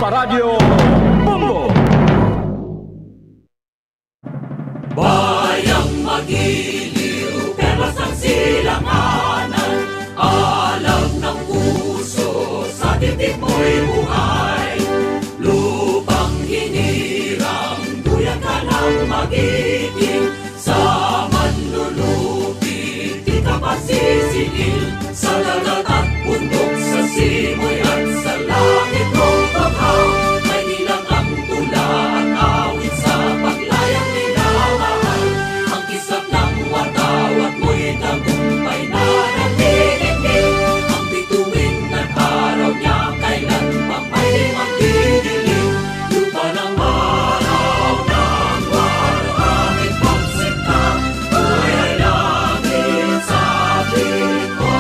Paradyo Bongo. Bayang magiliw, perlas ng silanganan, alam ng puso, sa titik mo'y buhay. Lupang hinirang, duyan ka ng magiting, sa manlulupit, di ka masisingil. Sa dagat at bundok, sa simoy at sa langit mong baghaw, may nilang ang tula at awit sa paglayang minamahal. Ang kisap ng watawat mo'y tagumpay na nagdidikit. Ang bituin at araw niya kailan pa may magdidilim. Lupa ng araw ng waraming pagsinta, buhay ay langit sa atin mo.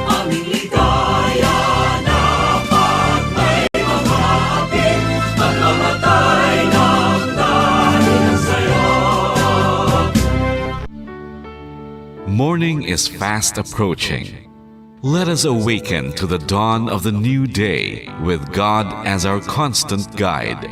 Aming ligaya na pag may mamapit, at mamatay ng dahil sa'yo. Morning is fast approaching. Let us awaken to the dawn of the new day with God as our constant guide.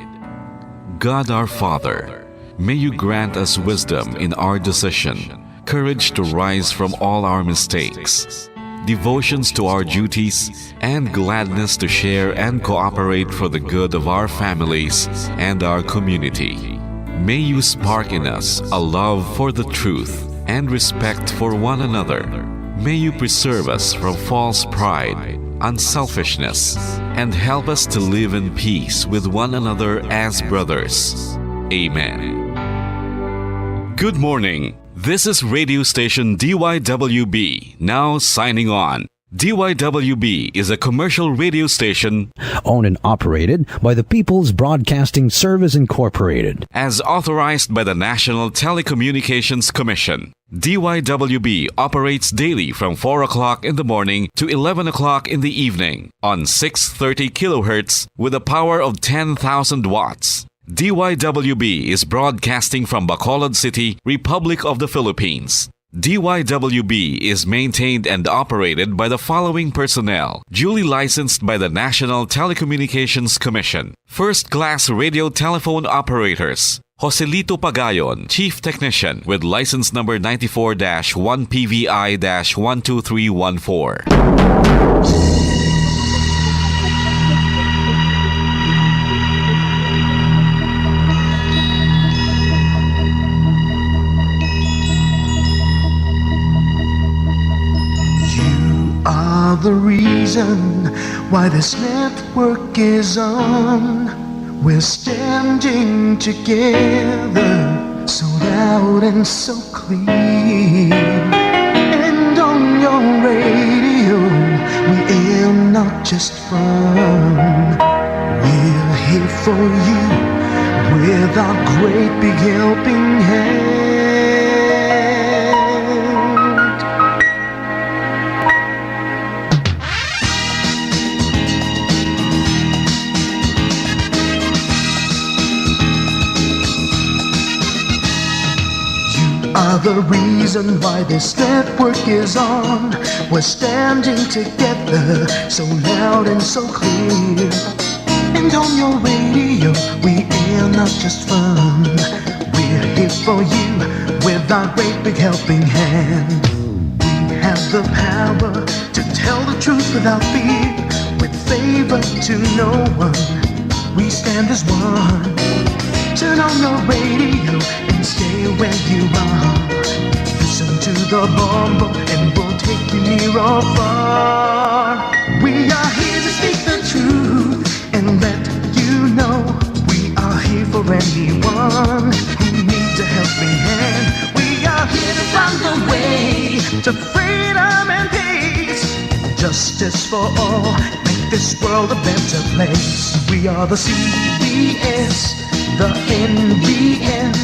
God our Father, may you grant us wisdom in our decision, courage to rise from all our mistakes, devotions to our duties, and gladness to share and cooperate for the good of our families and our community. May you spark in us a love for the truth and respect for one another. May you preserve us from false pride, unselfishness, and help us to live in peace with one another as brothers. Amen. Good morning. This is radio station DYWB, now signing on. DYWB is a commercial radio station owned and operated by the People's Broadcasting Service Incorporated. as authorized by the National Telecommunications Commission. DYWB operates daily from 4 o'clock in the morning to 11 o'clock in the evening on 630 kilohertz with a power of 10,000 watts. DYWB is broadcasting from Bacolod City, Republic of the Philippines. DYWB is maintained and operated by the following personnel, duly licensed by the National Telecommunications Commission. First-class radio telephone operators. Joselito Pagayon, Chief Technician with license number 94-1PVI-12314. Are the reason why this network is on. We're standing together, so loud and so clear. And on your radio, we air not just fun. We're here for you with our great big helping hand. Are the reason why this network is on. We're standing together, so loud and so clear. And on your radio, we air not just fun. We're here for you with our great big helping hand. We have the power to tell the truth without fear, with favor to no one. We stand as one. Turn on your radio and stay where you are. Listen to the bombo and we'll take you near or far. We are here to speak the truth and let you know we are here for anyone who needs a helping hand. We are here to find the way to freedom and peace, justice for all, make this world a better place. We are the CBS, the NBN,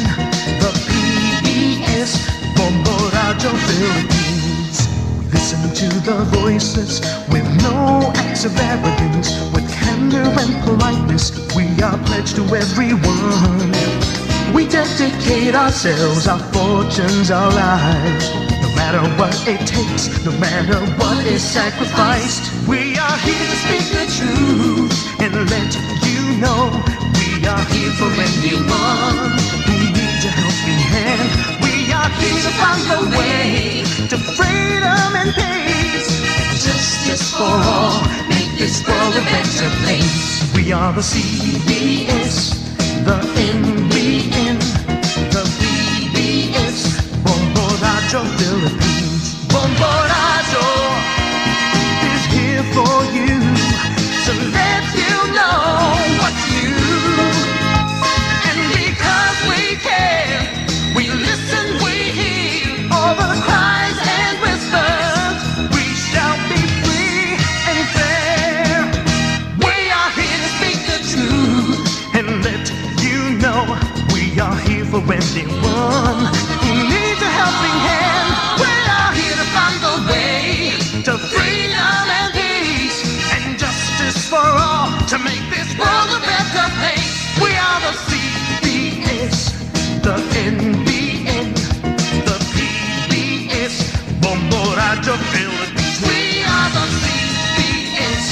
the PBS, Bongo Radio Philippines. We listen to the voices with no acts of arrogance, with candor and politeness. We are pledged to everyone. We dedicate ourselves, our fortunes, our lives. No matter what it takes, no matter what is sacrificed. We are here to speak the truth and let you know we are here for anyone who needs a helping hand. We are here to find the way to freedom and peace. Justice for all, make this world a better place. We are the CBS, the NBN, the PBS, Bombo Radio Philippines. Bombo Radio is here for you, to let you know what's new. And because we care, we listen, we hear all the cries and whispers. We shall be free and fair. We are here to speak the truth and let you know we are here for anyone who needs a helping hand. We are here to find the way to freedom and peace and justice for all, to make this world a better place. We are the CBS, the NBN, the PBS, Bombo Radio Philippines. We are the CBS,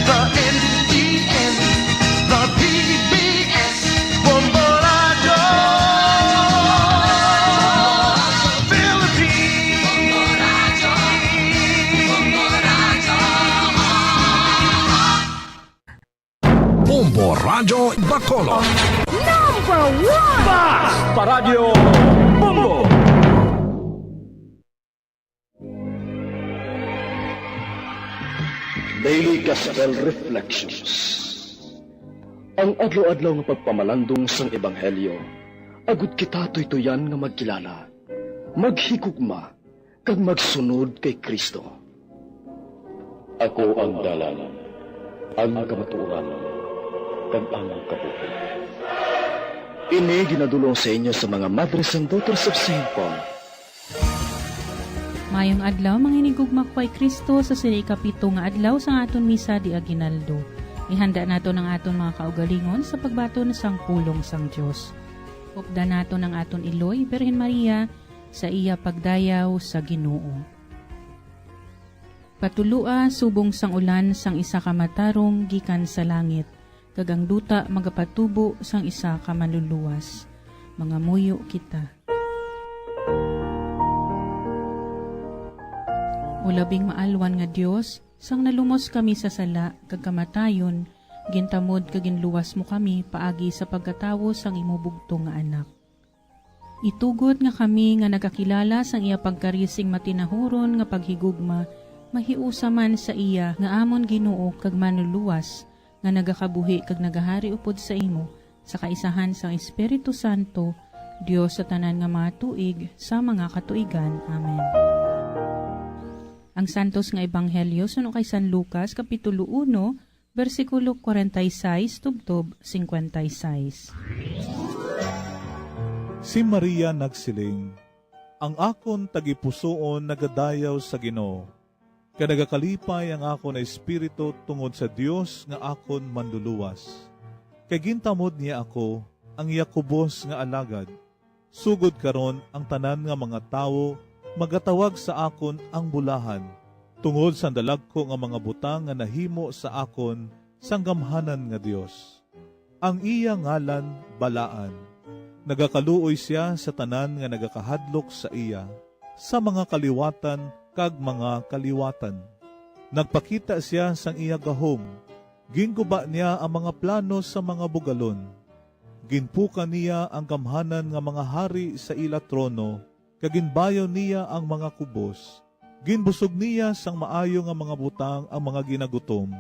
the NBN, the PBS, Bombo Radio Bombo Radio Bacolod. Paradyo Bombo. Daily Gospel Reflections. Ang adlaw-adlaw nga pagpamalandong sang Ebanghelyo, agud kita tuytoyan nga magkilala, maghigugma, kag magsunod kay Kristo. Ako ang dalan, ang kamatuoran, kag ang kabuhi. Ini ginadulong sa inyo sa mga Mothers and Daughters of St. Paul. Mayong adlaw, manginigugma ko kay Kristo sa sinikapito nga adlaw sa aton misa di Aguinaldo. Ihanda nato ng aton mga kaugalingon sa pagbato na sang pulong sang Diyos. Upda nato ng aton Iloy, Birhen Maria, sa iya pagdayaw sa Ginoo. Patulua, subong sang ulan sang isa ka matarong gikan sa langit. Kagang duta magapatubo sang isa ka manluluwas. Mga muyo kita. O labing maalwan nga Dios, sang nalumos kami sa sala, kag kamatayon, gintamod kaginluwas mo kami paagi sa pagkatawo sang imubugto nga anak. Itugot nga kami nga nagakilala sang iya pagkarising matinahuron nga paghigugma, mahiusa man sa iya nga amon Ginoo kag manluluwas, nga nagakabuhi kag nagahari upod sa imo, sa kaisahan sang Espiritu Santo, Dios sa tanan nga mga tuig, sa mga katuigan. Amen. Ang santos nga ebanghelyo suno kay San Lucas, Kapitulo 1, versikulo 46, tubtob 56. Si Maria nagsiling, ang akon tagipusoon nagadayaw sa Ginoo, kadagakalipay ang akon na espiritu tungod sa Dios nga akon manluluwas. Kay gintamod niya ako, ang Yakubos nga alagad, sugod karon ang tanan nga mga tawo, magatawag sa akon ang bulahan, tungod sa dalag ko nga mga butang nga nahimo sa akon sang gamhanan nga Dios. Ang iya ngalan balaan, nagakaluoy siya sa tanan nga nagakahadlok sa iya, sa mga kaliwatan kag mga kaliwatan. Nagpakita siya sang iya gahom, ginguba niya ang mga plano sa mga bugalon. Ginpuka niya ang gamhanan nga mga hari sa ila trono, kaginbayo niya ang mga kubos. Ginbusog niya sang maayo nga mga butang ang mga ginagutom.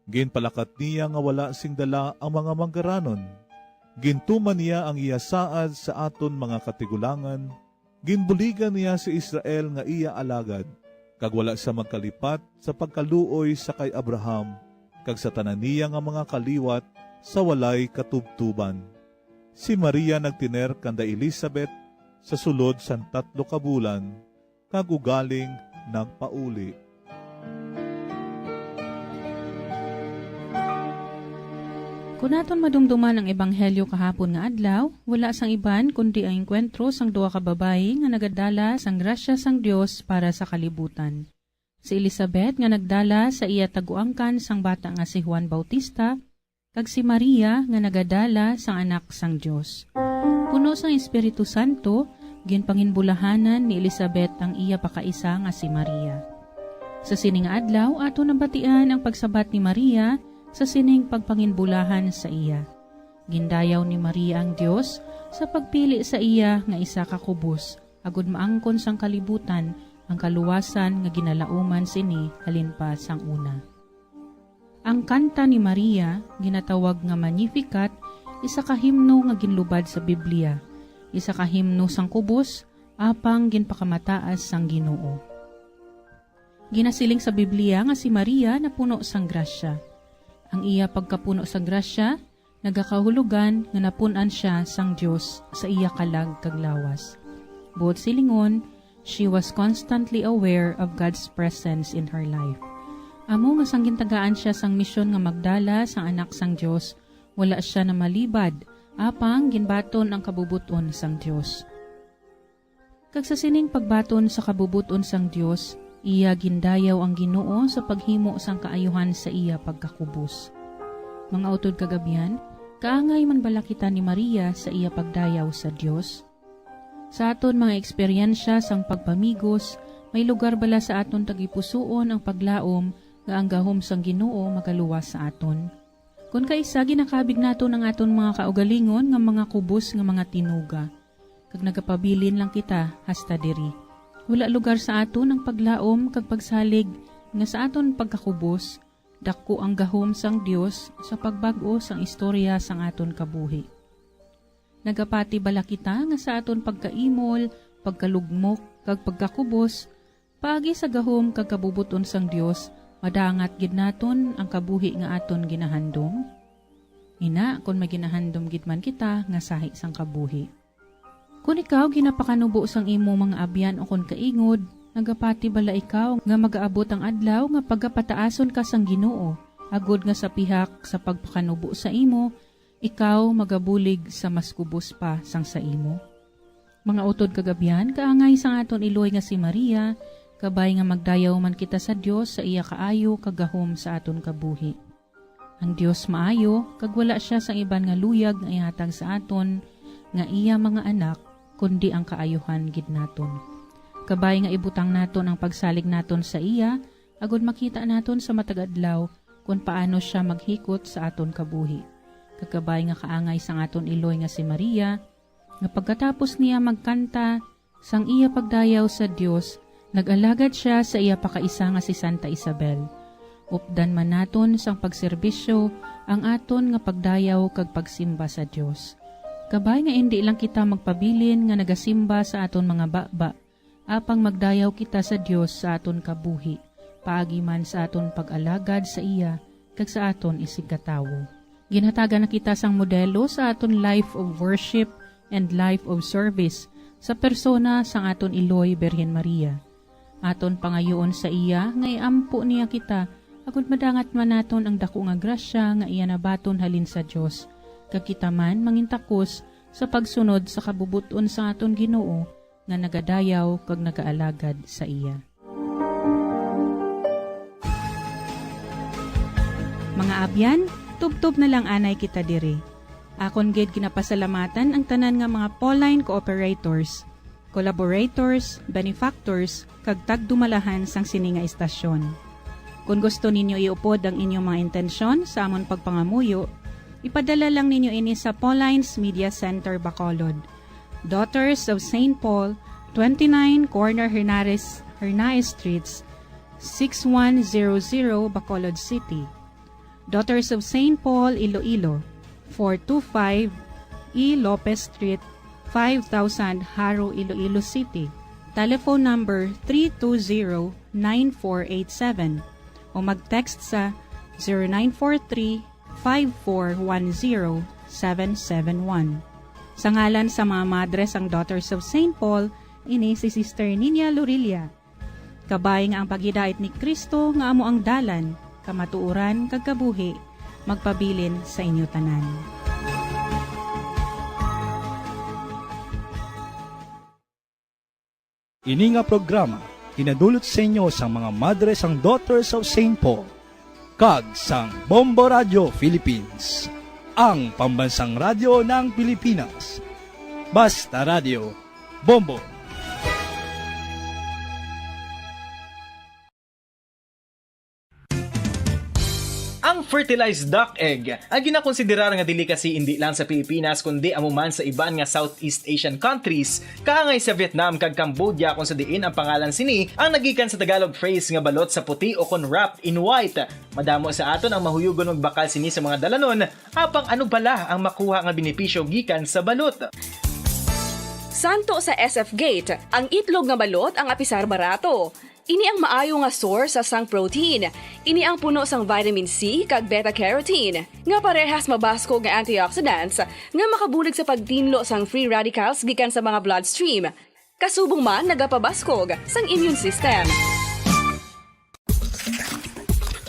Ginpalakat niya nga wala sing dala ang mga manggaranon. Gintuman niya ang iya saad sa aton mga katigulangan. Ginbuligan niya si Israel nga iya alagad, kag wala sa magkalipat sa pagkaluoy sa kay Abraham, kag sa tanan niya nga mga kaliwat sa walay katubtuban. Si Maria nagtiner kanda Elizabeth sa sulod sang 3 ka bulan, kag ugaling nagpauli. Kung naton madumduman ang ebanghelyo kahapon nga adlaw, wala sang iban kundi ang enkwentro sang duwa ka babae nga nagadala sang grasya sang Dios para sa kalibutan. Si Elizabeth nga nagdala sa iya taguangkan sang bata nga si Juan Bautista, kag si Maria nga nagadala sang anak sang Dios. Puno sang Espiritu Santo, ginpanginbulahanan ni Elizabeth ang iya pakaisa nga si Maria. Sa sining adlaw ato nabatian ang pagsabat ni Maria sa sining pagpanginbulahan sa iya. Gindayaw ni Maria ang Dios sa pagpili sa iya nga isa ka kubos, agud maangkon sang kalibutan ang kaluwasan nga ginalauman sini halin pa sang una. Ang kanta ni Maria, ginatawag nga Magnificat, isa ka himno nga ginlubad sa Biblia. Isa ka himno sang kubos, apang ginpakamataas sang Ginoo. Ginasiling sa Biblia nga si Maria na puno sang grasya. Ang iya pagkapuno sang grasya, nagakahulugan nga napunan siya sang Dios sa iya kalag kag lawas. Buot silingon, she was constantly aware of God's presence in her life. Amo nga sang gintagaan siya sang misyon nga magdala sang anak sang Dios, wala siya na malibad, apang ginbaton ang kabubuton sang Dios. Kag sa sining pagbaton sa kabubuton sang Dios, iya gindayaw ang Ginoo sa paghimo sang kaayuhan sa iya pagkakubos. Mga utod kagabihan, kaangay man balakita ni Maria sa iya pagdayaw sa Dios. Sa aton mga eksperyensya sang pagpamigos, may lugar bala sa aton tagipusoon ang paglaom nga ang gahom sang Ginoo magaluwas sa aton. Kung kaisa ginakabig naton ang aton mga kaugalingon nga mga kubos nga mga tinuga, kag nagapabilin lang kita hasta diri. Wala lugar sa aton ang paglaom kag pagsalig nga sa aton pagkakubos, dako ang gahom sang Dios sa pagbag-o sang istorya sang aton kabuhi. Nagapati bala kita nga sa aton pagkaimol, pagkalugmok kag pagkakubos, paagi sa gahom kag kabubuton sang Dios, madangat gid naton ang kabuhi nga aton ginahandom. Ina, kung may ginahandom gid man kita nga sahi sang kabuhi. Kung ikaw ginapakanubo sang imo mga abyan o kung kaingod, nagapati bala ikaw nga magaabot ang adlaw nga pagapataason ka sang Ginoo, agod nga sa pihak sa pagpakanubo sa imo, ikaw magabulig sa mas kubos pa sang sa imo. Mga utod kagabyan, kaangay sang aton iloy nga si Maria, kabay nga magdayaw man kita sa Dios sa iya kaayo kagahom sa aton kabuhi. Ang Dios maayo, kag wala siya sang iban nga luyag nga ihatag sa aton, nga iya mga anak, kundi ang kaayuhan gid naton. Kabay nga ibutang naton ang pagsalig naton sa iya, agud makita naton sa matag adlaw kung paano siya maghikot sa aton kabuhi. Kagabay nga kaangay sang aton iloy nga si Maria, nga pagkatapos niya magkanta sang iya pagdayaw sa Dios, nag-alagad siya sa iya pakaisa nga si Santa Isabel. Updan man naton sang pagserbisyo ang aton nga pagdayaw kag pagsimba sa Dios. Kabay nga hindi lang kita magpabilin nga nagasimba sa aton mga baba, apang magdayaw kita sa Dios sa aton kabuhi, paagi man sa aton pag-alagad sa iya kag sa aton isigkatawo. Ginhatagan na kita sang modelo sa aton life of worship and life of service sa persona sang aton iloy Birhen Maria. Aton pangayoon sa iya nga iampo niya kita, agud madangat man naton ang dako nga grasya nga iya nabaton halin sa Dios, kag kita man mangintakos sa pagsunod sa kabubuton sa aton Ginoo nga nagadayaw kag nagaalagad sa iya. Mga abyan, tubtob na lang anay kita diri. Akon gid ginapasalamatan ang tanan nga mga Pauline cooperators, collaborators, benefactors, kag tagdumalahan sang sini nga istasyon. Kung gusto ninyo iupod ang inyong mga intensyon sa amon pagpangamuyo, ipadala lang ninyo ini sa Pauline's Media Center, Bacolod, Daughters of St. Paul, 29 Corner Hernaez Streets, 6100 Bacolod City. Daughters of St. Paul, Iloilo, 425 E. Lopez Street, 5000 Haro, Iloilo City. Telephone number 320-9487 o mag-text sa 0943-5410-771. Sa ngalan sa mga madres ang Daughters of St. Paul, ini si Sister Nina Lurilia. Kabay nga ang paghidait ni Kristo nga amo ang dalan, kamatuuran kag kabuhi, magpabilin sa inyo tanan. Ini nga programa, kinadulot sa inyo sa mga madres ang Daughters of St. Paul. kag sang Bombo Radio Philippines, ang pambansang radyo ng Pilipinas. Basta Radio, Bombo. Ang fertilized duck egg ang ginakonsiderar nga delicacy hindi lang sa Pilipinas kundi amuman sa iban nga Southeast Asian countries, kaangay sa Vietnam kag Cambodia kung sa diin ang pangalan sini ang nagikan sa Tagalog phrase nga balot sa puti o kon wrapped in white. Madamo sa aton ang mahuyugon og bakal sini sa mga dalanon, apang ano bala ang makuha nga benepisyo gikan sa balot. Santo sa SF Gate, ang itlog nga balot ang apisar barato. Ini ang maayo nga source sa sang protein. Ini ang puno sang vitamin C kag beta-carotene. Nga parehas mabasko nga antioxidants nga makabulig sa pagtinlo sang free radicals gikan sa mga bloodstream. Kasubong man nagapabaskog sang immune system.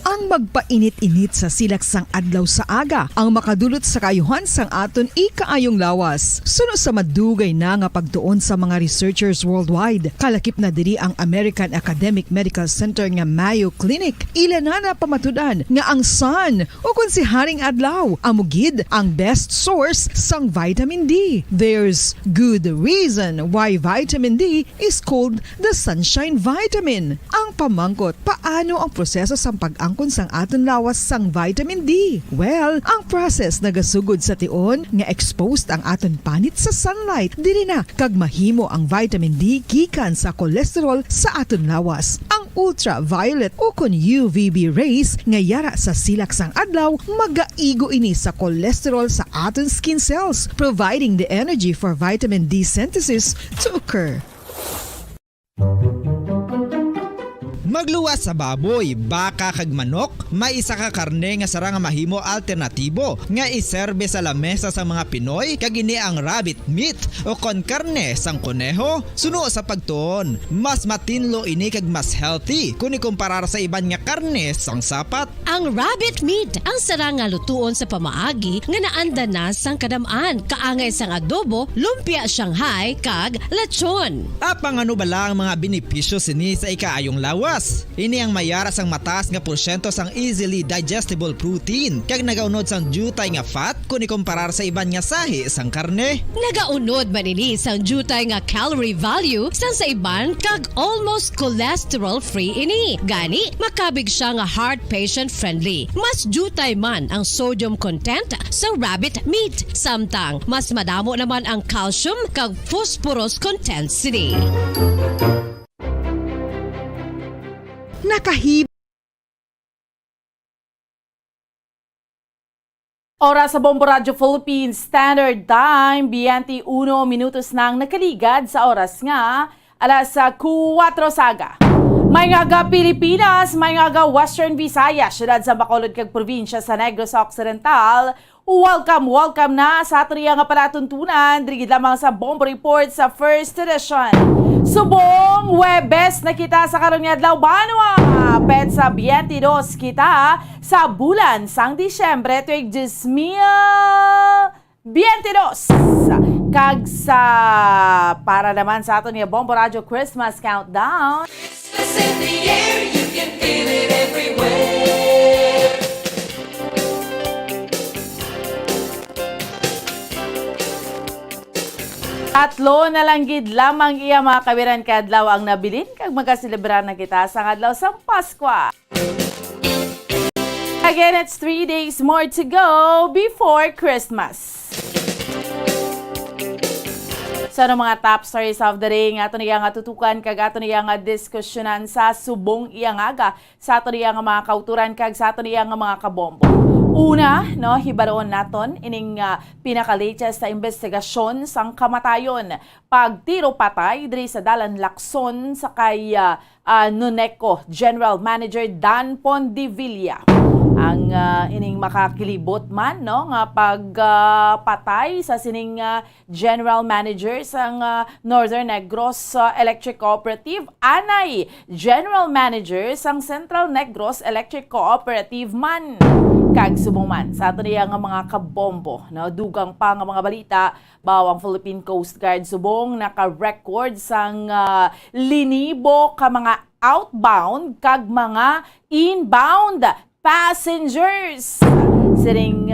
Ang magpainit-init sa silaksang adlaw sa aga ang makadulot sa kayuhan sang aton ikaayong lawas. Suno sa madugay na nga pagtuon sa mga researchers worldwide, kalakip na diri ang American Academic Medical Center nga Mayo Clinic. Ila na pamatudan nga ang sun o kung si Haring Adlaw amugid ang best source sang vitamin D. There's good reason why vitamin D is called the sunshine vitamin. Ang pamangkot, paano ang proseso sa pag-angkon sang aton lawas sang vitamin D? Well, ang process nagasugod sa tion nga exposed ang aton panit sa sunlight dili na kag mahimo ang vitamin D gikan sa cholesterol sa aton lawas. Ang ultraviolet o kon UVB rays nga yara sa silak sang adlaw magaigo ini sa cholesterol sa aton skin cells, providing the energy for vitamin D synthesis to occur. Magluwas sa baboy, baka kag manok, may isa ka karne nga sarang mahimo alternatibo nga iserbe sa lamesa sa mga Pinoy kag ini ang rabbit meat o kon karne sang koneho. Suno sa pagtuon, mas matinlo ini kag mas healthy kung ikumparar sa iban nga karne sang sapat. Ang rabbit meat ang sarang nga lutuon sa pamaagi nga naanda na sang kadamaan, kaangay sang adobo, lumpia Shanghai kag lechon. Apang ano bala ang mga benepisyo sini sa ikaayong lawas? Ini ang mayara sang mataas nga porsyento sang easily digestible protein kag nagaunod sang jutay nga fat kung ikumparar sa iban nga sahi sang karne. Nagaunod man ini sang jutay nga calorie value sang sa iban kag almost cholesterol free ini. Gani makabig siya nga heart patient friendly. Mas jutay man ang sodium content sa rabbit meat, samtang mas madamo naman ang calcium kag phosphorus content sini. Oras sa Bombo Radio Philippines Standard Time, 21 minutos nang nakaligad sa oras nga, alas 4 saga. May nga Pilipinas, may nga Western Visayas, syudad sa Bacolod kag probinsya sa Negros Occidental. Welcome na sa atriya nga palatuntunan, dirigid lamang sa Bombo Report sa First Edition. Subong Webes na kita sa karon nga adlaw banwa, pet sa 22 kita sa bulan sang Disyembre tuig 2022. Kag sa para naman sa aton nga Bombo Radio Christmas Countdown. Christmas in the air, you can feel it everywhere. Tatlo na lang gid lamang iya mga kawiran kadlaw ang nabilin kag magaselebrar na kita sa adlaw sa Pasko. Again, it's 3 days more to go before Christmas. So, mga top stories of the day nga ato niya nga tutukan kag ato niya nga diskusyonan sa subong iya nga sa ato niya nga mga kauturan kag sa ato niya nga mga kabombo. Una, no, hibaroon naton ining pinaka-latest na investigasyon sang kamatayon. Pagtiro patay diri sa Dalan Lacson sa kay Nuneco General Manager Dan Pondivilla. Ang ining makakilibot man no nga pagpatay sa sining General Manager sang Northern Negros Electric Cooperative, anay General Manager sang Central Negros Electric Cooperative man. Kag subong man sa ato niya nga mga kabombo, no, dugang pa nga mga balita, bawang Philippine Coast Guard subong naka-record sang linibo ka mga outbound kag mga inbound passengers. Siring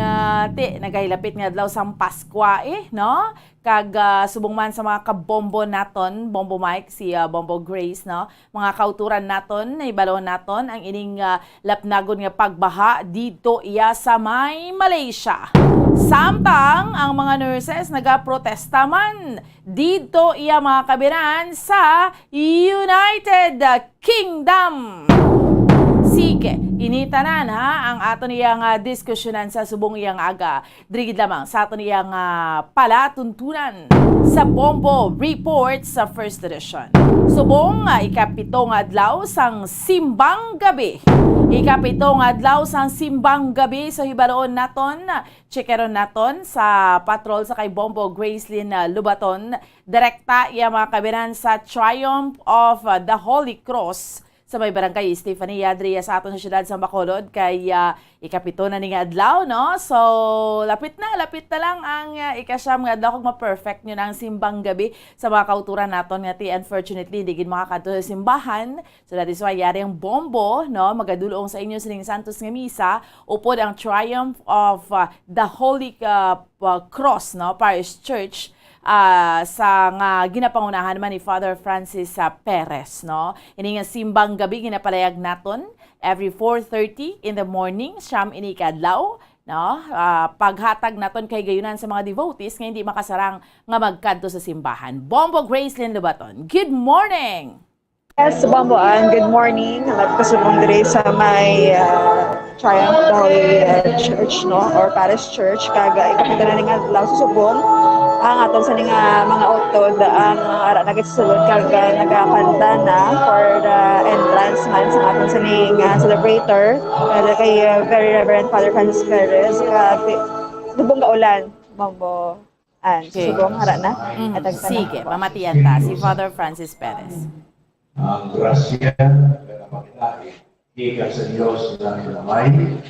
nagahilapit nga adlaw sang Paskwa no? Kag subong man sa mga kabombo naton, Bombo Mike, si Bombo Grace, no? Mga kauturan naton, naibalo naton ang ining lapnagon nga pagbaha dito iya sa may Malaysia. Samtang ang mga nurses nagaprotesta man dito iya mga kabiran sa United Kingdom. Sige, initanan ang ato niyang diskusyonan sa subong iyang aga. Drigid lamang sa ato niyang palatuntunan sa Bombo Report sa First Edition. Subong ikapitong adlaw sang simbang gabi. Ikapitong adlaw sang simbang gabi sa hibaloon naton. Checkeron naton sa patrol sa kay Bombo Gracelyn Lubaton. Direkta iya mga kabiran sa Triumph of the Holy Cross sa may barangay Stephanie Adria sa aton sa siyudad sa Bacolod kay ikapito na ni nga adlaw, no? So lapit na lang ang ikasyam nga adlaw kung ma-perfect nyo na ang simbang gabi sa mga kauturan naton nga unfortunately di gid makakadto sa simbahan. So that is why yari ang bombo, no? Magadulong sa inyo sining Santos nga misa upod ang Triumph of the Holy Cross, no? Parish Church sa nga ginapangunahan man ni Father Francis Perez, no? Ini nga simbang gabi ginapalayag naton every 4:30 in the morning, siyam ini kadlaw, no? Paghatag naton kay gayunan sa mga devotees nga hindi makasarang nga magkadto sa simbahan. Bombo Gracelyn Lubaton, good morning! Yes, Bombo, and good morning. Nagkasubong diri sa may Triumph the Holy Church, no? Or Parish Church. Kaga ikapita na nga adlaw sa subong. Ang aton sa mga utod ang ara nagsusulod kaga nagakanta na for the entrance man sa aton sa celebrator kay very Reverend Father Francis Perez dubong kaulan Bombo and subong hara na sige pamatian ta si Father Francis Perez. Ang grasya na Panginoon gikan sa Dios nga lamay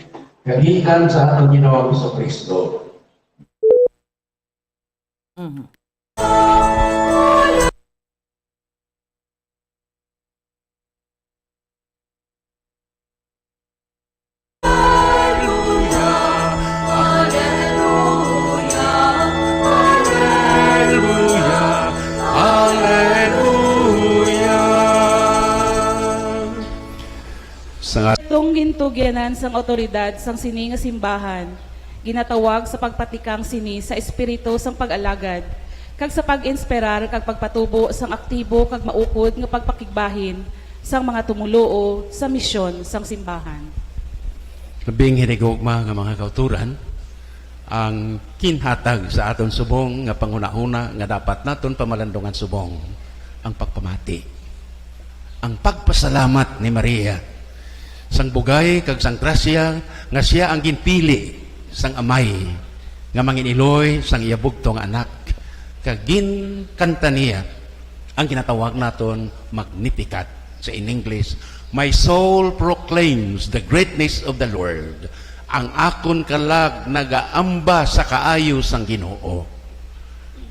kagikan sa atong Ginoong Kristo. Itong gintugyanan sang otoridad sang sini nga simbahan, ginatawag sa pagpatikang sini sa espiritu sang pag-alagad, kag sa pag-inspirar kag pagpatubo sang aktibo kag maukod nga pagpakigbahin sang mga tumuluo sa misyon sang simbahan. Labing hinigugma nga mga kauturan, ang kinhatag sa aton subong nga panguna-una nga dapat naton pamalandungan subong, ang pagpamati. Ang pagpasalamat ni Maria, sang bugay kag sang grasya nga siya ang ginpili sang amay nga manginiloy sang iya bugtong anak kag ginkanta niya ang ginatawag naton Magnificat sa in English. My soul proclaims the greatness of the Lord. Ang akon kalag nagaamba sa kaayo sang Ginoo.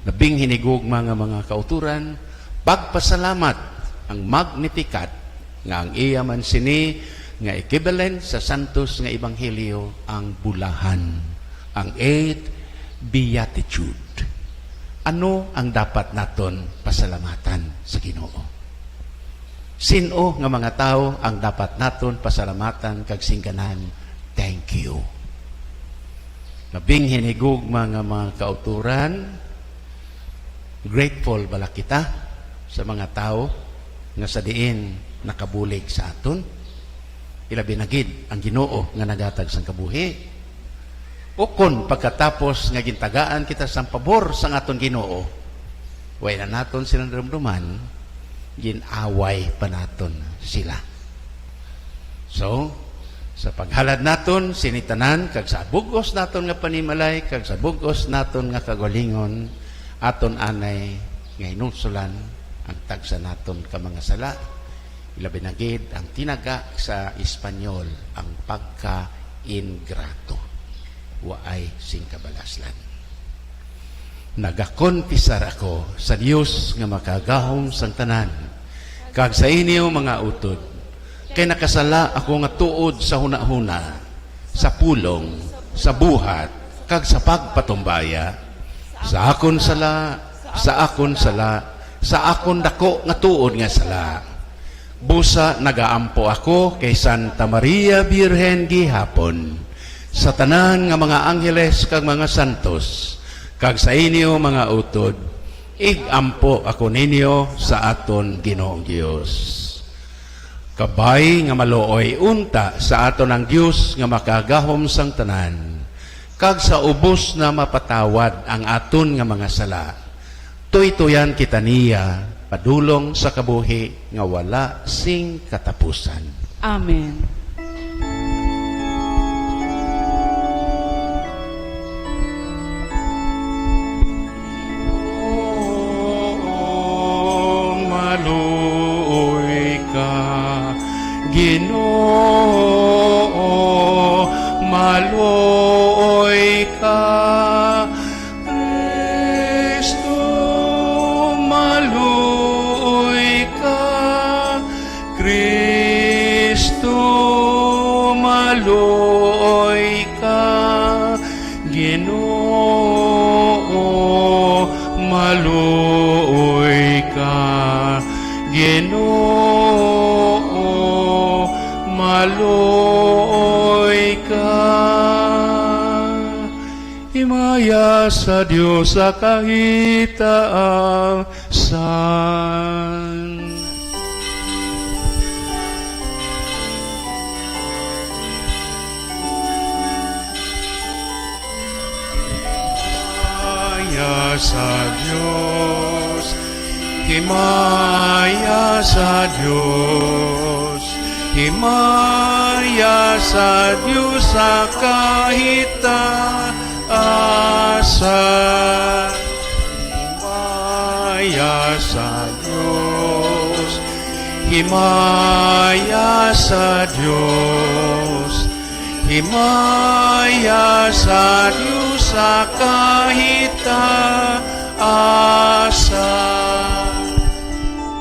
Labing hinigugma nga mga kauturan, pagpasalamat ang Magnificat nga ang iya man sini nga equivalent sa Santos nga Ebanghelyo ang bulahan, ang 8 Beatitude. Ano ang dapat naton pasalamatan sa Ginoo? Sino nga mga tao ang dapat naton pasalamatan kag singganan? Thank you. Labing hinigugma nga mga kauturan, grateful bala kita sa mga tao nga sa diin nakabulig sa aton. Ilabi na gid ang Ginoo nga nagatag sang kabuhi. O kon pagkatapos nga gintagaan kita sang pabor sang aton Ginoo, way na naton silang ramduman, ginaway pa naton sila. So, sa paghalad naton sinitanan kag sa bugos naton nga panimalay kag sa bugos naton nga kagalingon, aton anay nga inusulan ang tagsa naton ka mga sala. Ilabi na gid ang tinaga sa Espanyol ang pagka-ingrato. Waay sing kabalaslan. Nagakonfisar ako sa Dios nga makagahom sang tanan kag sa inyo mga utod Kay nakasala ako nga tuod sa hunahuna, sa pulong, sa buhat, kag sa pagpatumbaya. Sa akon sala, sa akon sala, sa akon dako nga tuod nga sala. Busa nagaampo ako kay Santa Maria Birhen gihapon, sa tanan nga mga angheles kag mga santos, kag sa inyo mga utod, igampo ako ninyo sa aton Ginoong Dios. Kabay nga malooy unta sa aton ang Dios nga makagahom sang tanan, kag sa ubos na mapatawad ang aton nga mga sala. Tuytoyan kita niya, padulong sa kabuhi nga wala sing katapusan. Amen. Maluoy ka, Ginoo, maluoy ka, Kristo, maluoy ka, Kristo, maluoy ka, Ginoo, maluoy ka, Ginoo, maluoy ka. Himaya sa Diyos sa kahitaasan. Himaya sa Diyos, himaya sa Diyos, himaya sa Diyos sa kahitaasan. Himaya sa Diyos, himaya sa Diyos, himaya sa Diyos sa kahitaasan.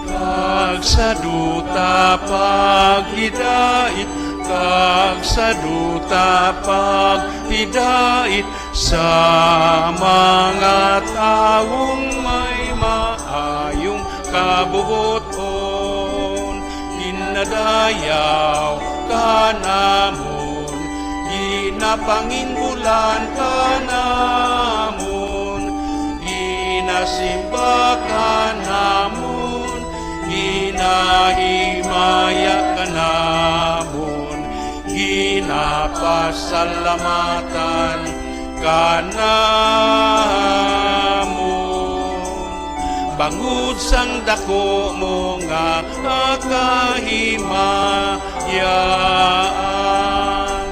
Kag sa duta paghidait, kag sa duta paghidait sa mga taong may maayong kabubuton. Dinadayaw ka namon, ginapangingbulan ka namon, ginasimba ka namon, ginahimaya ka namon, ginapasalamatan ka namon. Bangud sang dako mo nga kahimayaan,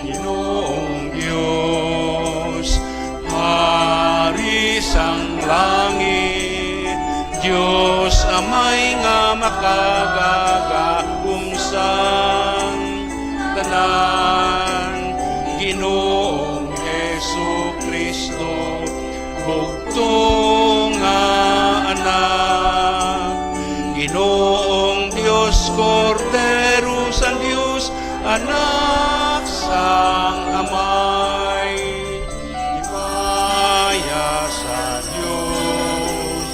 Ginoong Diyos, Hari sang langit, Diyos amay nga makagagahong sang tanan, Ginoong Jesucristo, bugtong nga anak, Ginoong Diyos, Kordero sang Diyos, anak sang amay. Himaya sa Diyos,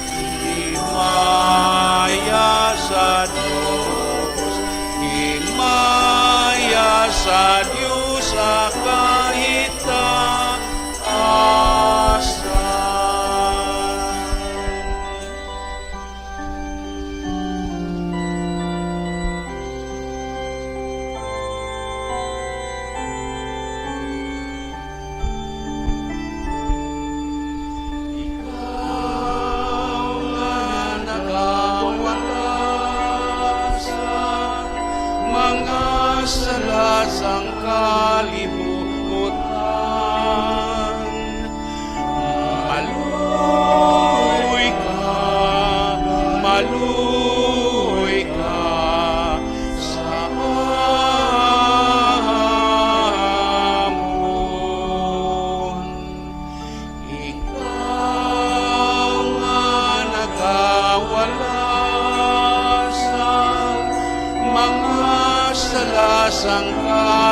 himaya sa Diyos, himaya sa Diyos sa kahitaasan.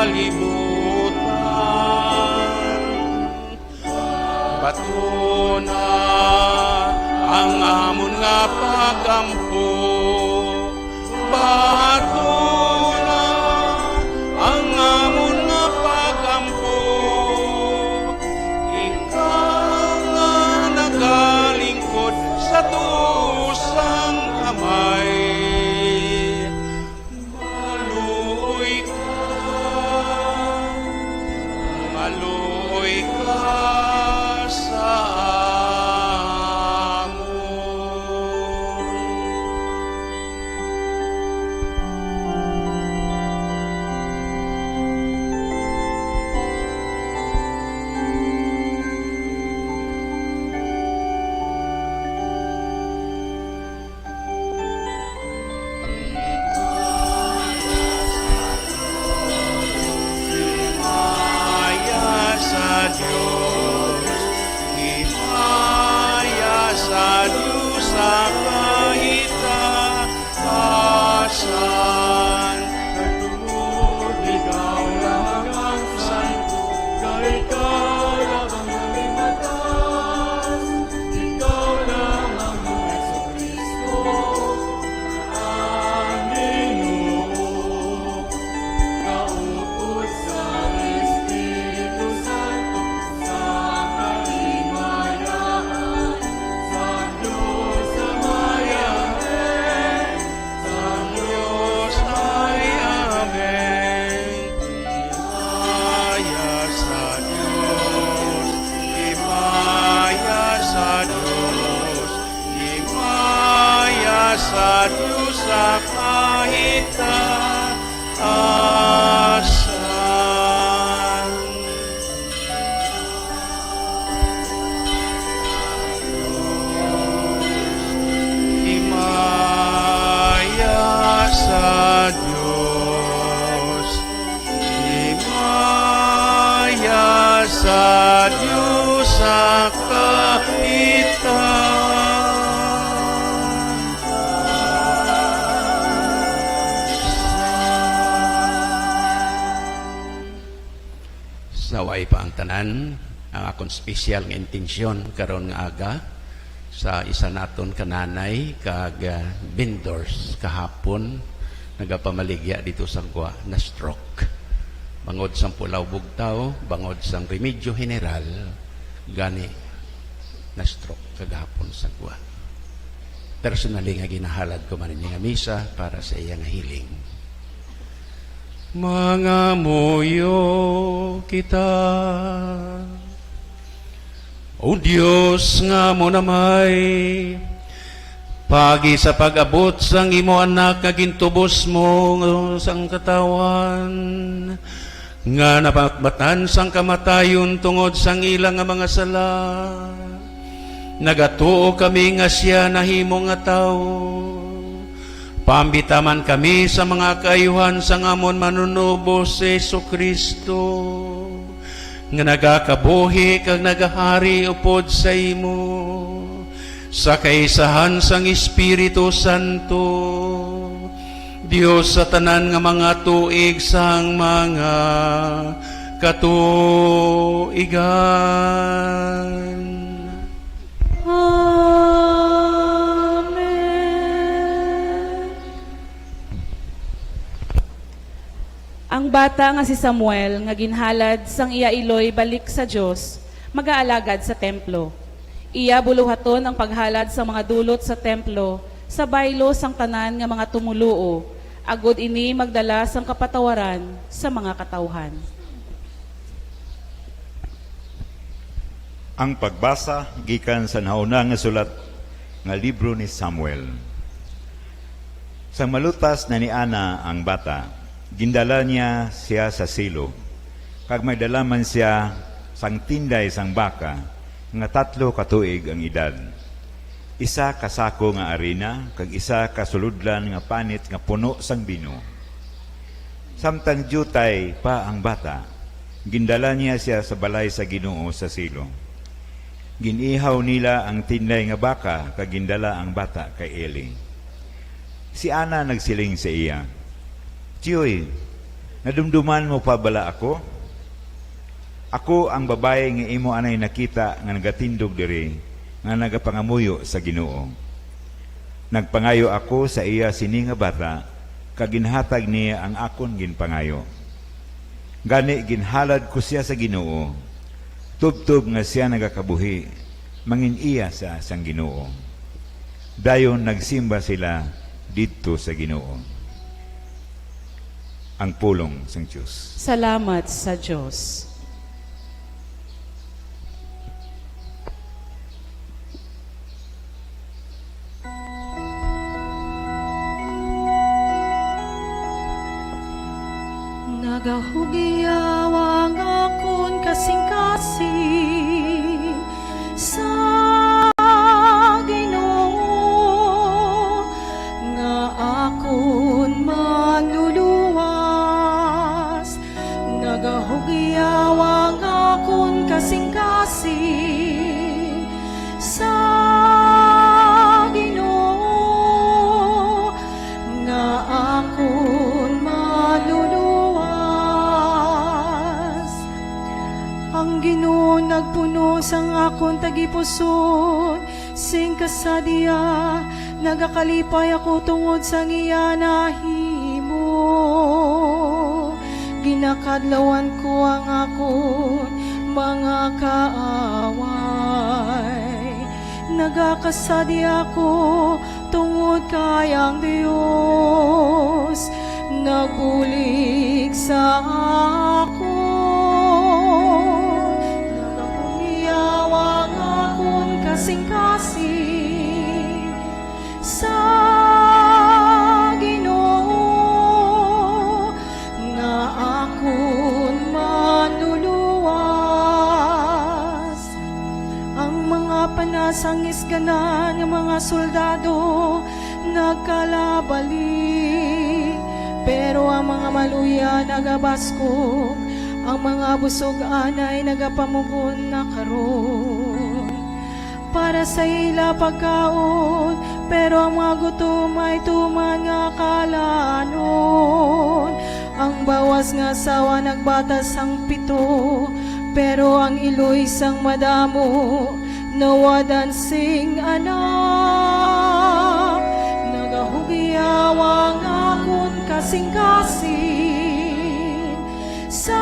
kalibutan. Batuna ang amon nga pagampo, batuna ang amon nga pagampo, ikaw nga nagalingkod sa tusang amay. Maluoy ka sa Diyos sa kahit taasan. Himaya sa Diyos, himaya sa Diyos sa kahit Saway pa ang tanan, ang akong special nga intensyon karon nga aga sa isa naton kananay kag vendors kahapon nagapamaligya dito sa Gwa na stroke. Bangod sang Pulaw Bugtaw, bangod sang Remedyo General, gani na stroke kagahapon sa Gwa. Personally nga ginahalad ko man nga misa para sa iyang healing. Mga muyo kita, O Diyos nga mo namay, pagi sa pag-abot sang imo anak nga gintubos mo sang katawan, nga napakbatan sang kamatayon tungod sang ilang nga mga sala, nagatuo kami nga siya nahimo nga tao. Pambitaman kami sa mga kaayuhan sang amon manunubos si Jesucristo, nga nagakabuhi kag nagahari upod sa imo, sa kaisahan sang Espiritu Santo, Dios sa tanan nga mga tuig sang mga katuigan. Ang bata nga si Samuel nga ginhalad sang iya iloy balik sa Dios, mag-aalagad sa templo. Iya buluhaton ang paghalad sa mga dulot sa templo, sa baylo sang tanan nga mga tumuluo, agod ini magdala sang kapatawaran sa mga katawhan. Ang pagbasa gikan sa nauna nga sulat nga libro ni Samuel. Sa malutas na ni Ana ang bata, gindala niya siya sa silo, kag may dalaman siya sang tinday sang baka, nga 3 katuig ang edad. Isa kasako nga arina, kag isa kasuludlan nga panit nga puno sang bino. Samtang jutay pa ang bata, gindala niya siya sa balay sa Ginoo sa silo. Ginihaw nila ang tinday nga baka, kag gindala ang bata kay Eli. Si Ana nagsiling sa iya, "Tiyoy, Nadumduman mo pa bala ako? Ako ang babae nga imo anay nakita nga nagatindog diri, nga nagapangamuyo sa Ginoo. Nagpangayo ako sa iya sini nga bata, kag ginhatag niya ang akon ginpangayo. Gani ginhalad ko siya sa Ginoo, tubtob nga siya nagakabuhi, mangin iya sa sang Ginoo. Dayon nagsimba sila dito sa Ginoo. Ang pulong sang Diyos. Salamat sa Diyos. Nagahugiyawang akon kasing-kasing sa Ginoo nga akon manluluwas. Nagahugiyawang akon kasing-kasing sa Ginoo nga akon manluluwas. Ang Ginoo nagpuno sang akon tagipuson, sing kasadya, nagakalipay ako tungod sang iya nahimo. Ginakadlawan ko ang akon mga kaaway, nagakasadya ko tungod kayang Dios, nagbulig sa ako. Nagahugiyawang akon kasing-kasing sa Ginoo nga akon manluluwas. Ang mga panasang isganan ng mga soldado nagkalabali, pero ang mga maluya nagabaskog, ang mga busog anay nagapamugon na karon. Para sa ila pagkaon, pero ang mga gutom ay tuman nga kalanon. Ang bawas nga sawa nagbatas ang pito, pero ang iloy sang madamo nawadan sing anak. Nagahugiyawang akon kasing-kasing sa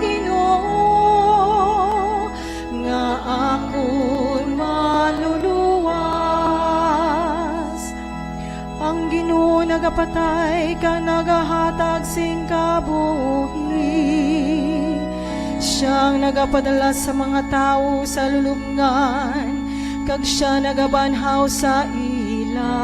Ginoo nga akon manluluwas. Ang Ginoo nagapatay ka nagahatag sing kabuhi, siyang nagapadala sa mga tao sa lulubngan, kag siya nagabanhaw sa ila.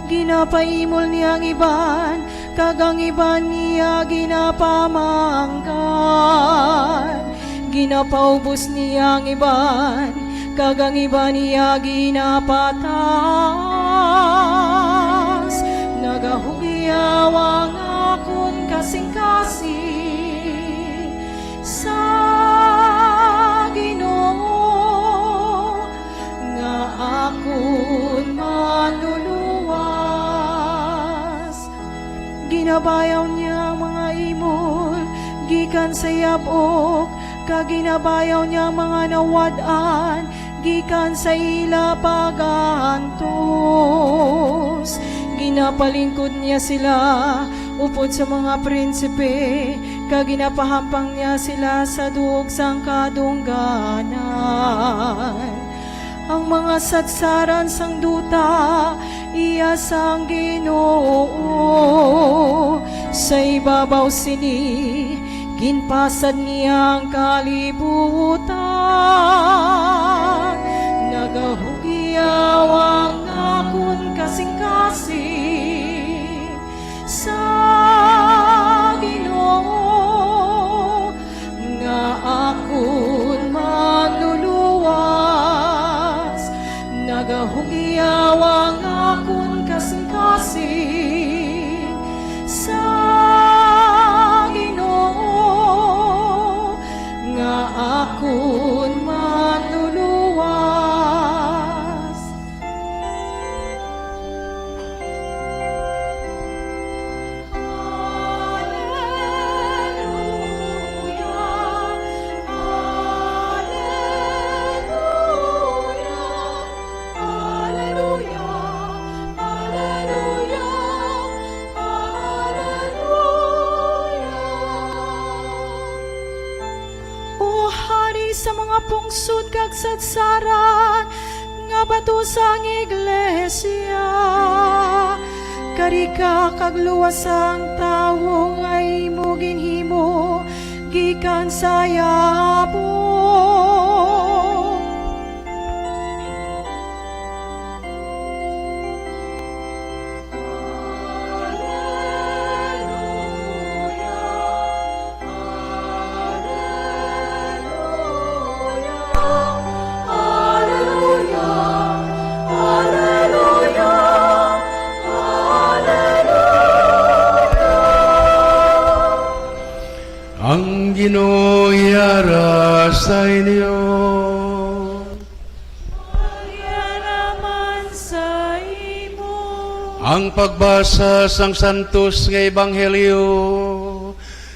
Ginapaimol niyang iban, kag ang iban niya ginapamanggan. Ginapaubos niyang iban, kag ang iban niya ginapatas. Nagahugiyawang akon kasing-kasing sa Ginoo nga akon manluluwas. Ginabayaw niya mga imol gikan sa yabok, kag ginabayaw niya mga nawad-an gikan sa ila pagantos. Ginapalingkod niya sila upod sa mga prinsipe, kag ginapahampang niya sila sa duog sang kadungganan. Ang mga satsaran sang duta iya sang Ginoo, sa ibabaw sini ginpasad niyang kalibutan. Nagahugiyawang akon kasing-kasing sa Ginoo nga akon manluluwas. Nagahugiyawang akon kasing-kasing sa Ginoo nga akon manluluwas. sa mga pungsod kag sadsaran nga bato sang iglesia. Karika kag luwas ang tawo nga imo ginhimo gikan sa yabong. Ang Ginoo yara sa inyo. Naman sa imo. Ang pagbasa sang Santos nga Ebanghelyo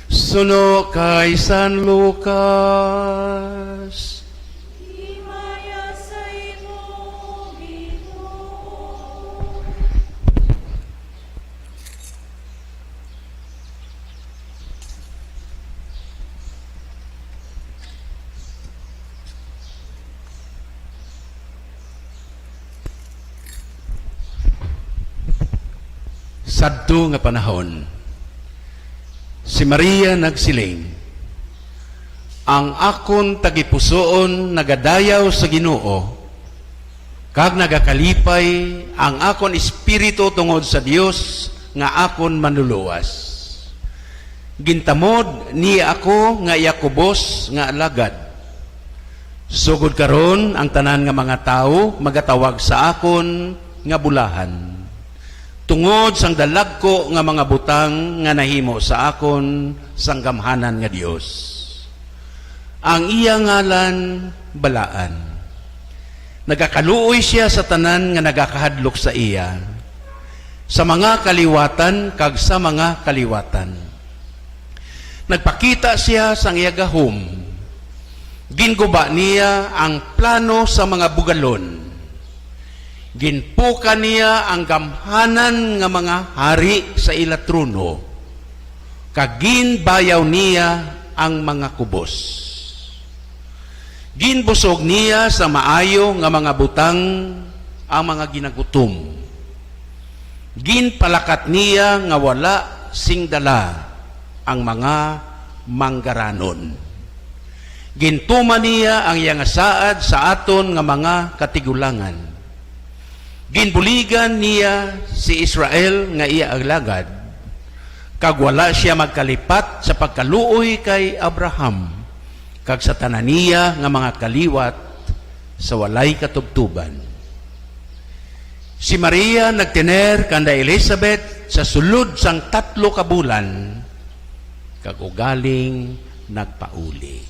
suno kay San Lucas. Himaya sa imo, Ginoo. Sadto nga panahon, si Maria nagsiling, ang akon tagipusoon nagadayaw sa Ginoo, kag nagakalipay ang akon espiritu tungod sa Dios nga akon manluluwas. Gintamod niya ako nga Yakubos nga alagad. Sugod karon ang tanan nga mga tao magatawag sa akon nga bulahan. Tungod sang dalagko nga mga butang nga nahimo sa akon sang gamhanan nga Dios. Ang iya ngalan balaan. Nagakaluoy siya sa tanan nga nagakahadlok sa iya, sa mga kaliwatan kag sa mga kaliwatan. Nagpakita siya sang iya gahom. Ginguba niya ang plano sa mga bugalon. Ginpuka niya ang gamhanan nga mga hari sa ila trono. Kaginbayaw niya ang mga kubos. Ginbusog niya sa maayo nga mga butang ang mga ginagutom. Ginpalakat niya nga wala sing dala ang mga manggaranon. Gintuman niya ang iyang saad sa aton nga mga katigulangan. Ginbuligan niya si Israel nga iya aglagad, kag wala siya magkalipat sa pagkaluoy kay Abraham, kag sa tanan niya nga mga kaliwat sa walay katubtuban. Si Maria nagtener kanda Elizabeth sa sulod sang 3 ka bulan, kag ugaling nagpauli.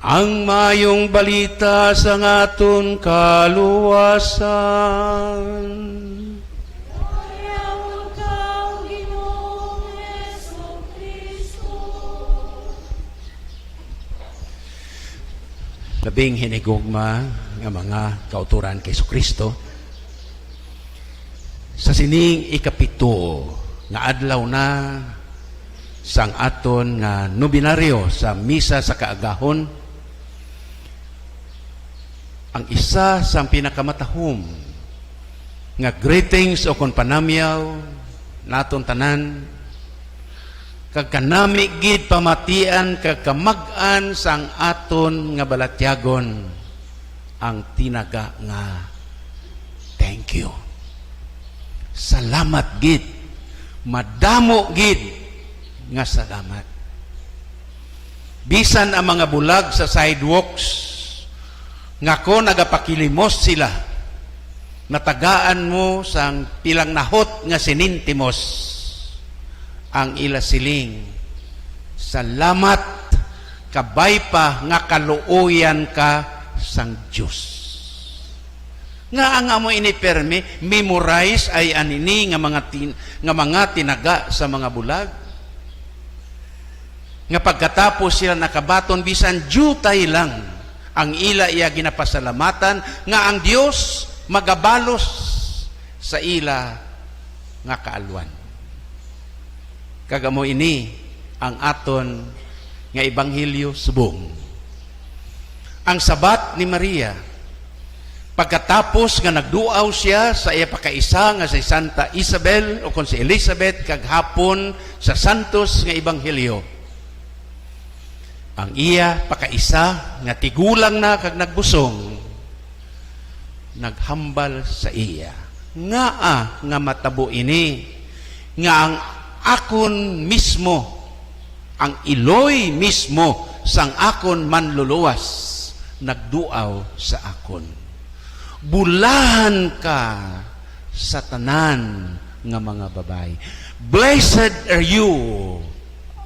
Ang mayong balita sa ngaton kaluwasan. Ayaw ikaw, Ginoong Jesucristo. Labing hinigugma nga mga kauturan kay Jesucristo. Sa sining ikapito nga adlaw na sang aton nga nobinaryo sa misa sa kaagahon, ang isa sa pinakamatahom nga greetings o konpanamyaw naton tanan, kag kanami gid pamatian kag kamag-an sang aton nga balatyagon ang tinaga nga thank you. Salamat gid, madamo gid nga salamat. Bisan ang mga bulag sa sidewalks nga ko nagapakilimos sila, natagaan mo sang pilang nahot nga sinintimos ang ila siling. Salamat kabay pa nga kaluoyan ka sang Diyos. Nga ang amo iniperme, memorize ay anini nga mga tinaga sa mga bulag. Nga pagkatapos sila nakabaton, bisan jutay lang ang ila iya ginapasalamatan nga ang Dios magabalos sa ila nga kaalwan. Kagamo ini ang aton nga ebanghelyo subong. Ang sabat ni Maria, pagkatapos nga nagduaw siya sa iya pakaisa nga si Santa Isabel o kon si Elizabeth kag hapon sa santos nga ebanghelyo, ang iya pakaisa nga tigulang na kag nagbusong, naghambal sa iya nga matabo ini nga ang akon mismo, ang iloy mismo sang akon manluluwas nagduaw sa akon. Bulahan ka sa tanan nga mga babae. Blessed are you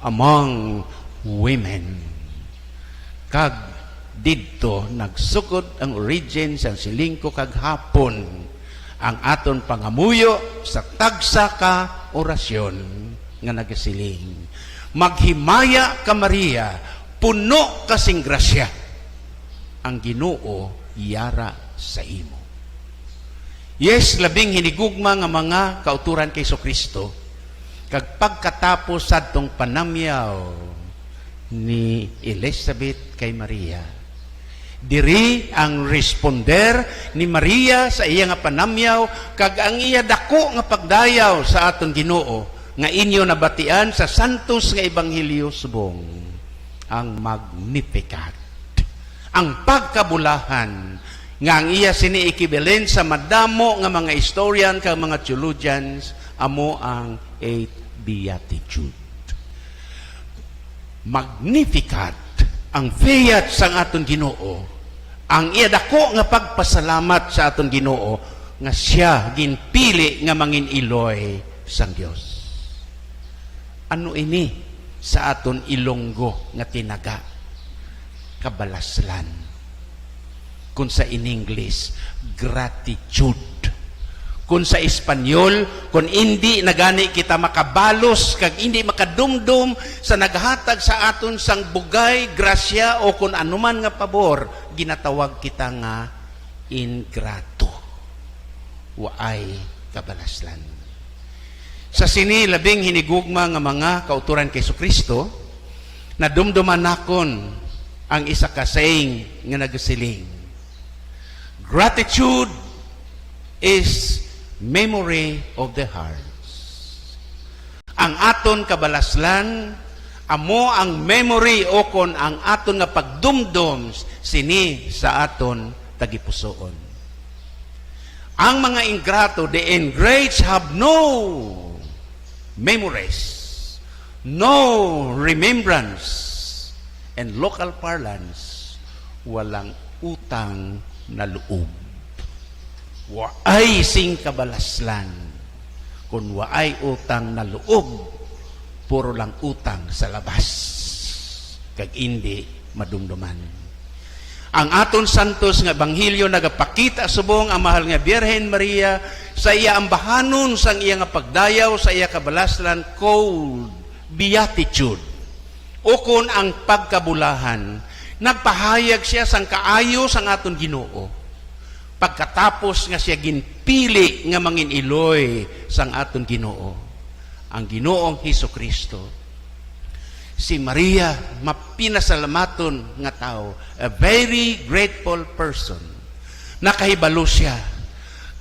among women. Kag didto nagsukod ang origin sang silingko kag hapon ang aton pangamuyo sa tagsa ka orasyon nga nagasiling. Maghimaya ka Maria, puno kasing grasya, ang Ginoo yara sa imo. Yes, labing hinigugma nga mga kauturan kay Kristo kag pagkatapos sadtong panamyaw ni Elizabeth kay Maria, diri ang responder ni Maria sa iya nga panamyaw kag ang iya dako nga pagdayaw sa aton Ginoo nga inyo nabatian sa santos nga ebanghelyo subong, ang Magnificat, ang pagkabulahan nga ang iya sini-equivalent sa madamo nga mga historian kag mga theologians amo ang 8 Beatitude. Magnificat, ang fiat sang aton Ginoo, ang iya dako nga pagpasalamat sa aton Ginoo nga siya ginpili nga mangin iloy sang Dios. Ano ini sa aton Ilonggo nga tinaga? Kabalaslan. Kung sa in English, gratitude. Kung sa Espanyol, kung hindi nagani kita makabalos, kag hindi makadumdum sa naghatag sa aton sang bugay, grasya, o kung anuman nga pabor, ginatawag kita nga ingrato. Waay kabalaslan. Sa sini labing hinigugma nga mga kauturan kay Kristo, na dumduman nakon ang isa ka saying nga nagasiling. Gratitude is memory of the hearts. Ang aton kabalaslan amo ang memory o kon ang aton nga pagdumdum sini sa aton tagipusoon. Ang mga ingrato, the ingrates have no memories, no remembrance, and local parlance, walang utang na loob. Waay sing kabalaslan, kung waay utang na loob, puro lang utang sa labas, kag hindi madumduman. Ang aton santos nga ebanghelyo nagapakita subong ang mahal nga Birhen Maria sa iya ambahanon sang iya nga pagdayaw sa iya kabalaslan called beatitude o kon ang pagkabulahan. Nagpahayag siya sang kaayo sang aton Ginoo pagkatapos nga siya ginpili nga mangin iloy sang aton Ginoo, ang Ginoong Hesukristo. Si Maria, mapinasalamaton nga tao, a very grateful person. Nakahibalo siya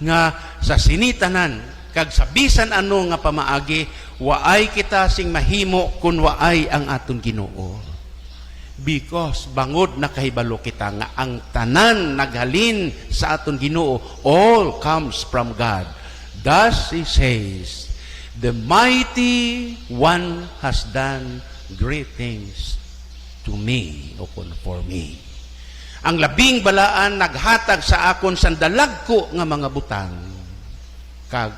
nga sa sinitanan, kag sa bisan ano nga pamaagi, waay kita sing mahimo kun waay ang aton Ginoo. Because bangod nakahibalo kita nga ang tanan naghalin sa aton Ginoo, all comes from God. Thus he says, the mighty one has done great things to me o for me. Ang labing balaan naghatag sa akon sandalagko nga mga butang, kag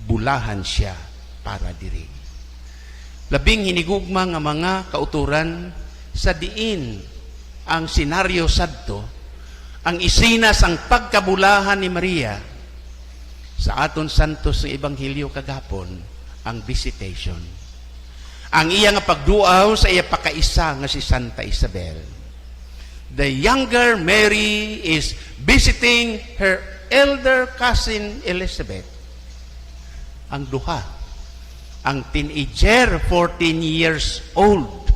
bulahan siya para diri. Labing hinigugma nga mga kauturan sa diin ang senaryo sadto, ang isina sang pagkabulahan ni Maria sa aton santos sa ebanghelyo kagapon, ang visitation. Ang iya nga pagduaw sa iya pakaisa nga si Santa Isabel. The younger Mary is visiting her elder cousin Elizabeth. Ang duha, ang teenager, 14 years old,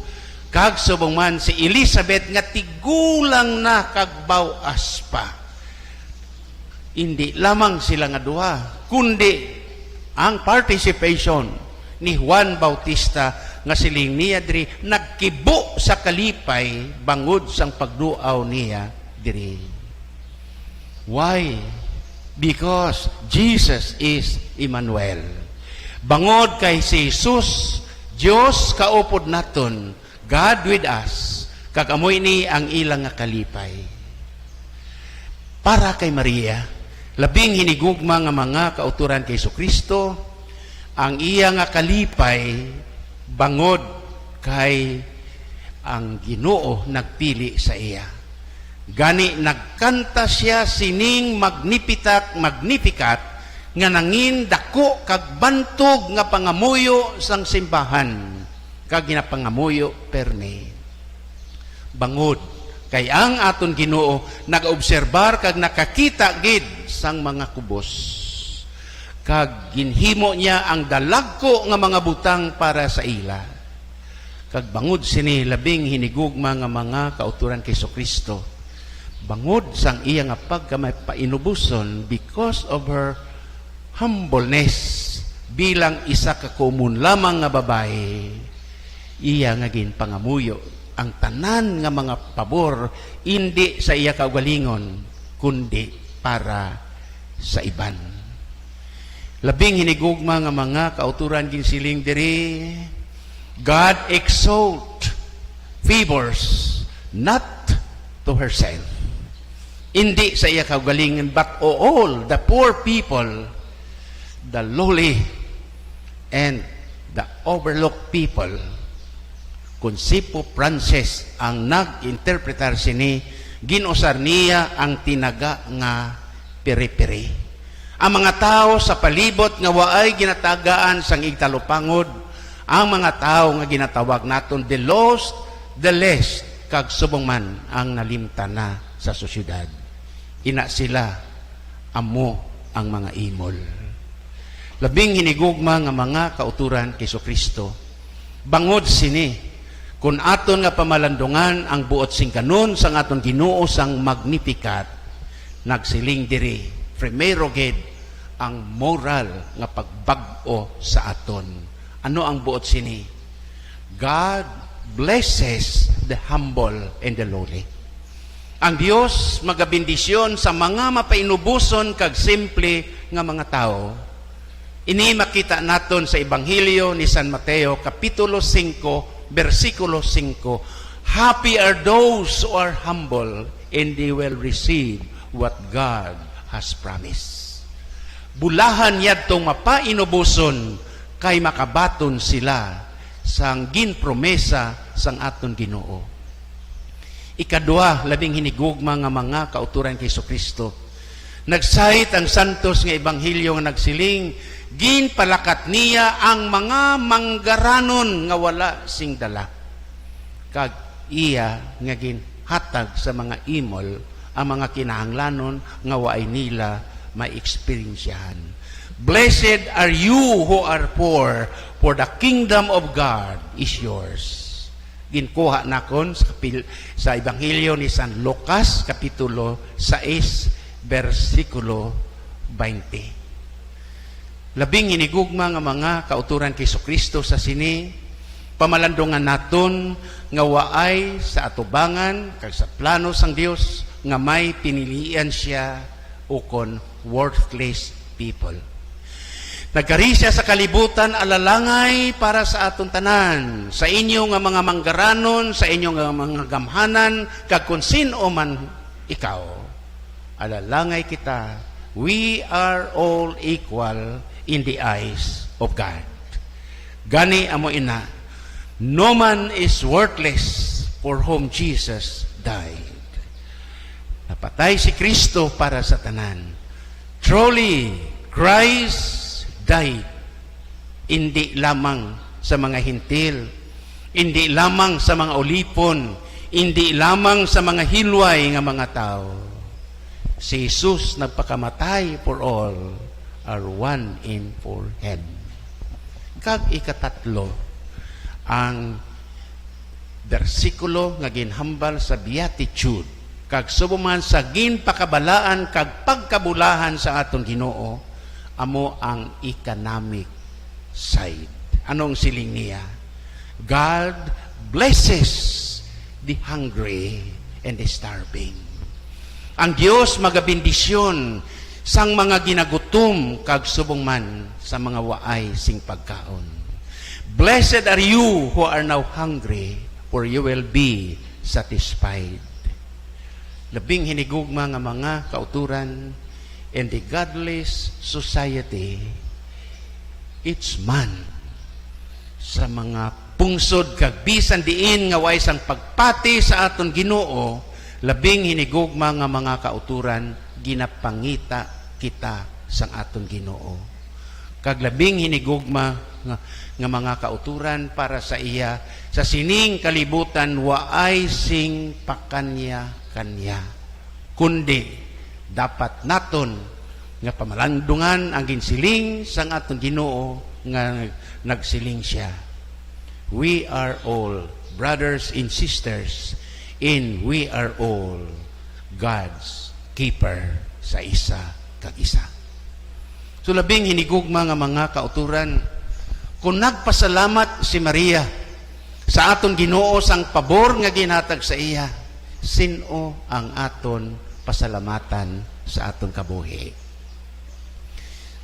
Kag subong man si Elizabeth nga tigulang na kag bawas pa. Hindi lamang sila nga duha, kundi ang participation ni Juan Bautista nga siling niya diri nagkibo sa kalipay bangod sang pagduaw niya diri. Why? Because Jesus is Emmanuel. Bangod kay si Jesus, Dios kaupod naton, God with us, kagamoy ni ang ilang nga kalipay. Para kay Maria, labing hinigugma nga mga kauturan kay Kristo, ang iya nga kalipay bangod kay ang Ginoo nagpili sa iya. Gani nagkanta siya sining magnificat nga nangin dako kag bantog nga pangamuyo sang simbahan kag ginapangamuyo perme. Bangod kay ang aton Ginoo nagaobserbar kag nakakita gid sang mga kubos. Kag ginhimo niya ang dalagko nga mga butang para sa ila. Kag bangod sini labing hinigugma nga mga kauturan kay Kristo. Bangod sang iya nga pagkamay painubuson because of her humbleness bilang isa ka komun lamang nga babae. Iya nga ginpangamuyo ang tanan nga mga pabor hindi sa iya kaugalingon kundi para sa iban. Labing hinigugma nga mga kauturan ginsiling diri, God exalt favors not to herself. Hindi sa iya kaugalingon but all the poor people, the lowly and the overlooked people. Kung si Pope Francis ang nag-interpretar sini, ginusar niya ang tinaga nga peri-peri. Ang mga tao sa palibot nga waay ginatagaan sang igtalupangod, ang mga tao nga ginatawag naton the lost, the less, kag subong man ang nalimta na sa sosyedad. Ina sila amo ang mga imol. Labing hinigugma nga mga kauturan kay Kristo. Bangod sini, kung aton nga pamalandungan ang buot sing kanon sang aton Ginoo sang magnificat, nagsiling diri, primero gid ang moral nga pagbag-o sa aton. Ano ang buot sini? God blesses the humble and the lowly. Ang Dios magabindisyon sa mga mapainubuson kag simple nga mga tao. Ini makita naton sa Ebanghelyo ni San Mateo kapitulo 5 versikulo 5. Happy are those who are humble and they will receive what God has promised. Bulahan yadtong mapainubuson kay makabaton sila sang ginpromesa sang aton Ginoo. Ikadua, labing hinigugma nga mga kauturan kay Kristo. Nagsayit ang santos nga Ebanghelyo nga nagsiling, ginpalakat niya ang mga manggaranon nga wala sing dala. Kag iya nga ginhatag sa mga imol ang mga kinahanglanon nga waay nila ma-experiensyahan. Blessed are you who are poor, for the kingdom of God is yours. Ginkuha nakon sa Ebanghelyo ni San Lucas, kapitulo 6, versikulo 20. Labing hinigugma nga mga kauturan kay Kristo sa sini, pamalandungan naton nga waay sa atubangan kag sa plano sang Dios nga may pinilian siya ukon worthless people. Nagkari siya sa kalibutan alalangay para sa aton tanan, sa inyo nga mga manggaranon, sa inyo nga mga gamhanan, kag kung sino man ikaw, alalangay kita. We are all equal in the eyes of God. Gani amo ina, no man is worthless for whom Jesus died. Napatay si Kristo para sa tanan. Truly, Christ died. Hindi lamang sa mga hintil, hindi lamang sa mga ulipon, hindi lamang sa mga hilway nga mga tao. Si Jesus nagpakamatay for all are one in forehead. Kag ikatatlo, ang bersikulo nga ginhambal sa beatitude kag subuman sa ginpakabalaan kag pagkabulahan sa aton Ginoo amo ang economic side. Anong siling niya? God blesses the hungry and the starving. Ang Dios magabindisyon sang mga ginagutom kag subong man sa mga waay sing pagkaon. Blessed are you who are now hungry, for you will be satisfied. Labing hinigugma nga mga kauturan in the godless society, each man sa mga pungsod kag bisan diin nga way sang pagpati sa aton Ginoo, labing hinigugma nga mga kauturan ginapangita kita sang aton Ginoo. Kag labing hinigugma nga mga kauturan para sa iya sa sining kalibutan waay sing pakanya kanya, kundi dapat naton nga pamalandungan ang ginsiling sang aton Ginoo nga nagsiling siya. We are all brothers and sisters, and we are all God's keeper sa isa kag isa. So labing hinigugma nga mga kauturan, kung nagpasalamat si Maria sa aton Ginoo sang pabor nga ginhatag sa iya, sino ang aton pasalamatan sa aton kabuhi?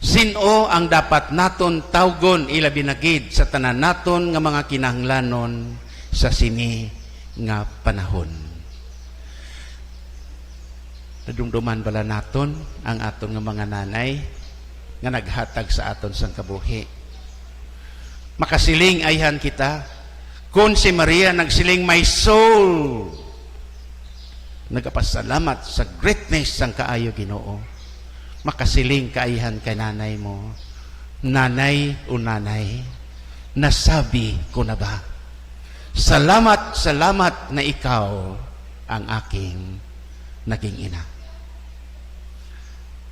Sino ang dapat naton tawgon ilabi na gid sa tanan naton nga mga kinahanglanon sa sini nga panahon? Nadumduman bala naton ang aton nga mga nanay nga naghatag sa aton sang kabuhi. Makasiling ayhan kita kung si Maria nagsiling, my soul nagapasalamat sa greatness sang kaayo Ginoo. Makasiling kaihan kay nanay mo, nanay o nanay, nasabi ko na ba? Salamat, salamat na ikaw ang aking naging ina.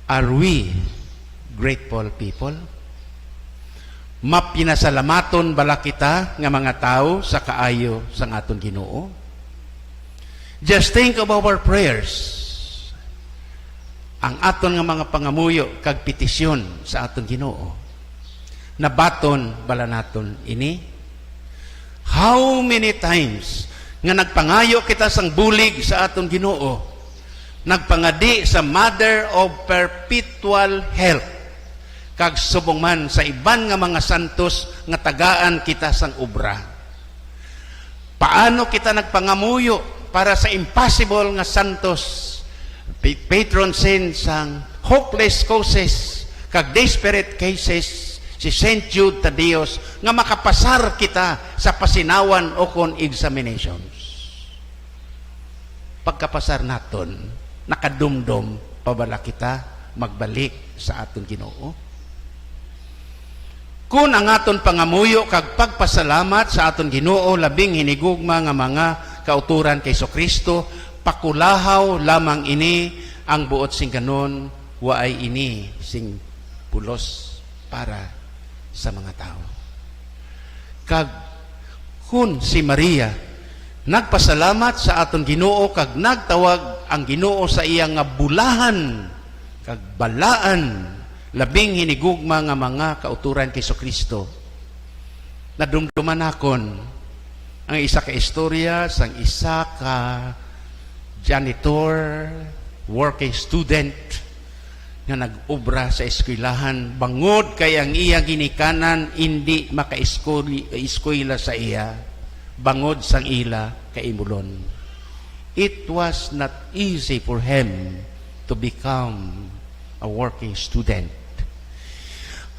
Are we grateful people? Mapinasalamaton bala kita nga mga tao sa kaayo sang aton Ginoo? Just think of our prayers. Ang aton nga mga pangamuyo kag petisyon sa aton Ginoo. Nabaton bala naton ini? How many times nga nagpangayo kita sang bulig sa aton Ginoo? Nagpangadi sa Mother of Perpetual Health. Kag subong man sa iban nga mga santos nga tagaan kita sang obra. Paano kita nagpangamuyo para sa impossible nga santos, patron saints sang hopeless causes kag desperate cases, si St. Jude Tadeus nga makapasar kita sa pasinawan o kon examinations. Pagkapasar naton, nakadumdum pabala kita magbalik sa aton Ginoo. Kung ang aton pangamuyo kag pagpasalamat sa aton Ginoo labing hinigugma nga mga kauturan kay Kristo, pakulahaw lamang ini ang buot sing kanon, waay ini sing pulos para sa mga tao. Kag kun si Maria nagpasalamat sa aton Ginoo kag nagtawag ang Ginoo sa iya nga bulahan kag balaan, labing hinigugma nga mga kauturan kay Kristo. Nadumduman nakon ang isa ka istorya sang isa ka janitor, working student nga nag-obra sa eskwelahan, bangod kay ang iya ginikanan hindi maka-eskwela sa iya, bangod sang ila kaimulon. It was not easy for him to become a working student.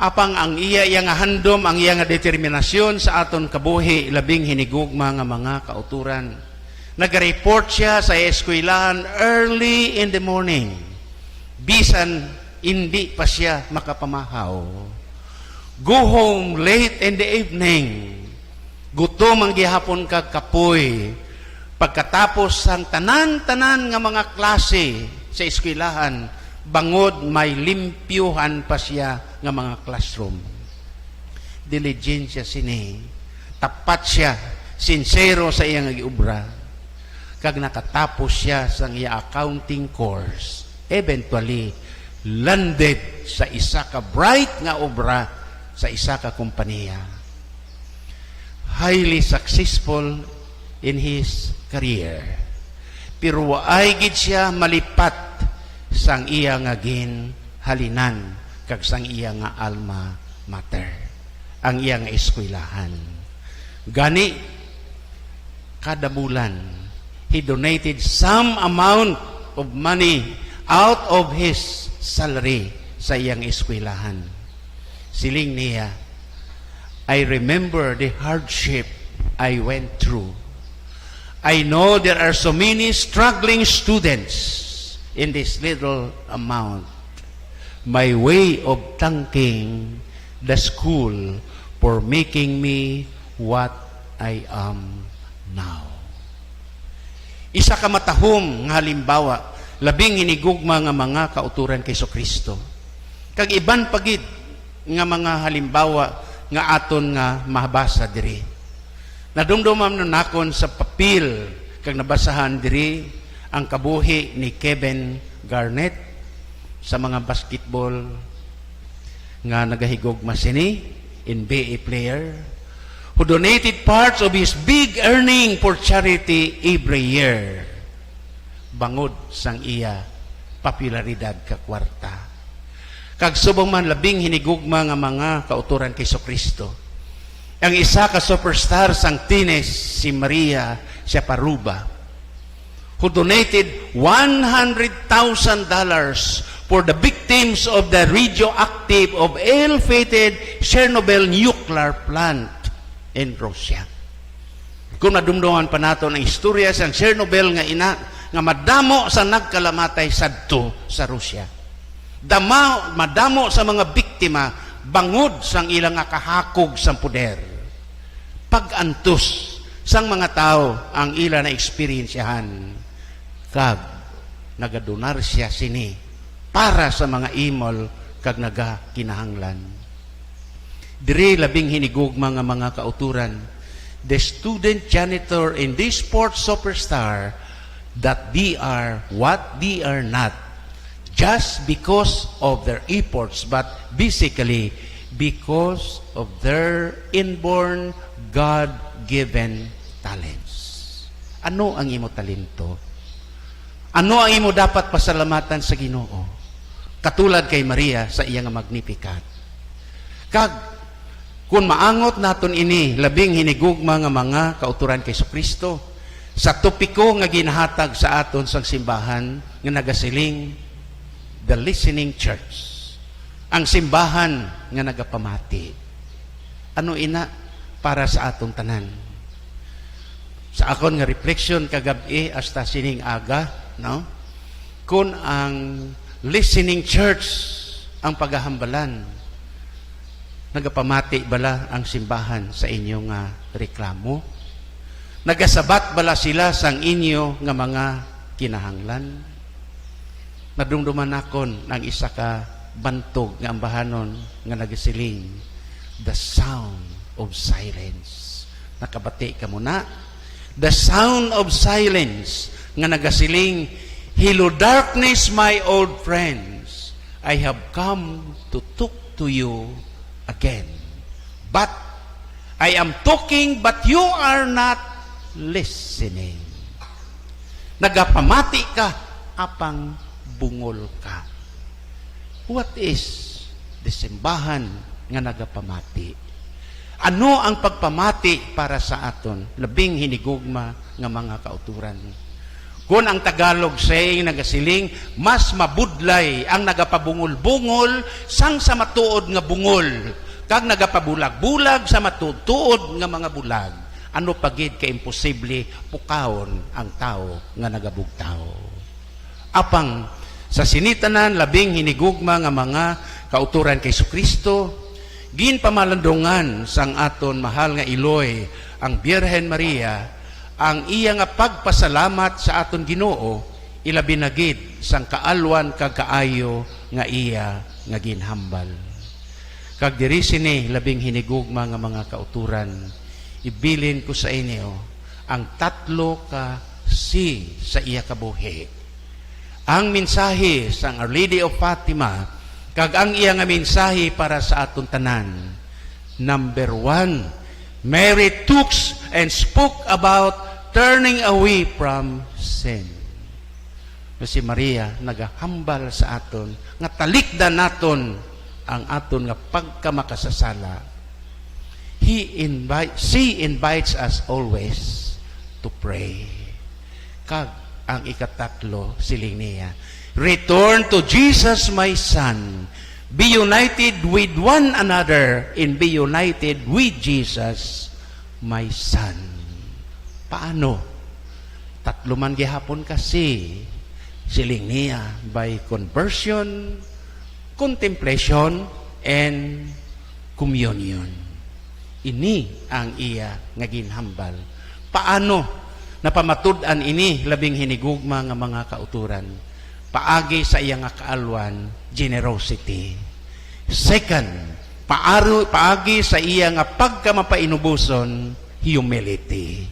Apang ang iya nga handom, ang iya nga determinasyon sa aton kabuhi, labing hinigugma nga mga kauturan. Nag-report siya sa eskwelahan early in the morning. Bisan hindi pa siya makapamahaw. Go home late in the evening. Gutom ang gihapon kag kapoy. Pagkatapos ang tanan-tanan nga mga klase sa eskwelahan, bangod may limpyuhan pa siya nga mga classroom. Diligensya sini. Tapat siya sincero sa iyang giubra, kag nakatapos siya sa iya accounting course, eventually landed sa isa ka bright nga obra sa isa ka kompanya. Highly successful in his career. Pero waay gid siya malipat sang iya nga ginhalinan kag sang iya nga alma mater, ang iya nga eskwelahan. Gani kada bulan he donated some amount of money out of his salary sa iyang eskwelahan. Siling niya, I remember the hardship I went through. I know there are so many struggling students in this little amount. My way of thanking the school for making me what I am now. Isa ka matahom nga halimbawa, labing hinigugma nga mga kauturan kay Kristo. Kag iban pagid nga mga halimbawa nga aton nga mabasa diri. Nadumdumam na nakon sa papel kag nabasahan diri ang kabuhi ni Kevin Garnett sa mga basketball nga nagahigugma sini, NBA player, who donated parts of his big earning for charity every year. Bangod sang iya popularidad ka kwarta. Kag subong man labing hinigugma nga mga kauturan kay Kristo. Ang isa ka superstar sang tennis, si Maria Shaparuba, who donated $100,000 for the victims of the radioactive of ill-fated Chernobyl nuclear plant in Russia. Kung nadumduman pa nato ang istorya sang Chernobyl nga nga madamo sa nagkalamatay sadto sa Russia. Madamo sa mga biktima bangod sang ilang nga kahakog sang puder. Pag-antos sang mga tao ang ila na eksperyensyahan, kag nagadonar siya sini para sa mga imol kag nagakinahanglan. Diri labing hinigugma nga mga kauturan, the student janitor in this sports superstar, that they are what they are not just because of their efforts, but basically because of their inborn God-given talents. Ano ang imo talento? Ano ang imo dapat pasalamatan sa Ginoo? Katulad kay Maria sa iyang Magnificat. Kag kung maangot naton ini, labing hinigugma nga mga kauturan kay Kristo, sa topiko nga ginahatag sa aton sang simbahan nga nagasiling the listening church, ang simbahan nga nagapamati. Ano ina para sa atong tanan? Sa akon nga reflection kagabi hasta sining aga, no? Kung ang listening church ang paghahambalan, nagapamati bala ang simbahan sa inyong reklamo? Nagasabat bala sila sang inyo nga mga kinahanglan? Nadumduman nakon ang isa ka bantog nga ambahanon nga nagasiling, the sound of silence. Nakabati ka muna. The sound of silence nga nagasiling, hello darkness, my old friends. I have come to talk to you again. But I am talking, but you are not listening. Nagapamati ka, apang bungol ka. What is the simbahan nga nagapamati? Ano ang pagpamati para sa aton? Labing hinigugma nga mga kauturan. Kung ang Tagalog saying nagasiling, mas mabudlay ang nagapabungol-bungol sang sa matuod nga bungol, kag nagapabulag-bulag sa matutuod nga mga bulag. Ano pagid ka imposible pukawon ang tao nga nagabugtaw. Apang sa sinitanan labing hinigugma nga mga kauturan kay Kristo, ginpamalandungan sang aton mahal nga Iloy, ang Birhen Maria, ang iya nga pagpasalamat sa aton Ginoo, ilabinagid sang kaalwan kag kaayo nga iya nga ginhambal. Kag diri sini labing hinigugma nga mga kauturan, ibilin ko sa inyo ang 3 ka si sa iya kabuhi. Ang mensahe sa Our Lady of Fatima kag ang iya nga mensahe para sa aton tanan. Number 1, Mary took and spoke about turning away from sin. Si Maria nagahambal sa aton nga talikdan naton ang aton nga pagkamakasasala. She invites us always to pray. Kag ang ikatatlo, siling niya, return to Jesus my son. Be united with one another and be united with Jesus my son. Paano? 3 man gihapon kasi siling niya by conversion, contemplation, and communion. Ini ang iya nga ginhambal. Paano napamatud-an ini labing hinigugma nga mga kauturan? Paagi sa iya nga kaalwan, generosity. Second, paagi sa iya nga pagkamapainubuson, humility.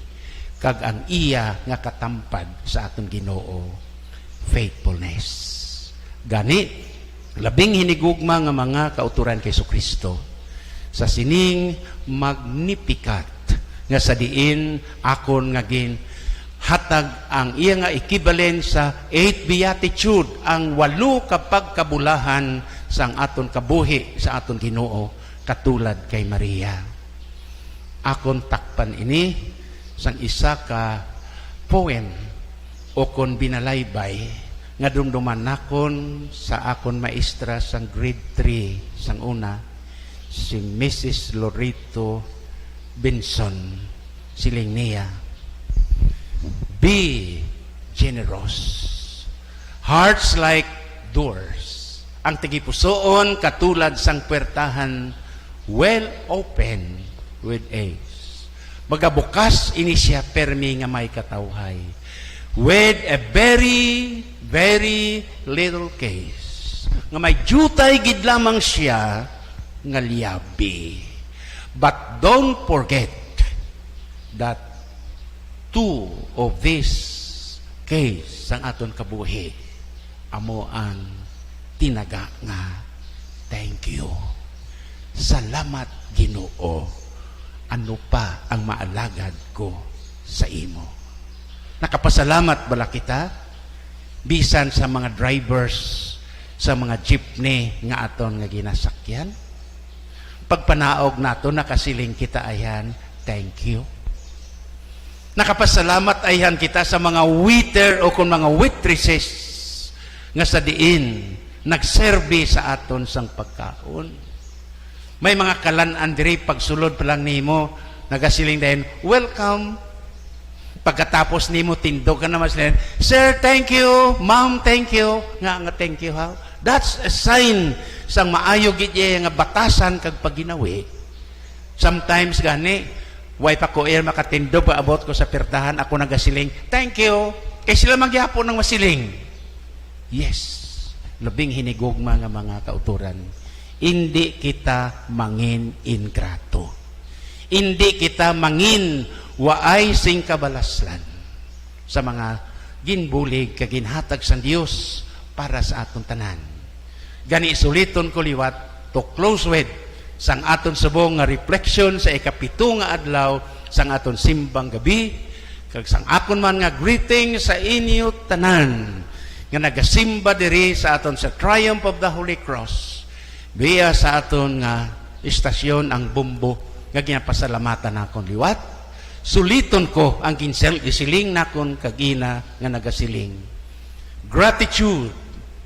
Kag ang iya nga katampad sa aton Ginoo, faithfulness. Gani, labing hinigugma nga mga kauturan kay Kristo sa sining Magnificat nga sa diin akon nga gin hatag ang iya nga equivalent sa 8 beatitude, ang 8 ka pagkabulahan sang aton kabuhi sa aton Ginoo katulad kay Maria. Akon takpan ini sang isa ka poem o kon binalaybay nga dumduman nakon sa akon maestra sang grade 3 sang una, si Mrs. Lorito Benson. Siling niya, be generous. Hearts like doors. Ang tigipusoon katulad sang puwertahan, well open with ace. Magabukas ini siya permi nga may katawhay. With a very, very little case. Nga may jutay gid lamang siya nga liyabi. But don't forget that 2 of this case sang aton kabuhi amo ang tinaga nga thank you. Salamat Ginoo. Ano pa ang maalagad ko sa imo? Nakapasalamat bala kita bisan sa mga drivers sa mga jeepney nga aton nga ginasakyan? Pagpanaog nato nakasiling kita ayan, thank you. Nakapasalamat ayan kita sa mga waiter o kung mga waitresses nga sa diin nagserbi sa aton sang pagkaon. May mga kalan-an diri pagsulod pa lang nimo nagasiling din, welcome. Pagkatapos nimo tindog ka naman sila, sir, thank you, ma'am, thank you. Nga thank you, how? That's a sign sang maayo gid nga batasan kag paginawi. Sometimes gani way pa ko makatindog pa abot ko sa pertahan ako nagasiling thank you kay sila magyapon ng masiling. Yes, labing hinigugma nga mga kauturan. Hindi kita mangin ingrato. Hindi kita mangin waay sing kabalaslan sa mga ginbulig kag ginhatag sa Dios para sa aton tanan. Gani suliton ko liwat to close with sang aton subong nga reflection sa ika-7 nga adlaw sang aton simbang gabi kag sang akon man nga greeting sa inyo tanan nga nagasimba diri sa aton sa Triumph of the Holy Cross biya sa aton nga istasyon ang bumbo nga ginapasalamatan nakon liwat. Suliton ko ang gisiling nakon kagina nga nagasiling. Gratitude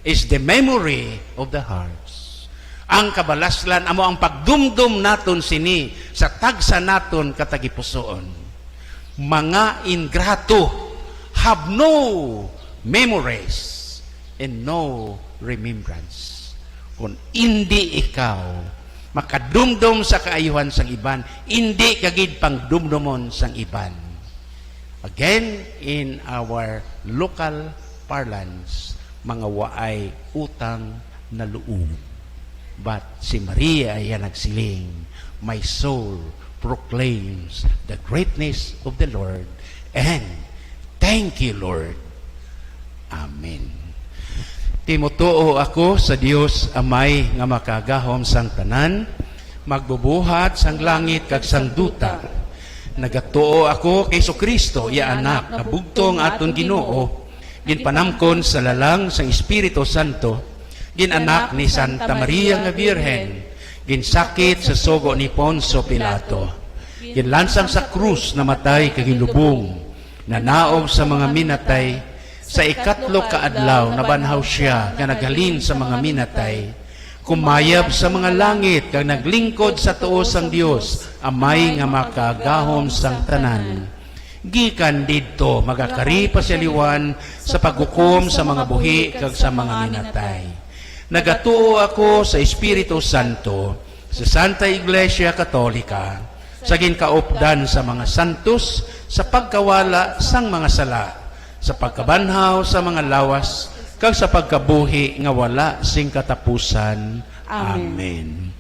is the memory of the hearts. Ang kabalaslan amo ang pagdumdum naton sini sa tagsa naton katagipusoon. Mga ingrato have no memories and no remembrance. Kung hindi ikaw makadumdum sa kaayuhan sang iban, hindi kagid pang dumdumon sang iban. Again, in our local parlance, mga waay utang na loob. But si Maria ay nagsiling, my soul proclaims the greatness of the Lord, and thank you, Lord. Amen. Timutuo ako sa Dios Amay nga makagahom sang tanan, magbubuhat sang langit kag sang duta. Nagatuo ako kay Kristo, ya anak, nga bugtong aton Ginoo, ginpanamkon sa lalang sang Espiritu Santo, ginanak ni Santa Maria nga Birhen, ginsakit sa sugo ni Poncio Pilato, ginlansang sa krus na matay kag ginlubong, nanaog sa mga minatay, sa ikatlo ka adlaw nabanhaw siya nga naghalin sa mga minatay, kumayab sa mga langit kag naglingkod sa tuo sang Dios Amay nga makagahom sang tanan. Gikan didto magakari pa siya liwan sa paghukom sa mga buhi kag sa mga minatay. Nagatuo ako sa Espiritu Santo, sa Santa Iglesia Katolika, sa ginkaupdan sa mga santos, sa pagkawala sang mga sala, sa pagkabanhaw sa mga lawas, kag sa pagkabuhi nga wala sing katapusan. Amen.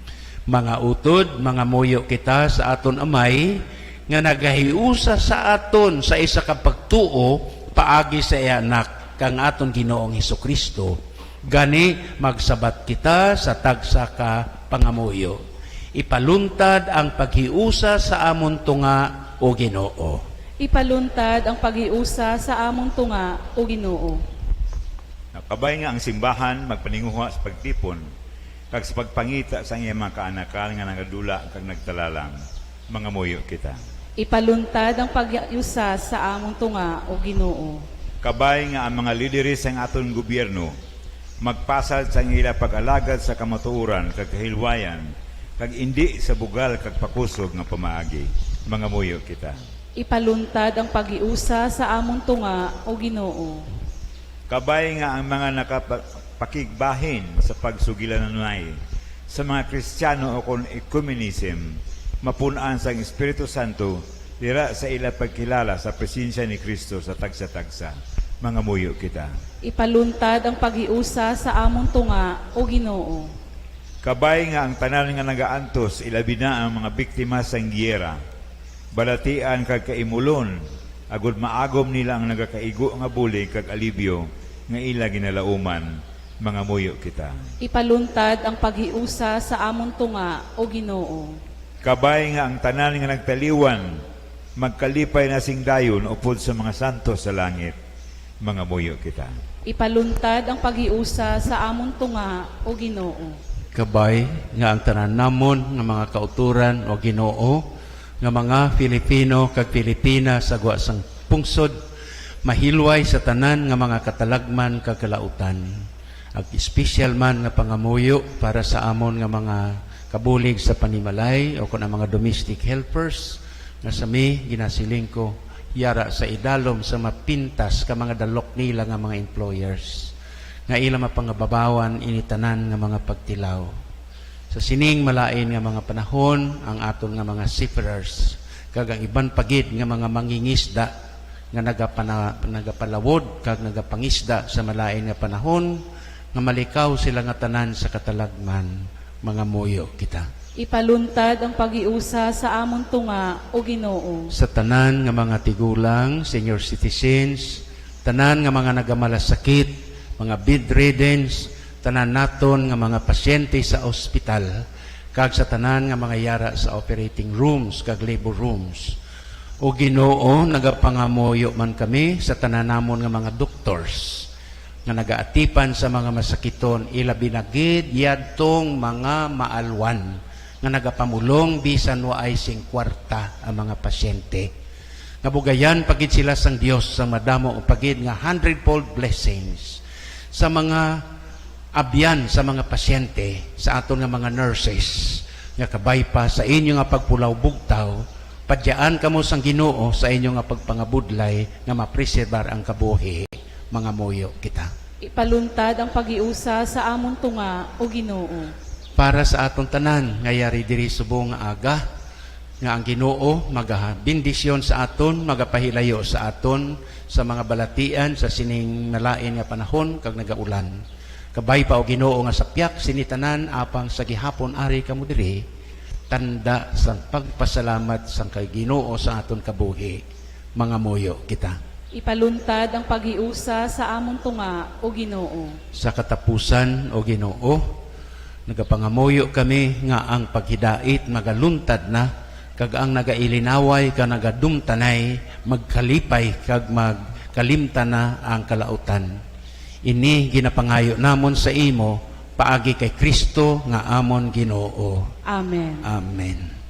Mga utod, mga muyo kita sa aton Amay, nga nagahiusa sa aton sa isa ka pagtuo, paagi sa anak kang aton Ginoong Hesukristo. Gani magsabat kita sa tagsa ka pangamuyo. Ipaluntad ang paghiusa sa amon tunga o Ginoo. Ipaluntad ang paghiusa sa amon tunga o Ginoo. Nakabay nga ang simbahan magpaninguha sa pagtipon kag sa pagpangita sa iyang mga kaanakan nga nagadula kag nagtalalang. Mga muyo kita. Ipaluntad ang paghiusa sa amon tunga o Ginoo. Kabay nga ang mga lideres sa aton gobyerno magpasal sa ila pag-alagad sa kamatuoran kag kahilwayan kag indi sa bugal kag pakusog nga pamaagi. Mga muyo kita. Ipaluntad ang paghiusa sa amon tunga o Ginoo. Kabay nga ang mga nakapakigbahin sa pagsugilananay sa mga Kristiyano o kon ecumenism mapunan sa Espiritu Santo dira sa ila pagkilala sa presensya ni Kristo sa tagsa-tagsa. Mga muyo kita. Ipaluntad ang paghiusa sa amon tunga o Ginoo. Kabay nga ang tanan nga nagaantos ilabi na ang mga biktima sa giyera, balatian kag kaimulon, agud maagom nila ang nagakaigo nga bulig kag alibyo nga ila ginalauman. Mga muyo kita. Ipaluntad ang paghiusa sa amon tunga o Ginoo. Kabay nga ang tanan nga nagtaliwan, magkalipay na sing dayon upod sa mga santos sa langit. Mga muyo kita. Ipaluntad ang paghiusa sa amon tunga o Ginoo. Kabay nga ang tanan namon nga mga kauturan o Ginoo, nga mga Filipino kag Pilipina sa guwa sang pungsod, mahilway sa tanan nga mga katalagman kag kalautan. Ag espesyal man nga pangamuyo para sa amon nga mga kabulig sa panimalay o kun ang mga domestic helpers nga sami ginasiling ko yara sa idalom sa mapintas ka mga dalok nila nga mga employers nga ila mapangababawan initanan nga mga pagtilaw. Sa sining malain nga mga panahon ang aton nga mga seafarers kag ang iban pagid nga mga mangingisda nga nagapalawod kag nagapangisda sa malain nga panahon nga malikaw sila nga tanan sa katalagman. Mga muyo kita. Ipaluntad ang paghiusa sa amon tunga o Ginoo. Sa tanan nga mga tigulang, senior citizens, tanan nga mga nagamalasakit, mga bedriddens, tanan naton nga mga pasyente sa ospital, kag sa tanan nga mga yara sa operating rooms, kag labor rooms. O Ginoo, nagapangamuyo man kami sa tanan namon nga mga doctors, nga nagaatipan sa mga masakiton, ila binagid yadtong mga maalwan, nga nagapamulong bisan waay sing kwarta ang mga pasyente. Nga bugayan pagid sila sang Dios sa madamo o pagid nga 100-fold blessings sa mga abyan sa mga pasyente, sa aton nga mga nurses, nga kabay pa sa inyo nga pagpulaw bugtaw, padyaan kamo sang Ginoo sa inyo nga pagpangabudlay nga mapreserbar ang kabuhi. Mga muyo kita. Ipaluntad ang paghiusa sa amon tunga o Ginoo. Para sa aton tanan ngayari diri subong nga aga nga ang Ginoo magabindisyon sa aton, magapahilayo sa aton sa mga balatian sa sining nalain nga panahon kag nagaulan. Kabay pa o Ginoo nga sapyak sinitanan apang sa gihapon ari kamo diri tanda sa pagpasalamat sa kay Ginoo sa aton kabuhi, mga muyo kita. Ipaluntad ang paghiusa sa among tunga o Ginoo. Sa katapusan o Ginoo, nagapangamuyo kami nga ang paghidait magaluntad na, kag ang nagailinaway ka nagadumtanay, magkalipay kag magkalimta na ang kalautan. Ini ginapangayo namon sa imo, paagi kay Kristo nga amon Ginoo. Amen. Amen.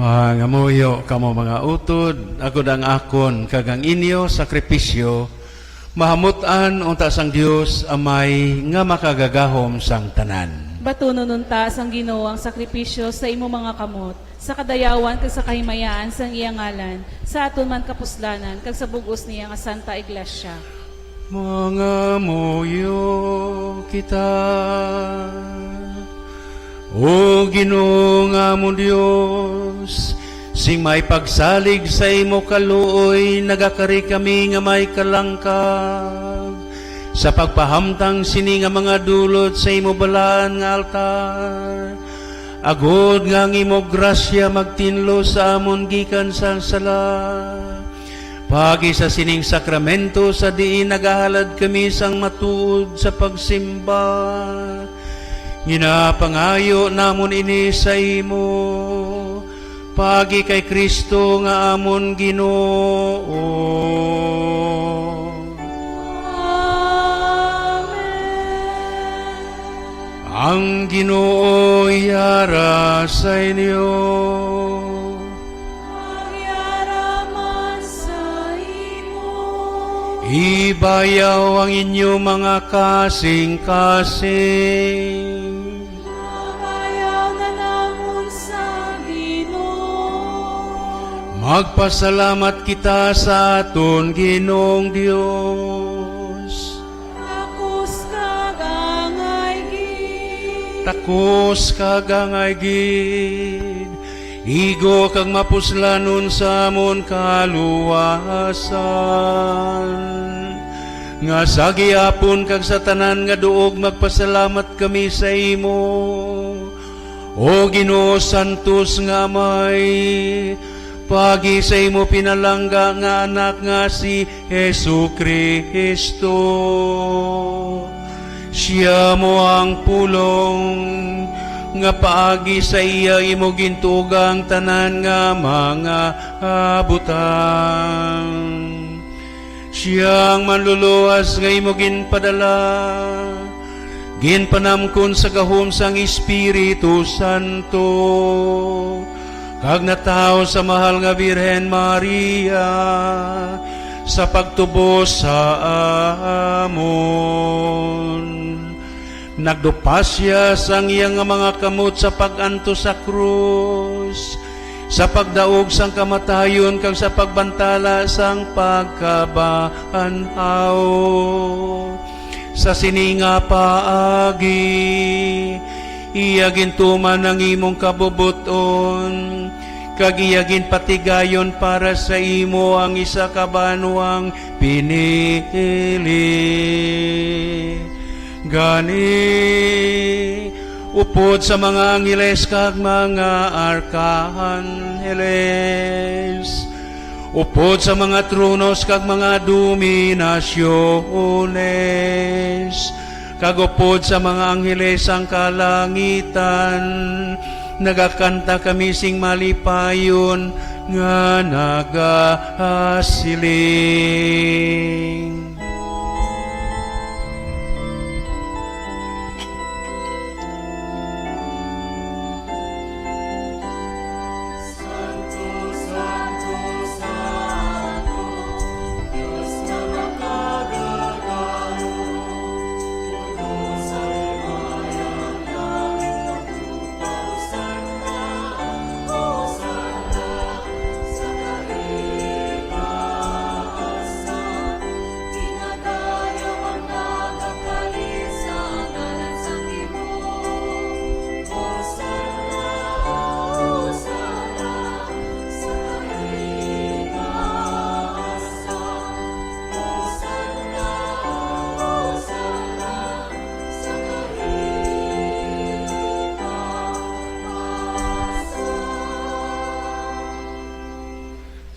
Pangamuyo kamo mga utod, agod ang akon kagang inyo sakripisyo, mahamutan unta sang Dios amay nga makagagahom sang tanan. Batunon nunta sang Ginoo ang sakripisyo sa imo mga kamot, sa kadayawan kag sa kahimayaan sang iyang ngalan, sa aton man kapuslanan kag sa bugos niya nga Santa Iglesia. Mangamuyo kita, O Ginoo nga amon Dios, sing may pagsalig sa imo kaluoy, nagakari kami nga may kalangkag, sa pagpahamtang sini nga mga dulot sa imo balaan nga altar. Agod nga ang imo grasya magtinlo sa amon gikan sang sala. Pagi sa sining sakramento sa diin nagahalad kami sang matuod sa pagsimba. Ginapangayo namon ini sa imo, pagi kay Kristo nga amon Ginoo. Ang Ginoo yara sa inyo. Magyaraman sa imo. Ibayaw ang inyo mga kasing-kasing. Mabayaw na namon sa Ginoo. Magpasalamat kita sa aton Ginoong Dios. Takos kagangay gid, igo kag mapuslanon sa amon kaluwasan. Nga sa gihapon kag sa tanan nga duog magpasalamat kami sa imo, o Ginoo Santos nga Amay, pagi sa imo pinalangga nga anak nga si Jesucristo. Siya mo ang pulong nga paagi sa iya imo gintugang tanan nga mga butang. Siya ang manluluwas nga imo ginpadala, ginpanamkon sa gahom sang Espiritu Santo, kag natawo sa mahal nga Birhen Maria, sa pagtubos sa amon. Nagdupas siya sang iyang mga kamot sa paganto sa krus, sa pagdaog sang kamatayon kag sa pagbantala sang pagkabanhaw. Sa sininga paagi, iya gintuman ang imong kabubuton, kag iya ginpatigayon para sa imo ang isa ka banwang pinili. Gani, upod sa mga angeles kag mga arkangeles, upod sa mga tronos kag mga dominasyones, kag upod sa mga angeles ang kalangitan, nagakanta kami sing malipayon nga nagasiling.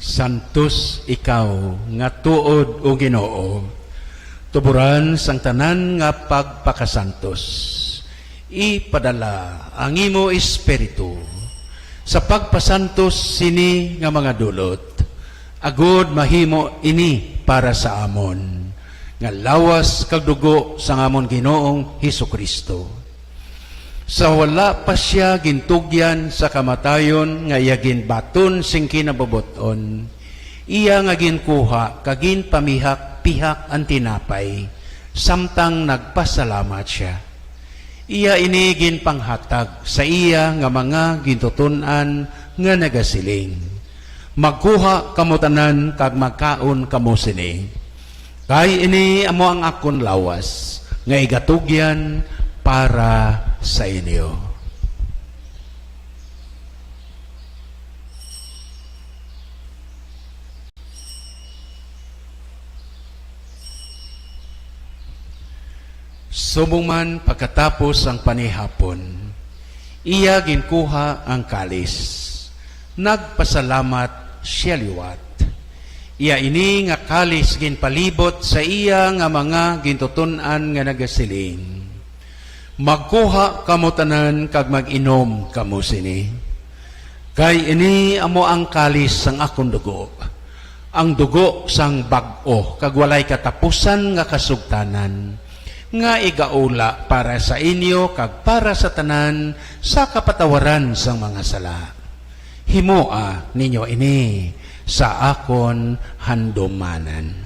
Santos ikaw nga tuod o Ginoo, tuburan sang tanan nga pagpakasantos. Ipadala ang imo espiritu sa pagpasantos sini nga mga dulot, agod mahimo ini para sa amon, nga lawas kag dugo sang amon Ginoong Hesukristo. Sa wala pa siya gintugyan sa kamatayon nga iya ginbaton sing kinabubuton, iya nga ginkuha kagin pamihak-pihak ang tinapay, samtang nagpasalamat siya. Iya ini ginpanghatag sa iya nga mga gintutunan nga nagasiling. Magkuha kamo tanan kag magkaon kamo sini. Kay ini amo ang akon lawas nga igatugyan para sa inyo. Subong man pagkatapos ang panihapon, iya ginkuha ang kalis. Nagpasalamat siya liwat. Iya ini nga kalis ginpalibot sa iya nga mga gintutunan nga nagasiling. Magkuha kamo tanan kag mag-inom kamo sini. Kay ini amo ang kalis sang akong dugo. Ang dugo sang bag-o kag walay katapusan nga kasugtanan nga igaula para sa inyo kag para sa tanan sa kapatawaran sang mga sala. Himoa ninyo ini sa akon handumanan.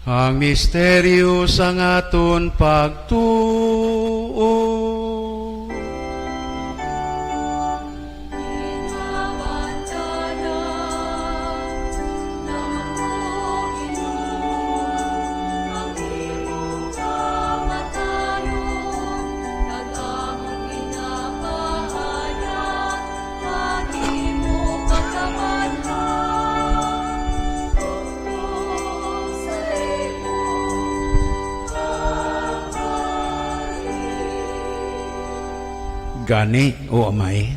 Ang misteryo sa aton pagtuo. Gani, o Amay,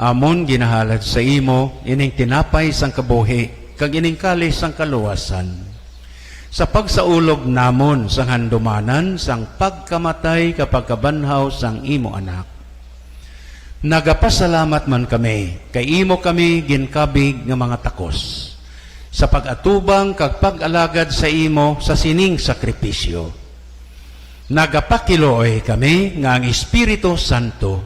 amon ginahalad sa imo, ining tinapay sang kabuhi, kag ining kalis sang kaluwasan. Sa pagsaulog namon sang handumanan, sang pagkamatay kapag kabanhaw sang imo anak. Nagapasalamat man kami, kay imo kami ginkabig nga mga takos, sa pag-atubang kag pag-alagad sa imo sa sining sakripisyo. Nagapakiloy kami nga ang Espiritu Santo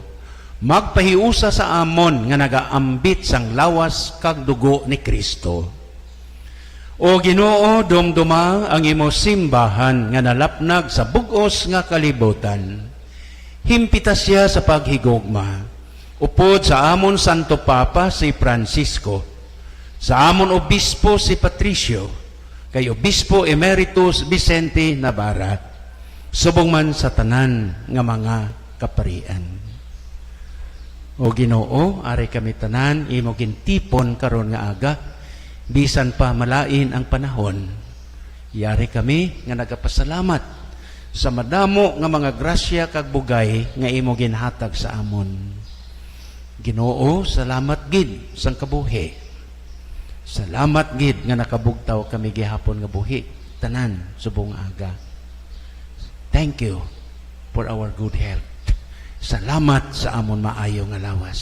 magpahiusa sa amon nga nagaambit sang lawas kag dugo ni Kristo. O Ginoo, dumduma ang imo simbahan nga nalapnag sa bugos nga kalibutan. Himpita siya sa paghigugma. Upod sa amon Santo Papa si Francisco, sa amon Obispo si Patricio, kay Obispo Emeritus Vicente Navarra, subong man sa tanan nga mga kaparian. O Ginoo, ari kami tanan, imo gintipon karon nga aga, bisan pa malain ang panahon. Yari kami nga nagapasalamat sa madamo nga mga grasya kag bugay nga imo ginhatag sa amon. Ginoo, salamat gid sang kabuhi. Salamat gid nga nakabugtaw kami gihapon nga buhi, tanan subong aga. Thank you for our good health. Salamat sa amon maayo nga lawas.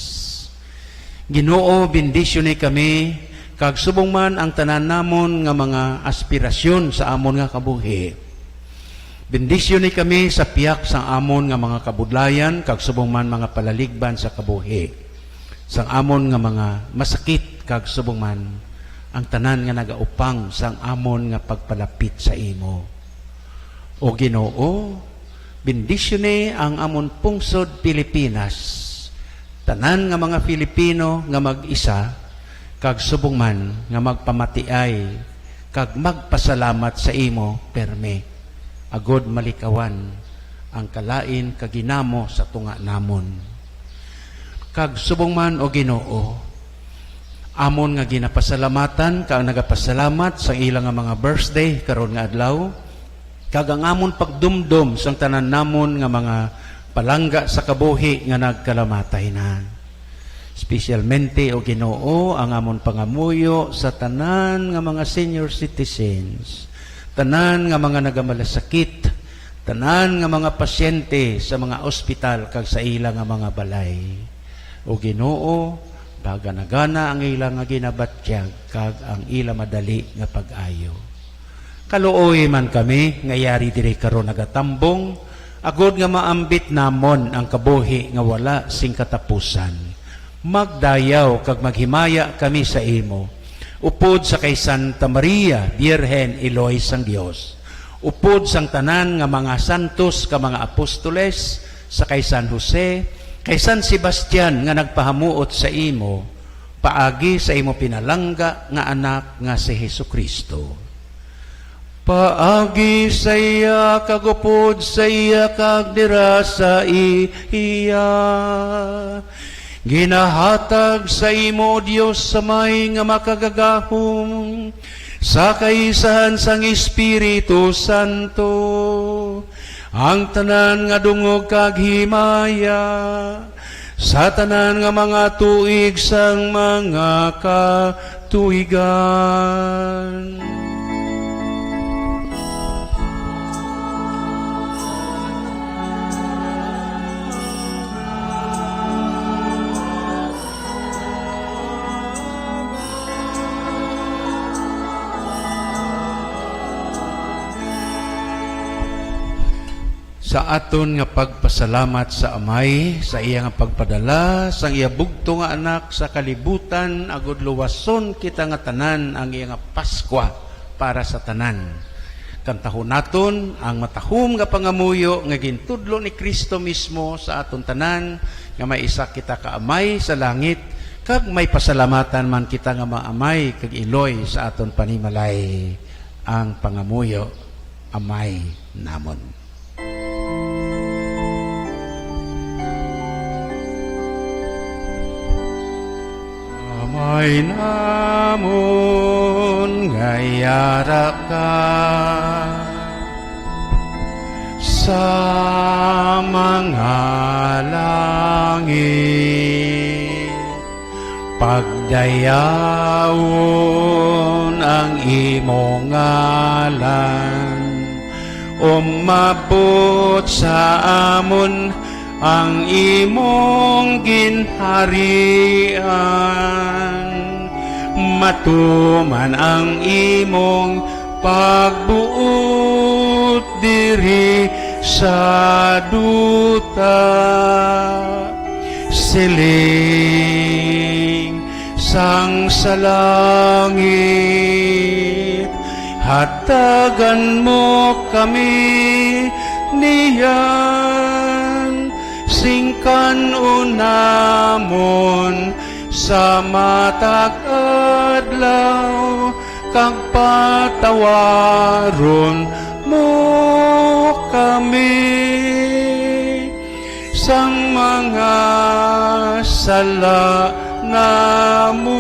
Ginoo, bendisyon kami, kag subong man ang tanan namon nga mga aspirasyon sa amon nga kabuhi. Bendisyon kami sa piyak sa amon nga mga kabudlayan, kag subong man mga palaligban sa kabuhi. Sa amon nga mga masakit, kag subong man ang tanan nga nagaupang sa amon nga pagpalapit sa imo. O Ginoo, bendisyon ang amon pungsod Pilipinas, tanan nga mga Filipino nga mag-isa, kag subong man nga magpamatiay, kag magpasalamat sa imo, perme, agod malikawan ang kalain kaginamo sa tunga namon. Kag subong man, o Ginoo, amon nga ginapasalamatan, kag nagapasalamat sa ilang nga mga birthday karon nga adlaw, kag ang amon pagdumdum sang tanan namon nga mga palangga sa kabuhi nga nagkalamatay na. Specialmente, o Ginoo, ang amon pangamuyo sa tanan nga mga senior citizens, tanan nga mga nagamalasakit, tanan nga mga pasyente sa mga ospital kag sa ilang nga mga balay. O Ginoo, Paganagana ang ila nga ginabatyag kag ang ila madali nga pag-ayo. Kaluoy man kami nga yari diri karon nagatambong agod nga maambit namon ang kabuhi nga wala sing katapusan. Magdayaw kag maghimaya kami sa imo. Upod sa kay Santa Maria, Birhen Eloy sang Dios. Upod sang tanan nga mga santos ka mga apostoles, sa kay San Jose, kay San Sebastian nga nagpahamuot sa imo, paagi sa imo pinalangga nga anak nga si Hesukristo. Paagi sa iya kagupod sa iya kagdira sa iya. Ginahatag sa imo Dios sa may nga makagagahom sa kaisahan sang Espiritu Santo. Ang tanan nga dungog kag himaya sa tanan nga mga tuig sang mga katuigan. Sa aton nga pagpasalamat sa Amay, sa iya nga pagpadala, sa iya bugto nga anak sa kalibutan, agud luwason kita nga tanan ang iya nga Paskwa para sa tanan. Kantahon naton ang matahom nga pangamuyo nga gintudlo ni Kristo mismo sa aton tanan, nga may isa kita ka Amay sa langit, kag may pasalamatan man kita nga maamay kag iloy sa aton panimalay ang pangamuyo Amay namon. Amay namon ngayara ka sa mga langit, pagdayawon ang imong ngalan, umabot sa amon ang imong ginharian, matuman ang imong pagbuot diri sa duta. Siling sang sa langit, hatagan mo kami niyan, singkan unamon sa matag adlaw, kag patawaron mo kami sang mga sala namon.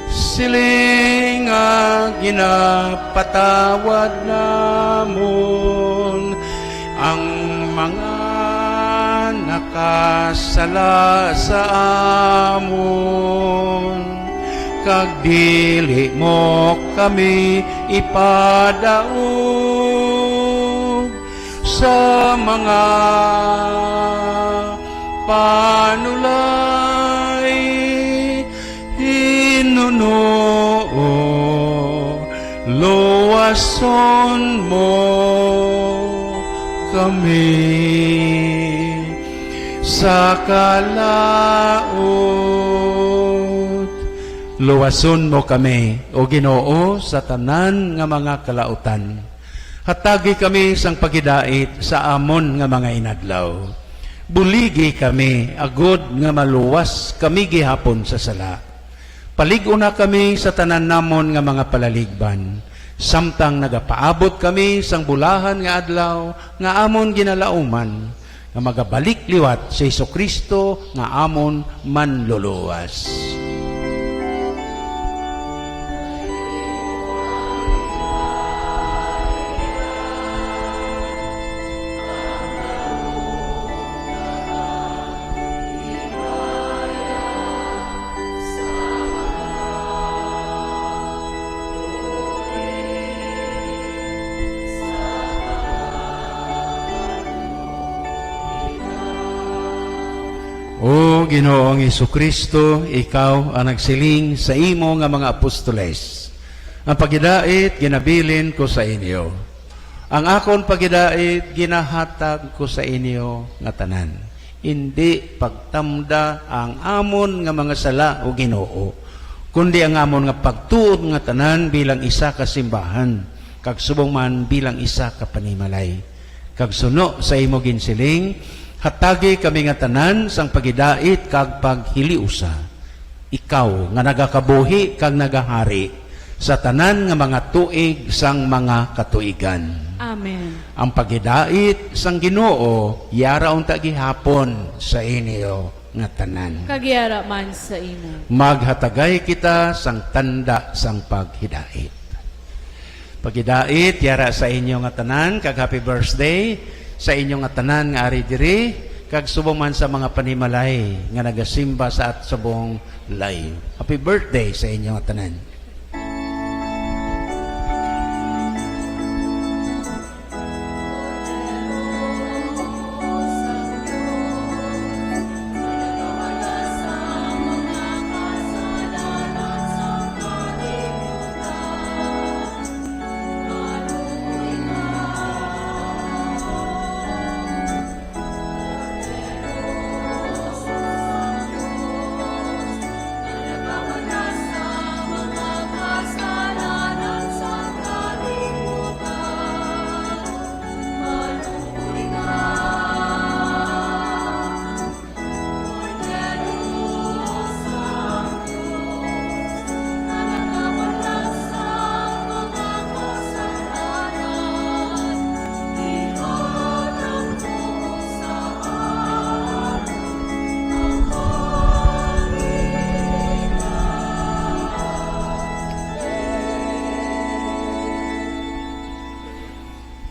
Siling nga ginapatawad namon ang mga nakasala sa amon, kag dili mo kami ipadaog sa mga panulay, hinunoo luwason mo kami sa kalaot. Luwason mo kami, O Ginoo, sa tanan nga mga kalautan. Hatagi kami sang pagidait sa amon nga mga inadlaw. Buligi kami, agod nga maluwas kami gihapon sa sala. Palig-una kami sa tanan namon nga mga palaligban. Samtang nagapaabot kami sang bulahan nga adlaw nga amon ginalauman, nga magabalik liwat sa Hesukristo nga amon manluluwas. O O Ginoong Hesukristo, ikaw ang nagsiling sa imo nga mga apostoles. Ang pagidait, ginabilin ko sa inyo. Ang akon pagidait, ginahatag ko sa inyo nga tanan. Hindi pagtamda ang amon nga mga sala o Ginoo, kundi ang amon nga pagtuod nga tanan bilang isa ka simbahan, kag subong man bilang isa ka panimalay. Kag suno sa imo ginsiling, hatagi kami nga tanan sang pagidait kag paghiliusa. Ikaw nga nagakabuhi kag nagahari sa tanan nga mga tuig sang mga katuigan. Amen. Ang pagidait sang Ginoo yara unta gihapon sa inyo nga tanan. Kagyara man sa imo. Maghatagay kita sang tanda sang paghidait. Pagidait yara sa inyo nga tanan, kag happy birthday sa inyo nga tanan nga ari diri, kag subong man sa mga panimalay nga nagasimba sa at subong live. Happy birthday sa inyo nga tanan.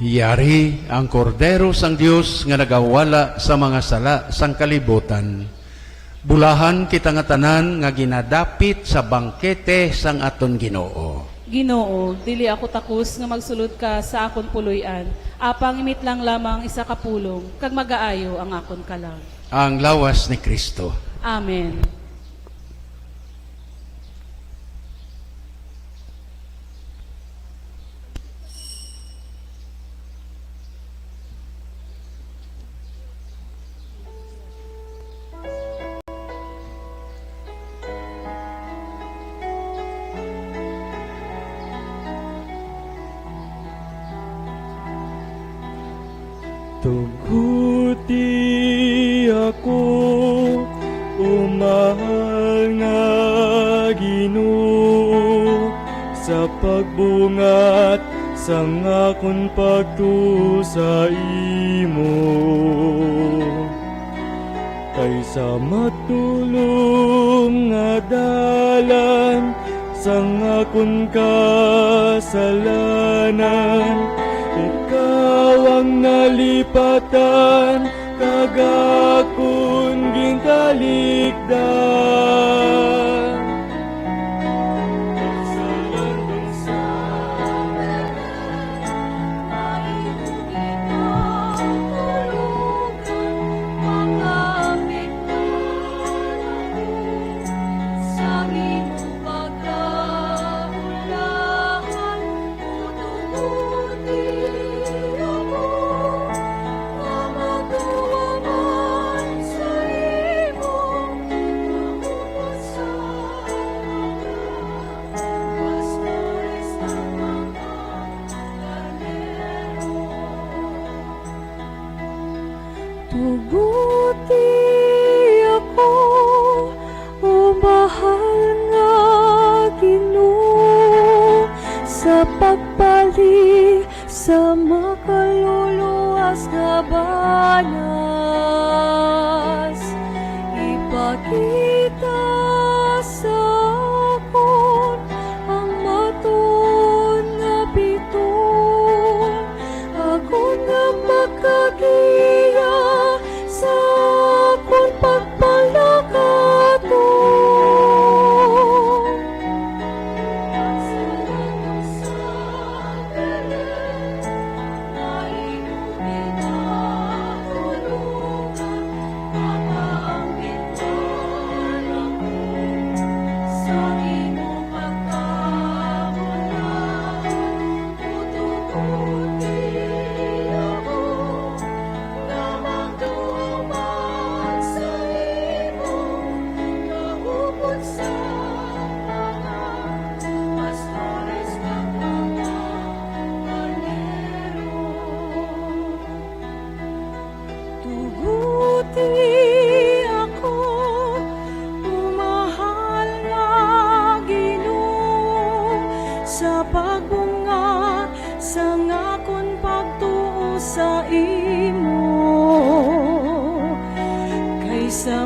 Yari ang kordero sang Dios nga nagawala sa mga sala sang kalibutan. Bulahan kita nga tanan nga ginadapit sa bangkete sang aton Ginoo. Ginoo, dili ako takos nga magsulod ka sa akon puloy-an. Apang imit lang lamang isa ka pulong, kag magaayo ang akon kalag. Ang lawas ni Kristo. Amen. Tuguti ako, umahal nga Ginoo, sa pagbungat sang akon pagtuo sa imo. Kaysa matulong nga dalan sang akon kasalanan, ikaw ang nalipatan, kag akon gintalikdan. Tuguti ako, umahal nga Ginoo, sa pagpali sa makaluluwas nga banas. Ipakita sa akon ang maton nga biton, akon nga makagiya sa akong pagpalakato.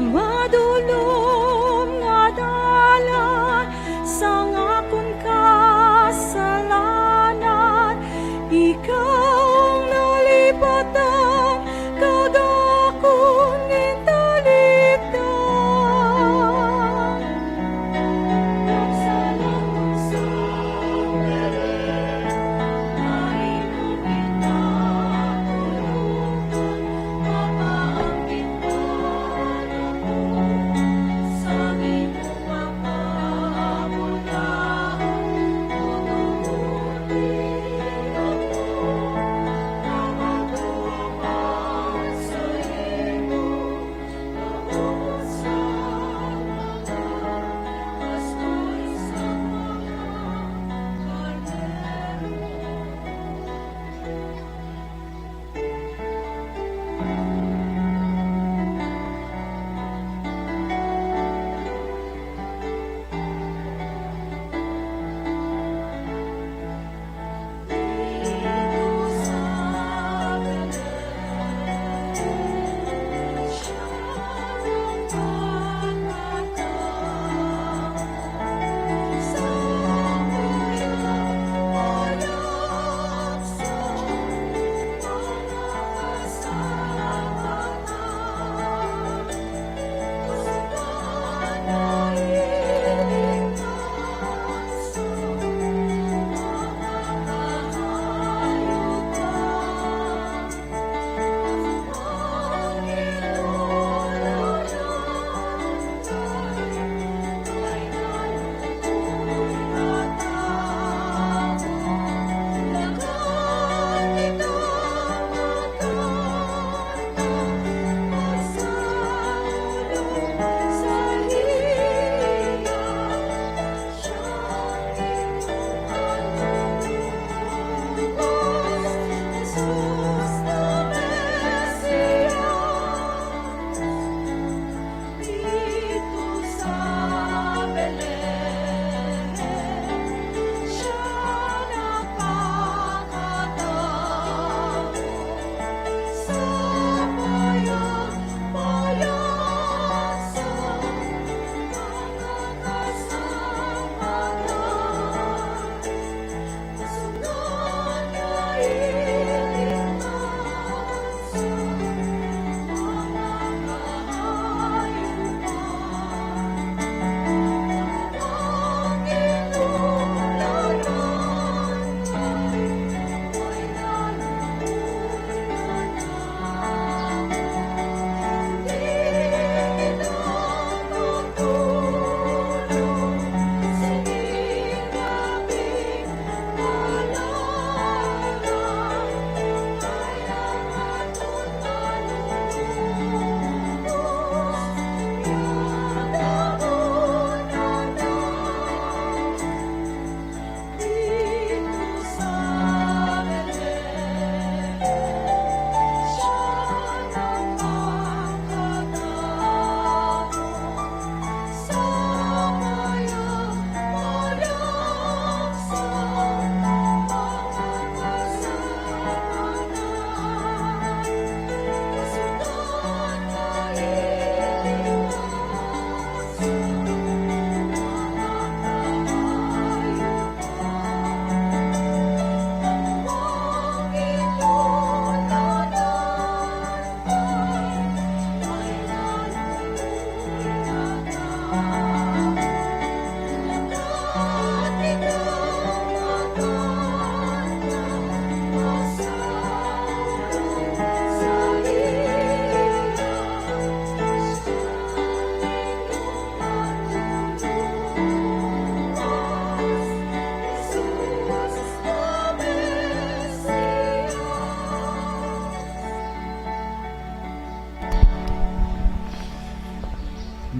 madulom nga dalan sang akon kasalanan. Ikaw ang nalipatan kag akon gintalikdan. Salamat sa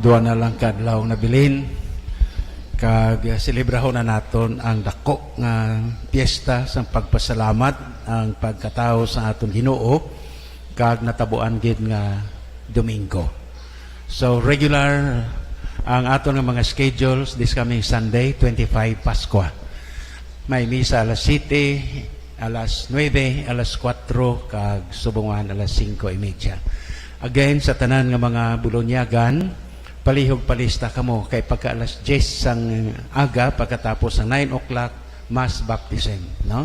Duwa na lang kadlaw na bilin kag selebrahon na naton ang dako nga piyesta sa pagpasalamat ang pagkatao sa aton Ginoo kag natabuan gid nga Domingo. So regular ang aton nga mga schedules this coming Sunday 25 Pasko. May misa alas 7, alas 9, alas 4 kag subungan alas 5:30. Again, sa tanan nga mga bulonyagan, palihog palista kamo kay pagka alas 10 sang aga pagkatapos ng 9 o'clock mass baptism, no?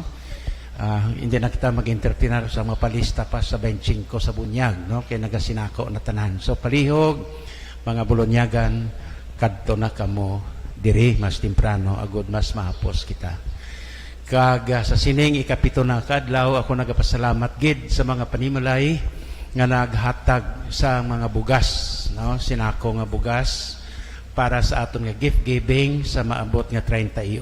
Hindi na kita mag-entertainar sa mga palista pa sa 25 sa bunyag, no? Kay nagasinako na tanan. So palihog mga bulonyagan, kadto na kamo diri mas temprano agud mas mahapos kita. Kag sa sining ikapito na kadlaw ako nagapasalamat gid sa mga panimalay nga naghatag sa mga bugas, no? Sinako nga bugas para sa aton nga gift giving sa maabot nga 31.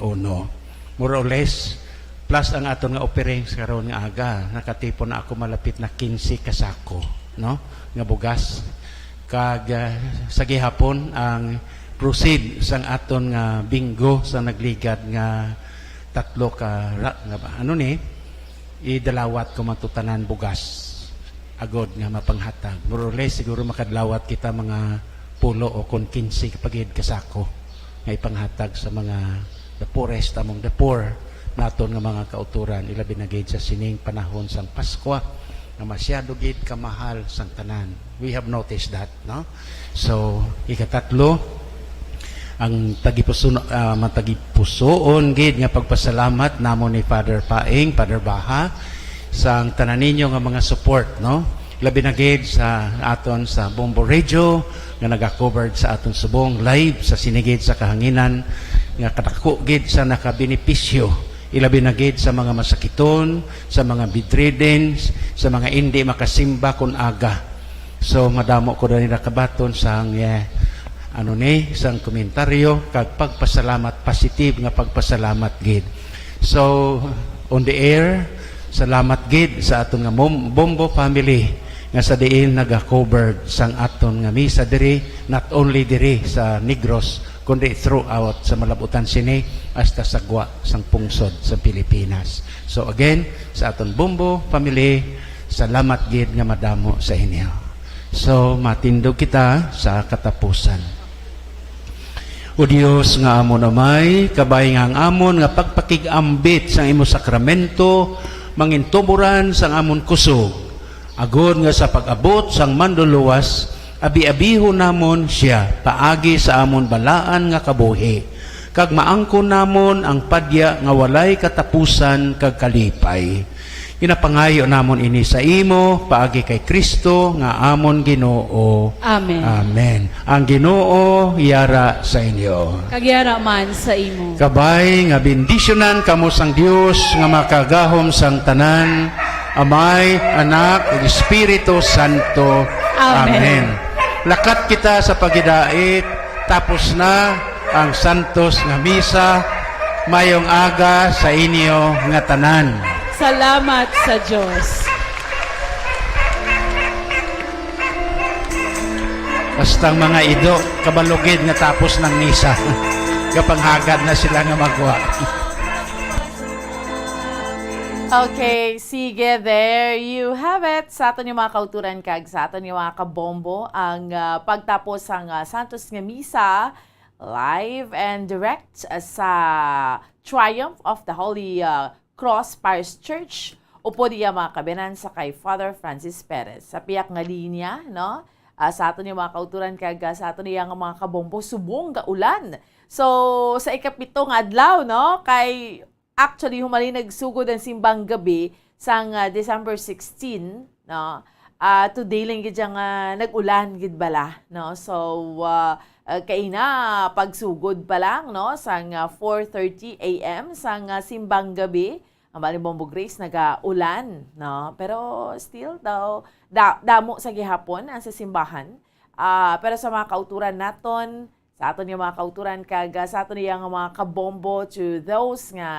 More or less plus ang aton nga offerings karon nga aga, nakatipon na ako malapit na 15 kasako, no? Nga bugas. Kag sa gihapon ang proceed sang aton nga bingo sa nagligad nga 3 ka idalawat ko matutanan bugas agod nga mapanghatag. More or less siguro makadlawat kita mga 10 o kon 15 kapagid kasako nga ipanghatag sa mga the poorest among the poor naton nga mga kauturan, ilabi na gid sa sining panahon sang Pasko nga masyado gid kamahal sang tanan. We have noticed that, no? So ikatatlo ang matagipusoon gid nga pagpasalamat namon ni Father Paing, Father Baha sa tanan ninyo nga mga support, no? Labi na gid sa aton sa Bombo Radio nga naga-covered sa aton subong live sa sinigid sa kahanginan nga kadako gid sa nakabenepisyo. Ilabi na gid sa mga masakiton, sa mga bedridden, sa mga hindi makasimba kun aga. So madamo ko dali nakabaton sang isang komentaryo kag pagpasalamat, positive nga pagpasalamat gid. So on the air, salamat gid sa aton nga Bombo family nga sa diin naga-covered sang aton nga misa diri, not only diri sa Negros kundi throughout sa malabutan sini hasta sa gwa sang pungsod sa Pilipinas. So again, sa aton Bombo family, salamat gid nga madamo sa inyo. So matindog kita sa katapusan. O Dios nga amon amay, kabay nga ang amon nga pagpakigambit sang imo sakramento, mangintuburan sang amon kusog. Agod nga sa pag-abot sang manduluwas, abi-abihon namon siya paagi sa amon balaan nga kabuhi. Kag maangkon namon ang padya nga walay katapusan kag kalipay. Inapangayo namon ini sa imo paagi kay Kristo nga amon Ginoo. Amen. Amen. Ang Ginoo yara sa inyo. Kagyara man sa imo. Kabay nga bendisyonan kamo sang Dios nga makagahom sang tanan, Amay, Anak, ug Espiritu Santo. Amen. Lakat kita sa pagidait, tapos na ang santos nga misa. Mayong aga sa inyo nga tanan. Salamat sa Diyos. Basta mga ido, kabalugid nga tapos ng misa. Kapanghagad na sila nga magwa. Okay, sige, there you have it. Sa aton yung mga kauturan kag sa aton yung mga kabombo, ang pagtapos ang Santos nga Misa, live and direct sa Triumph of the Holy Cross Parish Church. Upo diya mga kabenan sa kay Father Francis Perez. Sa piyak nga linya, no? Sa aton yung mga kauturan kag sa aton yung mga kabombo, subong gaulan. So, sa ikapitong adlaw, no? Kay actually, humali nagsugod ang simbang gabi sang December 16, no? Today lang gid nag-ulan gid bala, no? So kaina pagsugod pa lang, no, sang 4:30 AM sang simbang gabi, ang Bombo Grace naga-ulan, no? Pero still daw damo sa gihapon ang sa simbahan. Pero sa mga kauturan naton, sa aton yung mga kauturan kag sa aton yung mga kabombo to those nga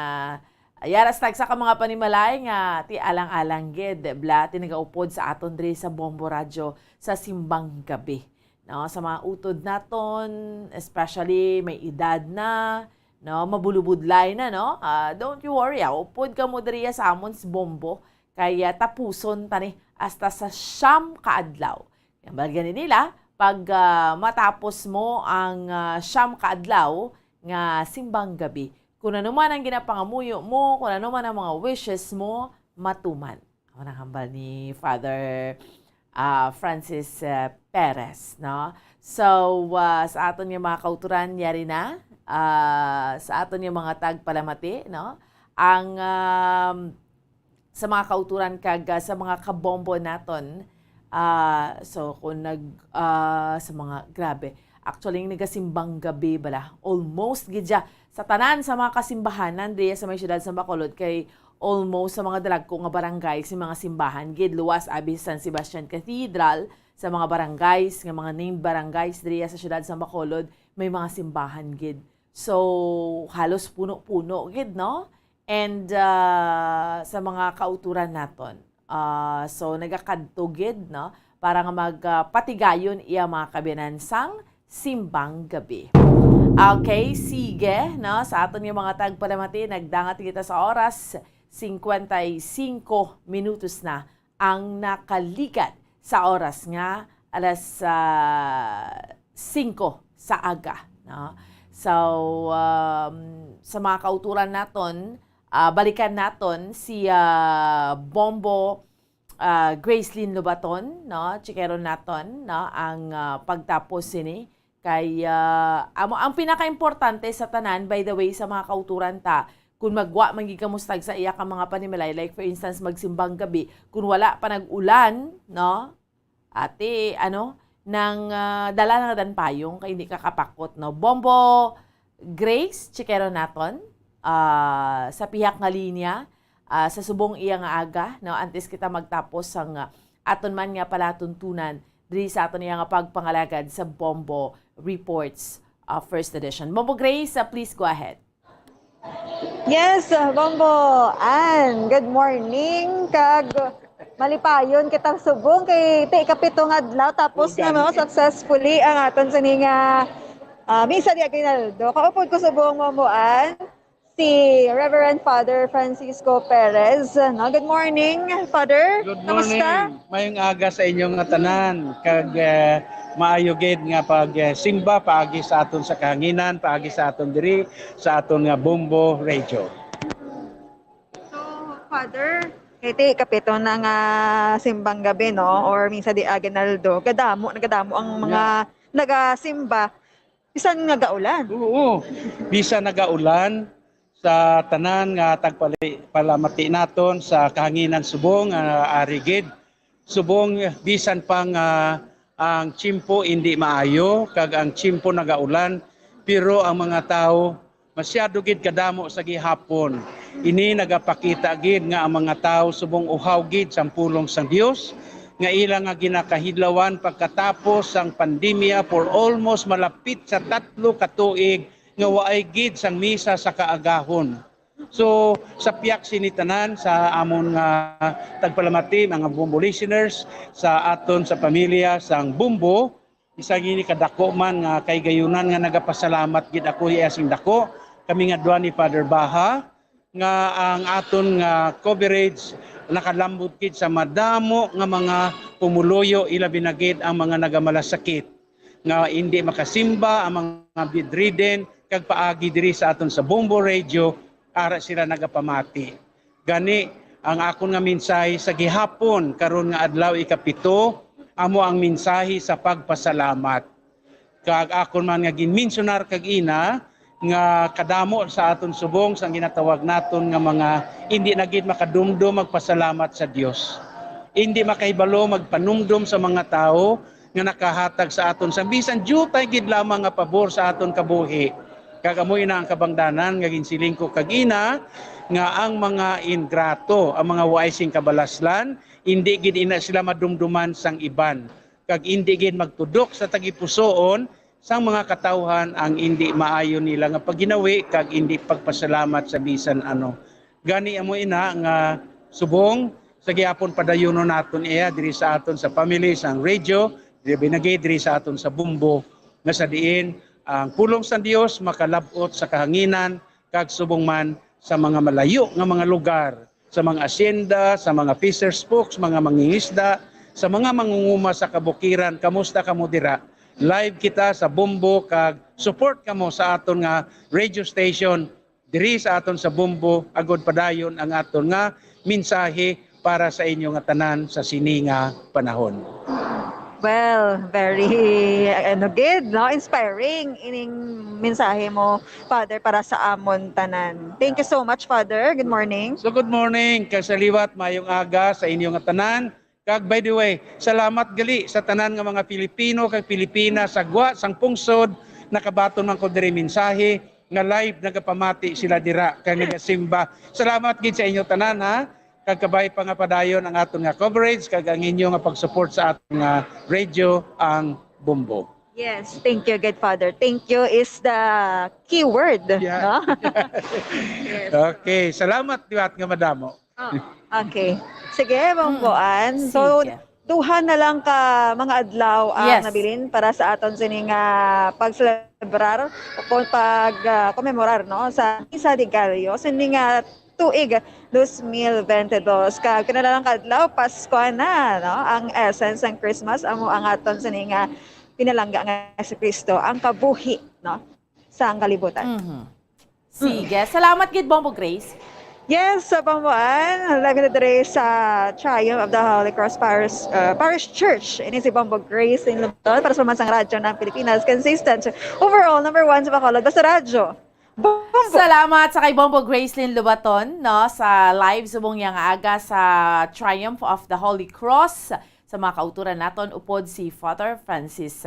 yaras tag sa mga panimalay nga ti alang-alang gid bla tinagaupod sa aton diri sa Bombo Radio sa simbang gabi, no? Sa mga utod naton, especially may edad na, no, mabulubudlay na, no? Don't you worry, upod ka mo diri sa amon sa Bombo kaya tapuson tani hasta sa siyam kaadlaw. Yan balgan nila pag matapos mo ang siyam kaadlaw nga simbang gabi. Kung ano man ang ginapangamuyo mo, kung ano man ang mga wishes mo, matuman. Ako nang hambal ni Father Francis Perez, no? So sa aton yung mga kauturan yari na, sa aton yung mga tagpalamati, no? Ang sa mga kauturan kag sa mga kabombo naton, so kung sa mga grabe, actually yung nagasimbang gabi bala, almost gidya sa tanan sa mga kasimbahanan diya sa may syudad sa Bacolod, kay almost sa mga dalagko nga barangay sa mga simbahan gid luwas abi San Sebastian Cathedral, sa mga barangays nga mga named barangays diya sa syudad sa Bacolod may mga simbahan gid. So halos puno-puno gid, no? And sa mga kauturan naton, so nagakadto gid, no, para nga magpatigayon iya mga kabinansang simbang gabi. Okay, sige, no, sa aton yung mga tagpalamati, nagdangat kita sa oras 55 minutos na ang nakalikat sa oras nga alas 5 sa aga, no? So sa mga kauturan naton, balikan naton si Bombo Gracelyn Lobaton, no, chikeron naton, no, ang pagtapos ini kay ang pinaka-importante sa tanan, by the way, sa mga kauturan ta, kung magwa magigkamustag sa iya ka mga panimalay, like for instance magsimbang gabi, kung wala pa nag-ulan, no, ate nang dala na dan payong kay hindi kakapakot, no. Bombo Grace chikeron naton sa pihak nga linya, sa subong iya nga aga, no, antes kita magtapos ang aton man nga palatuntunan diri sa aton iya nga pagpangalagad sa Bombo Reports First Edition. Bombo Grace, please go ahead. Yes, Bombo Ann, good morning. Kag malipayon kitang subong kay ikapitong adlaw tapos na mo successfully ang aton sininga Misa di Aguinaldo. Kaupod ko subong Bombo Ann si Reverend Father Francisco Perez. No, good morning, Father. Good morning. Kamusta? Mayong aga sa inyong tanan. Kag maayo gid nga pag simba paagi sa aton sa kahanginan, paagi sa aton diri sa aton nga Bombo Radio. So, Father, iti kapito na nga simbang gabi, no, or Misa di Aguinaldo. Nagadamo ang mga nagasimba. Bisan nga gaulan. Oo. Bisan nagaulan sa tanan nga tagpalamati naton sa kahanginan subong arigid subong bisan pang ang tsimpo hindi maayo kag ang tsimpo nagaulan, pero ang mga tao masyado gid kadamo sa gihapon. Ini nagapakita gid nga ang mga tao subong uhaw gid sa pulong sang Dios nga ilang nga ginakahidlawan pagkatapos ang pandemya for almost malapit sa 3 ka tuig nga waay gid sang misa sa kaagahon. So sa piyak sinitanan sa amon nga tagpalamati mga Bombo listeners, sa aton sa pamilya sang Bombo, isa gini kadako man nga kay gayunan nga nagapasalamat gid ako sing dako kami nga duha ni Father Baha nga ang aton nga coverage nakalambot gid sa madamo nga mga pumuluyo ilabi na gid ang mga nagamalasakit nga hindi makasimba, ang mga bedridden kag paagi diri sa aton sa Bombo Radio ara sila nagapamati. Gani ang akon nga mensahe sa gihapon karon nga adlaw ikapito, amo ang mensahe sa pagpasalamat. Kag akon man nga ginmensionar kag ina nga kadamo sa aton subong sang ginatawag naton nga mga hindi na gid makadumdum magpasalamat sa Dios. Hindi makahibalo magpanumdum sa mga tao nga nakahatag sa aton sa bisan jutay gid lamang nga pabor sa aton kabuhi. Kagamoy na ang kabangdanan nga ginsiling ko kag ina nga ang mga ingrato, ang mga waising kabalaslan, hindi gid ina sila madumduman sang iban. Kag hindi gid magtudok sa tagipusoon sang mga katawhan ang hindi maayo nila nga pagginawi kag hindi pagpasalamat sa bisan ano. Gani amo ina nga subong sa gihapon padayuno naton iya diri sa aton sa family sang radio, diri sa aton sa Bombo nga sa diin ang pulong sa Dios makalabot sa kahanginan kag subong man sa mga malayo nga mga lugar, sa mga asyenda, sa mga fishers folks, mga mangingisda, sa mga mangunguma sa kabukiran. Kamusta kamo dira? Live kita sa Bombo kag support kamo sa aton nga radio station diri sa aton sa Bombo agod padayon ang aton nga mensahe para sa inyong tanan sa sininga panahon. Well, very good, no? Inspiring ining mensahe mo, Father, para sa amon tanan. Thank you so much, Father. Good morning. So good morning, kasaliwat, mayong aga sa inyong tanan. Kag by the way, salamat gali sa tanan nga mga Pilipino kag Pilipinas sagwa sang pungsod nakabaton man ko diri mensahe nga live nagapamati sila dira kag nagasimba. Salamat gid sa inyo tanan ha. Kag kabay pa nga padayon ang aton nga coverage kag ang inyo nga pag-support sa aton nga radio ang Bumbo. Yes, thank you, good Father. Thank you is the key word, no? Yes. Okay, salamat diwat nga madamo. Okay. Sige, Bongboan. So, duha na lang ka mga adlaw ang Yes. nabilin para sa aton sining pag-celebrar o pag-komemorar no sa Misa de Gallo sining tuig 2022 kag kinala lang kadlaw Pasko na no ang essence ng Christmas amo ang aton sining pinalangga nga si Kristo ang kabuhi no sa kalibutan. Sige, salamat gid Bombo Grace. Yes, sa Bambuan, live na dere sa Triumph of the Holy Cross Parish Church. Ini si Bombo Grace in Lubton para sa Pambansang Radyo ng Pilipinas. Consistent. Overall, number 1 sa Bacolod. Basta radyo. Salamat sa kay Bombo Gracelyn Lubaton no, sa live subong yang aga sa Triumph of the Holy Cross. Sa mga kauturan naton upod si Father Francis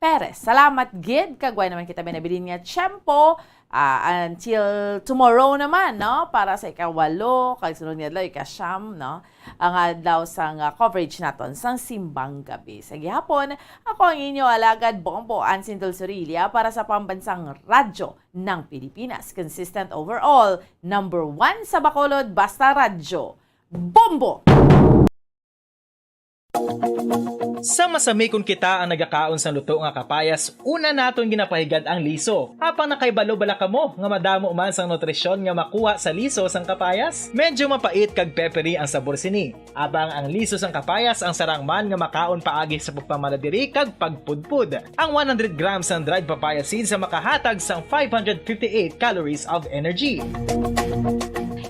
Perez. Salamat gid kagway naman kita binabilin nga tiyempo until tomorrow naman no para sa ikawalo kag sunod nga adlaw ikasyam no ang adlaw sang coverage naton sang simbang gabi. Sa gihapon ako ang inyo alagad Bombo Ansindol Sorilia para sa Pambansang Radyo ng Pilipinas. Consistent overall, number 1 sa Bacolod, basta radyo. Bombo! Sa masamikon kita ang nagakaon sa luto nga kapayas, una naton ginapahigad ang liso. Apang nakaibalo bala kamo nga madamo man sang nutrisyon nga makuha sa liso sang kapayas? Medyo mapait kag peppery ang sabor sini. Abang ang liso sang kapayas ang sarang man nga makaon paagi sa pagpamaladiri kag pagpudpud. Ang 100 grams ng dried papaya seeds sa makahatag sang 558 calories of energy.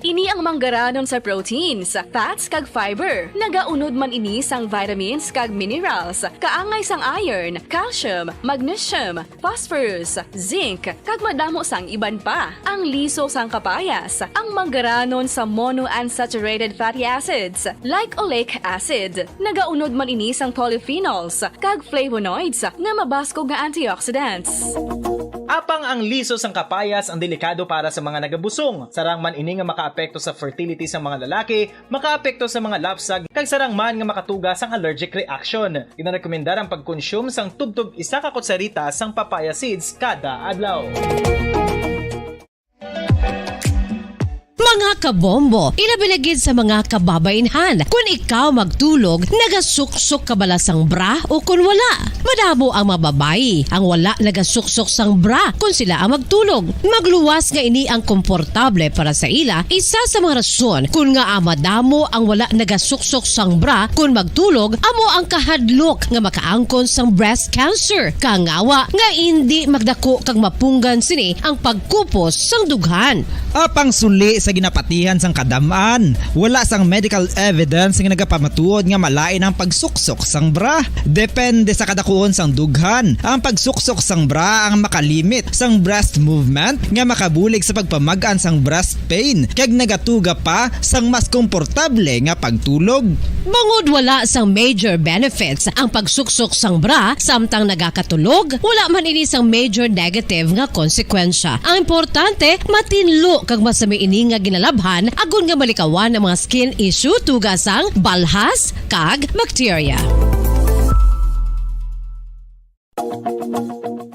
Ini ang manggaranon sa proteins, fats kag fiber. Nagaunod man ini sang vitamins kag minerals, kaangay sang iron, calcium, magnesium, phosphorus, zinc, kag madamo sang iban pa. Ang liso sang kapayas, ang manggaranon sa monounsaturated fatty acids like oleic acid. Nagaunod man ini sang polyphenols kag flavonoids nga mabaskog nga antioxidants. Apang ang liso sang kapayas ang delikado para sa mga nagabusong. Sarang man ini nga makaapekto sa fertility sa mga lalaki, makaapekto sa mga lapsag, kag sarang man nga makatuga sang allergic reaction. Ginarekomendar ang pagkonsume sang tubtog 1 ka kutsarita sang papaya seeds kada adlaw. Mga kabombo, ilabilagid sa mga kababainhan. Kung ikaw magtulog, nagasuksok ka bala sang bra o kung wala. Madamo ang mababayi, ang wala nagasuksok sang bra kung sila ang magtulog. Magluwas nga ini ang komportable para sa ila, isa sa mga rason kung nga madamo ang wala nagasuksok sang bra kung magtulog, amo ang kahadlok nga makaangkon sang breast cancer. Kangawa nga hindi magdako kag mapunggan sini ang pagkupos sang dughan. Apang suli sa ginapatihan sang kadamaan, wala sang medical evidence nga nagapamatuod nga malain ang pagsuksok sang bra. Depende sa kadakuon sang dughan. Ang pagsuksok sang bra ang makalimit sang breast movement nga makabulig sa pagpamagaan sang breast pain kag nagatuga pa sang mas komportable nga pagtulog. Bangod wala sang major benefits ang pagsuksok sang bra samtang nagakatulog, wala man ini sang major negative nga konsekwensya. Ang importante, matinlo kag masami ini nga ginalabhan agon nga malikawan ang mga skin issue tugasang balhas kag bacteria.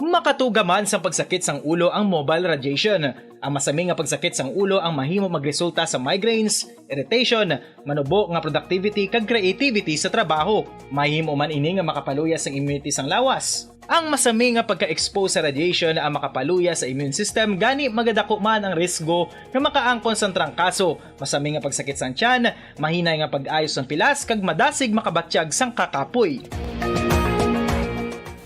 Makatuga man sa pagsakit sang ulo ang mobile radiation. Ang masami nga pagsakit sang ulo ang mahimo magresulta sa migraines, irritation, manubo nga productivity kag creativity sa trabaho. Mahimo man ini nga makapaluyas sang immunity sang lawas. Ang masami nga pagka-expose sa radiation ang makapaluya sa immune system gani magadako man ang risgo nga makaangkon sang trangkaso, masami nga pagsakit sang tiyan, mahinay nga pag-ayos sang pilas kag madasig makabatyag sang kakapoy.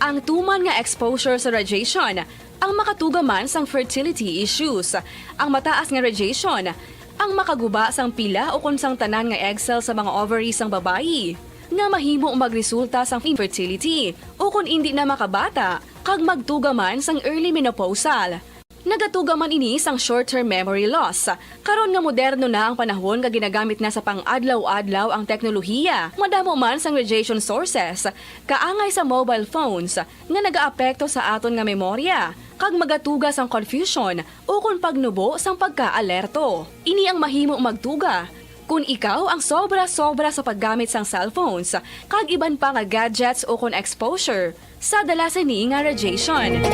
Ang tuman nga exposure sa radiation ang makatuga man sang fertility issues. Ang mataas nga radiation ang makaguba sang pila o kung sang tanan nga egg cell sa mga ovaries sang babayi nga mahimo magresulta sang infertility o kung hindi na makabata kag magtuga man sang early menopausal. Nagatuga man ini sang short-term memory loss. Karon nga moderno na ang panahon nga ginagamit na sa pang-adlaw-adlaw ang teknolohiya. Madamo man sang radiation sources, kaangay sa mobile phones nga nagaapekto sa aton nga memorya, kag magatuga sang confusion o kung pagnubo sang pagka-alerto. Ini ang mahimo magtuga kung ikaw ang sobra-sobra sa paggamit sang cellphones, kag iban pa nga gadgets o kung exposure sa dalasan ni nga radiation.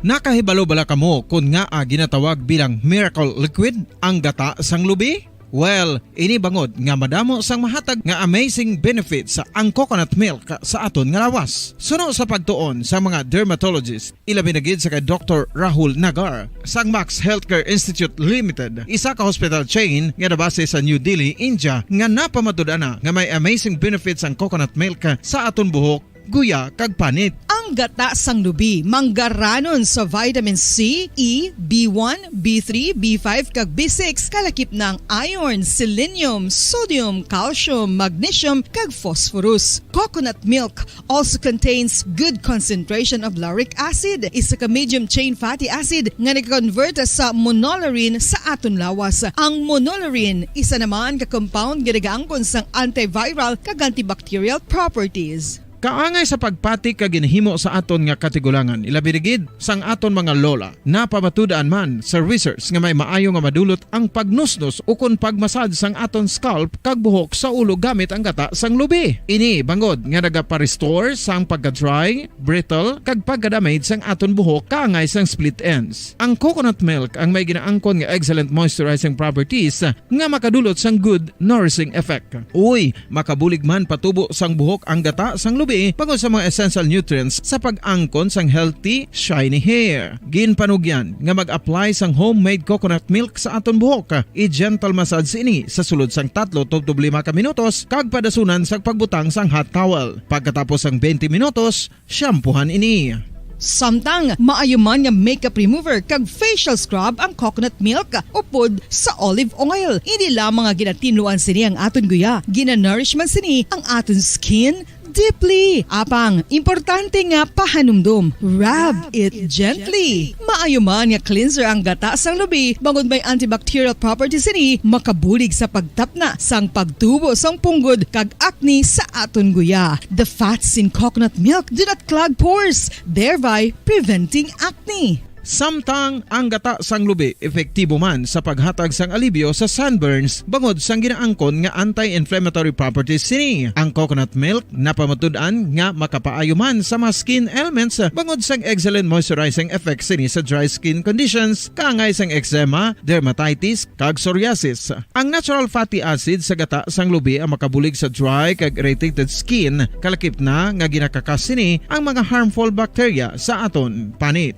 Nakahibalo bala kamo kung nga ginatawag bilang miracle liquid ang gata sang lubi? Well, ini bangod nga madamo sang mahatag nga amazing benefit sa ang coconut milk sa aton nga lawas. Suno sa pagtuon sa mga dermatologist, ilabi na gid sa kay Dr. Rahul Nagar sang Max Healthcare Institute Limited, isa ka hospital chain nga nabase sa New Delhi, India, nga napamatud-ana nga may amazing benefits ang coconut milk sa aton buhok, guya kag panit. Ang gata sang lubi manggaranon sa vitamin C, E, B1, B3, B5 kag B6 kalakip ng iron, selenium, sodium, calcium, magnesium kag phosphorus. Coconut milk also contains good concentration of lauric acid, isa ka medium chain fatty acid nga nag-convert sa monolaurin sa aton lawas. Ang monolaurin isa naman ka compound ginaangkon sang antiviral kag antibacterial properties. Kaangay sa pagpati ka ginhimo sa aton nga katigulangan, ilabirigid sang aton mga lola, napamatudan man sa research nga may maayo nga madulot ang pagnusnos o kun pagmasad sang aton scalp kag buhok sa ulo gamit ang gata sang lubi. Ini bangod nga nagapa-restore sang pagka-dry, brittle kag pagka-damage sang aton buhok kaangay sang split ends. Ang coconut milk ang may ginaangkon nga excellent moisturizing properties nga makadulot sang good nourishing effect. Uy, makabulig man patubo sang buhok ang gata sang lubi pagod sa mga essential nutrients sa pag-angkon sang healthy, shiny hair. Ginpanugyan nga mag-apply sang homemade coconut milk sa aton buhok. I-gentle massage ini sa sulod sang 3 to 5 ka minutos kag padasunan sang pagbutang sang hot towel. Pagkatapos sang 20 minutos, shampoohan ini. Samtang maayo man nga makeup remover kag facial scrub ang coconut milk upod sa olive oil. Hindi lamang nga ginatinluan sini ang aton guya, gina-nourish man sini ang aton skin deeply. Apang, importante nga pahanumdum. Rub it gently. Maayo man nga cleanser ang gata sang lubi, bangod may antibacterial properties ini, makabulig sa pagtapna sang pagtubo sang punggod kag acne sa aton guya. The fats in coconut milk do not clog pores, thereby preventing acne. Samtang ang gata sang lubi epektibo man sa paghatag sang alibyo sa sunburns bangod sang ginaangkon nga anti-inflammatory properties sini. Ang coconut milk napamatud-an nga makapaayo man sa mga skin ailments bangod sang excellent moisturizing effects sini sa dry skin conditions kaangay sang eczema, dermatitis kag psoriasis. Ang natural fatty acid sa gata sang lubi ang makabulig sa dry kag irritated skin, kalakip na nga ginakakas sini ang mga harmful bacteria sa aton panit.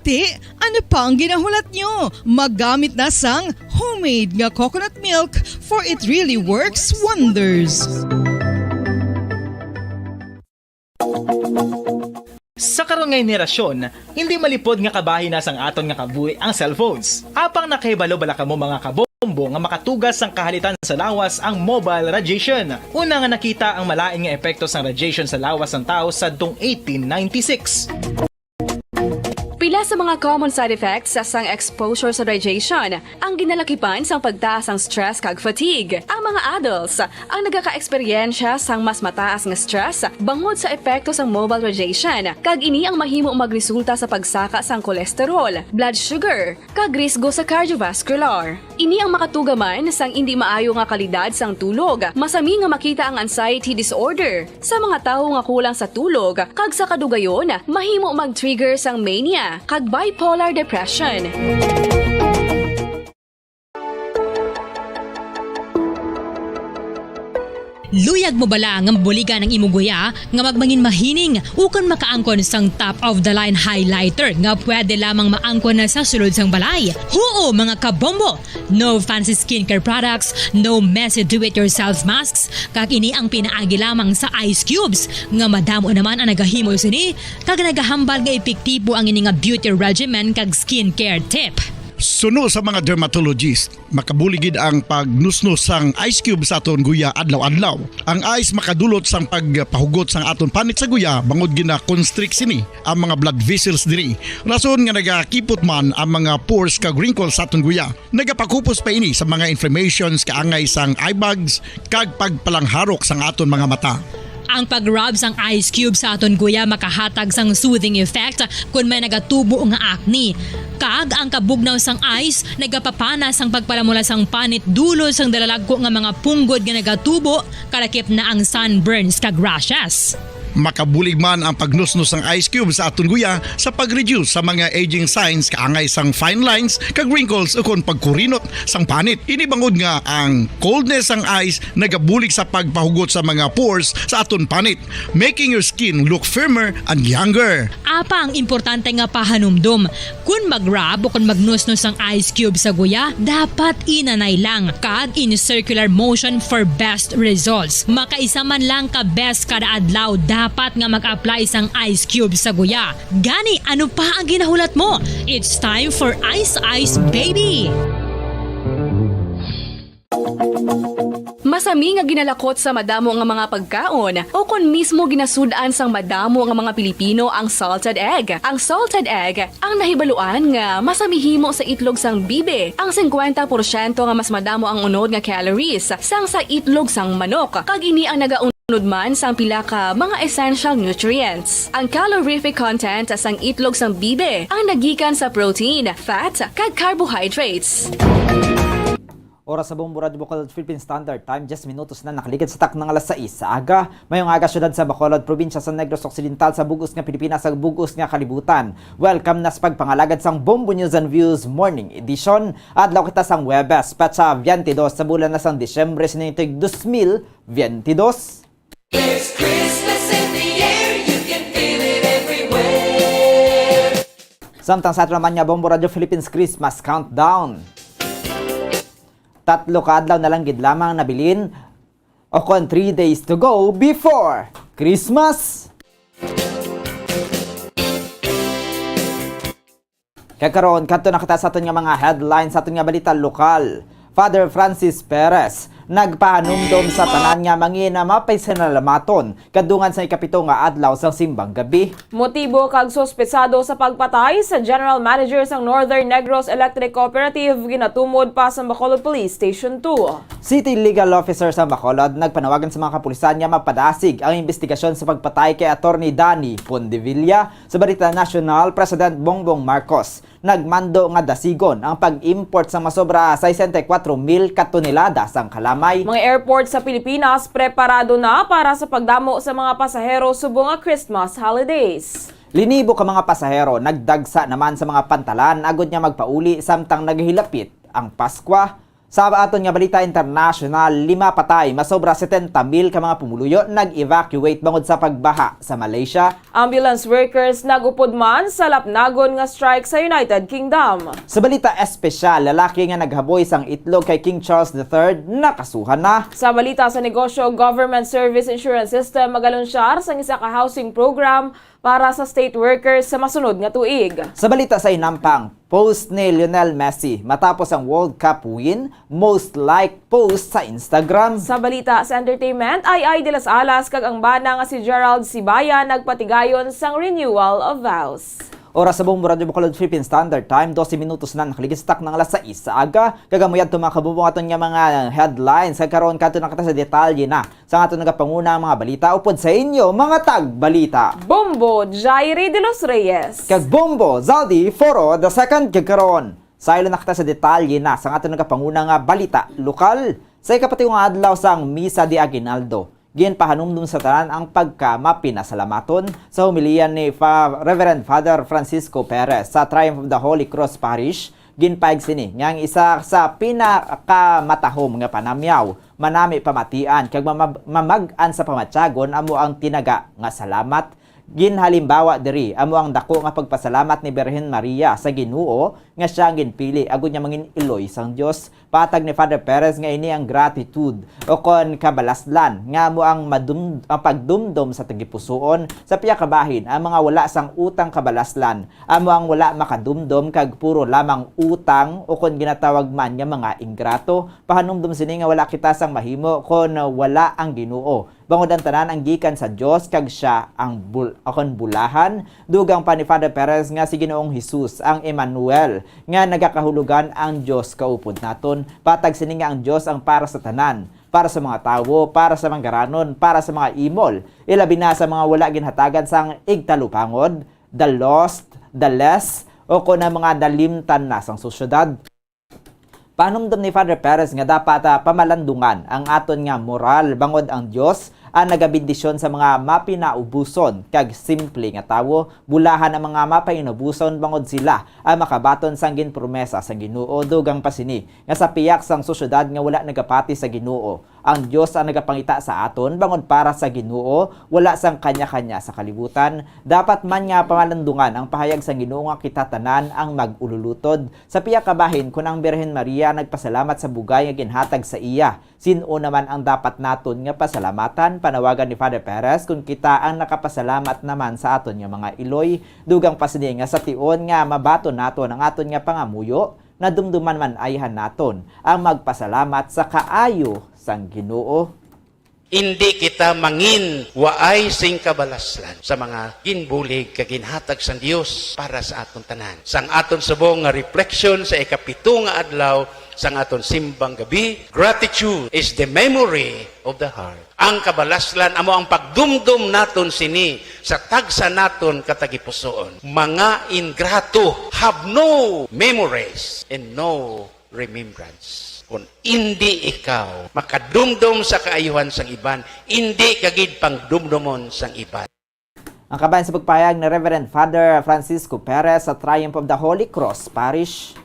Ano pa ang ginahulat nyo? Maggamit na sang homemade nga coconut milk for it really works wonders. Sa karon nga henerasyon, hindi malipod nga kabahin na sang aton nga kabuhi ang cellphones. Apang nakahibalo bala kamo mga kabombo nga makatugas sang kahalitan sa lawas ang mobile radiation. Una nga nakita ang malain nga epekto sang radiation sa lawas ng tao sadtong 1896. Pila sa mga common side effects sa sang exposure sa radiation ang ginalakipan sang pagtaas ng stress kag fatigue. Ang mga adults ang nagaka-eksperyensya sang mas mataas nga stress bangod sa epekto sang mobile radiation kag ini ang mahimo magresulta sa pagsaka sang kolesterol, blood sugar kag risgo sa cardiovascular. Ini ang makatugaman sang hindi maayo nga kalidad sang tulog, masami nga makita ang anxiety disorder sa mga tawo nga kulang sa tulog kag sa kadugayon mahimo mag-trigger sang mania kag bipolar depression. Luyag mo bala nga buligan ng imuguya nga magmangin mahining ukon makaangkon sang top of the line highlighter nga pwede lamang maangkon na sa sulod sang balay. Huo mga kabombo! No fancy skincare products, no messy do-it-yourself masks, kag ini ang pinaagi lamang sa ice cubes nga madamo naman ang nagahimo sini kag nagahambal nga epektibo ang ini nga beauty regimen kag skincare tip. Suno sa mga dermatologist, makabuligid ang pagnusnos sang ice cube sa aton guya adlaw-adlaw. Ang ice makadulot sang pagpahugot sang aton panit sa guya bangod gina constrict sini ang mga blood vessels diri. Rason nga nagakipot man ang mga pores kag wrinkles sa aton guya. Nagapakupos pa ini sa mga inflammations kaangay sang eye bags kag pagpalangharok sang aton mga mata. Ang pag-rub sang ice cube sa aton guya makahatag sang soothing effect kung may nagatubo nga acne. Kag ang kabugnaw sang ice nagapapana sang pagpalamula sang panit dulo sang dalalagko nga mga punggod nga nagatubo kalakip na ang sunburns kag rashes. Makabulig man ang pagnusnos ng ice cube sa aton guya sa pag-reduce sa mga aging signs kaangay sang fine lines kag wrinkles ukon pagkurinot sang panit. Ini bangod nga ang coldness sang ice nagabulig sa pagpahugot sa mga pores sa aton panit, making your skin look firmer and younger. Apa ang importante nga pahanumdum, kung mag-rub o kung magnusnos ang ice cube sa guya, dapat inanay lang kag in circular motion for best results. Makaisa man lang ka best kada adlaw dapat nga mag-apply sang ice cube sa guya. Gani, ano pa ang ginahulat mo? It's time for Ice Ice Baby! Masami nga ginalakot sa madamo nga mga pagkaon o kon mismo ginasudaan sang madamo nga mga Pilipino ang salted egg. Ang salted egg ang nahibaluan nga masamihimo sa itlog sang bibe. Ang 50% nga mas madamo ang unod nga calories sang sa itlog sang manok. Kag ini ang nagaunod man sang pila ka mga essential nutrients. Ang calorific content sang itlog sang bibe ang nagikan sa protein, fat, kag carbohydrates. Oras sa buong Radyo Bacolod Philippine Standard Time, 10 minutos na nakaligid sa tak ng alas 6 sa aga. Mayong aga syudad sa Bacolod, probinsya sa Negros Occidental sa Bugos nga Pilipinas sa Bugos nga Kalibutan. Welcome na sa pagpangalagad sang Bombo News and Views Morning Edition. Adlaw kita sang Webes, petsa 22 sa bulan na sang Disyembre sinitog 2022. There's Christmas in the air, you can feel it everywhere. Samtang sa ato naman nga Bombo Radio Philippines Christmas Countdown. 3 kadlaw na lang gid lamang nabilin o kon 3 days to go before Christmas. Kakaroon kadto nakita sa aton nga mga headlines sa aton nga balita lokal. Father Francis Perez nagpahanumdom sa tanan nga mangina mapay sinalamaton kadungan sa ikapito nga adlaw sang simbang gabi. Motibo kag sospesado sa pagpatay sa General Manager sang Northern Negros Electric Cooperative ginatumod pa sa Bacolod Police Station 2. City Legal Officer sa Bacolod nagpanawagan sa mga kapulisan nga mapadasig ang investigasyon sa pagpatay kay Attorney Danny Pondevilla. Sa Balita National, President Bongbong Marcos nagmando nga dasigon ang pag-import sa masobra 64,000 katonelada sang kalamay. Mga airport sa Pilipinas preparado na para sa pagdamo sa mga pasahero subong nga Christmas holidays. Linibo ka mga pasahero nagdagsa naman sa mga pantalan agod nga magpauli samtang naghihilapit ang Paskwa. Sa aton nga balita international, 5 patay, masobra 70,000 ka mga pumuluyo nag-evacuate bangod sa pagbaha sa Malaysia. Ambulance workers nagupod man sa lapnagon nga strike sa United Kingdom. Sa balita espesyal, lalaki nga naghaboy sang itlog kay King Charles III nakasuhan na. Sa balita sa negosyo, Government Service Insurance System magalunsyar sang isa ka housing program para sa state workers sa masunod nga tuig. Sa balita sa inampang, post ni Lionel Messi matapos ang World Cup win, most liked post sa Instagram. Sa balita sa entertainment, Ay de las Alas kag ang bana nga si Gerald Sibaya nagpatigayon sang renewal of vows. Oras sa buong Radyo Bacolod Philippine Standard Time, 12 minutos na nakaligistak ng alas 6 sa aga. Kagamuyad tumakabubong aton nga mga headlines. Kagkaroon ka ito nakita sa detalye na sa aton nagapanguna mga balita. Upod sa inyo, mga tag-balita. Bombo Jairi de los Reyes. Kag Bombo Zaldi Foro the second kagkaroon. Sa ilo nakita sa detalye na sa aton nagapanguna nga balita lokal. Sa ikapatiw nga adlaw sang Misa de Aguinaldo. Ginpahanumdum sa tanan ang pagkamapinasalamaton sa humilian ni Reverend Father Francisco Perez sa Triumph of the Holy Cross Parish ginpaig sini nga ang isa sa pinakamatahom nga panamyaw manami pamatian kag mamag-an sa pamatyagon amo ang tinaga nga salamat. Ginhalimbawa diri amo ang dako nga pagpasalamat ni Birhen Maria sa Ginoo nga siya ang ginpili agud niya mangin iloy sang Dios. Patag ni Father Perez nga ini ang gratitude o kon kabalaslan nga amo ang pagdumdum sa tagipusoon sa piya ka bahin ang mga wala sang utang kabalaslan amo ang wala makadumdum kag puro lamang utang o kon ginatawag man nga mga ingrato. Pahanumdum sini nga wala kita sang mahimo kon wala ang Ginoo. Bangod ang tanan ang gikan sa Dios kag siya ang bulahan. Dugang pa ni Father Perez nga si Ginoong Hesus ang Emmanuel nga nagakahulugan ang Dios kaupod naton. Patag sini nga ang Dios ang para sa tanan, para sa mga tawo, para sa manggaranon, para sa mga imol. Ilabi na sa mga wala ginhatagan sang igtalupangod, the lost, the less, o kuna mga dalimtan na sang sosyedad. Panumdum ni Father Perez nga dapat pamalandungan ang aton nga moral bangod ang Dios ang nagabindisyon sa mga mapinaubuson kag simple nga tawo. Bulahan ang mga mapainubuson bangod sila ang makabaton sang ginpromesa sa Ginoo. Dugang pasini nga sa piyak sang sosyedad nga wala nagapati sa Ginoo. Ang Dios ang nagapangita sa aton bangod para sa Ginoo, wala sang kanya-kanya sa kalibutan. Dapat man nga pamalandungan ang pahayag sa Ginoo nga kita tanan ang magululutod. Sa piyak kabahin kun ang Birhen Maria nagpasalamat sa bugay nga ginhatag sa iya, sino naman ang dapat naton nga pasalamatan? Panawagan ni Father Perez kung kita ang nakapasalamat naman sa aton nga mga iloy. Dugang pasini nga sa tion nga mabaton naton ang aton nga pangamuyo, na dumduman man ayhan naton ang magpasalamat sa kaayo sang Ginoo. Hindi kita mangin waay sing kabalaslan sa mga ginbulig kag ginhatag sang Dios para sa aton tanan. Sang aton subong nga reflection sa ikapito nga adlaw sang aton simbang gabi, gratitude is the memory of the heart. Ang kabalaslan amo ang pagdumdum naton sini sa tagsa naton katagipusoon. Mga ingrato have no memories and no remembrance. Kung hindi ikaw makadumdum sa kaayuhan sang iban, hindi kagid pangdumdumon sang iban. Ang kabayan sa pagpayag ni Reverend Father Francisco Perez sa Triumph of the Holy Cross Parish.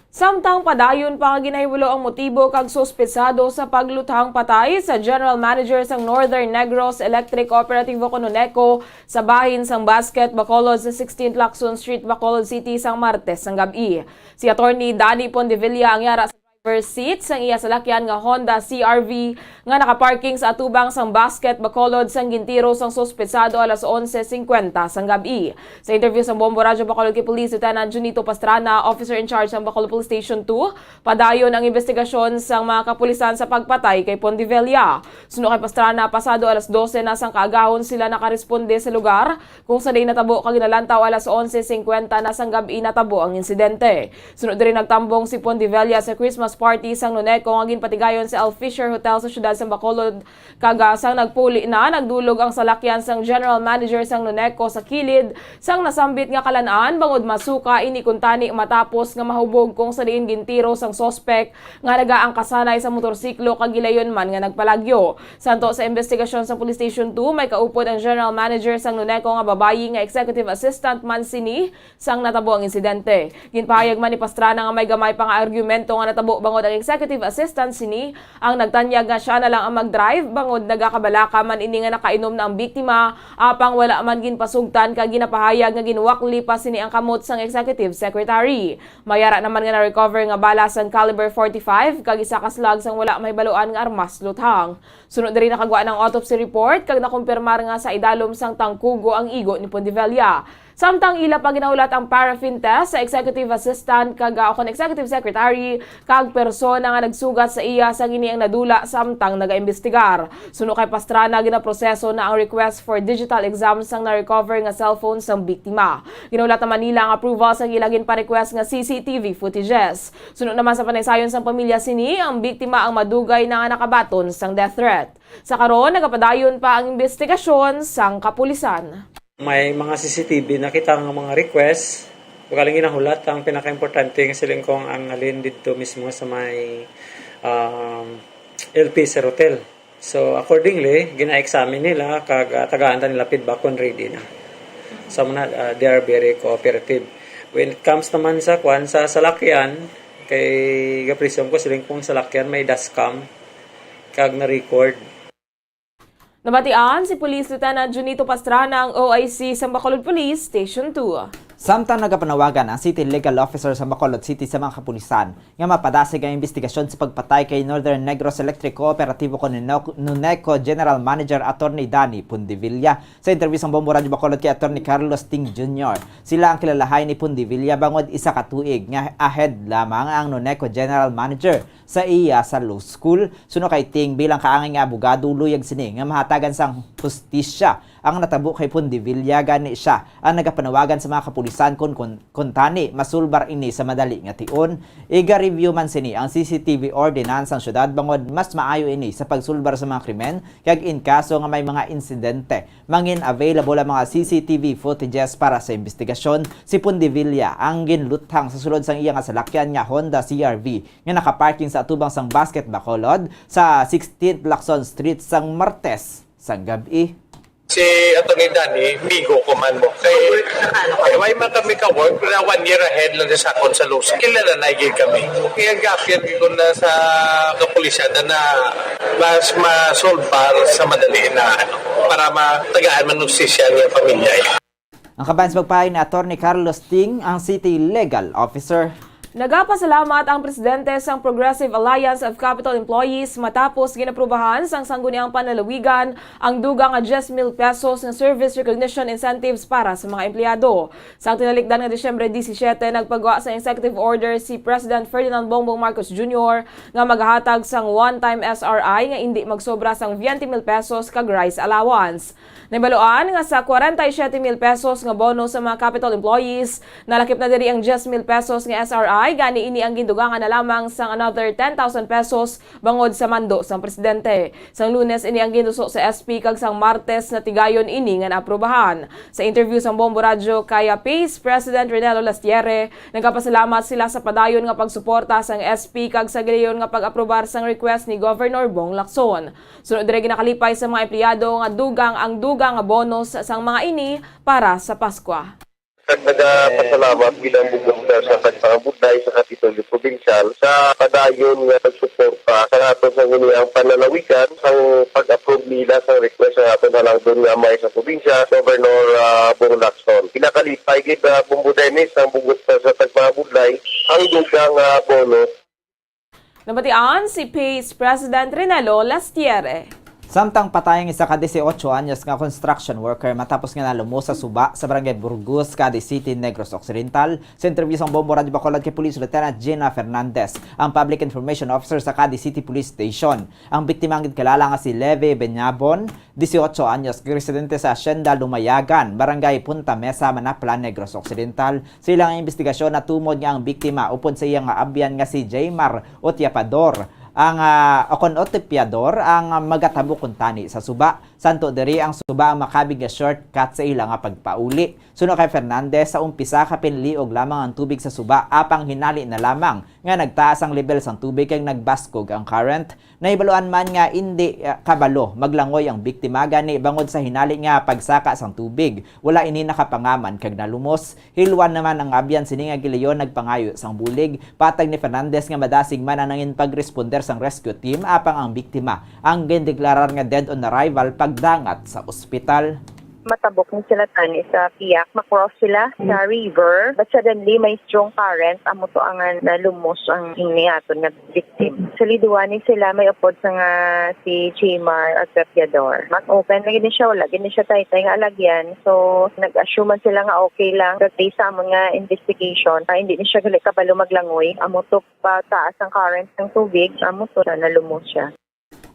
Samtang padayon pa nga ginahibulo ang motibo kag suspetsado sa pagluthang patay sa General Manager sang Northern Negros Electric Cooperative o Noneco sa bahin sang Basket, Bacolod sa 16th Lacson Street, Bacolod City sang Martes sang gabi. Si Attorney Danny Pondevilla ang yara sa driver's seat sang iya salakyan nga Honda CR-V nga nakaparking sa atubang sang Basket, Bacolod sang gintiro sang suspetsado alas 11:50 sang gabi. Sa interview sa Bombo Radyo Bacolod kay Police Lieutenant Junito Pastrana, officer in charge ng Bacolod Police Station 2, padayon ang investigasyon sang mga kapulisan sa pagpatay kay Pondevilla. Suno kay Pastrana, pasado alas 12 na sang kaagahon sila nakaresponde sa lugar kung sa day natabo kag ginalantaw alas 11:50 na sang gabi natabo ang insidente. Sunod din nagtambong si Pondevilla sa Christmas party sang Noneco nga ginpatigayon sa El Fisher Hotel sa syudad sang Bacolod. Kagasang nagpuli na nagdulog ang salakyan sang General Manager sang Noneco sa kilid sang nasambit nga kalanaan bangod masuka ini kuntani matapos nga mahubog kung sa diin gintiro sang sospek nga nagaang kasanay sa motorsiklo kag gilayon man nga nagpalagyo. Santo sa investigasyon sa Police Station 2 may kaupod ang General Manager sang Noneco nga babayi nga Executive Assistant man sini sang natabo ang insidente. Ginpahayag man ni Pastrana nga may gamay pa nga argumento nga natabo bangod ang Executive Assistant sini ang nagtanyag nga siya na lang ang mag-drive bangod nagakabalaka man ini nga nakainom na ang biktima apang wala man ginpasugtan kag ginapahayag nga ginuwakli pa sini ang kamot sang Executive Secretary. Mayara naman nga na-recover nga bala sang caliber 45 kag isa ka slag sang wala may baluan nga armas luthang. Sunod diri nakagwa ng autopsy report kag nakumpirmar nga sa idalom sang tangkugo ang igo ni Pondevilla. Samtang ila pa ginaulat ang paraffin test sa Executive Assistant kag kon Executive Secretary kag persona nga nagsugat sa iya sa gini ang nadula samtang nagaimbestigar. Suno kay Pastrana ginaproseso na ang request for digital exams sang na-recover nga cellphone sang biktima. Ginaulat naman nila ang approval sa ilagin pa request nga CCTV footages. Suno naman sa panaysayon sang pamilya sini ang biktima ang madugay na nga nakabaton sang death threat. Sa karon nagapadayon pa ang investigasyon sang kapulisan. May mga CCTV nakita nga mga request. Pagaling ginahulat ang pinaka-importante nga siling kong ang alin dito mismo sa may LP sa hotel. So accordingly, gina-examine nila kag tagaan nila feedback kung ready na. So they are very cooperative. When it comes naman sa sa salakyan, kay gapresyong ko siling kung salakyan may dashcam kag na-record. Nabatian si Police Lieutenant Junito Pastrana ang OIC sa Bacolod Police Station 2. Samtang nagapanawagan ang City Legal Officer sa Bacolod City sa mga kapulisan nga mapadasig ang investigasyon sa pagpatay kay Northern Negros Electric Cooperativo ko Nuneco General Manager Attorney Danny Pundivilla. Sa interview sa Bombo Radio Bacolod kay Attorney Carlos Ting Jr., sila ang kilalahay ni Pundivilla bangod isa ka tuig nga ahead lamang ang Nuneco General Manager sa iya sa law school. Suno kay Ting bilang kaangay nga abogado luyag sini nga mahatagan sang hustisya ang natabo kay Pundivilla gani siya ang nagapanawagan sa mga kapulisan kun tani masulbar ini sa madali nga tion. Iga review man sini ang CCTV ordinance ang syudad bangod mas maayo ini sa pagsulbar sa mga krimen kag in kaso nga may mga insidente mangin available ang mga CCTV footages para sa investigasyon. Si Pundivilla ang ginluthang sa sulod sang iya nga salakyan nga Honda CRV nga nakaparking sa atubang sang Basket Bacolod sa 16th Lacson Street sang Martes sang gabi. Si Atty. Danny, bigo ko man mo. Kaya may man kami ka-work, pero 1 year ahead lang sa akon sa Lucy. Kilala na igay kami. Kaya gapyan ko na sa kapulisyada na mas ma-solve para sa madali na para matagaan man ng sisya ng pamilya. Ang kabayan sa pagpahay ni Atty. Carlos Ting, ang City Legal Officer. Nagapasalamat ang presidente sang Progressive Alliance of Capital Employees matapos ginaprubahan sang sangguniang panlalawigan ang dugang nga 10,000 pesos ng service recognition incentives para sa mga empleyado. Sang tinalikdan nga Disyembre 17, nagpagawa sa executive order si President Ferdinand Bongbong Marcos Jr. nga maghatag sang one-time SRI nga hindi magsobra sang 20,000 pesos kag rice allowance. Nabaluan nga sa 47,000 pesos nga bonus sa mga capital employees, nalakip na diri ang 10,000 pesos nga SRI. Gani ini ang gindugangan na lamang sang another 10,000 pesos bangod sa mando sang presidente. Sang Lunes ini ang ginuso sa SP kag sang Martes na tigayon ini nga naaprobahan. Sa interview sang Bombo Radio kay PACE President Renelo Lastiere, nagapasalamat sila sa padayon nga pagsuporta sang SP kag sa gilayon nga pag-aprobar sang request ni Governor Bong Lacson. Sunod dire ginakalipay sa mga empleyado nga dugang nga bonus sang mga ini para sa Paskwa. Nagpasalamat bilang bugong sa pagpangabudlay sa Kapitolyo Provincial sa padayon nga pagsuporta sa aton sa ang panlalawigan sang pag-approve nila sa request sa aton na lang doon nga may sa probinsya, Governor Bong Lacson. Pinakalipay gid Bumbo Dennis ang bugot sa pagpangabudlay ang dugang bonus. Nabatian si PACE President Renelo Lastiere. Samtang patayang isa ka 18 anyos nga construction worker matapos nga nalumo sa suba sa barangay Burgos, Cadiz City, Negros Occidental. Sa interview sa Bombo Radio Bacolod kay Police Lieutenant Gina Fernandez, ang Public Information Officer sa Cadiz City Police Station. Ang biktima ang kilala nga si Leve Benyabon, 18 anyos, residente sa Hacienda Lumayagan, barangay Punta Mesa, Manapla, Negros Occidental. Silang investigasyon na tumod nga ang biktima upod sa iyang abyan nga si Jaymar Otiapador. Ang okonotipiador ang magatabo kuntani sa suba. Santo diri ang suba ang makabig nga shortcut sa ilang pagpauli. Suno kay Fernandez, sa umpisa kapinliog lamang ang tubig sa suba apang hinali na lamang nga nagtaas ang level sang tubig kag nagbaskog ang current. Naibaluan man nga hindi kabalo maglangoy ang biktima gani bangod sa hinali nga pagsaka sang tubig. Wala ini nakapangaman kag nalumos. Hilwan naman ang abyan sini nga gilayon nagpangayo sang bulig. Patag ni Fernandez nga madasig man ang nangin pagresponder sang rescue team apang ang biktima ang gindeklarar nga dead on arrival pagdangat sa ospital. Matabok ni sila tani sa piyak, makross sila sa river, but suddenly may strong current, amo to ang nalumos ang hiniaton nga victim. Sa liduani sila may upod sa nga si Jaymar at Pepiador. Mag-open na gini siya, wala gini siya tay-tay nga alagyan, so nag-assume man sila nga okay lang. Based sa among nga investigation, hindi ni siya gali kabalo maglangoy, amo to pataas ang current ng tubig, amo to na nalumos siya.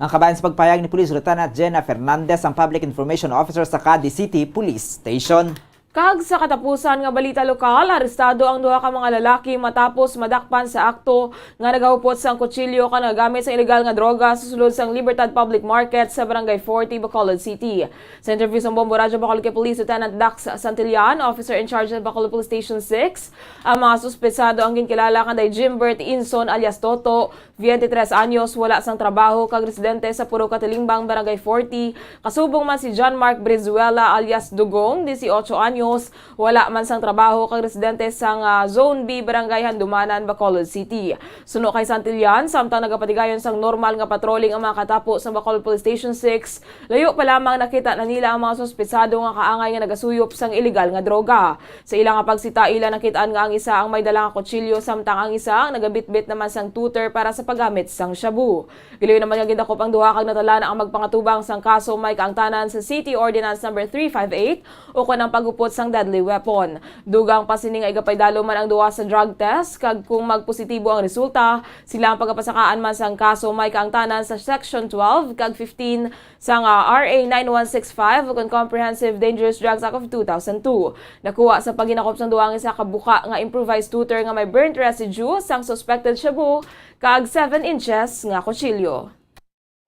Ang kabayan sa pagpayag ni Police Lieutenant Gina Fernandez, ang Public Information Officer sa Cadiz City Police Station. Kag sa katapusan nga balita lokal, arestado ang duha ka mga lalaki matapos madakpan sa akto nga nagahupot sang kutsilyo ka nagamit sa ilegal nga droga sa sulod sang Libertad Public Market sa Barangay 40, Bacolod City. Sa interview sa Bombo Radio Bacolod kay Police Lieutenant Dax Santillan, Officer in Charge ng Bacolod Police Station 6, ang mga suspetsado ang ginkilala kanday Jimbert Inson alias Toto, 23 anyos, wala sang trabaho kag residente sa Puro Katilimbang, Barangay 40. Kasubong man si John Mark Brizuela alias Dugong, 18 anyos, wala man sang trabaho kag residente sang Zone B, Barangay Handumanan, Bacolod City. Suno kay Santillan, samtang nagapatigayon sang normal nga patrolling ang mga katapo sa Bacolod Police Station 6, layo pa lamang nakita na nila ang mga suspetsado nga kaangay nga nagasuyop sang illegal nga droga. Sa ilang nga pagsita, ila nakitaan nga ang isa ang may dalang kutsilyo, samtang ang isa ang nagabitbit naman sang tutor para sa paggamit sang shabu. Giliw naman nga gidakop ang duha kag natala na ang magpangatubang sang kaso may kaangtanan sa City Ordinance number 358 o kanang pagupot sang deadly weapon. Dugang pasining ay gapaydalo man ang duha sa drug test kag kung magpositibo ang resulta, sila ang pagapasakaan man sang kaso may kaangtanan sa Section 12 kag 15 sang RA 9165 kung Comprehensive Dangerous Drugs Act of 2002. Nakuha sa paginakop sang duha isa ka buka nga improvised tutor nga may burnt residue sang suspected shabu kag 7 inches nga kutsilyo.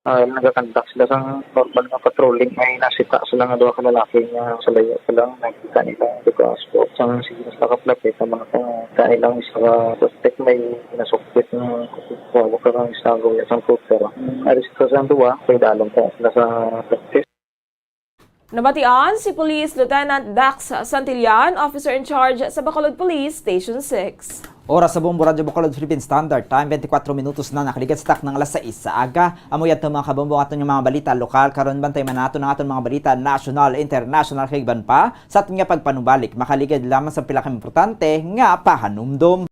Nagakandak sila sa normal nga patrolling ay nasita sila nga duha ka lalaki nga sa layo pa lang nakita nila dugas po sang sige sa kaplapit ang mga kailang isa ka suspect may nasukbit ng kuwawa ka ng isa gawin sa tutor. Aris ka sa duha kay dalong ka sila sa practice. Nabatian si Police Lieutenant Dax Santillan, officer in charge sa Bacolod Police Station 6. Oras sa buong Radyo Bacolod Philippine Standard Time, 24 minutos na nakaligat sa tak ng alas 6 sa aga. Amoy at mga kabombo aton yung mga balita lokal, karon bantay man nato ng aton mga balita national, international, higban pa sa aton nga pagpanubalik. Makaligad lamang sa pilakang importante nga pahanumdom.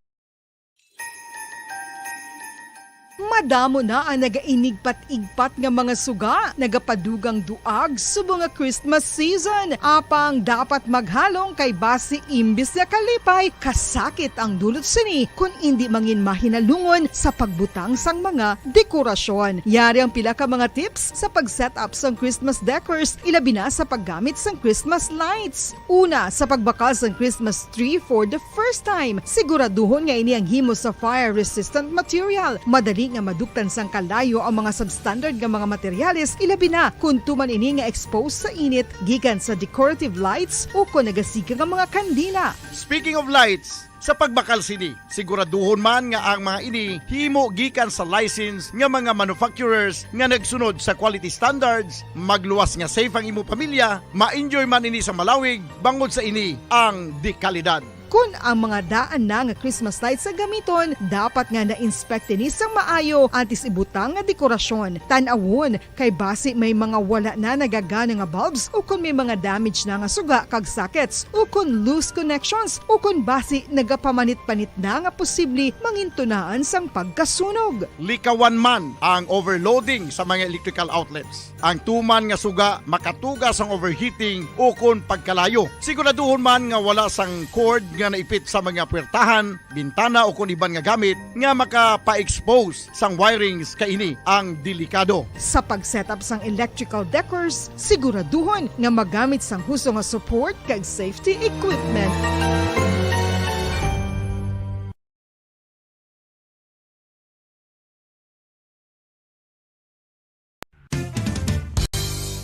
Madamo na ang nagainigpat-igpat nga mga suga, nagapadugang duag subong nga Christmas season. Apang dapat maghalong kay basi imbis na kalipay, kasakit ang dulot sini kung hindi mangin mahinalungon sa pagbutang sang mga dekorasyon. Yari ang pila ka mga tips sa pag-set up sang Christmas decors, ilabi na sa paggamit sang Christmas lights. Una, sa pagbakal sang Christmas tree for the first time, siguraduhon nga ini ang himo sa fire-resistant material. Madali nga maduktan sang kalayo ang mga substandard nga mga materyales, ilabi na kung tuman ini nga exposed sa init gikan sa decorative lights o kung nagasika nga mga kandila. Speaking of lights, sa pagbakal sini, siguraduhon man nga ang mga ini himo gikan sa license nga mga manufacturers nga nagsunod sa quality standards, magluwas nga safe ang imo pamilya, ma-enjoy man ini sa malawig, bangod sa ini ang dekalidad. Kung ang mga daan na nga Christmas lights sa gamiton, dapat nga na-inspect ni sang maayo antes ibutang nga dekorasyon. Tan-awon kay basi may mga wala na nagagana nga bulbs o kung may mga damage na nga suga kag sockets o kung loose connections o kung basi nagapamanit-panit na nga posible mangintunaan sang pagkasunog. Likawan man ang overloading sa mga electrical outlets. Ang tuman nga suga makatugas ang overheating o kung pagkalayo. Siguraduhon man nga wala sang cord nga naipit sa mga puwertahan, bintana o kung iban nga gamit nga makapa-expose sang wirings kaini ang delikado. Sa pag-setup sang electrical decors, siguraduhon nga magamit sang husto nga support kag safety equipment.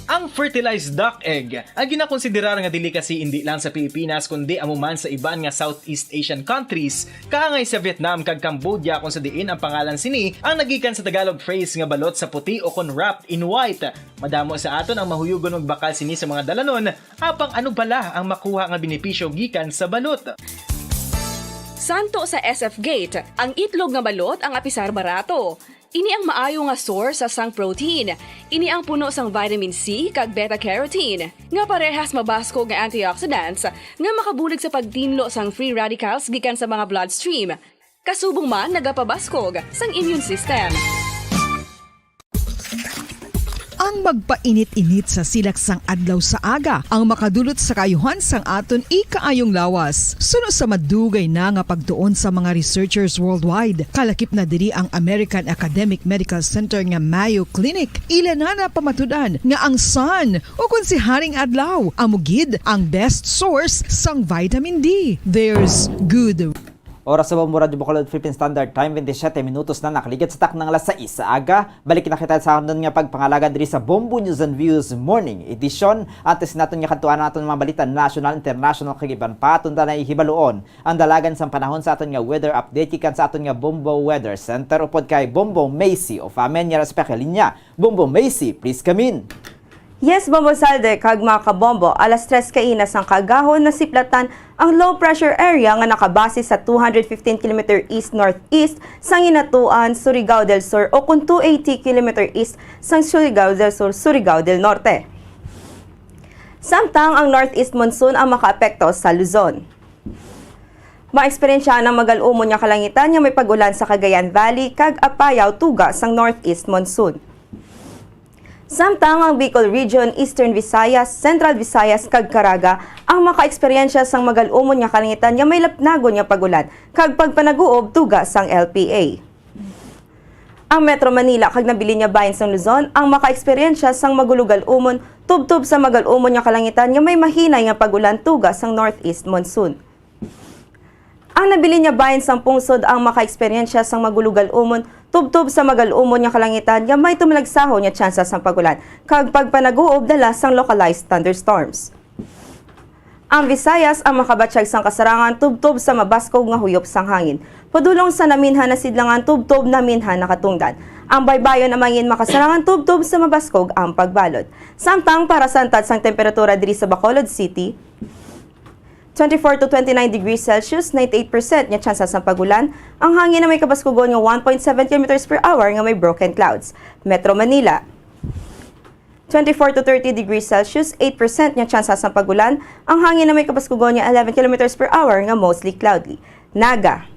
Ang fertilized duck egg ang ginakonsiderar nga delicacy hindi lang sa Pilipinas kundi amuman sa iban nga Southeast Asian countries, kaangay sa Vietnam kag Cambodia kung sa diin ang pangalan sini ang nagikan sa Tagalog phrase nga balot sa puti o kon wrapped in white. Madamo sa aton ang mahuyugon og bakal sini sa mga dalanon, apang ano bala ang makuha nga benepisyo gikan sa balot. Santo sa SF Gate, ang itlog nga balot ang apisar barato. Ini ang maayo nga source sa sang protein. Ini ang puno sang vitamin C kag beta-carotene, nga parehas mabasko nga antioxidants nga makabulig sa pagtinlo sang free radicals gikan sa mga bloodstream. Kasubong man nagapabaskog sang immune system. Ang magpainit-init sa silaksang adlaw sa aga ang makadulot sa kayuhan sang aton ikaayong lawas. Suno sa madugay na nga pagtuon sa mga researchers worldwide, kalakip na diri ang American Academic Medical Center nga Mayo Clinic. Ila na napamatudan nga ang sun o kung si Haring Adlaw amugid ang best source sang vitamin D. There's good Oras sa Bombo Radio Bacolod Philippine Standard Time, 27 minutos na nakaligid sa tak ng alas 6 sa aga. Balik na kita sa atin nga pagpangalaga diri sa Bombo News and Views Morning Edition. Antes natin nga kantuan natin mga balita national, international, kagiban pa. Tunda na ihibaluon ang dalagan sa panahon sa atin nga weather update ikan sa atin nga Bombo Weather Center upod kay Bombo Macy of Amen nga respect linya. Bombo Macy, please come in. Yes, Bombo Salde, kag mga kabombo, alas 3 kainas ang kagahon na siplatan ang low pressure area nga nakabase sa 215 km east-northeast sang Hinatuan, Surigao del Sur o kung 280 km east sang Surigao del Sur, Surigao del Norte. Samtang ang northeast monsoon ang makaapekto sa Luzon. Maeksperiensya ng magal-umon nga kalangitan nga may pag-ulan sa Cagayan Valley kag Apayao tuga sang northeast monsoon. Samtang ang Bicol Region, Eastern Visayas, Central Visayas kag Caraga ang makaeksperyensya sang magal-umon nga kalangitan nga may lapnagon nga pagulan kag pagpanaguob tuga sang LPA. Ang Metro Manila kag Nabilinya Bayan sang Luzon ang makaeksperyensya sang magulugal-umon tubtob sa magal-umon nga kalangitan nga may mahinay nga pagulan tuga sang northeast monsoon. Ang Nabilinya Bayan sang Pungsod ang makaeksperyensya sang magulugal-umon tubtob sa magal-umon nga kalangitan nga may tumalagsahon nga tsansa sang pagulan kag pagpanaguob dala sang localized thunderstorms. Ang Visayas ang makabatsyag sang kasarangan tubtob sa mabaskog nga huyop sang hangin. Padulong sa naminhan na sidlangan tubtob na minhan nakatungdan. Ang baybayon na mangin makasarangan tubtob sa mabaskog ang pagbalod. Samtang para sa antad sang temperatura diri sa Bacolod City, 24 to 29 degrees Celsius, 98% nga tsansa sang pagulan. Ang hangin na may kabaskugon nga 1.7 km per hour nga may broken clouds. Metro Manila, 24 to 30 degrees Celsius, 8% nga tsansa sang pagulan. Ang hangin na may kabaskugon nga 11 km per hour nga mostly cloudy. Naga,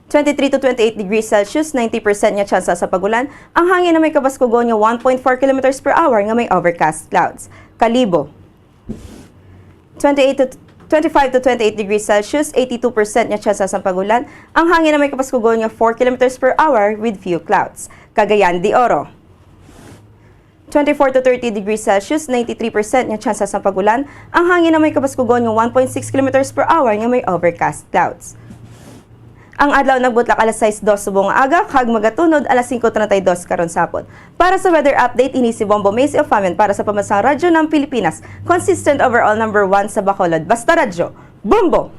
23 to 28 degrees Celsius, 90% nga tsansa sa pagulan. Ang hangin na may kabaskugon nga 1.4 km per hour nga may overcast clouds. Kalibo, 25 to 28 degrees Celsius, 82% nga tsansa sa pagulan. Ang hangin na may kapaskugon nga 4 km per hour with few clouds. Cagayan de Oro, 24 to 30 degrees Celsius, 93% nga tsansa sa pagulan. Ang hangin na may kapaskugon nga 1.6 km per hour nga may overcast clouds. Ang adlaw nagbutlak alas 6:02 subong aga kag magatunod alas 5:32 karon sapon. Para sa weather update ini si Bombo Macy of Amen para sa pamansang radyo ng Pilipinas. Consistent overall number 1 sa Bacolod. Basta radyo. Bombo!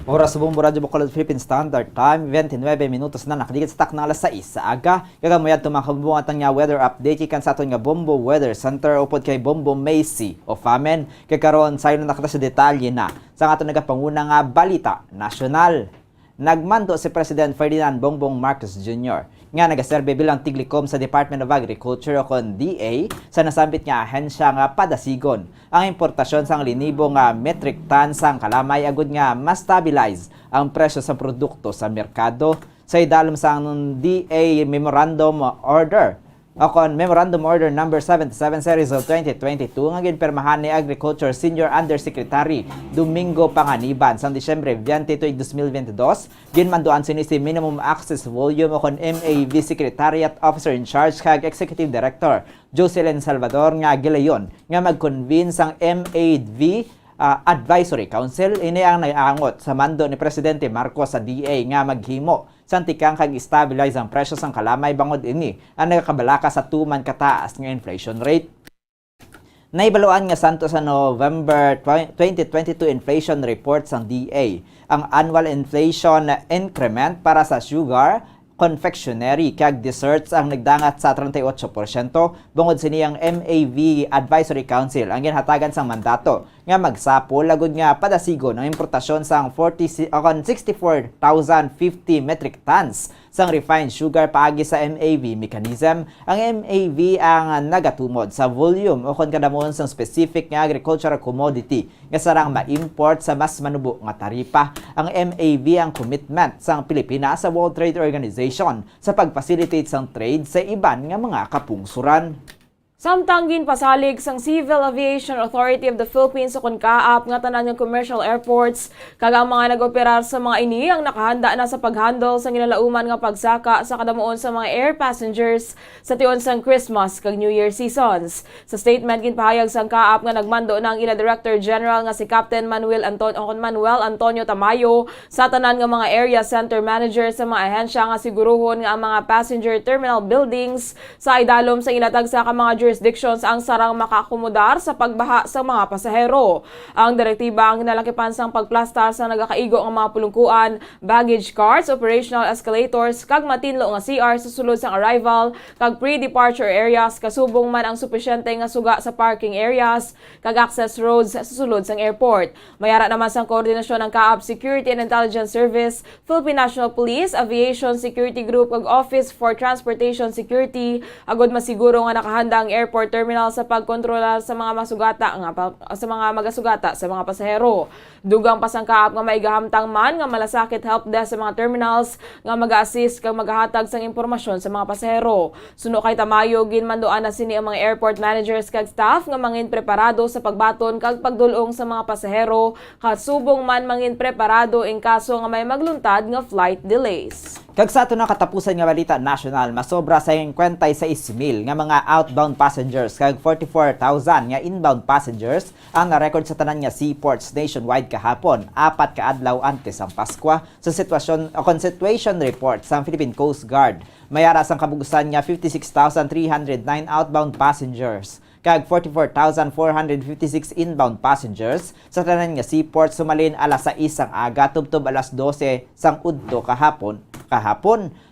Oras sa Bombo Radio Bacolod Philippine Standard Time, 29 minutos na nakaligid sa tak ng alas 6 sa aga. Kagamayad tumakabungat nga weather update ikan sa aton nga Bombo Weather Center upod kay Bombo Macy of Amen. Kay karon sayo na nakita sa detalye na sa aton nagapanguna nga balita nasyonal. Nagmando si President Ferdinand Bongbong Marcos Jr. nga nagaserbe bilang tiglikom sa Department of Agriculture o kon DA sa nasambit nga ahensya nga padasigon ang importasyon sang linibo nga metric ton sang kalamay agud nga mas stabilize ang presyo sa produkto sa merkado sa idalom sang DA Memorandum Order o kon Memorandum Order number 77 series of 2022 nga ginpermahan ni Agriculture Senior Undersecretary Domingo Panganiban sa Disyembre 22, 2022 ginmanduan sini si Minimum Access Volume o kon MAV Secretariat Officer in Charge kag Executive Director Jocelyn Salvador nga gilayon nga mag-convene sang MAV Advisory Council. Ini ang naiangot sa mando ni Presidente Marcos sa DA nga maghimo santikang kag stabilize ang presyo sang kalamay bangod ini ang nagakabalaka sa tuman kataas nga inflation rate. Naibaluan nga santo sa November 2022 inflation report sang DA ang annual inflation increment para sa sugar, confectionery kag desserts ang nagdangat sa 38%. Bungod siniyang MAV Advisory Council ang ginhatagan sang mandato nga magsapol lagod nga padasigon ang importasyon sang 64,050 metric tons sang refined sugar paagi sa MAV mechanism. Ang MAV ang nagatumod sa volume o kon kadamon sang specific nga agricultural commodity nga sarang ma-import sa mas manubo nga taripa. Ang MAV ang commitment sang Pilipinas sa World Trade Organization sa pag-facilitate sang trade sa iban nga mga kapungsuran. Samtang ginpasalig sang Civil Aviation Authority of the Philippines o CONCAAP nga tanan ng commercial airports kag ang mga nag-operar sa mga ini ang nakahanda na sa paghandle sa ginalauman nga pagsaka sa kadamuon sa mga air passengers sa tion sang Christmas kag New Year seasons. Sa statement ginpahayag sang CAAP nga nagmando ng ila Director General nga si Captain Manuel Antonio Tamayo sa tanan nga mga area center managers sa mga ahensya nga siguruhon nga ang mga passenger terminal buildings sa idalom sa ilatag sa mga jurisdictions ang sarang makakomodar sa pagbaha sa mga pasahero. Ang direktiba ang hinalakipan sang pagplastar sa nagakaigo ang mga pulungkuan, baggage carts, operational escalators, kag matinlo nga CR sa sulod sang arrival, kag pre-departure areas, kasubong man ang supisyente nga suga sa parking areas, kag access roads sa sulod sang airport. Mayara naman sang koordinasyon ng CAAP Security and Intelligence Service, Philippine National Police, Aviation Security Group, kag Office for Transportation Security, agod masiguro nga nakahanda ang airport terminal sa pagkontrolar sa mga magasugata sa mga pasahero. Dugang pasang CAAP nga maigahamtang man nga malasakit help desk sa mga terminals nga mag-assist kag maghahatag sang impormasyon sa mga pasahero. Suno kay Tamayo ginmanduan na sini ang mga airport managers kag staff nga mangin preparado sa pagbaton kag pagdulong sa mga pasahero kasubong man mangin preparado in kaso nga may magluntad nga flight delays. Kag sa ato na katapusan nga balita national, masobra sa 56,000 nga mga outbound passengers kag 44,000 nga inbound passengers ang na-record sa tanan nga seaports nationwide kahapon, 4 ka adlaw antes ang Pasko sa situation report sa Philippine Coast Guard. Mayara sang kabugusan nga 56,309 outbound passengers kag 44,456 inbound passengers sa tanan nga seaport sumalin alas 6 ang aga tubtob alas 12 sang udto kahapon.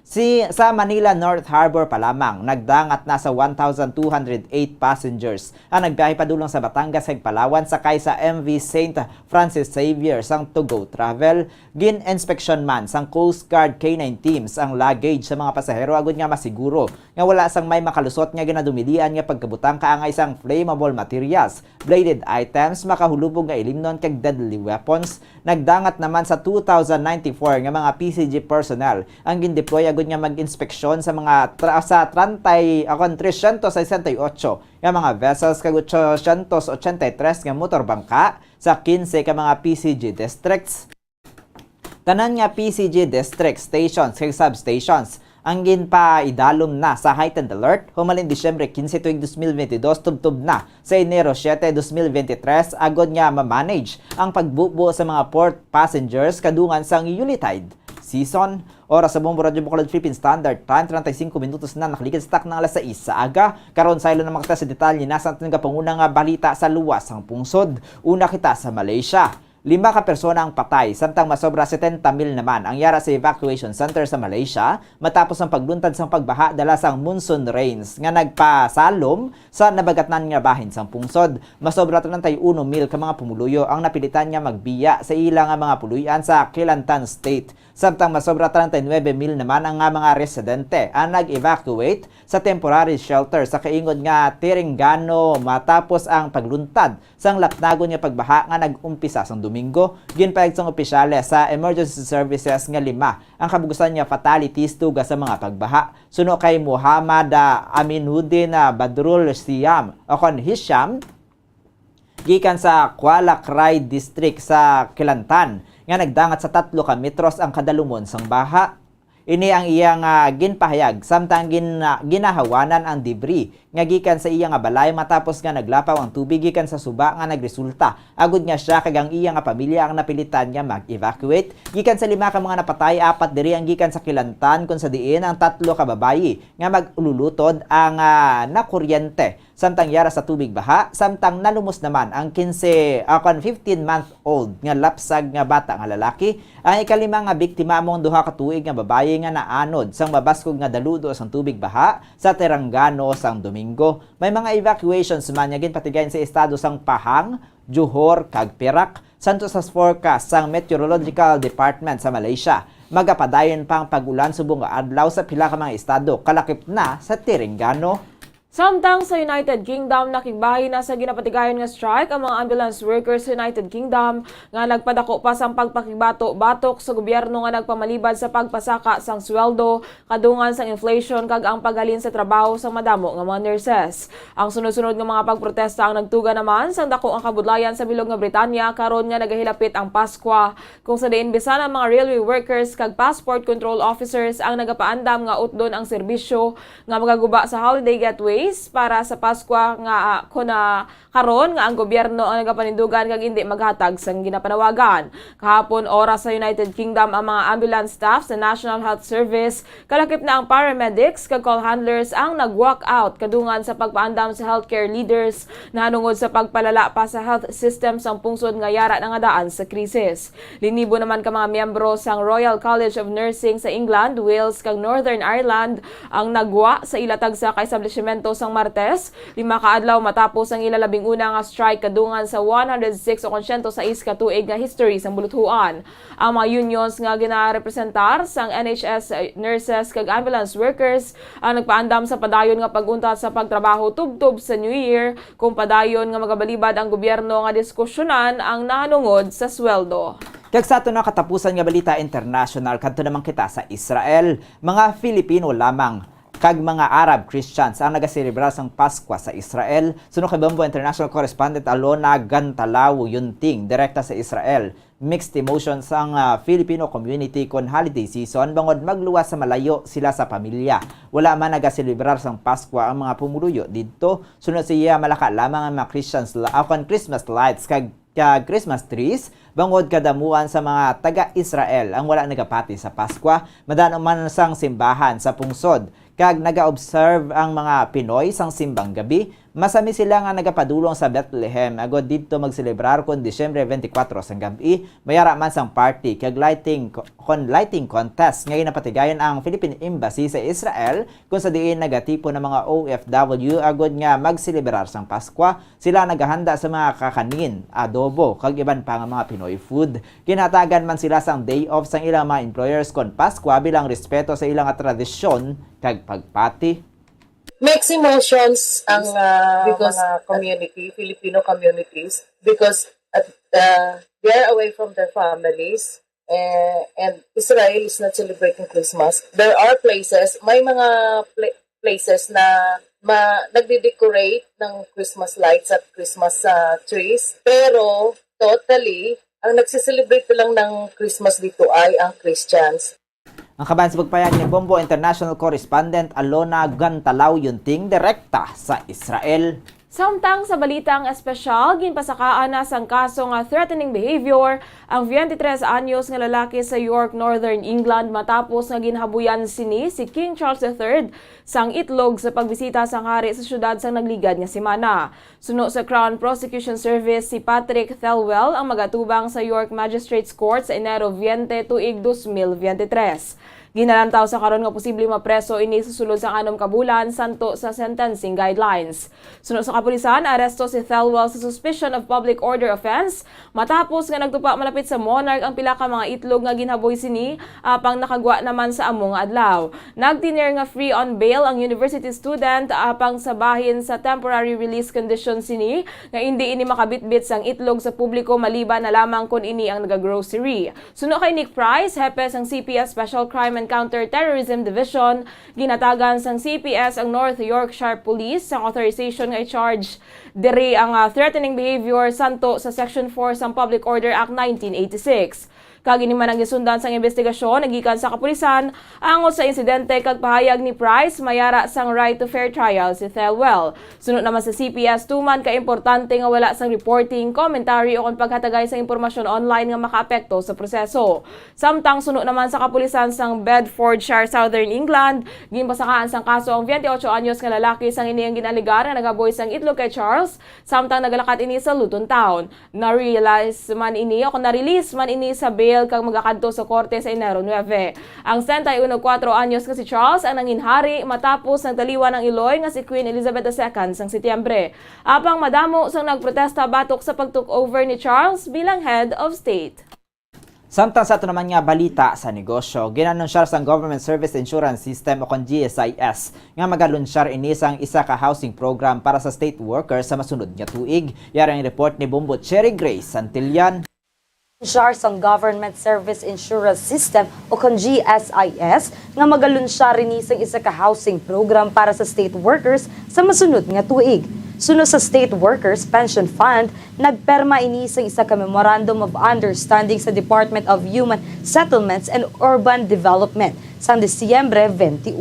Sa Manila North Harbor pa lamang, nagdangat na sa 1,208 passengers ang nagbiyahe padulong sa Batangas kag Palawan sakay sa MV St. Francis Xavier sang To Go Travel. Gin-inspection man sang Coast Guard K9 teams ang luggage sa mga pasahero agud nga masiguro nga wala sang may makalusot nga ginadumilian nga pagkabutang kaangay sang flammable materials, bladed items, makahulubog nga ilimnon kag deadly weapons. Nagdangat naman sa 2,094 nga mga PCG personnel ang gindeploy agud nga mag-inspeksyon sa mga 368 nga mga vessels kag 883 nga motor bangka sa 15 ka mga PCG districts. Tanan nga PCG districts, stations kag substations ang ginpaidalom na sa heightened alert humalin Disyembre 15 tuig 2022 tubtob na sa Enero 7, 2023 agod nga ma-manage ang pagbubo sa mga port passengers kadungan sang Yuletide season. Oras sa Bombo Radio Bacolod Philippine Standard Time, 35 minutos na nakaligid sa tak ng alas 6 sa aga. Karon sa ilo na makita sa detalye nasa ating kapangunang balita sa luwas ang pungsod. Una kita sa Malaysia. 5 ka persona ang patay, samtang masobra 70,000 naman ang yara sa evacuation center sa Malaysia matapos ang pagluntad sang pagbaha dala sang monsoon rains nga nagpasalom sa nabagatnan nga bahin sang pungsod. Masobra 31,000 ka mga pumuluyo ang napilitan nga magbiya sa ilang mga puluyan sa Kelantan State. Samtang masobra 39,000 naman ang mga residente ang nag-evacuate sa temporary shelter sa kaingod nga Terenggano matapos ang pagluntad sang lapnagon nga pagbaha nga nag-umpisa sang Domingo. Ginpahayag sang opisyales sa emergency services nga 5 ang kabugusan nga fatalities tuga sa mga pagbaha. Suno kay Muhammad Aminuddin Badrul Siam o kon Hisham gikan sa Kuala Krai District sa Kelantan nga nagdangat sa 3 ka metros ang kadalumon sang baha. Ini ang iyang ginpahayag samtang ginahawanan ang debris nga gikan sa iyang balay matapos nga naglapaw ang tubig gikan sa suba nga nagresulta. Agud nga siya kag ang iyang pamilya ang napilitan nga mag-evacuate. Gikan sa 5 ka mga napatay, 4 diri ang gikan sa Kelantan kun sa diin ang 3 ka babayi nga mag-ululutod ang nakuryente samtang yara sa tubig baha, samtang nalumos naman ang 15-month-old nga lapsag nga bata nga lalaki. Ang ikalima nga biktima among 2 ka tuig nga babayi nga naanod sang mabaskog nga daludo sang tubig baha sa Terenggano sang Domingo. May mga evacuations man nga ginpatigayon sa estado sang Pahang, Johor kag Perak. Santo sa forecast sang Meteorological Department sa Malaysia, magapadayon pang pag-ulan subong nga adlaw sa pila ka mga estado kalakip na sa Terenggano. Samtang sa United Kingdom, nakigbahi na sa ginapatigayon nga strike ang mga ambulance workers sa United Kingdom nga nagpadako pa sang pagpakigbato-batok sa gobyerno nga nagpamalibad sa pagpasaka sang sweldo, kadungan sang inflation kag ang paghalin sa trabaho sang madamo nga mga nurses. Ang sunod-sunod nga mga pagprotesta ang nagtuga naman sang dako ang kabudlayan sa bilog nga Britanya karon nga nagahilapit ang Paskwa, kung sa diin bisan ang mga railway workers kag passport control officers ang nagapaandam nga utdon ang serbisyo nga magaguba sa holiday getaways para sa Paskwa nga kuna karon nga ang gobyerno ang nagapanindugan kag hindi maghatag sang ginapanawagan. Kahapon oras sa United Kingdom ang mga ambulance staff sa National Health Service, kalakip na ang paramedics kag call handlers ang nag-walk out kadungan sa pagpaandam sa healthcare leaders na hanungod sa pagpalala pa sa health system sang pungsod nga yara na nga daan sa krisis. Linibo naman ka mga miyembro sang Royal College of Nursing sa England, Wales kag Northern Ireland ang nagwa sa ilatag sa kaestablishmento sang Martes, 5 kaadlaw matapos ang ilalabing una nga strike kadungan sa 106 o 106 ka tuig nga history sang buluthuan. Ang mga unions nga ginarepresentar sang NHS nurses kag ambulance workers ang nagpaandam sa padayon nga paguntat sa pagtrabaho tubtob sa New Year kung padayon nga magabalibad ang gobyerno nga diskusyonan ang nahanungod sa sweldo. Kag sa ato na katapusan nga balita international kadto naman kita sa Israel, mga Filipino lamang kag mga Arab Christians ang nagaselebrar sang Paskwa sa Israel. Suno kay Bombo International Correspondent Alona Gantalaw Yunting direkta sa Israel. Mixed emotions ang Filipino community kon holiday season bangod magluwas sa malayo sila sa pamilya. Wala man nagaselebrar sang Paskwa ang mga pumuluyo didto. Sunod siya malaka lamang ang mga Christians apan Christmas lights kag Christmas trees bangod kadamuan sa mga taga-Israel ang wala nagapati sa Paskwa. Madano man sang simbahan sa pungsod kag naga-observe ang mga Pinoy sang simbang gabi. Masami sila nga nagapadulong sa Bethlehem agod didto magselebrar kon Disyembre 24 sang gabi. Mayara man sang party kag lighting contest nga ginapatigayon ang Philippine Embassy sa Israel kung sa diin nagatipo ng mga OFW agod nga magselebrar sang Paskwa. Sila naghahanda sa mga kakanin, adobo kag iban pa nga mga Pinoy food. Kinatagan man sila sang day off sang ilang mga employers kon Paskwa bilang respeto sa ilang tradisyon kag pagpati. Mixed emotions ang mga community, Filipino communities, because they are away from their families and Israel is not celebrating Christmas. There are places, may mga places na nagde-decorate ng Christmas lights at Christmas trees, pero totally, ang nagsiselebrate lang ng Christmas dito ay ang Christians. Ang kaban sa pagpayag ni Bombo International Correspondent Alona Gantalaw Yunting direkta sa Israel. Samtang sa balitang espesyal, ginpasakaan na sang kaso nga threatening behavior ang 23 anyos nga lalaki sa York, Northern England matapos nga ginhabuyan sini si King Charles III sang itlog sa pagbisita sang hari sa syudad sang nagligad nga semana. Suno sa Crown Prosecution Service, si Patrick Thelwell ang magatubang sa York Magistrates Court sa Enero 20 tuig 2023. Ginalantaw sa karon nga posible mapreso ini susulod sa 6 ka bulan santo sa sentencing guidelines. Sunod sa kapulisan, aresto si Thelwell sa suspicion of public order offense matapos nga nagtupa malapit sa Monarch ang pila ka mga itlog nga ginhaboy sini apang nakagwa naman sa among adlaw. Nagtiner nga free on bail ang university student apang sa bahin sa temporary release condition sini nga hindi ini makabitbit sang itlog sa publiko maliban na lamang kun ini ang naga-grocery. Suno kay Nick Price, hepe sang CPS Special Crime and Counter-Terrorism Division, ginatagan sang CPS ang North Yorkshire Police sang authorization nga i-charge diri ang threatening behavior santo sa Section 4 sang Public Order Act 1986. Kagini man ang gisundan sang investigasyon nagikan sa kapulisan angod sa insidente kag pahayag ni Price mayara sang right to fair trial si Thelwell. Sunod naman sa CPS tuman ka importante nga wala sang reporting, commentary o kon paghatagay sang impormasyon online nga makaapekto sa proseso. Samtang sunod naman sa kapulisan sang Bedfordshire, Southern England, ginpasakaan sang kaso ang 28 anyos nga lalaki sang ini ang ginaligar nga nagaboy sang itlog kay Charles samtang nagalakat ini sa Luton Town. Na-release man ini sa bail kag magakadto sa korte sa Enero 9. Ang 71 anyos nga si Charles ang nanginhari matapos nagtaliwan ng iloy nga si Queen Elizabeth II sang Setyembre. Apang madamo sang nagprotesta batok sa pag-took over ni Charles bilang head of state. Samtang sa ito naman nga balita sa negosyo, ginanunsyar sa Government Service Insurance System o kon GSIS nga magalunsyar inisang isa ka housing program para sa state workers sa masunod nga tuig. Yara ang report ni Bombo Cherry Grace Santillan. Lunsyar sa Government Service Insurance System o kon GSIS nga magalunsyar inisang isa ka housing program para sa state workers sa masunod nga tuig. Sunod sa State Workers Pension Fund, nagperma inisang isa ka Memorandum of Understanding sa Department of Human Settlements and Urban Development sang Disyembre 21.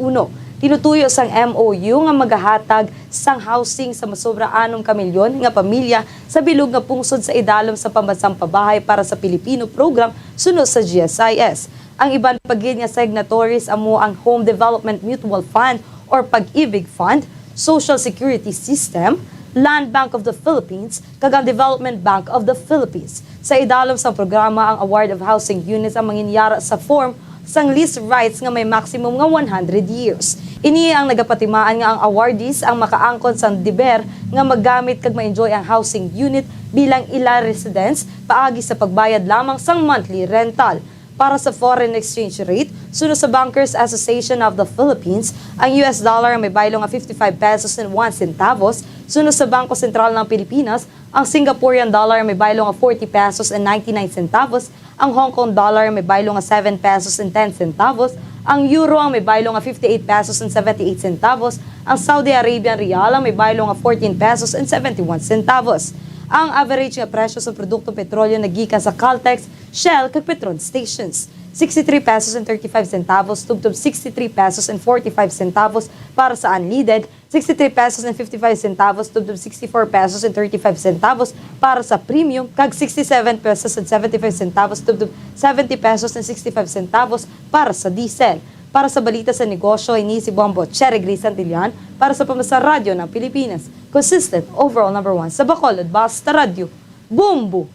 Tinutuyo sang MOU nga magahatag sang housing sa masobra 6 ka milyon nga pamilya sa bilog nga pungsod sa idalom sa pambansang pabahay para sa Pilipino program sunod sa GSIS. Ang iban pagid nga signatories amo ang Home Development Mutual Fund or Pag-ibig Fund, Social Security System, Land Bank of the Philippines, kag ang Development Bank of the Philippines. Sa idalom sa programa, ang award of housing units ang manginyara sa form sang lease rights nga may maximum nga 100 years. Ini ang nagapatimaan nga ang awardees ang makaangkon sang deber nga maggamit kag ma-enjoy ang housing unit bilang ila residents paagi sa pagbayad lamang sang monthly rental. Para sa foreign exchange rate, sunod sa Bankers Association of the Philippines, ang US dollar may baylo nga 55 pesos and 1 centavos. Sunod sa Bangko Sentral ng Pilipinas, ang Singaporean dollar may baylo nga 40 pesos and 99 centavos. Ang Hong Kong dollar may baylo nga 7 pesos and 10 centavos. Ang euro ang may baylo nga 58 pesos and 78 centavos. Ang Saudi Arabian rial ang may baylo nga 14 pesos and 71 centavos. Ang average nga presyo sa produktong petrolyo nagikan sa Caltex, Shell kag Petron stations. 63 pesos and 35 centavos tubtob 63 pesos and 45 centavos para sa unleaded, 63 pesos and 55 centavos tubtob 64 pesos and 35 centavos para sa premium, kag 67 pesos and 75 centavos tubtob 70 pesos and 65 centavos para sa diesel. Para sa balita sa negosyo, ini si Bombo Cherry Grace Santillan para sa Pamasa Radyo ng Pilipinas. Consistent overall number 1 sa Bacolod, Basta Radio. Bombo!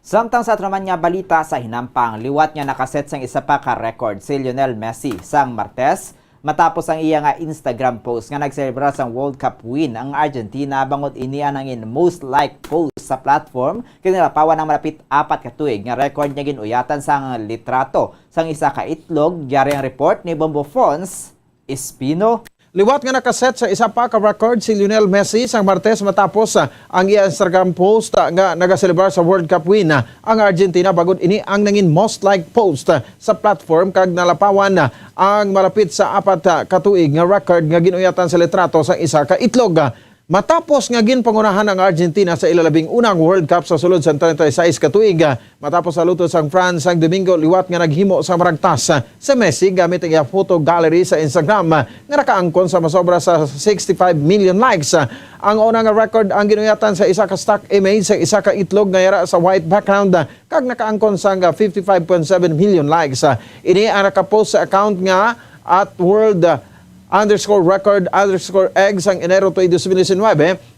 Samtang sa naman nga balita sa hinampang, liwat nga nakaset sang isa pa ka record si Lionel Messi sang Martes matapos ang iya nga Instagram post nga nagselebra sang World Cup win ang Argentina bangod ini anangin most like post sa platform kinalapawan ng malapit 4 ka tuig nga record niya ginuyatan sang litrato sang isa ka itlog. Gyari ang report ni Bombo Fons Espino. Liwat nga nakaset sa isa pa ka record si Lionel Messi sang Martes matapos ang iya Instagram post nga nagaselebrar sa World Cup win ang Argentina bagod ini ang nangin most like post sa platform kag nalapawan ang malapit sa 4 ka tuig nga record nga ginuyatan sa litrato sa isa ka itlog. Matapos nga ginpangunahan ang Argentina sa ilalabing unang World Cup sa sulod sa 36 ka tuig, matapos sa luto sang France sang Domingo, liwat nga naghimo sa maragtas sa Messi gamit ang photo gallery sa Instagram nga nakaangkon sa masobra sa 65 million likes. Ang unang record ang ginuyatan sa isa ka stock image sa isa ka itlog nga yara sa white background kag nakaangkon sang 55.7 million likes. Ini ang nakapost sa account nga at world_record_egg sang Enero 2019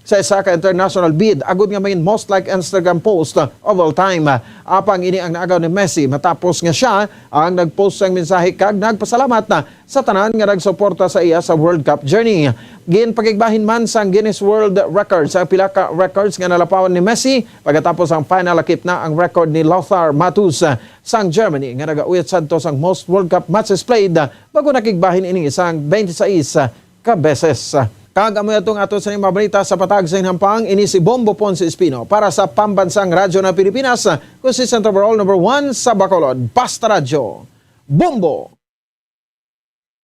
sa isa ka international bid. Agud nga may most like Instagram post of all time. Apang ini ang naagaw ni Messi matapos nga siya ang nagpost sang mensahe kag nagpasalamat na sa tanan nga nagsuporta sa iya sa World Cup journey. Ginpakigbahin man sang Guinness World Records sa pila ka records nga nalapawan ni Messi pagkatapos ang final lakip na ang record ni Lothar Matthius sang Germany nga nagauyat sadto sang most World Cup matches played bago nakigbahin ini isang 26 ka beses. Kag amoy atong ato sa mga balita sa patag sa Hinampang, ini si Bombo Ponce Espino para sa Pambansang Radyo ng Pilipinas, consistent overall number 1 sa Bacolod, Basta Radio. Bombo!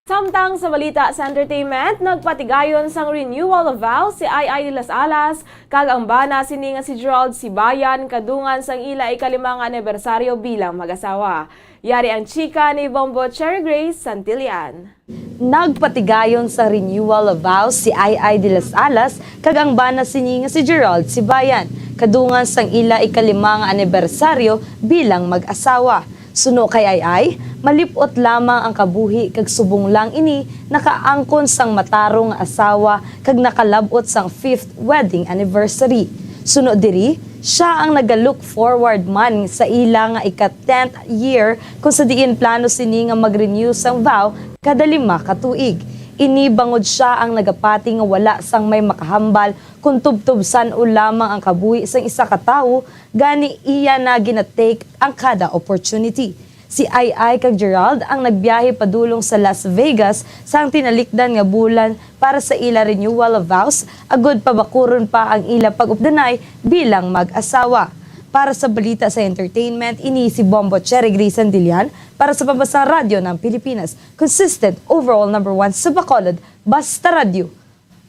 Samtang sa balita sa entertainment, nagpatigayon sang renewal of vows si Ai de las Alas, kag ang bana sini nga si Gerald Sibayan kadungan sang ila ikalimang anibersaryo bilang mag-asawa. Yari ang chika ni Bombo Cherry Grace Santillan. Nagpatigayon sa renewal of vows si Ai de las Alas kag ang bana sini nga si Gerald Sibayan kadungan sang ila ikalimang anibersaryo bilang mag-asawa. Suno kay Ai, malipot lamang ang kabuhi kag subong lang ini nakaangkon sang matarong asawa kag nakalabot sang 5th wedding anniversary. Suno diri, siya ang nagalook forward man sa ila nga ika-10th year kung sa diin plano sini nga mag-renew sang vow kada 5 ka tuig. Inibangod siya ang nagapati nga wala sang may makahambal kung tubtubsan o lamang ang kabuhi sang isa ka tawo, gani iya na ginatake ang kada opportunity. Si Ai kag Gerald ang nagbiyahe padulong sa Las Vegas sang tinalikdan nga bulan para sa ila renewal of vows, agud pabakuron pa ang ila pag-updanay bilang mag-asawa. Para sa balita sa entertainment, ini si Bombo Cherry Grace Dilian para sa Pambasang Radyo ng Pilipinas. Consistent overall number 1 sa Bacolod, Basta Radio.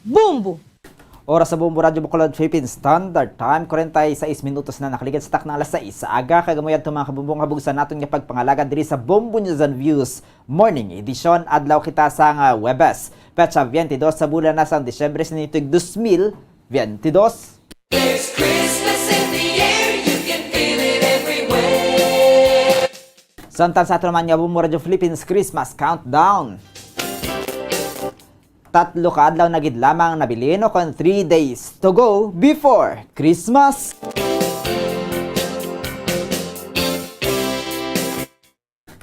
Bombo! Oras sa Bombo Radio Bacolod Philippine Standard Time, 46 minutos na nakaligid sa taknang alas 6. Sa aga, kagamuyad itong mga kabumbong kabugusan natin nga pagpangalaga diri sa Bombo News and Views Morning Edition. Adlaw kita sa Webes. Petsa 22 sa bulan na sa Disyembre sinitog 2022. There's Christmas in the air, you can feel it everywhere. Samtang sa ato naman nga Bombo Radio Philippines Christmas Countdown. 3 ka adlaw na gid lamang nabilino kon 3 days to go before Christmas.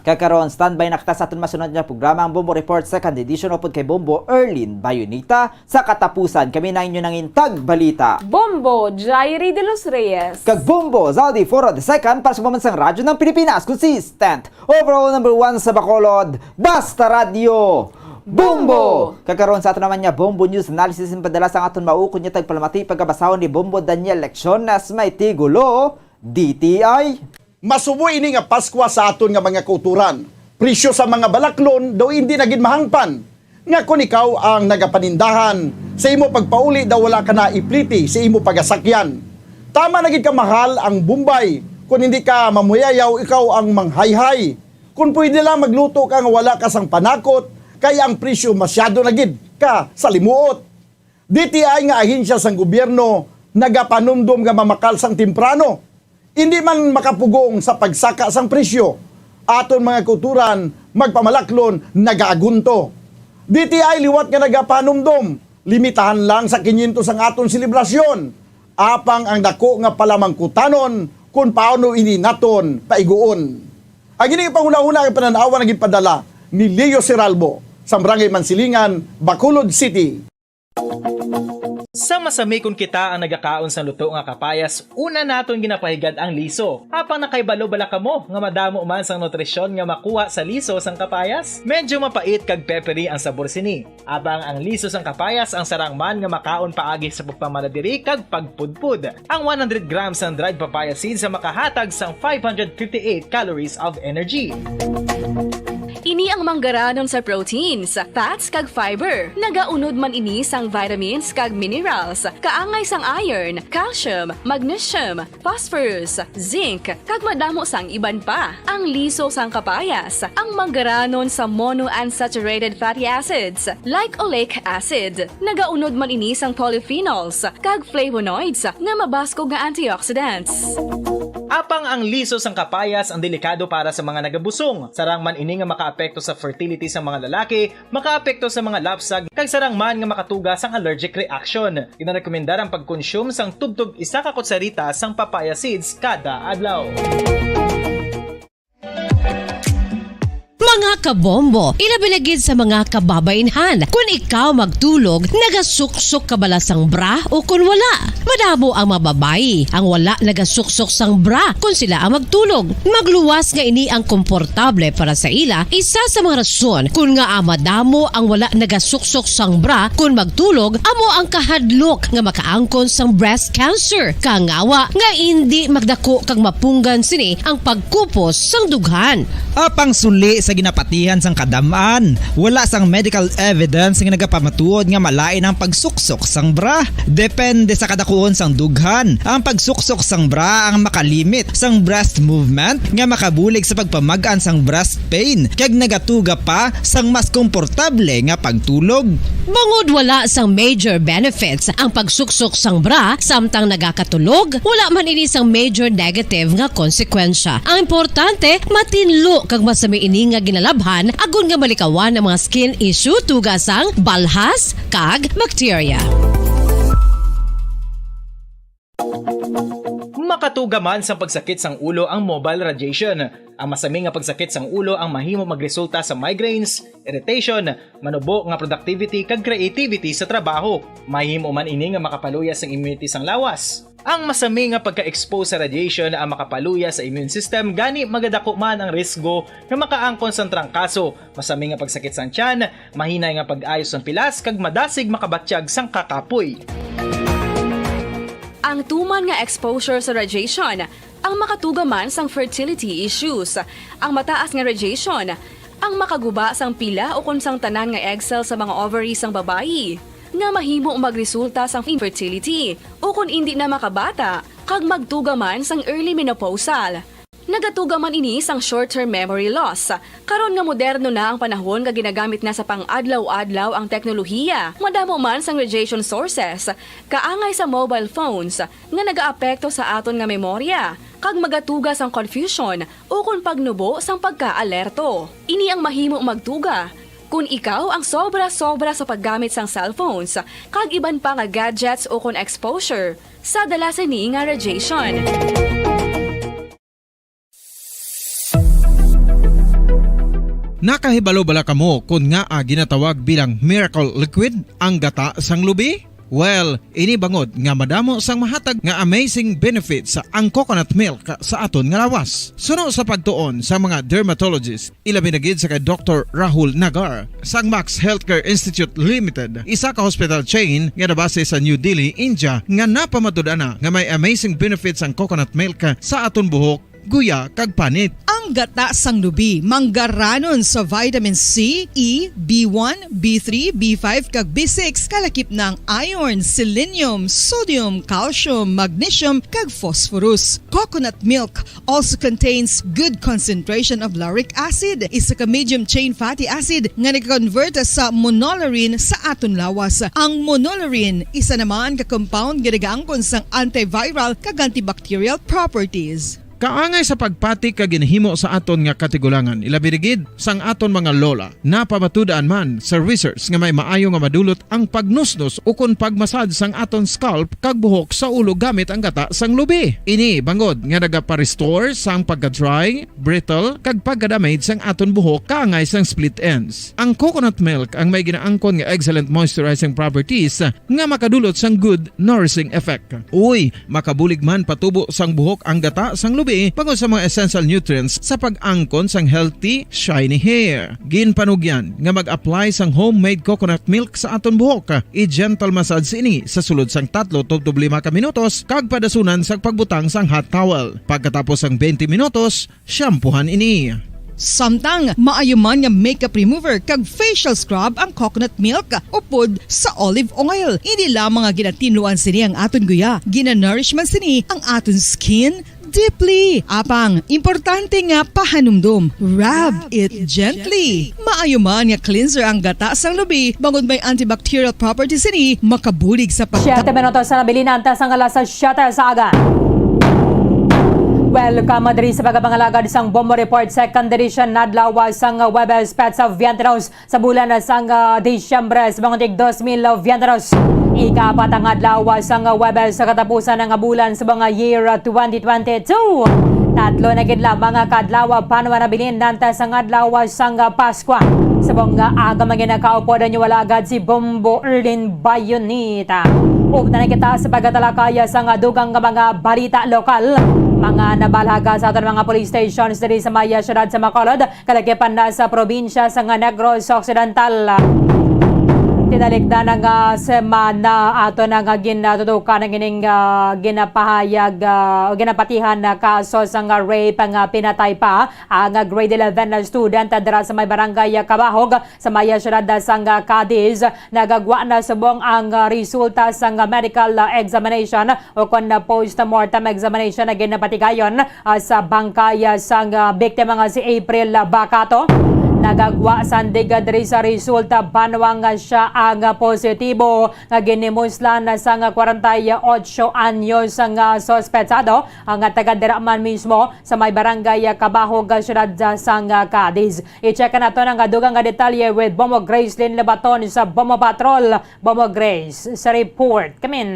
Kakaroon, standby na kita sa aton masunod na programa ang Bombo Report Second Edition upod kay Bombo Erlin Bayunita. Sa katapusan, kami na inyo nang intag balita. Bombo Jairi de los Reyes. Kag Bombo Zaldi Foro the Second para sa Pambansang Radyo ng Pilipinas. Consistent overall number 1 sa Bacolod, Basta Radio. Bombo! Kakaroon sa ato naman niya Bombo News Analysis ang padala sa aton maukon niya tagpalamati pagkabasahon ni Bombo Daniel Lecciones may tigulo, DTI. Masubo ini nga Paskwa sa aton nga mga kulturan. Presyo sa mga balaklon daw hindi nagid mahangpan. Nga kung ikaw ang nagapanindahan, sa imo pagpauli daw wala ka na ipliti sa imo pagasakyan. Tama nagid ka mahal ang Bombay. Kung hindi ka mamuyayaw, ikaw ang manghayhay. Kung pwede lang magluto ka nga wala ka sang panakot, kaya ang presyo masyado nagid ka sa limuot. DTI nga ahensya sang gobyerno nagapanumdum nga mamakal sang temprano. Hindi man makapugong sa pagsaka sang presyo. Aton mga kulturan magpamalaklon nagaagunto. DTI liwat nga nagapanumdum. Limitahan lang sa 500 ang aton selebrasyon. Apang ang dako nga palamangkutanon kung paano ini naton paiguon. Ang ini panguna-una ang pananawa naging padala ni Leo Seralbo sa Barangay Mansilingan, Bacolod City. Sa masamikon kita ang nagakaon sa luto nga kapayas, una naton ginapahigad ang liso. Apang nakaibalo-bala ka mo nga madamo man sang nutrisyon nga makuha sa liso sang kapayas. Medyo mapait kag peppery ang sabor sini. Abang ang liso sang kapayas ang sarang man nga makaon paagi sa pagpamaladiri kag pagpudpud. Ang 100 grams ng dried papaya seeds sa makahatag sang 558 calories of energy. Ini ang manggaranon sa proteins, fats kag fiber. Nagaunod man ini sang vitamins kag minerals, kaangay sang iron, calcium, magnesium, phosphorus, zinc, kag madamo sang iban pa. Ang liso sang kapayas, ang manggaranon sa monounsaturated fatty acids like oleic acid. Nagaunod man ini sang polyphenols kag flavonoids nga mabaskog nga antioxidants. Apang ang liso sang kapayas ang delikado para sa mga nagabusong. Sarang man ini nga makaapekto sa fertility sa mga lalaki, makaapekto sa mga lapsag, kag sarang man nga makatuga sang allergic reaction. Ginarekomendar ang pagkonsume sang tubtub 1 ka kutsarita sang papaya seeds kada adlaw. Mga kabombo, ilabilagid sa mga kababainhan. Kung ikaw magtulog, nagasuksok ka bala sang bra o kung wala. Madamo ang mababayi ang wala nagasuksok sang bra kung sila ang magtulog. Magluwas nga ini ang komportable para sa ila, isa sa mga rason kung nga madamo ang wala nagasuksok sang bra kung magtulog, amo ang kahadlok nga makaangkon sang breast cancer. Kangawa nga hindi magdako kag mapunggan sini ang pagkupos sang dughan. Apang suli sa ginapatihan sang kadamaan, wala sang medical evidence nga nagapamatuod nga malain ang pagsuksok sang bra. Depende sa kadakuon sang dughan. Ang pagsuksok sang bra ang makalimit sang breast movement nga makabulig sa pagpamagaan sang breast pain kag nagatuga pa sang mas komportable nga pagtulog. Bangod wala sang major benefits ang pagsuksok sang bra samtang nagakatulog, wala man ini sang major negative nga konsekwensya. Ang importante, matinlo kag masami ini nga ginalabhan agon nga malikawan ang mga skin issue tugas ang balhas kag bacteria. Makatuga man sa pagsakit sang ulo ang mobile radiation. Ang masami nga pagsakit sang ulo ang mahimo magresulta sa migraines, irritation, manubo nga productivity kag creativity sa trabaho. Mahimo man ini nga makapaluya sang immunity sang lawas. Ang masami nga pagka-expose sa radiation ang makapaluya sa immune system gani magadako man ang risgo nga makaangkon sa trangkaso, masami nga pagsakit sang tiyan, mahinay nga pag-ayos ng pilas kag madasig makabatsyag sang kakapoy. Ang tuman nga exposure sa radiation ang makatuga man sang fertility issues. Ang mataas nga radiation ang makaguba sang pila o kung sang tanan nga egg cell sa mga ovaries sang babayi nga mahimo magresulta sang infertility o kung hindi na makabata kag magtuga man sang early menopausal. Nagatuga man ini sang short-term memory loss. Karon nga moderno na ang panahon nga ginagamit na sa pang-adlaw-adlaw ang teknolohiya. Madamo man sang radiation sources, kaangay sa mobile phones nga nagaapekto sa aton nga memorya, kag magatuga sang confusion o kung pagnubo sang pagka-alerto. Ini ang mahimo magtuga kung ikaw ang sobra-sobra sa paggamit sang cellphones, kag iban pa nga gadgets o kung exposure sa dalasan ni nga radiation. Nakahibalo bala kamo kung nga ginatawag bilang miracle liquid ang gata sang lubi? Well, ini bangod nga madamo sang mahatag nga amazing benefits sa ang coconut milk sa aton nga lawas. Suno sa pagtuon sa mga dermatologist, ilabi na gid sa kay Dr. Rahul Nagar sang Max Healthcare Institute Limited, isa ka hospital chain nga nabase sa New Delhi, India, nga napamatud-ana nga may amazing benefits ang coconut milk sa aton buhok, guya kag panit. Ang gata sang lubi manggaranon sa vitamin C, E, B1, B3, B5 kag B6 kalakip ng iron, selenium, sodium, calcium, magnesium kag phosphorus. Coconut milk also contains good concentration of lauric acid, isa ka medium chain fatty acid nga nag-convert sa monolarin sa aton lawas. Ang monolarin isa naman ka compound nga nagaangkon sang antiviral kag antibacterial properties. Kaangay sa pagpati ka ginhimo sa aton nga katigulangan, ilabirigid sang aton mga lola, napamatudan man sa research nga may maayo nga madulot ang pagnusnos o kon pagmasad sang aton scalp kag buhok sa ulo gamit ang gata sang lubi. Ini bangod nga nagapa-restore sang pagka-dry, brittle kag pagka-damage sang aton buhok kaangay sang split ends. Ang coconut milk ang may ginaangkon nga excellent moisturizing properties nga makadulot sang good nourishing effect. Uy, makabulig man patubo sang buhok ang gata sang lubi bangod sa mga essential nutrients sa pag-angkon sang healthy, shiny hair. Ginpanugyan nga mag-apply sang homemade coconut milk sa aton buhok. I-gentle massage ini sa sulod sang 3-5 ka minutos kag padasunan sang pagbutang sang hot towel. Pagkatapos sang 20 minutos, shampoohan ini. Samtang maayo man nga makeup remover kag facial scrub ang coconut milk upod sa olive oil. Hindi lamang nga ginatinluan sini ang aton guya, ginanourish man sini ang aton skin deeply. Apang, importante nga pahanumdum. Rub it gently. Maayo man nga cleanser ang gata sang lubi, bangod may antibacterial properties ini, makabulig sa 7 minutos sa nabilinan sang alas 7 sa aga. Welcome diri sa pagkapangalagad sang Bombo Report Second Edition nadlaw sang Webes Pets of Vienteros sa bulan sang Disyembre sa mga 2000 Vienteros. Ikapat ang adlaw sang Webes sa katapusan ng bulan sa mga year 2022. Tatlo na gid lamang mga kadlaw panwanabilin nanta sang adlaw sang Paskwa. Sa mga aga maginakaupo na niyo wala agad si Bombo Erlin Bayonita. Ugna na kita sa pagkatalakaya sang dugang mga balita lokal. Mga nabalhaga sa aton mga police stations diri sa Maya Syudad sa Bacolod, kalakipan na sa probinsya sa Negros Occidental. Tinalikda ng semana ato na ginatutukan ng ining ginapahayag o ginapatihan na kaso sa rape nga pinatay pa ang grade 11 na student dira sa may barangay Kabahog sa Maya Syudad sa Cadiz. Nagagwa na subong ang resulta sa medical examination o kon post-mortem examination na ginapatigayon sa bangkay sa biktima nga si April Bacato. Nagagwa sandig diri sa resulta banwang siya ang positibo nga ginimuslan sa 48 anyos nga sospetsado ang taga-diraman mismo sa may barangay Kabahog Syudad sa Cadiz. I-check nato ang dugang detalye with Bomo Grace Lynn Lebaton sa Bomo Patrol. Bomo Grace sa report. Come in.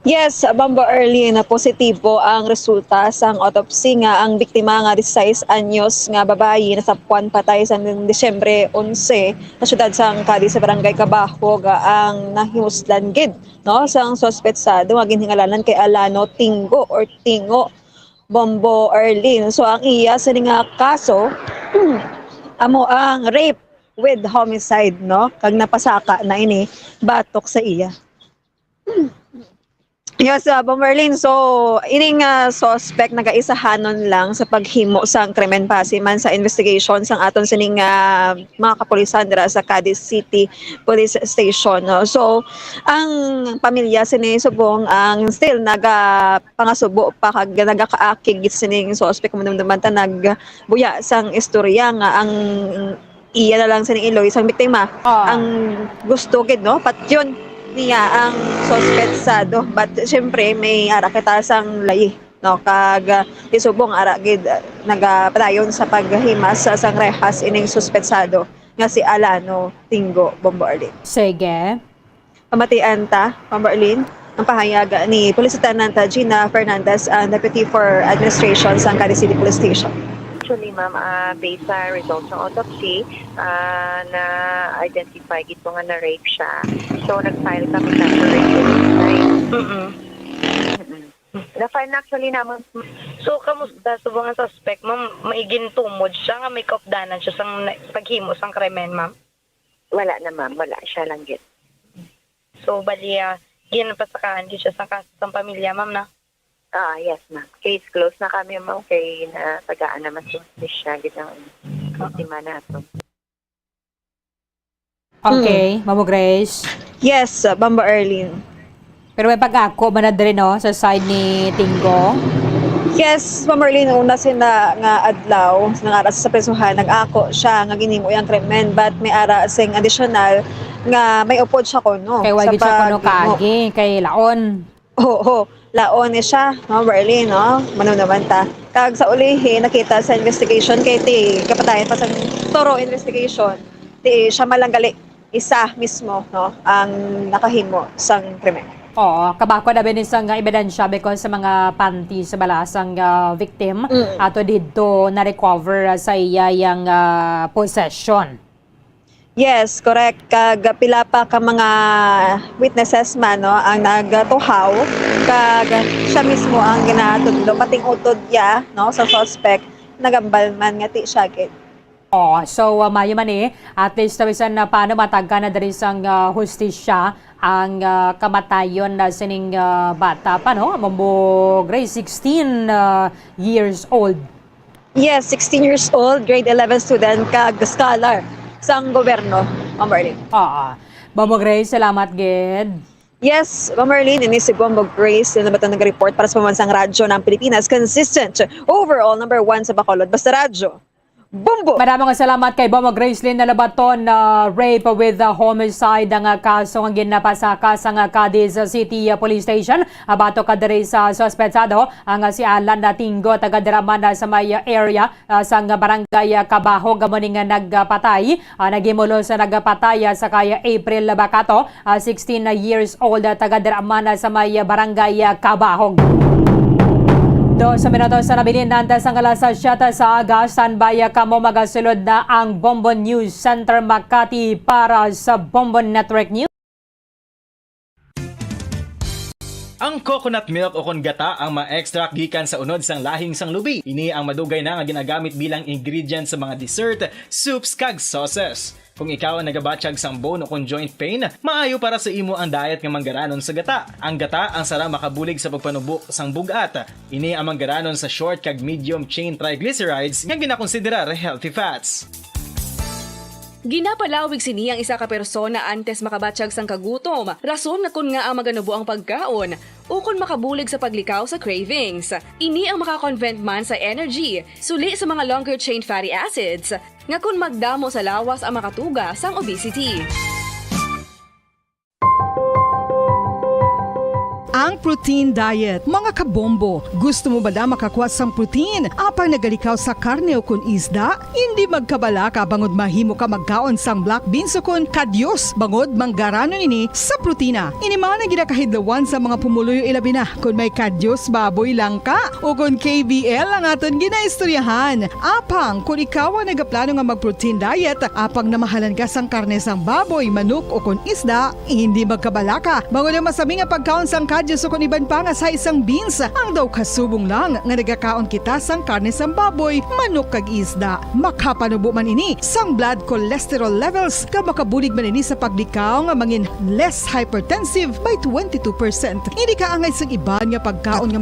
Yes, Bamba early na positibo ang resulta sa autopsy nga ang biktima nga 16 anyos nga babayi na sapwan patay sa Disyembre 11 sa syudad sang Cadiz sa barangay Cabajo nga ang nahimuslan gid no sang suspetsado nga ginhingalanan kay Alano Tingo or Tingo Bombo Erlin. So ang iya sa nga kaso amo ang rape with homicide no kag napasaka na ini batok sa iya. Yes, Bomberlin. So, ining suspect nagaisahanon lang sa paghimo sang krimen pasiman sa investigation sang aton sining mga kapulisan dira sa Cadiz City Police Station. No? So, ang pamilya sini subong ang still nagapangasubo pa kag nagakaakig sining suspect man ta nagbuya sang istorya nga ang iya na lang sining Iloy sang biktima. Ang gusto gid no patyon niya ang suspetsado but syempre may ara kita sang layi no kag isubong ara gid nagapadayon sa paghimas sa sang rehas ining suspetsado nga si Alano Tingo Bombarlin. Sige. Pamatian ta, Bombarlin, ang pahayaga ni Police Lieutenant Gina Fernandez, Deputy for Administration sa Cadiz City Police Station. Actually, ma'am, based sa results ng autopsy, na-identify ito nga na-rape siya. So, nag-file kami na for rape Na-file na actually naman. So, kamusta sa mga suspect, ma'am? Maigin tumod siya nga may kaupdanan siya sa paghimo sang krimen, ma'am? Wala na, ma'am. Wala. Siya lang git. So, bali, ginapasakahan siya sa kaso ng pamilya, ma'am, na? Yes, ma'am. Case closed na kami, ma'am. Kay tagaan naman siya gitang biktima nato. Okay, Mamo Grace. Yes, Bamba Erlin. Pero may pag-ako man na rin no, sa side ni Tingo. Yes, Ma'am Erlin, una sina nga adlaw nga ara sa presuhan nag-ako siya nga ginhimo yang krimen but may ara sing additional nga may upod siya kuno. Kay wagi siya kuno kagi kay laon. Oo, laon ni siya, no, Berlin, no? Mano naman ta. Kag sa ulihi, nakita sa investigation kay ti kapatayan pa sa thorough investigation, ti siya malanggali isa mismo, no, ang nakahimo sang krimen. Oo, kabako na bin isang ebidensya because sa mga panty sa balasang victim ato dito na-recover sa iya yang possession. Yes, correct. Kag pila pa ka mga witnesses man no ang nagtuhaw kag siya mismo ang ginatudlo pating utod ya no sa suspect nagambal man nga ti siya gid. Oh, so mayo man at least tawisan na paano matagka na diri sang hustisya ang kamatayon na sining bata pa no Mambo grade 16 years old. Yes, 16 years old, grade 11 student kag scholar sang gobyerno, Ma'am Marlene. Mambo Grace, salamat gid. Yes, Ma'am Marlene, ini si Bombo Grace na ba nag-report para sa pamansang radyo ng Pilipinas, consistent overall number 1 sa Bacolod, basta radyo. Bumbo! Maraming salamat kay Bombo Gracelyn na labaton na rape with homicide ang kaso ang ginapasaka sa Cadiz City Police Station. Abato ka diri sa suspetsado ang si Alan Tingo taga-diraman sa may area sa barangay Cabajo gamoning nagpatay. Nagimulo sa nagpatay sa kaya April Bacato, 16 years old taga-diraman sa may barangay Cabajo. 2 minutos sa nabilin nantes ang alas 7 sa aga. Standby kamo magasulod na ang Bombo News Center Makati para sa Bombo Network News. Ang coconut milk o kongata ang ma-extract gikan sa unod sang lahing sang lubi. Ini ang madugay na nga ginagamit bilang ingredient sa mga dessert, soups kag sauces. Kung ikaw ang nagabatsyag sang bone o kung joint pain, maayo para sa imo ang diet nga manggaranon sa gata. Ang gata ang sara makabulig sa pagpanubok sang bugat. Ini ang manggaranon sa short kag medium chain triglycerides nga ginakonsiderar healthy fats. Ginapalawig sini ang isa ka persona antes makabatsyag sang kagutom. Rason nga kun nga ang maganubo ang pagkaon o kun makabulig sa paglikaw sa cravings. Ini ang makakonvent man sa energy, suli sa mga longer chain fatty acids, nga kun magdamo sa lawas ang makatuga sang obesity. Ang sang protein diet. Mga kabombo, gusto mo ba na makakuha sang protein apang nagalikaw sa karne o kun isda? Hindi magkabala ka bangod mahimo ka magkaon sang black beans o kun kadyos bangod manggarano nini sa protina. Inimana ginakahidlawan sa mga pumuloy ilabi na kung may kadyos baboy lang ka o kung KBL ang aton ginaistoryahan. Apang kung ikaw ang nagaplano nga mag-protein diet apang namahalan ka sang karne sang baboy, manok o kun isda, hindi magkabala ka. Bangod ang masami nga pagkaon sang kadyos o kun iban pa nga sa isang beans, ang daw kasubong lang nga nagakaon kita sang karne sang baboy, manok kag isda. Makapanubo man ini sang blood cholesterol levels ka makabulig man ini sa pagdikaw nga mangin less hypertensive by 22%. Hindi ka angay sang iban nga pagkaon nga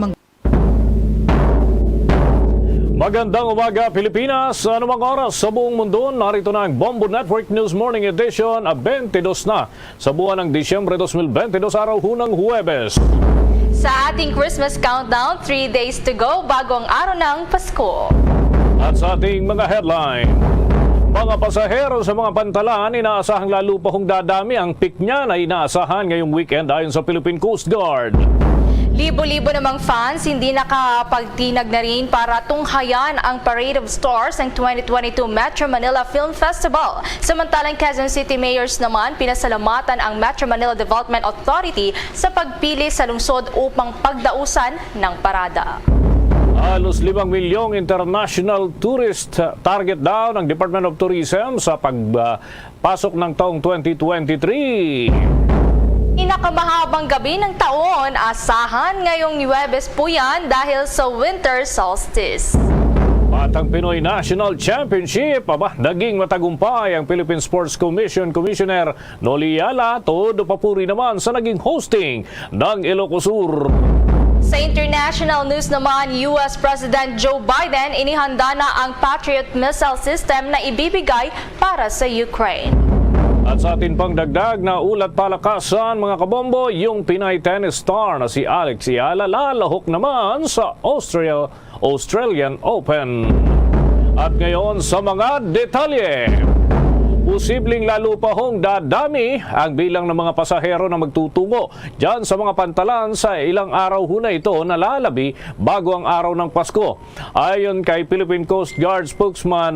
Magandang umaga Pilipinas, anumang oras sa buong mundo, narito na ang Bombo Network News Morning Edition, 22 na sa buwan ng Disyembre 2022, araw hunang Huwebes. Sa ating Christmas countdown, 3 days to go bago ang araw ng Pasko. At sa ating mga headline, mga pasahero sa mga pantalan, inaasahang lalo pa hong dadami. Ang peak niya na inaasahan ngayong weekend ayon sa Philippine Coast Guard. Libo-libo namang fans hindi nakapagtinag na rin para tunghayan ang Parade of Stars ng 2022 Metro Manila Film Festival. Samantalang Quezon City Mayors naman pinasalamatan ang Metro Manila Development Authority sa pagpili sa lungsod upang pagdausan ng parada. Halos 5 milyong international tourist target daw ng Department of Tourism sa pagpasok ng taong 2023. Pinakamahabang gabi ng taon, asahan ngayong Huwebes po yan dahil sa winter solstice. At ang Pinoy National Championship, naging matagumpay ang Philippine Sports Commission Commissioner Noli Yala, todo papuri naman sa naging hosting ng Ilocos Sur. Sa international news naman, US President Joe Biden inihanda na ang Patriot missile system na ibibigay para sa Ukraine. At sa atin pang dagdag na ulat palakasan mga kabombo, yung Pinay tennis star na si Alex Yala lalahok naman sa Australian Open. At ngayon sa mga detalye. Posibleng lalo pa hong dadami ang bilang ng mga pasahero na magtutungo dyan sa mga pantalan sa ilang araw huna ito na lalabi bago ang araw ng Pasko. Ayon kay Philippine Coast Guard spokesman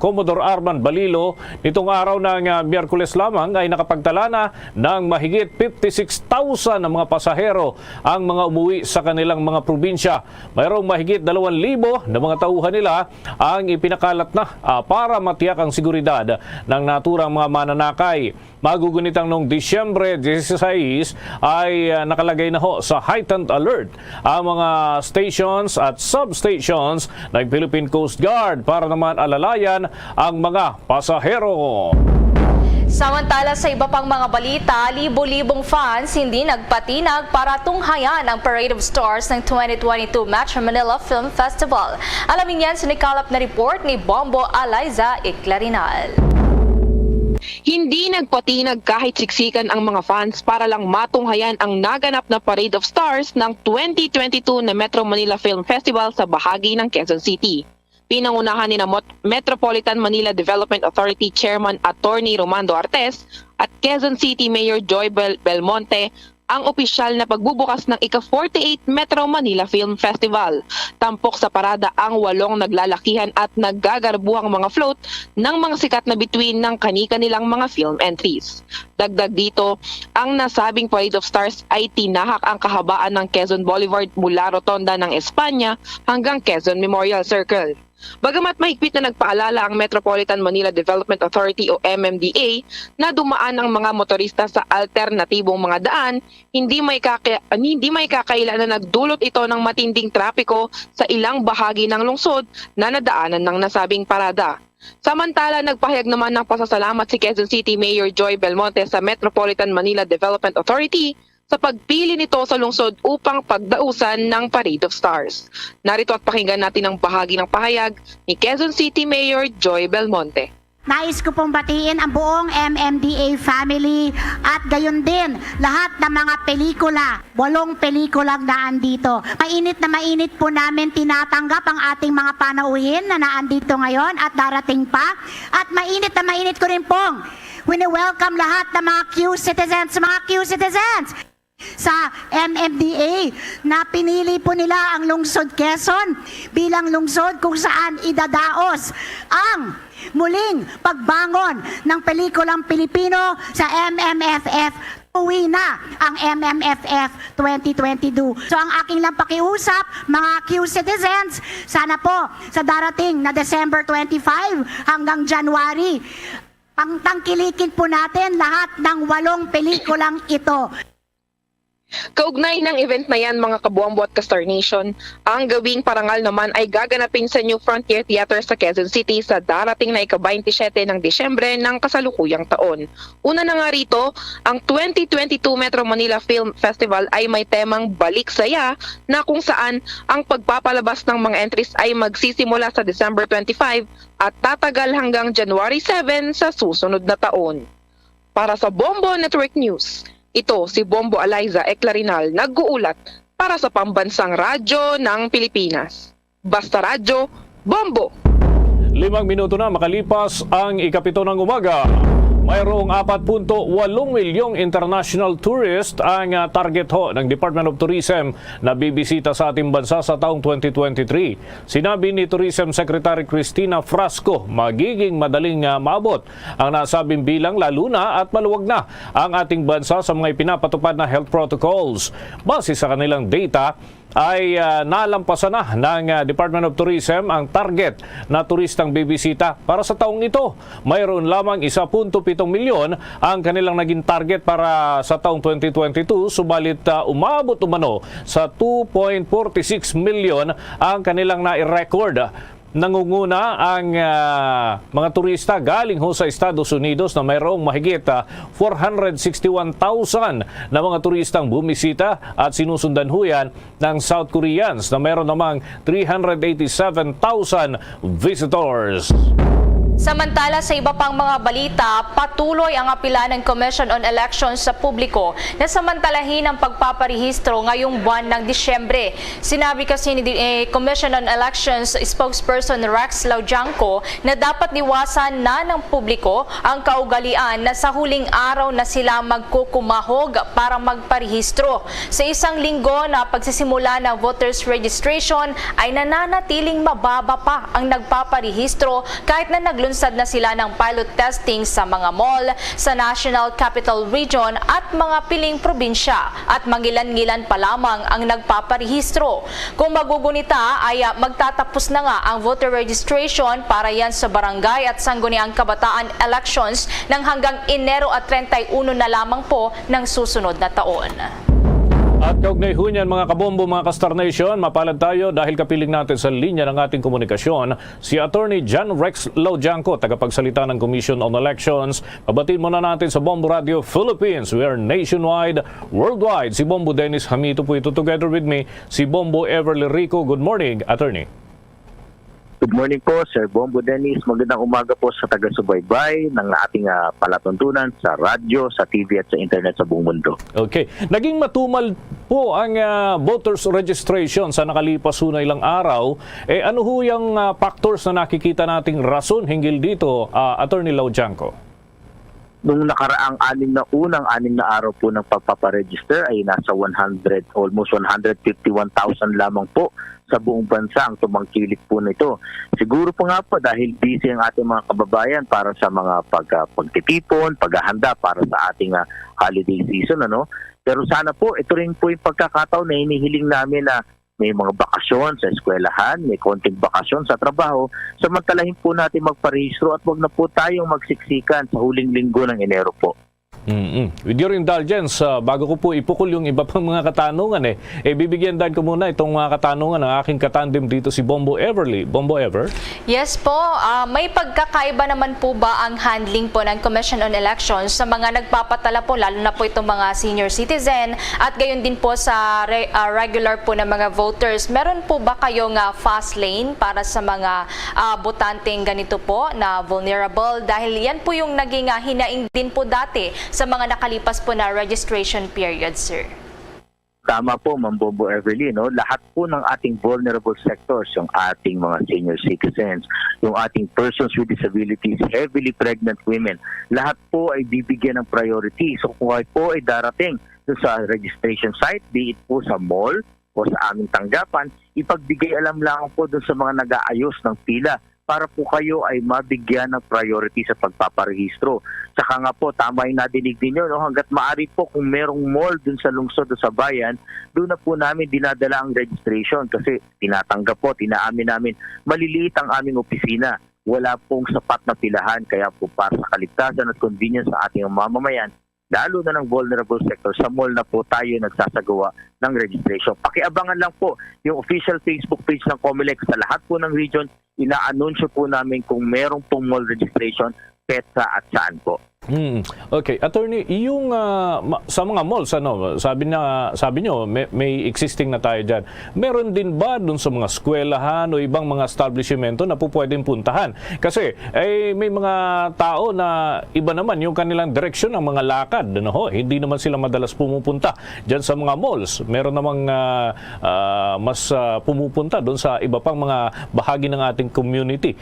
Commodore Arman Balilo, nitong araw ng Miyerkules lamang ay nakapagtala na ng mahigit 56,000 na mga pasahero ang mga umuwi sa kanilang mga probinsya. Mayroong mahigit 2,000 na mga tauhan nila ang ipinakalat na para matiyak ang seguridad ng naturang mga mananakay. Magugunitang noong Disyembre 16 ay nakalagay na ho sa heightened alert ang mga stations at substations ng Philippine Coast Guard para naman alalayan ang mga pasahero. Samantala sa iba pang mga balita, libo-libong fans hindi nagpatinag para tunghayan ang Parade of Stars ng 2022 Metro Manila Film Festival. Alamin yan sa nikalap na report ni Bombo Aliza Iclarinal. Hindi nagpatinag kahit siksikan ang mga fans para lang matunghayan ang naganap na Parade of Stars ng 2022 na Metro Manila Film Festival sa bahagi ng Quezon City. Pinangunahan ni Metropolitan Manila Development Authority Chairman Attorney Romando Artes at Quezon City Mayor Joy Belmonte ang opisyal na pagbubukas ng ika-48 Metro Manila Film Festival. Tampok sa parada ang 8 naglalakihan at naggagarbuhang mga float ng mga sikat na bituin ng kani-kanilang mga film entries. Dagdag dito, ang nasabing Parade of Stars ay tinahak ang kahabaan ng Quezon Boulevard mula Rotonda ng Espanya hanggang Quezon Memorial Circle. Bagamat mahigpit na nagpaalala ang Metropolitan Manila Development Authority o MMDA na dumaan ang mga motorista sa alternatibong mga daan, hindi may kakailan na nagdulot ito ng matinding trapiko sa ilang bahagi ng lungsod na nadaanan ng nasabing parada. Samantala, nagpahayag naman ng pasasalamat si Quezon City Mayor Joy Belmonte sa Metropolitan Manila Development Authority sa pagpili nito sa lungsod upang pagdausan ng Parade of Stars. Narito at pakinggan natin ang bahagi ng pahayag ni Quezon City Mayor Joy Belmonte. Nais ko pong batiin ang buong MMDA family at gayon din lahat ng mga pelikula, 8 pelikulang naandito. Mainit na mainit po namin tinatanggap ang ating mga panauhin na naandito ngayon at darating pa. At mainit na mainit ko rin pong wini-welcome lahat ng mga Q citizens, sa MMDA na pinili po nila ang lungsod Quezon bilang lungsod kung saan idadaos ang muling pagbangon ng pelikulang Pilipino sa MMFF. Uwi na ang MMFF 2022. So ang aking lang pakiusap, mga Q-citizens, sana po sa darating na December 25 hanggang January, pangtangkilikin po natin lahat ng 8 pelikulang ito. Kaugnay ng event na yan mga kabuambo at ka-Star Nation, ang gawing parangal naman ay gaganapin sa New Frontier Theater sa Quezon City sa darating na ika-27 ng Disyembre ng kasalukuyang taon. Una na nga rito, ang 2022 Metro Manila Film Festival ay may temang Balik Saya na kung saan ang pagpapalabas ng mga entries ay magsisimula sa December 25 at tatagal hanggang January 7 sa susunod na taon. Para sa Bombo Network News, ito si Bombo Eliza Eclarinal nag-uulat para sa Pambansang Radyo ng Pilipinas. Basta Radyo, Bombo! 5 minuto na makalipas ang ika-7 ng umaga. Mayroong 4.8 milyong international tourist ang target ho ng Department of Tourism na bibisita sa ating bansa sa taong 2023. Sinabi ni Tourism Secretary Cristina Frasco, magiging madaling maabot ang nasabing bilang lalo na at maluwag na ang ating bansa sa mga ipinapatupad na health protocols. Base sa kanilang data, ay nalampasan na ng Department of Tourism ang target na turistang bibisita para sa taong ito. Mayroon lamang 1.7 milyon ang kanilang naging target para sa taong 2022, subalit umabot umano sa 2.46 milyon ang kanilang na-record. Nangunguna ang mga turista galing ho sa Estados Unidos na mayroong mahigit 461,000 na mga turistang bumisita at sinusundan ho yan ng South Koreans na mayroon namang 387,000 visitors. Samantala sa iba pang mga balita, patuloy ang apela ng Commission on Elections sa publiko na samantalahin ang pagpaparehistro ngayong buwan ng Disyembre. Sinabi kasi ni Commission on Elections spokesperson Rex Laudianco na dapat niwasan na ng publiko ang kaugalian na sa huling araw na sila magkukumahog para magparehistro. Sa isang linggo na pagsisimula ng voters registration ay nananatiling mababa pa ang nagpaparehistro kahit na naglunsad na sila ng pilot testing sa mga mall, sa National Capital Region at mga piling probinsya at mangilan-ngilan pa lamang ang nagpaparehistro. Kung magugunita ay magtatapos na nga ang voter registration para yan sa barangay at sangguniang kabataan elections ng hanggang Enero at 31 na lamang po ng susunod na taon. At kaugnay ho niyan mga kabombo, mga ka-Star Nation, mapalad tayo dahil kapiling natin sa linya ng ating komunikasyon si Attorney John Rex Laudianco, tagapagsalita ng Commission on Elections. Pabatiin muna natin sa Bombo Radio Philippines. We are nationwide, worldwide. Si Bombo Dennis Hamito po ito together with me. Si Bombo Everly Rico. Good morning, Attorney. Good morning po, Sir Bombo Dennis. Magandang umaga po sa taga-subaybay ng ating palatuntunan sa radyo, sa TV at sa internet sa buong mundo. Okay. Naging matumal po ang voters registration sa nakalipas na ilang araw. Ano ho yung factors na nakikita nating rason hinggil dito, Attorney Laudianco? Nung nakaraang unang anim na araw po ng pagpaparegister ay nasa almost 151,000 lamang po sa buong bansa ang tumangkilik po nito. Siguro po nga po dahil busy ang ating mga kababayan para sa mga pagtitipon, paghahanda para sa ating holiday season. Pero sana po ito rin po yung pagkakataon na hinihiling namin na may mga bakasyon sa eskwelahan, may konting bakasyon sa trabaho, samantalahin po natin magparehistro at wag na po tayong magsiksikan sa huling linggo ng Enero po. With your indulgence, bago ko po ipukul yung iba pang mga katanungan, bibigyan din ko muna itong mga katanungan ng aking katandem dito si Bombo Everly. Bombo Ever? Yes po, may pagkakaiba naman po ba ang handling po ng Commission on Elections sa mga nagpapatala po, lalo na po itong mga senior citizen at gayon din po sa regular po na mga voters? Meron po ba kayong fast lane para sa mga botanteng ganito po na vulnerable? Dahil yan po yung naging hinaing din po dati sa mga nakalipas po na registration period, sir. Tama po, Ma'am Bombo Everly, no? Lahat po ng ating vulnerable sectors, yung ating mga senior citizens, yung ating persons with disabilities, heavily pregnant women, lahat po ay bibigyan ng priority. So kung ay po ay darating sa registration site, be it po sa mall o sa aming tanggapan, ipagbigay alam lang po dun sa mga nag-aayos ng pila para po kayo ay mabigyan ng priority sa pagpaparehistro. Saka nga po, tama yung nadinig ninyo, no? Hanggat maaari po kung merong mall dun sa lungsod o sa bayan, doon na po namin dinadala ang registration kasi tinatanggap po, tinaamin namin, maliliit ang aming opisina. Wala pong sapat na pilahan, kaya po para sa kaligtasan at convenience sa ating mamamayan, lalo na ng vulnerable sector, sa mall na po tayo nagsasagawa ng registration. Pakiabangan lang po yung official Facebook page ng COMELEC sa lahat po ng region. Ina-anunsyo po namin kung merong pong mall registration, petsa at saan po. Okay, attorney, yung sa mga malls, sabi nyo, may existing na tayo dyan. Meron din ba dun sa mga eskwelahan o ibang mga establishmento na po pwedeng puntahan? Kasi may mga tao na iba naman yung kanilang direksyon ng mga lakad. Hindi naman sila madalas pumupunta dyan sa mga malls. Meron namang mas pumupunta dun sa iba pang mga bahagi ng ating community.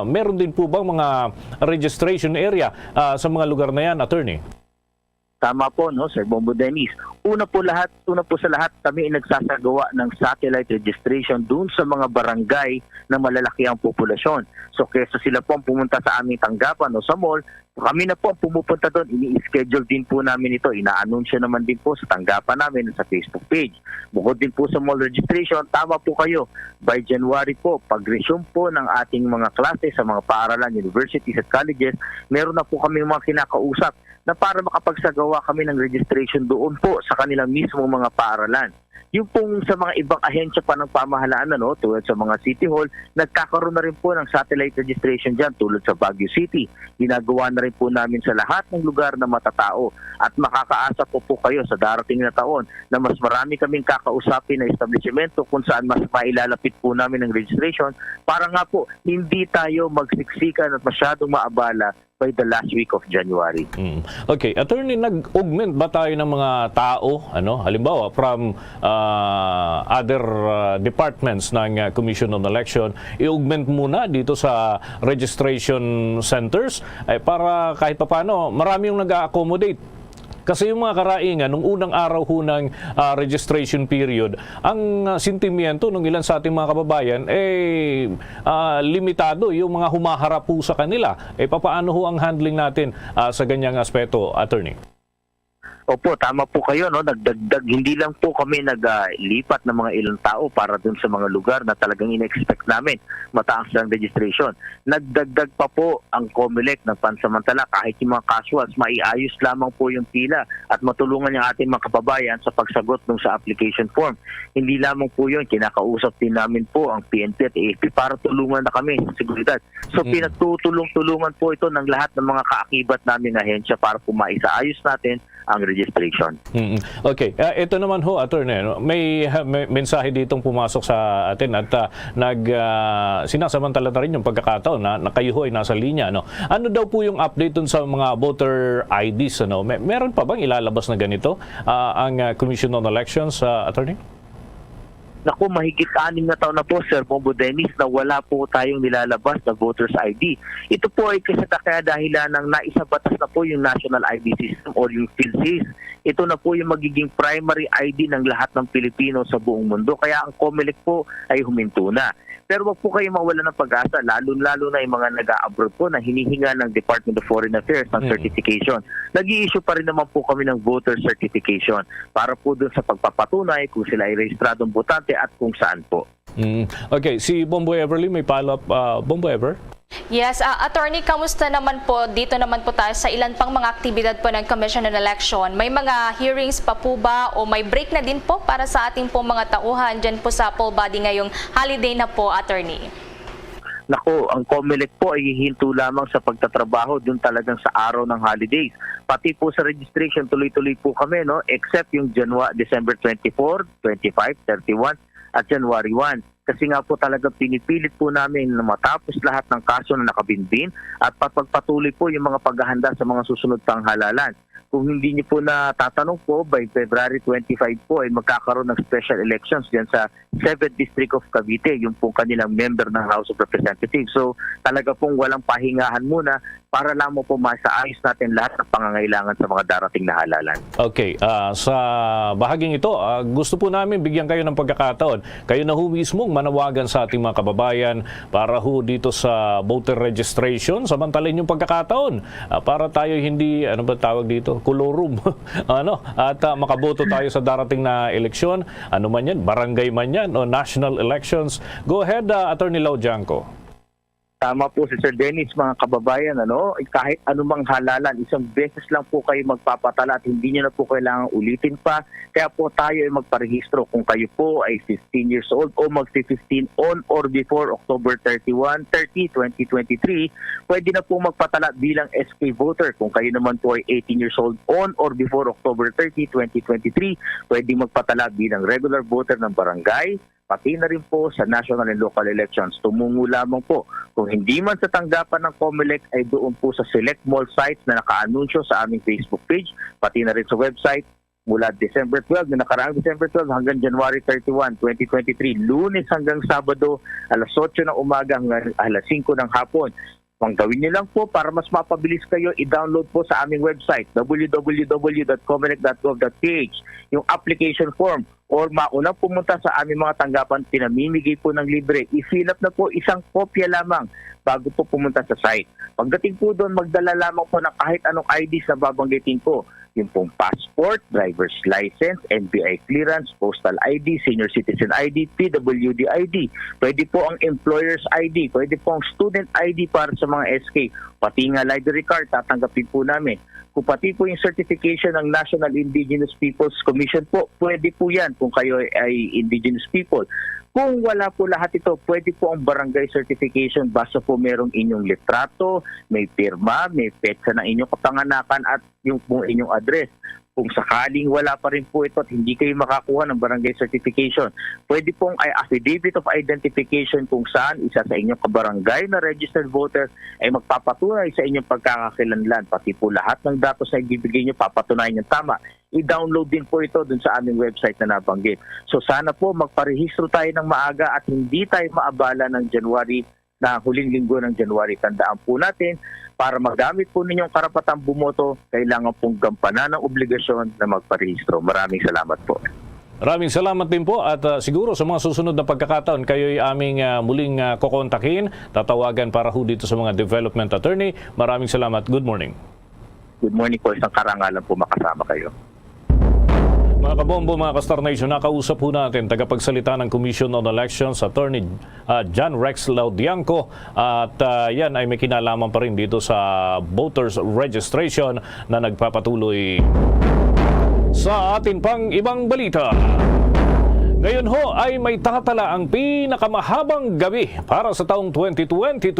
Meron din po bang mga registration area sa mga lugar na yan, attorney? Tama po, no, Sir Bombo Dennis. Una po sa lahat, kami ay nagsasagawa ng satellite registration doon sa mga barangay na malalaki ang populasyon. So kesa sila po ang pumunta sa aming tanggapan o sa mall, kami na po ang pumupunta doon. Ini-schedule din po namin ito. Ina-anunsyo naman din po sa tanggapan namin sa Facebook page. Bukod din po sa mall registration, tama po kayo. By January po, pag-resume po ng ating mga klase sa mga paaralan, universities at colleges, meron na po kami mga kinakausap na para makapagsagawa kami ng registration doon po sa kanilang mismo mga paaralan. Yung pong sa mga ibang ahensya pa ng pamahalaan, tulad sa mga City Hall, nagkakaroon na rin po ng satellite registration dyan tulad sa Baguio City. Ginagawa na rin po namin sa lahat ng lugar na matatao. At makakaasa po kayo sa darating na taon na mas marami kaming kakausapin na establishmento kung saan mas mailalapit po namin ng registration para nga po hindi tayo magsiksikan at masyadong maabala by the last week of January. Okay, attorney, nag-augment ba tayo ng mga tao, halimbawa from other departments ng Commission on Election, i-augment muna dito sa registration centers para kahit papaano marami yung nag-accommodate? Kasi yung mga karaingan, nung unang araw ho ng registration period, ang sentimiento ng ilan sa ating mga kababayan, limitado yung mga humaharap po sa kanila. Papaano ho ang handling natin sa ganyang aspeto, attorney? Opo, tama po kayo, no? Nagdagdag, hindi lang po kami naglipat ng mga ilang tao para dun sa mga lugar na talagang in-expect namin mataas ang registration. Nagdagdag pa po ang COMELEC ng pansamantala kahit yung mga casuals, maiayos lamang po yung pila at matulungan yung ating mga kababayan sa pagsagot ng sa application form. Hindi lamang po yun, kinakausap din namin po ang PNP at AFP para tulungan na kami sa seguridad. So pinagtutulong-tulungan po ito ng lahat ng mga kaakibat namin ahensya para po maisaayos natin ang registration. Okay, ito naman ho, attorney, may mensahe ditong pumasok sa atin at sinasamantala na rin yung pagkakataon na kayo ho ay nasa linya. Ano daw po yung update dun sa mga voter IDs? Meron pa bang ilalabas na ganito ang Commission on Elections, attorney? Naku, mahigit 6 na taon na po, Sir Bombo Dennis, na wala po tayong nilalabas na voters ID. Ito po ay kaya dahilan ng naisabatas na po yung National ID System o yung PhilSys. Ito na po yung magiging primary ID ng lahat ng Pilipino sa buong mundo. Kaya ang COMELEC po ay huminto na. Pero wag po kayo mawala ng pag-asa, lalo-lalo na yung mga nag-a-abroad po na hinihinga ng Department of Foreign Affairs ng certification. Nag-i-issue pa rin naman po kami ng voter certification para po dun sa pagpapatunay kung sila ay rehistradong botante at kung saan po. Okay, si Bombo Everly may follow-up. Bombo Ever? Yes, attorney, kamusta naman po? Dito naman po tayo sa ilan pang mga aktibidad po ng Commission on Election. May mga hearings pa po ba o may break na din po para sa ating po mga tauhan dyan po sa poll body ngayong holiday na po, attorney? Nako, ang COMELEC po ay hihinto lamang sa pagtatrabaho dun talagang sa araw ng holidays. Pati po sa registration, tuloy-tuloy po kami, except yung December 24, 25, 31 at January 1. Kasi nga po talaga pinipilit po namin na matapos lahat ng kaso na nakabinbin at pagpatuloy po yung mga paghahanda sa mga susunod pang halalan. kung hindi niyo po natatanong po, by February 25 po ay magkakaroon ng special elections diyan sa 7th District of Cavite, yung pong kanilang member ng House of Representatives. So talaga pong walang pahingahan muna para lamang po masaayos natin lahat ng pangangailangan sa mga darating na halalan. Okay, sa bahaging ito, gusto po namin bigyan kayo ng pagkakataon. Kayo na ho mismong manawagan sa ating mga kababayan para ho dito sa voter registration, samantalin yung pagkakataon para tayo hindi, ano ba tawag dito, kolorum, at makaboto tayo sa darating na eleksyon, ano man yan, barangay man yan o national elections. Go ahead, Attorney Lau Jiangco. Tama po si Sir Dennis, mga kababayan, kahit anumang halalan, isang beses lang po kayo magpapatala at hindi nyo na po kailangan ulitin pa. Kaya po tayo ay magparehistro kung kayo po ay 15 years old o magsi-15 on or before October 30, 2023. Pwede na po magpatala bilang SK voter. Kung kayo naman po ay 18 years old on or before October 30, 2023, pwede magpatala bilang regular voter ng barangay, pati na rin po sa national and local elections. Tumungo lamang po. Kung hindi man sa tanggapan ng COMELEC ay doon po sa select mall sites na naka-anunsyo sa aming Facebook page, pati na rin sa website mula December 12, na nakaraang December 12 hanggang January 31, 2023, Lunes hanggang Sabado, alas 8 ng umaga hanggang alas 5 ng hapon. Ang gawin niyo lang po para mas mapabilis kayo, i-download po sa aming website www.comelec.gov.ph yung application form or maunang pumunta sa aming mga tanggapan, pinamimigay po ng libre. I-fill up na po isang kopya lamang bago po pumunta sa site. Pagdating po doon, magdala lamang po ng kahit anong IDs na babanggitin ko. Yung pong passport, driver's license, NBI clearance, postal ID, senior citizen ID, PWD ID. Pwede po ang employer's ID, pwede po ang student ID para sa mga SK. Pati nga library card, tatanggapin po namin. Kung pati po yung certification ng National Indigenous Peoples Commission po, pwede po yan kung kayo ay indigenous people. Kung wala po lahat ito, pwede po ang barangay certification basta po merong inyong litrato, may pirma, may petsa ng inyong kapanganakan at yung inyong address. Kung sakaling wala pa rin po ito at hindi kayo makakuha ng barangay certification, pwede pong ay affidavit of identification kung saan isa sa inyong kabarangay na registered voter ay magpapatunay sa inyong pagkakakilanlan. Pati po lahat ng datos na ibibigay nyo, papatunayan yung tama. I-download din po ito dun sa aming website na nabanggit. So sana po magparehistro tayo ng maaga at hindi tayo maabala ng January na huling linggo ng January. Tandaan po natin, para magamit po ninyong karapatang bumoto, kailangan pong gampanan ng obligasyon na magparehistro. Maraming salamat po. Maraming salamat din po at siguro sa mga susunod na pagkakataon kayo ay aming muling kukontakin, tatawagan para ho dito sa mga development attorney. Maraming salamat. Good morning. Good morning po. Isang karangalan po makasama kayo. Mga kabombo, mga ka-Star Nation, nakausap po natin tagapagsalita ng Commission on Elections, Attorney John Rex Lau Jiangco, at yan ay may kinalaman pa rin dito sa voters registration na nagpapatuloy. Sa atin pang ibang balita, ngayon ho ay may tatala ang pinakamahabang gabi para sa taong 2022.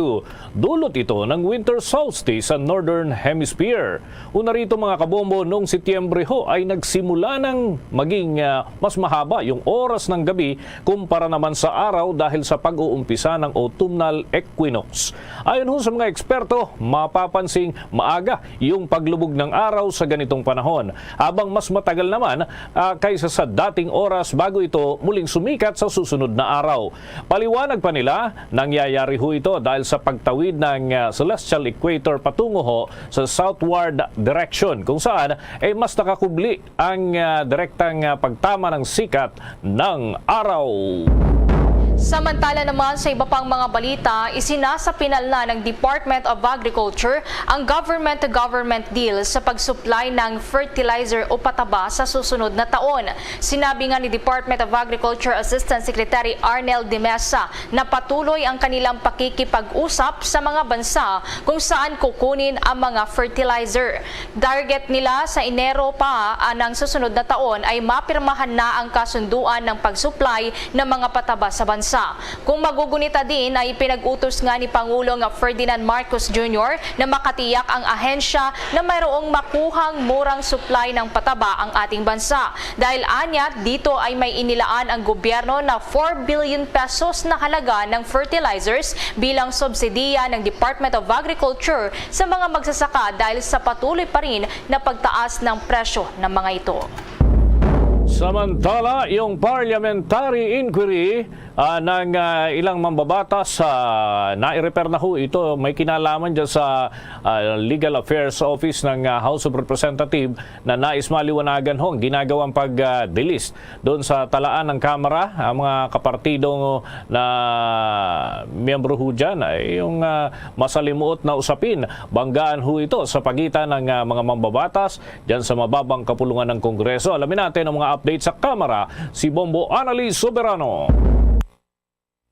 Dulot ito ng winter solstice sa Northern Hemisphere. Una rito mga kabombo, noong Setyembre ho ay nagsimula ng maging mas mahaba yung oras ng gabi kumpara naman sa araw dahil sa pag-uumpisa ng autumnal equinox. Ayon ho sa mga eksperto, mapapansing maaga yung paglubog ng araw sa ganitong panahon, habang mas matagal naman kaysa sa dating oras bago ito muling sumikat sa susunod na araw. Paliwanag pa nila, nangyayari ho ito dahil sa pagtawid ng celestial equator patungo ho sa southward direction, kung saan ay mas nakakubli ang direktang pagtama ng sikat ng araw. Samantala naman sa iba pang mga balita, isinasapinal na ng Department of Agriculture ang government-to-government deal sa pag-supply ng fertilizer o pataba sa susunod na taon. Sinabi nga ni Department of Agriculture Assistant Secretary Arnel de Mesa na patuloy ang kanilang pakikipag-usap sa mga bansa kung saan kukunin ang mga fertilizer. Target nila sa Enero pa ng susunod na taon ay mapirmahan na ang kasunduan ng pag-supply ng mga pataba sa bansa. bansa. Kung magugunita din ay pinag-utos nga ni Pangulong Ferdinand Marcos Jr. na makatiyak ang ahensya na mayroong makuhang murang supply ng pataba ang ating bansa. Dahil anya, dito ay may inilaan ang gobyerno na 4 billion pesos na halaga ng fertilizers bilang subsidiya ng Department of Agriculture sa mga magsasaka dahil sa patuloy pa rin na pagtaas ng presyo ng mga ito. Samantala, yung parliamentary inquiry ng ilang mambabatas nai-repair na ho ito. May kinalaman dyan sa Legal Affairs Office ng House of Representatives na nais maliwanagan ho ang ginagawang pag-delist doon sa talaan ng Kamara. Ang mga kapartido na miyembro ho dyan ay yung masalimuot na usapin. Banggaan ho ito sa pagitan ng mga mambabatas dyan sa mababang kapulungan ng Kongreso. Alamin natin ang mga update sa Kamara, si Bombo Annalise Soberano.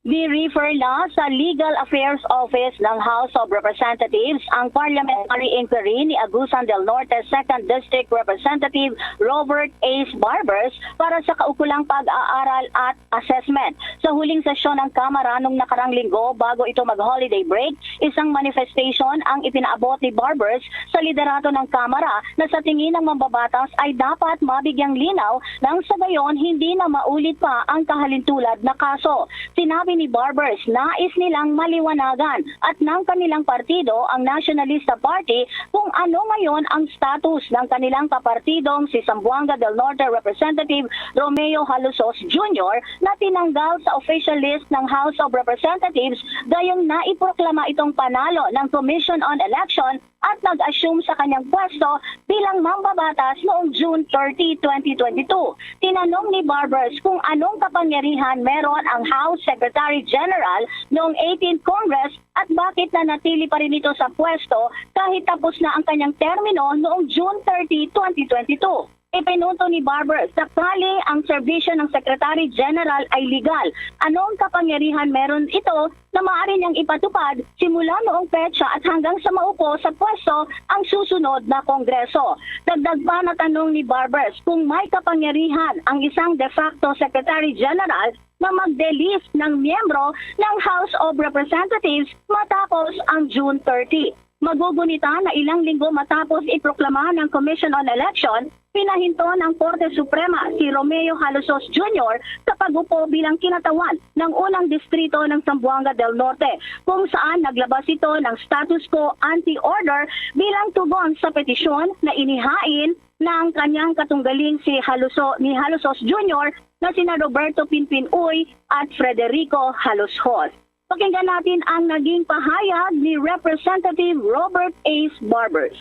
Ni-refer na sa Legal Affairs Office ng House of Representatives ang parliamentary inquiry ni Agusan del Norte 2nd District Representative Robert A. Barbers para sa kaukulang pag-aaral at assessment. Sa huling sesyon ng Kamara nung nakarang linggo bago ito mag-holiday break, isang manifestation ang ipinaabot ni Barbers sa liderato ng Kamara na sa tingin ng mambabatas ay dapat mabigyang linaw nang sa gayon hindi na maulit pa ang kahalintulad na kaso. Sinabi ni Barbers, nais nilang maliwanagan at ng kanilang partido, ang Nationalista Party, kung ano ngayon ang status ng kanilang kapartidong si Zamboanga del Norte Representative Romeo Halusos Jr. na tinanggal sa official list ng House of Representatives gayong naiproklama itong panalo ng Commission on Election at nag-assume sa kanyang pwesto bilang mambabatas noong June 30, 2022. Tinanong ni Barbers kung anong kapangyarihan meron ang House Secretary General noong 18th Congress at bakit nanatili pa rin ito sa pwesto kahit tapos na ang kanyang termino noong June 30, 2022. Ipinunto ni Barbers, sakali ang serbisyo ng Secretary General ay legal. Anong kapangyarihan meron ito na maaari niyang ipatupad simula noong petsa at hanggang sa maupo sa pwesto ang susunod na Kongreso? Dagdag pa na tanong ni Barbers kung may kapangyarihan ang isang de facto Secretary General na mag-delist ng miyembro ng House of Representatives matapos ang June 30. Magugunita na ilang linggo matapos iproklama ng Commission on Election, pinahinto ng Korte Suprema si Romeo Halusos Jr. sa pag-upo bilang kinatawan ng unang distrito ng Zamboanga del Norte, kung saan naglabas ito ng status quo anti-order bilang tugon sa petisyon na inihain ng kanyang katunggaling si Halusos Jr. na sina Roberto Pinpin Uy at Frederico Halushos. Pakinggan natin ang naging pahayag ni Representative Robert A. Barbers.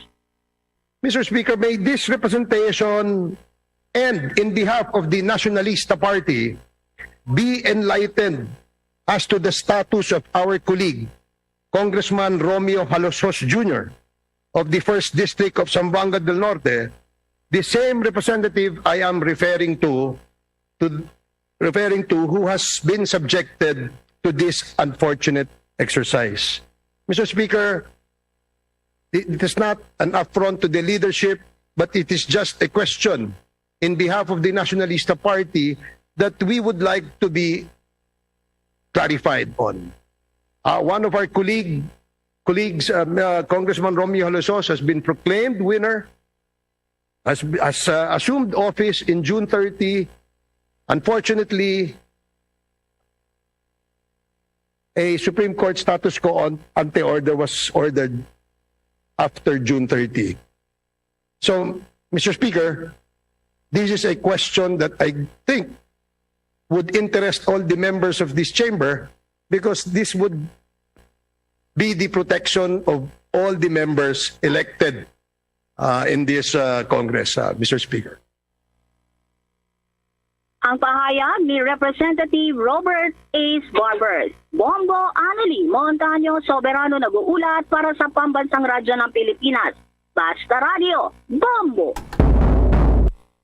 Mr. Speaker, may this representation and in behalf of the Nationalista Party be enlightened as to the status of our colleague, Congressman Romeo Halusos Jr. of the 1st District of Zamboanga del Norte, the same representative I am referring to who has been subjected to this unfortunate exercise. Mr. Speaker, it is not an affront to the leadership, but it is just a question in behalf of the Nationalista Party that we would like to be clarified on. One of our colleagues, Congressman Romeo Halusos, has been proclaimed winner, has assumed office in June 30. Unfortunately, a Supreme Court status quo ante order was ordered after June 30. So, Mr. Speaker, this is a question that I think would interest all the members of this chamber because this would be the protection of all the members elected in this Congress, Mr. Speaker. Ang pahayag ni Representative Robert A. Barbers. Bombo Annalise Montaño Soberano nag-uulat para sa Pambansang Radyo ng Pilipinas. Basta Radio, Bombo!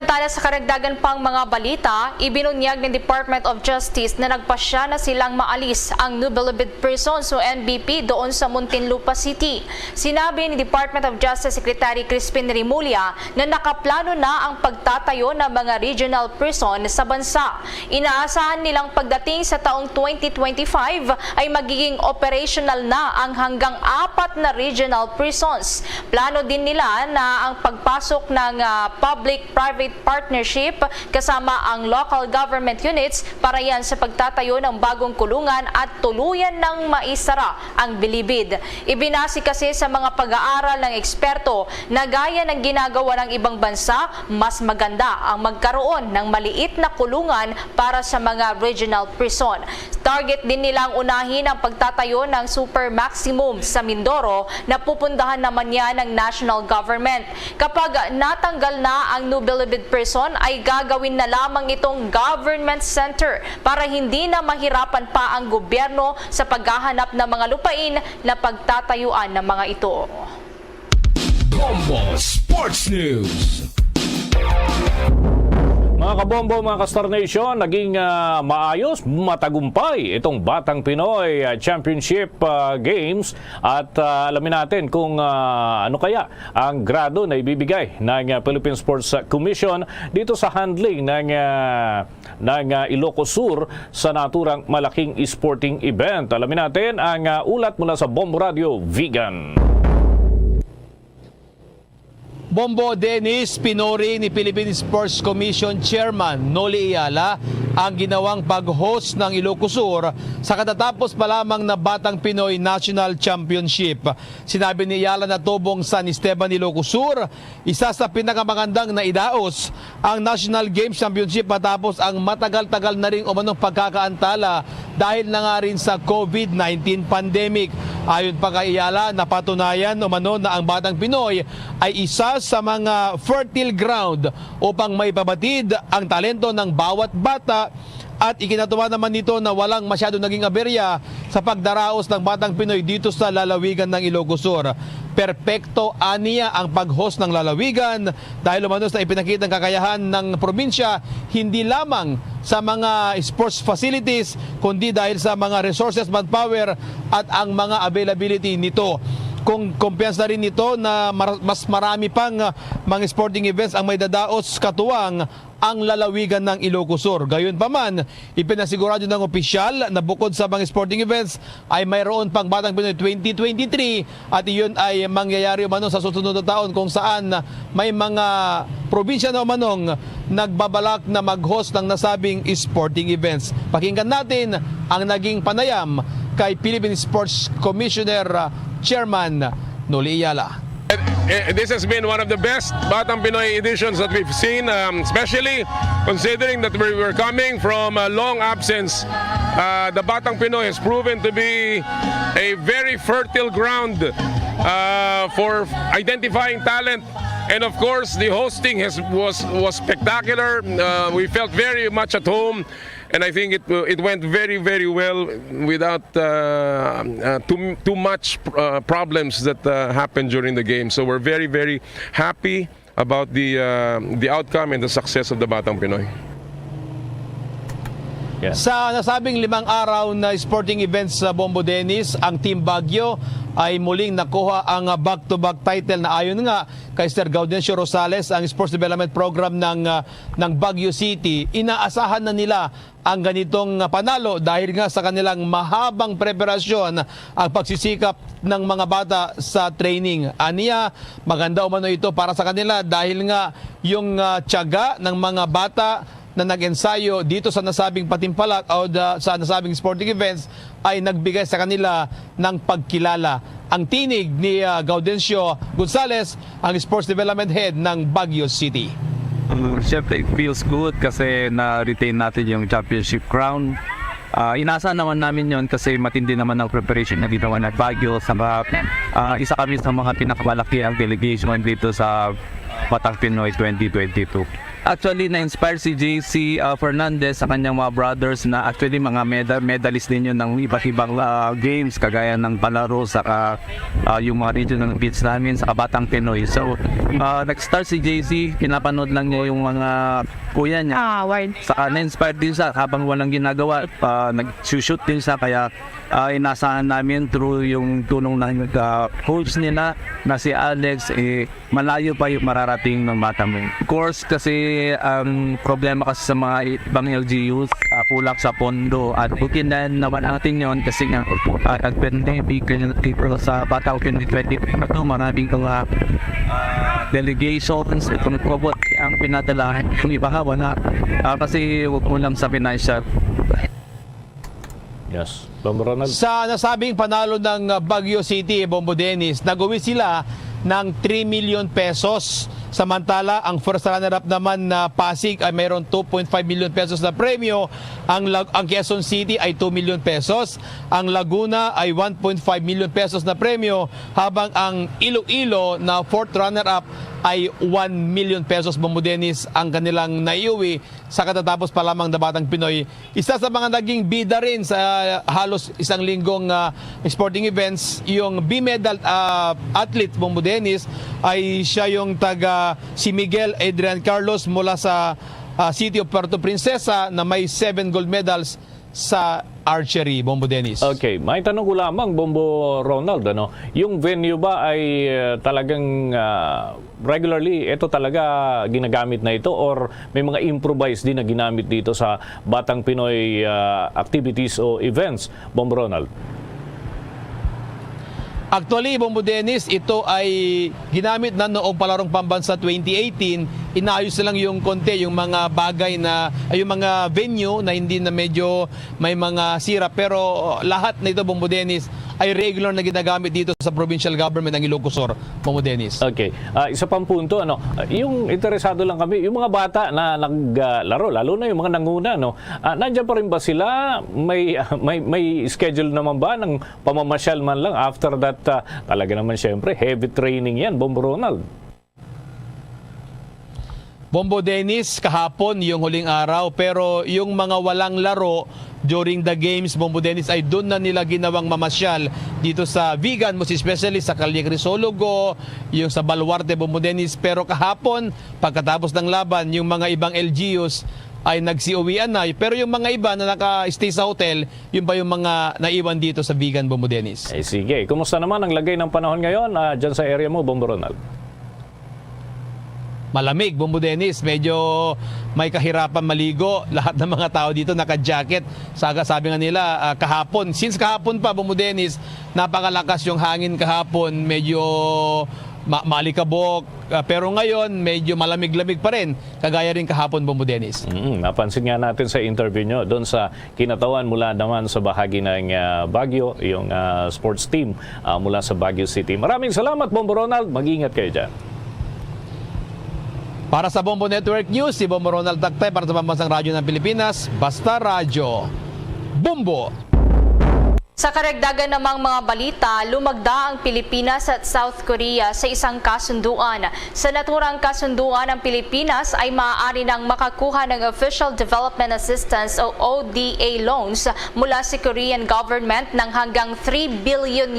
Tala sa karagdagan pang mga balita, ibinunyag ng Department of Justice na nagpasya na silang maalis ang Nubilibid Prison o NBP doon sa Muntinlupa City. Sinabi ni Department of Justice Secretary Crispin Rimulya na nakaplano na ang pagtatayo ng mga regional prison sa bansa. Inaasahan nilang pagdating sa taong 2025 ay magiging operational na ang hanggang 4 na regional prisons. Plano din nila na ang pagpasok ng public-private partnership kasama ang local government units para yan sa pagtatayo ng bagong kulungan at tuluyan ng maisara ang Bilibid. Ibinasi kasi sa mga pag-aaral ng eksperto na gaya ng ginagawa ng ibang bansa, mas maganda ang magkaroon ng maliit na kulungan para sa mga regional prison. Target din nilang unahin ang pagtatayo ng super maximum sa Mindoro na pupuntahan naman yan ng national government. Kapag natanggal na ang Nubilibid Prison ay gagawin na lamang itong government center para hindi na mahirapan pa ang gobyerno sa paghahanap ng mga lupain na pagtatayuan ng mga ito. Bombo Sports News. Mga kabombo, mga ka-Star Nation, naging maayos, matagumpay itong Batang Pinoy Championship Games at alamin natin kung ano kaya ang grado na ibibigay ng Philippine Sports Commission dito sa handling ng Ilocos Sur sa naturang malaking sporting event. Alamin natin ang ulat mula sa Bombo Radio Vegan. Bombo Dennis, pinuri ni Philippine Sports Commission Chairman Noli Ayala ang ginawang pag-host ng Ilocos Sur sa katatapos pa lamang na Batang Pinoy National Championship. Sinabi ni Ayala na tubong San Esteban, Ilocos Sur, isa sa pinakamagandang na idaos ang National Games Championship matapos ang matagal-tagal na rin umanong pagkakaantala dahil na nga rin sa COVID-19 pandemic. Ayon pa kay Ayala, napatunayan umano na ang Batang Pinoy ay isa sa mga fertile ground upang maipabatid ang talento ng bawat bata at ikinatuwa naman nito na walang masyado naging aberya sa pagdaraos ng Batang Pinoy dito sa lalawigan ng Ilocos Sur. Perpekto aniya ang pag-host ng lalawigan dahil umanos na ipinakita ang kakayahan ng probinsya hindi lamang sa mga sports facilities kundi dahil sa mga resources, manpower at ang mga availability nito. Kung kumpiyansa rin nito na mas marami pang mga sporting events ang may dadaos katuwang ang lalawigan ng Ilocos Sur. Gayunpaman, ipinasigurado ng opisyal na bukod sa mga sporting events ay mayroon pang Batang Pinoy 2023 at iyon ay mangyayari umano sa susunod na taon kung saan may mga probinsya na umanong nagbabalak na mag-host ng nasabing sporting events. Pakinggan natin ang naging panayam kay Philippine Sports Commissioner Chairman Noli Ayala. This has been one of the best Batang Pinoy editions that we've seen, especially considering that we were coming from a long absence. The Batang Pinoy has proven to be a very fertile ground for identifying talent. And of course, the hosting was spectacular. We felt very much at home. And I think it went very, very well without too much problems that happened during the game. So we're very, very happy about the outcome and the success of the Batang Pinoy. Yeah. Sa nasabing 5 araw na sporting events sa Bombo Dennis, ang Team Baguio ay muling nakuha ang back-to-back title na ayon nga kay Sir Gaudencio Rosales, ang Sports Development Program ng Baguio City. Inaasahan na nila ang ganitong panalo dahil nga sa kanilang mahabang preparasyon ang pagsisikap ng mga bata sa training. Aniya, maganda umano ito para sa kanila dahil nga yung tiyaga ng mga bata na nag-ensayo dito sa nasabing patimpalak o sa nasabing sporting events ay nagbigay sa kanila ng pagkilala. Ang tinig ni Gaudencio Gonzales, ang Sports Development Head ng Baguio City. Siyempre, it feels good kasi na-retain natin yung championship crown. Inaasahan naman namin yon kasi matindi naman ang preparation na ginawa ng Baguio. Isa kami sa mga pinakamalaki ang delegation dito sa Batang Pinoy 2022. Actually, na-inspire si JC Fernandez sa kanyang mga brothers na actually mga medalist din yun ng iba't ibang games kagaya ng palaro sa yung mga regional beats namin sa Kabatang Pinoy. So, nag-start si JC, pinapanood lang niya yung mga kuya niya. Saka na-inspire din siya habang walang ginagawa, nag-shoot din siya kaya inasahan namin through yung tulong ng coach nila na si Alex, malayo pa yung mararating ng bata mo. Of course, kasi ang problema kasi sa mga ibang LGUs, kulang sa pondo at bukinan naman natin yun kasi nga nag-pandemic sa Batang 2020 maraming delegations ang pinadala yung iba wala kasi kulang sa financial. Yes. Bombo Ronald. Sa nasabing panalo ng Baguio City, Bombo Dennis, nagawi sila ng 3 million pesos. Samantala, ang first runner-up naman na Pasig ay mayroon 2.5 million pesos na premyo. Ang Quezon City ay 2 million pesos. Ang Laguna ay 1.5 million pesos na premyo. Habang ang Iloilo na fourth runner-up ay 1 million pesos, Bombo Dennis, ang kanilang naiuwi sa katatapos pa lamang na Batang Pinoy. Isa sa mga naging bida rin sa halos isang linggong sporting events, yung B-medal athlete, Bombo Dennis, ay siya yung si Miguel Adrian Carlos mula sa City of Puerto Princesa na may 7 gold medals sa archery, Bombo Dennis. Okay, may tanong ko lamang, Bombo Ronald, yung venue ba ay talagang regularly ito talaga ginagamit na ito or may mga improvised din na ginamit dito sa Batang Pinoy activities o events, Bombo Ronald? Actually, Bombo Dennis, ito ay ginamit na noong Palarong Pambansa 2018. Inayos lang yung konti, yung mga bagay na, yung mga venue na hindi na medyo may mga sira. Pero lahat na ito, Bombo Dennis, ay regular na ginagamit dito sa provincial government ng Ilocos Sur, Bombo Dennis. Okay. Isa pang punto, yung interesado lang kami, yung mga bata na naglaro, lalo na yung mga nanguna, nandiyan pa rin ba sila? May schedule naman ba ng pamamasyal man lang after that? Talaga naman siyempre, heavy training yan, Bombo Ronald. Bombo Dennis, kahapon yung huling araw, pero yung mga walang laro during the games, Bombo Dennis, ay doon na nila ginawang mamasyal dito sa Vigan, most especially sa Calle Crisologo, yung sa Baluarte, Bombo Dennis. Pero kahapon, pagkatapos ng laban, yung mga ibang LGUs ay nagsiuwian na. Pero yung mga iba na naka-stay sa hotel, yun ba yung mga naiwan dito sa Vigan, Bombo Dennis? Sige, kumusta naman ang lagay ng panahon ngayon dyan sa area mo, Bombo Ronald? Malamig, Bombo Dennis. Medyo may kahirapan maligo. Lahat ng mga tao dito naka-jacket. Sabi nga nila, kahapon. Since kahapon pa, Bombo Dennis, napakalakas yung hangin kahapon. Medyo malikabok. Pero ngayon, medyo malamig-lamig pa rin. Kagaya rin kahapon, Bombo Dennis. Napansin nga natin sa interview nyo doon sa kinatawan mula naman sa bahagi ng Baguio, yung sports team mula sa Baguio City. Maraming salamat, Bombo Ronald. Mag-ingat kayo dyan. Para sa Bombo Network News, si Bombo Ronald Tactay para sa Pambansang Radyo ng Pilipinas, Basta Radyo, Bombo! Sa karagdagan namang mga balita, lumagda ang Pilipinas at South Korea sa isang kasunduan. Sa naturang kasunduan, ang Pilipinas ay maaari nang makakuha ng Official Development Assistance o ODA loans mula sa Korean government ng hanggang $3 billion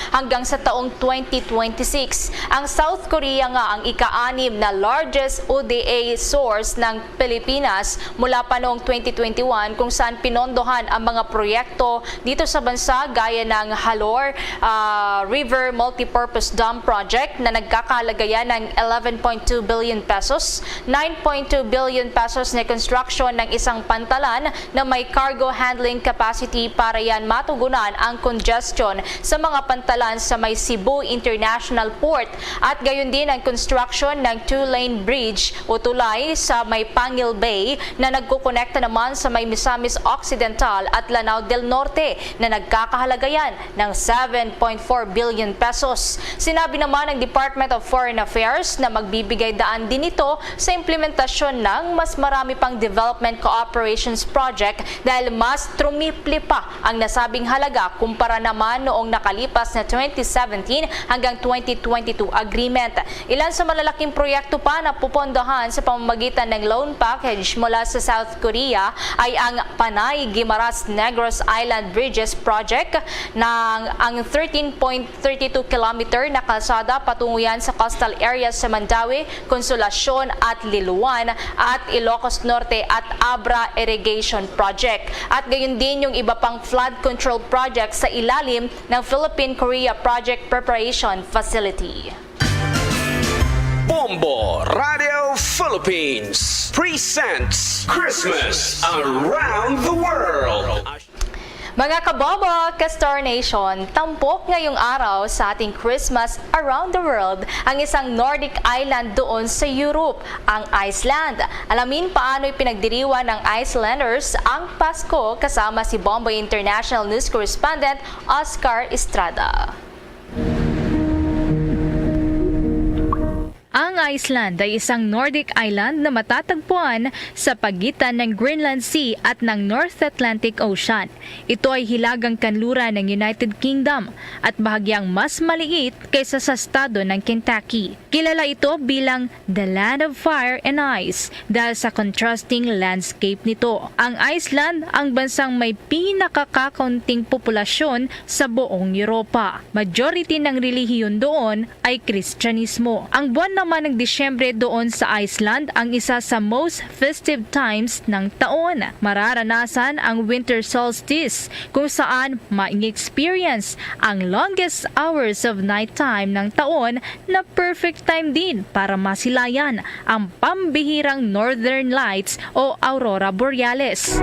hanggang sa taong 2026. Ang South Korea nga ang ika-6 na largest ODA source ng Pilipinas mula pa noong 2021 kung saan pinondohan ang mga proyekto dito sa bansa gaya ng Halor River Multipurpose Dam Project na nagkakalagayan ng 11.2 billion pesos, 9.2 billion pesos na construction ng isang pantalan na may cargo handling capacity para yan matugunan ang congestion sa mga pantalan sa may Cebu International Port at gayon din ang construction ng 2-lane bridge o tulay sa may Pangil Bay na nagkukonekta naman sa may Misamis Occidental at Lanao del Norte Norte na nagkakahalaga yan ng 7.4 billion pesos. Sinabi naman ng Department of Foreign Affairs na magbibigay daan din ito sa implementasyon ng mas marami pang development cooperations project dahil mas trumipli pa ang nasabing halaga kumpara naman noong nakalipas na 2017 hanggang 2022 agreement. Ilan sa malalaking proyekto pa na pupondohan sa pamamagitan ng loan package mula sa South Korea ay ang Panay Guimaras Negros Island Bridges Project ng ang 13.32 kilometer na kalsada patungo yan sa coastal areas sa Mandawi, Consolacion at Liloan at Ilocos Norte at Abra Irrigation Project. At gayon din yung iba pang flood control project sa ilalim ng Philippine-Korea Project Preparation Facility. Bombo Radio Philippines presents Christmas Around the World. Mga kabobo, Castor Nation, tampok ngayong araw sa ating Christmas Around the World ang isang Nordic island doon sa Europe, ang Iceland. Alamin paano ipinagdiriwan ng Icelanders ang Pasko kasama si Bomboy International News Correspondent Oscar Estrada. Ang Iceland ay isang Nordic island na matatagpuan sa pagitan ng Greenland Sea at ng North Atlantic Ocean. Ito ay hilagang kanluran ng United Kingdom at bahagyang mas maliit kaysa sa estado ng Kentucky. Kilala ito bilang the Land of Fire and Ice dahil sa contrasting landscape nito. Ang Iceland ang bansang may pinakakakaunting populasyon sa buong Europa. Majority ng relihiyon doon ay Kristyanismo. Ang buwan naman ng Disyembre doon sa Iceland ang isa sa most festive times ng taon. Mararanasan ang winter solstice kung saan ma-experience ang longest hours of nighttime ng taon na perfect time din para masilayan ang pambihirang Northern Lights o Aurora Borealis.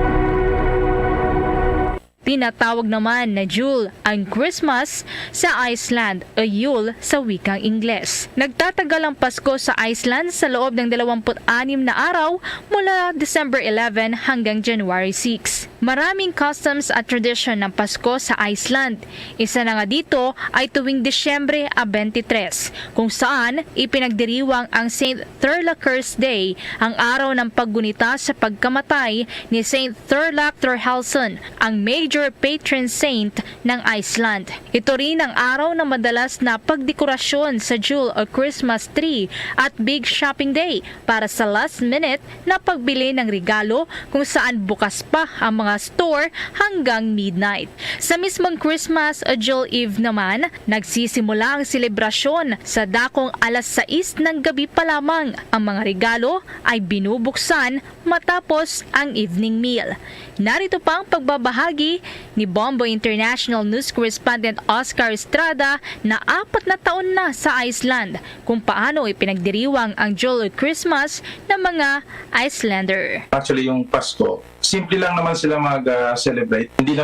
Tinatawag naman na Jule ang Christmas sa Iceland o Yule sa wikang Ingles. Nagtatagal ang Pasko sa Iceland sa loob ng 26 na araw mula December 11 hanggang January 6. Maraming customs at tradisyon ng Pasko sa Iceland. Isa na nga dito ay tuwing Disyembre 23 kung saan ipinagdiriwang ang St. Thorlaker's Day, ang araw ng paggunita sa pagkamatay ni St. Thorlak Thorhallsson, ang major patron saint ng Iceland. Ito rin ang araw na madalas na pagdekorasyon sa Jule o Christmas tree at Big Shopping Day para sa last minute na pagbili ng regalo kung saan bukas pa ang mga store hanggang midnight. Sa mismong Christmas o Jule Eve naman, nagsisimula ang selebrasyon sa dakong alas 6 ng gabi pa lamang. Ang mga regalo ay binubuksan matapos ang evening meal. Narito pa ang pagbabahagi ni Bombo International News Correspondent Oscar Estrada na 4 na taon na sa Iceland kung paano ipinagdiriwang ang Jule Christmas ng mga Icelander. Actually, yung Pasko, simple lang naman sila mag-celebrate. Hindi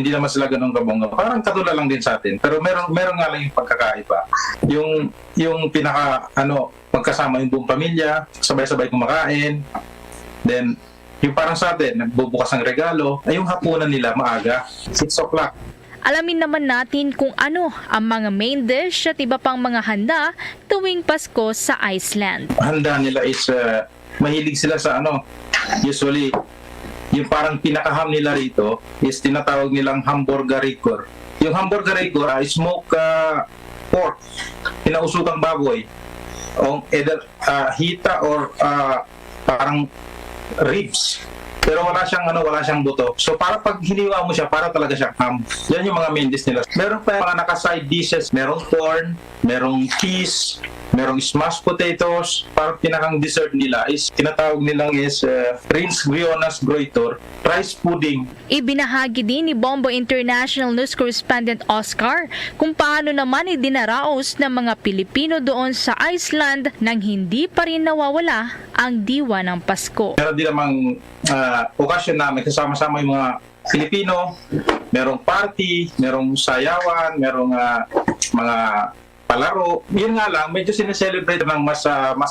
naman sila ganun kabongga. Parang katulad lang din sa atin. Pero meron nga lang yung pagkakaiba. Yung pinaka magkasama yung buong pamilya, sabay-sabay kumakain. Then yung parang sa atin, nagbubukas ng regalo, ay yung hapunan nila maaga, 6 o'clock. Alamin naman natin kung ano ang mga main dish at iba pang mga handa tuwing Pasko sa Iceland. Handa nila is, mahilig sila sa usually, yung parang pinakaham nila rito is tinatawag nilang hamburgerikor. Yung hamburgerikor ay smoked pork, pinausukang baboy, o either hita or parang ribs. Pero wala siyang buto. So para pag hiniwa mo siya, para talaga siyang ham. Yan yung mga main dish nila. Meron pa mga naka-side dishes. Merong corn, merong cheese, merong smashed potatoes. Para pinakang dessert nila is, tinatawag nilang is Rins Grionas Groitor, rice pudding. Ibinahagi din ni Bombo International News Correspondent Oscar kung paano naman idinaraos ng mga Pilipino doon sa Iceland nang hindi pa rin nawawala ang diwa ng Pasko. Meron din namang okasyon namin kasama-sama yung mga Pilipino, merong party, merong sayawan, merong mga palaro. Yun nga lang, medyo sineselebrate ng mas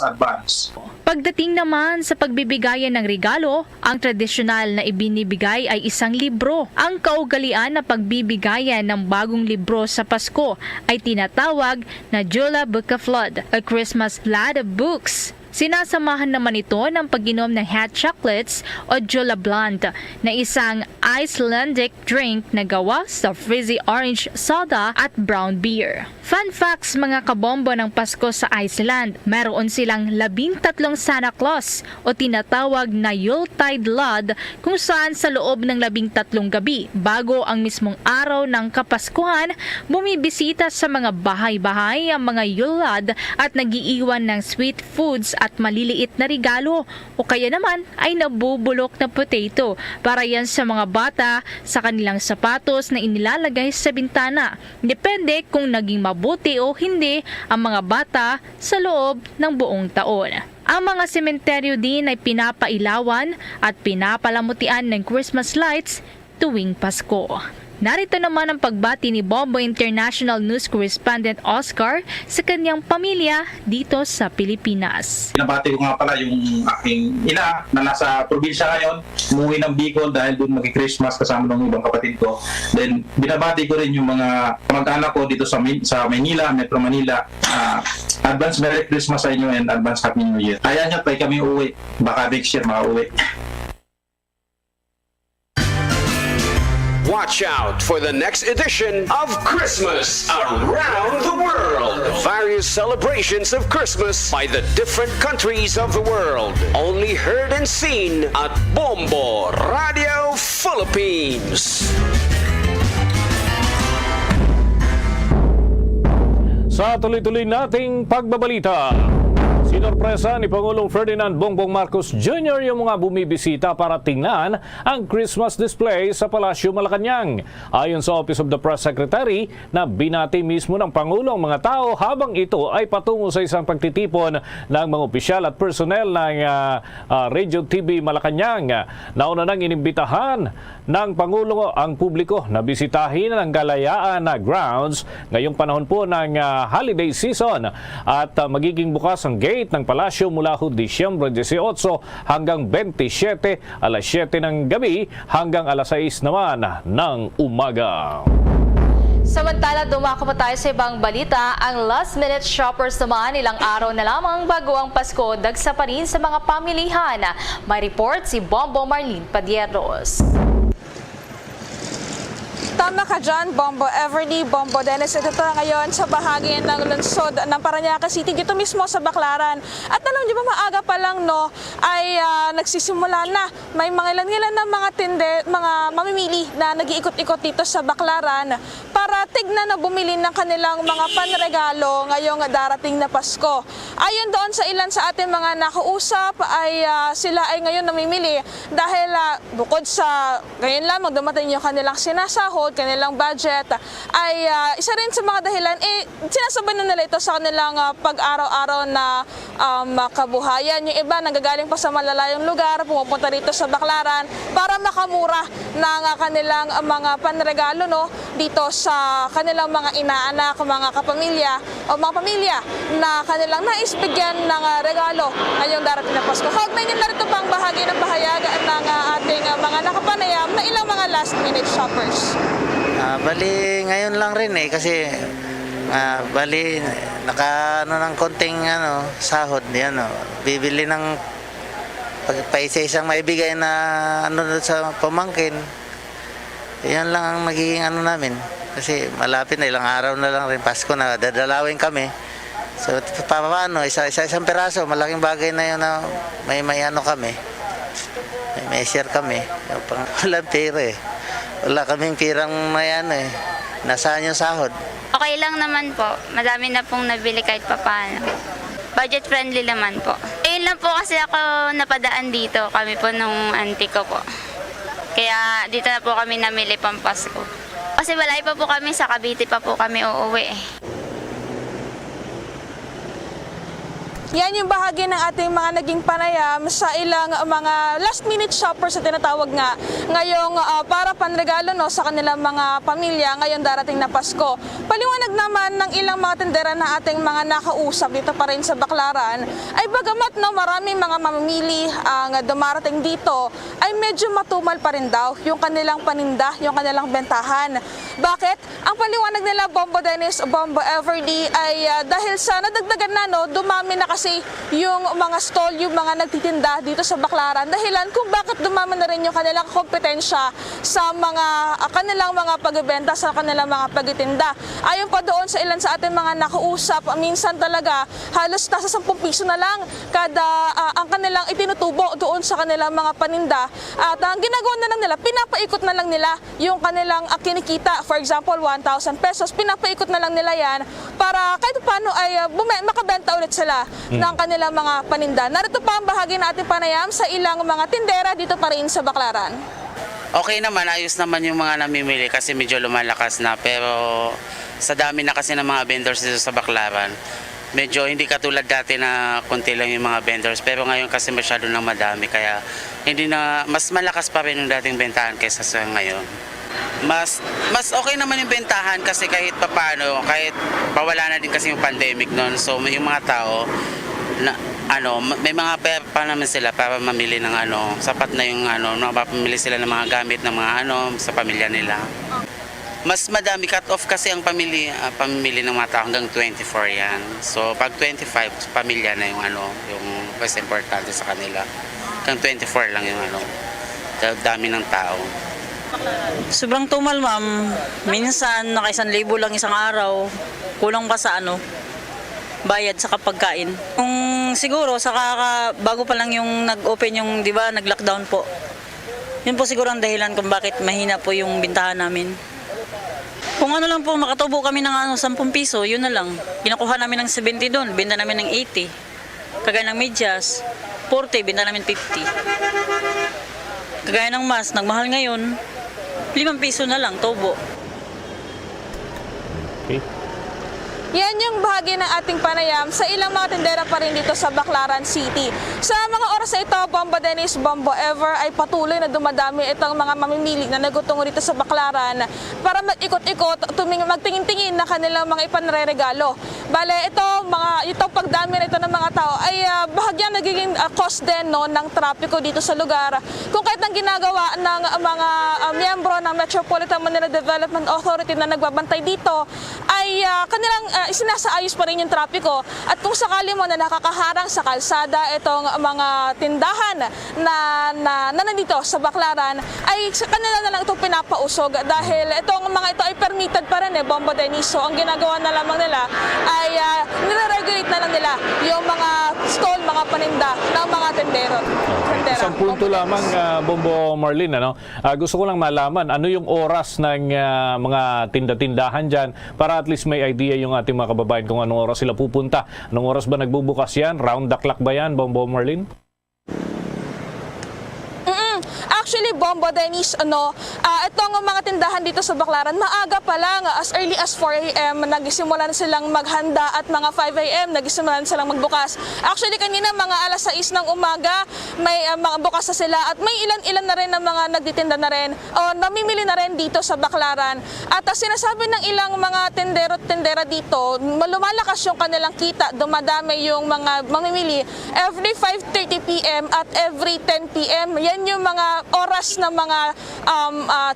advance. Pagdating naman sa pagbibigayan ng regalo, ang tradisyonal na ibinibigay ay isang libro. Ang kaugalian na pagbibigayan ng bagong libro sa Pasko ay tinatawag na Jula Book of Flood, a Christmas flood of books. Sinasamahan naman ito ng pag-inom ng hot chocolates o Jula Blonde na isang Icelandic drink na gawa sa fizzy orange soda at brown beer. Fun facts mga kabombo ng Pasko sa Iceland, meron silang 13 Santa Claus o tinatawag na Yuletide Lad kung saan sa loob ng 13 gabi bago ang mismong araw ng Kapaskuhan, bumibisita sa mga bahay-bahay ang mga Yule Lad at nagiiwan ng sweet foods at maliliit na regalo o kaya naman ay nabubulok na potato para yan sa mga bata sa kanilang sapatos na inilalagay sa bintana. Depende kung naging mabuti o hindi ang mga bata sa loob ng buong taon. Ang mga sementeryo din ay pinapailawan at pinapalamutian ng Christmas lights tuwing Pasko. Narito naman ang pagbati ni Bombo International News Correspondent Oscar sa kanyang pamilya dito sa Pilipinas. Binabati ko nga pala yung aking ina na nasa probinsya ngayon, umuwi ng Bicol dahil doon mag-Christmas kasama ng ibang kapatid ko. Then binabati ko rin yung mga kamag-anak ko dito sa Manila, Metro Manila. Advance Merry Christmas sa inyo and advance Happy New Year. Kaya nyo, tayo kami uwi. Baka next year makauwi. Watch out for the next edition of Christmas Around the World. Various celebrations of Christmas by the different countries of the world. Only heard and seen at Bombo Radio Philippines. Sa tuloy-tuloy nating pagbabalita, sinorpresa ni Pangulong Ferdinand Bongbong Marcos Jr. yung mga bumibisita para tingnan ang Christmas display sa Palasyo Malacanang. Ayon sa Office of the Press Secretary, na binati mismo ng Pangulo ang mga tao habang ito ay patungo sa isang pagtitipon ng mga opisyal at personnel ng Radio TV Malacanang. Nauna nang inimbitahan ng Pangulo ang publiko na bisitahin ang Galayaan na grounds ngayong panahon po ng holiday season at magiging bukas ang gate ng palasyo mula Disyembre 18 hanggang 27, alas 7 ng gabi hanggang alas 6 naman ng umaga. Samantala, dumako pa tayo sa ibang balita. Ang last-minute shoppers naman ilang araw na lamang bago ang Pasko, dagsa pa rin sa mga pamilihan. May report si Bombo Marlene Padieros. Tama ka dyan, Bombo Everly, Bombo Dennis. Ito ngayon sa bahagi ng lungsod ng Parañaque City, dito mismo sa Baclaran. At alam niyo ba, maaga pa lang ay nagsisimula na. May mga ilan-ilan na mga mamimili na nag-iikot-ikot dito sa Baclaran para tignan na bumili ng kanilang mga panregalo ngayong darating na Pasko. Ayon doon sa ilan sa ating mga nakausap, ay sila ay ngayon namimili dahil bukod sa ngayon lamang dumating yung kanilang sinasahod, kanilang budget, ay isa rin sa mga dahilan, sinasabay na nila ito sa kanilang pag-araw-araw na kabuhayan. Yung iba nanggagaling pa sa malalayong lugar, pumupunta rito sa Baclaran para makamura ng kanilang mga panregalo dito sa kanilang mga inaanak, mga kapamilya o mga pamilya na kanilang naisbigyan ng regalo ngayong darating na Pasko. Kaugnay din na rito pang bahagi ng pahayagan ng ating mga nakapanayam na ilang mga last-minute shoppers. Bali ngayon lang rin kasi bali ng konting sahod yan, bibili ng pagpaisa-isang maibigay na sa pamangkin. Yan lang ang magiging namin kasi malapit na, ilang araw na lang rin Pasko na dadalawin kami. So paano isang piraso, malaking bagay na yun na may kami. May share kami. Walang pera Wala kaming pirang nasaan yung sahod? Okay lang naman po. Madami na pong nabili kahit papaano. Budget friendly naman po. Ayun lang po kasi ako napadaan dito. Kami po nung auntie ko po. Kaya dito na po kami namili pang Pasko. Kasi balay pa po kami, sa Cavite pa po kami uuwi. Yan yung bahagi ng ating mga naging panayam sa ilang mga last-minute shoppers na tinatawag nga ngayong para panregalo no, sa kanilang mga pamilya ngayong darating na Pasko. Paliwanag naman ng ilang mga tindera na ating mga nakausap dito pa rin sa Baclaran ay bagamat no, maraming mga mamimili ang dumarating dito ay medyo matumal pa rin daw yung kanilang paninda, yung kanilang bentahan. Bakit? Ang paliwanag nila Bombo Dennis, Bombo Everly ay dahil sa nadagdagan na no, dumami na kasi yung mga stall, yung mga nagtitinda dito sa Baclaran dahilan kung bakit dumami na rin yung kanilang kompetensya sa mga kanilang mga pagbebenta, sa kanilang mga pagtitinda. Ayon pa doon sa ilan sa ating mga nakausap, minsan talaga halos nasa 10 piso na lang kada ang kanilang itinutubo doon sa kanilang mga paninda. At ang ginagawa na lang nila, pinapaikot na lang nila yung kanilang kinikita. For example, 1,000 pesos, pinapaikot na lang nila yan para kahit paano ay makabenta ulit sila ng kanilang mga paninda. Narito pa ang bahagi na ating panayam sa ilang mga tindera dito pa rin sa Baclaran. Okay naman, ayos naman yung mga namimili kasi medyo lumalakas na, pero sa dami na kasi ng mga vendors dito sa Baclaran, medyo hindi katulad dati na konti lang yung mga vendors, pero ngayon kasi masyado nang madami kaya hindi na, mas malakas pa rin yung dating bentahan kaysa sa ngayon. Mas okay naman yung bentahan kasi kahit papaano, kahit pawala na din kasi yung pandemic noon, so yung mga tao na may mga pera pa naman sila para mamili ng sapat na yung mapamili sila ng mga gamit ng mga sa pamilya nila. Mas madami cut off kasi ang pamimili ng mga tao hanggang 24 yan. So pag 25 pamilya na yung yung mas importante sa kanila. Hanggang 24 lang yung dami ng tao. Sobrang tumal, ma'am. Minsan naka 1,000 lang isang araw. Kulang pa sa bayad sa kapagkain. Kung siguro bago pa lang yung nag-open yung, 'di ba, nag-lockdown po. Yun po siguro ang dahilan kung bakit mahina po yung bintahan namin. Kung lang po makatubo kami ng 10 piso, yun na lang. Kinukuha namin ng 70 doon, binta namin ng 80. Kagaya ng medyas, 40, binta namin 50. Kagaya ng mask, nagmahal ngayon, 5 piso na lang, tubo. Okay. Yan yung bahagi ng ating panayam sa ilang mga tindera pa rin dito sa Baclaran City. Sa mga oras na ito, Bombo Dennis, Bombo Ever ay patuloy na dumadami itong mga mamimili na nagutungo dito sa Baclaran para mag-ikot-ikot, magtingin-tingin na kanilang mga ipanreregalo. Bale, itong pagdami na ito ng mga tao ay bahagyang nagiging cause din ng trapiko dito sa lugar. Kung kahit ang ginagawa ng mga miyembro ng Metropolitan Manila Development Authority na nagbabantay dito ay kanilang isinasaayos pa rin yung trapiko at kung sakali mo na nakakaharang sa kalsada itong mga tindahan na nandito sa Baclaran ay kanila na lang itong pinapausog dahil itong mga ito ay permitted pa rin Bombo Dennis. So ang ginagawa na lamang nila ay nire-regulate na lang nila yung mga stall, mga paninda ng mga tendero. Isang punto lamang, Bombo Marlene, gusto ko lang malaman, ano yung oras ng mga tinda-tindahan dyan para at least may idea yung ating mga kababayan kung anong oras sila pupunta. Anong oras ba nagbubukas yan? Round the clock ba yan, Bombo Marlene? Actually, Bombo Dennis, itong mga tindahan dito sa Baclaran, maaga pa lang, as early as 4 a.m. nagsimula na silang maghanda at mga 5 a.m. nagsimula na silang magbukas. Actually, kanina mga alas 6 ng umaga, may mga bukas na sila at may ilan-ilan na rin na mga nagtitinda na rin o namimili na rin dito sa Baclaran. At sinasabi ng ilang mga tendero-tendera dito, lumalakas yung kanilang kita, dumadami yung mga mamimili every 5:30 p.m. at every 10 p.m. Yan yung mga oras ng mga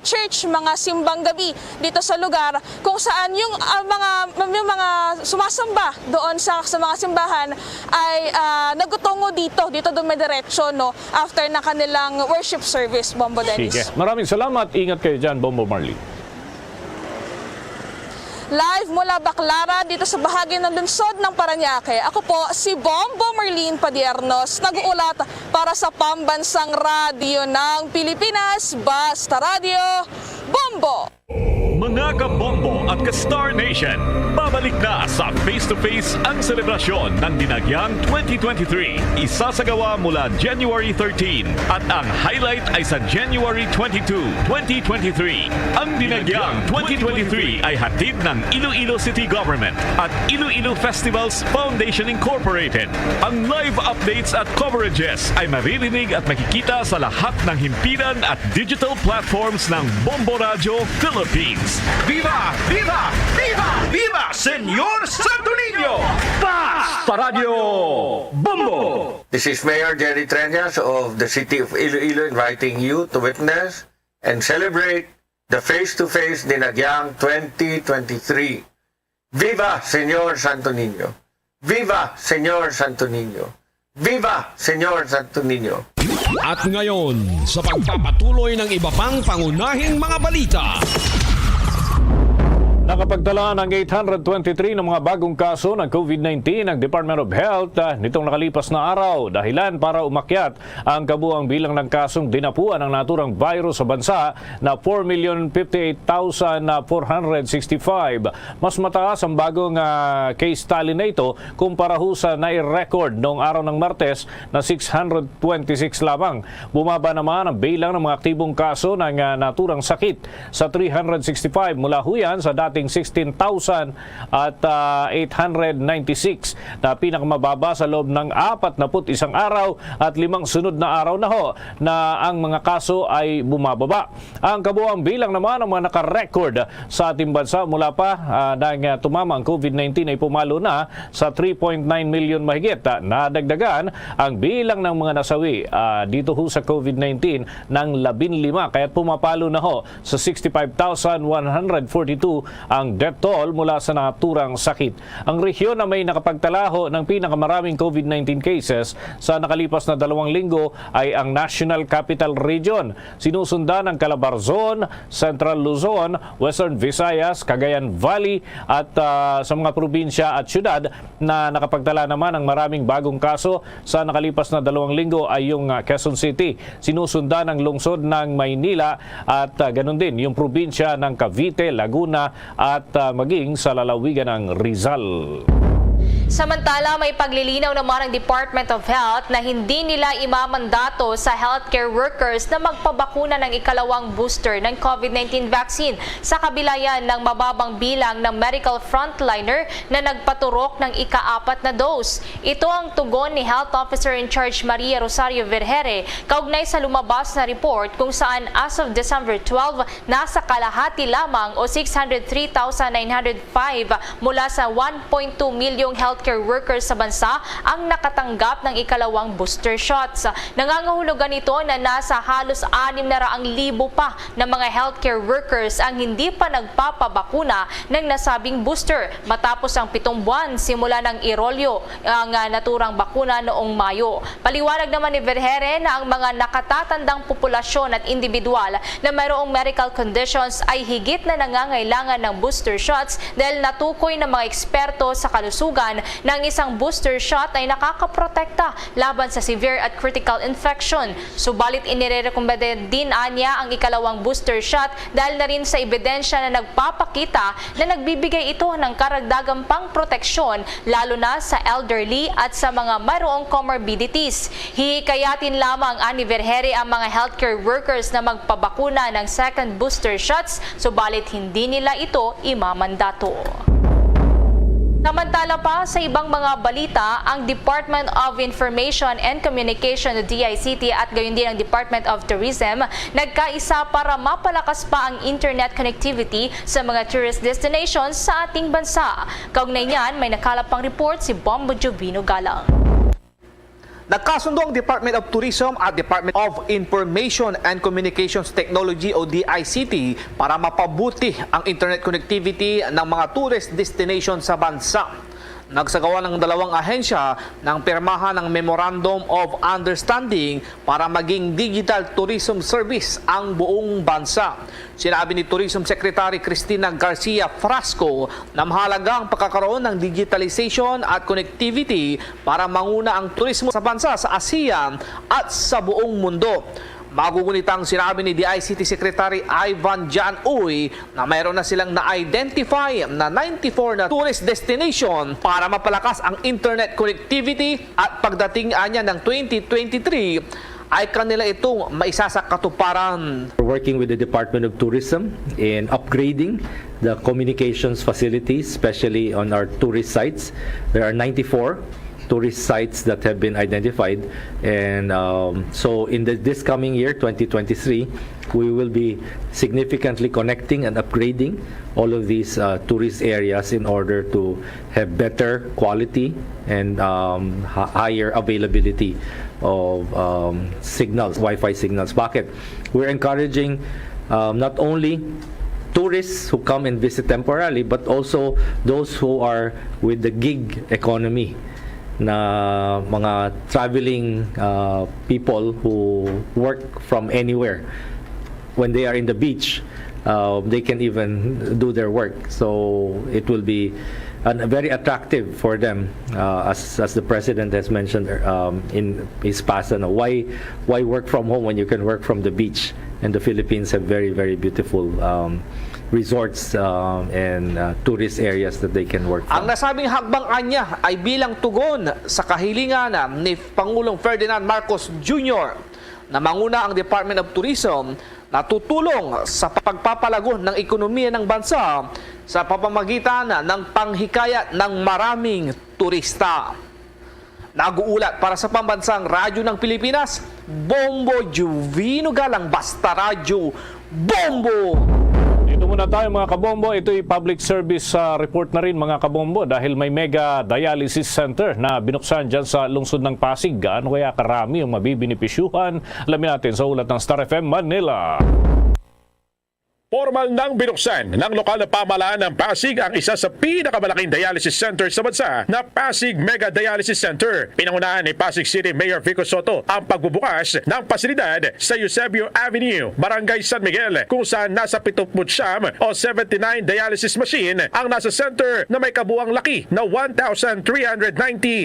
church, mga simbang gabi dito sa lugar kung saan yung mga sumasamba doon sa mga simbahan ay nagutungo dito dumidiretso after na kanilang worship service, Bombo Dennis. Sige. Maraming salamat. Ingat kayo dyan, Bombo Marlene. Live mula Baclaran dito sa bahagi ng lungsod ng Parañaque. Ako po si Bombo Marlene Padiernos, nag-uulat para sa Pambansang Radyo ng Pilipinas, Basta Radio, Bombo! Mga kabombo, at ka-Star Nation. Babalik na sa face-to-face ang selebrasyon ng Dinagyang 2023. Isasagawa mula January 13 at ang highlight ay sa January 22, 2023. Ang Dinagyang 2023 ay hatid ng Iloilo City Government at Iloilo Festivals Foundation Incorporated. Ang live updates at coverages ay maririnig at makikita sa lahat ng himpilan at digital platforms ng Bombo Radio Philippines. Viva! Viva! Viva! Viva! Senyor Santo Niño! Paz! Sa Radyo Bombo! This is Mayor Jerry Treñas of the City of Iloilo inviting you to witness and celebrate the face-to-face Dinagyang 2023. Viva Senyor Santo Niño! Viva Senyor Santo Niño! Viva Senyor Santo Niño! At ngayon, sa pagpapatuloy ng iba pang pangunahing mga balita. Nakapagtala ng 823 ng mga bagong kaso ng COVID-19 ng Department of Health nitong nakalipas na araw. Dahilan para umakyat ang kabuang bilang ng kasong dinapuan ng naturang virus sa bansa na 4,058,465. Mas mataas ang bagong case tally na ito kumpara sa nai-record noong araw ng Martes na 626 lamang. Bumaba naman ang bilang ng mga aktibong kaso ng naturang sakit sa 365 mula huyan sa dating 16,896 na pinakamababa sa loob ng 41 araw at 5 sunod na araw na na ang mga kaso ay bumababa. Ang kabuuang bilang naman ng mga nakarecord sa ating bansa mula pa nang tumama ang COVID-19 ay pumalo na sa 3.9 million mahigit. Nadagdagan ang bilang ng mga nasawi dito sa COVID-19 ng 15 kaya pumapalo na sa 65,142 ang death toll mula sa naturang sakit. Ang rehiyon na may nakapagtalaho ng pinakamaraming COVID-19 cases sa nakalipas na 2 linggo ay ang National Capital Region. Sinusundan ng Calabarzon, Central Luzon, Western Visayas, Cagayan Valley at sa mga probinsya at syudad na nakapagtala naman ng maraming bagong kaso sa nakalipas na 2 linggo ay yung Quezon City. Sinusundan ng lungsod ng Maynila at ganun din yung probinsya ng Cavite, Laguna at maging sa lalawigan ng Rizal. Samantala, may paglilinaw naman ng Department of Health na hindi nila imamandato sa healthcare workers na magpabakuna ng ikalawang booster ng COVID-19 vaccine sa kabila yan ng mababang bilang ng medical frontliner na nagpaturok ng ika-4 na dose. Ito ang tugon ni Health Officer in Charge Maria Rosario Vergere kaugnay sa lumabas na report kung saan as of December 12, nasa kalahati lamang o 603,905 mula sa 1.2 milyong healthcare workers sa bansa ang nakatanggap ng ikalawang booster shots. Nangangahulugan ito na nasa halos 600,000 pa na mga healthcare workers ang hindi pa nagpapabakuna ng nasabing booster matapos ang 7 buwan simula ng irolyo ang naturang bakuna noong Mayo. Paliwanag naman ni Vergere na ang mga nakatatandang populasyon at individual na mayroong medical conditions ay higit na nangangailangan ng booster shots dahil natukoy ng mga eksperto sa kalusugan ng isang booster shot ay nakakaprotekta laban sa severe at critical infection. Subalit inirekomenda din anya ang ikalawang booster shot dahil na rin sa ebidensya na nagpapakita na nagbibigay ito ng karagdagang pangproteksyon lalo na sa elderly at sa mga mayroong comorbidities. Hihikayatin lamang ani Vergere ang mga healthcare workers na magpabakuna ng second booster shots, subalit hindi nila ito imamandato. Samantala pa sa ibang mga balita, ang Department of Information and Communication o DICT at gayon din ang Department of Tourism nagkaisa para mapalakas pa ang internet connectivity sa mga tourist destinations sa ating bansa. Kaugnay niyan, may nakalap pang report si Bombo Jovino Galang. Nagkasundo ang Department of Tourism at Department of Information and Communications Technology o DICT para mapabuti ang internet connectivity ng mga tourist destination sa bansa. Nagsagawa ng dalawang ahensya ng pirmahan ng Memorandum of Understanding para maging digital tourism service ang buong bansa. Sinabi ni Tourism Secretary Cristina Garcia Frasco na mahalaga ang pagkakaroon ng digitalization at connectivity para manguna ang turismo sa bansa sa ASEAN at sa buong mundo. Magugunitang sinabi ni DICT Secretary Ivan Jan Uy na mayroon na silang na-identify na 94 na tourist destination para mapalakas ang internet connectivity at pagdating anya ng 2023 ay kanila itong maisa sa katuparan. We're working with the Department of Tourism in upgrading the communications facilities, especially on our tourist sites. There are 94 tourist sites that have been identified, and so in this coming year 2023 we will be significantly connecting and upgrading all of these tourist areas in order to have better quality and higher availability of signals, Wi-Fi signals. Bakit? We're encouraging not only tourists who come and visit temporarily, but also those who are with the gig economy, na mga traveling people who work from anywhere. When they are in the beach, they can even do their work. So it will be very attractive for them, as the President has mentioned in his past. Why work from home when you can work from the beach? And the Philippines have very, very beautiful resorts and tourist areas that they can work from. Ang nasabing hakbang anya ay bilang tugon sa kahilingan ni Pangulong Ferdinand Marcos Jr. na manguna ang Department of Tourism na tutulong sa pagpapalago ng ekonomiya ng bansa sa pamamagitan ng panghikayat ng maraming turista. Nag-uulat para sa Pambansang Radyo ng Pilipinas, Bombo Juvino Galang, Basta Radyo, Bombo! Dito muna tayo mga kabombo. Ito'y public service report na rin mga kabombo dahil may mega dialysis center na binuksan dyan sa lungsod ng Pasig. Gaano kaya karami yung mabibinipisyuhan? Alamin natin sa ulat ng Star FM Manila. Formal nang binuksan ng lokal na pamahalaan ng Pasig ang isa sa pinakamalaking dialysis center sa bansa na Pasig Mega Dialysis Center. Pinangunahan ni Pasig City Mayor Vico Soto ang pagbubukas ng pasilidad sa Eusebio Avenue, Barangay San Miguel, kung saan nasa 79 o 79 dialysis machine ang nasa center na may kabuang laki na 1,390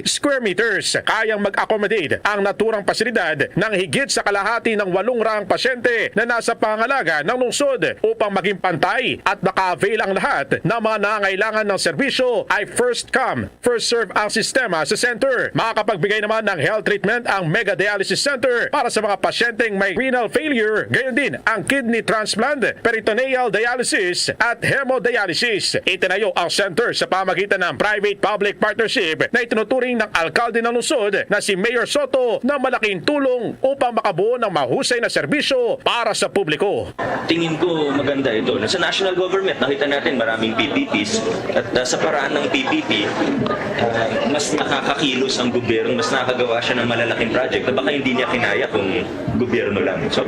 square meters. Kayang mag-accommodate ang naturang pasilidad ng higit sa kalahati ng 800 pasyente na nasa pangangalaga ng lungsod upang maging pantay at maka-avail ang lahat ng mga nangangailangan ng serbisyo ay first come, first serve ang sistema sa center. Makakapagbigay naman ng health treatment ang Mega Dialysis Center para sa mga pasyenteng may renal failure, gayon din ang kidney transplant, peritoneal dialysis at hemodialysis. Itinayo ang center sa pamagitan ng private-public partnership na itinuturing ng alkalde ng lungsod na si Mayor Soto na malaking tulong upang makabuo ng mahusay na serbisyo para sa publiko. Tingin ko maganda ito. Sa national government, nakita natin maraming PPPs at sa paraan ng PPP, mas nakakakilos ang gobyerno, mas nakagawa siya ng malalaking project na baka hindi niya kinaya kung gobyerno lang. So,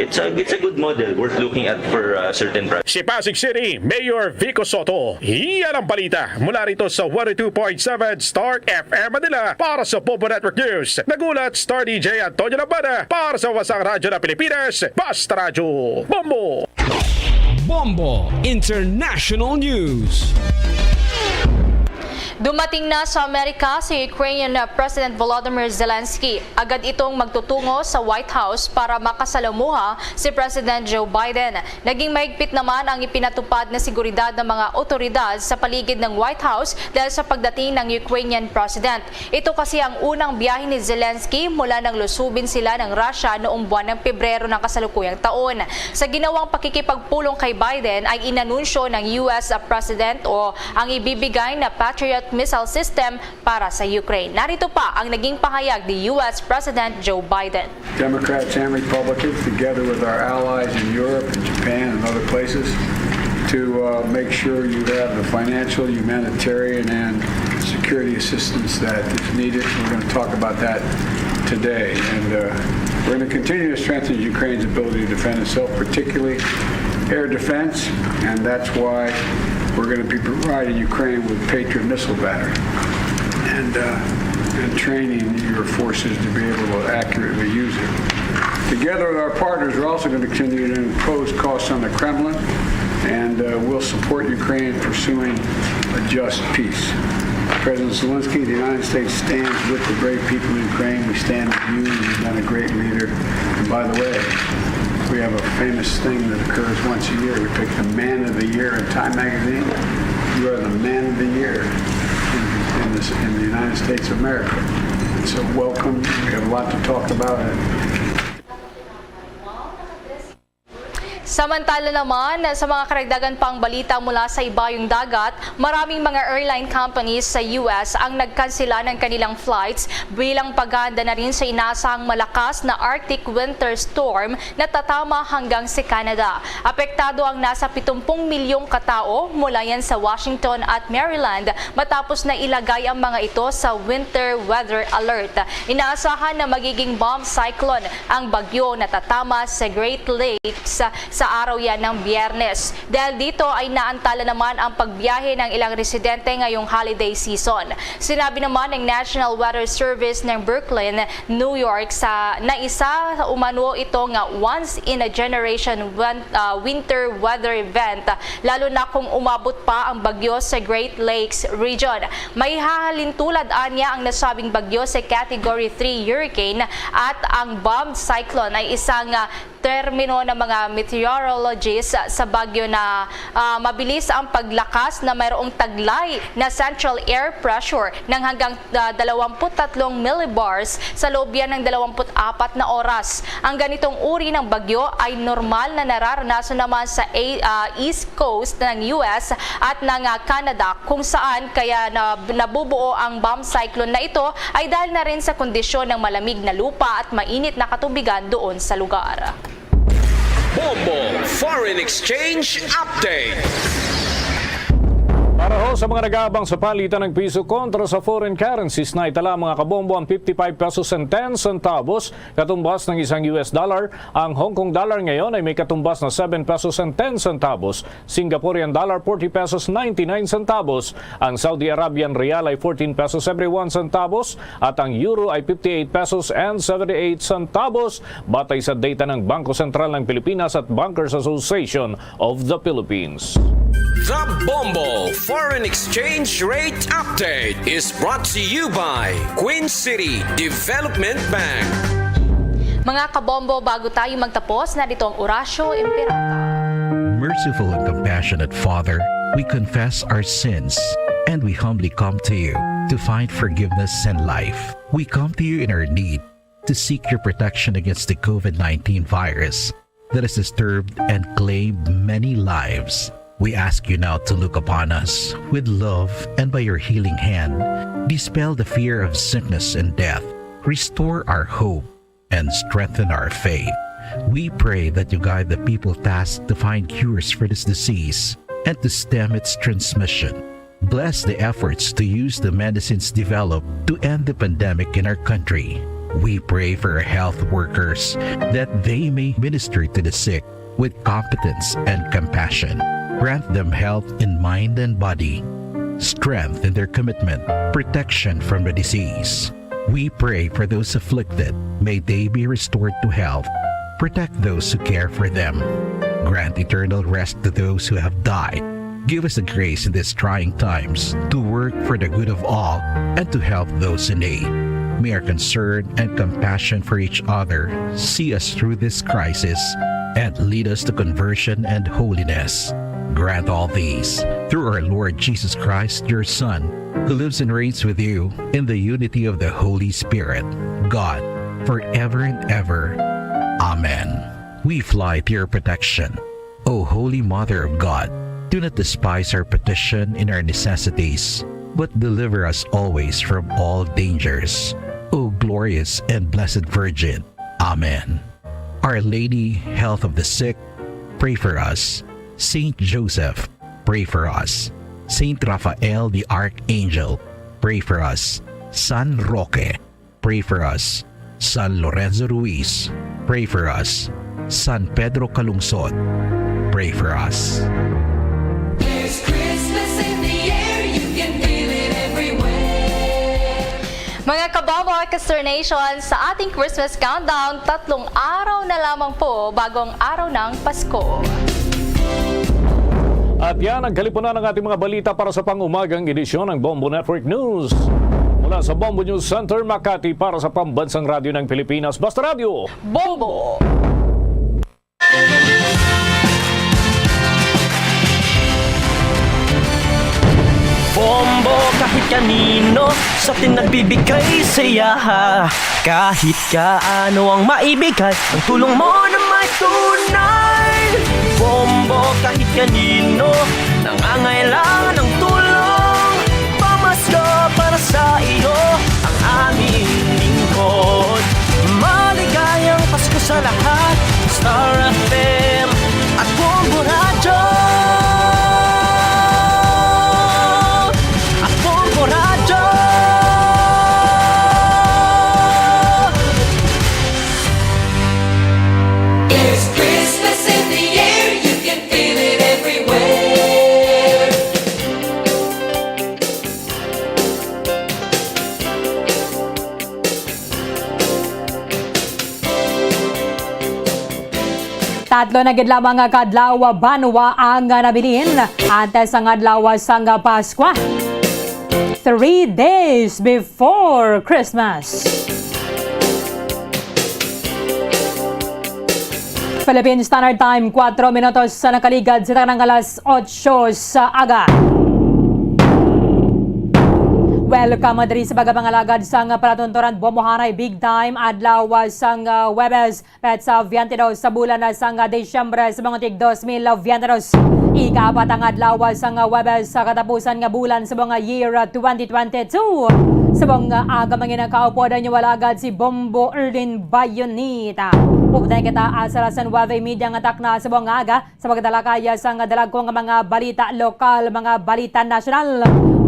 it's a good model worth looking at for certain projects. Si Pasig City Mayor Vico Soto. Iyan ang balita mula rito sa 102.7 Star FM Manila para sa Bombo Network News. Nagulat Star DJ Antonio Labada para sa Wasang Radyo ng Pilipinas, Basta Radyo, Bombo! Bombo International News. Dumating na sa Amerika si Ukrainian President Volodymyr Zelensky. Agad itong magtutungo sa White House para makasalamuha si President Joe Biden. Naging mahigpit naman ang ipinatupad na seguridad ng mga otoridad sa paligid ng White House dahil sa pagdating ng Ukrainian President. Ito kasi ang unang biyahe ni Zelensky mula nang lusubin sila ng Russia noong buwan ng Pebrero ng kasalukuyang taon. Sa ginawang pakikipagpulong kay Biden ay inanunsyo ng US President o ang ibibigay na Patriot missile system para sa Ukraine. Narito pa ang naging pahayag ni US President Joe Biden. Democrats and Republicans, together with our allies in Europe and Japan and other places, to make sure you have the financial, humanitarian, and security assistance that is needed. We're going to talk about that today. And we're going to continue to strengthen Ukraine's ability to defend itself, particularly air defense, and that's why we're going to be providing Ukraine with Patriot missile battery and training your forces to be able to accurately use it. Together with our partners, we're also going to continue to impose costs on the Kremlin, and we'll support Ukraine pursuing a just peace. President Zelensky, the United States stands with the brave people in Ukraine. We stand with you. You've been a great leader. And by the way, we have a famous thing that occurs once a year. We pick the Man of the Year in Time Magazine. You are the Man of the Year in the United States of America. And so welcome. We have a lot to talk about. Samantala naman, sa mga karagdagan pang balita mula sa ibayong dagat, maraming mga airline companies sa US ang nagkansela ng kanilang flights bilang paghahanda na rin sa inaasahang malakas na Arctic winter storm na tatama hanggang sa Canada. Apektado ang nasa 70 milyong katao mula yan sa Washington at Maryland matapos na ilagay ang mga ito sa winter weather alert. Inaasahan na magiging bomb cyclone ang bagyo na tatama sa Great Lakes sa araw yan ng Biyernes. Dahil dito ay naantala naman ang pagbiyahe ng ilang residente ngayong holiday season. Sinabi naman ng National Weather Service ng Brooklyn, New York na isa umano ito nga once in a generation winter weather event, lalo na kung umabot pa ang bagyo sa Great Lakes region. May hahalintulad anya ang nasabing bagyo sa Category 3 hurricane at ang bomb cyclone ay isang termino ng mga meteorologists sa bagyo na mabilis ang paglakas na mayroong taglay na central air pressure ng hanggang 23 millibars sa loob yan ng 24 na oras. Ang ganitong uri ng bagyo ay normal na nararanasan naman sa East Coast ng US at ng Canada, kung saan kaya nabubuo ang bomb cyclone na ito ay dahil na rin sa kondisyon ng malamig na lupa at mainit na katubigan doon sa lugar. Bombo Foreign Exchange Update. Para ho sa mga nag-aabang sa palitan ng piso kontra sa foreign currencies na itala mga kabombo ang 55 pesos and 10 centavos katumbas ng isang US dollar. Ang Hong Kong dollar ngayon ay may katumbas na 7 pesos and 10 centavos. Singaporean dollar 40 pesos 99 centavos. Ang Saudi Arabian rial ay 14 pesos every 1 centavos at ang euro ay 58 pesos and 78 centavos batay sa data ng Bangko Sentral ng Pilipinas at Bankers Association of the Philippines. The Bombo Foreign Exchange Rate Update is brought to you by Queen City Development Bank. Mga kabombo, bago tayo magtapos, narito ang Orasyo Imperata. Merciful and compassionate Father, we confess our sins and we humbly come to you to find forgiveness and life. We come to you in our need to seek your protection against the COVID-19 virus that has disturbed and claimed many lives. We ask you now to look upon us with love and by your healing hand, dispel the fear of sickness and death, restore our hope, and strengthen our faith. We pray that you guide the people tasked to find cures for this disease and to stem its transmission. Bless the efforts to use the medicines developed to end the pandemic in our country. We pray for our health workers that they may minister to the sick with competence and compassion. Grant them health in mind and body, strength in their commitment, protection from the disease. We pray for those afflicted. May they be restored to health. Protect those who care for them. Grant eternal rest to those who have died. Give us the grace in these trying times to work for the good of all and to help those in need. May our concern and compassion for each other see us through this crisis and lead us to conversion and holiness. Grant all these through our Lord Jesus Christ, your Son, who lives and reigns with you in the unity of the Holy Spirit, God, forever and ever. Amen. We fly to your protection. O Holy Mother of God, do not despise our petition in our necessities, but deliver us always from all dangers. O glorious and blessed Virgin. Amen. Our Lady, health of the sick, pray for us. Saint Joseph, pray for us. Saint Raphael the Archangel, pray for us. San Roque, pray for us. San Lorenzo Ruiz, pray for us. San Pedro Calungsod, pray for us. There's Christmas in the air, you can feel it everywhere. Mga kabombo Orchestra Nation, sa ating Christmas countdown, 3 araw na lamang po bago ang araw ng Pasko. At yan ang kalipunan ng ating mga balita para sa pang-umagang edisyon ng Bombo Network News. Mula sa Bombo News Center, Makati para sa Pambansang Radyo ng Pilipinas, Basta Radio Bombo! Bombo kahit kanino sa atin nagbibigay saya. Kahit kaano ang maibigay, ang tulong mo na may tunay. Bombo kahit kanino nangangailangan ng tulong. Pamasko para sa iyo ang aming lingkod. Maligayang Pasko sa lahat, Star FM at Bombo Radio. There's Christmas in the air, you can feel it everywhere. Tatlo na gid lamang nga kadlaw banwa ang nabilin antes ang adlaw sang Pasko. 3 days before Christmas. Philippine Standard Time, 4 minutos sa nakaligad sa tanang alas 8 sa aga. Welcome diri sa bagapangalagad sang palatunturan Bombohanay Big Time adlaw sang Webes pet sa 22 sa bulan sang Desyembre sa mga tig 2022. Ika-4 ang adlaw sang Webes sa katapusan nga bulan sa mga year 2022. Sa mga aga mangin kaupo niyo walagad si Bombo Erlin Bayonita. Pupunta kita sa San Wave Media nga takna sa mga aga sa pagdalakaya sang dalagkong mga balita lokal, mga balita nasyonal.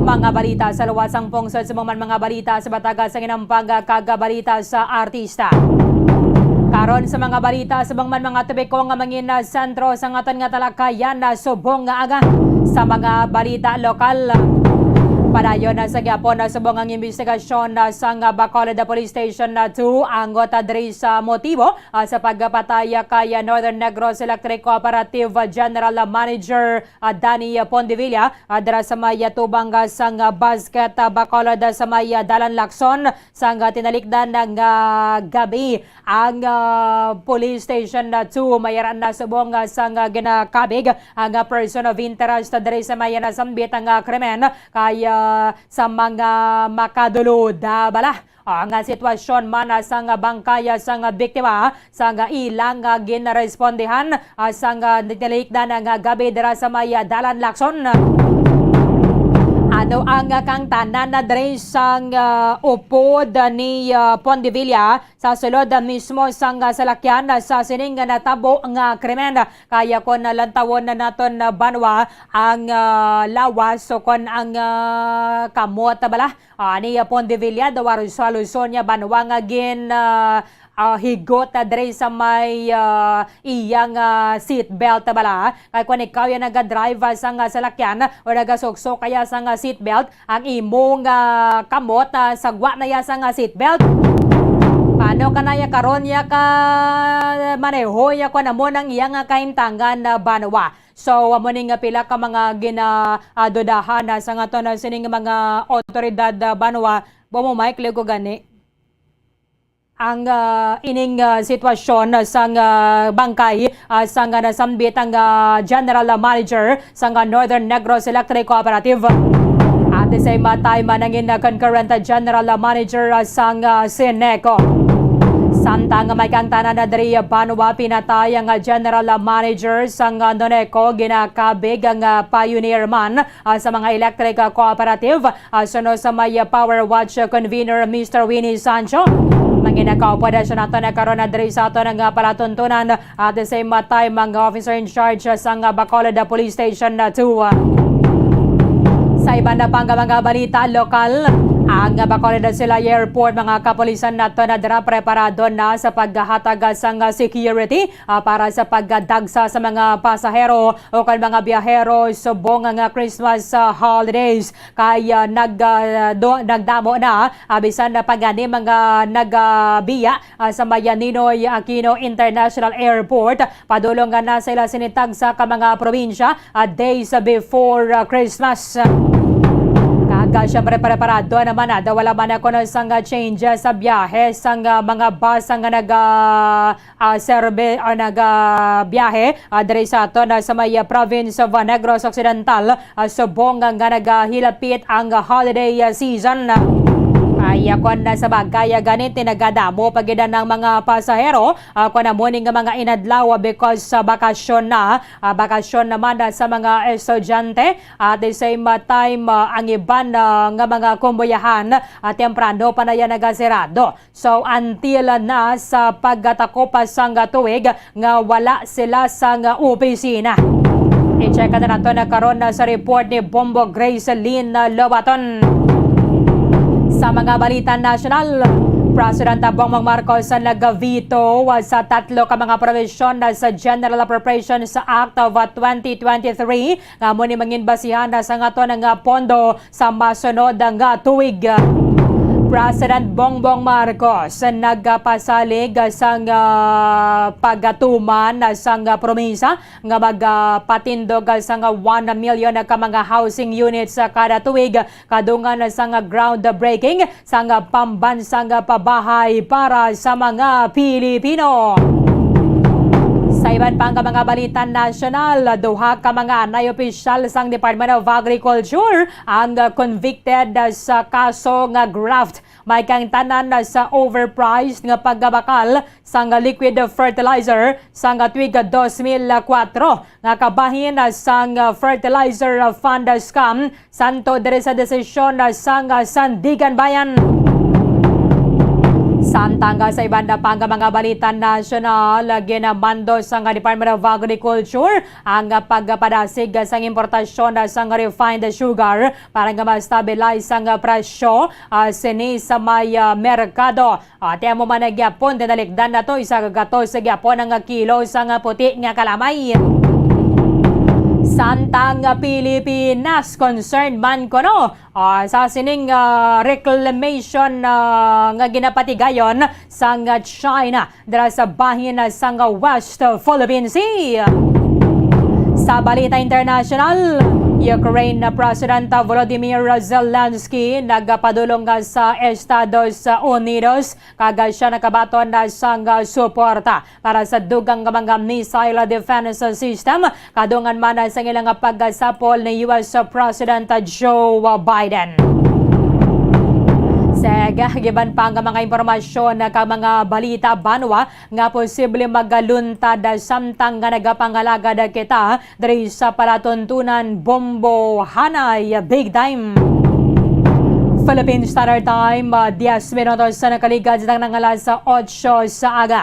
Mga balita sa luwasang pungsod sa mga balita sa bataga sa ginampang kagabalita sa artista. Karon sa mga balita sa mga tubiko nga mangin sentro sa ngaton nga talakayan na subong nga aga sa mga balita lokal. Padayon na sa gyapon na subong ang investigasyon na sa Bacolod Police Station na 2 anggota diri sa motibo sa pagpatay kay Northern Negros Electric Cooperative General Manager Danny Pondevilla dira sa may tubang sang basket Bacolod sa may Dalan Lacson sang tinalikdan ng gabi ang Police Station na 2 mayaran na subong sang ginakabig ang person of interest diri sa may nasambit ang krimen kay sa mga makadulod bala ang sitwasyon man sang bangkaya sang biktima sang ilang ginrespondehan sang nitilikdan ng gabi dira sa may Dalan Lacson. Ano ang kang tanan na diri sang upod ni Pondevilla sa sulod mismo sang salakyan sa sining natabo nga krimen kaya kon lantawon na naton banwa ang lawas so kon ang kamot bala ni Pondevilla daw solusyon niya banwa nga gin higot diri sa may iyang seat belt bala kay kun ikaw yan naga-drive sang salakyan o nagasukso kaya sang seat belt ang imong kamot sagwa na ya sang seat belt. Paano kanaya karon ya ka maneho ya ko namo nang iyang kaimtangan na banwa. So amo ning pila ka mga ginadudahan sa ngaton sining mga otoridad banwa bomo Mike ko gani ang ining sitwasyon sang bangkay sang nasambit ang General Manager sang Northern Negros Electric Cooperative. At the same time, nangin concurrent General Manager sang Sineco. Samtang may kantana na diri banwa pinatay ang General Manager sang Noneco ginakabig ang pioneer man sa mga electric cooperative suno sa may Power Watch convener Mr. Winnie Sancho. Manginakaupo na siya nato na karon na diri sa ato ng palatuntunan at the same time ang officer in charge sang Bacolod Police Station 2. Sa iba na pang mga balita lokal, Ang Bacolod sila Airport, mga kapulisan nato na dira preparado na sa paghatag sang security para sa pagdagsa sa mga pasahero o kan mga biyahero subong nga Christmas holidays. Kaya nagdamo na bisan na pagani mga nagbiya sa Ninoy Aquino International Airport. Padulong na sila sinitag sa mga probinsya days before Christmas. Siyempre preparado naman wala man ako na sang change sa biyahe sang mga bus ang serve o nagbiyahe diri sa ato na sa may province of Negros Occidental subong nga naghilapit ang holiday season. Ay ako na sa bagay ganit nagadamo pagidan ng mga pasahero ako na morning nga mga inadlaw because sa bakasyon naman sa mga estudyante at the same time ang iban nga mga kumbuyahan temprano pa na yan nagasirado. So until na sa pagtakop sang tuig nga wala sila sang opisina. I-check na nato na karon sa report ni Bombo Grace Lynn Lobaton. Sa mga balita national, President Bongbong Marcos nag-veto sa 3 ka mga provision sa General Appropriations Act of 2023 nga mo ni mangin basihan sa ngato ng pondo sa masunod nga tuig. President Bongbong Marcos nagpasalig sang pagatuman sang promesa nga magpatindog sang 1 million ka mga housing units kada tuig kadungan sang groundbreaking sang pambansang pabahay para sa mga Pilipino. Sa iban pang mga balita national, duha ka mga anay opisyal sang Department of Agriculture ang convicted sa kaso nga graft. May kang tanan sa overpriced nga paggabakal sang liquid fertilizer sang tuig 2004 nga kabahin sang fertilizer fund scam santo diri sa desisyon sang Sandigan Bayan. Samtang sa iban na pang mga balita national, ginamando sa Department of Agriculture ang pagpadasig sa importasyon sa refined sugar para nga ma-stabilize ang presyo sini sa may merkado. At mo man nagyapon, dinalikdan na to isa gato sa gyapon ang kilo sa puti nga kalamay. Santang Pilipinas concerned man kono sa sining reclamation nga ginapatigayon sang China dira sa bahin sang West Philippine Sea. Sa balita international, Ukraine President Volodymyr Zelensky nagpadulong sa Estados Unidos kaga siya nakabaton sang suporta para sa dugang mga missile defense system kadungan man sa ilang paggasapol ni US President Joe Biden. Giban pa ang mga impormasyon ka mga balita banwa nga posible magaluntad samtang nga nagapangalagad kita diri sa palatuntunan Bombo Hanay Big Time. Philippine Standard Time 10 minutos sa nakaligad sa nangalas sa 8 sa aga.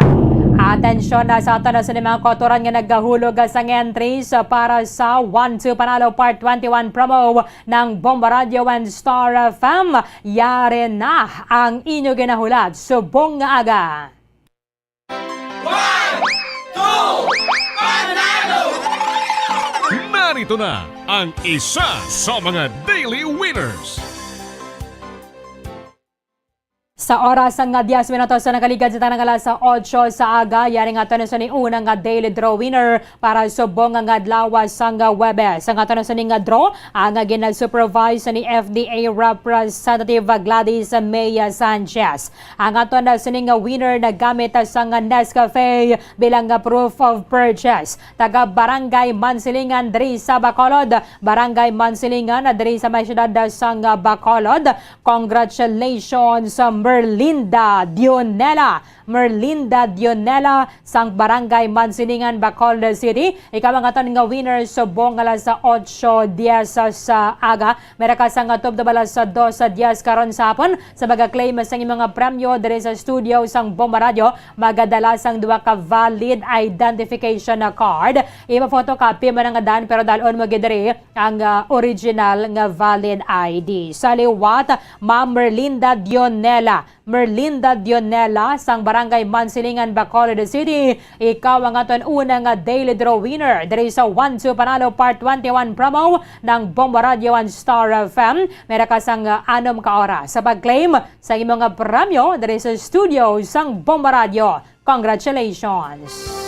Atensyon na sa ato na sa mga kotoran nga naghahulog sa entries para sa 1-2 Panalo Part 21 promo ng Bomba Radio and Star FM. Yari na ang inyo ginahulat. Subong nga aga. 1, 2, Panalo! Narito na ang isa sa mga daily winners. Sa oras ng 10 minutos sa nakaligad sa tanang alas sa 8 sa aga, yari nga ito na sa unang daily draw winner para subong ang adlaw sang Webes. Ang ito na sa draw, ang ginag-supervise ni FDA Representative Gladys Maya Sanchez. Ang ito na sa winner na gamit sang Nescafe bilang proof of purchase. Taga Barangay Mansilingan diri sa Bacolod. Barangay Mansilingan diri sa may syudad sang Bacolod. Congratulations, Merlinda Dionela sang Barangay Mansiningan, Bacolod City. Ikaw ang aton nga winner sa buong alas sa 8:10 sa aga. Meraka sang atop da balas sa 2:10 karon sa hapon sa mag-claim sang mga premyo diri sa studio sang Bomba Radio. Magadala sang duha ka valid identification na card. Ima photocopy man nga dan pero dalon mo gidiri ang original nga valid ID. Sa liwat, Ma'am Merlinda Dionela sang Barangay Mansiningan, Bacolod City. Ikaw ang aton unang daily draw winner diri sa 1-2 Panalo Part 21 promo ng Bomba Radio 1 Star FM. Meron ka sang 6 ka oras sa pag-claim sa imong premyo diri sa studio sang Bomba Radio. Congratulations!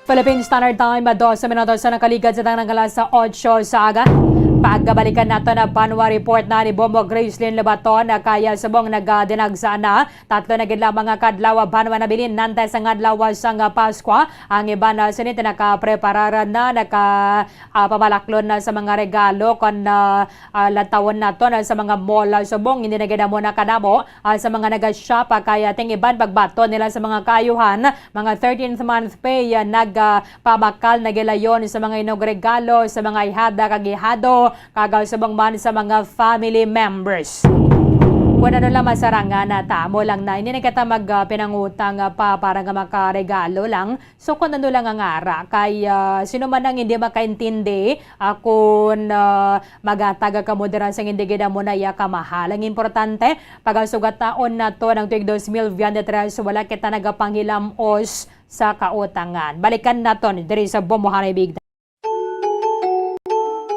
Philippine Standard Time, 12 minutos sa nakaligad sa tanang alas sa 8 sa aga. Pagkabalikan nato na panwa report na ni Bombo Gracelyn Labaton na kaya subong nagdinagsa na. 3 na gid lamang nga kadlaw banwa na bilin nantay sa adlaw sang Paskwa. Ang iba na sinit nakapreparar na, pabalaklon na sa mga regalo kon latawon nato na sa mga mall subong hindi na gid mo na kanamo sa mga nag-shop kaya ting iban pagbato nila sa mga kayuhan. Mga 13th month pay nagpabakal na gilayon sa mga inog regalo sa mga ihada kagihado kagaw subong man sa mga family members. Kung ano lang masarangan na tamo lang na hindi na kita magpinangutang pa para nga makaregalo lang. So kung ano lang ang ara, kay sino man ang hindi makaintindi kung magataga ka mo dira sa hindi gida mo na iya kamahal. Ang importante, pag sugat taon na to ng tuig 2023, wala kita nagapanghilamos sa kautangan. Balikan naton diri sa Bombohanay Big.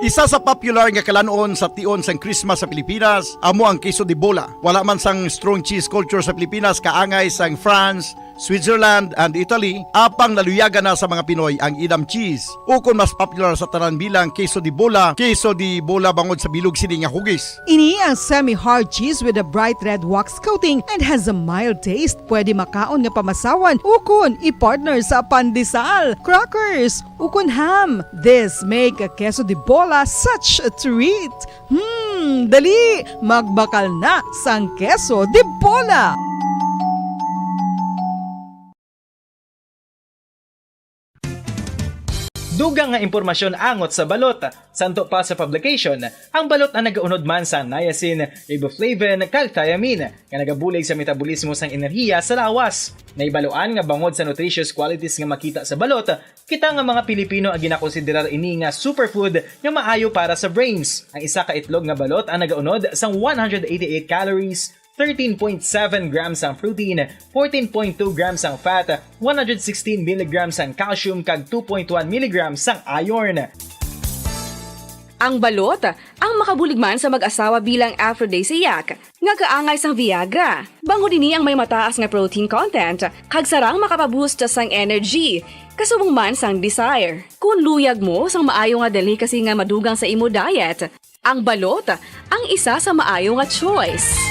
Isa sa popular nga kalanon sa tion sang Christmas sa Pilipinas amo ang queso de bola. Wala man sang strong cheese culture sa Pilipinas kaangay sang France, Switzerland and Italy, apang naluyagan na sa mga Pinoy ang Edam cheese. Ukon mas popular sa tanan bilang queso de bola bangod sa bilog sini nga hugis. Ini ang semi-hard cheese with a bright red wax coating and has a mild taste. Pwede makaon nga pamasawan, ukon i-partner sa pandesal, crackers, ukon ham. This make a queso de bola such a treat. Dali, magbakal na sang queso de bola. Dugang nga impormasyon angot sa balot. Santo pa sa publication, ang balot ang nagaunod man sa niacin, riboflavin, calthiamine, nga nagabulig sa metabolismo sang enerhiya sa lawas. Naibaloan nga bangod sa nutritious qualities nga makita sa balot, kita nga mga Pilipino ang ginakonsiderar ini nga superfood nga maayo para sa brains. Ang isa ka itlog nga balot ang nagaunod sang 188 calories, 13.7 grams ang protein, 14.2 grams ang fat, 116 mg ang calcium kag 2.1 mg ang iron. Ang balot ang makabuligman sa mag-asawa bilang aphrodisiac nga kaangay sang Viagra. Bango dinhi ang may mataas nga protein content kag sarang makapaboost sang energy. Kasubong man sang desire. Kung luyag mo sang maayo nga delicacy nga madugang sa imo diet, ang balot ang isa sa maayo nga choice.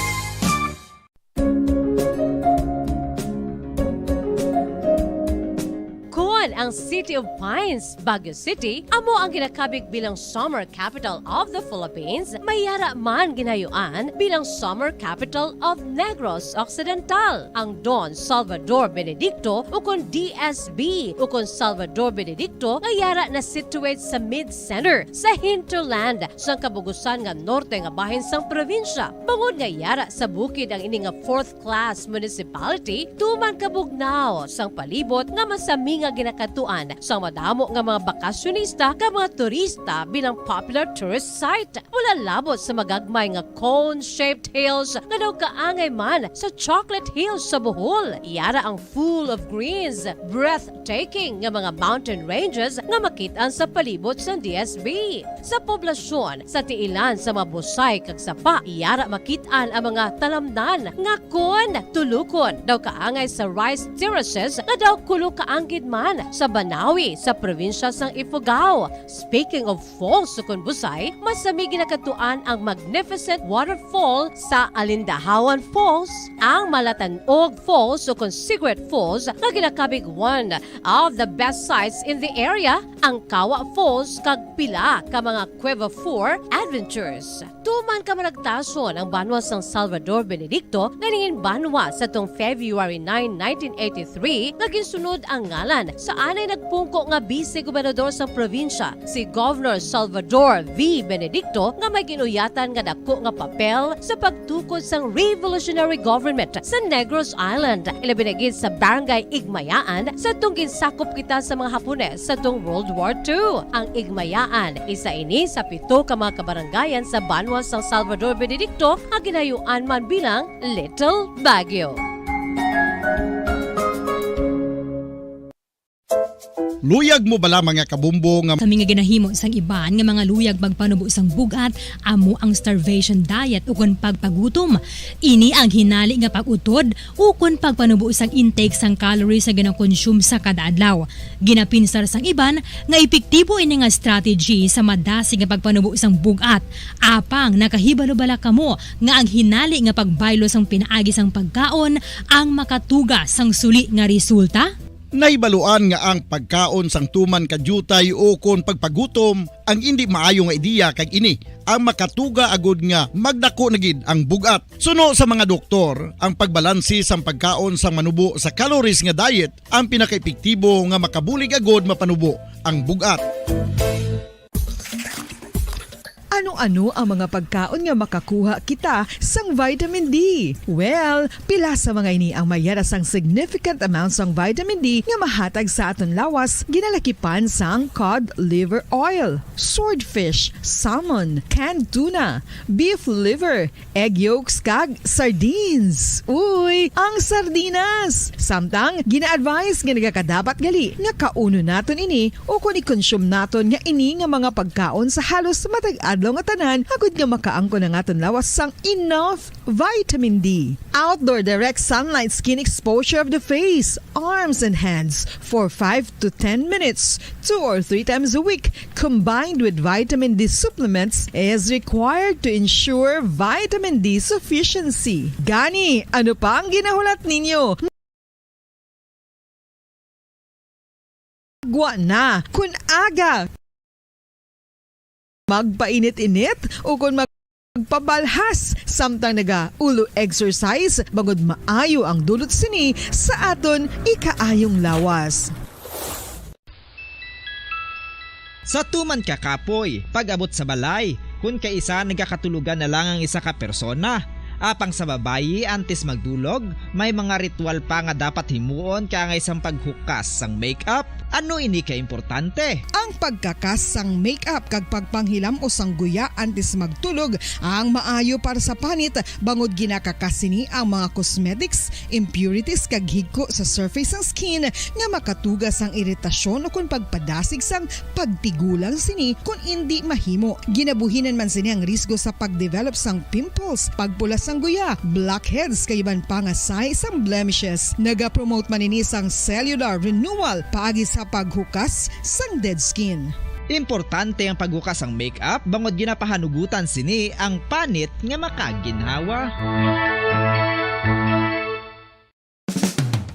Ang City of Pines, Baguio City, amo ang ginakabig bilang Summer Capital of the Philippines, mayara man ginayuan bilang Summer Capital of Negros Occidental. Ang Don Salvador Benedicto ukon DSB ukon Salvador Benedicto ngayara na situate sa mid-center sa hinterland sa kabugusan nga norte nga bahin sang probinsya. Bangod ngayara sa bukid ang ini nga 4th class municipality, tuman kabugnaw sang palibot nga masami nga ginakatuan sa madamo nga mga bakasyonista ka mga turista bilang popular tourist site. Wala labot sa magagmay nga cone-shaped hills nga daw kaangay man sa Chocolate Hills sa Bohol. Iyara ang full of greens, breathtaking nga mga mountain ranges nga makitaan sa palibot sa DSB. Sa poblasyon, sa tiilan sa mga busay kag sapa, iyara makitaan ang mga talamnan nga kon tulukon daw kaangay sa rice terraces nga daw kulo kaanggid man sa sa Banawi sa probinsya sang Ifugao. Speaking of falls sukon Busay, masami ginakatuan ang magnificent waterfall sa Alindahawan Falls, ang Malatanog Falls sukon Secret Falls nga ginakabig one of the best sites in the area, ang Kawa Falls kag pila ka mga Cueva 4 adventures. Tuman ka managtason ang banwa sang Salvador Benedicto nga ningin banwa sa tong February 9, 1983 nga ginsunod ang ngalan sa anay nagpungko nga vice-gobernador sa probinsya, si Governor Salvador V. Benedicto, nga may ginuyatan nga dako nga papel sa pagtukod sang revolutionary government sa Negros Island, ilabinagid sa Barangay Igmayaan sa tong ginsakop kita sa mga Hapones sa tong World War II. Ang Igmayaan, isa ini sa 7 ka mga kabarangayan sa banwa sang Salvador Benedicto nga ginayuan man bilang Little Baguio. Luyag mo bala mga kabumbo nga kami nga ginahimo sang iban nga mga luyag magpanubo sang bugat amo ang starvation diet ukon pagpagutom. Ini ang hinali nga pag-utod ukon pagpanubo sang intake sang calories sa gina-consume sa kada adlaw. Ginapinsar sang iban nga epektibo ini nga strategy sa madasig nga pagpanubo sang bugat. Apang nakahibalo bala kamo nga ang hinali nga pagbaylo sang pinaagi sang pagkaon ang makatuga sang suli nga resulta? Naibaluan nga ang pagkaon sang tuman kadyutay o kon pagpagutom ang hindi maayo nga ideya kag ini ang makatuga agud nga magdako na gid ang bugat. Suno sa mga doktor, ang pagbalansi sang pagkaon sang manubo sa calories nga diet ang pinakaepektibo nga makabulig agud mapanubo ang bugat. Ano-ano ang mga pagkaon nga makakuha kita sang vitamin D? Well, pila sa mga ini ang mayara sang significant amounts sang vitamin D nga mahatag sa aton lawas ginalakipan sang cod liver oil, swordfish, salmon, canned tuna, beef liver, egg yolks kag sardines. Uy, ang sardinas! Samtang gina-advise nga nagakadapat gali nga kauno naton ini o kung i-consume naton nga ini nga mga pagkaon sa halos matag adlaw nga tanan agud nga makaangko na nga lawas sang enough vitamin D. Outdoor direct sunlight skin exposure of the face, arms and hands for 5 to 10 minutes 2 or 3 times a week combined with vitamin D supplements is required to ensure vitamin D sufficiency. Gani, ano pa ang ginahulat ninyo? Gwa na kun aga magpainit-init o kung magpabalhas samtang naga-ulo exercise bangod maayo ang dulot sini sa aton ikaayong lawas. Sa tuman ka kapoy, pag-abot sa balay, kung kaisa nagkakatulugan na lang ang isa ka persona. Apang sa babayi antes magdulog, may mga ritual pa nga dapat himuon kaya isang paghukas sang makeup. Ano ini ka importante? Ang pagkakas sang makeup kag pagpanghilam o sang guya antes magtulog ang maayo para sa panit bangod ginakakas sini ang mga cosmetics, impurities kag higko sa surface sang skin nga makatugas sang iritasyon o kung pagpadasig sang pagtigulang sini kung hindi mahimo. Ginabuhinan man sini ang risgo sa pagdevelop sang pimples, pagpula sang guya, blackheads kay iban pa nga size sang blemishes. Naga-promote man ini sang cellular renewal paagi sa paghukas sang dead skin. Importante ang paghukas sang makeup bangod ginapahanugutan sini ang panit nga makaginhawa.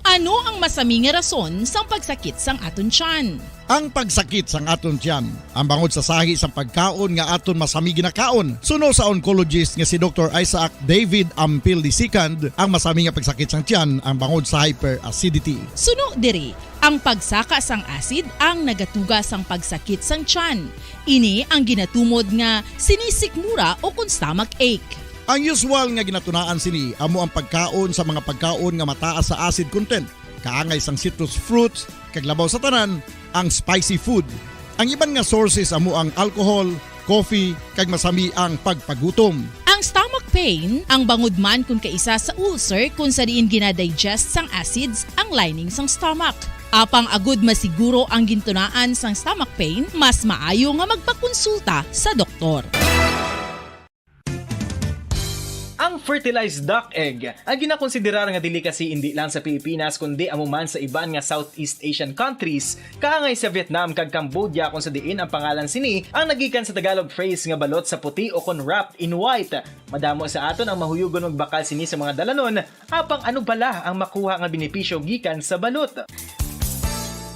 Ano ang masami nga rason sang pagsakit sang aton tiyan? Ang pagsakit sang aton tiyan, ang bangod sa sahi sang pagkaon nga aton masami ginakaon. Suno sa oncologist nga si Dr. Isaac David Ampil II, ang masami nga pagsakit sang tiyan ang bangod sa hyperacidity. Suno diri, ang pagsaka sang acid ang nagatuga sang pagsakit sang tiyan. Ini ang ginatumod nga sinisikmura o kung stomach ache. Ang usual nga ginatunaan sini amo ang pagkaon sa mga pagkaon nga mataas sa acid content, kaangay sang citrus fruits, kag labaw sa tanan ang spicy food. Ang iban nga sources amo ang alcohol, coffee, kag masami ang pagpagutom. Ang stomach pain ang bangod man kung kaisa sa ulcer kung sa diin ginadigest sang acids ang lining sang stomach. Apang agud masiguro ang gintunaan sang stomach pain, mas maayo nga magpakonsulta sa doktor. Ang fertilized duck egg ang ginakonsiderar nga delicacy hindi lang sa Pilipinas kundi amuman sa iban nga Southeast Asian countries kaangay sa Vietnam kag Cambodia kung sa diin ang pangalan sini ang nagikan sa Tagalog phrase nga balot sa puti o kon wrapped in white. Madamo sa aton ang mahuyugon og bakal sini sa mga dalanon apang ano bala ang makuha nga benepisyo gikan sa balot.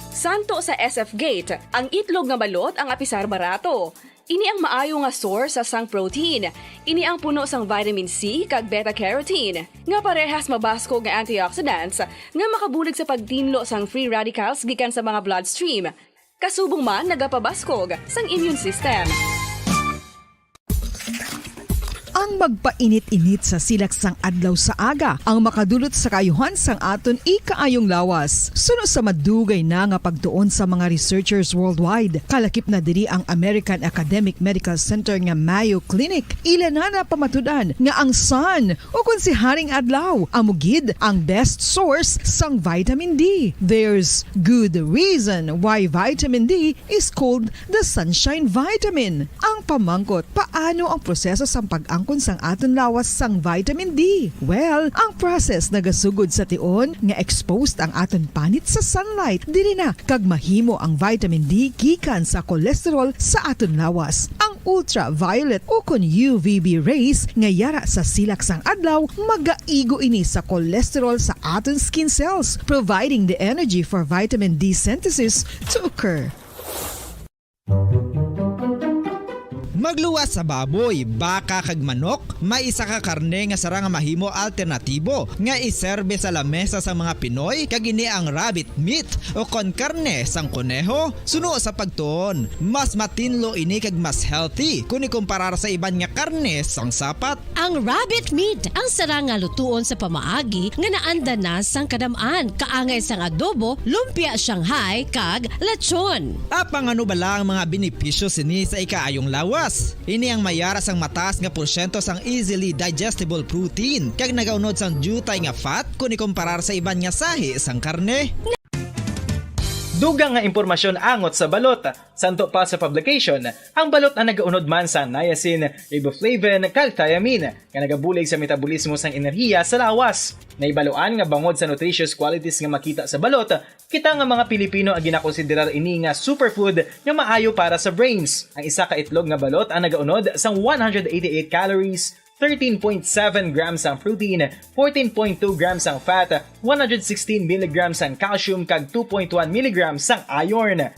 Santo sa SF Gate, ang itlog nga balot ang apisar barato. Ini ang maayo nga source sa sang protein. Ini ang puno sang vitamin C kag beta-carotene. Nga parehas mabasko nga antioxidants nga makabulig sa pagtinlo sang free radicals gikan sa mga bloodstream. Kasubong man nagapabaskog sang immune system. Ang magpainit-init sa silaksang adlaw sa aga ang makadulot sa kayuhan sang aton ikaayong lawas. Suno sa madugay na nga pagtuon sa mga researchers worldwide, kalakip na diri ang American Academic Medical Center nga Mayo Clinic. Ila na pamatudan nga ang sun o kung si Haring Adlaw amugid ang best source sang vitamin D. There's good reason why vitamin D is called the sunshine vitamin. Ang pamangkot, paano ang proseso sang pag-angkon sang aton lawas sang vitamin D? Well, ang process nagasugod sa tion nga exposed ang aton panit sa sunlight diri na kag mahimo ang vitamin D gikan sa cholesterol sa aton lawas. Ang ultraviolet o kon UVB rays nga yara sa silak sang adlaw magaigo ini sa cholesterol sa aton skin cells, providing the energy for vitamin D synthesis to occur. Magluwas sa baboy, baka kag manok, may isa ka karne nga sara nga mahimo alternatibo nga iserbe sa lamesa sa mga Pinoy kag ini ang rabbit meat o kon karne sang kuneho. Suno sa pagtuon, mas matinlo ini kag mas healthy kung ikumparar sa iban nga karne sang sapat. Ang rabbit meat ang sara nga lutuon sa pamaagi nga naanda na sang kadamaan, kaangay sang adobo, lumpia Shanghai kag lechon. Apang ano bala ang mga benepisyo sini sa ikaayong lawas? Ini ang mayara sang mataas nga porsyento sang easily digestible protein kag nagaunod sang jutay nga fat kung ikumparar sa iban nga sahi sang karne. Dugang nga impormasyon angot sa balot. Santo pa sa publication, ang balot ang nagaunod man sa niacin, riboflavin, kag thiamine nga nagabulig sa metabolismo sang enerhiya sa lawas. Naibaluan nga bangod sa nutritious qualities nga makita sa balot, kita nga mga Pilipino ang ginakonsiderar ini nga superfood nga maayo para sa brains. Ang isa ka itlog nga balot ang nagaunod sang 188 calories, 13.7 grams ang protein, 14.2 grams ang fat, 116 mg ang calcium kag 2.1 mg ang iron.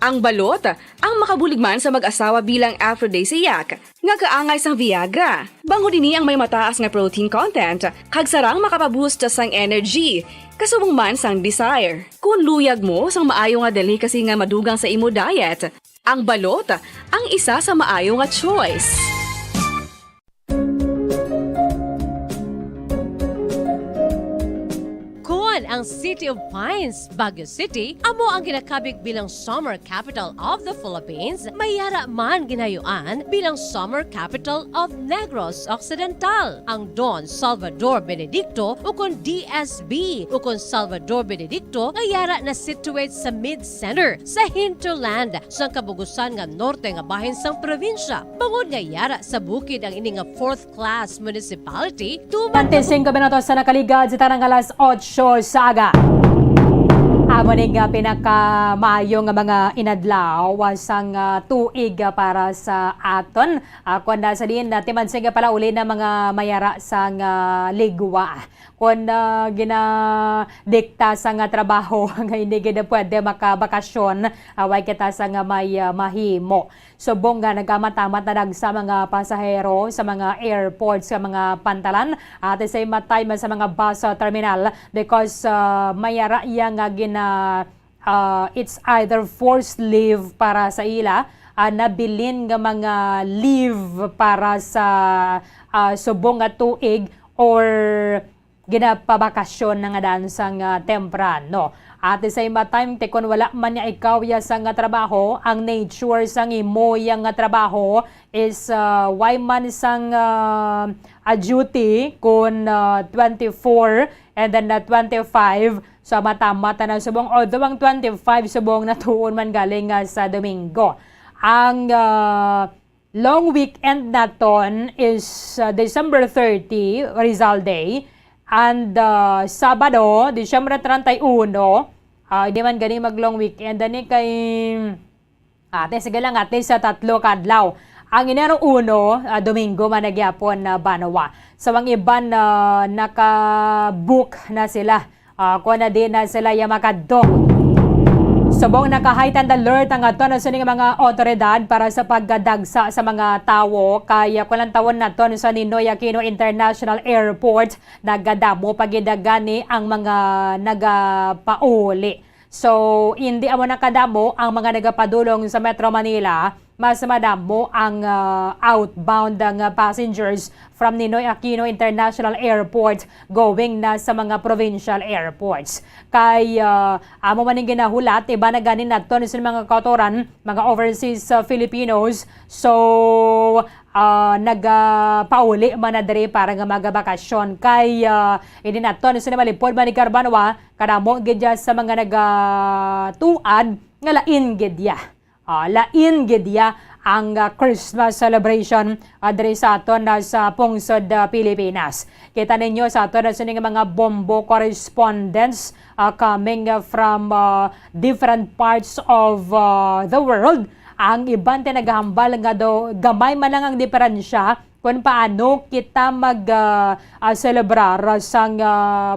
Ang balot ang makabuligman sa mag-asawa bilang aphrodisiac nga kaangay sang Viagra. Bango dinhi ang may mataas nga protein content kag sarang makapaboost sang energy. Kasubong man sang desire. Kung luyag mo sang maayo nga delicacy nga madugang sa imo diet, ang balot ang isa sa maayo nga choice. Ang City of Pines, Baguio City, amo ang ginakabig bilang summer capital of the Philippines, mayara man ginayuan bilang summer capital of Negros Occidental. Ang Don Salvador Benedicto ukon DSB ukon Salvador Benedicto ngayara na situate sa mid-center sa hinterland sa kabugusan nga norte nga bahin sang probinsya. Bangod ngayara sa bukid ang ini nga 4th class municipality. 25 minutos sa nakaligad sa tarang alas 8 sa aga. Amo ning pinakamaayong nga mga inadlaw sang tuig para sa aton. Kung sa din timansig pala uli na mga mayara sang ligwa. Kung ginadikta sa trabaho nga hindi gina pwede makabakasyon, away kita sa may mahimo. Subong nga nagkamatamat na sa mga pasahero sa mga airports, sa mga pantalan at the same time sa mga bus terminal because mayara iya nga it's either forced leave para sa ila, nabilin nga mga leave para sa subong nga tuig or ginapabakasyon na nga daan sang temprano. At the same time, kung wala man niya ikaw ya sang trabaho, ang nature sang imo yang trabaho is why man sang duty kung 24 and then 25 so mata-mata na subong although ang 25 subong natuon man galing sa Domingo. Ang long weekend naton is December 30, Rizal Day, and Sabado, Disyembre 31, hindi man gani mag long weekend, ani kay ate sige lang ate sa 3 kadlaw. Ang Enero 1, Domingo man nagyapon na Banawa. Sa mga iban naka-book na sila, kung na din na sila yamakadto. Subong naka-heightened alert ang ato na sa mga otoridad para sa pagdagsa sa mga tao kaya kulang tawon naton sa Ninoy Aquino International Airport nagadamo pagidagani ang mga nagapauli. So, hindi amo nakadamo ang mga nagapadulong sa Metro Manila, mas madamo ang outbound ng passengers from Ninoy Aquino International Airport going na sa mga provincial airports. Kay amo maning ginahulat, iba na ganin naton sa mga kautoran, mga overseas Filipinos. So, nagapauli man na diri para nga magabakasyon kay hindi naton sa malipod man ni Carbanwa kadamo gidya sa mga nagatuad nga lain gidya. Lain gidya ang Christmas celebration diri sa aton sa pungsod Pilipinas. Kita ninyo sa aton sa mga bombo correspondents coming from different parts of the world. Ang iban naghahambal nga do gamay man lang ang diferensya kung paano kita mag-celebrar sang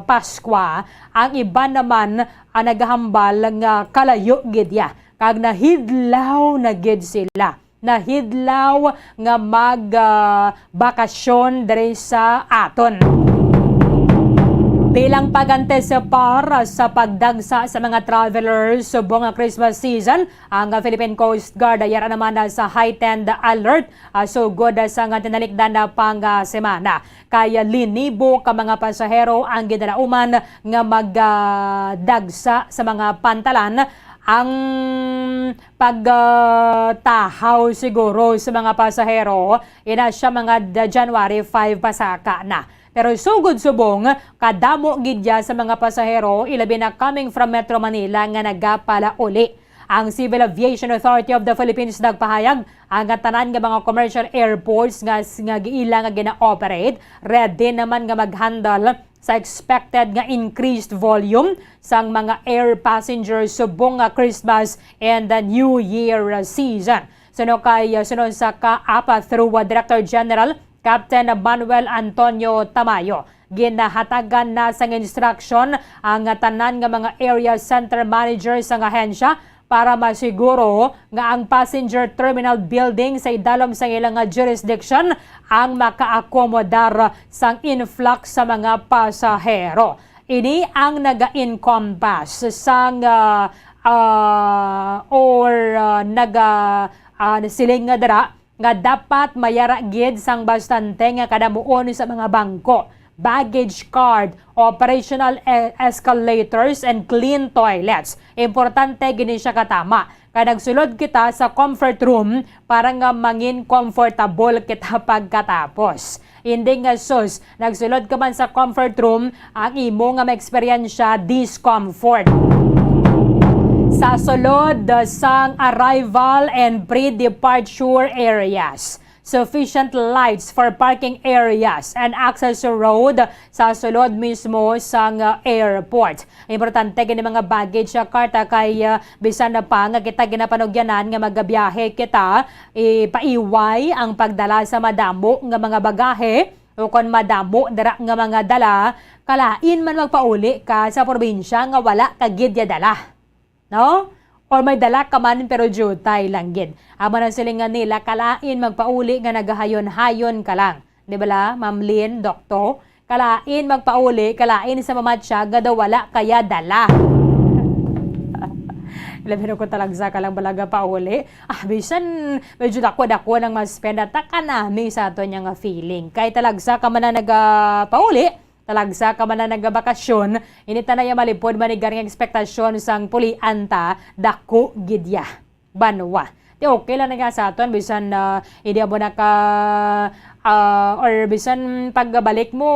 Paskwa. Ang iban naman naghahambal nga kalayo gidya. Kag nahidlaw na gid sila. Nahidlaw nga mag-bakasyon diri sa aton. Bilang pagante para sa pagdagsa sa mga travelers subong ang Christmas season, ang Philippine Coast Guard ayara naman sa heightened alert sugod sa nga tinalikdan na pang semana. Kaya linibo ka mga pasahero ang gidalauman nga magdagsa sa mga pantalan. Ang pagtahaw siguro sa mga pasahero, ina siya mga January 5 pasaka na. Pero sugod subong, kadamo gidya sa mga pasahero, ilabi na coming from Metro Manila nga nagapala uli. Ang Civil Aviation Authority of the Philippines nagpahayag ang tanan nga mga commercial airports nga giila nga gina-operate, ready naman nga mag-handle sa expected nga increased volume sang mga air passengers subong nga Christmas and the New Year season. Suno sa kaapa through Director General Captain Manuel Antonio Tamayo. Ginahatagan na sang instruction ang tanan nga mga area center managers sa ahensya para masiguro nga ang passenger terminal building sa idalom sa ilang jurisdiction ang makaakomodar sang influx sa mga pasahero. Ini ang naga-encompass sang siling nga dara nga dapat mayara gid sang bastante nga kadamuon sa mga bangko, baggage card, operational escalators, and clean toilets. Importante gini siya katama. Kaya nagsulod kita sa comfort room para nga mangin comfortable kita pagkatapos. Hindi nga sus, nagsulod ka man sa comfort room, ang imo nga ma-experiensya discomfort. Sa sulod sang arrival and pre-departure areas. Sufficient lights for parking areas and access to road sa sulod mismo sang airport. Importante gini mga baggage cart kay bisan na pa nga kita ginapanugyanan nga magabiyahe kita, ipaiway ang pagdala sa madamo nga mga bagahe o kon madamo dara nga mga dala, kalain man magpauli ka sa probinsya nga wala ka gid ya dala. No? Or may dala ka man pero jutay lang gid. Amo na silingan nila kalain magpauli nga nagahayon-hayon ka lang. Di ba la, Ma'am Lynn, Doktor? Kalain magpauli, kalain sa mamatya nga daw wala kaya dala. Labi ko talagsa ka lang balaga pauli. Bisan medyo dako-dako nang mas-spend at takanami sa ato niya nga feeling. Kay talagsa ka man na nagapauli, talagsa ka man na nagbakasyon, inita na yung malipod manigaring ekspektasyon sang pulianta, dako gidya. Banwa. Di okay lang nga sa aton, bisan hindi mo or bisan pagbalik mo,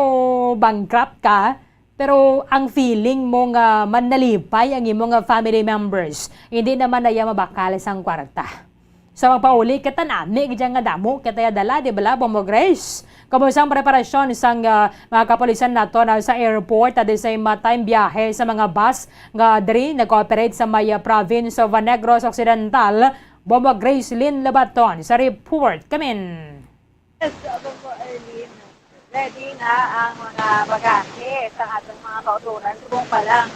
bankrupt ka, pero ang feeling mo nga manalipay ang imong family members, hindi naman na mabakal sang kwarta. Sa magpauli katanami, gidyan nga damo, kataya dala, di bala, Bombo Grace. Kamusang preparasyon isang mga kapulisan nato na sa airport at sa time biyahe sa mga bus nga diri nag-cooperate sa may province of Negros Occidental. Bombo Grace Lynn Labaton sa report. Kamin. Yes, Bombo Erlin. Ready na ang mga bagahe sa ating mga kauturan. Subong pa lang.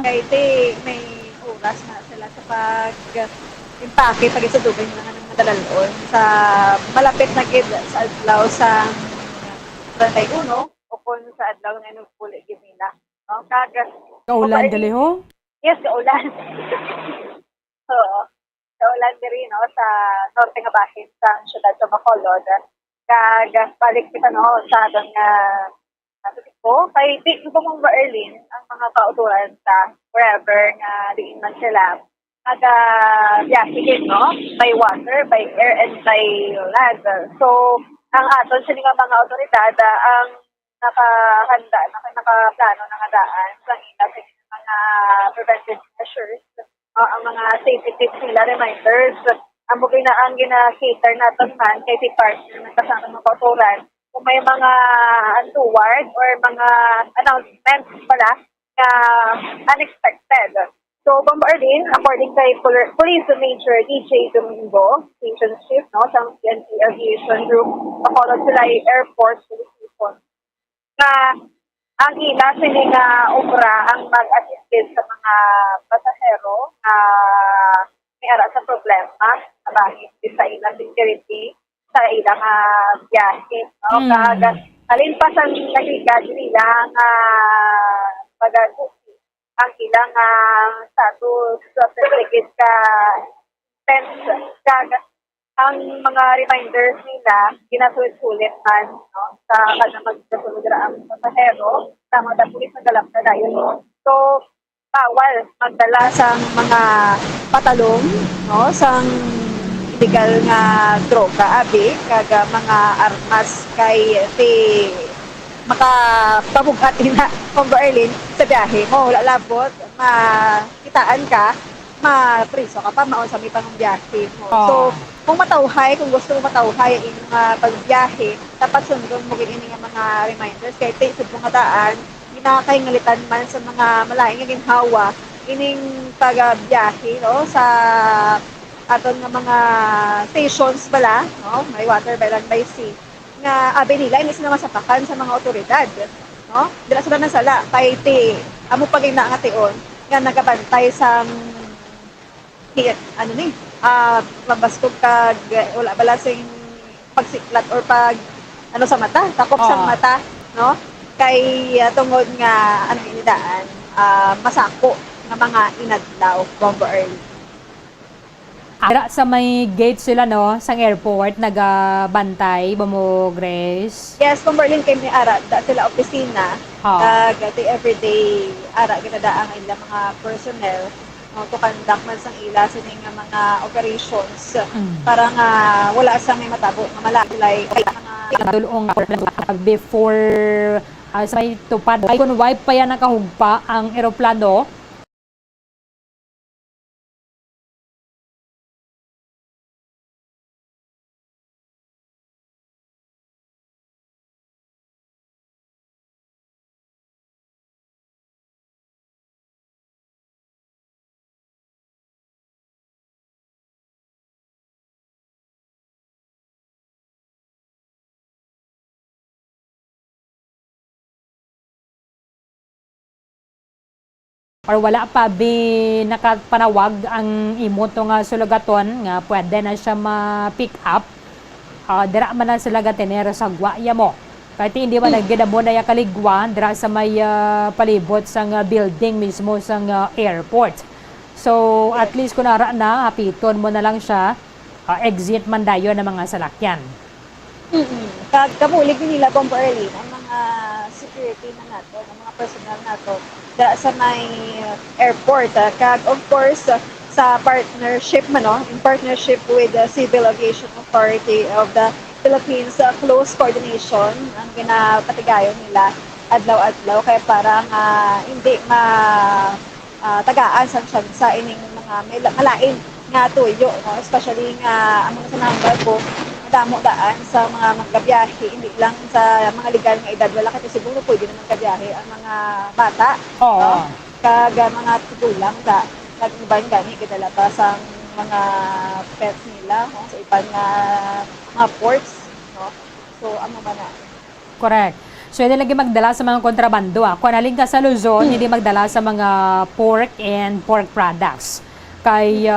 Kaya may oras na sila sa pag-impake pag sa tubig na ng madalalon sa malapit na gid sa adlaw sa 31 o kung sa adlaw nga nagpuli gid nila. No? Kaulan dali ho? Yes, kaulan. Oo. Kaulan diri no sa norte nga bahin sa siyudad sa Bacolod. Balik kita no sa adong nga ko kay di ko mong Erlin ang mga kauturan sa wherever nga diin man sila biyahe no by water, by air, and by land. So ang aton sa mga otoridad ang nakahanda, nakaplano ng daan sa mga preventive measures, ang mga safety tips nila, reminders. Ang bukay na ang gina-cater natin man kay si partner ng kasama ng kauturan kung may mga untoward or mga announcements pala na unexpected. So, Bombo Erlin, according kay Police Major DJ Domingo, Station Chief, no, sa PNP Aviation Group, Bacolod Silay Airport Police Station, na ang ila sila nga obra ang mag-assist sa mga pasahero na may ara sa problema na bakit sa ilang security sa ilang biyahe. No? Alin pa sa nagigad nila nga pag-agusi ang ilang status certificate ka tense ang mga reminders nila ginasulit-sulit man no sa kada magkasunod ang pasahero sa mga pulis na galap na dayon no. So bawal magdala sa mga patalong no sang illegal nga droga abi kaga mga armas kay makapabugat na Bombo Erlin sa biyahe mo. Wala labot, makitaan ka, mapriso ka pa, maon sa may pangbiyahe mo. So, kung gusto mo matawhay yung pagbiyahe, dapat sundon mo ini nga mga reminders. Kaya tayo sa bungataan, ginakahingalitan man sa mga malaking nga ginhawa, ining pagbiyahe no, sa aton nga mga stations pala, no, may water, by land, by sea, nga abi nila inis na masapakan sa mga otoridad no dila sila nasala kay amo pag ina nga tion nga nagabantay sa mabastog kag wala bala sing pagsiklat or pag sa mata takop sa mata no kay tungod nga inidaan masako nga mga inadlaw Bombo Erlin. Ara sa may gate sila no, sa airport nagabantay Bombo Grace. Yes, Bombo Erlin kay may ara da sila opisina. Gati everyday ara ginadaang ilang mga personnel to conduct man sang ila sa nga mga operations para nga wala sa may matabo nga malalay tulong before sa may tupad ay kun wipe pa yan nakahugpa ang eroplano. Or wala pa nakapanawag ang imo to nga sulugaton nga pwede na siya ma-pick up. Dira man na sila gatenero sa gwaya mo. Kahit hindi man nagginamo na yung kaligwan, dira sa may palibot sa building mismo sa airport. So at least kung nara na, hapiton mo na lang siya, exit man dayo ng mga salakyan. Kamulig nila Bombo Erlin ang mga security na nato, ang mga personnel nato sa may airport. Kag of course sa partnership in partnership with the Civil Aviation Authority of the Philippines, close coordination ang ginapatigayon nila adlaw-adlaw kaya parang hindi tagaan sa ining mga malain nga tuyo, no? Especially nga ang mga sanambal ko, madamo daan sa mga magkabiyahe, hindi lang sa mga legal nga edad. Wala kasi siguro pwede naman kabiyahe ang mga bata. Oo. No? Kaga mga tutulang sa nag-ibang gani, kadala pa sa mga pets nila, no? Sa ibang mga ports. No? So, ano ba na? Correct. So, hindi lagi magdala sa mga kontrabando. Kung naling ka sa Luzon, hindi magdala sa mga pork and pork products. Kay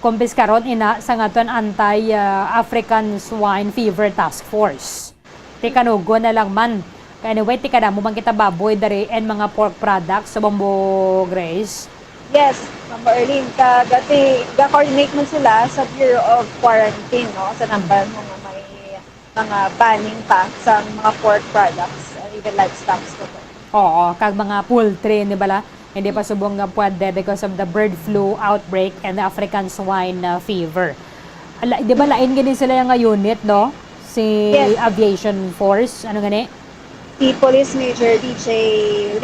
kumpiskaron ina sa ngaton anti-African Swine Fever Task Force. Tikanugo na lang man. Kaya anyway, tika mo man kita baboy dari and mga pork products sa Bombo Grace. Yes, Ma'am Arlene, ga-coordinate mo sila sa Bureau of Quarantine, no? Sa number mo nga may mga banning pa sa mga pork products and even livestock. Oo, kag mga poultry, di ba la? Hindi pa subong nga pwede because of the bird flu outbreak and the African swine fever. Di ba lain gani sila yung unit, no? Si Yes. Aviation Force, ano gani? Si Police Major DJ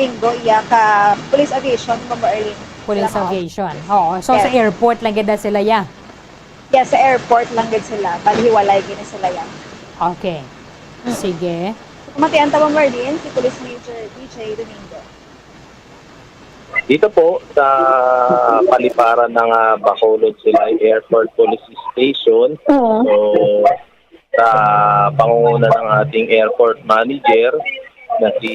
Ringo, iya ka Police Aviation, Ma'am Arlene. Police Sila, Aviation. Oo, so Yes. sa airport lang ganda sila ya. Yes, sa airport lang gid sila. Balhiwalay gini sila yan. Okay. Sige. Kumatian ta, Ma'am Arlene, si Police Major DJ Domingo. Dito po sa paliparan ng Bacolod Silay Airport Police Station. So sa pangunguna ng ating airport manager na si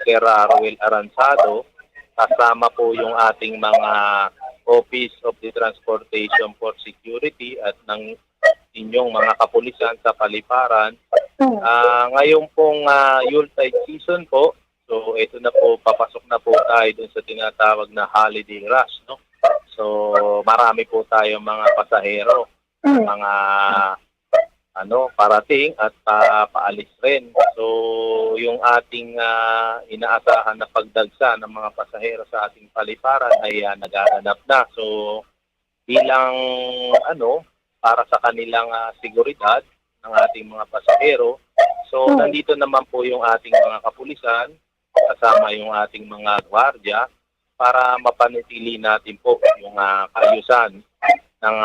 Sir Ruel Aranzado, kasama po yung ating mga Office of the Transportation for Security at ng inyong mga kapulisan sa paliparan. Ngayon pong Yuletide season po, so ito na po, papasok na po tayo dun sa tinatawag na holiday rush, no? So marami po tayong mga pasahero, mga parating at paalis rin. So yung ating inaasahan na pagdagsa ng mga pasahero sa ating paliparan ay nagaganap na. So bilang para sa kanilang seguridad ng ating mga pasahero, so nandito naman po yung ating mga kapulisan kasama yung ating mga gwardiya para mapanatili natin po yung kaayusan ng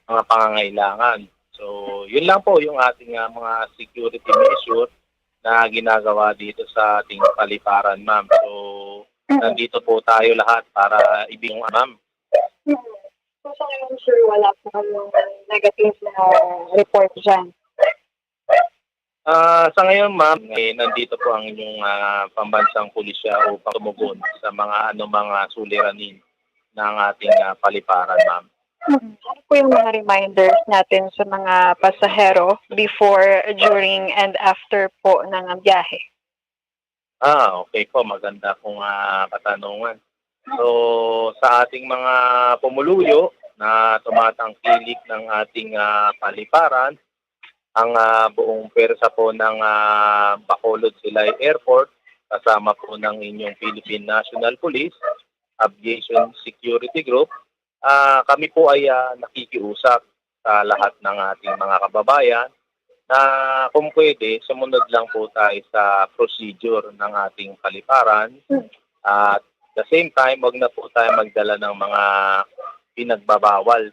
mga pangangailangan. So, yun lang po yung ating mga security measure na ginagawa dito sa ating paliparan, ma'am. So, nandito po tayo lahat para ibigay, ma'am. So, sa ngayon, sir, wala po negative na report dyan. Sa ngayon, ma'am, nandito po ang inyong pambansang pulisya upang tumugon sa mga mga suliranin ng ating paliparan, ma'am. Ano po yung mga reminders natin sa mga pasahero before, during, and after po ng biyahe? Okay po. Maganda pong katanungan. So, sa ating mga pumuluyo na tumatangkilik ng ating paliparan, ang buong pwersa po ng Bacolod Silay Airport, kasama po ng inyong Philippine National Police, Aviation Security Group, kami po ay nakikiusap sa lahat ng ating mga kababayan na kung pwede, sumunod lang po tayo sa procedure ng ating paliparan. At the same time, wag na po tayo magdala ng mga pinagbabawal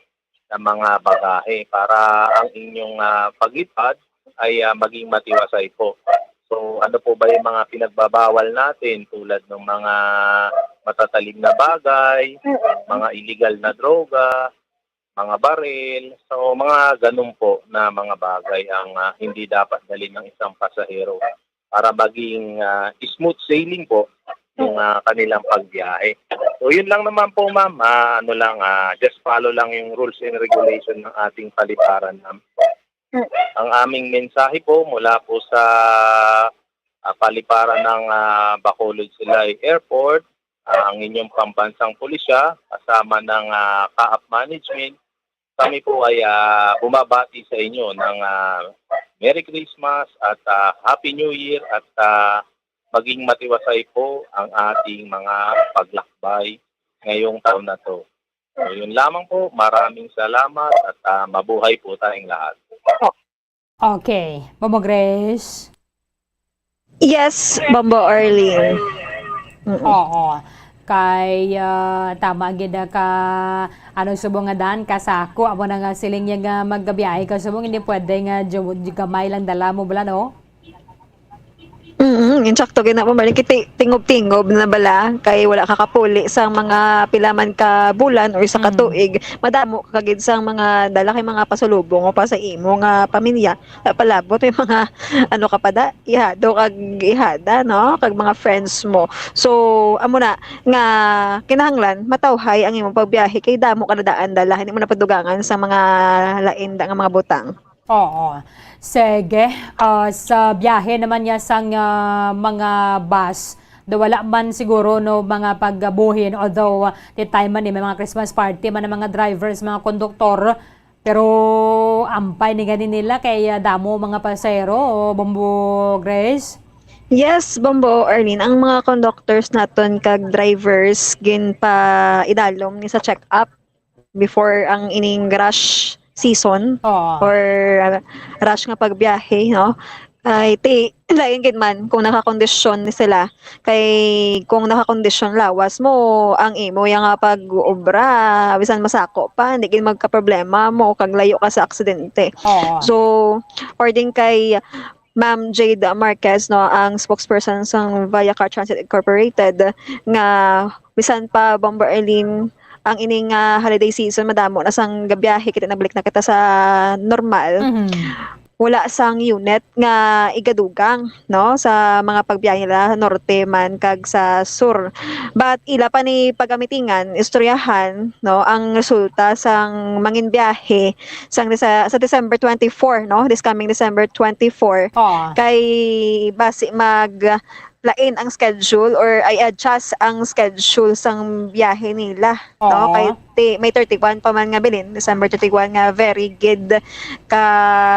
na mga bagahe para ang inyong paglipad ay maging matiwasay po. So ano po ba yung mga pinagbabawal natin tulad ng mga matatalim na bagay, mga illegal na droga, mga baril. So mga ganun po na mga bagay ang hindi dapat dalhin ng isang pasahero para maging smooth sailing po yung kanilang pagbiyahe. So yun lang naman po, ma'am. Just follow lang yung rules and regulation ng ating paliparan, ma'am. Ang aming mensahe po mula po sa paliparan ng Bacolod Silay Airport, ang inyong pambansang pulisya kasama ng CAAP Management, kami po ay bumabati sa inyo ng Merry Christmas at Happy New Year at maging matiwasay po ang ating mga paglakbay ngayong taon na to. So, yun lamang po. Maraming salamat at mabuhay po tayong lahat. Okay. Bombo Grace? Yes, Bombo Arlene. Oo. kay tama gid ka ano subong nga daan kasako amo na nga siling nga maggabiyahe ka subong hindi pwede nga gamay lang dala mo bala no. Insakto gina mo balik tingob-tingob na bala kay wala ka kapuli sa mga pilaman ka bulan or sa katuig madamo ka gid sang mga dala kay mga pasulubong o pa sa imo nga pamilya palabot yung mga ano ka pa da ihado kag ihada no kag mga friends mo so amo na nga kinahanglan matawhay ang imong pagbiyahe kay damo ka na daan dala hindi mo na padugangan sa mga lain nga mga butang. Oo. Sige, sa biyahe naman niya sang mga bus, wala man siguro no mga pagbuhin although the time man may mga Christmas party man ng mga drivers, mga konduktor pero ampay ni ganin nila kay damo mga pasahero o Bombo Grace. Yes, Bombo, Arlene, ang mga conductors naton kag drivers gin pa idalom ni sa check-up before ang ining rush season or rush nga pagbiyahe no ay lain gid man kung nakakondisyon ni sila kay kung nakakondisyon lawas mo ang imo yang pag-obra bisan masako pa hindi gid magka problema mo kag layo ka sa aksidente. So according kay Ma'am Jade Marquez no ang spokesperson sa Via Car Transit Incorporated nga bisan pa Bomber Arlene ang ining holiday season madamo na sang gabiyahe kita nabalik na kita sa normal. Wala sang unit nga igadugang no sa mga pagbiyahe nila norte man kag sa sur. But ila pa ni pagamitingan istoryahan no ang resulta sang mangin biyahe sang sa December 24 no this coming December 24 kay base mag lain ang schedule or ay adjust ang schedule sang biyahe nila no kay may 31 pa man nga bilin December 31 nga very good ka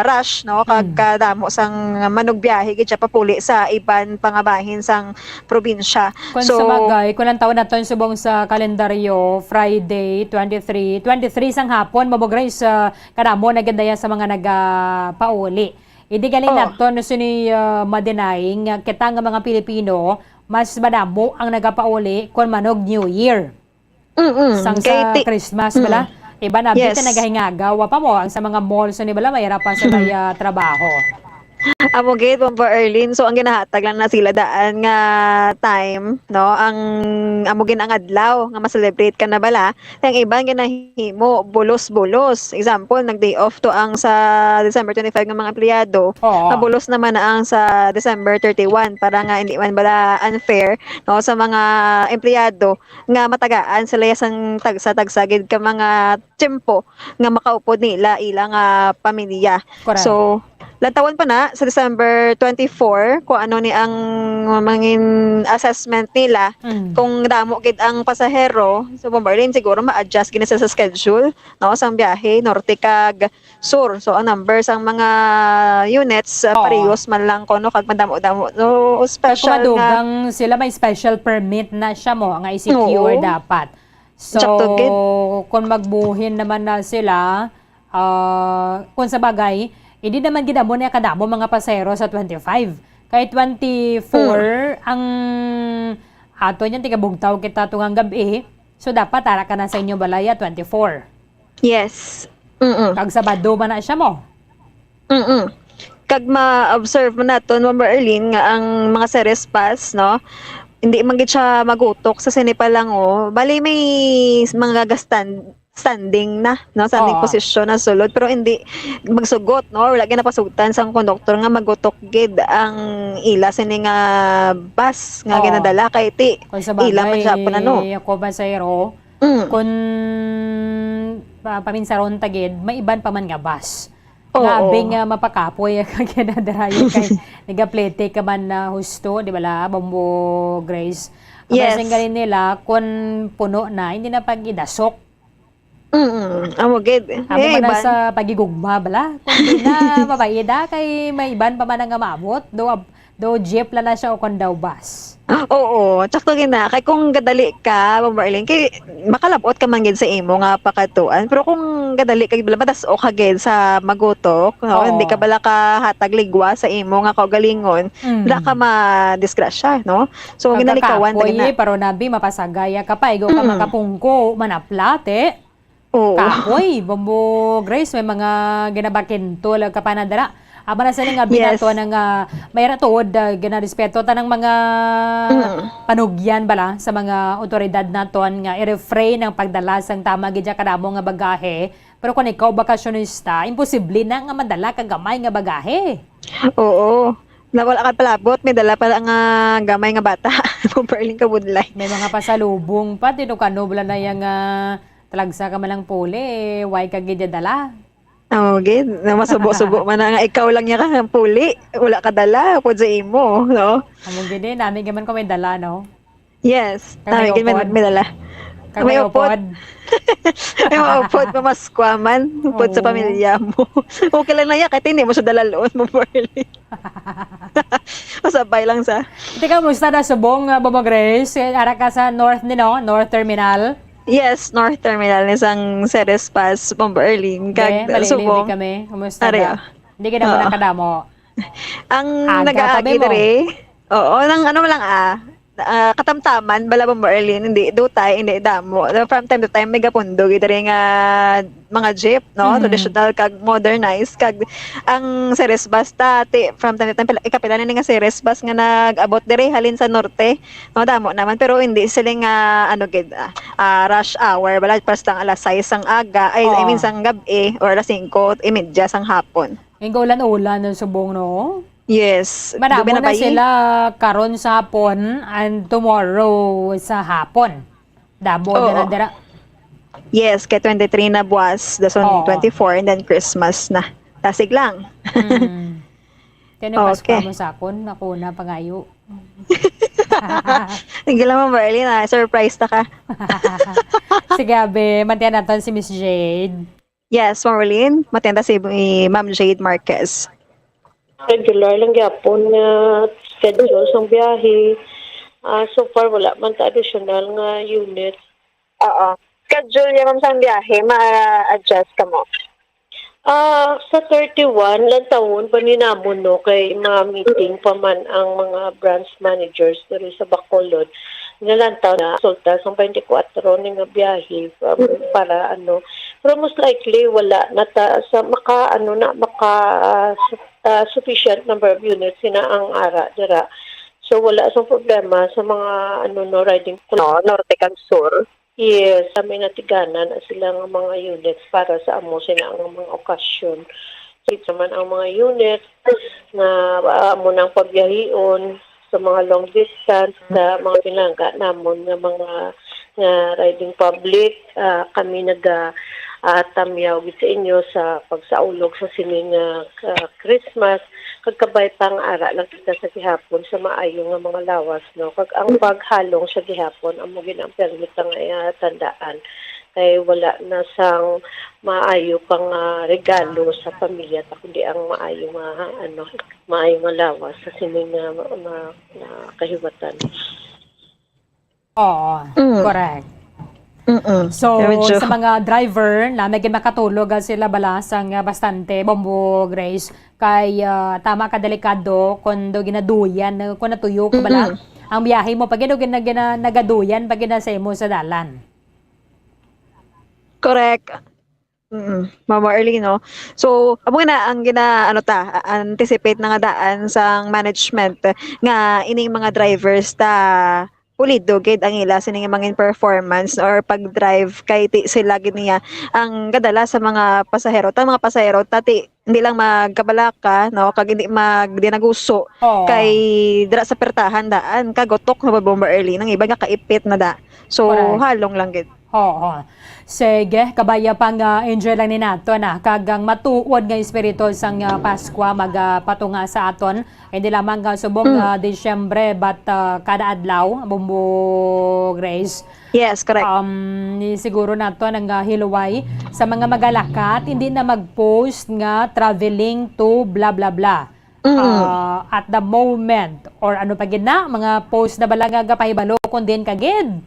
rush no kag kadamo sang manog biyahe gid siya papuli sa iban pangabahin sang probinsya. Kung sa bagay kung ang taon naton subong sa kalendaryo Friday 23 sang hapon mabogray sa kadamo na gandaya sa mga nagapauli. Hindi galing nato no sini madinaing kita nga mga Pilipino mas madamo ang nagapauli kon manog New Year. Sang sa Christmas bala. Iba na bit na nagahingaga wa pa mo ang sa mga malls ni bala mahirapan sa kaya trabaho. Amo gate Bombo Arlene so ang ginahatag lang na sila daan nga time no ang amo gin ang adlaw nga ma-celebrate ka na bala ang iban ginahimo bulos-bulos example nag-day off to ang sa December 25 nga mga empleyado mabulos naman na ang sa December 31 para nga hindi man bala unfair no sa mga empleyado nga matagaan sila sang tagsa gid ka mga tiyempo nga makaupod nila ilang pamilya. So lantawan pa na sa December 24 kung ano ni ang mangin assessment nila kung damo gid ang pasahero so Bomberlin siguro ma-adjust gina sa schedule no sang biyahe norte kag sur so ang numbers ang mga units parehos man lang kuno kag madamo-damo so special kumadugang sila may special permit na siya mo nga i-secure dapat so kung magbuhin naman na sila kung sa bagay hindi naman gidamo niya kadamo mga pasahero sa 25. Kay 24 ang ato niyan tigabugtaw kita tungang gabi. So dapat ara ka na sa inyo balaya 24. Yes. Kag Sabado man na siya mo. Kag ma-observe mo naton Bomber Arlene nga ang mga series pass no hindi man gid siya magutok sa sinipa lang bali may mga standing na no standing posisyon na sulod pero hindi magsugot no wala gyud napasugutan sang konduktor nga magutok gid ang ila sini nga bus nga ginadala kay ila man siya panano ako pasahero kun paminsaron tagid may iban pa man nga bus grabe nga mapakapoy kag ginadarayo kay nagaplete ka man na husto di bala Bombo Grace ang galing nila kun puno na hindi na pag-idasok. Amo gid. Amo man sa pagigugma bala. Kung di na mabayida kay may iban pa man nga maabot. Do Do jeep la na siya o kon daw bus. Oo, tsakto gina. Kay kung gadali ka, Bombarling, kay makalabot ka man gid sa imo nga pakatuan. Pero kung gadali ka bala matas o kagid sa magutok, no? Oo. Hindi ka bala ka hatag ligwa sa imo nga kaugalingon, wala ka ma-disgrasya, no? So ginalikawan Kapoy, na. pero nabi mapasagaya ka pa. Igo ka makapungko, manaplate. Oo. Kapoy, Bombo Grace, may mga ginabakinto lang ka pa na dala. Aba na sila nga binato ng mayra tuod, ginarespeto tanang mga panugyan bala sa mga otoridad naton nga i-refrain ang pagdala sang tama gidya kadamo nga bagahe. Pero kung ikaw bakasyonista, imposible na nga madala ka gamay nga bagahe. Oo. Nawala ka palabot, may dala pala nga gamay nga bata. Bombarling ka budlay. May mga pasalubong pa, tinukano na yung talagsa ka malang puli, why ka gidya dala? Okay, masubo-subo man na nga ikaw lang niya kang puli. Wala ka dala, pud sa imo, no? Among gini, namin gaman ko may dala, no? Yes, Kang namin may may dala. Kang may upod. May upod, pamaskwaman, upod sa pamilya mo. Okay lang na yan, kahit hindi mo siya dala loon mo, Barley. Masabay lang sa. Hindi ka, musta na subong, Bobo Grace? Ara ka sa North North Terminal? Yes, North Terminal, isang Ceres Pass, Bombarling. Hindi, malilibig kami. Kumusta na? Hindi ka na muna kadamo. Ang Aga, nag-aagi tabi mo. dere, oo, nang ano lang katamtaman, bala Bombarling, hindi, dutay, hindi, damo. From time to time, may gapundo, dere nga mga jeep, no? Traditional, kag modernized, kag ang Ceres Bus, from time to time, ikapila na nga Ceres Bus nga nag-abot dere, halin sa norte, no? Damo naman, pero hindi sila nga, rush hour, bala, pastang alas 6 ang aga, I mean, sang gabi, or alas 5, imedya sang hapon. Yung ulan-ulan ng subong, no? Yes. Madamo Gabi na ba, sila karon sa hapon and tomorrow sa hapon. Dabo na dira. Yes, kay 23 na buwas, dason 24, and then Christmas na. Tasig lang. Kaya okay. Mo sa akon, ako na pangayo. Sige lang mo, Barley, na surprise na ka. Sige, abe, mantiyan natin si Miss Jade. Yes, Marlene, matenda si Ma'am Jade Marquez. Regular lang yapon nga schedule sang biyahe. So far wala man ta additional nga unit. Oo. Schedule niya sang biyahe, ma-adjust ka mo. Sa 31 lang taon paninamon no kay mga meeting pa man ang mga branch managers diri sa Bacolod. Nalantaw na resulta sa 24 ni nga biyahe para pero most likely wala na ta sa maka sufficient number of units sina ang ara dira. So wala sa problema sa mga riding norte kag sur. Yes, kami natiganan na sila ng mga units para sa amo sila ang mga okasyon. So man ang mga units na amo nang pagbiyahion sa mga long distance sa mga pinangga namon nga mga riding public, kami tamyaw sa inyo sa pagsaulog sa sining Christmas kagkabay pang ara lang kita sa gihapon sa maayo nga mga lawas no kag ang paghalong sa gihapon amo ginang permit nga tandaan kay wala na sang maayo pang regalo sa pamilya ta kundi ang maayo nga lawas sa sining kahiwatan. Oo, correct. So, sa mga driver na may makatulog sila bala sang bastante, Bombo Grace, kay tama ka delikado kung ginaduyan, kung natuyo ka bala, ang biyahe mo, pag nagaduyan, pag ginasay mo sa dalan. Correct. Mama Early, no? So, amo na ang anticipate na nga daan sang management nga ining mga drivers pulido gid ang ila sining mga performance or pag-drive kay sila gid niya ang kadala sa mga pasahero hindi lang magkabalaka no kag hindi magdinaguso kay dira sa pertahan daan kagotok na Bomber Early nang iba nga kaipit na da so halong lang gid. Sige, kabaya pang enjoy lang ni nato na kagang matuod nga espiritu sang Pasko magpatunga sa aton. Hindi lamang subong Disyembre but kada adlaw Bombo Grace. Yes, correct. Siguro nato nang hiluway sa mga magalakat hindi na mag-post nga traveling to blah blah blah. at the moment or ano pa gid na mga post na bala nga pahibalo kun din kagid.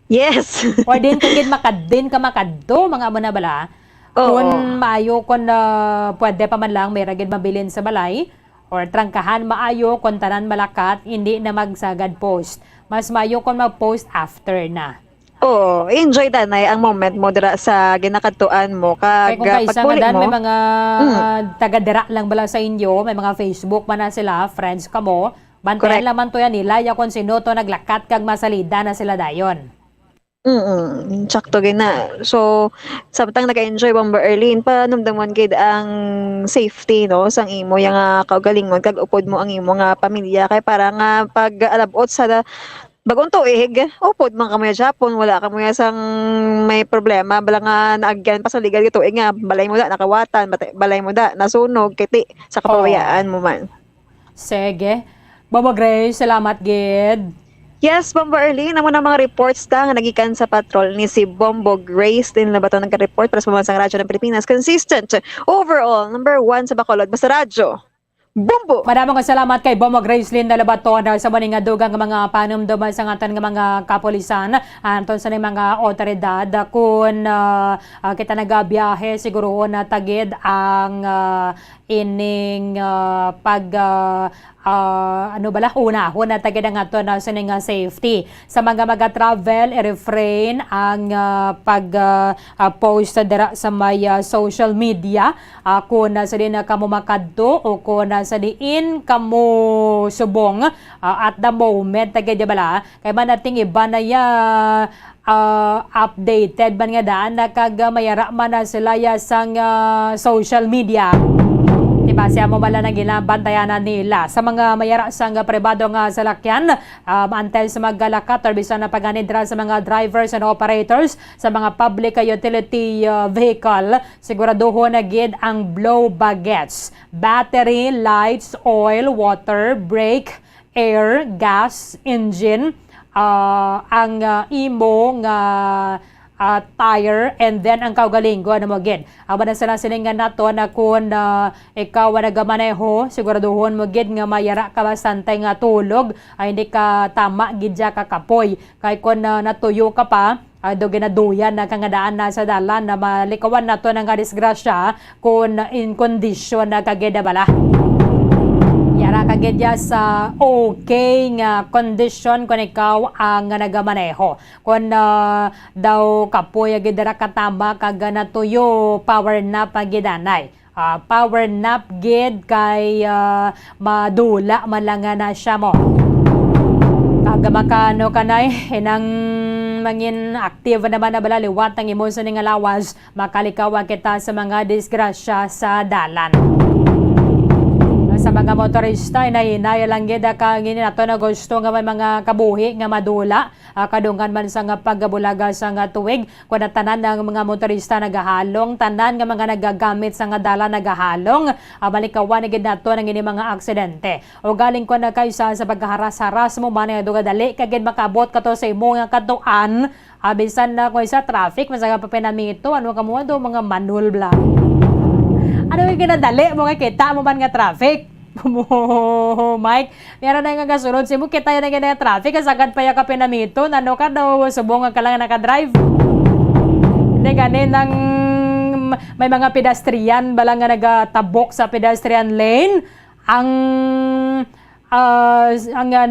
Yes. Or din kagid makadin ka makadto mga amo na bala. Oo. Kung maayo kun pwede pa man lang may ragid mabilin sa balay or trangkahan maayo kun tanan malakat hindi na magsagad post. Mas maayo kun mag-post after na. Oo, enjoy tanay ang moment mo dira sa ginakadtuan mo Kaya kag kung kaisa nga pagpuli dan, mo. may mga taga-dira lang bala sa inyo, may mga Facebook man na sila, friends ka mo, bantayan Correct. laman to yan nila, ya kung sino to naglakat kag masalida na sila dayon. Sakto gina. So, samtang naka-enjoy Bomber Erlene, panumdaman gid ang safety no sang imo yang kaugalingon kag upod mo ang imo nga pamilya kay para nga pag alabot sa bagong tuig, upod man kamoy Japon, wala ka mo sang may problema bala nga naagyan pa sa legal nga tuig nga balay mo da nakawatan, balay mo da nasunog kiti sa kapabayaan mo man. Sige. Bobo Grace, salamat gid. Yes, Bombo Erlene, amo na mga reports ta nga nagikan sa patrol ni si Bombo Grace din labaton nagka-report para sa Pambansang Radyo ng Pilipinas. Consistent, overall, number 1 sa Bacolod, basta radyo. Bombo! Maraming salamat kay Bombo Grace Linda Labaton sa maning dugang nga mga panumduman sa ngatan nga mga kapulisan anton sa mga otoridad kung kita nagabiyahe siguro na tagid ang ining ano bala una tagid ang ato na sa ning safety sa mga travel i-refrain ang post dira sa may social media kung sa din kamo makadto o kung sa diin kamo subong at the moment tagid bala kay man nating iba na ya updated ban nga daan na kag mayara man na sila ya sang social media. Diba, siya mo bala na ginabantayanan nila. Sa mga mayara sang pribado nga salakyan, antel sa maggalakat or bisan na paganidra sa mga drivers and operators sa mga public utility vehicle, siguraduho na gid ang blow bagets, battery, lights, oil, water, brake, air, gas, engine, ang imo nga tire and then ang kaugalingo ano mo gid. Aba na sila silingan nato na kung ikaw nagamaneho siguraduhon mo gid nga mayara ka bastante nga tulog ay hindi ka tama gid ka kapoy kay kun natuyo ka pa do ginaduyan na kangadaan na sa dalan na malikawan nato ng disgrasya kung in condition na kagida bala. Yara kagid sa okay nga condition kung ikaw ang nagamaneho. Kung daw kapoy agid dira katama kag natuyo power nap agidanay. Power nap gid kay madula man lang na siya mo. Kag makano kanay inang mangin active naman na bala liwat ang imo sa ning lawas makalikaw kita sa mga disgrasya sa dalan. Sa mga motorista, inahinaya lang gid ka ngini nato na gusto nga may mga kabuhi nga madula kadungan man sa nga paggabulaga sa nga tuig kun tanan ng mga motorista nagahalong tanan nga mga nagagamit sa nga dala nagahalong balikawan gid nato ng ini mga aksidente o galing ko na kaysa sa pagharas-haras mo man nga dali kagid makabot kato sa imo nga katuan bisan na ko sa traffic masaga pa pinamito ano kamo do mga manhole bla ano yung ginadali mo nga kita mo man nga traffic Mike, meron na nga kasunod si mo kita yung nga traffic kasagad pa yung kapinamito nano ka daw subong ka lang nakadrive hindi ganin ng may mga pedestrian balang nga nagatabok sa pedestrian lane ang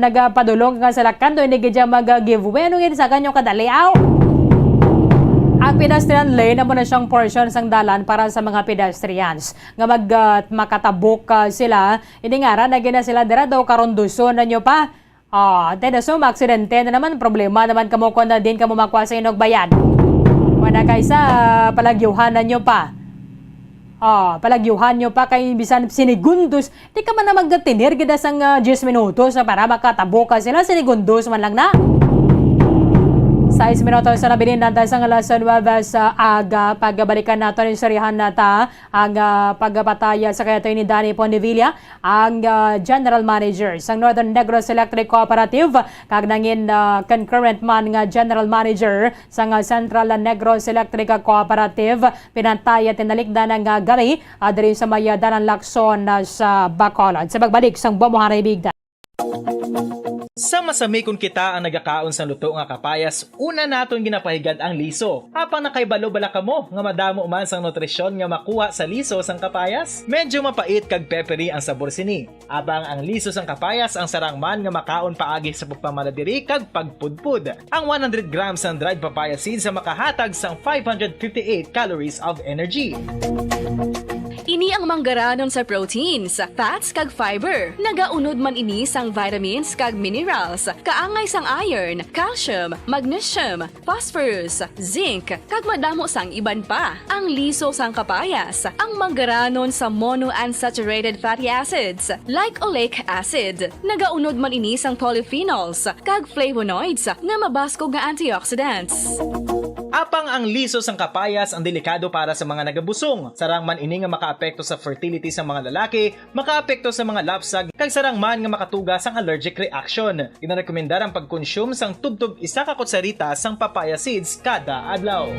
nagapadulong nga sa lakan doon hindi ka mag-giveaway ano nga sa kanyang kadaliaw. Ang pedestrian lane amo na siyang portion sang dalan para sa mga pedestrians nga makatabok sila hindi nga ra na gina sila dira daw karonduson na nyo pa so maaksidente na naman problema naman kamo kun na din kamo makuha sa inog bayad wala kaysa palagyuhan na nyo pa palagyuhan nyo pa kay bisan sinigundos di ka man na magtinir gida sang 10 minutos para makatabok sila sinigundos man lang na 6 minutos sa nabilin natin sa ngalasan Webes sa aga. Pagbalikan natin yung sarihan nata ang pagpataya sa kaya ni Danny Pondevilla, ang General Manager sa Northern Negros Electric Cooperative, kagnangin concurrent man nga General Manager sa Central Negros Electric Cooperative, pinantaya tinalikda ng gari diri sa may Danan Lacson sa Bacolod. Sa pagbalik sang Bomoharay Bigda. Sa masami kung kita ang nagakaon sa luto nga kapayas, una naton ginapahigad ang liso. Apang nakaibalo bala kamo nga madamo man sang nutrisyon nga makuha sa liso sang kapayas. Medyo mapait kag peppery ang sabor sini. Abang ang liso sang kapayas ang sarang man nga makaon paagi sa pagpamaladiri kag pagpudpud. Ang 100 grams ng dried papaya seeds sa makahatag sang 558 calories of energy. Ini ang manggaranon sa proteins, fats kag fiber. Nagaunod man ini sang vitamins kag minerals, kaangay sang iron, calcium, magnesium, phosphorus, zinc, kag madamo sang iban pa. Ang liso sang kapayas, ang manggaranon sa monounsaturated fatty acids like oleic acid. Nagaunod man ini sang polyphenols kag flavonoids nga mabaskog nga antioxidants. Apang ang liso sang kapayas ang delikado para sa mga nagabusong. Sarang man ini nga makaapekto sa fertility sa mga lalaki, makaapekto sa mga lapsag, kag sarang man nga makatuga sang allergic reaction. Ginarekomendar ang pagkonsume sang tubtub 1 ka kutsarita sang papaya seeds kada adlaw.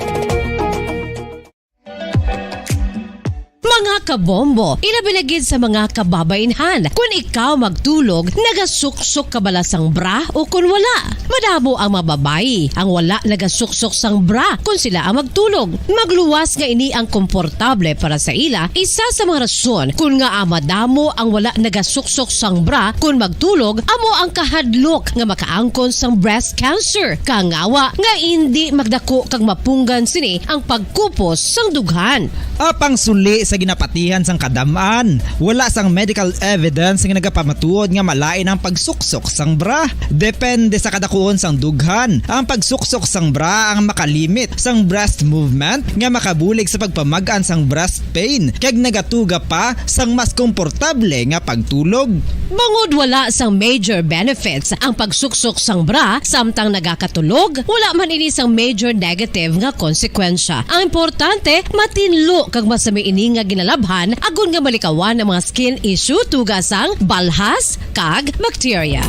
Mga kabombo, ilabilagid sa mga kababainhan. Kung ikaw magtulog, nagasuksok ka bala sang bra o kung wala. Madamo ang mababayi ang wala nagasuksok sang bra kung sila ang magtulog. Magluwas nga ini ang komportable para sa ila. Isa sa mga rason kung nga madamo ang wala nagasuksok sang bra kung magtulog, amo ang kahadlok nga makaangkon sang breast cancer. Kangawa nga hindi magdako kag mapunggan sini ang pagkupos sang dughan. Apang suli sa ginapatihan sang kadamaan, wala sang medical evidence nga nagapamatuod nga malain ang pagsuksok sang bra. Depende sa kadakuon sang dughan. Ang pagsuksok sang bra ang makalimit sang breast movement nga makabulig sa pagpamagaan sang breast pain kag nagatuga pa sang mas komportable nga pagtulog. Bangod wala sang major benefits ang pagsuksok sang bra samtang nagakatulog, wala man ini sang major negative nga konsekwensya. Ang importante, matinlo kag masami ini nga ginalabhan agon nga malikawan ang mga skin issue tugasang balhas kag bacteria.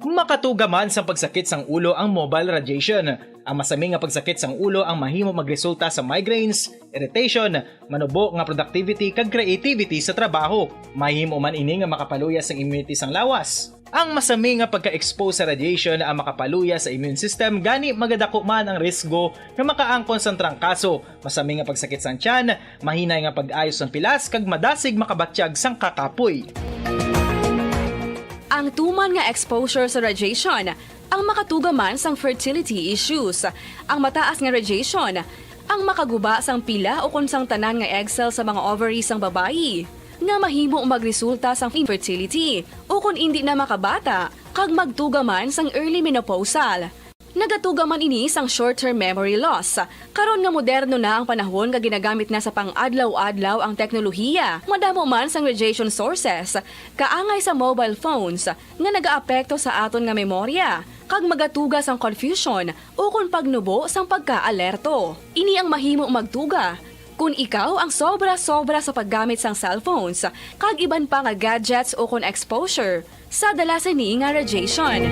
Makatuga man sa pagsakit sang ulo ang mobile radiation. Ang masami nga pagsakit sang ulo ang mahimo magresulta sa migraines, irritation, manubo nga productivity kag creativity sa trabaho. Mahimo man ini nga makapaluya sang immunity sang lawas. Ang masami nga pagka-expose sa radiation ang makapaluya sa immune system, gani magadako man ang risgo nga makaangkon sang trangkaso, masami nga pagsakit sang tiyan, mahinay nga pag-ayos sang pilas kag madasig makabatsyag sang kakapoy. Ang tuman nga exposure sa radiation, ang makatuga man sang fertility issues. Ang mataas nga radiation, ang makaguba sang pila o kung sang tanan nga egg cell sa mga ovaries sang babayi, nga mahimo magresulta sang infertility o kung hindi na makabata, kag magtuga man sang early menopausal. Nagatuga man ini sang short-term memory loss. Karon nga moderno na ang panahon nga ginagamit na sa pang-adlaw-adlaw ang teknolohiya. Madamo man sang radiation sources, kaangay sa mobile phones nga nagaapekto sa aton nga memorya, kag magatuga sang confusion o kung pagnubo sang pagka-alerto. Ini ang mahimo magtuga kung ikaw ang sobra-sobra sa paggamit sang cellphones, kag iban pa nga gadgets o kung exposure sa dalasan ni nga radiation.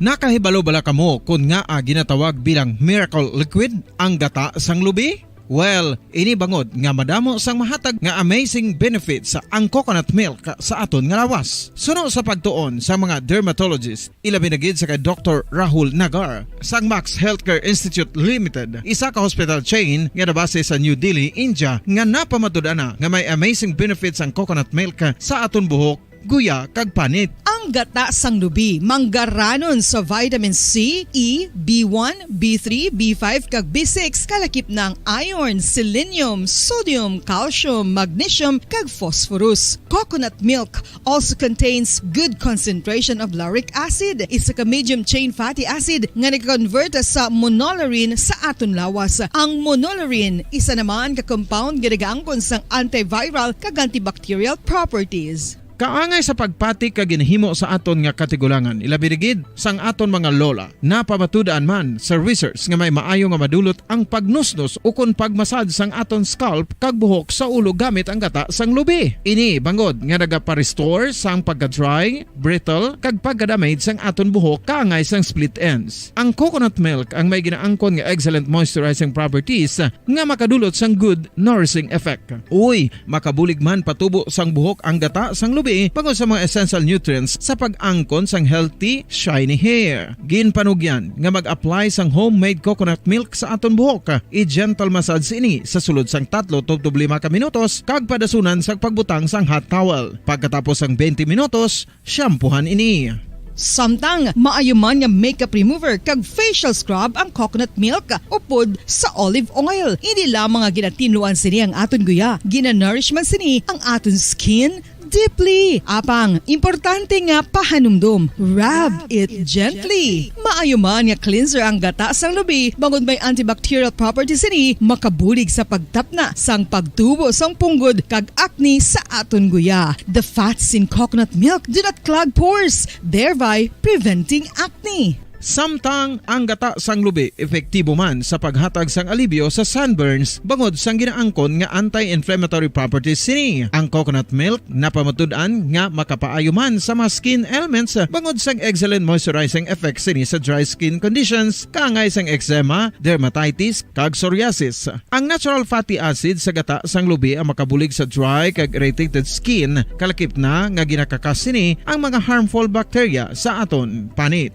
Nakahibalo bala kamo kung nga ginatawag bilang miracle liquid ang gata sang lubi? Well, ini bangod nga madamo sang mahatag nga amazing benefit sa ang coconut milk sa aton nga lawas. Suno sa pagtuon sa mga dermatologist, ilabi na gid sa kay Dr. Rahul Nagar sang Max Healthcare Institute Limited, isa ka hospital chain nga nabase sa New Delhi, India, nga napamatud-ana nga may amazing benefits ang coconut milk sa aton buhok guya kag panit. Ang gata sang lubi manggaranon sa vitamin C, E, B1, B3, B5 kag B6 kalakip ng iron, selenium, sodium, calcium, magnesium kag phosphorus. Coconut milk also contains good concentration of lauric acid. Isa ka medium chain fatty acid nga nag-convert sa monolaurin sa aton lawas. Ang monolaurin isa naman ka compound ginagaangkon sang antiviral kag antibacterial properties. Kaangay sa pagpati ka ginahimo sa aton nga katigulangan, ilabirigid sang aton mga lola na pamatudaan man sa research nga may maayo nga madulot ang pagnusnos o kon pagmasad sang aton scalp kag buhok sa ulo gamit ang gata sang lubi. Ini bangod nga nagapa-restore sang pagka-dry, brittle kag pagka-damage sang aton buhok kaangay sang split ends. Ang coconut milk ang may ginaangkon nga excellent moisturizing properties nga makadulot sang good nourishing effect. Uy, makabulig man patubo sang buhok ang gata sang lubi pagod sa mga essential nutrients sa pag-angkon sang healthy, shiny hair. Ginpanugyan nga mag-apply sang homemade coconut milk sa aton buhok. I-gentle massage ini sa sulod sang 3 to 5 ka minutos kag padasunan sang pagbutang sang hot towel. Pagkatapos sang 20 minutos, shampoohan ini. Samtang maayo man nga makeup remover kag facial scrub ang coconut milk upod sa olive oil. Hindi lamang nga ginatinluan sini ang aton guya, ginanourish man sini ang aton skin deeply. Apang, importante nga pahanumdum. Rub it gently. Maayo man nga cleanser ang gata sang lubi, bangod may antibacterial properties ini, makabulig sa pagtapna sang pagtubo sang punggod kag acne sa aton guya. The fats in coconut milk do not clog pores, thereby preventing acne. Samtang ang gata sang lubi epektibo man sa paghatag sang alibyo sa sunburns bangod sang ginaangkon nga anti-inflammatory properties sini. Ang coconut milk napamatud-an nga makapaayo man sa mga skin ailments bangod sang excellent moisturizing effects sini sa dry skin conditions kaangay sang eczema, dermatitis kag psoriasis. Ang natural fatty acid sa gata sang lubi ang makabulig sa dry kag irritated skin kalakip na nga ginakakas sini ang mga harmful bacteria sa aton panit.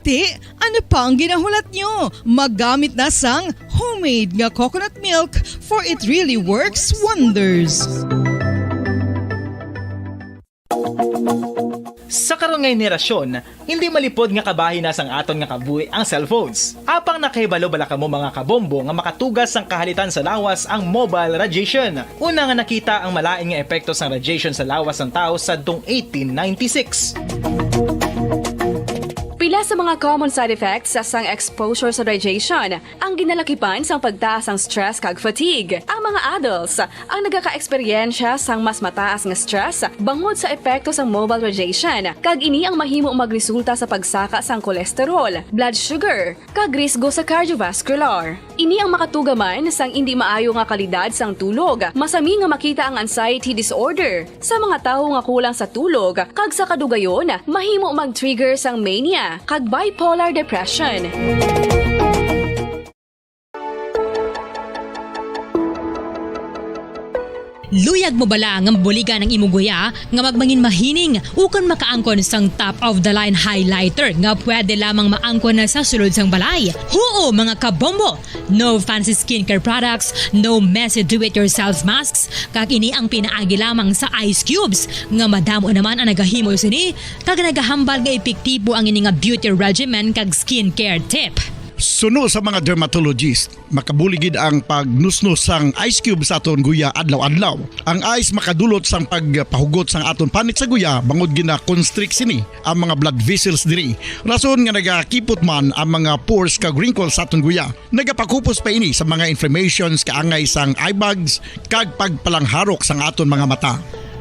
Ano pa ang ginahulat nyo? Maggamit na sang homemade nga coconut milk for it really works wonders. Sa karon nga henerasyon, hindi malipod nga kabahin na sang aton nga kabuhi ang cellphones. Apang nakahibalo bala kamo mga kabombo nga makatugas sang kahalitan sa lawas ang mobile radiation. Una nga nakita ang malaing nga epekto sang radiation sa lawas ng tao sa 1896. Pila sa mga common side effects sa sang exposure sa radiation ang ginalakipan sang pagtaas ang stress kag fatigue. Ang mga adults ang nagaka-eksperyensya sang mas mataas nga stress bangod sa epekto sang mobile radiation kag ini ang mahimo magresulta sa pagsaka sang kolesterol, blood sugar kag risgo sa cardiovascular. Ini ang makatugaman sang hindi maayo nga kalidad sang tulog, masami nga makita ang anxiety disorder sa mga tawo nga kulang sa tulog kag sa kadugayon mahimo mag-trigger sang mania kag bipolar depression. Luyag mo bala nga buligan ang imong guya nga magmangin mahining ukon makaangkon sang top of the line highlighter nga pwede lamang maangkon na sa sulod sang balay. Huo mga kabombo! No fancy skincare products, no messy do-it-yourself masks, kag ini ang pinaagi lamang sa ice cubes nga madamo naman ang nagahimo sini kag nagahambal nga epektibo ang ini nga beauty regimen kag skincare tip. Suno sa mga dermatologist, makabuligid ang pagnusnos sang ice cube sa aton guya adlaw-adlaw. Ang ice makadulot sang pagpahugot sang aton panit sa guya bangod gina-constrict sini ang mga blood vessels diri. Rason nga nagakipot man ang mga pores kag wrinkles sa aton guya. Nagapakupos pa ini sa mga inflammations kaangay sang eye bags kag pagpalangharok sang aton mga mata.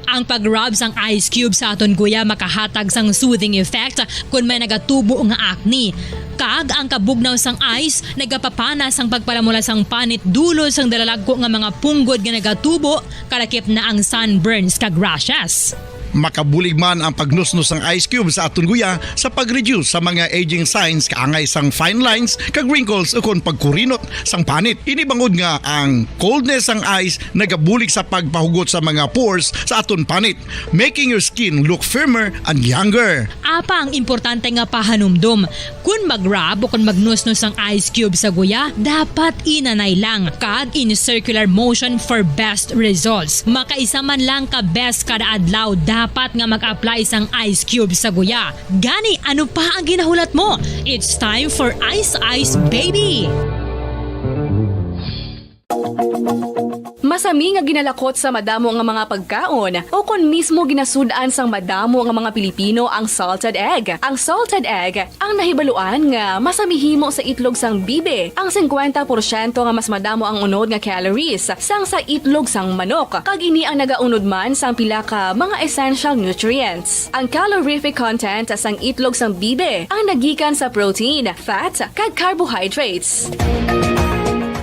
Ang pag-rub sang ice cube sa aton guya makahatag sang soothing effect kung may nagatubo nga acne. Kag ang kabugnaw sang ice nagapapana sang pagpalamula sang panit dulo sang dalalagko nga mga punggod nga nagatubo kalakip na ang sunburns kag rashes. Makabulig man ang pagnusnos ng ice cube sa aton guya sa pag-reduce sa mga aging signs kaangay sang fine lines kag wrinkles ukon pagkurinot sang panit. Ini bangod nga ang coldness sang ice nagabulig sa pagpahugot sa mga pores sa aton panit, making your skin look firmer and younger. Apa ang importante nga pahanumdum, kung mag-rub o kung magnusnos ang ice cube sa guya, dapat inanay lang kag in circular motion for best results. Makaisa man lang ka best kada adlaw dapat nga mag-apply sang ice cube sa guya. Gani, ano pa ang ginahulat mo? It's time for Ice Ice Baby! Masami nga ginalakot sa madamo nga mga pagkaon o kon mismo ginasudaan sang madamo nga mga Pilipino ang salted egg. Ang salted egg ang nahibaluan nga masamihimo sa itlog sang bibe. Ang 50% nga mas madamo ang unod nga calories sang sa itlog sang manok. Kag ini ang nagaunod man sang pila ka mga essential nutrients. Ang calorific content sang itlog sang bibe ang nagikan sa protein, fat, kag carbohydrates.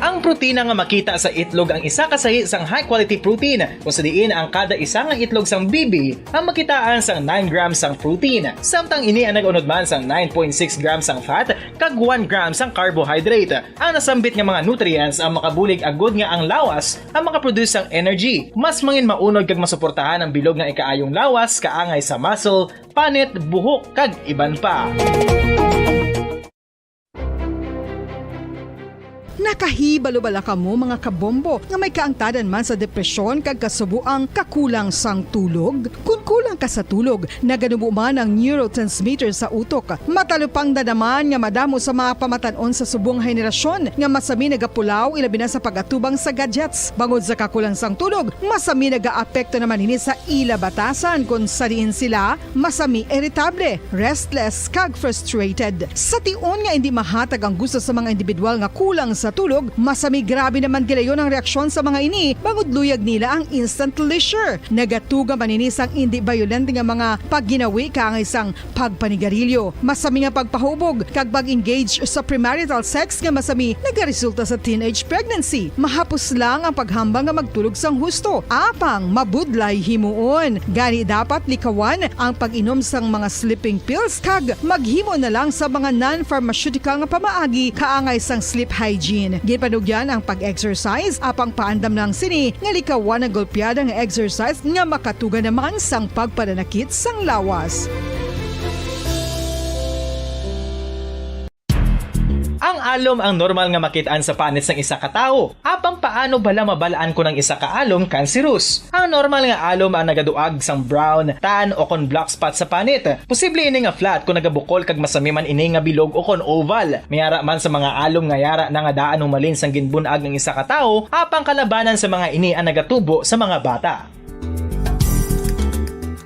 Ang protina nga makita sa itlog ang isa kasahi sang high quality protein kung sa diin ang kada isa nga itlog sang bibi ang makitaan sang 9 grams sang protein. Samtang ini ang nag-unod man sang 9.6 grams sang fat kag 1 grams sang carbohydrate. Ang nasambit nga mga nutrients ang makabulig agud nga ang lawas ang makaproduce sang energy. Mas mangin maunod kag masuportahan ang bilog nga ikaayong lawas kaangay sa muscle, panit, buhok kag iban pa. Nakahibalo-bala ka mo mga kabombo nga may kaangtadan man sa depresyon kag kasubuang kakulang sang tulog. Kung kulang ka sa tulog, naganubo man ang neurotransmitter sa utok. Matalupang dadaman nga madamo sa mga pamatanon sa subong henerasyon nga masami nagapulaw ilabi na sa pagatubang sa gadgets. Bangod sa kakulang sang tulog, masami nagaapekto naman ini sa ila batasan kung sariin sila masami irritable, restless kag frustrated. Sa tion nga hindi mahatag ang gusto sa mga individual nga kulang sa tulog, masami grabe naman gilayon ang reaksyon sa mga ini bangod luyag nila ang instant leisure. Nagatuga maninis ang hindi violent nga mga pagginawi kaangay sang pagpanigarilyo. Masami nga pagpahubog kag pag-engage sa premarital sex nga masami nagaresulta sa teenage pregnancy. Mahapos lang ang paghambang nga magtulog sang husto. Apang mabudlay himuon. Gani dapat likawan ang pag-inom sang mga sleeping pills kag maghimo na lang sa mga non-pharmaceutical nga pamaagi kaangay sang sleep hygiene. Ginpanugyan ang pag-exercise apang paandam ng sini nga likawan ang golpeada nga exercise nga makatuga naman sang pagpananakit sang lawas. Ang alom ang normal nga makitaan sa panit sang isa ka tawo. Apang paano bala mabalaan ko ng isa ka alom cancerous? Ang normal nga alom ang nagaduag sang brown, tan o kon black spot sa panit. Posible ini nga flat kung nagabukol kag masami man ini nga bilog o kon oval. Mayara man sa mga alom nga yara na nga daan humalin sang ginbunag ng isa ka tawo, apang kalabanan sa mga ini ang nagatubo sa mga bata.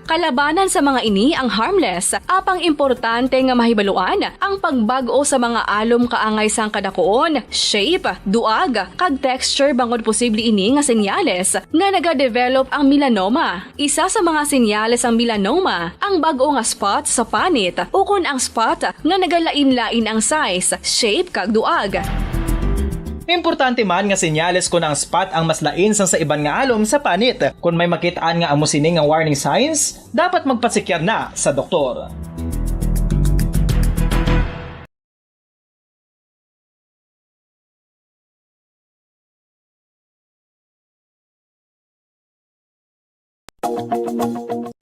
Kalabanan sa mga ini ang harmless, apang importante nga mahibaluan ang pagbag-o sa mga alom kaangay sang kadakuon, shape, duag, kag texture bangod posible ini nga senyales nga nagadevelop ang melanoma. Isa sa mga senyales ang melanoma, ang bag-o nga spot sa panit o kun ang spot nga nagalain-lain ang size, shape kag duag. Importante man nga senyales kung ang spot ang mas lain sang sa iban nga alom sa panit. Kung may makitaan nga amo sini nga warning signs, dapat magpasikyar na sa doktor.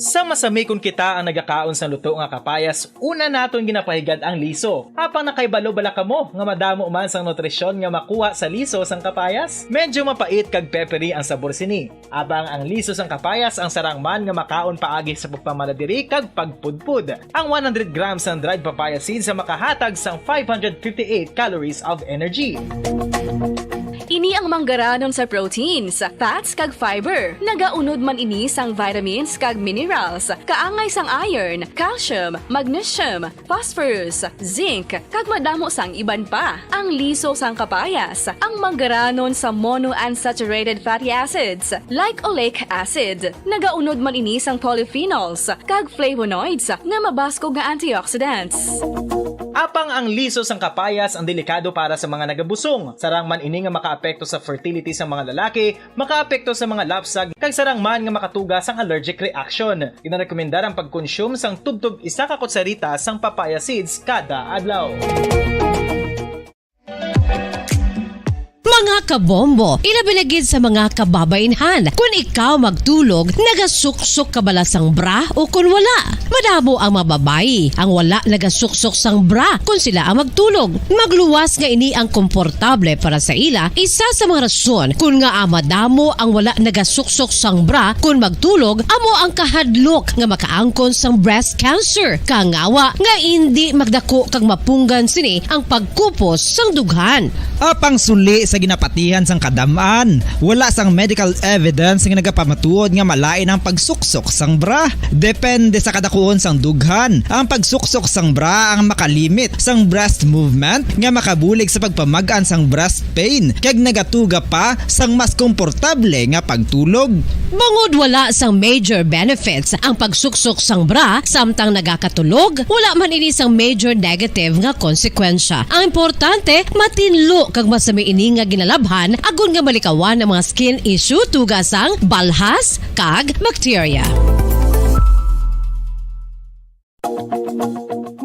Sa masami kung kita ang nagakaon sa luto nga kapayas, una naton ginapahigad ang liso. Apang nakaibalo-bala ka mo nga madamo man sang nutrisyon nga makuha sa liso sang kapayas. Medyo mapait kag peppery ang sabor sini. Abang ang liso sang kapayas ang sarang man nga makaon paagi sa pagpamaladiri kag pagpudpud. Ang 100 grams ng dried papaya seeds sa makahatag sang 558 calories of energy. Ini ang manggaranon sa proteins, fats kag fiber. Nagaunod man ini sang vitamins kag minerals, kaangay sang iron, calcium, magnesium, phosphorus, zinc, kag madamo sang iban pa. Ang liso sang kapayas, ang manggaranon sa monounsaturated fatty acids like oleic acid. Nagaunod man ini sang polyphenols kag flavonoids nga mabaskog nga antioxidants. Apang ang liso sang kapayas ang delikado para sa mga nagabusong. Sarang man ini nga makaapekto sa fertility sa mga lalaki, makaapekto sa mga lapsag, kag sarang man nga makatuga sang allergic reaction. Inarekomendar ang pagkonsume sang tubtub isa ka kutsarita sang papaya seeds kada adlaw. Mga kabombo, ilabinagid sa mga kababainhan. Kung ikaw magtulog, nagasuksok ka bala sang bra o kung wala. Madamo ang mababayi ang wala nagasuksok sang bra kung sila ang magtulog. Magluwas nga ini ang komportable para sa ila. Isa sa mga rason kung nga madamo ang wala nagasuksok sang bra kung magtulog, amo ang kahadlok nga makaangkon sang breast cancer. Kangawa nga hindi magdako kag mapunggan sini ang pagkupos sang dughan. Apang suli sa ginapatihan sang kadamaan, wala sang medical evidence nga nagapamatuod nga malain ang pagsuksok sang bra. Depende sa kadakuon sang dughan. Ang pagsuksok sang bra ang makalimit sang breast movement nga makabulig sa pagpamagaan sang breast pain kag nagatuga pa sang mas komportable nga pagtulog. Bangod wala sang major benefits ang pagsuksok sang bra samtang nagakatulog, wala man ini sang major negative nga konsekwensya. Ang importante, matinlo kag masami ini nga ginalabhan agon nga malikawan ang mga skin issue tuga sang balhas kag bacteria.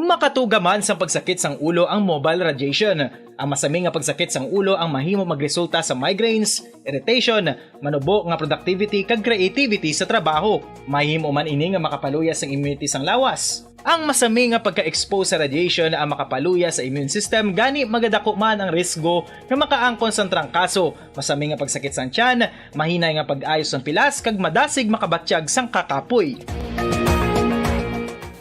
Makatuga man sa pagsakit sang ulo ang mobile radiation. Ang masami nga pagsakit sang ulo ang mahimo magresulta sa migraines, irritation, manubo nga productivity kag creativity sa trabaho. Mahimo man ini nga makapaluya sang immunity sang lawas. Ang masami nga pagka-expose sa radiation ang makapaluya sa immune system gani magadako man ang risgo nga makaangkon sang trangkaso, masami nga pagsakit sang tiyan, mahinay nga pag-ayos sang pilas kag madasig makabatsyag sang kakapoy.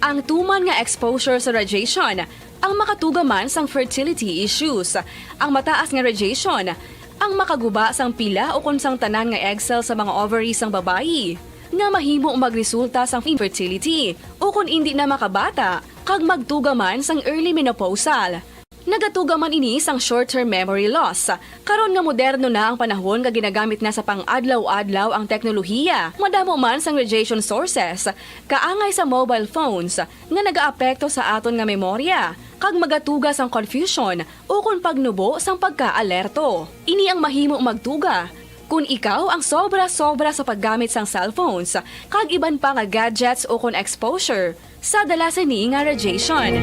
Ang tuman nga exposure sa radiation ang makatugaman sang fertility issues. Ang mataas nga radiation ang makaguba sang pila o kung sang tanan nga egg cell sa mga ovaries sang babayi nga mahimo magresulta sang infertility o kung hindi na makabata kag magtugaman sang early menopausal. Nagatugaman ini sang short-term memory loss. Karon nga moderno na ang panahon nga ginagamit na sa pang-adlaw-adlaw ang teknolohiya. Madamo man sang radiation sources, kaangay sa mobile phones nga nagaapekto sa aton nga memorya, kag magatuga sang confusion o kung pagnubo sang pagka-alerto. Ini ang mahimo magtuga kung ikaw ang sobra-sobra sa paggamit sang cellphones, kag iban pa nga gadgets o kung exposure sa dalasan ni nga radiation.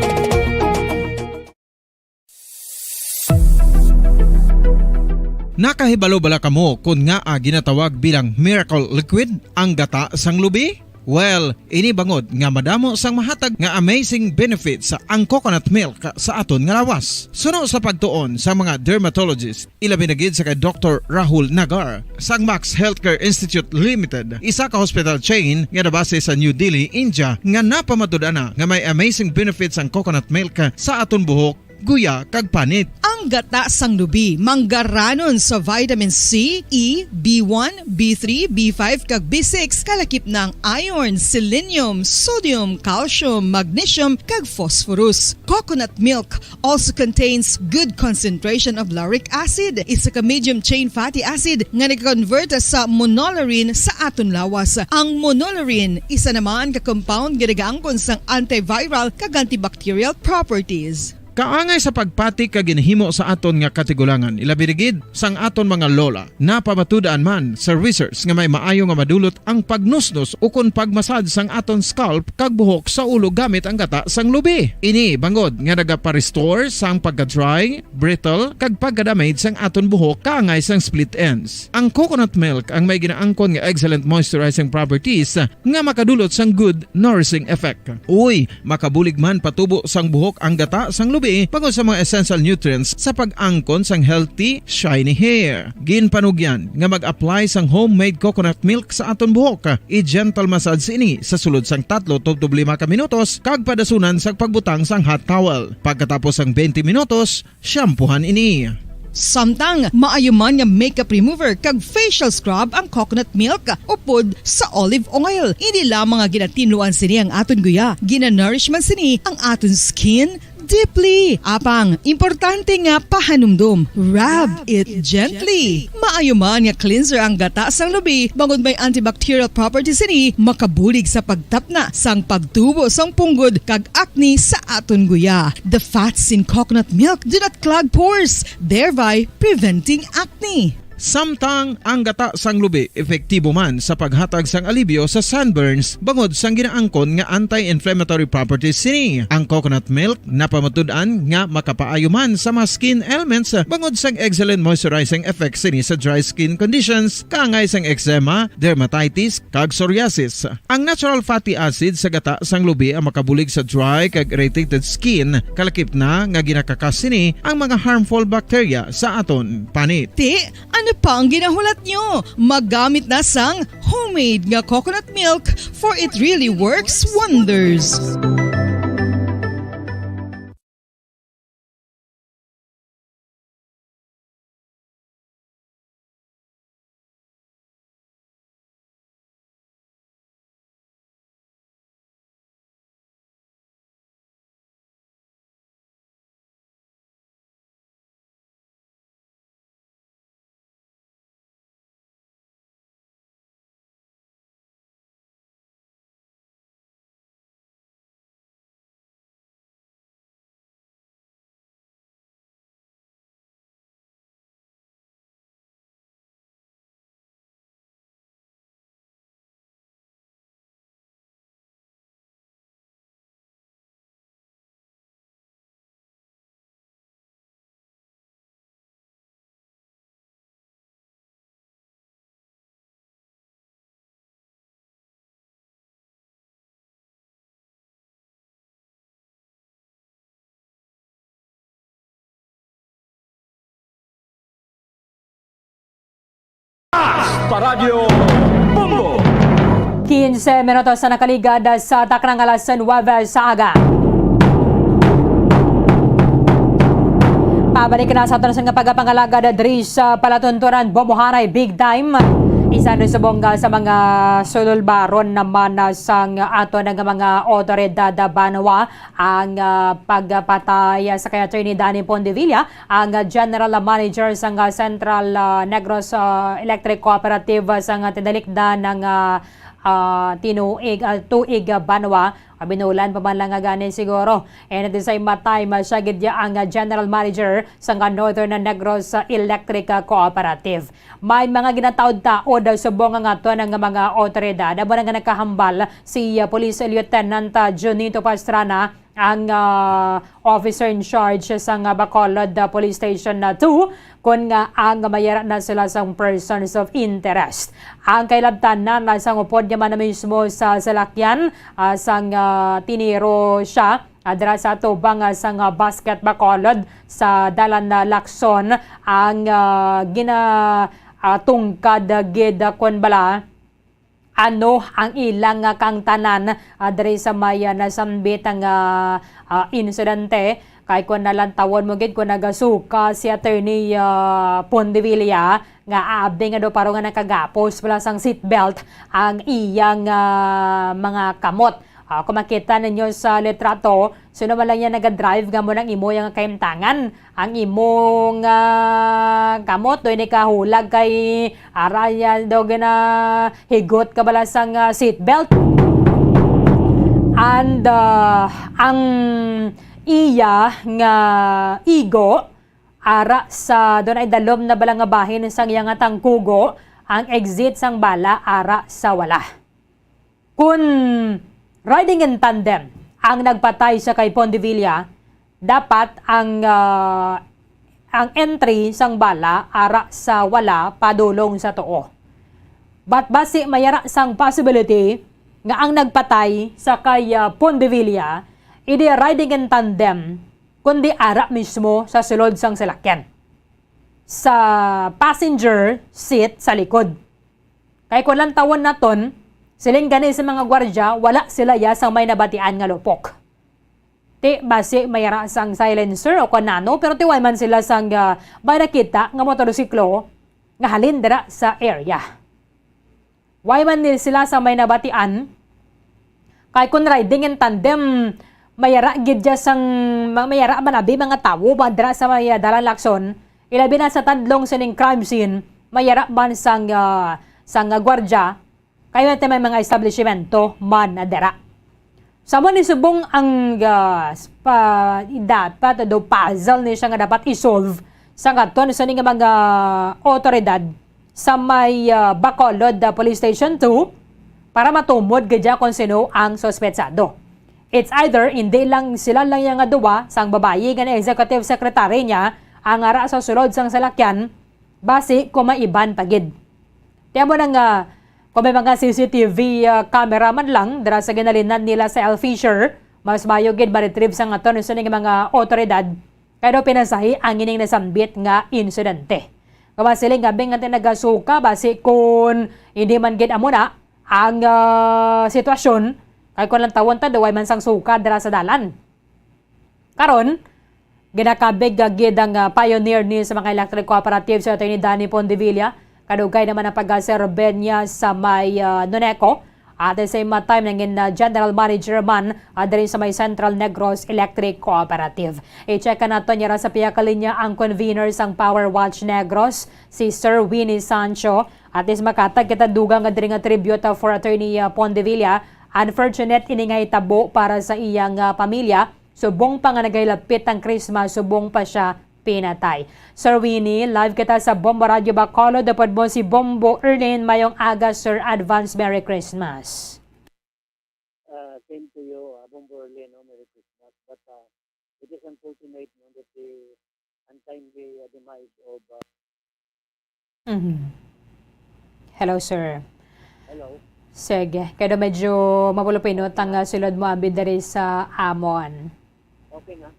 Nakahibalo bala kamo kung nga ginatawag bilang miracle liquid ang gata sang lubi? Well, ini bangod nga madamo sang mahatag nga amazing benefit sa ang coconut milk sa aton nga lawas. Suno sa pagtuon sa mga dermatologist, ilabi na gid sa kay Dr. Rahul Nagar sang Max Healthcare Institute Limited, isa ka hospital chain nga nabase sa New Delhi, India, nga napamatud-ana nga may amazing benefits ang coconut milk sa aton buhok, guya kag panit. Ang gata sang lubi manggaranon sa vitamin C, E, B1, B3, B5 kag B6 kalakip ng iron, selenium, sodium, calcium, magnesium kag phosphorus. Coconut milk also contains good concentration of lauric acid, isa ka medium chain fatty acid nga nag-convert sa monolarin sa aton lawas. Ang monolarin isa naman ka compound nga nagaangkon sang antiviral kag antibacterial properties. Kaangay sa pagpati ka ginhimo sa aton nga katigulangan, ilabirigid sang aton mga lola, napamatudan man sa research nga may maayo nga madulot ang pagnusnos o kun pagmasad sang aton scalp kag buhok sa ulo gamit ang gata sang lubi. Ini bangod nga nagapa-restore sang pagka-dry, brittle kag pagka-damage sang aton buhok kaangay sang split ends. Ang coconut milk ang may ginaangkon nga excellent moisturizing properties nga makadulot sang good nourishing effect. Uy, makabulig man patubo sang buhok ang gata sang lubi pangod sa mga essential nutrients sa pag-angkon sang healthy, shiny hair. Ginpanugyan nga mag-apply sang homemade coconut milk sa aton buhok. I-gentle massage ini sa sulod sang 3 to 5 ka minutos kag padasunan sa pagbutang sang hot towel. Pagkatapos sang 20 minutos, shampoohan ini. Samtang maayuman nga makeup remover kag facial scrub ang coconut milk upod sa olive oil. Hindi lamang nga ginatinluan sini ang aton guya, ginanourishman sini ang aton skin deeply. Apang, importante nga pahanumdum. Rub it gently. Maayuman nga cleanser ang gata sang lubi, bangod may antibacterial properties ini, makabulig sa pagtapna sang pagtubo sang punggod kag acne sa aton guya. The fats in coconut milk do not clog pores, thereby preventing acne. Samtang ang gata sang lubi epektibo man sa paghatag sang alibyo sa sunburns bangod sang ginaangkon nga anti-inflammatory properties sini. Ang coconut milk napamatud-an nga makapaayo man sa mga skin ailments bangod sang excellent moisturizing effects sini sa dry skin conditions kaangay sang eczema, dermatitis kag psoriasis. Ang natural fatty acid sa gata sang lubi ang makabulig sa dry kag irritated skin kalakip na nga ginakakas sini ang mga harmful bacteria sa aton panit. Ano pa ang ginahulat nyo? Magamit na sang homemade nga coconut milk for it really works wonders. Paradyo Bombo! 15 minutos na nakaligad sa taknang alas 9 sa aga. Pabalik na sa aton nga pagpangalagad diri sa palatunturan Bomohanay Big Time. Isa rin subong sa mga sululbaron naman sang ato ng mga otoridad Banwa ang pagpatay sa kay Attorney Danny Pondevilla, ang General Manager sang Central Negros Electric Cooperative sang tinalikdan ng tuig Banwa. Binulan pa man lang nga ganin siguro. And at the same time, siya gidya ang General Manager sa Northern Negros Electric Cooperative. May mga ginataod-taod subong nga ito ng mga otoridad. Aba nga nakahambal si Police Lieutenant Junito Pastrana, ang officer in charge sa Bacolod Police Station 2 kung nga ang mayara na sila sa persons of interest. Ang kailabtan na sang upod niya man na mismo sa salakyan sang tiniro siya adra sa tubang sang basket Bacolod sa dalan na Lacson ang ginatungkad gid kon bala ano ang ilang kang tanan diri sa maya na sambit ang insidente kay kun nalantawon mo gid kun nagasuka si Attorney Pondevilla nga aabdi nga do paro nga nakagapos wala sang seatbelt ang iyang mga kamot. Kung makita ninyo sa litrato, sino man lang yan nag-drive nga mo ng imo yung kaimtangan. Ang imong kamot, doon ikahulag kay araya daw gina higot ka bala sang seatbelt. And ang iya nga igo, ara sa doon ay dalom na balang nga bahin sang iyang tangkugo, ang exit sang bala ara sa wala. Kung riding in tandem ang nagpatay sa kay Pondevilla, dapat ang entry sang bala ara sa wala padulong sa tuo. But base mayara sang possibility nga ang nagpatay sa kay Pondevilla idi riding in tandem kundi ara mismo sa sulod sang salakyan sa passenger seat sa likod. Kay kung lang tawon naton siling gani sa mga gwardya, wala sila ya sang may nabatian nga lupok. Ti base mayara sang silencer o kanano, pero tiway man sila sang may nakita nga motorsiklo nga halin dira sa area. Why man sila sang may nabatian, kay kun riding in tandem, mayara gidya sang mayara manabi mga tawo ba dira sa may dalan Lacson, ilabi na sa tadlong sining crime scene, mayara man sang gwardya, kayo natin may mga establishmento man na dera. Sama ni subong ang dapat do puzzle ni siya nga dapat isolve sa ngaton sa nga mga otoridad sa may Bacolod Police Station 2 para matumod gadya kung sino ang sospetsado. It's either hindi lang sila lang yung duwa sang babayi nga na executive secretary niya ang ara sa sulod sang salakyan base kung maiban pagid. Tiyan mo nang kung may mga CCTV camera man lang dara sa ginalinan nila sa El Fisher, mas mayo gid ma-retrieve sang aton sa mga otoridad kaya daw pinasahi ang ining nasambit nga insidente. Kama siling gabi nga tinagasuka base kung hindi man gid amo na ang sitwasyon kay kung lang tawon ta daway man sang suka dira sa dalan. Karon ginakabig gid ang pioneer ni sa mga electric cooperative sa Atty. Danny Pondevilla. Kadugay naman ang pag-serve niya sa may Noneco at the same time nangin General Manager man diri sa may Central Negros Electric Cooperative. I-check nato niya sa piyakalinya ang convener sang Power Watch Negros, si Sir Winnie Sancho. At is makatag kita dugang nga diri nga tribute for Atty. Pondevilla. Unfortunate ini nga hitabo para sa iyang pamilya. Subong pa nga nagailapit ang Christmas, subong pa siya pinatay. Sir Winnie, live kita sa Bombo Radio Bacolod. Dapat mo si Bombo Erlin mayong aga, Sir. Advance Merry Christmas. Same to you, Bombo Erlin. Merry Christmas. But it is unfortunate that the untimely demise of... Hello, sir. Hello. Sige. Kaya medyo mapulupinot ang sulod mo abid dari sa Amon. Okay nga.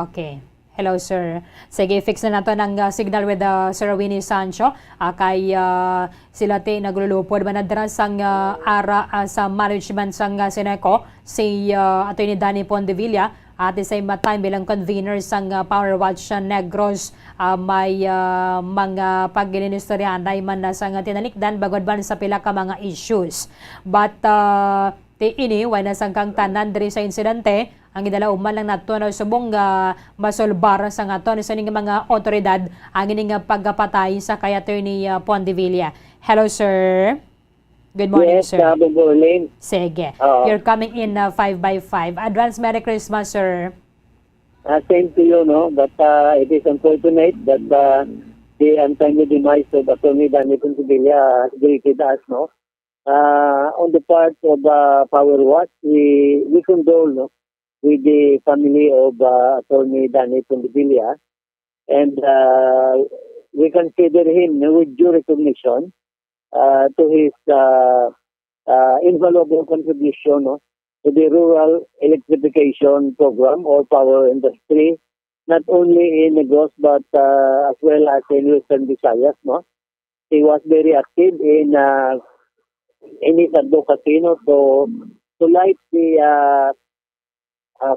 Okay. Hello, sir. Sige, fix na nato ng signal with Sir Winnie Sancho. Kay sila naglulupod manadra sang ara sa management sang Sineco, si Atty. Danny Pondevilla. At the same time, bilang convener sang Power Watch Negros, may mga pag-ininistoryanay man na sang tinalikdan bagod ban sa pila ka mga issues. But ini, way na sang kang tanan diri sa insidente, ang idala uman lang nato na subong masolbar sa aton sa mga otoridad ang ining pagpatay sa kay Atty. Pondevilla. Hello, sir. Good morning, yes, sir. Good morning. Sige. You're coming in 5x5. Advance Merry Christmas, sir. Same to you, no? But it is unfortunate that the untimely demise of Atty. Danny Pondevilla has greeted us, no? On the part of Power Watch, we condole, no, with the family of Atty. Danny Pondevilla, and we consider him with due recognition to his invaluable contribution, no, to the rural electrification program or power industry, not only in Negros but as well as in Western Visayas. No, he was very active in his advocacy, no, to light the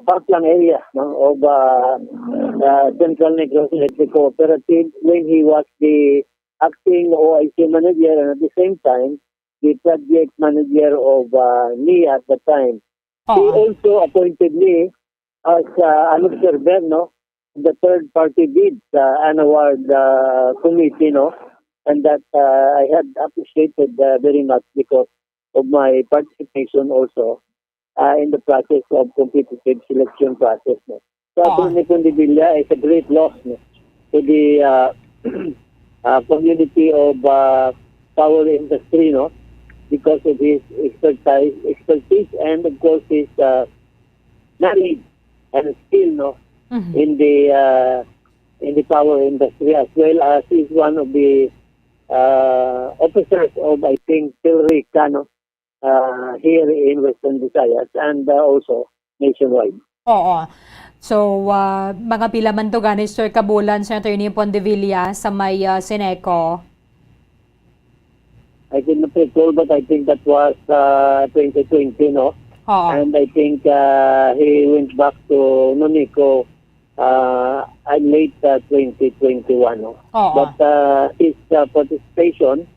Parkland area, no, of Central Negros Electric Cooperative when he was the acting OIC manager and at the same time the project manager of NIA at the time. He also appointed me as an observer, no, the third party bids and award committee, no, and that I had appreciated very much because of my participation also in the process of competitive selection process. No. So Atty. Pondevilla is a great loss, no, to the community of power industry, no, because of his expertise and of course his knowledge and skill, no, in the power industry, as well as he's one of the officers of, I think, Tilrica, no, here in Western Visayas and also nationwide. Oo. So, mga pila man to ganis, sir, kabulan sa Atty. Pondevilla sa may Sineco? I cannot recall, but I think that was 2020, no? And I think he went back to Noneco late 2021, no? But his participation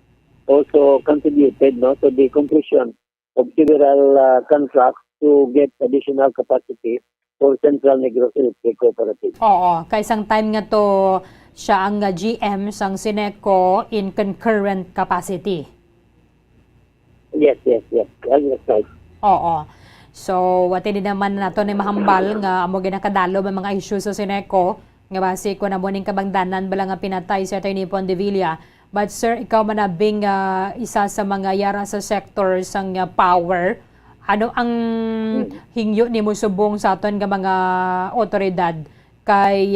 also contributed, no, to the completion of several contracts to get additional capacity for Central Negros Electric Cooperative. Oo, kay isang time nga to siya ang GM sang Sineco in concurrent capacity. Yes. That's right. Oo. So, wati din naman nato ni mahambal nga amo ginakadalo ang mga issues sa Sineco nga base ko na muning kabangdanan bala nga pinatay si Atty. Pondevilla. But sir, ikaw manabing isa sa mga yara sa sector sang power. Ano ang hingyo ni mo subong sa aton nga mga otoridad kay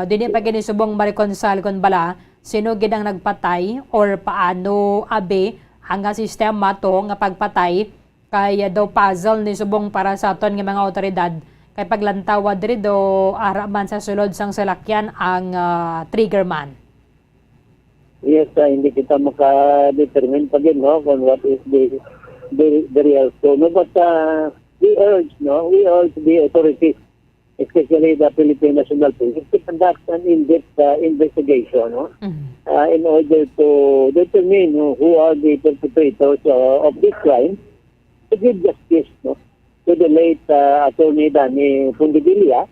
dili pa gini subong ma-reconcile kon bala sino gid ang nagpatay or paano abe ang sistema to nga pagpatay kay daw puzzle ni subong para sa aton nga mga otoridad kay paglantawa diri do ara man sa sulod sang salakyan ang trigger man. Yes, hindi kita maka-determine pa din, no, kung what is the real story. No, but we urge the authorities, especially the Philippine National Police, to conduct an in-depth investigation, no, in order to determine who are the perpetrators of this crime, to give justice, no, to the late Attorney Danny Pondevilla.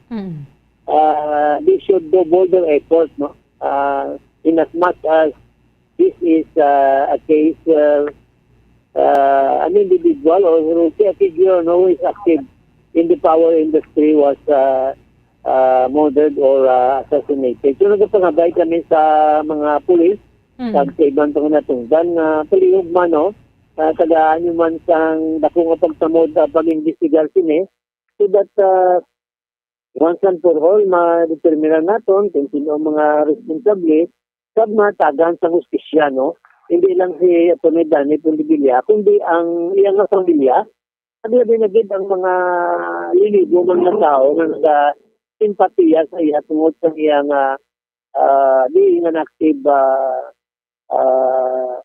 They should do bolder effort, no, in as much as this is a case where an individual or a figure who is active in the power industry was murdered or assassinated. So nagpangabay kami sa mga pulis sa ibang itong natungdan na palihog man, no, tagaan yung man sang dako nga pagsamod pag-investigar sini so that once and for all ma-determine naton kung sino ang mga responsable sa matagan sa hustisya, no? Hindi lang si Atty. Danny Pondevilla, kundi ang iyang pamilya. Sabi na gid ang mga lilibo mga tao na nagsimpatiya sa iya tungod sa iyang being an active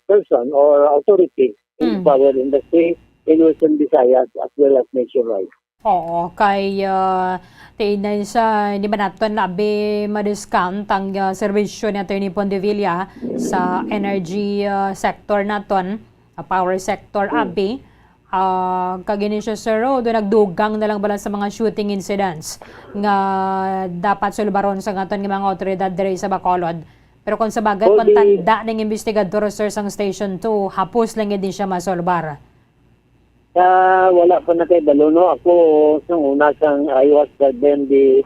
person or authority in the power industry in Western Visayas as well as nationwide. Oo, kay tinay sa hindi ba natin labi ma-discount ang serbisyo ni Atty. Pondevilla sa energy sector naton, power sector abi. Kagini siya sir, do nagdugang na lang bala sa mga shooting incidents nga dapat sulbaron sa aton nga mga otoridad diri sa Bacolod. Pero kung sa bagay kung tanda ng investigador sir sang Station 2, hapos lang din siya masolbar. Wala pa na kay Balono. Ako, sang una I was then the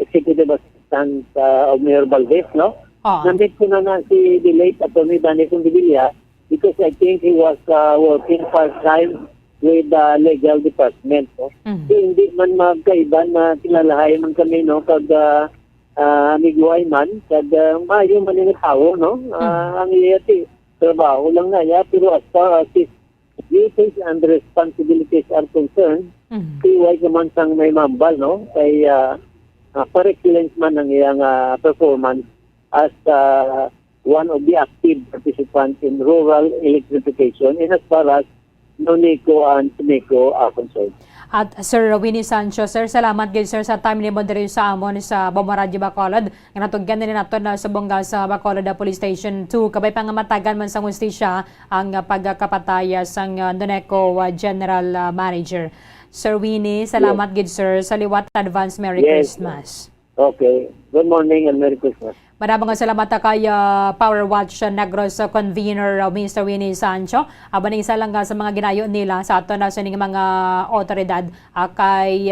executive assistant of Mayor Valdez, no? Nandit ko na si the late Atty. Danny Pondevilla because I think he was working part-time with the legal department, no? So, hindi man magkaiba na kilalahay man kami, no? Kag amiguay man, kag maayo man yung tao, no? Ang iyati, trabaho lang na ya, pero as far as his duties and responsibilities are concerned, tiway naman sang may mambal, no? Kay par-excellence man ang iyang performance as one of the active participants in rural electrification in as far as Nonico and Sumico are concerned. At Sir Winnie Sancho, sir, salamat gid sir sa time ni mo diri sa amon sa Bomoradyo Bacolod. Nga natugyan din nato na sa bongga sa Bacolod Police Station 2. Kabay pangamatagan man sa hustisya ang pagkapataya sang Noneco General Manager. Sir Winnie, salamat gid sir sa liwat advance Merry Christmas. Okay. Good morning and Merry Christmas. Maraming salamat kay Power Watch Negros convener Mr. Winnie Sancho. Aban isa lang sa mga ginayo nila sa ato na sa mga otoridad kay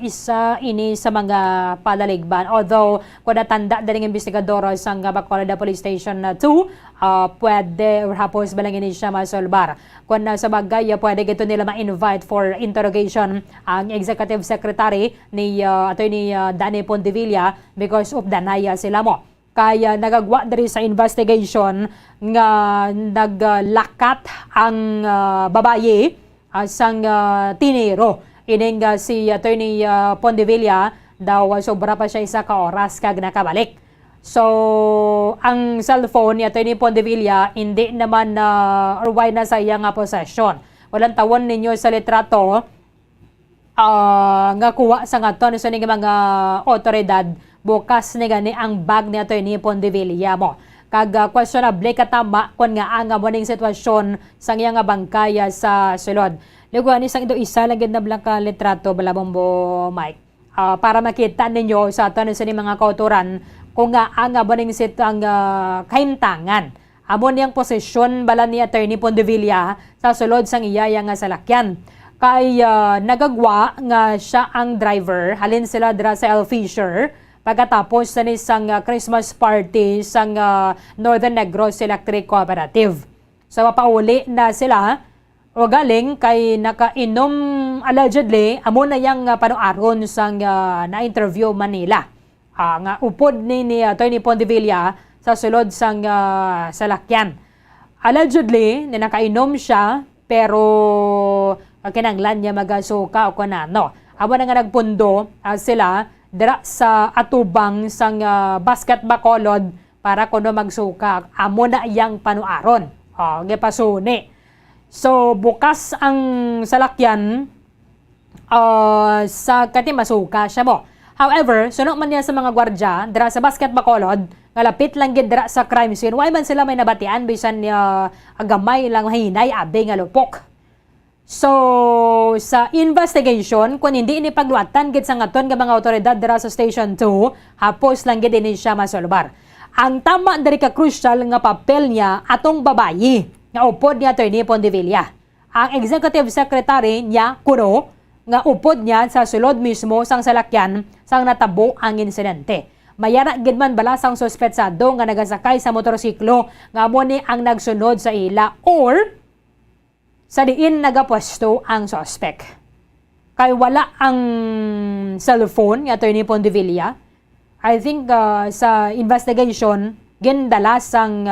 isa ini sa mga palaligban. Although kung natanda daling investigador sa Bacolod Police Station 2, pwede hapos balang ini siya masolbar. Kung sa bagay, pwede gito nila ma-invite for interrogation ang Executive Secretary ni Atty. Danny Pondevilla because of danaya sila mo. Kaya nagagwa diri sa investigation nga naglakat ang babaye sang tinero. Ining si Atty. Pondevilla daw sobra pa siya isa ka oras kag nakabalik. So, ang cellphone ni Atty. Pondevilla hindi naman or why na sa iya nga possession. Walang tawon ninyo sa litrato nga kuha sa ngaton sa mga otoridad bukas ni gani ang bag ni Atty. Pondevilla mo. Kag questionable katama kon nga ang moning sitwasyon sa iya nga bangkaya sa sulod. Luguan isang ito isa lang gid na blanka litrato balabombo Mike. Para makita ninyo sa aton sa mga kauturan kung nga ang moning ang kahimtangan. Amo niyang posisyon bala ni Atty. Pondevilla sa sulod sang iya nga salakyan. Kay nagagwa nga siya ang driver halin sila dira sa El Fisher pagkatapos sa isang Christmas party sa Northern Negros Electric Cooperative. So mapauli na sila o galing kay nakainom allegedly amo na yang panuaron sa na-interview Manila. Nga upod ni Atty. Pondevilla sa sulod sang salakyan. Allegedly, nakainom siya pero kinanglan niya magasuka o kunano. Amo na nga nagpundo sila dira sa atubang sang basket bacolod para kuno magsuka. Amo na iyang panuaron. Gipasuni. So bukas ang salakyan sa kati masuka siya mo. However, sunod man niya sa mga gwardya dira sa basket bacolod nga lapit lang gid dira sa crime scene. Why man sila may nabatian bisan agamay lang hinay abi nga lupok. So sa investigation kun hindi ini pagluatan gid sa ngaton nga mga awtoridad dira sa Station 2, hapos lang gid ini siya masolbar. Ang tama diri ka crucial nga papel niya atong babayi nga upod ni Atty. Pondevilla. Ang executive secretary niya kuno nga upod niya sa sulod mismo sang salakyan sang natabo ang insidente. Mayara gid man bala sang suspetsado nga nagasakay sa motorsiklo nga amo ni ang nagsunod sa ila or sa diin nagapwesto ang suspect. Kay wala ang cellphone ni Atty. Pondevilla. I think sa investigation gindala sang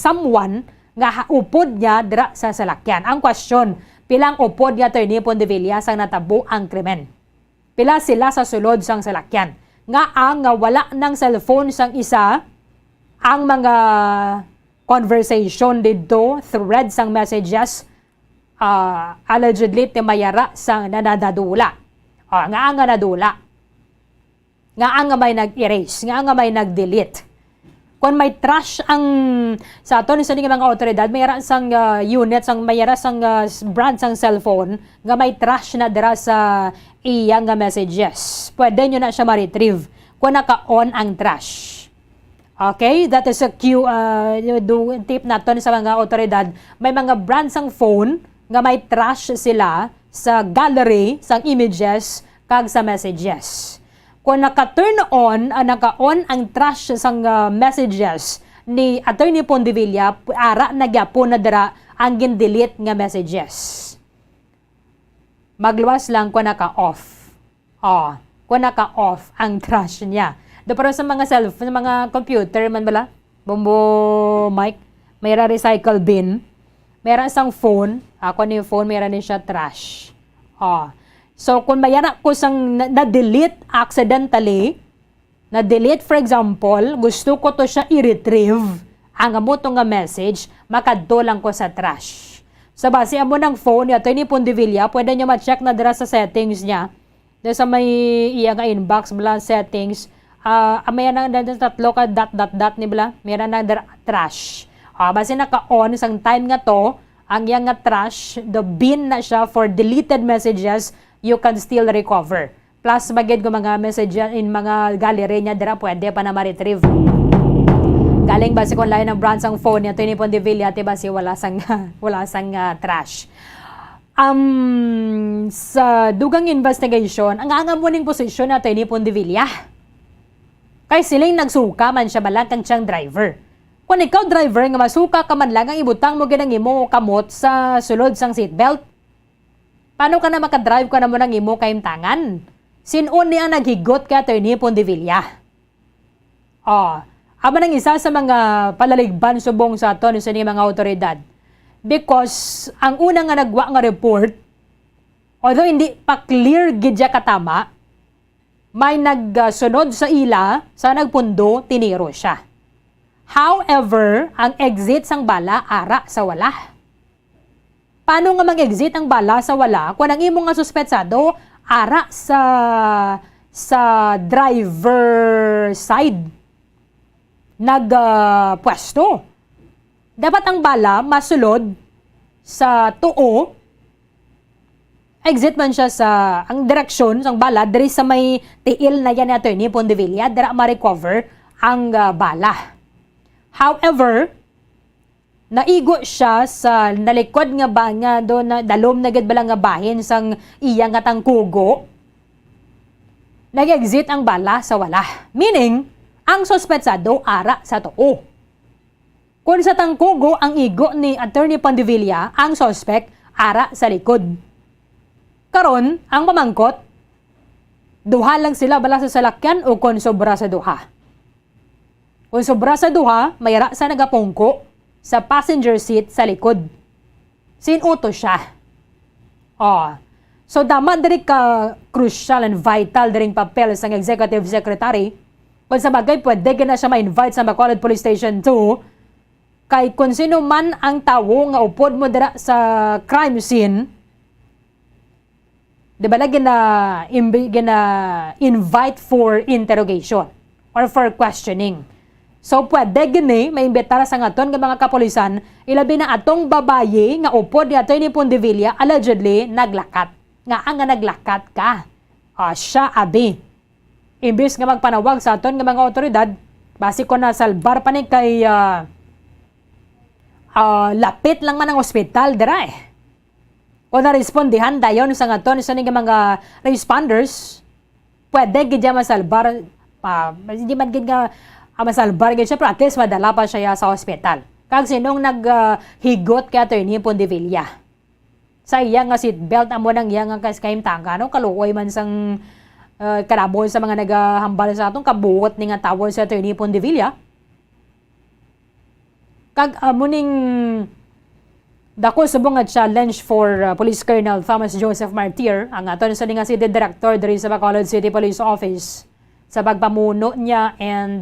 someone nga upod niya dira sa salakyan. Ang question, pilang upod ni Atty. Pondevilla sang natabo ang krimen? Pila sila sa sulod sang salakyan? Nga wala ng cellphone sang isa, ang mga conversation dito, threads sang messages, allegedly timayara sang nanadadula. Nga nadula. Nga may nag-erase, nga may nag-delete. Kung may trash ang sa aton sa mga awtoridad, mayara sang unit, mayara sang brand sang cellphone, nga may trash na dira sa iyang messages. Pwede nyo na siya ma-retrieve kung naka-on ang trash. Okay? That is a cue, tip natin sa mga awtoridad. May mga brand sang phone, nga may trash sila sa gallery, sang images, kag sa messages. Kung naka-turn on, naka-on ang trash sang messages ni Atty. Pondevilla, ara nagyapon na dira ang gin-delete nga messages. Magluwas lang kung naka-off. Kung naka-off ang trash niya. Pero sa mga cellphone, sa mga computer man bala, bombo mic, mayroon recycle bin, mayroon isang phone, kung yung phone, mayroon din siya trash. So, kung mayara ko sang na-delete accidentally, na-delete for example, gusto ko to siya i-retrieve, ang amo to nga message, makadto lang ko sa trash. Sa base amo ng phone ni Atty. Pondevilla, pwede nyo ma-check na dira sa settings niya, dahil sa may iya nga inbox, bala settings, may na tatlo ka dot ni bala, mayroon na dira trash. Base naka-on, sang time nga to, ang yang nga trash, the bin na siya for deleted messages, you can still recover. Plus, bagid ko mga message in mga gallery niya, dira pwede pa na ma-retrieve. Galing basi kung lain ng brand sang phone niya, Atty. Pondevilla, tiba si wala sang trash. Sa dugang investigation, ang angamuning posisyon ni Atty. Pondevilla. Kay siling nagsuka man siya balang kang siyang driver. Kung ikaw driver nga masuka ka man lang, ang ibutang mo ginang imo kamot sa sulod sang seatbelt. Paano ka na makadrive ka na mo ng imo kayong tangan? Sinon niya naghigot kay Atty. Pondevilla. Aba nang isa sa mga palaligban subong sa aton sa mga awtoridad. Because ang unang nga nagwa nga report, although hindi pa clear gidya katama, may nagsunod sa ila, sa nagpundo, tiniro siya. However, ang exit sang bala, ara sa wala. Paano nga mag-exit ang bala sa wala kung ang imong nga suspetsado ara sa driver side nagpwesto? Dapat ang bala masulod sa tuo, exit man siya sa ang direksyon sang bala diri sa may tiil na yan ni Atty. Pondevilla, dira ma-recover ang bala. However, naigo siya sa nalikod nga ba nga do na dalom na gid bala nga bahin sang iya nga tangkugo. nag-exit ang bala sa wala. Meaning, ang suspetsado ara sa too. Kung sa tangkugo ang igo ni Attorney Pandevilla, ang suspect ara sa likod. Karon, ang pamangkot, duha lang sila bala sa salakyan o kung sobra sa duha. Kung sobra sa duha, mayara sa nagapungko sa passenger seat sa likod. Sinuto siya. So dama diri ka crucial and vital diring papel sa executive secretary. Kung sa bagay, pwede na siya ma-invite sa Bacolod Police Station 2 kay kung sino man ang tawo nga upod mo dira sa crime scene, di ba gina invite for interrogation or for questioning. So pwede gini maimbitara sa ngaton nga mga kapulisan, ilabi na atong babaye nga upod ni Atty. Pandevilla allegedly naglakat. Nga naglakat ka. Siya abi. Imbis nga magpanawag sa aton nga mga otoridad, basi ko na salbar pa ni kay lapit lang man ang ospital dira eh. O na-respondihan dayon sa ngaton sa mga responders, pwede gid masalbar, hindi man gid nga masalbar gid siya, pero at least madala pa siya sa ospital. Kag sinong naghigot kay Atty. Pandevilla. Sa iya nga seatbelt amo nang iya nga kaskayim tangka, no? Kaluoy man sang karabol sa mga nagahambal sa atong kabuot ni nga tawon sa Atty. Pandevilla. Kag muning dako subong nga challenge for Police Colonel Thomas Joseph Martir, ang aton sa nga City Director diri sa Bacolod City Police Office, sa pagpamuno niya and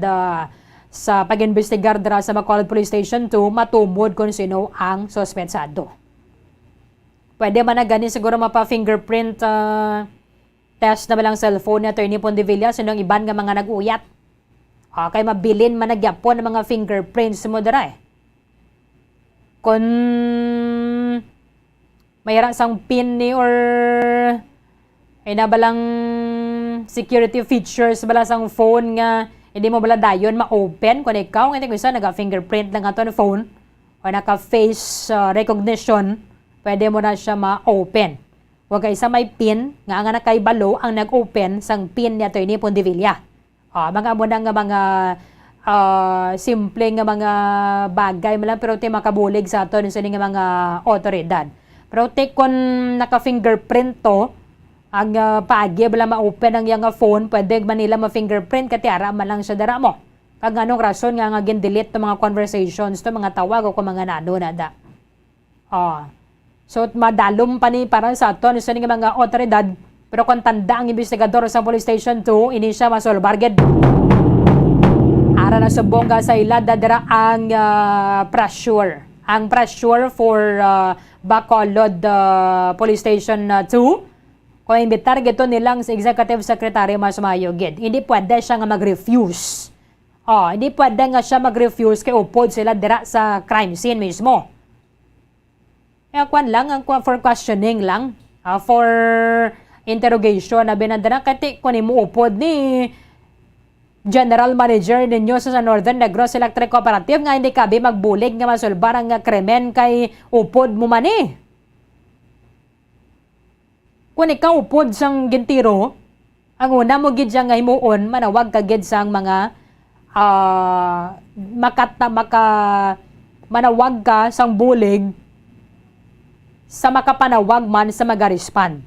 sa pag-investigar dira sa Bacolod Police Station 2, matumod kung sino ang suspetsado. Pwede man na gani siguro mapa-fingerprint test na balang cellphone ni Atty. Pandevilla, sinong iban nga mga nag-uyat. Kay mabilin man nagyapon ng mga fingerprints mo dira eh. Kung mayara sang pin ni or ay na balang security features bala sang phone nga hindi mo bala dayon ma-open kung ikaw nga isa naga-fingerprint lang ato ng phone o naka-face recognition, pwede mo na siya ma-open. Huwag kay isa may pin nga nakaibalo ang nag-open sang pin ni Atty. Pandevilla. Mga mo nga mga simple nga mga bagay mo lang pero ti makabulig sa ato sa nga mga otoridad. Pero ti kung naka-fingerprint to, ang paagi bala ma-open ang yang phone, pwede man nila ma-fingerprint kati ara man lang siya dara mo. Kag anong rason nga gin-delete to mga conversations to mga tawag o mga nano na da. So madalom pa ni para sa ato sa nga mga otoridad, pero kung tanda ang investigador sa Police Station 2, ini siya masolbarged. Ara na subong ka sa ila dadara ang pressure. Ang pressure for Bacolod Police Station 2. Kung imbitar gito nilang sa Executive Secretary Mas Mayogid, hindi pwede siya nga mag-refuse. Hindi pwede nga siya mag-refuse kay upod sila dira sa crime scene mismo. Kaya kwan lang, ang for questioning lang, for interrogation na binadana, kati kung mo upod ni General Manager ninyo sa Northern Negros Electric Cooperative nga hindi kabi magbulig nga masulbar ang krimen kay upod mo mani. Kung ikaw upod sang gintiro, ang una mo gid nga himuon, manawag ka gid sang mga manawag ka sang bulig sa makapanawag man sa mag-respond.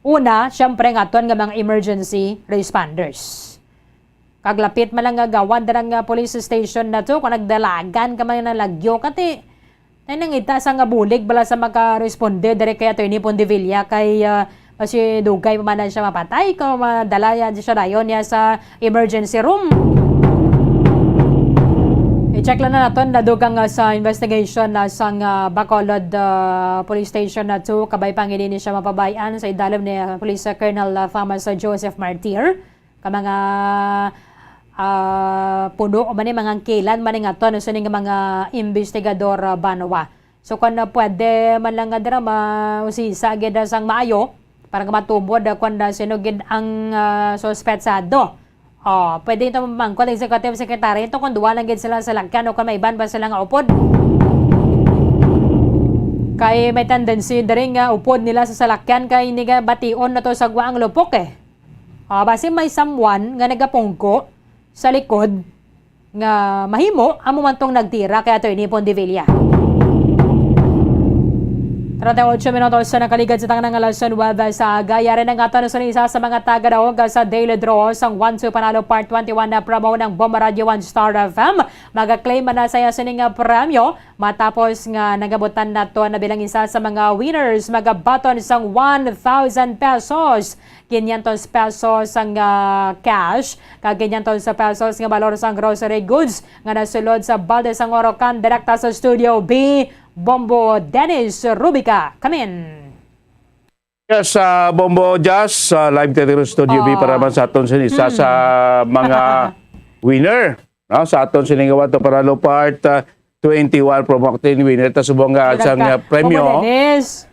Una, syempre nga aton nga mga emergency responders. Kaglapit man lang nga gawan darang police station na to, kung nagdalagan ka man nalagyo, kati ay nangita sa nga bulig bala sa makaresponde dire kay Atty. Pandevilla kay kasi dugay pa man siya mapatay kung madala siya dayon niya sa emergency room. I-check lang na natin na dugang sa investigation sa Bacolod Police Station na 2, kabay panginin siya mapabayan sa idalom ni Police Colonel Thomas Joseph Martir, ka mga puno o man mga kilan man nga to sa mga investigador banwa. So kung pwede man lang nga drama usisa gid sang maayo para matubod kung sinugid ang suspetsado. Pwede ito mamangkot ang Executive Secretary ito kung duwa lang gid sila sa lagkan o kung may iban ba sila nga upod. Kay may tendency diri nga upod nila sa salakyan kay hindi nga bation na to sa guang lupok eh. Basi may someone nga nagapungko sa likod nga mahimo amo man tong nagtira kay Attorney Pondevilla. 38 minutos sa nakaligad sa tangang alason web sa gaya rin ang ato sa isa sa mga taga-daog sa Daily Draw sang 1-2 Panalo Part 21 na promo ng Bomba Radio 1 Star FM. Mag-claim na saya sa nga premyo matapos nga nagabutan na to na bilang isa sa mga winners magabaton sang 1,000 pesos. 500 pesos ang cash, kag 500 pesos nga balor sang grocery goods nga nasulod sa balde sang Orocan direkta sa Studio B. Bombo Dennis Rubica, come in. Yes, Bombo Jazz, live television Studio B para man sa aton sa isa sa mga winner. No? Sa aton siningawan to Panalo Part 21 promoting winner ta subong nga sang premyo. Bombo Dennis.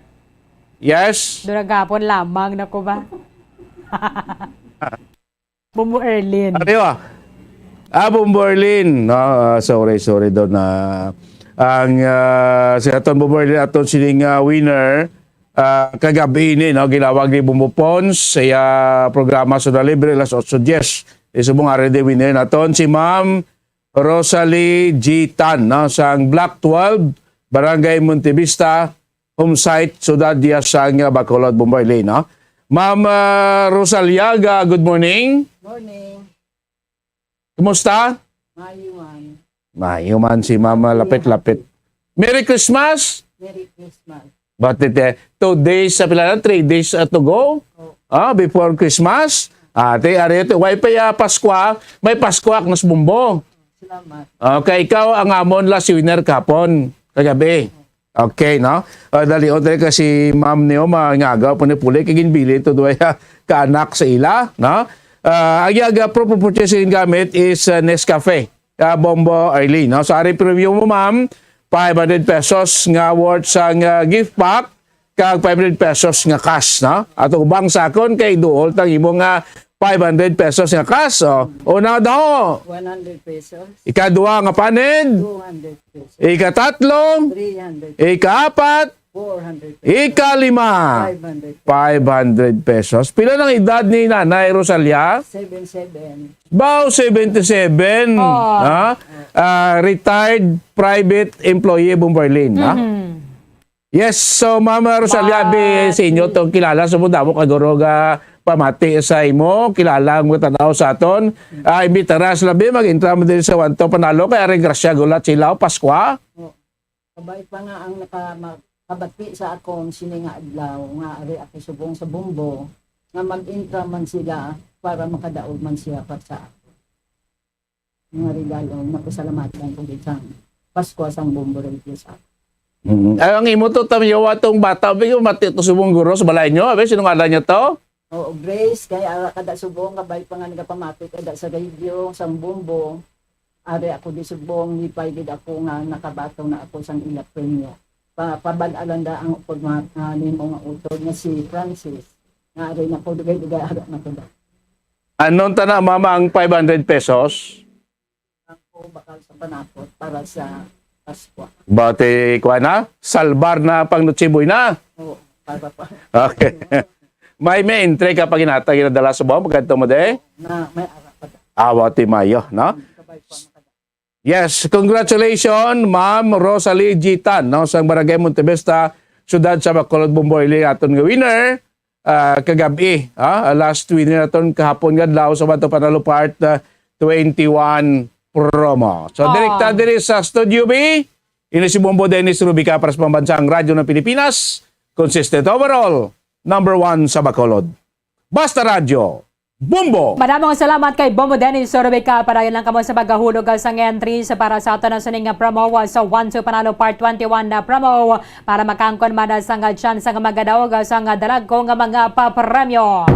Yes. Duragapon lamang na ko ba? Bombo Erlin. Ano Bombo Erlin. No, sorry daw na ang si aton Bombo Erlin aton sining winner kagabi ni no gilawag ni Bombo Pons sa programa sa libre las 8:10. Isubong are de winner naton si Ma'am Rosalie G. Tan no sang Block 12 Barangay Montevista home site Ciudad Diaz sang Bacolod Bombo Erlin no. Ma'am Rosaliaga, good morning. Morning. Kumusta? Mayuman. Mayuman si Mama lapit-lapit. Merry Christmas! Merry Christmas. But 2 days sa pila na 3 days to go. Before Christmas. Ate, arito, wifi Paskwa. May Paskwa nas bumbo. Salamat. Okay, ikaw ang amon last winner kapon. Kagabi. Okay, no? Dali otre kasi ma'am niyo mangagaw po ni puli kaginbili to duay kaanak sa ila, no? Aga proper purchasing gamit is Nescafe. Bombo Arlene, no? So ari preview mo ma'am 500 pesos nga worth sang gift pack kag 500 pesos nga cash, no? At ubang sakon kay duol tang imong 500 pesos nga cash. Una daw 100 pesos. Ikaduha nga panid 200 pesos. Ikatatlo 300. Ikaapat 400 pesos. Ikalima 500 pesos. Pila ng edad ni Nanay Rosalia? 77. Bao 77. Retired private employee Bomberlin. Yes, so Mama Rosalia, sa inyo itong kilala sa muda mo kagoroga pamati sa imo, kilala mo tanaw sa aton. Imbitaras labi, mag-intra mo din sa Wanto Panalo, kaya rin grasya gulat sila, Paskwa. Kabay pa nga ang nakabati sa akong sininga adlaw, nga ari ako subong sa bumbo, nga mag-intra man sila para makadaog man siya pa sa mga regalo. Napasalamatan ko din sa Paskwa sang bumbo rin sa Ang imo to tamiyawa tong bata, bigyan mati to subong guro sa balay nyo, abe, sinong ala niya to? Oo, Grace, kaya kada subong, kabay pa nga nagapamati, kada sa radio, sang bumbo, ari ako di subong, lipay gid ako nga nakabataw na ako sang ila premyo. Pabadalan da ang pagmakanin mo nga utod nga si Francis. Nga ari na ko dugay-dugay ara na ko da. Anong tana, Mama, ang 500 pesos? Ako bakal sa panakot para sa Paskwa. Bate, kuha na? Salbar na pang nutsiboy na? Oo, para pa. Okay. May entry ka pag inata ginadala sa buwan, magkanto mo de? Na may ara pa da. Awati Mayo, no? Yes, congratulations, Ma'am Rosalie Gitan, no? Sa Barangay Montevista, Ciudad sa Bacolod, Bomboili, aton nga winner, kagabi, last winner aton kahapon nga daw sa Wanto Panalo Part 21 promo. So, direkta diri sa Studio B, ini si Bombo Dennis Rubica para sa Pambansang Radyo ng Pilipinas, consistent overall, #1 sa Bacolod. Basta Radyo, Bombo! Maraming salamat kay Bombo Dennis Rubica para yun lang kamo sa paghahulog sa entry sa para sa ato na suning promo sa 1-2 Panalo Part 21 na promo para makangkon man sa nga chance nga magadaog sa nga dalag ko nga mga papremyo.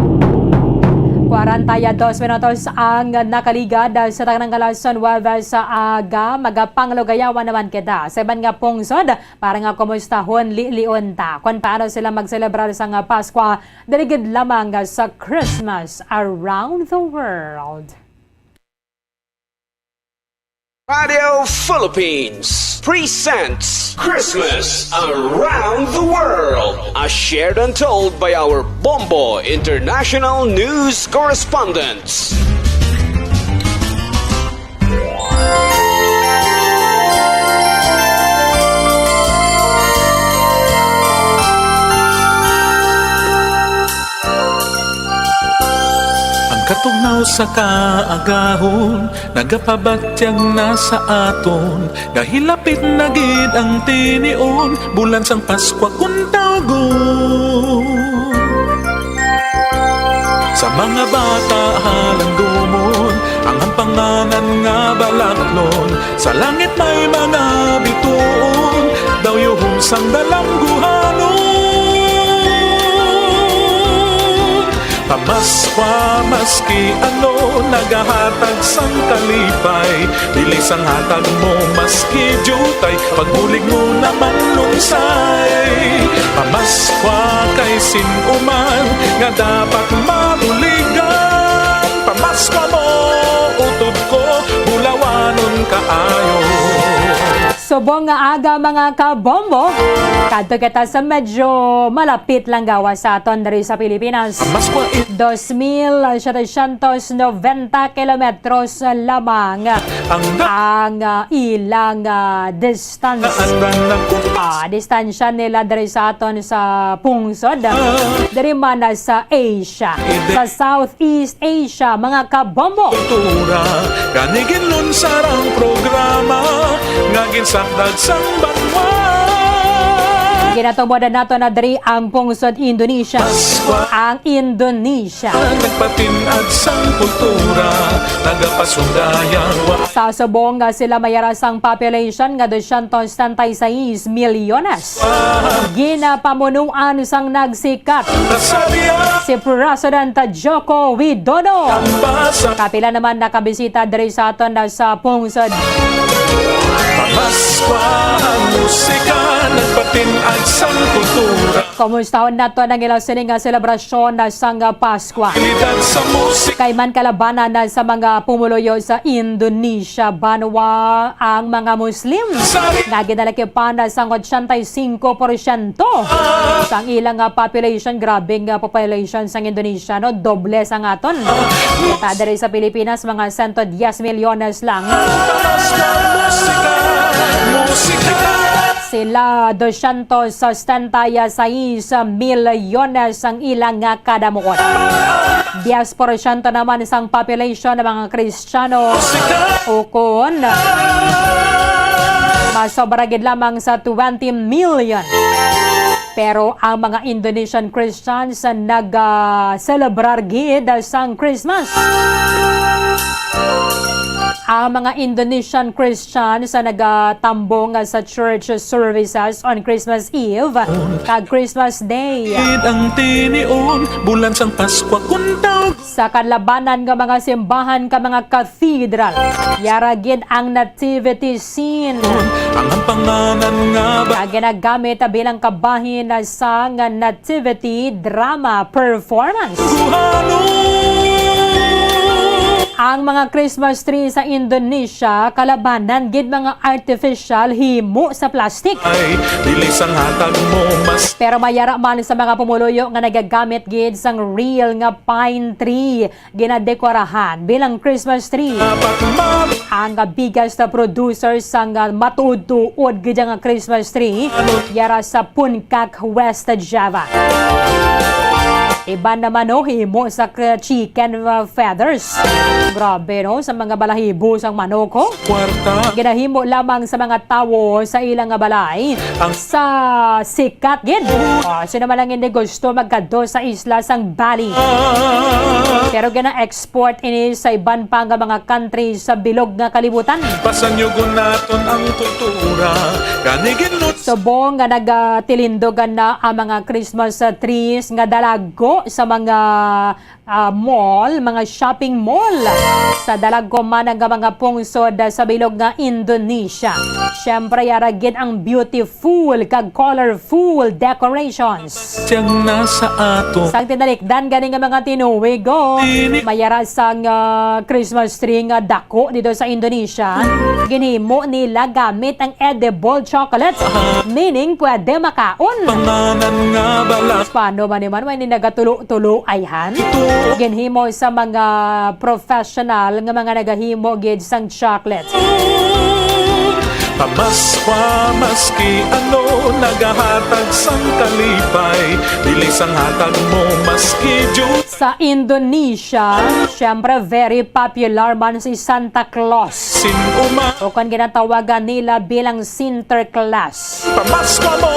42 minutos ang nakaligad sa tanang kalason web sa aga magapanglugayawan naman kita sa iban nga pungsod para nga kumustahon lion ta kung paano sila magselebrar sa nga Paskwa daligid lamang sa Christmas around the world. Radio Philippines presents Christmas Around the World, as shared and told by our Bombo International News correspondents. Katugnaw sa kaagahon, nagapabatyag na sa aton, gahilapit na gid ang tinion, bulan sang Paskwa kun tawgon. Sa mga bata halangdomon, ang hampanganan nga balaklon, sa langit may mga bituon, daw yuhong sang dalangguhanon. Pamaskwa maski ano, nagahatag sang kalipay, bilis ang hatag mo maski jutay, pagbulig mo naman lungsay. Pamaskwa kay sinuman nga dapat mabuligan, pamaskwa mo utod ko, bulawanon kaayo. Subong nga aga mga kabombo, kadto kita sa medyo malapit lang gawa sa aton diri sa Pilipinas. 2,790 kilometros lamang ang ilang distansya nila diri sa aton sa pungsod. Diri man sa Asia, sa Southeast Asia mga kabombo. Kultura, ganigin nun sarang programa, ngagin sakdag sang banwa. Ginatumodan nato na diri ang pungsod Indonesia. Ang Indonesia. Nagpatinad sang kultura, nagapasundayang sa subong nga sila mayarasang population nga 236 milyones. Ginapamunuan sang nagsikat si President Joko Widodo. Kapila naman nakabisita diri sa aton na sa pungsod. Pamaskwa ang musika, nagpatinad sang kultura. Kumustahon nato ang ilang sining nga selebrasyon na sang Paskwa. Kay man kalabanan na sa mga pumuluyo sa Indonesia, banwa ang mga Muslim. Nga ginalaki pa na sang 85% sang ilang population. Grabing population sang Indonesia, no? Doble sang aton. Kita diri sa Pilipinas, mga 110 milyones lang. Sila 276 milyones ang ilang kadamuon. 10% naman isang population ng mga Kristiyano ukon masobragid lamang sa 20 million. Pero ang mga Indonesian Christians nag-celebrar gid sang Christmas. Ang mga Indonesian Christians sa nagatambong sa church services on Christmas Eve kag Christmas Day. Ang tinion, bulan sang Paskwa kun tawgon. Sa kalabanan nga mga simbahan ka mga cathedral, yaragid ang nativity scene. Ang hampanganan nga ginagamit bilang kabahin sa nativity drama performance. Ang mga Christmas tree sa Indonesia, kalabanan gid mga artificial himo sa plastic. Ay, bilis ang hatag mo mas. Pero mayara man sa mga pumuluyo nga nagagamit gid sang real nga pine tree ginadekorahan bilang Christmas tree. Ang biggest producer sang matuod-tuod gid nga Christmas tree yara sa Puncak, West Java. Iba naman himo sa chicken feathers. Grabe sa mga balahibo sang manok ko. Ginahimo lamang sa mga tawo sa ilang balay. Sa sikat gid. Sino man lang hindi gusto magkadto sa isla sang Bali. Pero gina-export ini sa iban pang mga country sa bilog nga kalibutan. Pasanyugon naton ang kultura, ganigin Subong nga nagatilindogan na ang mga Christmas trees nga dalago sa mga mall, mga shopping mall. Sa dalago man ang mga pungsod sa bilog nga Indonesia. Siyempre yaragid ang beautiful kag colorful decorations. Siyang nasa ato. Sang tinalikdan gani nga mga tinuwigo. Mayara sang Christmas tree nga dako dito sa Indonesia. Ginhimo nila gamit ang edible chocolates. Meaning pwede makaon. Panganan nga balak. Paano ba naman may nagatulo-tulo ayhan? Ginhimo sa mga professional nga mga nagahimo gid sang chocolate. Pamaskwa maski ano nagahatag sang kalipay. Bilis ang hatag mo maski June. Sa Indonesia, syempre very popular man si Santa Claus. O kung ginatawagan nila bilang Sinterklaas. Pamaskwa mo,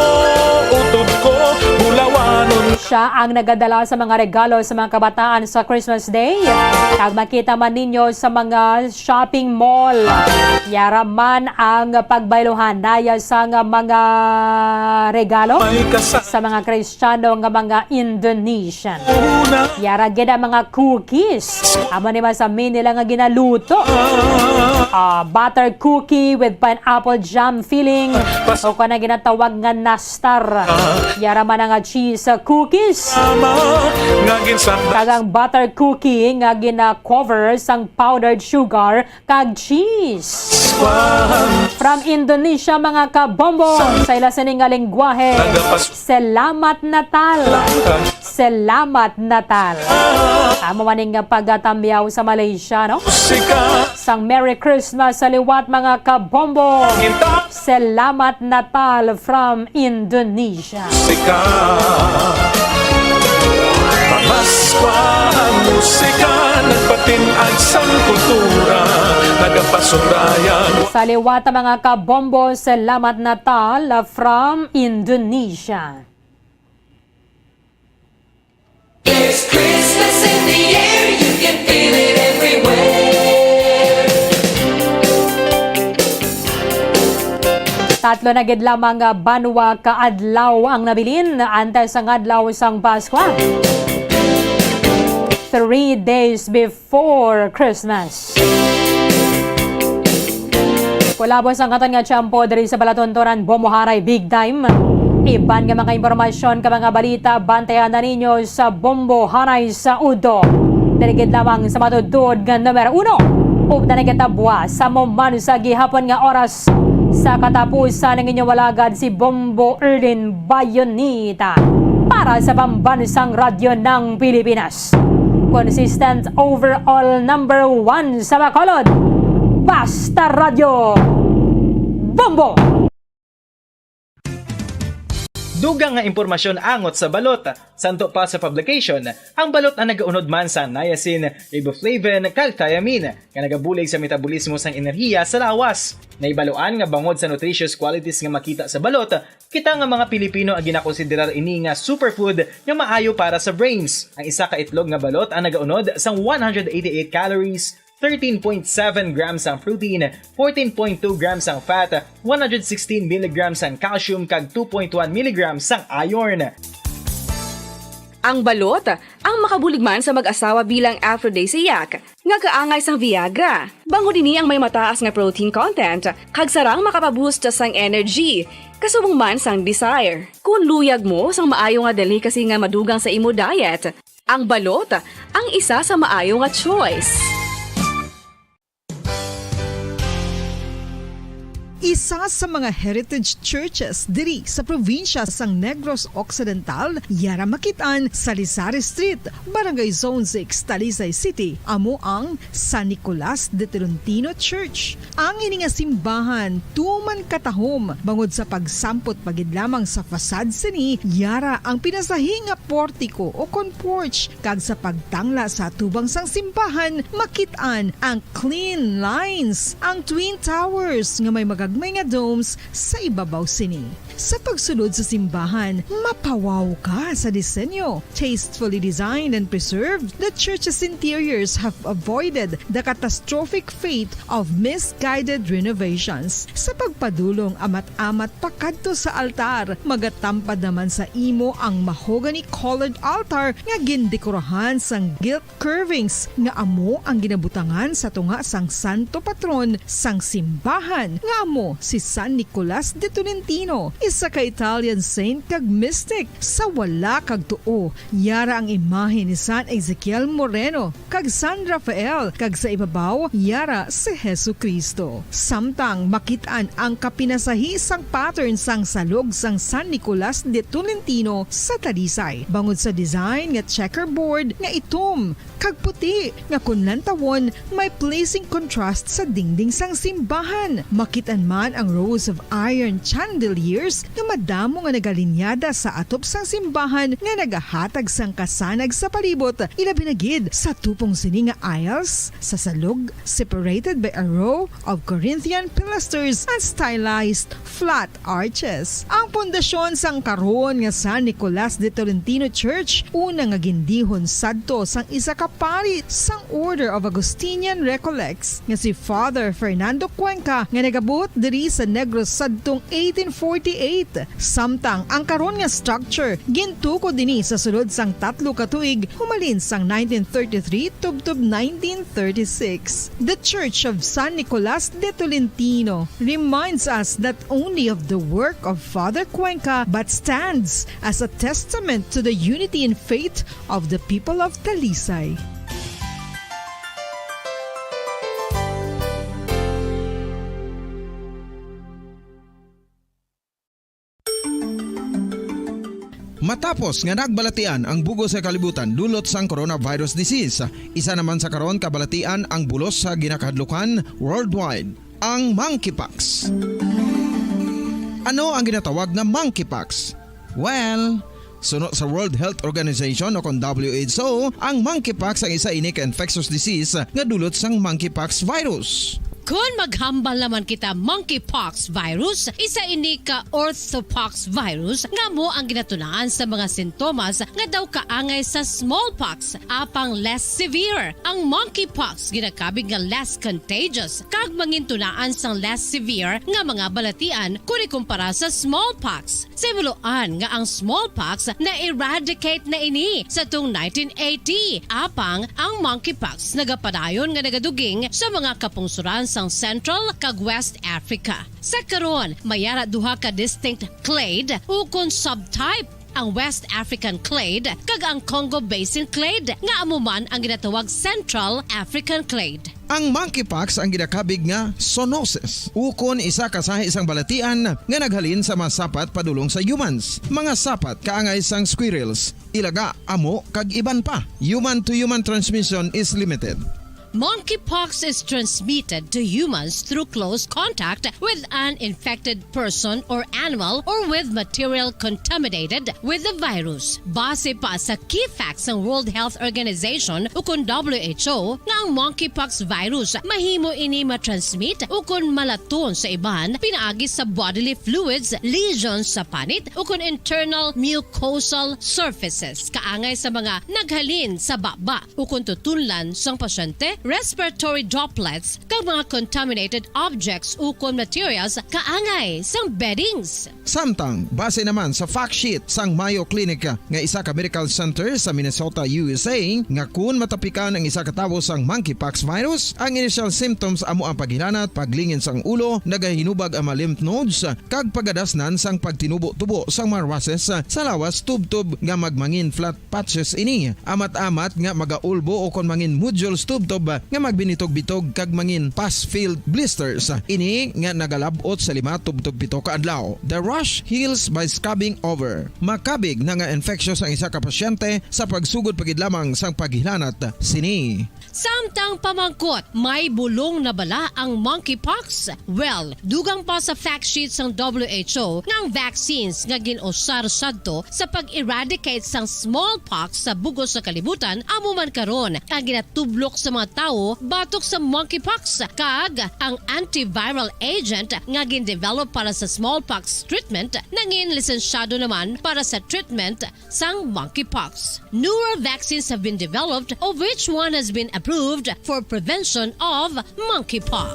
utod ko, bulawanon. Siya ang nagadala sa mga regalo sa mga kabataan sa Christmas Day. Kag makita man ninyo sa mga shopping mall. Yaraman ang pagbayluhan naya sa mga regalo sa mga Kristiyano nga mga Indonesian. Yara gid ang mga cookies. Amo ni sa nila nga ginaluto. Butter cookie with pineapple jam filling. O kung na ginatawag nga nastar. Yara man nga cheese cookies. Kagang butter cookie nga gina-cover sang powdered sugar kag cheese. From Indonesia mga kabombo, sa ila sining nga lengguwahe. Salamat Natal. Salamat Natal. Amo maning nga pagtamyaw sa Malaysia, no? Sang Merry Christmas sa liwat mga kabombo. Salamat Natal from Indonesia. Pamaskwa ang musika, nagpatinag sang kultura, nagapasurayan. Sa liwat mga kabombo, Salamat Natal from Indonesia. There's Christmas in the air, you can feel it everywhere. Tatlo na gid lamang banwa ka adlaw ang nabilin antay sang adlaw sang Pasko. 3 days before Christmas. Kulabos ang katon nga tiyampo diri sa Balatontoran, Bomoharay, Big Time. Iban nga mga impormasyon ka mga balita, bantayan na ninyo sa Bomoharay sa Udo. Daligid lamang sa matudod nga numero 1. Ug nanagitabwa sa moman sa gihapon nga oras sa katapusan ng inyong walagad si Bombo Erlin Bayonita para sa pambansang radyo ng Pilipinas. Consistent overall number 1 sa Bacolod. Basta Radio Bombo! Dugang nga impormasyon angot sa balot. Santo pa sa publication, ang balot ang nagaunod man sa niacin, riboflavin, calthiamine, nga nagabulig sa metabolismo sang enerhiya sa lawas. Naibaluan nga bangod sa nutritious qualities nga makita sa balot, kita nga mga Pilipino ang ginakonsiderar ini nga superfood nga maayo para sa brains. Ang isa ka itlog nga balot ang nagaunod sang 188 calories, 13.7 grams ang protein, 14.2 grams ang fat, 116 mg ang calcium kag 2.1 mg ang iron. Ang balot, ang makabuligman sa mag-asawa bilang aphrodisiac, nga kaangay sang Viagra. Bango dini ang may mataas nga protein content, kag sarang makapaboost sang energy, kasubong man sang desire. Kung luyag mo sang maayo nga delicacy nga madugang sa imo diet, ang balot, ang isa sa maayo nga choice. Isa sa mga heritage churches diri sa probinsya sang Negros Occidental, yara makitaan sa Rizal Street, Barangay Zone 6, Talisay City, amo ang San Nicolas de Tolentino Church. Ang ini nga simbahan tuman katahom bangod sa pagsampot pagid lamang sa fasad sini, yara ang pinasahi nga portiko o kon porch, kag sa pagtangla sa tubang sang simbahan makitaan ang clean lines, ang twin towers nga may magagmay nga domes sa ibabaw sini. Sa pagsulod sa simbahan, mapawaw ka sa disenyo. Tastefully designed and preserved, the church's interiors have avoided the catastrophic fate of misguided renovations. Sa pagpadulong amat-amat pakadto sa altar, magatampad naman sa imo ang mahogany colored altar nga gindekorahan sang gilt curvings nga amo ang ginabutangan sa tunga sang santo patron sang simbahan nga amo si San Nicolas de Tolentino, isa ka Italian saint kag mystic. Sa wala kag tuo, yara ang imahe ni San Ezekiel Moreno kag San Rafael, kag sa ibabaw yara si Jesucristo. Samtang makitaan ang kapinasahi sang pattern sang salog sang San Nicolas de Tolentino sa Talisay, bangod sa design nga checkerboard nga itom kag puti nga kunlantawon may pleasing contrast sa dingding sang simbahan. Makitan man ang rows of iron chandeliers nga madamo nga nagalinyada sa atop sang simbahan nga nagahatag sang kasanag sa palibot, ilabi na gid sa tupong sini nga aisles sa salog separated by a row of Corinthian pilasters and stylized flat arches. Ang pundasyon sang karon nga San Nicolas de Tolentino Church una nga gindihon sadto sang isa ka pari sang Order of Augustinian Recollects nga si Father Fernando Cuenca nga nagabot diri sa Negros sadtong 1848. Samtang ang karon nga structure gintuko dinhi sa sulod sang 3 ka tuig humalin sang 1933 tubtob 1936. The Church of San Nicolas de Tolentino reminds us not only of the work of Father Cuenca but stands as a testament to the unity and faith of the people of Talisay. Matapos nga nagbalatian ang bugo sa kalibutan dulot sang coronavirus disease, isa naman sa karon kabalatian ang bulos sa ginakahadlukan worldwide, ang monkeypox. Ano ang ginatawag na monkeypox? Well, sunod sa World Health Organization o kung WHO, ang monkeypox ang isa ini ka infectious disease nga dulot sang monkeypox virus. Kung maghambal naman kita monkeypox virus, isa ini ka orthopox virus nga mo ang ginatunaan sa mga sintomas nga daw kaangay sa smallpox, apang less severe. Ang monkeypox ginakabig nga less contagious kag mangintunaan sang less severe nga mga balatian kung ikumpara sa smallpox. Simuloan nga ang smallpox na eradicate na ini sa tung 1980, apang ang monkeypox nagapadayon nga nagaduging sa mga kapungsuran sang Central kag West Africa. Sa karon, mayara duha ka distinct clade ukon subtype, ang West African clade kag ang Congo Basin clade nga amuman ang ginatawag Central African clade. Ang monkeypox ang ginakabig nga zoonosis, ukon isa kasahi isang balatian nga naghalin sa mga sapat padulong sa humans. Mga sapat kaangay sang squirrels, ilaga, amo kag iban pa. Human to human transmission is limited. Monkeypox is transmitted to humans through close contact with an infected person or animal or with material contaminated with the virus. Base pa sa key facts ng World Health Organization ukon WHO nga ang monkeypox virus mahimo ini matransmit ukon malaton sa iban pinaagi sa bodily fluids, lesions sa panit ukon internal mucosal surfaces kaangay sa mga naghalin sa baba ukon tutunlan sang pasyente, respiratory droplets kag mga contaminated objects ukon materials kaangay sang beddings. Samtang base naman sa fact sheet sang Mayo Clinic nga isa ka medical center sa Minnesota, USA, nga kun matapikan ang isa ka tawo sang monkeypox virus, ang initial symptoms amo ang paghilanat, paglingin sang ulo, nagahinubag ang mga lymph nodes kag pagadasnan sang pagtinubo-tubo sang mga rashes sa lawas tubtob nga magmangin flat patches ini. Amat-amat nga magaulbo o kon mangin nodules tubtob nga magbinitog-bitog kag mangin pus-filled blisters. Ini nga nagalabot sa 5-7 ka adlaw. The rash heals by scabbing over. Makabig na nga infectious ang isa ka pasyente sa pagsugod pagid lamang sang paghilanat sini. Samtang pamangkot, may bulong na bala ang monkeypox? Well, dugang pa sa fact sheet ng WHO ng vaccines nga ginusar sadto sa pag-eradicate sang smallpox sa bugos sa kalibutan, amo man karon ang ginatublok sa mga tao batok sa monkeypox kag ang antiviral agent nga gin-develop para sa smallpox treatment nangin lisensyado naman para sa treatment sang monkeypox. Newer vaccines have been developed, of which one has been approved for prevention of monkeypox.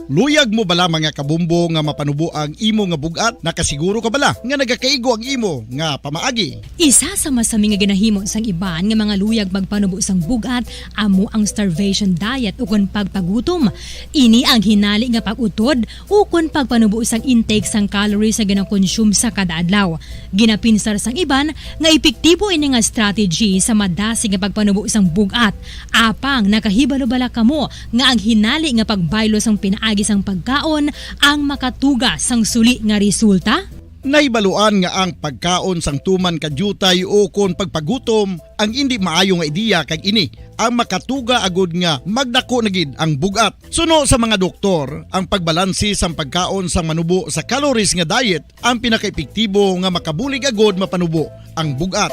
Luyag mo bala mga kabumbo nga mapanubo ang imo nga bugat? Nakasiguro ka bala nga nagakaigo ang imo nga pamaagi? Isa sa masami nga ginahimo sang iban nga mga luyag magpanubo sang bugat amo ang starvation diet ukon pagpagutom. Ini ang hinali nga pag-utod ukon pagpanubo sang intake sang calories sa gina-consume sa kada adlaw. Ginapinsar sang iban nga epektibo ini nga strategy sa madasig nga pagpanubo sang bugat. Apang nakahibalo bala kamo nga ang hinali nga pagbaylo sang pinaagi sang pagkaon ang makatuga sang suli nga resulta? Naibaluan nga ang pagkaon sang tuman kadyutay o kon pagpagutom ang hindi maayo nga ideya kag ini ang makatuga agud nga magdako na gid ang bugat. Suno sa mga doktor, ang pagbalansi sang pagkaon sang manubo sa calories nga diet ang pinakaepektibo nga makabulig agud mapanubo ang bugat.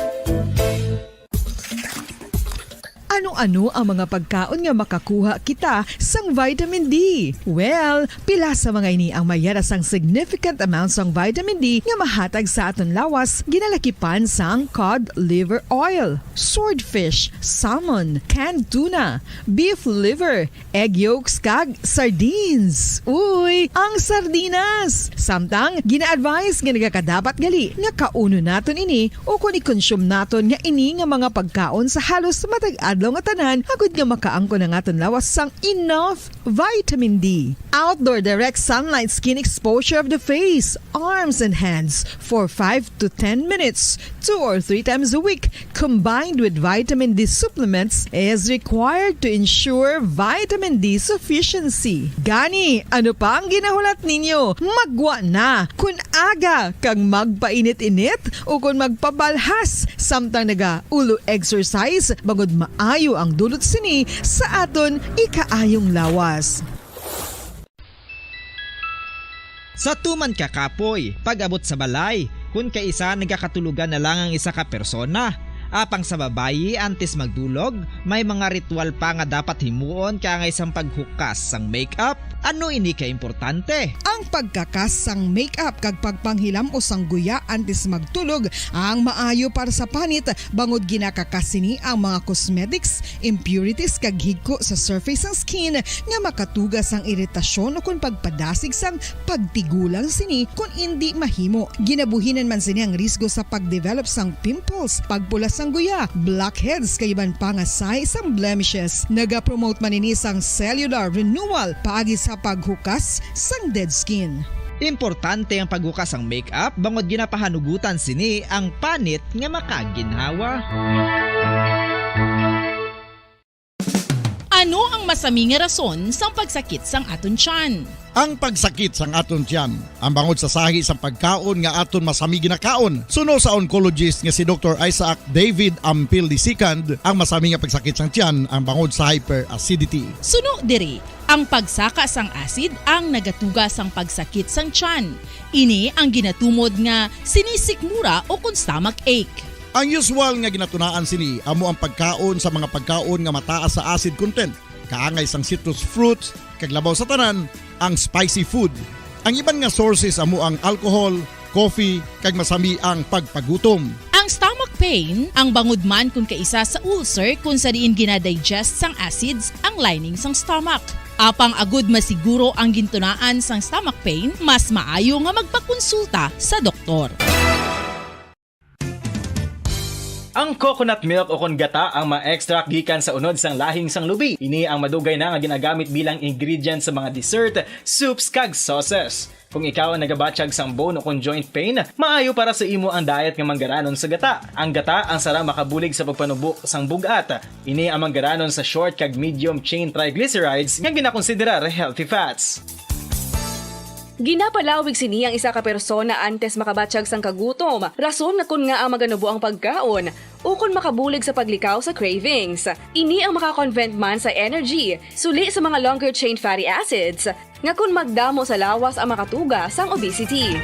Ano-ano ang mga pagkaon nga makakuha kita sang vitamin D? Well, pila sa mga ini ang mayara sang significant amounts sang vitamin D nga mahatag sa aton lawas ginalakipan sang cod liver oil, swordfish, salmon, canned tuna, beef liver, egg yolks kag sardines. Uy, ang sardinas! Samtang gina-advise nga nagakadapat gali nga kauno naton ini o kung i-consume naton nga ini nga mga pagkaon sa halos matag adlaw nga tanan agud nga makaangko na nga lawas sang enough vitamin D. Outdoor direct sunlight skin exposure of the face, arms and hands for 5 to 10 minutes 2 or 3 times a week combined with vitamin D supplements is required to ensure vitamin D sufficiency. Gani, ano pa ang ginahulat ninyo? Magwa na kun aga kang magpainit-init o kun magpabalhas samtang naga ulo exercise bagod maayo ang dulot sini sa aton ikaayong lawas. Sa tuman ka kapoy, pag-abot sa balay, kung kaisa nagkakatulugan na lang ang isa ka persona. Apang sa babayi antes magdulog, may mga ritual pa nga dapat himuon kaya nga isang paghukas sang makeup. Ano ini ka importante? Ang pagkakas sang makeup kag pagpanghilam o sang guya antes magtulog ang maayo para sa panit bangod ginakakas sini ang mga cosmetics, impurities kag higko sa surface sang skin nga makatugas sang iritasyon o kung pagpadasig sang pagtigulang sini kung hindi mahimo. Ginabuhinan man sini ang risgo sa pagdevelop sang pimples, pagpula sang guya, blackheads kaiban pa nga sa isang blemishes. Naga-promote man ini sang cellular renewal paagi sa paghukas sang dead skin. Importante ang paghukas ang makeup bangod ginapahanugutan sini ang panit nga makaginhawa. Ano ang masami nga rason sang pagsakit sang aton tiyan? Ang pagsakit sang aton tiyan, ang bangod sa sahi sang pagkaon nga aton masami ginakaon. Suno sa oncologist nga si Dr. Isaac David Ampil II, ang masami nga pagsakit sang tiyan ang bangod sa hyperacidity. Suno diri, ang pagsaka sang acid ang nagatuga sang pagsakit sang tiyan. Ini ang ginatumod nga sinisikmura o kung stomach ache. Ang usual nga ginatunaan sini amo ang pagkaon sa mga pagkaon nga mataas sa acid content, kaangay sang citrus fruits, kag labaw sa tanan ang spicy food. Ang iban nga sources amo ang alcohol, coffee, kag masami ang pagpagutom. Ang stomach pain ang bangod man kung kaisa sa ulcer kung sa diin ginadigest sang acids ang lining sang stomach. Apang agud masiguro ang gintunaan sang stomach pain, mas maayo nga magpakonsulta sa doktor. Ang coconut milk o kon gata ang ma-extract gikan sa unod sang lahing sang lubi. Ini ang madugay na nga ginagamit bilang ingredient sa mga dessert, soups kag sauces. Kung ikaw ang nagabatsyag sang bone o kon joint pain, maayo para sa imo ang diet nga manggaranon sa gata. Ang gata ang sara makabulig sa pagpanubo sang bugat. Ini ang manggaranon sa short kag medium chain triglycerides nga ginakonsiderar healthy fats. Ginapalawig sini ang isa ka persona antes makabatsyag sang kagutom. Rason na kun nga ang maganubo ang pagkaon. ukon makabulig sa paglikaw sa cravings. Ini ang makakonvent man sa energy, suli sa mga longer chain fatty acids, nga kun magdamo sa lawas ang makatuga sang obesity.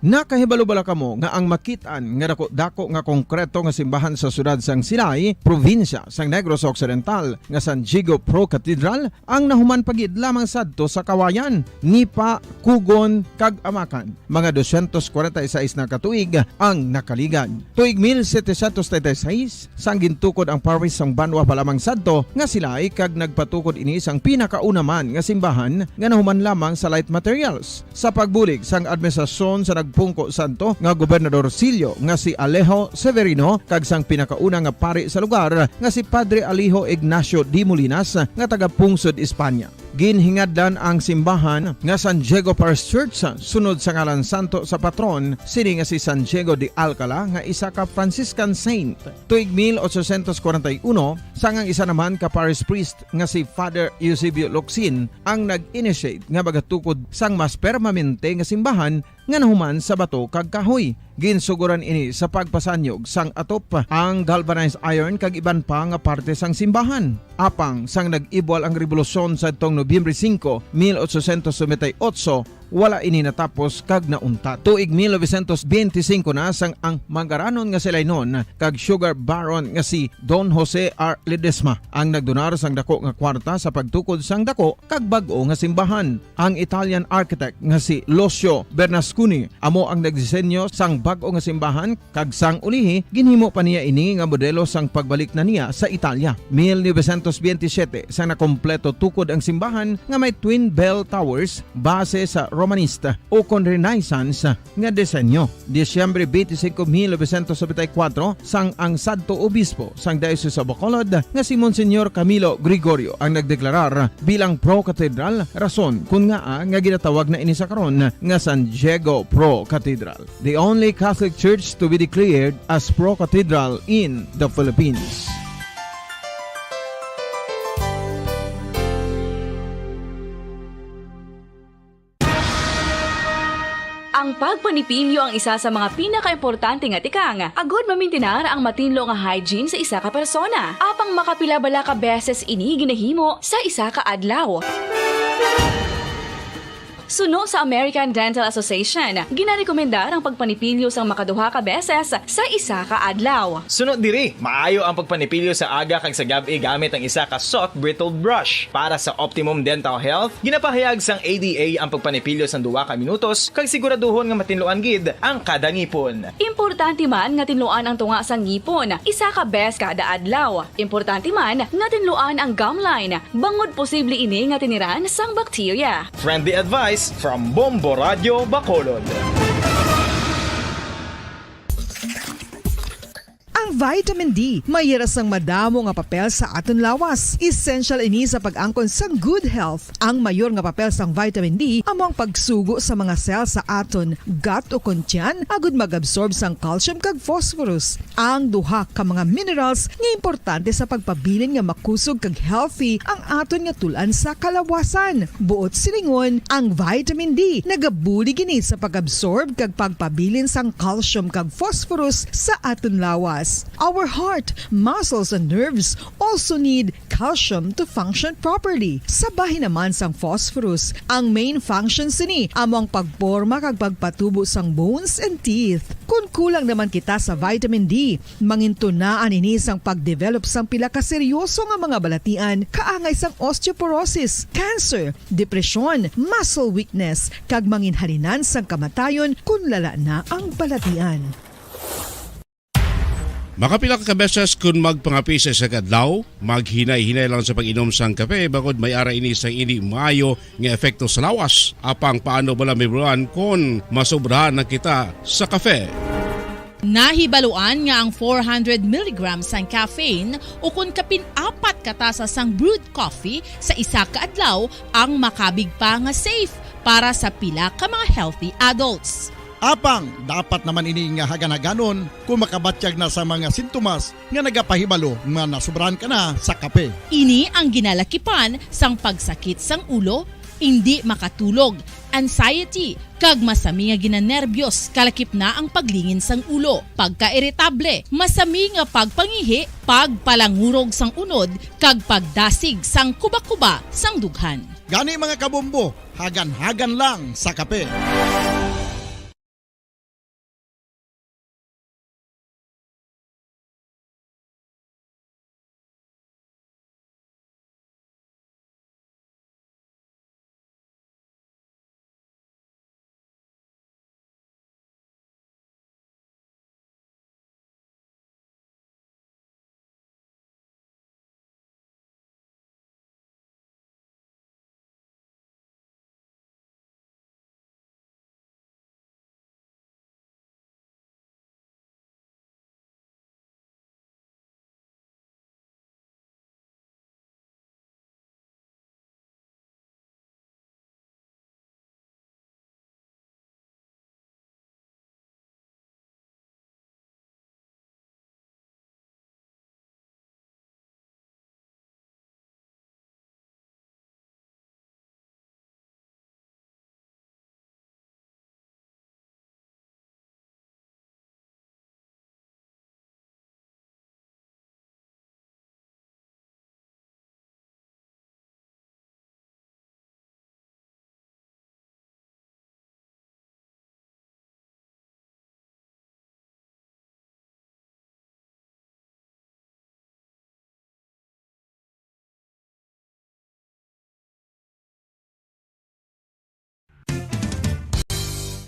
Nakahibalo-bala kamo nga ang makitaan nga dako nga konkreto nga simbahan sa sudad sang Sinay, probinsya sang Negros Occidental nga San Diego Pro Cathedral ang nahuman pagid lamang sadto sa kawayan, Nipa, Kugon, kag Amakan. Mga 246 na katuig ang nakaligan. Tuig 1736 sang gintukod ang parish sang Banwa pa lamang sadto nga sila ay kag nagpatukod ini sang pinakauna man nga simbahan nga nahuman lamang sa light materials. Sa pagbulig sang administrasyon sa pungko santo nga Gobernador Silio nga si Alejo Severino kag sang pinakauna nga pari sa lugar nga si Padre Alijo Ignacio D. Molinas nga taga Pungsod, Espanya. Ginhingadlan ang simbahan nga San Diego Parish Church sunod sa ngalan santo sa patron sini nga si San Diego de Alcala nga isa ka Franciscan saint. Tuig 1841 sangang isa naman ka parish priest nga si Father Eusebio Locsin ang nag-initiate nga bagatukod sang mas permanente nga simbahan nga nahuman sa bato kag kahoy. Ginsuguran ini sa pagpasanyog sang atop ang galvanized iron kag iban pa nga parte sang simbahan. Apang sang nag-ibwal ang revolusyon sa tong Nobyembre 5, 1898, wala ini natapos kag naunta. Tuig 1925 na sang ang mangaranon nga silay noon kag sugar baron nga si Don Jose R. Ledesma ang nagdonar sang dako nga kwarta sa pagtukod sang dako kag bag-o nga simbahan. Ang Italian architect nga si Lucio Bernasconi amo ang nagdisenyo sang bag-o nga simbahan kag sang ulihi ginhimo pa niya ini nga modelo sang pagbalik na niya sa Italia. 1927 sang nakompleto tukod ang simbahan nga may twin bell towers base sa Romanista o kon Renaissance nga disenyo. Disyembre 25, 1974 sang ang sadto obispo sang Diocese of Bacolod nga si Monsignor Camilo Gregorio ang nagdeklarar bilang pro-cathedral, rason kung nga ginatawag na ini sa karon nga San Diego Pro-Cathedral. The only Catholic Church to be declared as pro-cathedral in the Philippines. Ang pagpanipilyo ang isa sa mga pinaka-importante nga tikang. Agod mamintinar ang matinlo nga hygiene sa isa ka persona. Apang makapilabala ka beses ini ginahimo sa isa ka adlaw. Suno sa American Dental Association, ginarekomendar ang pagpanipilyo sang makaduha ka beses sa isa ka adlaw. Sunod diri, maayo ang pagpanipilyo sa aga kag sa gabi gamit ang isa ka soft brittle brush. Para sa optimum dental health, ginapahayag sang ADA ang pagpanipilyo sang 2 ka minutos kag siguraduhon nga matinloan gid ang kada ngipon. Importante man nga tinluan ang tunga sang ngipon, isa ka bes kada adlaw. Importante man nga tinluan ang gum line, bangod posible ini nga tiniran sang bakterya. Friendly advice from Bombo Radio Bacolod. Ang vitamin D mayira sang madamo nga papel sa aton lawas. Essential ini sa pag-angkon sang good health. Ang mayor nga papel sang vitamin D among pagsugo sa mga cell sa aton gut o kuntyan agud mag-absorb sang calcium kag phosphorus. Ang duha ka mga minerals nga importante sa pagpabilin nga makusog kag healthy ang aton nga tulan sa kalawasan. Buot silingon, ang vitamin D nagabuli gini sa pag-absorb kag pagpabilin sang calcium kag phosphorus sa aton lawas. Our heart, muscles, and nerves also need calcium to function properly. Sabahin naman sang phosphorus, ang main function sini among pagporma kag pagpatubo sang bones and teeth. Kung kulang naman kita sa vitamin D, mangintunaan ini sang pagdevelop sang pila ka seryoso nga mga balatian, kaangay sang osteoporosis, cancer, depresyon, muscle weakness, kag manginhalinan sang kamatayon kung lala na ang balatian. Makapila ka beses kung magpangapi sa isang adlaw, maghinay-hinay lang sa pag-inom sang kape bagod may ara ini sang hindi maayo nga epekto sa lawas. Apang paano bala may bulan kung masobrahan na kita sa kape. Nahibaluan nga ang 400 mg sang caffeine o kung kapin-4 katasa sang brewed coffee sa isa ka adlaw ang makabig pa nga safe para sa pila ka mga healthy adults. Apang, dapat naman ini nga haganaganon kung makabatyag na sa mga sintomas nga nagapahibalo nga nasubrahan ka na sa kape. Ini ang ginalakipan sang pagsakit sang ulo, hindi makatulog, anxiety, kag masami nga ginanerbiyos, kalakip na ang paglingin sang ulo, pagka-irritable, masami nga pagpangihi, pagpalangurog sang unod, kag pagdasig sang kuba-kuba sang dughan. Gani mga kabombo, hagan-hagan lang sa kape.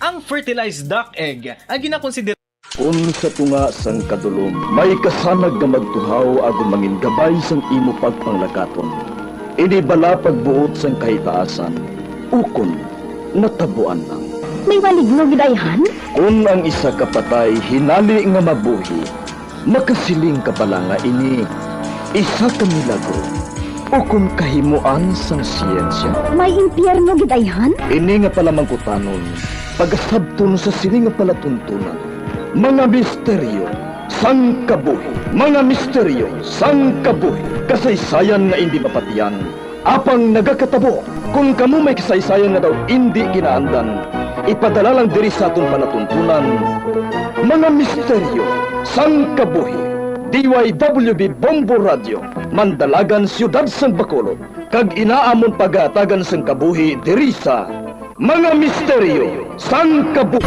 Ang fertilized duck egg ang ginakonsider Kung sa tunga sang kadulom, may kasanag nga magtuhaw agon mangin gabay sang imo pagpanglakaton. Ini bala pagbuot sang kahitaasan, ukon natabuan lang. May maligno gidayhan? Kung ang isa ka patay hinali nga mabuhi, makasiling ka pala nga ini isa ka milagro. Ukon kahimuan sang siyensya. May impyerno gidayhan? Ini nga pala mangkutanon, pagasabton sa siling nga palatuntunan. Mga misteryo sang kabuhi, mga misteryo sang kabuhi, kasaysayan nga hindi mapatiyan. Apang nagakatabo, kung kamo may kasaysayan nga daw hindi ginaandan, ipadala lang diri sa aton palatuntunan. Mga misteryo sang kabuhi, DYWB Bombo Radio, Mandalagan, Siyudad San Bacolod, kag inaamon pagatagan sang kabuhi diri sa Mga Misteryo sang Kabuhi.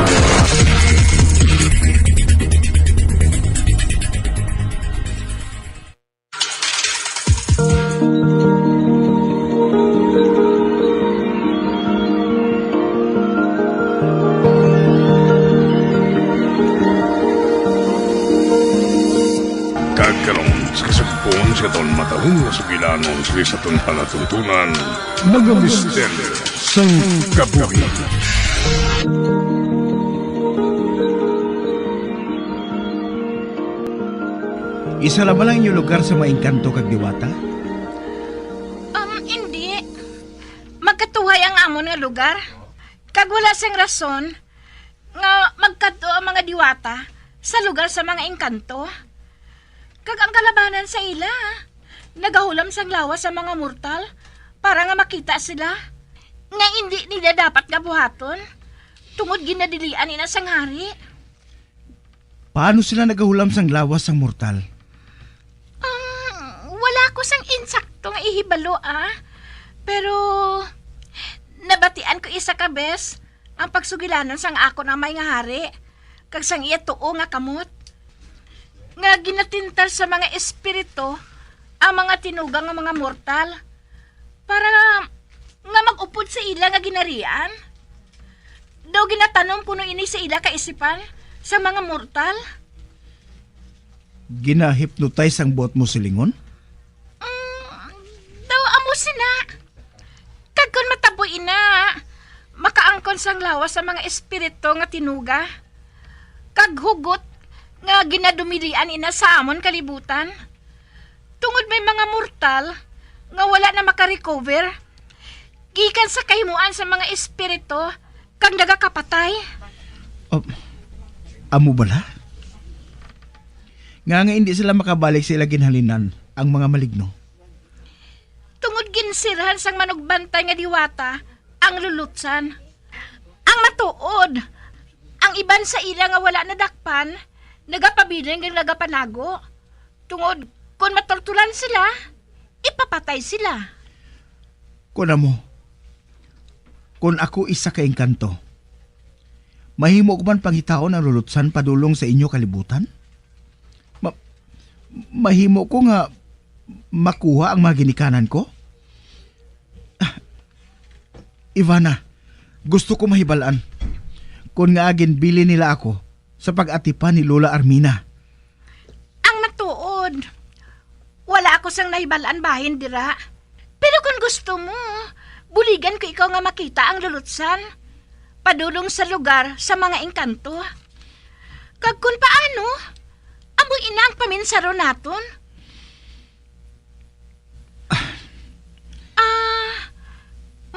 Kasagpon sa taon matahong na sugilanon sa taon palatuntunan, mga misteryo sang kabuhi. Isa na ba lang yung lugar sa maingkanto kag diwata? Hindi. Magkatuhay ang amon nga lugar. Kag wala siyang rason nga magkadto ang mga diwata sa lugar sa mga engkanto. Kag ang kalabanan sa ila, nagahulam sang lawas sa mga mortal para nga makita sila nga hindi nila dapat nga buhaton tungod ginadilian ina sang hari. Paano sila nagahulam sang lawas sang mortal? Wala ko sang insakto nga ihibalo pero nabatian ko isa ka bes ang pagsugilanan sang ako na may nga hari kag sang iya tuo nga kamot nga ginatintal sa mga espiritu ang mga tinugang nga mga mortal para nga mag-upod sa ila nga ginarian. Daw ginatanom kuno ini sa ila kaisipan sa mga mortal. Gina-hypnotize ang buot mo silingon? Daw amo sina. Kag kun mataboy ina, makaangkon sang lawas sa mga espiritu nga tinuga. Kag hugot nga ginadumilian ina sa amon kalibutan. Tungod may mga mortal nga wala na makarecover gikan sa kahimuan sa mga espiritu kag nagakapatay. Amo bala? Nga hindi sila makabalik sa ila ginhalinan ang mga maligno. Tungod ginsirhan sang manugbantay nga diwata ang lulutsan. matuod. Ang iban sa ila nga wala nadakpan, nagapabiling ng nagapanago. Tungod, kung matultulan sila, ipapatay sila. Kuna mo, kung ako isa ka engkanto, mahimo ko man pangitaon ang lulutsan padulong sa inyo kalibutan? Mahimo ko nga makuha ang mga ginikanan ko? Ivana, gusto ko mahibalaan kung nga ginbili nila ako sa pag-atipan ni Lola Armina. Ang matuod, wala ako sang nahibalaan bahin dira. Pero kung gusto mo, buligan ko ikaw nga makita ang lulutsan. Padulong sa lugar sa mga engkanto. Kag kung paano, amoy ina ang paminsaro naton.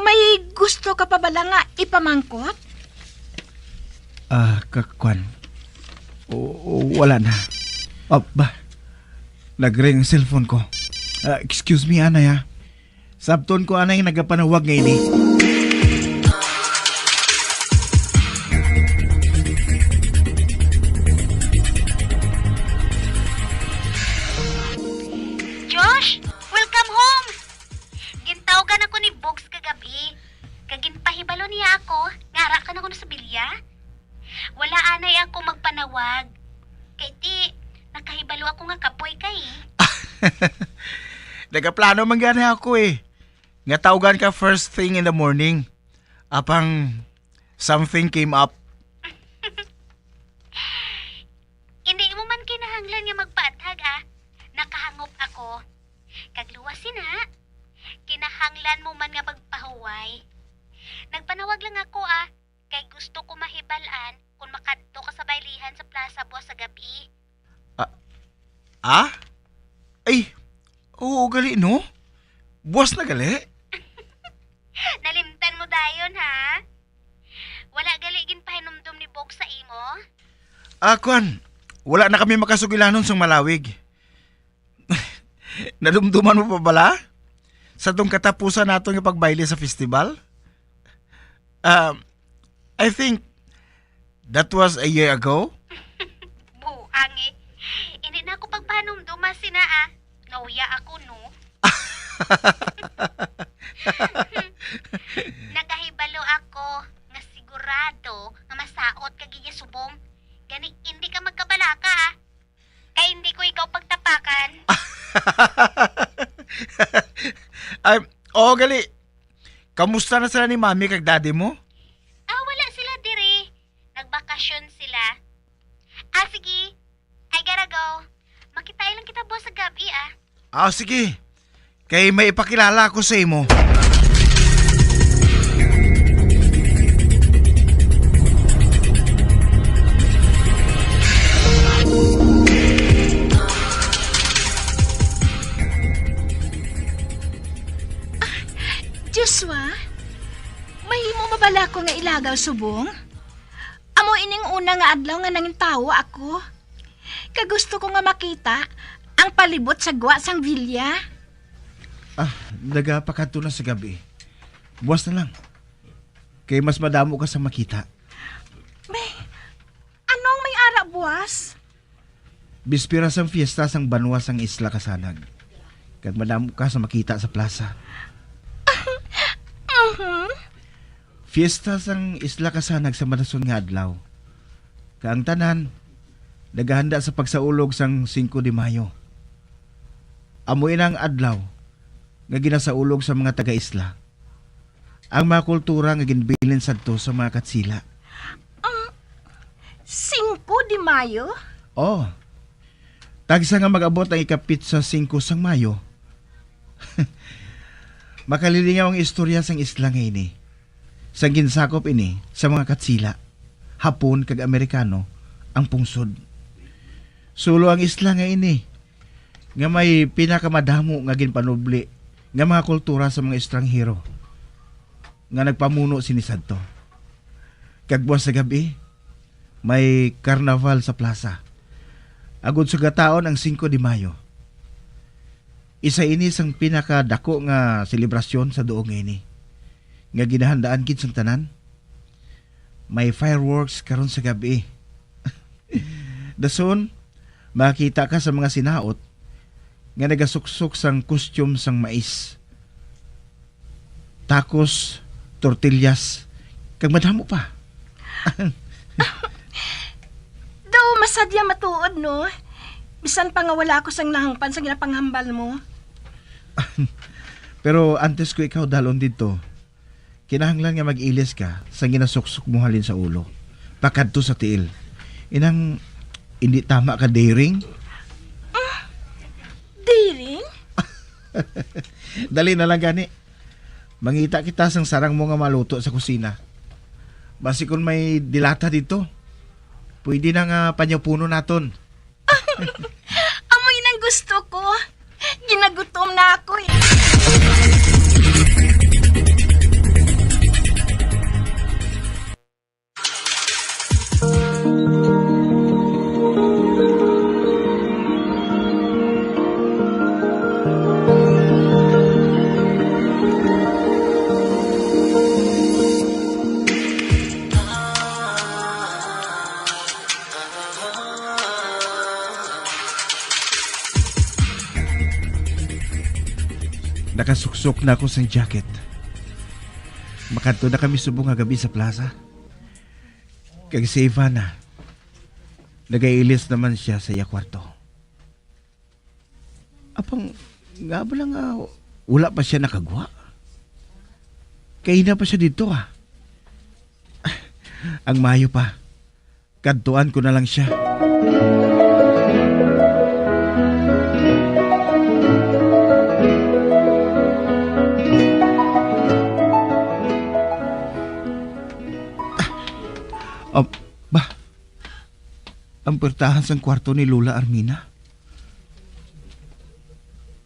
May gusto ka pa bala nga ipamangkot? Kakwan. Wala na. Nag-ring ang cellphone ko. Excuse me, Anay, ha. Sabton ko, Anay, nagapanawag ngayon eh. Josh, welcome home! Gintawagan ako ni Bogs kagabi. Kaginpahibalo niya ako, ngara ka na ko na sa bilya. Wala anay ako magpanawag. Kay ti, nakahibalo ako nga kapoy kay. Nagaplano man gani ako eh. Nga tawagan ka first thing in the morning. Apang something came up. Hindi mo man kinahanglan nga magpaathag Nakahangop ako. Kagluwasin Kinahanglan mo man nga magpahuway. Nagpanawag lang ako kay gusto ko mahibalaan kung makadto ka sa baylihan sa plaza buwas sa gabi. Ay, oo gali no? Buwas na gali? Nalimtan mo dayon ha? Wala gali ginpahinumdum ni Bog sa imo? Kwan, wala na kami makasugilanon sa malawig. Nadumduman mo pa bala? Sa tong katapusan nato nga pagbayle sa festival? I think that was a year ago. Buang Hindi na ako pagpanumduma sina Nauya ako no. Nakahibalo ako nga sigurado nga masaot kagiya subong. Gani hindi ka magkabalaka kay hindi ko ikaw pagtapakan. Oo gali. Kamusta na sila ni mami kag daddy mo? Wala sila diri. Nagbakasyon sila. Sige. I gotta go. Makitay lang kita buwas sa gabi Sige. Kay may ipakilala ako sa imo. Joshua, mahimo mabala ko nga ilagaw subong? Amo ining una nga adlaw nga nangin tawo ako. Kagusto ko nga makita ang palibot sa gwa sang vilya. Nagapakato na sa gabi. Buwas na lang. Kay mas madamo ka sa makita. Anong may ara buwas? Bispira sang fiesta sang banwa sang Isla Kasanag. Kag madamo ka sa makita sa plaza. Fiesta sang Isla Kasanag sa madason nga adlaw. Kaang tanan, naghahanda sa pagsaulog sang 5 de Mayo. Amoy nang adlaw nga ginasaulog sa mga taga-isla. Ang mga kultura nga ginbilin sadto sa mga katsila. 5 de Mayo? Tagsa nga mag-abot ang ikapit sa 5 sang Mayo. Makalilingaw ang istorya sang isla nga ini. Sang ginsakop ini sa mga katsila, Hapon kag Amerikano ang pungsod. Sulo ang isla nga ini nga may pinakamadamo nga ginpanubli nga mga kultura sa mga estranghero nga nagpamuno sinisadto. Kag buwas sa gabi, may karnaval sa plaza. Agud sa gataon ang 5 de Mayo. Isa ini sang pinakadako nga selebrasyon sa duong ini nga ginahandaan kid sang tanan. may fireworks karon sa gabi. Dason, makita ka sa mga sinaot nga nagasuksok sang costume sang mais. Tacos, tortillas, kag madamo pa. Daw masadya matuod, no? Bisan pa nga wala ako sang nahangpan sa ginapanghambal mo. Pero antes ko ikaw dalon dito, kinahanglan nga mag-ilis ka sa ginasuksok mo halin sa ulo. Pakadto sa tiil. Inang hindi tama ka daring. Daring? Dali na lang gani. Mangita kita sang sarang mo nga maluto sa kusina. Basi kung may dilata dito, pwede na nga panyapuno naton. Amoy nang gusto ko. Ginagutom na ako eh. Nakasuksok na ako sa jacket. Makadto na kami subong nga gabi sa plaza. Kag si Ivana, nagailis naman siya sa iya kwarto. Apang nga ba lang wala pa siya nakagwa? Kaina pa siya dito Ang mayo pa, kadtuan ko na lang siya. Ang pertahan sa kwarto ni Lola Armina.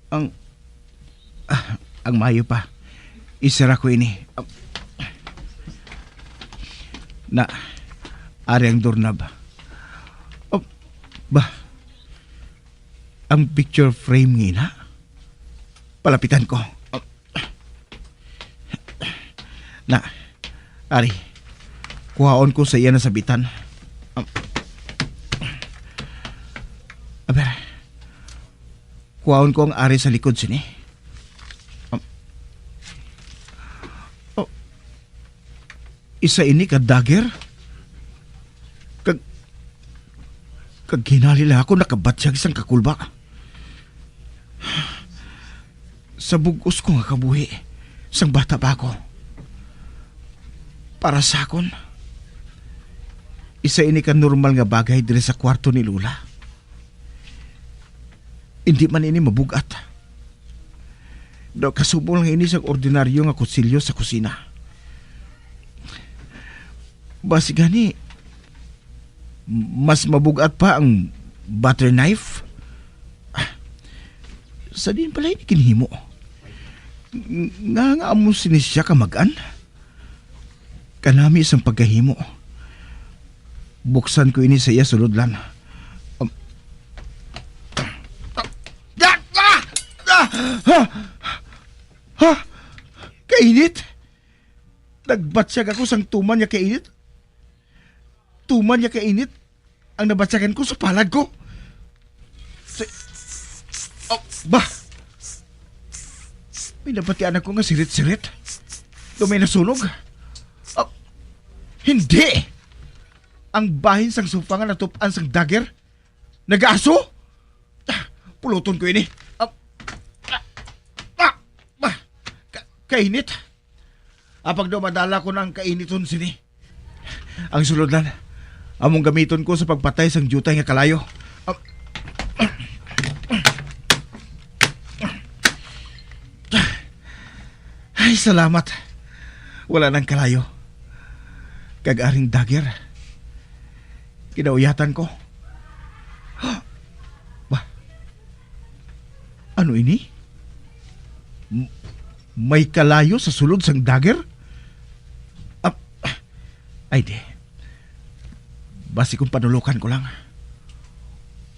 Ang mayo pa. Isara ko ini. Ari ang doorknob. Ang picture frame ngina. Palapitan ko. Ari. Kuhaon ko sa iya na sabitan. Kuhaon ko ang ari sa likod sini. Isa ini ka dagger? Kag ginalila ako nakabatsyag isang kakulba. Sa bugos ko nga kabuhi, sang bata pa ako. Para sa akon, isa ini ka normal nga bagay dire sa kwarto ni Lola. Hindi man ini mabugat. Daw kasubol lang ini sa ordinaryo nga kutsilyo sa kusina. Basi gani, mas mabugat pa ang butter knife. Sa din pala ini kinhimo. Nga amo sinisya ka magan. Kanami isang pagkahimo. Buksan ko ini sa iya sulod lang. Kainit? Nagbatsyag ako sang tuman niya kainit? Tuman niya kainit? Ang nabatsyagan ko sa palad ko? May nabatian ako nga sirit-sirit. May nasunog. Hindi! Ang bahin sang sofa nga natupan sang dagger? Nag-aso? Puluton ko ini. Kainit. Apag daw madala ko ng kainiton sini. Ang sulod lang, among gamiton ko sa pagpatay sang jutay nga kalayo. Ay, salamat. Wala nang kalayo. Kag-aring dagger. Kinauyatan ko. Ano ini? May kalayo sa sulod sang dagger? Ay di. Basi kung panulukan ko lang.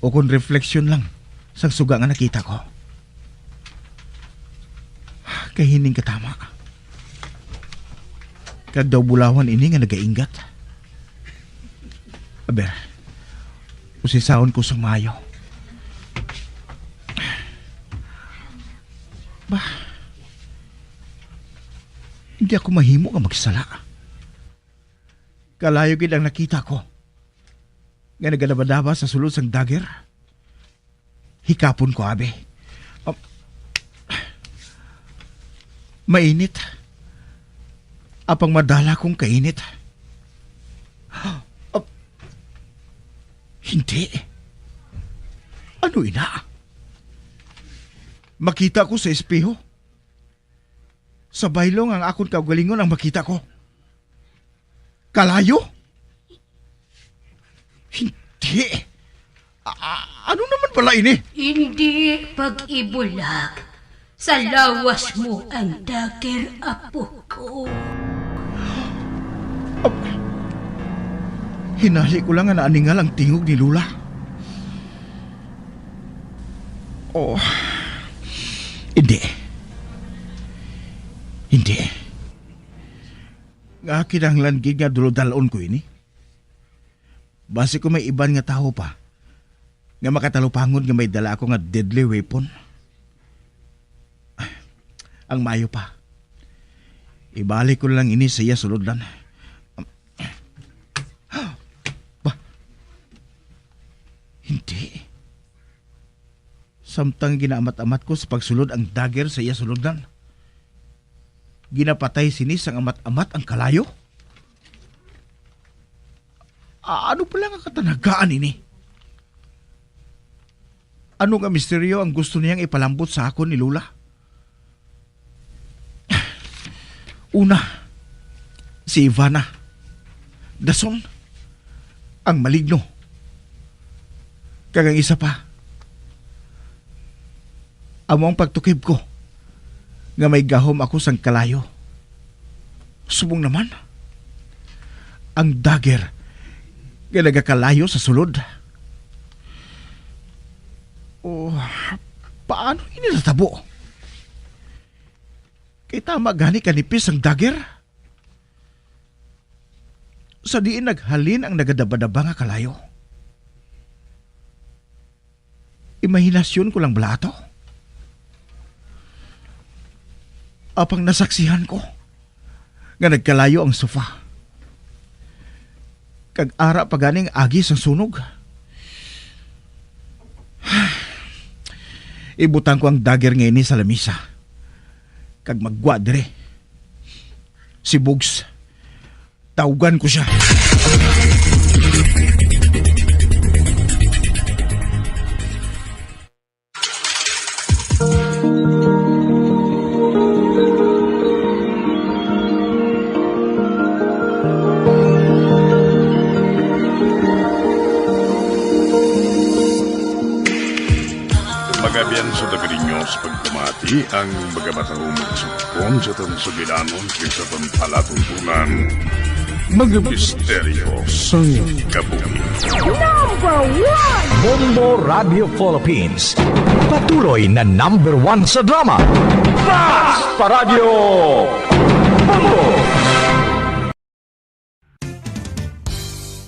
O kung refleksyon lang sa suga nga nakita ko. Kahining katama. Kag daw bulawan ini nga nagaingat. Aber, usisaon ko sa Mayo. Hindi ako mahimo nga magsala. Kalayo gid ang nakita ko. Nga nagadabadaba sa sulod sang dager. Hikapon ko, abe. Mainit. Apang madala kong kainit. Hindi. Ano ina? Makita ko sa espeho. Sa baylong ang akong kaugalingon ang makita ko. Kalayo? Hindi. Ano naman pala ini? Hindi pag-ibulag. Sa lawas mo ang dager, apo ko. Hinali ko lang nga naaningal ang tingog ni Lula. Oh. Hindi. Hindi. Nga kinahanglan gid nga dulodalon ko ini. Base ko may iban nga tao pa nga makatalupangon nga may dala ako nga deadly weapon. Ang Mayo pa. Ibalik ko lang ini sa iya sulodlan. Hindi. Samtang ginaamat-amat ko sa pagsulod ang dagger sa iya sulodlan. Ginapatay sinis ang amat-amat ang kalayo? Ano pala nga katanagaan ini? Ano nga misteryo ang gusto niyang ipalambot sa ako ni Lula? Una, si Ivana. Dason, ang maligno. Kagang isa pa, amo ang pagtukib ko nga may gahom ako sang kalayo. Subong naman, ang dagger nga nagakalayo sa sulod. Oh, paano ini natabo? Kay tama gani kanipis ang dagger? Sa diin naghalin ang nagadabadaba nga kalayo. Imahinasyon ko lang blato. Apang nasaksihan ko nga nagkalayo ang sofa. Kag ara pa ganing agis ang sunog. Ibutang ko ang dagger ngayon sa lamisa. Kag magwa dire. Si Bugs, tawgan ko siya. Magabian sa dagarinyo sa pagpamati ang magamatang umagsukon sa tansugilanon sa palatuntunan. Mga misteryo sa kabuhi. Number 1! Bombo Radio Philippines. Patuloy na number 1 sa drama. Fast Radio Bombo!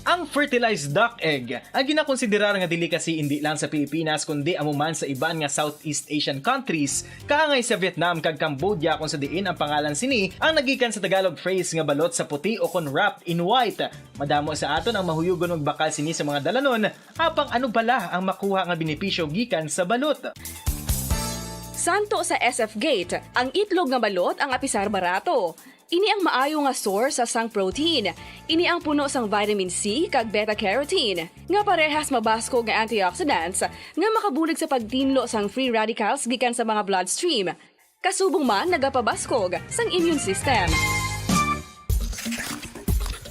Ang fertilized duck egg ang ginakonsiderar nga dili kasi hindi lang sa Pilipinas kundi amuman sa iban nga Southeast Asian countries kaangay sa Vietnam kag Cambodia kung sa diin ang pangalan sini ang nagikan sa Tagalog phrase nga balot sa puti o kon wrapped in white. Madamo sa aton ang mahuyugon og bakal sini sa mga dalanon apang ano bala ang makuha nga benepisyo gikan sa balot. Santo sa SF Gate, ang itlog nga balot ang apisar barato. Ini ang maayo nga source sa sang protein. Ini ang puno sang vitamin C kag beta-carotene. Nga parehas mabasko nga antioxidants nga makabulig sa pagtinlo sang free radicals gikan sa mga bloodstream. Kasubong man nagapabaskog sang immune system.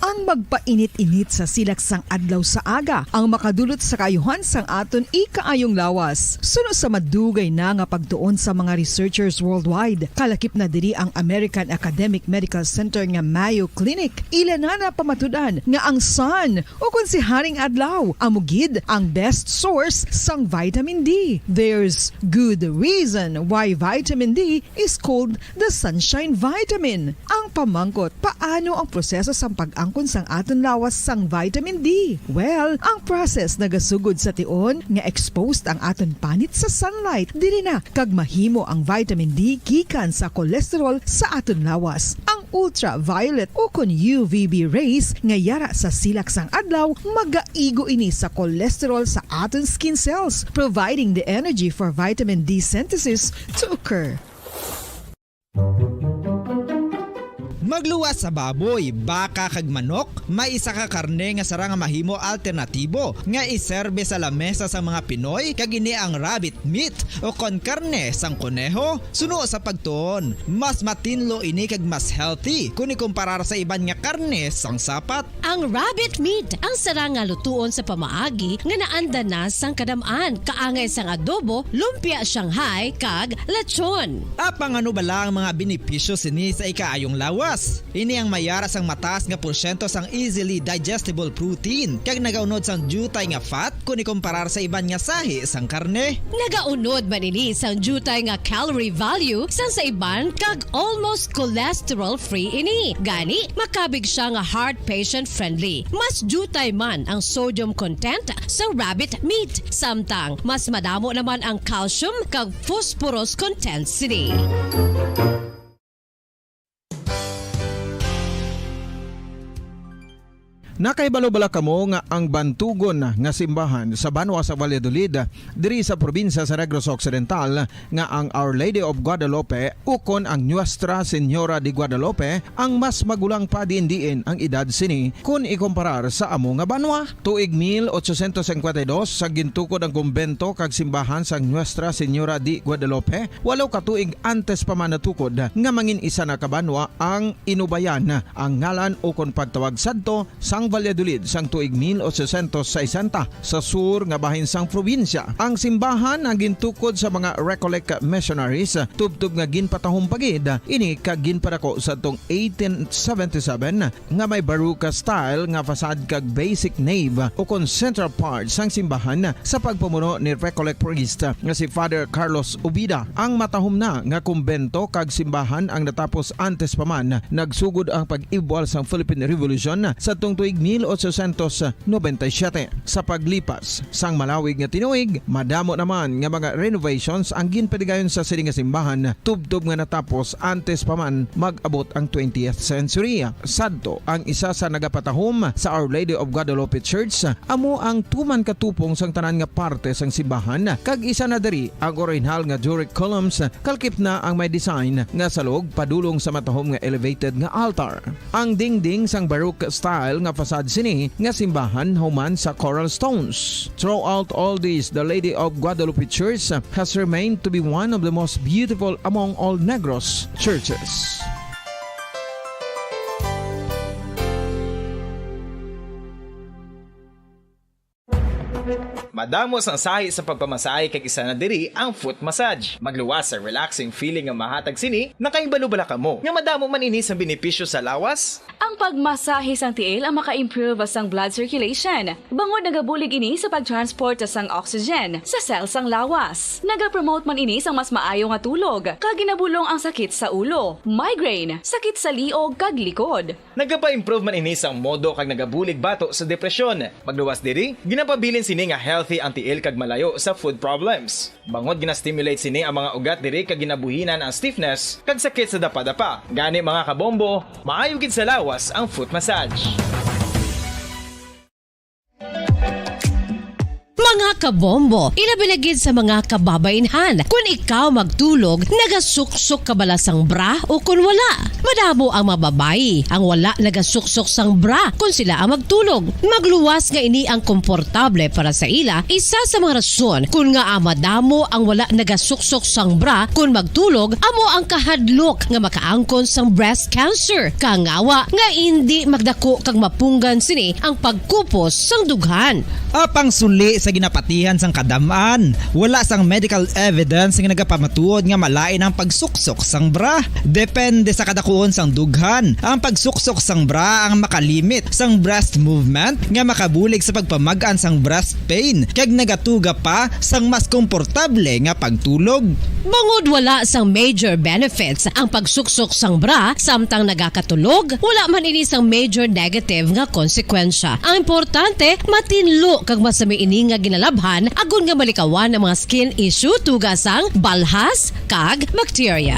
Ang magpainit-init sa silaksang adlaw sa aga ang makadulot sa kayuhan sang aton ikaayong lawas. Suno sa madugay na nga pagtuon sa mga researchers worldwide, kalakip na diri ang American Academic Medical Center nga Mayo Clinic. Ila na pamatudan nga ang sun o kung si Haring Adlaw amugid ang best source sang vitamin D. There's good reason why vitamin D is called the sunshine vitamin. Ang pamangkot, paano ang proseso sa pag-angkon sang aton lawas sang vitamin D. Well, ang process nagasugod sa tion nga exposed ang aton panit sa sunlight dili na kag mahimo ang vitamin D gikan sa cholesterol sa aton lawas. Ang ultraviolet o kon UVB rays nga yara sa silak sang adlaw magaigo ini sa cholesterol sa aton skin cells, providing the energy for vitamin D synthesis to occur. Magluwas sa baboy, baka kag manok, may isa ka karne nga sarang mahimo alternatibo nga iserbe sa lamesa sa mga Pinoy kag ini ang rabbit meat o kon karne sang koneho. Suno sa pagtuon, mas matinlo ini kag mas healthy kung ikumparar sa iban nga karne sang sapat. Ang rabbit meat ang sarang nga lutuon sa pamaagi nga naanda na sang kadamaan, kaangay sang adobo, lumpia Shanghai kag lechon. Apang ano bala ang mga benepisyo sini sa ikaayong lawas? Ini ang mayara sang mataas nga porsyento sang easily digestible protein kag nagaunod sang jutay nga fat kung ikumparar sa iban nga sahi sang karne. Nagaunod man ini sang jutay nga calorie value sang sa iban kag almost cholesterol free ini. Gani makabig siya nga heart patient friendly. Mas jutay man ang sodium content sa rabbit meat, samtang mas madamo naman ang calcium kag phosphorus content sini. Nakaibalo-bala kamo nga ang bantugon nga simbahan sa Banwa sa Valladolid diri sa probinsya sa Negros Occidental nga ang Our Lady of Guadalupe ukon ang Nuestra Señora de Guadalupe ang mas magulang pa diin ang edad sini kung ikumparar sa amo nga banwa. Tuig 1852 sa gintukod ang kumbento kag simbahan sang Nuestra Señora de Guadalupe, walo ka tuig antes pa man natukod nga mangin isa na kabanwa ang inubayan ang ngalan ukon pagtawag sadto sang Valladolid sang tuig 1860 sa sur nga bahin sang probinsya. Ang simbahan ang gintukod sa mga Recollect missionaries tubtub nga ginpatahong pagid ini kag ginpadako sa tong 1877 nga may baroque style nga fasad kag basic nave o kon central part sang simbahan sa pagpamuno ni Recollect priest nga si Father Carlos Ubida. Ang matahom na nga kumbento kag simbahan ang natapos antes pa man nagsugod ang pag-ibwal sang Philippine Revolution sa tong tuig 1897. Sa paglipas sang malawig nga tinuig, madamo naman nga mga renovations ang ginpadigayon sa sining nga simbahan tubtob nga natapos antes pa man mag-abot ang 20th century. Sadto ang isa sa nagapatahom sa Our Lady of Guadalupe Church amo ang tuman katupong sang tanan nga parte sang simbahan kag isa na diri ang original nga Doric columns kalkip na ang may design nga salog padulong sa matahom nga elevated nga altar. Ang dingding sang baroque style nga fasad sini nga simbahan human sa coral stones. Throughout all this, the Lady of Guadalupe Church has remained to be one of the most beautiful among all Negros churches. Madamos ang sahi sa pagpamasahe kag isa na diri ang foot massage. Magluwas sa relaxing feeling nga mahatag sini, nakaibalo-bala ka mo. Nga madamo man ini sa benepisyo sa lawas. Ang pagmasahe sang tiil ang maka-improve sang blood circulation. Bangod nagabulig ini sa pagtransport sang oxygen sa cells sang lawas. Nagapromote man ini sang mas maayo nga tulog, kag ginabulong ang sakit sa ulo, migraine, sakit sa liog kag likod. Nagapa-improve man ini sang modo kag nagabulig bato sa depresyon. Magluwas diri, ginapabilin sini nga healthy ang tiil kag malayo sa food problems. Bangod gina-stimulate sini ang mga ugat diri kag ginabuhinan ang stiffness kag sakit sa dapa-dapa. Gani mga kabombo, maayo gid sa lawas ang foot massage. Mga kabombo, ilabilagid sa mga kababainhan. Kung ikaw magtulog, nagasuksok ka bala sang bra o kung wala. Madamo ang mababayi ang wala nagasuksok sang bra kung sila ang magtulog. Magluwas nga ini ang komportable para sa ila. Isa sa mga rason kung nga madamo ang wala nagasuksok sang bra kung magtulog, amo ang kahadlok nga makaangkon sang breast cancer. Kangawa nga hindi magdako kag mapunggan sini ang pagkupos sang dughan. Apang suli sa ginapatay nabatihan sang kadamaan. Wala sang medical evidence nga nagapamatuod nga malain ang pagsuksok sang bra. Depende sa kadakuon sang dughan. Ang pagsuksok sang bra ang makalimit sang breast movement nga makabulig sa pagpamagaan sang breast pain kag nagatuga pa sang mas komportable nga pagtulog. Bangod wala sang major benefits ang pagsuksok sang bra samtang nagakatulog, wala man ini sang major negative nga konsekwensya. Ang importante, matinlo kag masami ini nga ginalabhan agon nga malikawan ang mga skin issue tugasang balhas kag bacteria.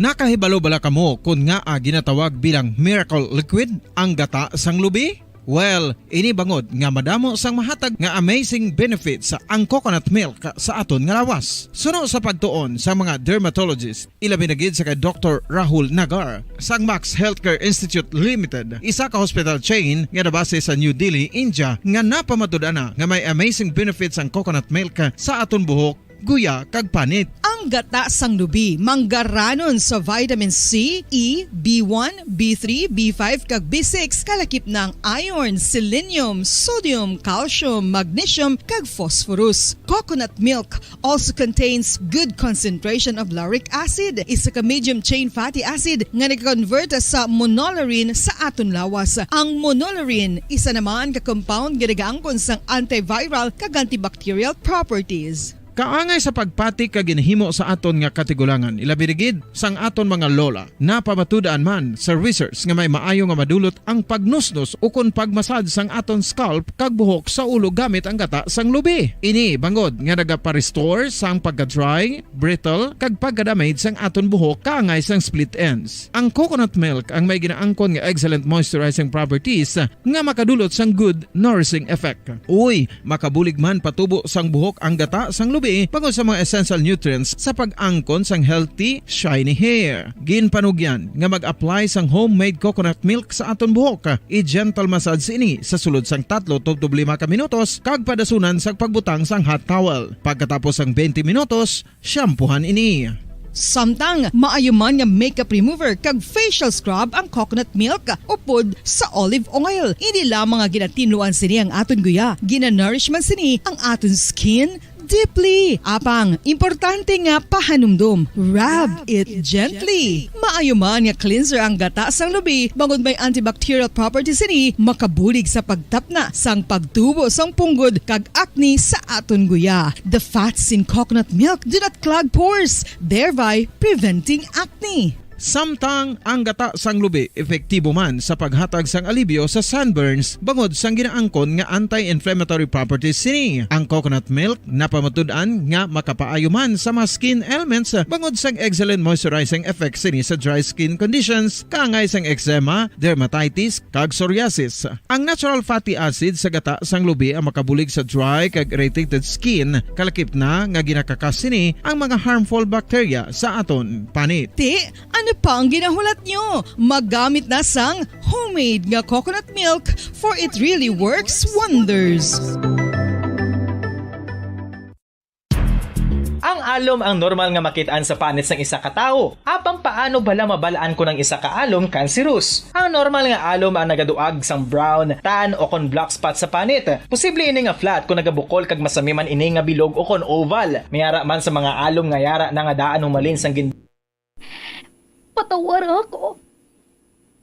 Nakahibalo bala kamo kung nga ginatawag bilang miracle liquid ang gata sang lubi? Well, ini bangod nga madamo sang mahatag nga amazing benefits sa ang coconut milk sa aton nga lawas. Suno sa pagtuon sa mga dermatologist, ilabi na gid sa kay Dr. Rahul Nagar sang Max Healthcare Institute Limited, isa ka hospital chain nga nabase sa New Delhi, India, nga napamatud-ana nga may amazing benefits ang coconut milk sa aton buhok, guya kag panit. Ang gata sang lubi manggaranon sa vitamin C, E, B1, B3, B5 kag B6 kalakip ng iron, selenium, sodium, calcium, magnesium kag phosphorus. Coconut milk also contains good concentration of lauric acid, isa ka medium chain fatty acid nga nag-convert sa monolarin sa aton lawas. Ang monolarin isa naman ka compound nga nagaangkon sang antiviral kag antibacterial properties. Kaangay sa pagpati kag ginhimo sa aton nga katigulangan, ilabirigid sang aton mga lola, napamatudan man sa research nga may maayo nga madulot ang pagnusnos o kon pagmasad sang aton scalp kag buhok sa ulo gamit ang gata sang lubi. Ini bangod nga nagapa-restore sang pagka-dry, brittle kag pagka-damage sang aton buhok kaangay sang split ends. Ang coconut milk ang may ginaangkon nga excellent moisturizing properties nga makadulot sang good nourishing effect. Uy, makabulig man patubo sang buhok ang gata sang lubi bangod sa mga essential nutrients sa pag-angkon sang healthy, shiny hair. Ginpanugyan nga mag-apply sang homemade coconut milk sa aton buhok. I-gentle massage ini sa sulod sang 3 to 5 ka minutos kag padasunan sang pagbutang sang hot towel. Pagkatapos sang 20 minutos, shampoohan ini. Samtang maayuman nga makeup remover kag facial scrub ang coconut milk upod sa olive oil. Hindi lamang nga ginatinuan sini ang aton guya, ginanourish man sini ang aton skin deeply. Apang, importante nga pahanumdum. Rub it gently. Maayo man nga cleanser ang gata sang lubi, bangod may antibacterial properties ini, makabulig sa pagtapna sang pagtubo sang punggod kag acne sa aton guya. The fats in coconut milk do not clog pores, thereby preventing acne. Samtang ang gata sang lubi epektibo man sa paghatag sang alibyo sa sunburns bangod sang ginaangkon nga anti-inflammatory properties sini. Ang coconut milk napamatud-an nga makapaayo man sa mga skin ailments bangod sang excellent moisturizing effect sini sa dry skin conditions kaangay sang eczema, dermatitis kag psoriasis. Ang natural fatty acid sa gata sang lubi ang makabulig sa dry kag irritated skin, kalakip na nga ginakakas sini ang mga harmful bacteria sa aton panit. Ano pa ang ginahulat nyo? Magamit na sang homemade nga coconut milk for it really works wonders. Ang alom ang normal nga makitaan sa panit ng isa ka tawo. Apang paano bala mabalaan ko ng isa ka alom cancerous? Ang normal nga alom ang nagaduag sang brown, tan o kon black spot sa panit. Posible ini nga flat kung nagabukol kag masami man ini nga bilog o kon oval. Mayara man sa mga alom nga yara na nga daan humalin sang Patawar ako.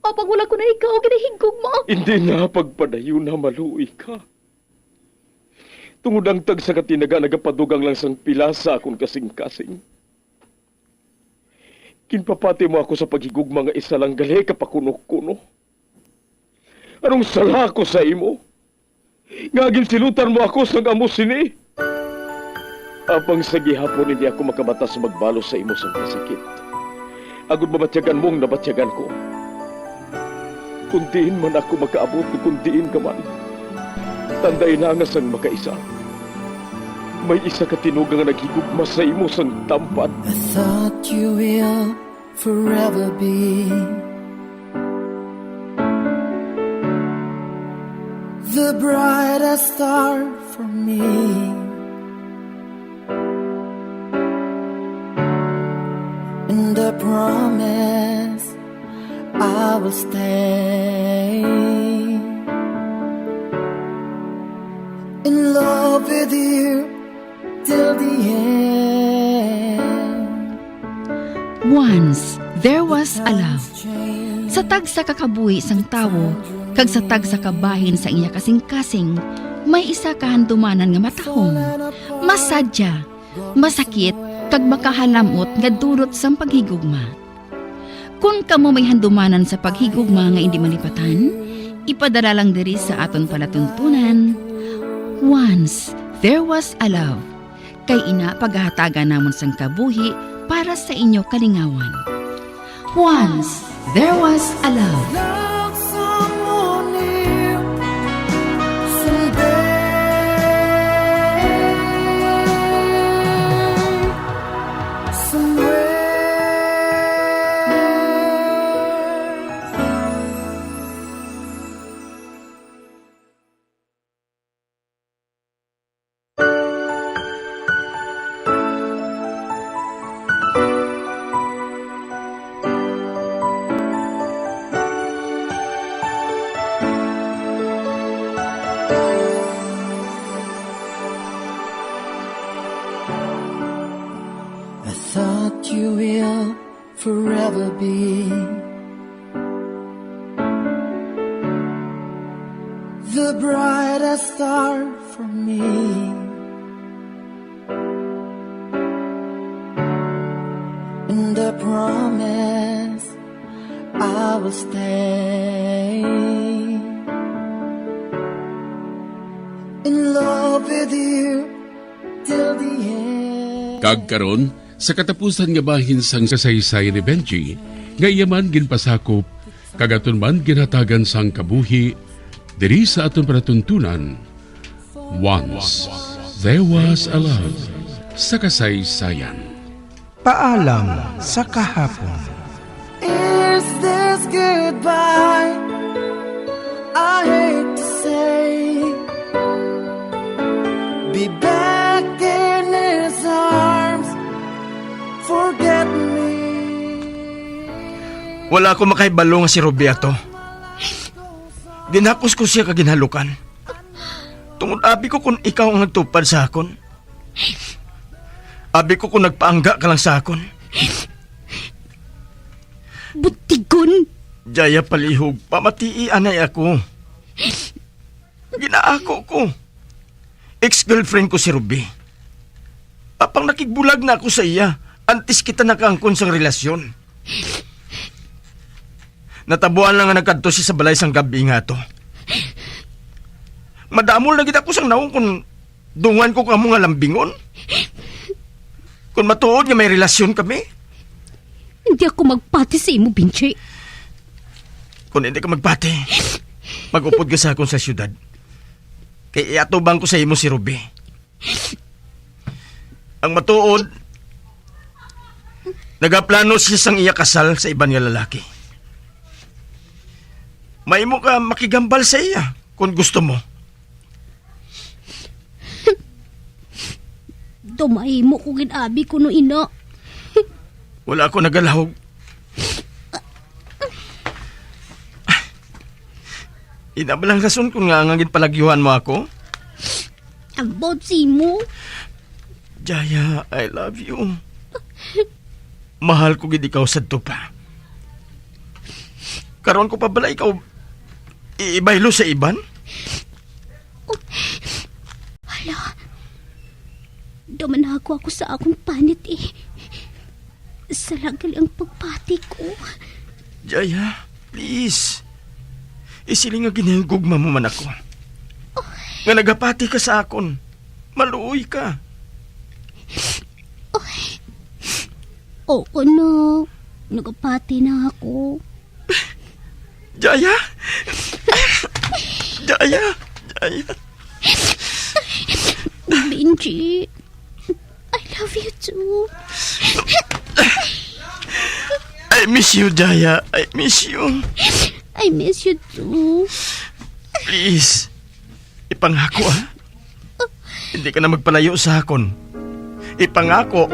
Apag wala ko na ikaw, ginahigog mo. Hindi na pagpadayo na maluwi ka. Tungod ang tag sa katinaga nagapadugang lang sang pila sa akong kasing-kasing. Kinpapati mo ako sa paghigug mga isa lang gali kapakuno-kuno. Anong sala ko sa imo? Ngagin silutan mo ako sang amo sini. Apang sa gihapon hindi ako makabatas magbalo sa imo sang kasakit. Agud mabatyagan mong nabatyagan ko. Kundiin man ako makaabot, kundiin ka man. Tanday na nga sang makaisa. May isa ka tinugang nga naghigugma sa imo sang tampan. I thought you will forever be the brightest star for me. And I promise I will stand love with you till the end. Once, there was a love. Sa tag sa kakabuhi sang tawo, kag sa tag sa kabahin sa iya kasing-kasing, may isa kahandumanan nga matahong. Masadya, masakit, kag makahalamot nga durot sang paghigugma. Kung kamo may handumanan sa paghigugma nga hindi malipatan, ipadala lang diri sa aton palatuntunan. Once, there was a love. Kay ina paghahatagan namon sang kabuhi para sa inyo kalingawan. Once, there was a love. Love someone new someday. Somewhere. I thought you will forever be the brightest star for me. And I promise I will stay in love with you till the end. Kagkaron, sa katapusan nga bahin sang kasaysayan ni Benji, nga iyaman ginpasakop, kagaton man ginhatagan sang kabuhi, diri sa aton panatuntunan. Once, there was a love sa kasaysayan. Paalam sa kahapon. Is this goodbye? I hate to say, be back in his arms, forget me. Wala ko makaibalo nga si Roberto. Ginhapos ko siya kaginhalukan. Tungod abi ko kung ikaw ang nagtupad sa akon. Abi ko kung nagpaangga ka lang sa akon. Butigon! Jaya palihog, pamatii anay ako. Ginaako ko. Ex-girlfriend ko si Ruby. Apang nakigbulag na ako sa iya, antes kita nakaangkon sa relasyon. Natabuan lang nga nagkadto siya sa balay sang gabi nga to. Madamol na kita ko sang naong kung dungan ko kamo nga lambingon. Kung matuod nga may relasyon kami. Hindi ako magpati sa imo, Binche. Kung hindi ka magpati, mag-upod ka sa akon sa syudad. Kaya iatubang ko sa imo si Ruby. Ang matuod, nagaplano siya sang iya kasal sa iban nga lalaki. May mo ka makigambal sa iya kung gusto mo. Dumay mo kung ginabi ko no ina. Wala ako nagalahog. Inabalang rason kung nga angin palagyuhan mo ako. About si mo. Jaya, I love you. Mahal ko gid ikaw sa pa. Karon ko pa bala ikaw iibaylo sa iban? Hala. Duman ako sa akong panit eh. Salagal ang pagpati ko. Jaya, please. Isiling nga ginahigugma mo man ako. Nga nagapati ka sa akon. Maluoy ka. Oo na. Nagapati na ako. Jaya? Jaya? Jaya? Benji, I love you too. I miss you, Jaya. I miss you. I miss you too. Please. Ipangako, ha? Hindi ka na magpalayo sa akon. Ipangako.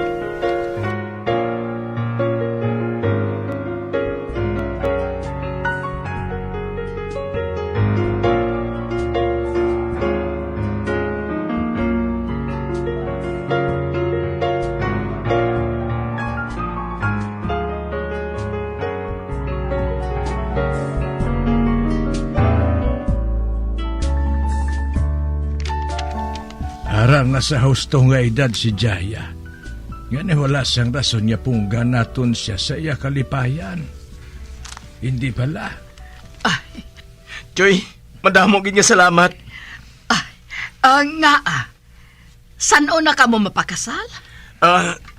Arang nasa husto nga edad si Jaya. Nga wala siyang rason niya pungga naton siya sa iya kalipayan. Hindi pala. Choy, madamo gid nga salamat. San na ka mo mapakasal?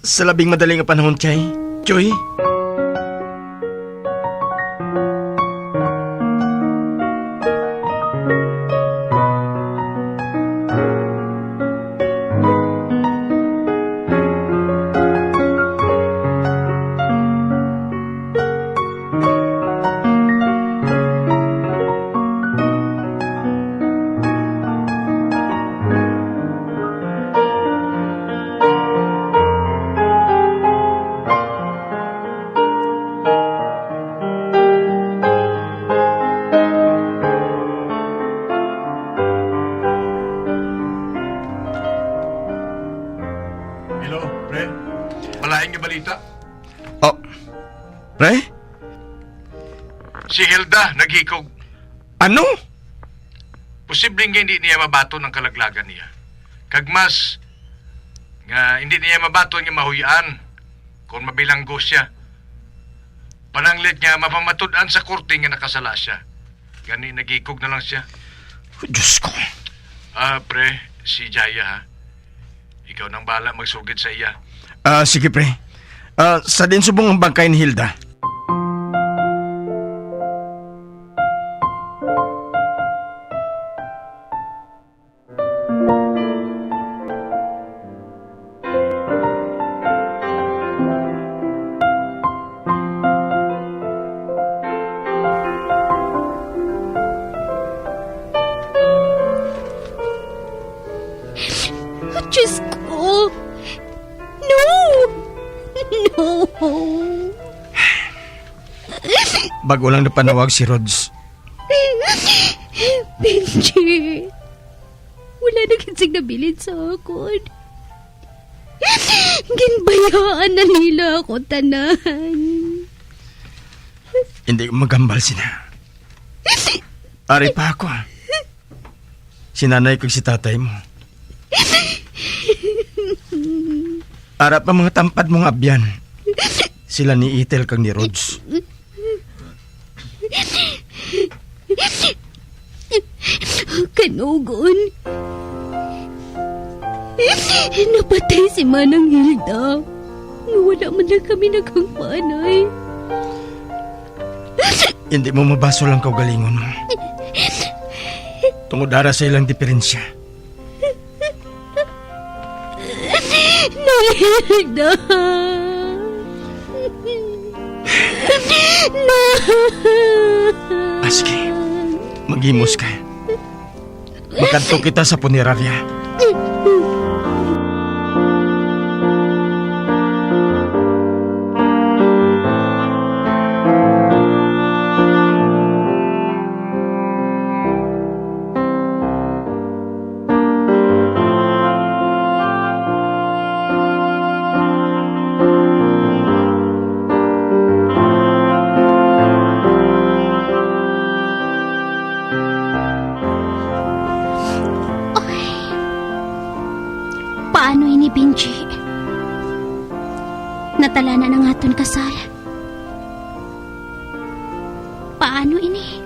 Sa labing madaling nga panahon, Chay. Choy. Hello, pre. Malaing nga balita. Pre? Si Hilda naghikog. Ano? Posibleng nga hindi niya mabato ng kalaglagan niya. Kagmas nga hindi niya mabato nga mahuyaan kung mabilanggo siya. Pananglit niya mapamatud-an sa korte nga nakasala siya. Gani naghikog na lang siya. Diyos ko. Pre, si Jaya ha. Ikaw nang bahala magsugid sa iya. Sige, pre. Sa din subong ang bangkay ni Hilda. Diyos ko! No! No! Bago lang napanawag si Rods. Benji! Wala na kinsig nabilin sa akon. Ginbayaan na nila ako tanan. Hindi ko magambal sina. Ari pa ako. Si nanay kag si tatay mo. Arap ang mga tampad mong abyan. Sila ni Itel kag ni Rods. Kanugon. Napatay si Manang Hilda. Wala man lang kami nagkangpanay. Hindi mo mabaso lang kaugalingon mo. Tungod ara sa ilang diferensya. Hilda. Aski, maghimos ka. Magkanto kita sa punerarya. Paano ini, Benji? Natala na ng aton kasal. Paano ini?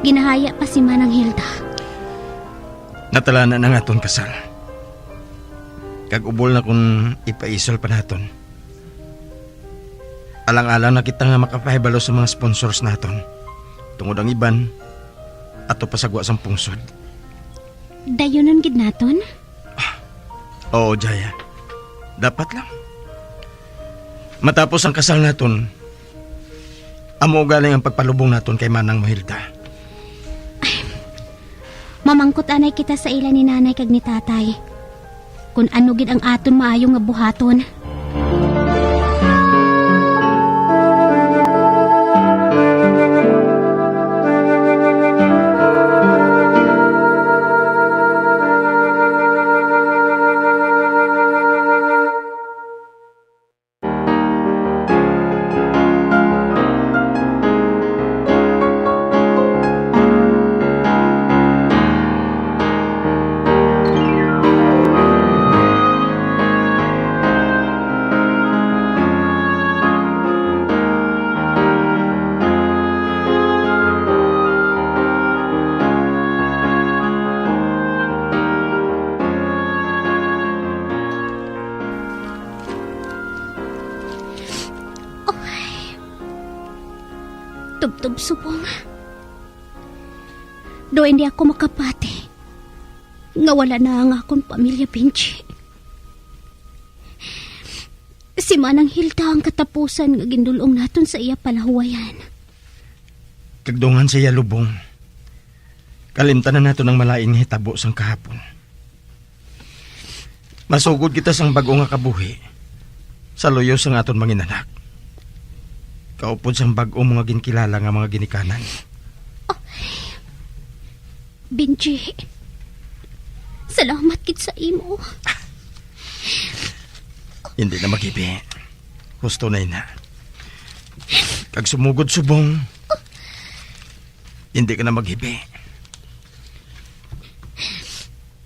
Ginahaya pa si Manang Hilda. Natala na ng aton kasal. Kag-ubol na kung ipaisol pa naton. Alang-alang na kita nga makapahibalo sa mga sponsors naton. Tungod ang iban, ato pasagwa sang pungsod. Dayonon gid naton? Oo, Jaya. Dapat lang. Matapos ang kasal naton, amo galing ang pagpalubong naton kay Manang Hilda. Mamangkot anay kita sa ila ni nanay kag ni tatay. Kung ano gid ang aton maayong nga buhaton. kutob subong. Do hindi ako makapati. Nga wala na ang akong pamilya, Benji. Si Manang Hilda ang katapusan nga gindulong naton sa iya palahuwayan. Kagdungan siya lubong. Kalimtanan nato ng malain nga hitabo sang kahapon. Masugod kita sang bago nga kabuhi sa luyo sang aton manginanak. Kaupod sang bago mga ginkilala nga mga ginikanan. Benji, salamat kit sa imo. Hindi na magibi. Gusto na ina. Kag sumugod subong, hindi ka na maghibi.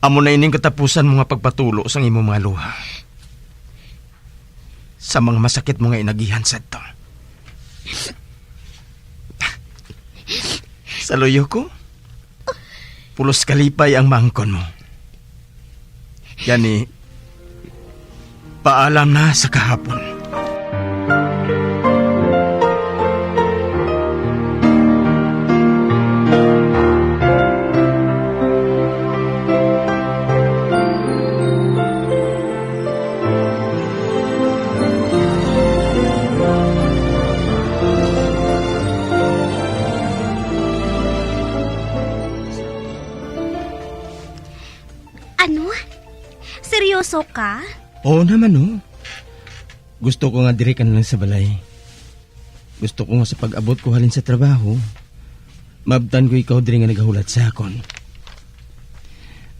Amo na ining katapusan mo nga pagpatulo sang imo mga luha. Sa mga masakit mo nga inagihan sa to. Sa luyo ko, pulos kalipay ang mangkon mo. Yani, paalam na sa kahapon. Ano? Seryoso ka? Oo naman, oh. Gusto ko nga diri ka na lang sa balay. Gusto ko nga sa pag-abot ko halin sa trabaho, mabtan ko ikaw diri nga nagahulat sa akon.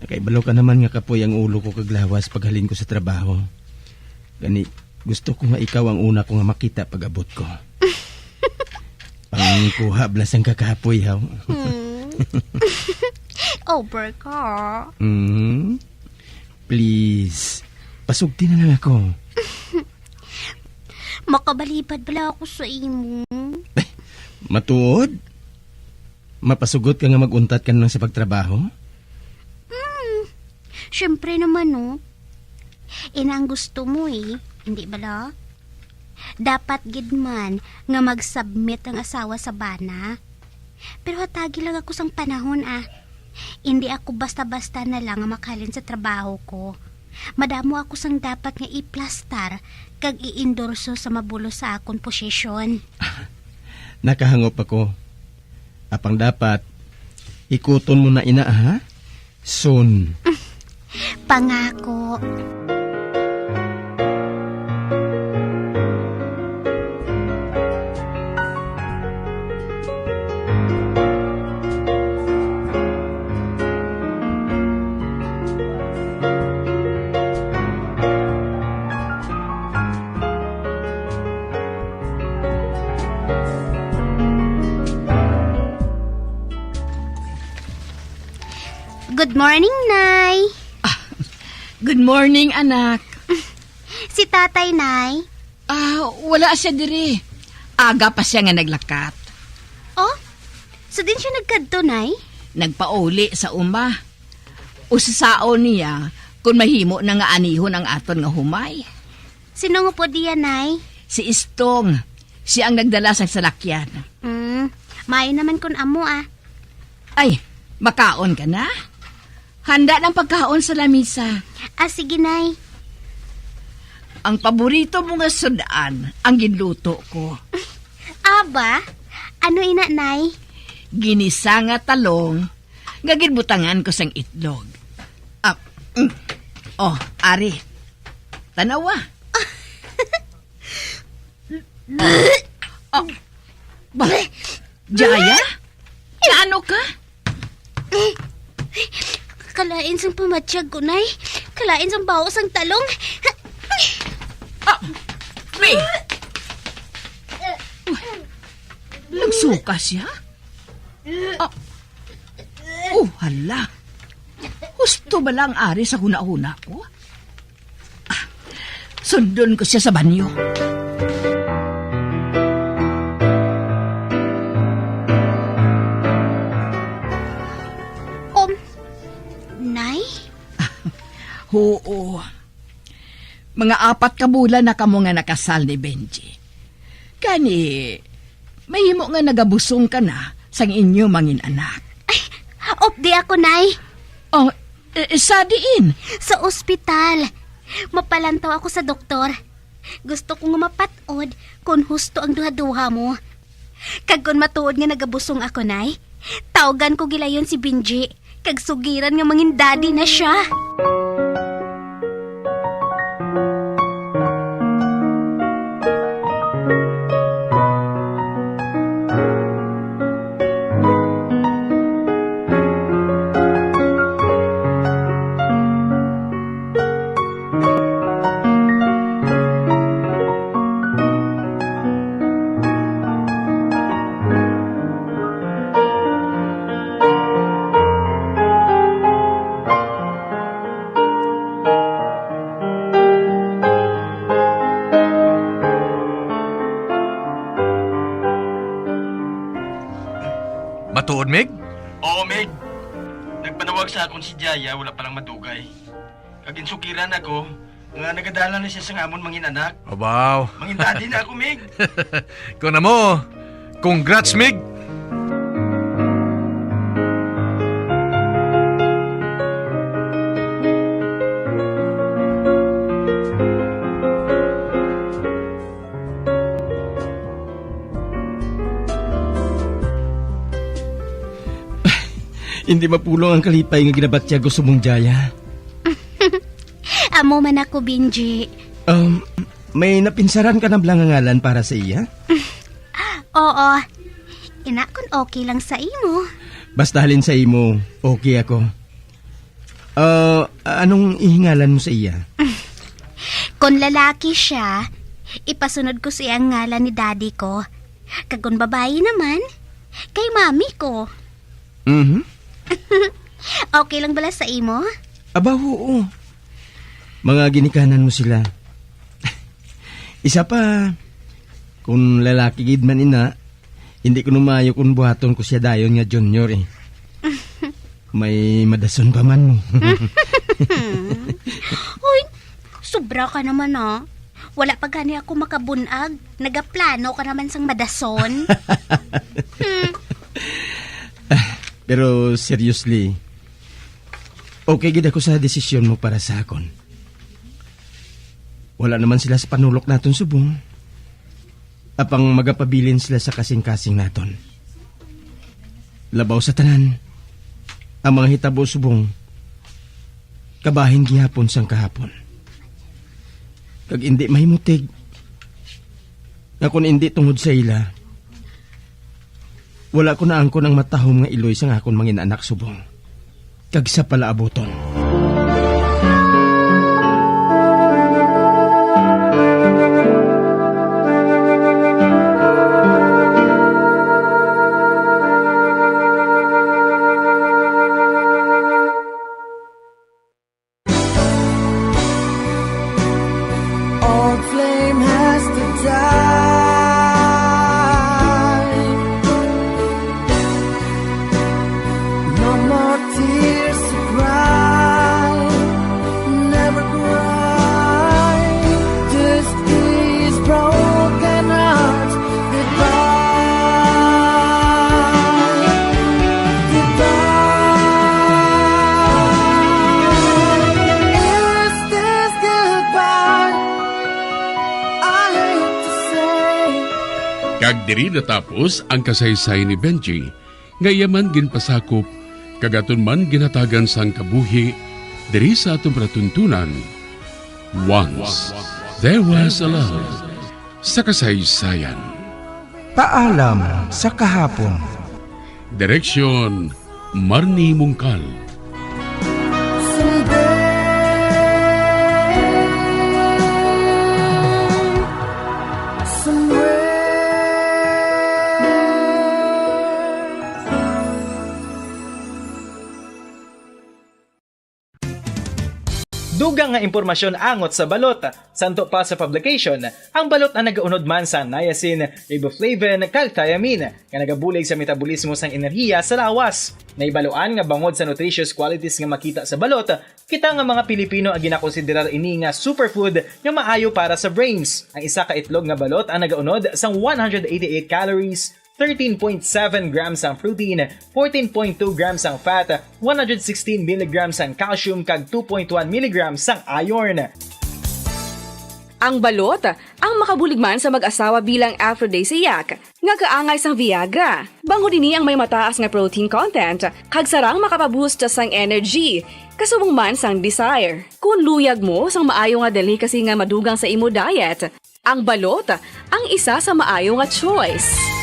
Nakaibalo ka naman nga kapoy ang ulo ko kaglawas pag halin ko sa trabaho. Gani, gusto ko nga ikaw ang una ko nga makita pag-abot ko. Pangkuha blas ang kakapoy, haw. Over ka. Please, pasugti na lang ako. Makabalipad pala ako sa imo. Matuod? Mapasugot ka nga maguntat ka na lang sa pagtrabaho? Siyempre naman, no. Ina ang gusto mo hindi bala? Dapat gid man nga mag-submit ang asawa sa bana. Pero hatagi lang ako sang panahon Hindi ako basta-basta na lang makalin sa trabaho ko. Madamo ako sang dapat nga i-plastar kag i-endorso sa mabulo sa akong posisyon. Nakahangop ako. Apang dapat, ikuton mo na ina, ha? Soon. Pangako. Good morning, Nay. Good morning, anak. Si Tatay, Nay. Wala siya diri. Aga pa siya nga naglakat. Oh, so din siya nagkadto, Nay? Nagpauli sa uma. Usasaon niya kung mahimo na nga anihon ang aton nga humay. Sino nga po diya, Nay? Si Istong. Siya ang nagdala sa salakyan. Maayo naman kun amo, Ay, makaon ka na? Handa ng pagkaon sa lamisa. Sige, Nay. Ang paborito mo nga sudaan ang ginluto ko. Aba? Ano ina, Nay? Ginisa nga talong nga ginbutangan ko sang itlog. Ari. Tanawa. Jaya? Ano ka? Kalain sang pamatsyag ko, Nay. Kalain sang baho sang talong. May! Nagsuka siya? Hala. Gusto ba lang ari sa huna-huna ko? Sundon ko siya sa banyo. Nay? Oo. Mga 4 ka bulan na kamo nga nakasal ni Benji. Kani, mahimo nga nagabusong ka na sang inyo mangin anak. Opdi ako, Nay. Oh, sa diin? Sa ospital. Mapalantaw ako sa doktor. Gusto ko nga mapatod kung husto ang duha-duha mo. Kag kung matuod nga nagabusong ako, Nay, tawagan ko gilayon si Benji. Kag sugiran nga mangin daddy na siya. Matuod, Meg? Oo, Meg. Nagpanawag sa akong si Jaya, wala palang madugay. Kag insukiran ako, nga nagadala na siya sa ngamon mangin anak. Abaw. Mangin daddy na ako, Meg. Kung na mo, congrats, Meg! Hindi mapulong ang kalipay nga ginabatya gusto mong Jaya. Amo man ako, Benji. May napinsaran ka na blang ngalan para sa iya? Oo. Ina kung okay lang sa imo. Basta halin sa imo, okay ako. Anong ihingalan mo sa iya? Kung lalaki siya, ipasunod ko siya ang ngalan ni daddy ko. Kag kung babae naman, kay mami ko. Okay lang bala sa imo? Aba, oo. Mga ginikanan mo sila. Isa pa, kung lalaki gid man ina, hindi ko numayo kung buhaton ko siya dayon nga junior eh. May madason pa man mo. Uy, sobra ka naman ah. Wala pa gani ako makabunag. Nagaplano ka naman sang madason. Pero seriously, okay gid ako sa desisyon mo para sa akon. Wala naman sila sa panulok naton subong. Apang magapabilin sila sa kasing-kasing naton. Labaw sa tanan, ang mga hitabo subong, kabahin gihapon sang kahapon. Kag hindi mahimutig, nga kung hindi tungod sa ila, wala ko na angkon ang matahom nga iloy sang akon mangin anak subong. Kag sa palaaboton. Old flame has to die. No more tears to cry. Never cry. Just these broken hearts goodbye. Goodbye. Is this goodbye? Kag diri natapos ang kasaysay ni Benji, ngayaman ginpasakop, kagaton man ginatagan sang kabuhi, diri sa atong pratuntunan. Once, there was a love sa kasaysayan. Paalam sa kahapon. Direksyon, Marnie Mungkal. Dugang nga impormasyon angot sa balot. Santo pa sa publication, ang balot na nagaunod man sa niacin, riboflavin, calthiamine, nga nagabulig sa metabolismo sang enerhiya sa lawas. Naibaluan nga bangod sa nutritious qualities nga makita sa balot, kita nga mga Pilipino ang ginakonsiderar ini nga superfood nga maayo para sa brains. Ang isa ka itlog nga balot ang nagaunod sang 188 calories, 13.7 grams ang protein, 14.2 grams ang fat, 116 mg ang calcium kag 2.1 mg ang iron. Ang balot, ang makabuligman sa mag-asawa bilang aphrodisiac, nga kaangay sang Viagra. Bango dinhi ang may mataas nga protein content, kag sarang makapaboost sang energy, kasubong man sang desire. Kung luyag mo sang maayo nga delicacy nga madugang sa imo diet, ang balot, ang isa sa maayo nga choice.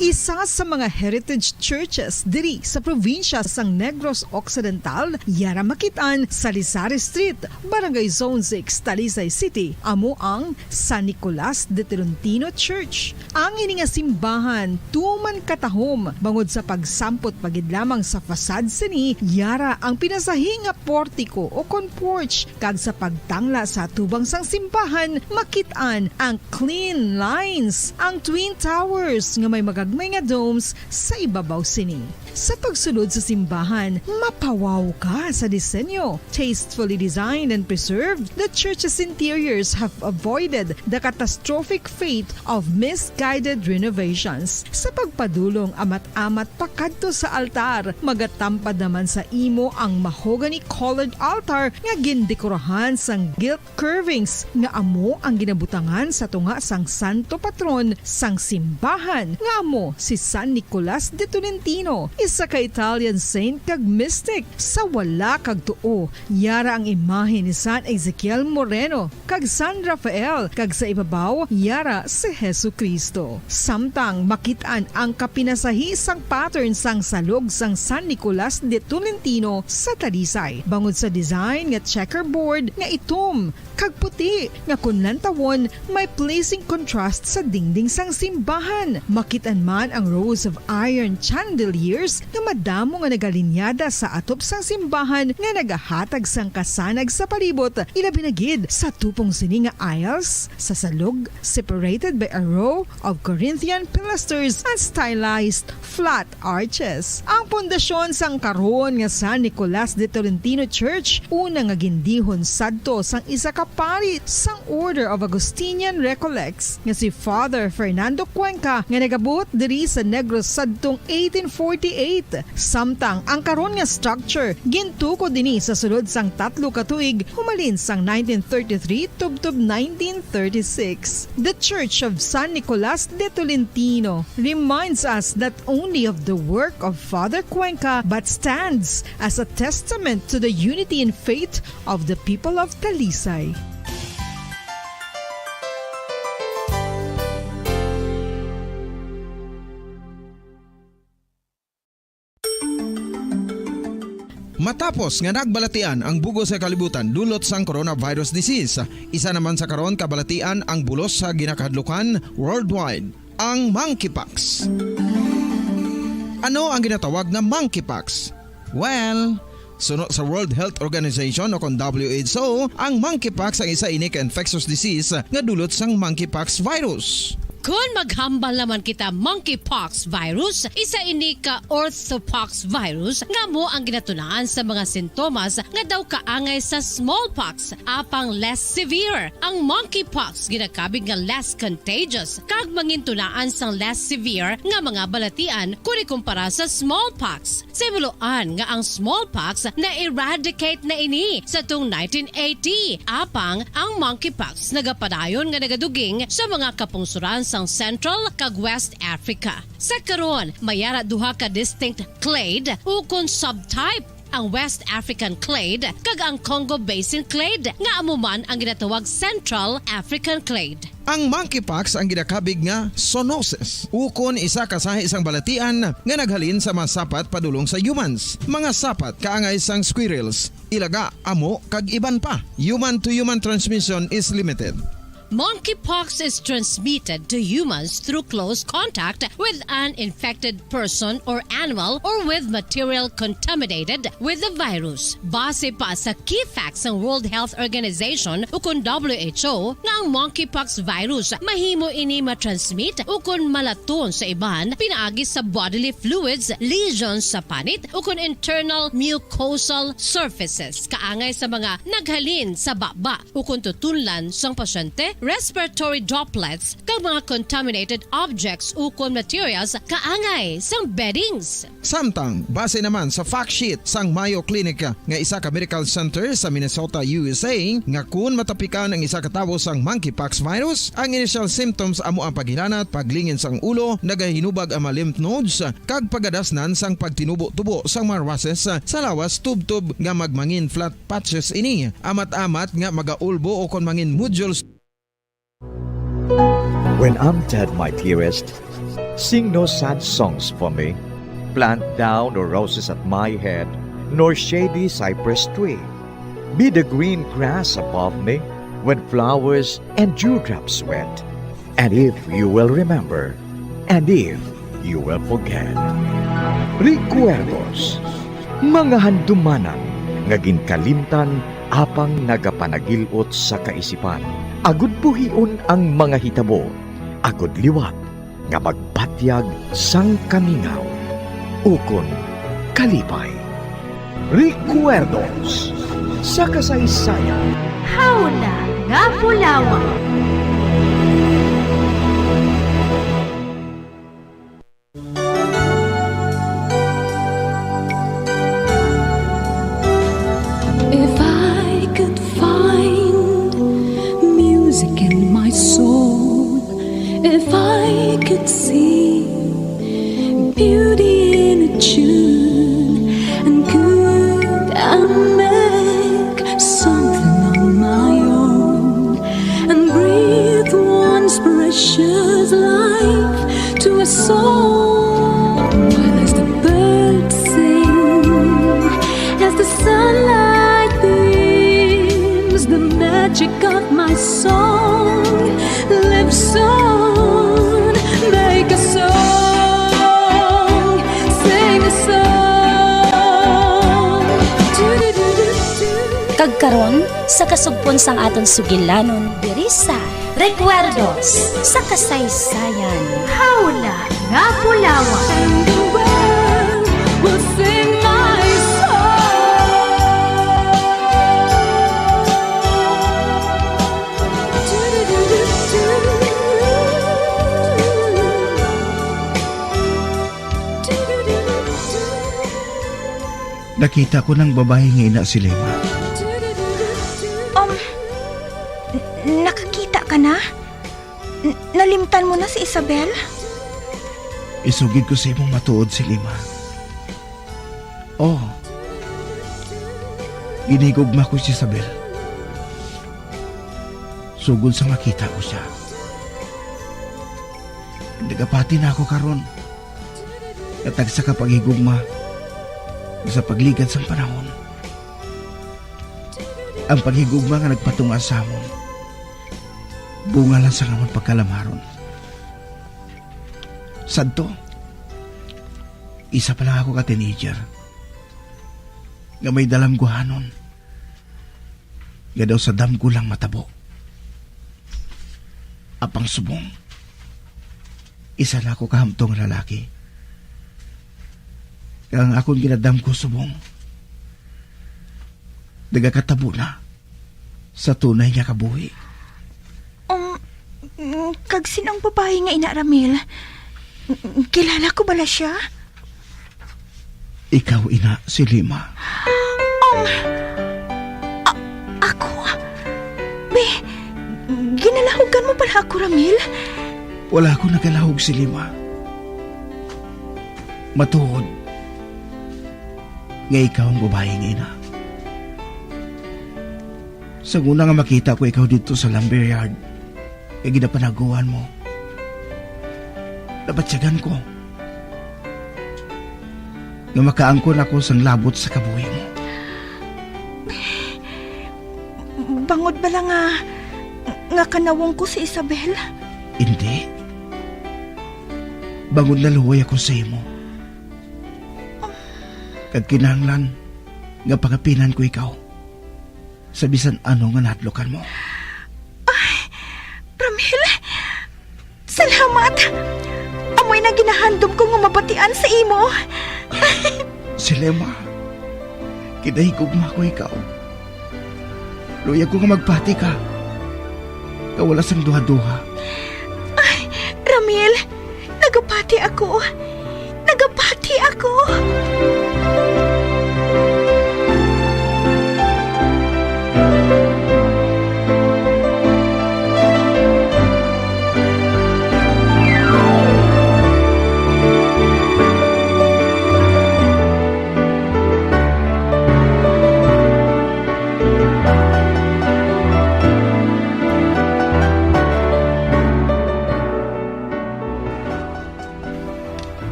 Isa sa mga heritage churches diri sa probinsya sang Negros Occidental, yara makitaan sa Lizares Street, Barangay Zone 6, Talisay City, amo ang San Nicolas de Tolentino Church. Ang ini nga simbahan tuman katahom bangod sa pagsampot pagid lamang sa fasad sini, yara ang pinasahi nga portiko o kon porch, kag sa pagtangla sa tubang sang simbahan makitaan ang clean lines, ang twin towers nga may magagmay nga domes sa ibabaw sini. Sa pagsunod sa simbahan, mapawaw ka sa disenyo. Tastefully designed and preserved, the church's interiors have avoided the catastrophic fate of misguided renovations. Sa pagpadulong amat-amat pakadto sa altar, magatampad naman sa imo ang mahogany colored altar nga gindekorahan sang gilt curvings nga amo ang ginabutangan sa tunga sang santo patron sang simbahan nga amo si San Nicolas de Tolentino, isa ka Italian saint kag mystic. Sa wala kag tuo, yara ang imahe ni San Ezekiel Moreno kag San Rafael, kag sa ibabaw yara si Hesu Kristo. Samtang makitaan ang kapinasahi sang pattern sang salog sang San Nicolas de Tolentino sa Talisay, bangod sa design nga checkerboard nga itom kag puti nga kunlantawon may pleasing contrast sa dingding sang simbahan. Makitaan man ang rows of iron chandeliers nga madamo nga nagalinyada sa atop sang simbahan nga nagahatag sang kasanag sa palibot, ilabi na gid sa tupong sini nga aisles sa salog, separated by a row of Corinthian pilasters and stylized flat arches. Ang pundasyon sang karon nga San Nicolas de Tolentino Church una nga gindihon sadto sang isa ka pari sang Order of Augustinian Recollects nga si Father Fernando Cuenca nga nagabot diri sa Negros sadtong 1848. Samtang ang karon nga structure gintuko dinhi sa sulod sang 3 ka tuig humalin sang 1933 tubtob 1936. The Church of San Nicolas de Tolentino reminds us not only of the work of Father Cuenca but stands as a testament to the unity and faith of the people of Talisay. Matapos nga nagbalatian ang bugos sa kalibutan dulot sang coronavirus disease, isa naman sa karon kabalatian ang bulos sa ginakahadlukan worldwide, ang monkeypox. Ano ang ginatawag na monkeypox? Well, sunod sa World Health Organization o kon WHO, ang monkeypox ang isa ini ka infectious disease nga dulot sang monkeypox virus. Kung maghambal naman kita monkeypox virus, isa ini ka orthopox virus nga mo ang ginatunaan sa mga sintomas nga daw kaangay sa smallpox, apang less severe. Ang monkeypox ginakabig nga less contagious kag mangintunaan sang less severe nga mga balatian kung ikumpara sa smallpox. Simuloan nga ang smallpox na eradicate na ini sa tung 1980, apang ang monkeypox nagapadayon nga nagaduging sa mga kapungsuran sang Central kag West Africa. Sa karon, mayara duha ka distinct clade o kon subtype, ang West African clade kag ang Congo Basin clade nga amuman ang ginatawag Central African clade. Ang monkeypox ang ginakabig nga zoonosis. Ukon isa ka sa isang balatian nga naghalin sa mga sapat padulong sa humans. Mga sapat kaangay sang squirrels, ilaga, amo kag iban pa. Human to human transmission is limited. Monkeypox is transmitted to humans through close contact with an infected person or animal or with material contaminated with the virus. Base pa sa key facts ng World Health Organization o kung WHO nga ang monkeypox virus mahimo ini matransmit o kung malaton sa iban pinaagi sa bodily fluids, lesions sa panit o kung internal mucosal surfaces kaangay sa mga naghalin sa baba o kung tutunlan sang pasyente respiratory droplets kag mga contaminated objects ukon materials kaangay sang beddings. Samtang, base naman sa fact sheet sang Mayo Clinic nga isa ka medical center sa Minnesota, USA, nga kun matapikan ang isa ka tawo sang monkeypox virus, ang initial symptoms amo ang paghilanat, paglingin sang ulo, nagahinubag ang mga lymph nodes, kag pagadasnan sang pagtinubo-tubo sang mga rashes sa lawas tub-tub nga magmangin flat patches ini. Amat-amat nga magaulbo o kon mangin nodules. When I'm dead, my dearest, sing no sad songs for me. Plant down no roses at my head, nor shady cypress tree. Be the green grass above me when flowers and dewdrops wet. And if you will remember, and if you will forget. Recuerdos, mga handumanan, nga ginkalimtan apang nagapanagilot sa kaisipan. Agud buhion ang mga hitabo, agud liwat, nga magpatyag sang kamingaw. Ukon kalipay. Recuerdos sa kasaysayan. Hauna nga Pulawan. If I could find music in my soul, if I could see beauty in a tune, and could I make something on my own, and breathe once precious life to a soul, while as the birds sing, as the sunlight beams, the magic of my song lives on. Make a song, sing a song. Kagkaron sa kasugpon sang aton sugilanon diri sa Recuerdos sa kasaysayan. Hauna nga Pulawan. Will sing my Nakita ko ng babae nga ina si Lema. Nakakita ka na? Nalimtan mo na si Isabel? Isugid ko sa imong matuod si Lema. Oh, ginigugma ko si Isabel. Sugod sa makita ko siya. Nagapati na ako karon. Natag sa kapagigugma sa pagligad sa panahon. Ang paghigugma nga nagpatunga sa amon, bunga lang sa amon pagkalamaron. Sadto, isa pa lang ako ka teenager nga may dalam guhanon nga daw sa dam ko lang matabo. Apang subong, isa na ako kahamtong lalaki. Kaya ang akong ginadam ko subong, nagakatabo na sa tunay nga kabuhi. Kag sinang babae nga ina Ramil? Kilala ko bala siya? Ikaw ina si Lima. Ako? Be, ginalahugan mo pala ako, Ramil? Wala ako nagalahog si Lima. Matuod nga ikaw ang babaeng ina. Sa una nga makita ko ikaw dito sa lumberyard, kaya ginapanaguan mo. Nabatsyagan ko. Nga makaangkon ako sang labot sa kabuhi mo. Bangod ba lang nga kanawong ko si Isabel? Hindi. Bangod na luway ako sa imo. Kag kinahanglan nga pangapinan ko ikaw sa bisan ano nga natlokan mo. Ay, Ramil, salamat. Amoy na ginahandom ko nga mabatian sa imo. Si Lema, kinahigugma ko ikaw. Luya ko nga magpati ka. nga wala sang duha-duha. Ramil, nagapati ako. Nagapati ako.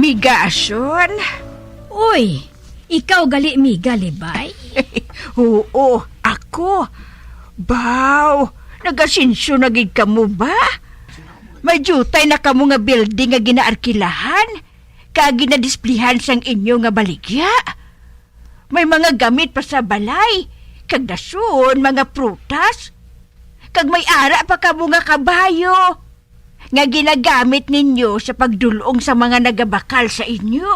Migasyon? Uy, ikaw gali miga, libay? Oo, ako. Baw, nagasinsyo na gid kamo ba? May jutay na kamo nga building nga ginaarkilahan, kag ginadisplihan sang inyo nga baligya. May mga gamit pa sa balay, kag dason, mga prutas, kag may ara pa kamo nga kabayo nga ginagamit ninyo sa pagdulong sa mga nagabakal sa inyo.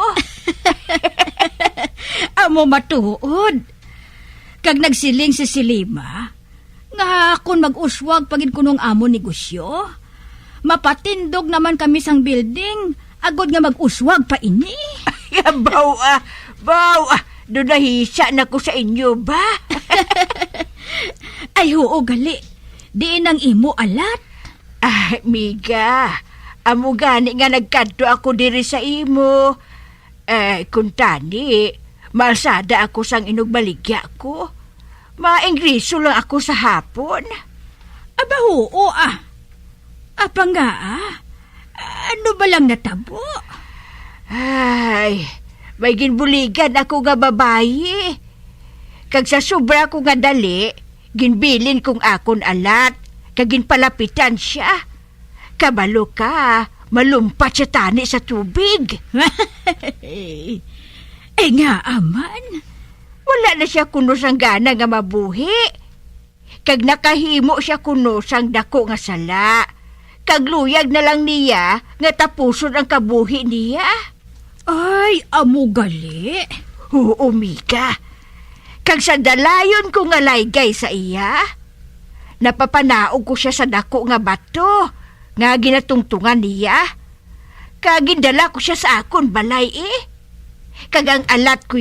Amo matuod. Kag nagsiling si Silima, nga kung mag-uswag pagin kunong amo negosyo, mapatindog naman kami sang building, agod nga mag-uswag pa ini. Baw, doon nahisya na ko sa inyo ba? Ay, oo, gali. Diin ang imo alat. Miga, amo gani nga nagkadto ako diri sa imo. Kung tani, malsada ako sang inugbaligya ko. Maingriso lang ako sa hapon. Aba, oo Apa nga ano ba lang natabo? Ay, may ginbuligan ako nga babayi. Kag sa sobra ko nga dali, ginbilin kong akon alat, kag ginpalapitan siya. Kabalo ka, malumpat siya tani sa tubig. Nga aman. Wala na siya kuno sang gana nga mabuhi. Kag nakahimo siya kuno sang dako nga sala. Kag luyag na lang niya nga tapuson ang kabuhi niya. Ay, amo gali. Oo, Mika. Kag sa dalayon ko nga laygay sa iya, napapanaog ko siya sa dako nga bato nga ginatungtungan niya. Kag gindala ko siya sa akon balay Kag ang alat ko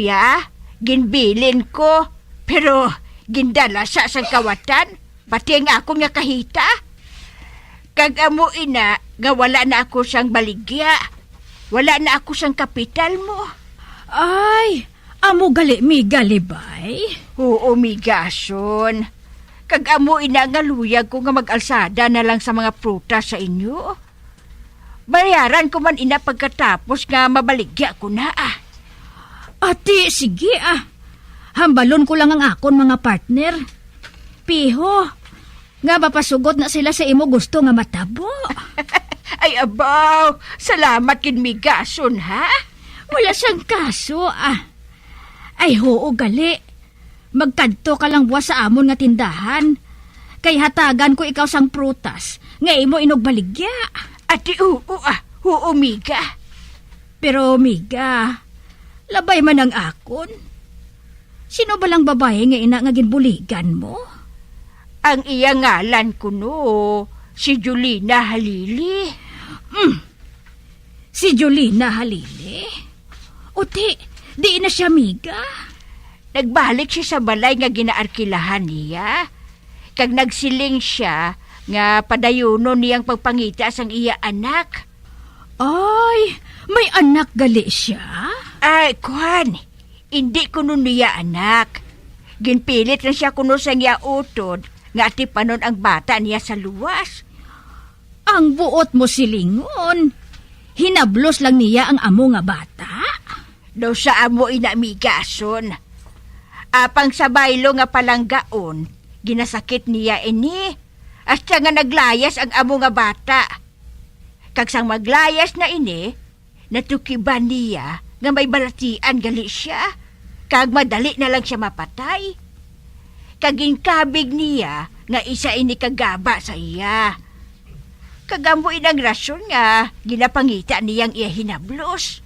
ginbilin ko, pero gindala siya sa kawatan, pati ang ako nga kahita. Kag amo ina, nga wala na ako siyang baligya. Wala na ako siyang kapital mo. Ay, amo gali miga, libay? Oo, migason. Kag amo ina nga luyag ko nga mag-alsada na lang sa mga prutas sa inyo. Bayaran ko man ina pagkatapos nga mabaligya ko na Ati, sige Hambalon ko lang ang akon mga partner. Piho, nga mapasugot na sila sa imo gusto nga matabo. Ay abaw, salamat kin migason ha? Wala siyang kaso Ay hoo gali. Magkadto ka lang buwas sa amon nga tindahan. Kay hatagan ko ikaw sang prutas nga imo inugbaligya. Ati oo miga. Pero miga, labay man ang akon. Sino ba lang babae nga ina nga ginbuligan mo? Ang iya ngalan ko no, si Julina Halili. Si Julina Halili? Uti, di na siya miga. Nagbalik siya sa balay nga ginaarkilahan niya. Kag nagsiling siya nga padayuno niyang pagpangita sang iya anak. Ay, may anak gali siya? Ay, Kwan, hindi kuno niya anak. Ginpilit na siya kuno sang iya utod nga atipanon ang bata niya sa luwas. Ang buot mo silingon. Hinablos lang niya ang amo nga bata? Daw sa amo inamigason. Apang sa baylo nga palanggaon, ginasakit niya ini. Hasta nga naglayas ang amo nga bata. Kag sang maglayas na ini, natukiban niya nga may balatian gali siya. Kag madali na lang siya mapatay. Kag inkabig niya nga isa ini kagaba sa iya. Kagambo inang rasyon nga ginapangita niyang iya hinablos.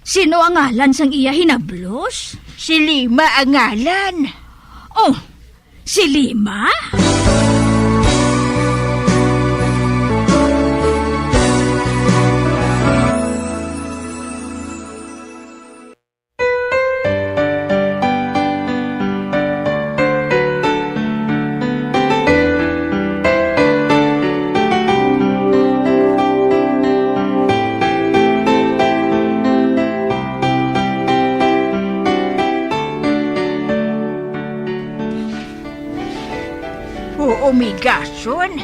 Sino ang ngalan sang iya hinablos? Si Lima ang ngalan. Oh, si Lima? amigason.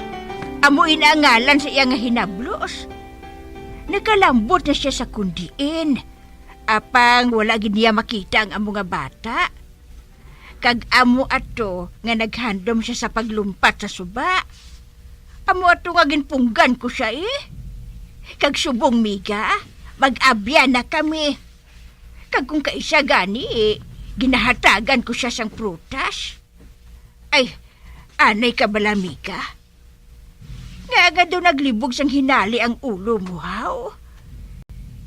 Amo inaangalan sa iya nga hinablos. Nagalambot na siya sa kundiin. Apang wala gid niya makita ang amo nga bata. Kag amo ato nga naghandom siya sa paglumpat sa suba. Amo ato nga ginpunggan ko siya Kag subong miga, mag-abya na kami. Kag kung kaisa gani ginahatagan ko siya sang prutas. Ay, anay ka bala miga? Nga agad daw naglibog sang hinali ang ulo mo, haw?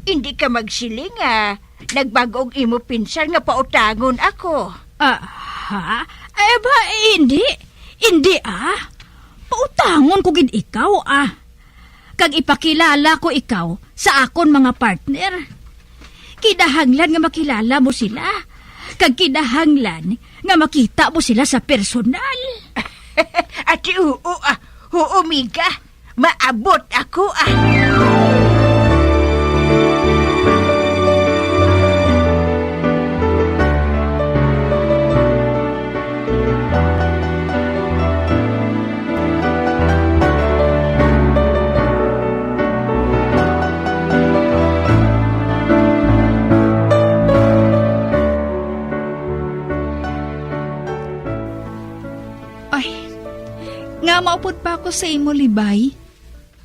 Hindi ka magsiling nagbagong imo pinsan nga pautangon ako. Ha? Ay ba, hindi. Hindi Pautangon ko gid ikaw Kag ipakilala ko ikaw sa akon mga partner. Kinahanglan nga makilala mo sila. Kag kinahanglan nga makita mo sila sa personal. Ati oo miga. Maabot ako Nga maupod pa ako sa imo, Libay.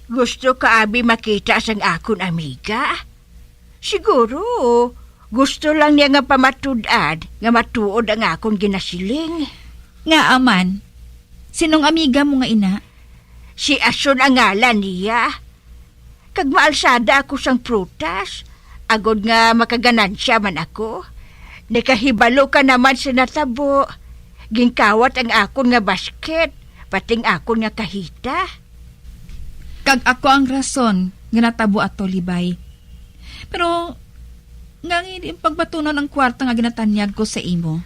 Gusto ka abi makita sang akon amiga? Siguro, gusto lang niya nga pamatud-ad nga matuod ang akong ginasiling. Nga aman, sinong amiga mo nga ina? Si Ason ang ngalan niya. Kag maalsada ako sang prutas, agod nga makaganansya man ako. Nakahibalo ka naman sa natabo. Gingkawat ang akon nga basket. Pating ako nga kahita. Kag ako ang rason nga natabo ato, Libay. Pero, nga hindi pagbatunan ang kwarta nga ginatanyag ko sa imo.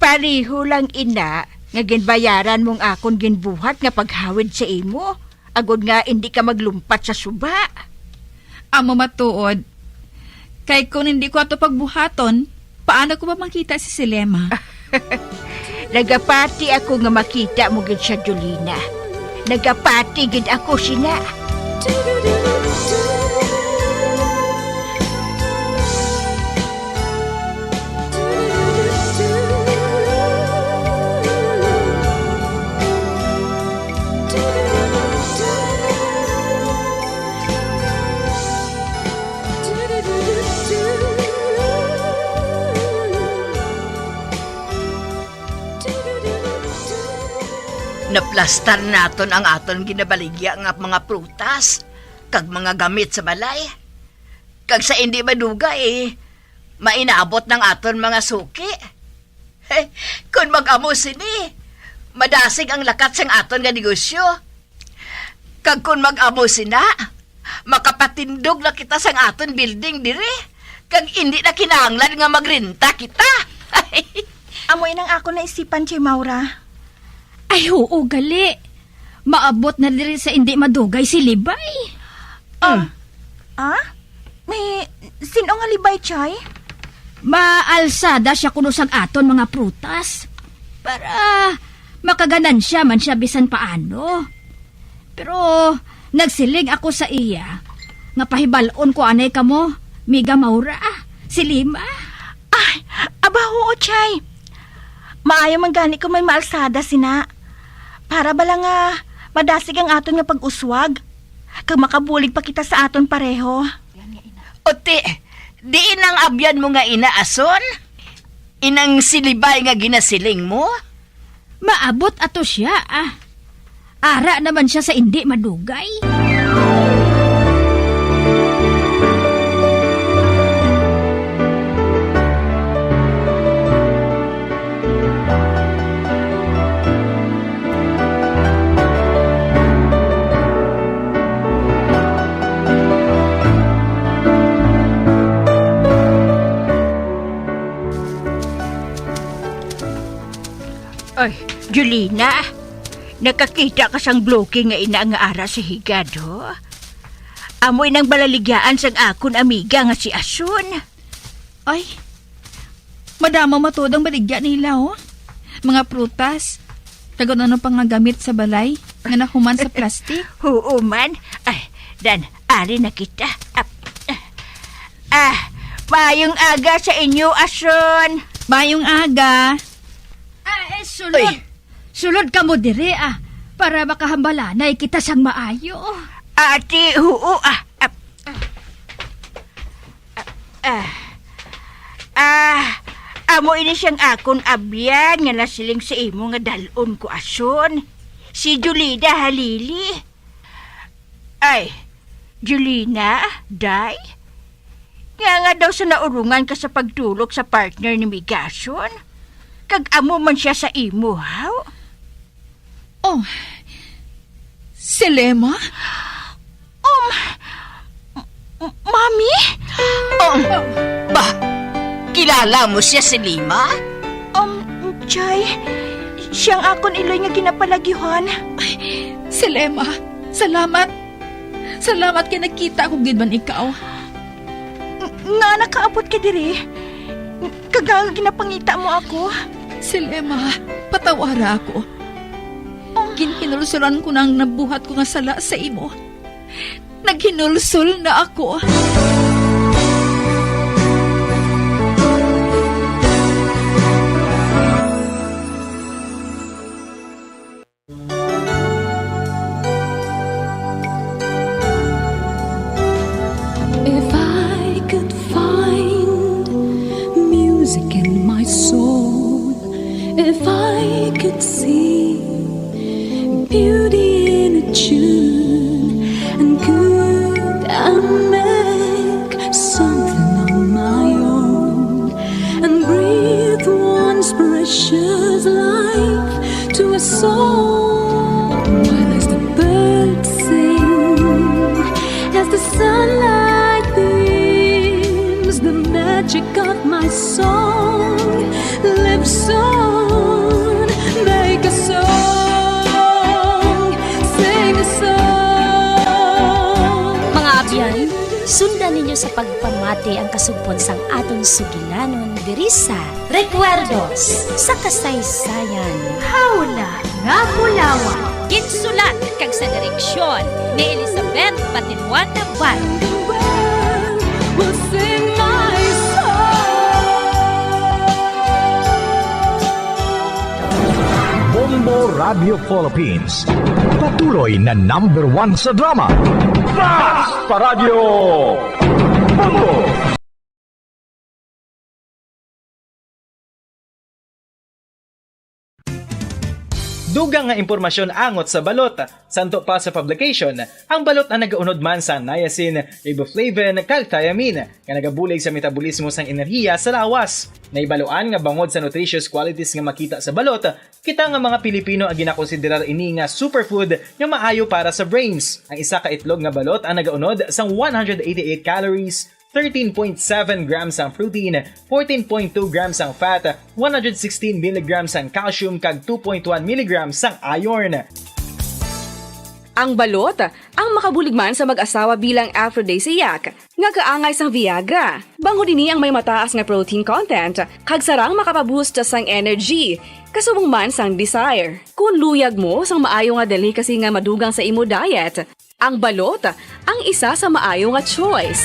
Pariho lang ina nga ginbayaran mong akon ginbuhat nga paghawid sa imo. Agod nga hindi ka maglumpat sa suba. Amo matuod. Kay kung hindi ko ato pagbuhaton, paano ko ba makita si Silema? Nagapati ako nga makita mo gid siya, Jolina. Nagapati gid ako sina. Naplastar naton ang aton ginabaligya nga mga prutas, kag mga gamit sa balay. Kag sa hindi maduga mainabot ng aton mga suki. Kung mag-amo sini, madasig ang lakat sang aton nga negosyo. Kag kung mag-amo sina, makapatindog na kita sang aton building diri. Kag hindi na kinahanglan nga magrenta kita. Amoy nang ako naisipan, Chay Maura. Ay, oo, gali. Maabot na rin sa hindi madugay si Libay. May sino nga Libay, Chay? Maalsada siya kuno sang aton mga prutas. Para makaganansya man siya bisan paano. Pero nagsilig ako sa iya. Nga pahibalon ko anay ka mo, Miga Maura, si Lima. Ay, aba oo, Chay. Maayo man gani ko may maalsada sina. Para bala nga madasig ang aton nga pag-uswag. Kag makabulig pa kita sa aton pareho. Ote, diin ang abyan mo nga inaason? Inang silibay nga ginasiling mo? Maabot ato siya, Ara naman siya sa hindi madugay. Ay, Jolina, nakakita ka sang bloking nga ina nga ara sa higado. Amoy nang balaligyaan sang akon amiga nga si Asun. Ay, madama matod ang baligya nila, Mga prutas. Kagod ano pang nga gamit sa balay nga nahuman sa plastic? Oo man. Ay, dan, ari na kita. Mayong aga sa inyo, ason. Mayong aga. Sulod. Sulod ka mo dire para makahambalanay kita sang maayo. Ate, oo amo ini siyang akon abyan nga nasiling sa imo nga dalon ko ason. Si Julida Halili. Ay, Julina, day? Nga daw sa naurungan ka sa pagtulog sa partner ni Migason. Kag amo man siya sa imo, haw? Oh, si Lema? Mami? Kilala mo siya si Lima? Chay, siyang akon iloy nga ginapalagyuhan. Si Lema, salamat. Salamat kay nakita ko gid man ikaw. Nga nakaabot ka diri. Kagaga ginapangita mo ako. Si Lema, patawara ako. Ginhinulsulan ko nang nabuhat ko nga sala sa imo. Naghinulsul na ako. If I could find music in my soul, if I could see beauty in a tune, and could I make something of my own, and breathe once precious life to a soul, while as the birds sing, as the sunlight beams, the magic of my song lives on. Make a song, sing a song. Mga abyan, sundan ninyo sa pagpamati ang kasugpon sang aton sugilanon diri sa Recuerdos sa Kasaysayan. Hawla nga Bulawan. Ginsulat kag sa direksyon ni Elizabeth Patinwan Navarro. We'll sing my Bombo Radio Philippines. Patuloy na #1 sa drama. Basta Radio Bombo! Dugang nga impormasyon angot sa balot. Santo pa sa publication, ang balot ang nagaunod man sa niacin, riboflavin, kag thiamine, nga nagabulig sa metabolismo sang enerhiya sa lawas. Naibaloan nga bangod sa nutritious qualities nga makita sa balot, kita nga mga Pilipino ang ginakonsiderar ini nga superfood nga maayo para sa brains. Ang isa ka itlog nga balot ang nagaunod sang 188 calories, 13.7 grams ang protein, 14.2 grams ang fat, 116 mg ang calcium kag 2.1 mg ang iron. Ang balot, ang makabuligman sa mag-asawa bilang aphrodisiac, nga kaangay sang Viagra. Bango dini ang may mataas nga protein content, kag sarang makapaboost sang energy, kasubong man sang desire. Kung luyag mo sang maayo nga delicacy nga madugang sa imo diet, ang balot, ang isa sa maayo nga choice.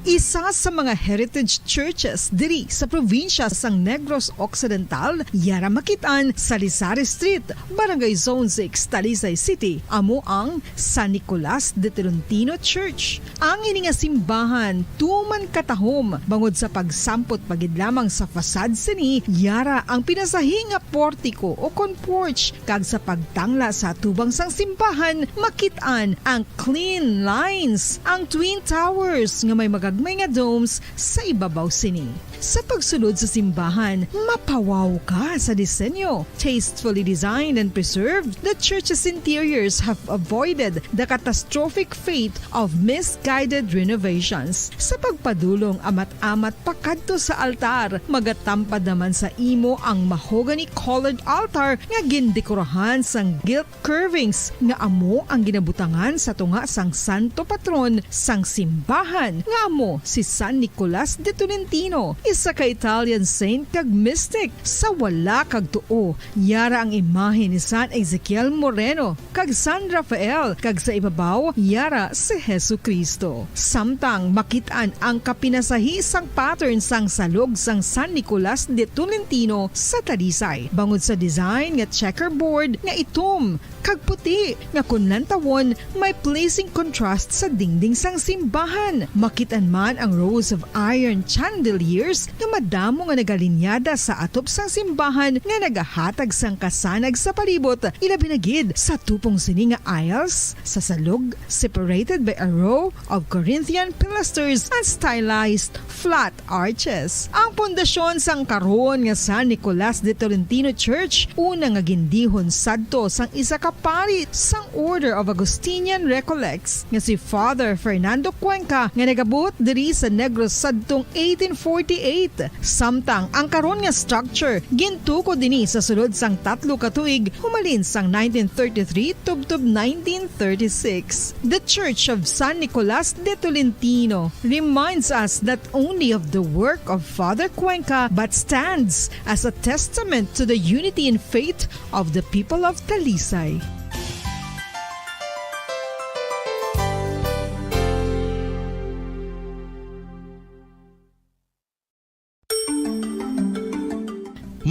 Isa sa mga heritage churches diri sa probinsya sang Negros Occidental, yara makitaan sa Lizares Street, Barangay Zone 6, Talisay City, amo ang San Nicolas de Tolentino Church. Ang ini nga simbahan tuman katahom bangod sa pagsampot pagid lamang sa fasad sini, yara ang pinasahi nga portiko o kon porch, kag sa pagtangla sa tubang sang simbahan makitaan ang clean lines, ang twin towers nga may may nga domes sa ibabaw sini. Sa pagsulod sa simbahan, mapawaw ka sa disenyo. Tastefully designed and preserved, the church's interiors have avoided the catastrophic fate of misguided renovations. Sa pagpadulong amat-amat pakadto sa altar, magatampad naman sa imo ang mahogany colored altar nga gindekorahan sang gilt curvings nga amo ang ginabutangan sa tunga sang santo patron sang simbahan nga amo amo si San Nicolas de Tolentino, isa ka Italian saint kag mystic. Sa wala kag tuo, yara ang imahe ni San Ezekiel Moreno kag San Rafael, kag sa ibabaw yara si Jesucristo. Samtang makitaan ang kapinasahi sang pattern sang salog sang San Nicolas de Tolentino sa Talisay. Bangod sa design nga checkerboard nga itom kag puti nga kunlan tawon may placing contrast sa dingding sang simbahan. Makitan man ang rows of iron chandeliers nga madamo nga nagalinyada sa atop sang simbahan nga nagahatag sang kasanag sa palibot. Ilabi na gid sa tupong sini nga aisles sa salog separated by a row of Corinthian pilasters and stylized flat arches. Ang pundasyon sang karon nga San Nicolas de Tolentino Church una nga gindihon sadto sang isa ka pari sang Order of Augustinian Recollects nga si Father Fernando Cuenca nga nagabot diri sa Negros sadtong 1848. Samtang ang karon nga structure gintuko dinhi sa sulod sang 3 ka tuig humalin sang 1933 tubtob 1936. The Church of San Nicolas de Tolentino reminds us not only of the work of Father Cuenca but stands as a testament to the unity and faith of the people of Talisay.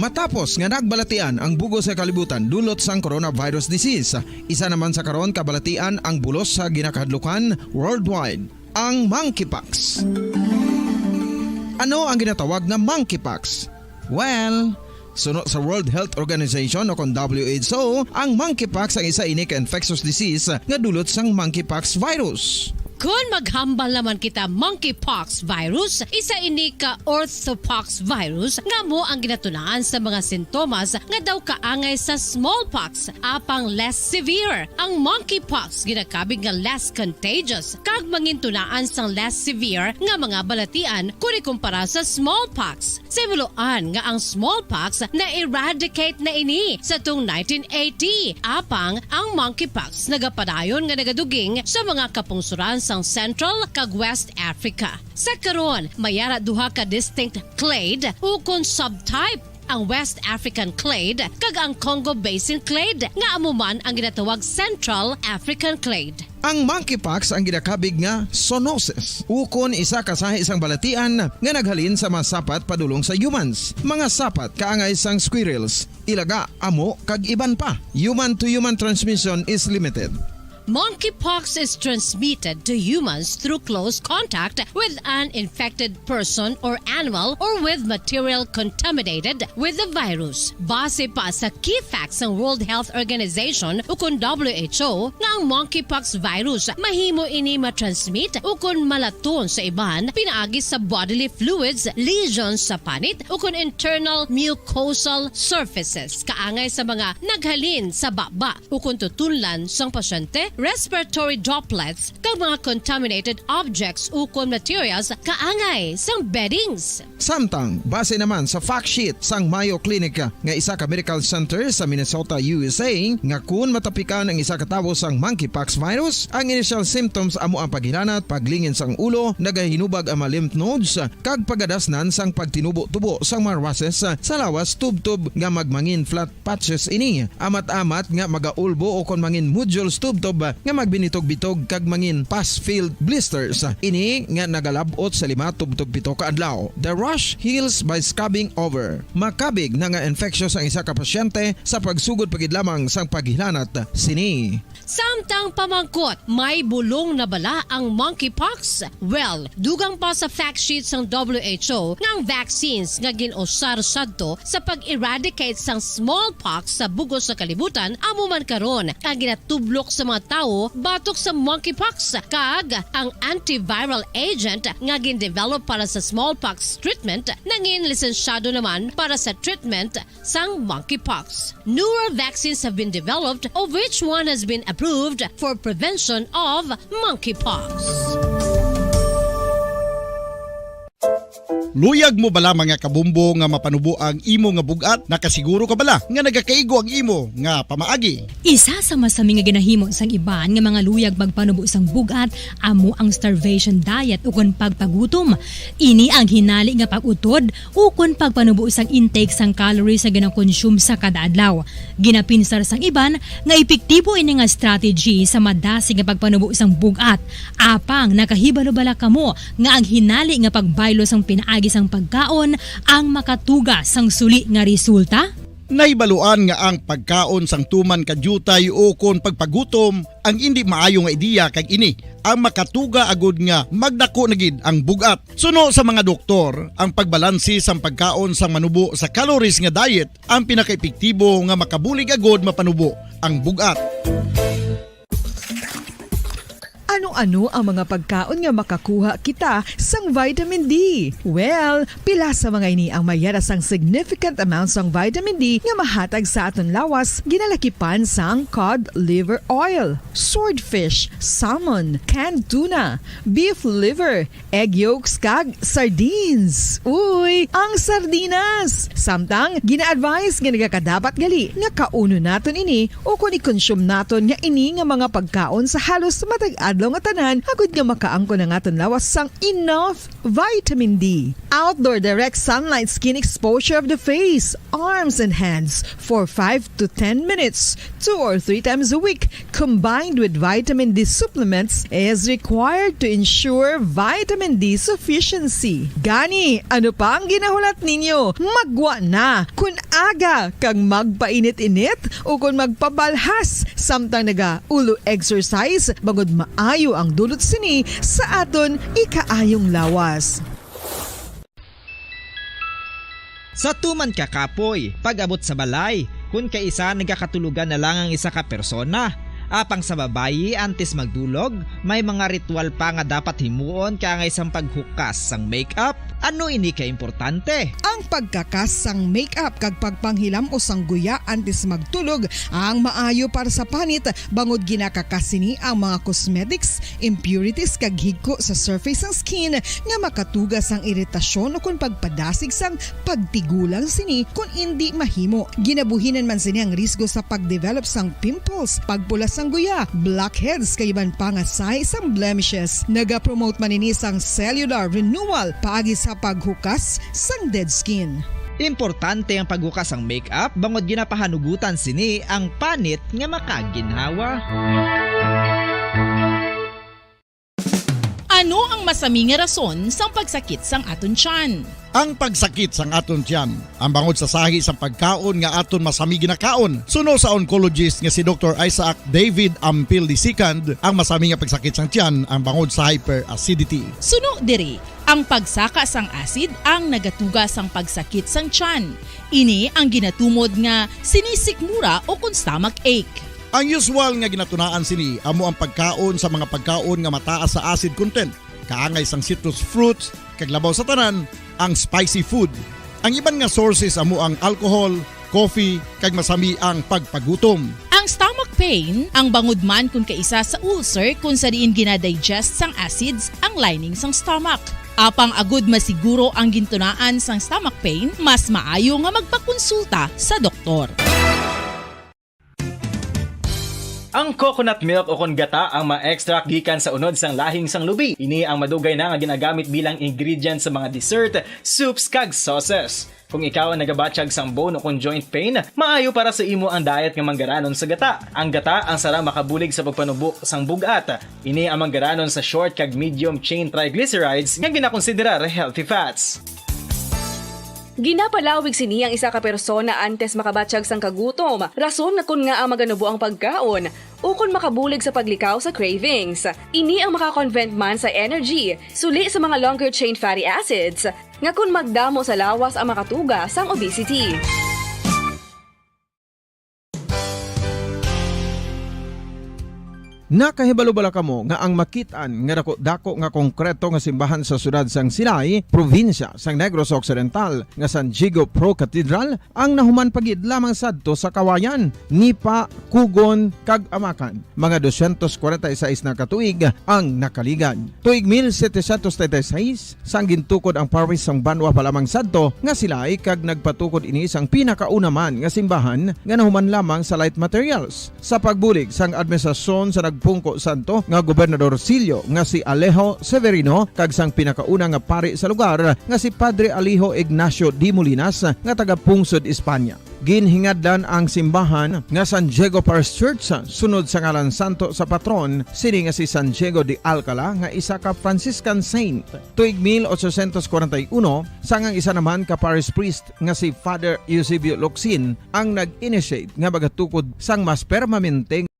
Matapos nga nagbalatian ang bugo sa kalibutan dulot sang coronavirus disease, isa naman sa karon kabalatian ang bulos sa ginakahadlukan worldwide, ang monkeypox. Ano ang ginatawag na monkeypox? Well, sunod sa World Health Organization o kung WHO, ang monkeypox ang isa ini ka infectious disease nga dulot sang monkeypox virus. Kung maghambal naman kita monkeypox virus, isa ini ka orthopox virus nga mo ang ginatunaan sa mga sintomas nga daw kaangay sa smallpox apang less severe. Ang monkeypox ginakabig nga less contagious kag mangintunaan sang less severe nga mga balatian kung ikumpara sa smallpox. Simuloan nga ang smallpox na eradicate na ini sa tung 1980 apang ang monkeypox nagapadayon nga nagaduging sa mga kapungsuran sa Central kag West Africa. Sa karon, mayara duha ka distinct clade ukon subtype, ang West African clade kag ang Congo Basin clade nga amuman ang ginatawag Central African clade. Ang monkeypox ang ginakabig nga zoonosis. Ukon isa kasahi isang balatian nga naghalin sa mga sapat padulong sa humans. Mga sapat kaangay sang squirrels, ilaga, amo kag iban pa. Human to human transmission is limited. Monkeypox is transmitted to humans through close contact with an infected person or animal or with material contaminated with the virus. Base pa sa key facts ng World Health Organization ukon WHO nga ang monkeypox virus mahimo ini matransmit ukon malaton sa iban pinaagi sa bodily fluids, lesions sa panit ukon internal mucosal surfaces kaangay sa mga naghalin sa baba ukon tutunlan sang pasyente, respiratory droplets kag mga contaminated objects ukon materials kaangay sang beddings. Samtang base naman sa fact sheet sang Mayo Clinic nga isa ka medical center sa Minnesota, USA nga kun matapikan ang isa ka tawo sang monkeypox virus, ang initial symptoms amo ang paghilanat, paglingin sang ulo, nagahinubag ang mga lymph nodes kag pagadasnan sang pagtinubo-tubo sang mga rashes sa lawas tubtob nga magmangin flat patches ini. Amat-amat nga magaulbo o kon mangin nodules tubtob nga magbinitog-bitog kag mangin pus-filled blisters. Ini nga nagalabot sa 5 tubtob 7 ka adlaw. The rush heals by scabbing over. Makabig na nga infectious ang isa ka pasyente sa pagsugod pagid lamang sang paghilanat sini. Samtang pamangkot, may bulong na bala ang monkeypox? Well, dugang pa sa fact sheets ng WHO ng vaccines nga ginusar sadto sa pag-eradicate sang smallpox sa bugos sa kalibutan amuman karon ang ginatublok sa mga tao batok sa monkeypox kag ang antiviral agent nga gin-develop para sa smallpox treatment nangin lisensyado naman para sa treatment sang monkeypox. Newer vaccines have been developed of which one has been approved for prevention of monkeypox. Luyag mo bala mga kabumbo nga mapanubo ang imo nga bugat? Nakasiguro ka bala nga nagakaigo ang imo nga pamaagi? Isa sa masami nga ginahimo sang iban nga mga luyag magpanubo sang bugat amo ang starvation diet ukon pagpagutom. Ini ang hinali nga pag-utod ukon pagpanubo sang intake sang calories nga gina-consume sa kada adlaw. Ginapinsar sang iban nga epektibo ini nga strategy sa madasi nga pagpanubo sang bugat. Apang nakahibalo bala kamo nga ang hinali nga pagbaylo sang pinaagi sang pagkaon ang makatuga sang suli nga resulta? Naibaluan nga ang pagkaon sang tuman kadyutay o kon pagpagutom ang hindi maayo nga ideya kag ini ang makatuga agud nga magdako na gid ang bugat. Suno sa mga doktor, ang pagbalansi sang pagkaon sang manubo sa calories nga diet ang pinakaepektibo nga makabulig agud mapanubo ang bugat. Ano-ano ang mga pagkaon nga makakuha kita sang vitamin D? Well, pila sa mga ini ang mayara sang significant amount sang vitamin D nga mahatag sa aton lawas ginalakipan sang cod liver oil, swordfish, salmon, canned tuna, beef liver, egg yolks kag sardines. Uy, ang sardinas! Samtang gina-advise nga nagakadapat gali nga kauno naton ini o kung i-consume naton nga ini nga mga pagkaon sa halos matag adlaw nga tanan agud nga makaangko na nga lawas sang enough vitamin D. Outdoor direct sunlight skin exposure of the face, arms and hands for 5 to 10 minutes 2 or 3 times a week combined with vitamin D supplements is required to ensure vitamin D sufficiency. Gani, ano pa ang ginahulat ninyo? Magwa na kun aga kang magpainit-init o kun magpabalhas samtang naga-ulo exercise bagod maayo ang dulot sini sa aton ikaayong lawas. Sa tuman ka kapoy, pag-abot sa balay, kung kaisa nagkakatulugan na lang ang isa ka persona. Apang sa babayi antes magdulog, may mga ritual pa nga dapat himuon kaya nga isang paghukas sang makeup. Ano ini ka importante? Ang pagkakas sang makeup kag pagpanghilam o sang guya antes magtulog ang maayo para sa panit bangod ginakakas sini ang mga cosmetics, impurities kag higko sa surface sang skin nga makatugas sang iritasyon o kung pagpadasig sang pagtigulang sini kung hindi mahimo. Ginabuhinan man sini ang risgo sa pagdevelop sang pimples, pagpula sang guya, blackheads kay iban pa nga size sang blemishes. Naga-promote man ini sang cellular renewal paagi sa paghukas sang dead skin. Importante ang paghukas sang makeup bangod ginapahanugutan sini ang panit nga makaginhawa. Ano ang masami nga rason sang pagsakit sang aton tiyan? Ang pagsakit sang aton tiyan, ang bangod sa sahi sang pagkaon nga aton masami ginakaon. Suno sa oncologist nga si Dr. Isaac David Ampil II, ang masami nga pagsakit sang tiyan ang bangod sa hyperacidity. Suno diri, ang pagsaka sang acid ang nagatuga sang pagsakit sang tiyan. Ini ang ginatumod nga sinisikmura o kung stomach ache. Ang usual nga ginatunaan sini amo ang pagkaon sa mga pagkaon nga mataas sa acid content, kaangay sang citrus fruits, kag labaw sa tanan ang spicy food. Ang iban nga sources amo ang alcohol, coffee, kag masami ang pagpagutom. Ang stomach pain ang bangod man kung kaisa sa ulcer kung sa diin ginadigest sang acids ang lining sang stomach. Apang agud masiguro ang gintunaan sang stomach pain, mas maayo nga magpakonsulta sa doktor. Ang coconut milk o kon gata ang ma-extract gikan sa unod sang lahing sang lubi. Ini ang madugay na nga ginagamit bilang ingredient sa mga dessert, soups kag sauces. Kung ikaw ang nagabatsyag sang bone o kon joint pain, maayo para sa imo ang diet nga manggaranon sa gata. Ang gata ang sara makabulig sa pagpanubo sang bugat. Ini ang manggaranon sa short kag medium chain triglycerides nga ginakonsiderar healthy fats. Ginapalawig sini ang isa ka persona antes makabatsyag sang kagutom. Rason na kun nga ang maganubo ang pagkaon o kun makabulig sa paglikaw sa cravings. Ini ang makakonvent man sa energy, suli sa mga longer chain fatty acids, nga kun magdamo sa lawas ang makatuga sang obesity. Nakahibalo bala kamo nga ang makitaan nga dako nga konkreto nga simbahan sa sudad sang Silay, probinsya sang Negros Occidental nga San Diego Pro Cathedral ang nahuman pagid lamang sadto sa kawayan ni pa Kugon kag Amakan. Mga 246 na katuig ang nakaligad. Tuig 1736 sang gintukod ang parish sang Banwa pa lamang sadto nga Silay kag nagpatukod ini sang pinakauna man nga simbahan nga nahuman lamang sa light materials. Sa pagbulig sang administrasyon sa nagpungko santo nga Gobernador Silio nga si Alejo Severino kag sang pinakauna nga pari sa lugar nga si Padre Alijo Ignacio de Molinas nga taga Pungsod, Espanya. Ginhingadlan ang simbahan nga San Diego Parish Church sunod sa ngalan santo sa patron sini nga si San Diego de Alcala nga isa ka Franciscan saint. Tuig 1841 sangang isa naman ka parish priest nga si Father Eusebio Locsin ang nag-initiate nga bagatukod sang mas permanente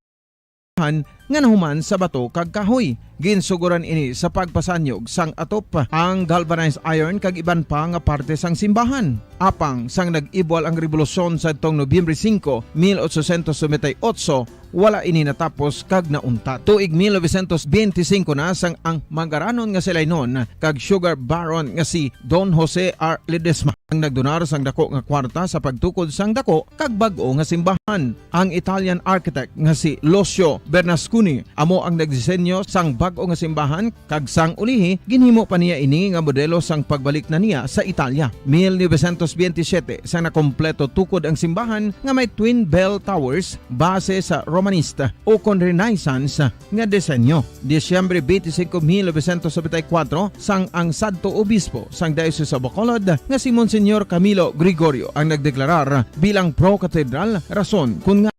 nga nahuman sa bato kag kahoy. Ginsuguran ini sa pagpasanyog sang atop ang galvanized iron kag iban pa nga parte sang simbahan. Apang sang nag-ibwal ang revolusyon sa tong Nobyembre 5, 1898, wala ini natapos kag naunta. Tuig 1925 na sang ang mangaranon nga silay nun kag sugar baron nga si Don Jose R. Ledesma ang nagdonar sang dako nga kwarta sa pagtukod sang dako kag bag-o nga simbahan. Ang Italian architect nga si Lucio Bernasconi amo ang nagdisenyo sang bag-o nga simbahan kag sang ulihi ginhimo pa niya ini nga modelo sang pagbalik na niya sa Italia. 1927 sang nakompleto tukod ang simbahan nga may twin bell towers base sa Romanista o kon Renaissance nga disenyo. Disyembre 25, 1974 sang ang sadto obispo sang Diocese sa Bacolod nga si Monsignor Camilo Gregorio ang nagdeklarar bilang pro-cathedral, rason kung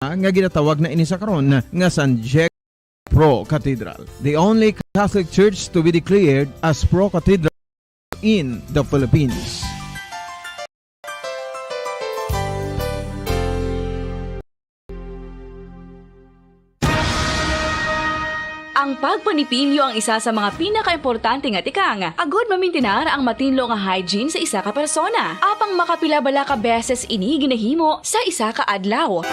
nga ginatawag na ini sa karon nga San Diego Pro Cathedral, the only Catholic church to be declared as pro cathedral in the Philippines. Ang pagpanipilyo ang isa sa mga pinaka-importante nga tikang. Agod mamintinar ang matinlo nga hygiene sa isa ka persona. Apang makapilabala ka beses ini ginahimo sa isa ka adlaw.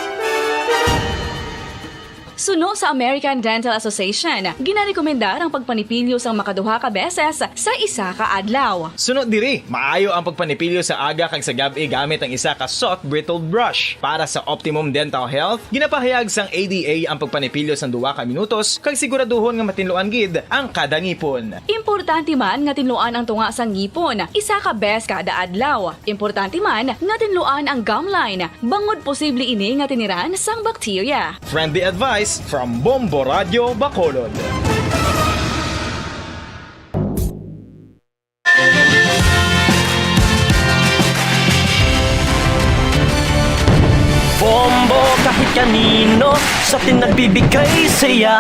Suno sa American Dental Association, ginarekomendar ang pagpanipilyo sang makaduha ka beses sa isa ka adlaw. Sunod diri, maayo ang pagpanipilyo sa aga kag sa gabi gamit ang isa ka soft brittle brush. Para sa optimum dental health, ginapahayag sang ADA ang pagpanipilyo sang 2 ka minutos kag siguraduhon nga matinloan gid ang kada ngipon. Importante man nga tinluan ang tunga sang ngipon, isa ka bes kada adlaw. Importante man nga tinluan ang gum line, bangod posible ini nga tiniran sang bakterya. Friendly advice from Bombo Radio Bacolod. Bombo kahit kanino sa atin nagbibigay saya.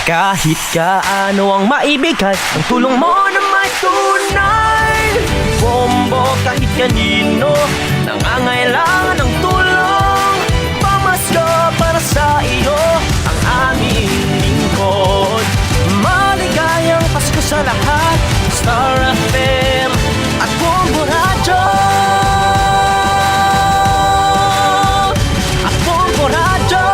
Kahit kaano ang maibigay, ang tulong mo na may tunay. Bombo kahit kanino nangangailangan ng tulong. Pamasko para sa iyo ang aming lingkod. Maligayang Pasko sa lahat, Star FM at Bombo Radio. At Bombo Radio.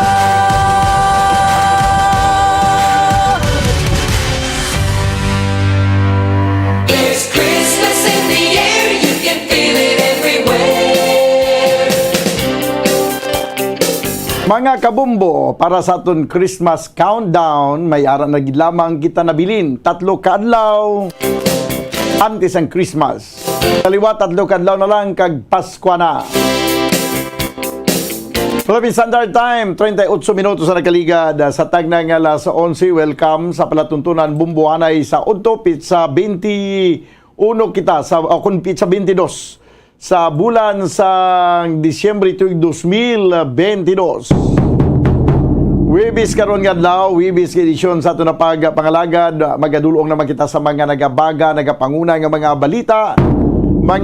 It's Christmas in the air, you can feel it everywhere. Mga kabumbo, para sa aton Christmas countdown, may ara na gid lamang kita nabilin. 3 kaadlaw antes ang Christmas. Kaliwa 3 kaadlaw na lang kag Pasko na. Philippine Standard Time, 38 minutos na nakaligad sa tagna nga alas 11. Welcome sa palatuntunan Bumbuanay sa Untopit sa 21 kita sa kunpit sa 22 sa bulan sa Disyembre tuig 2022. Wibis karon nga adlaw, Wibis edisyon sa ato na pagpangalagad, magadulong naman kita sa mga nagabaga, nagapanguna nga mga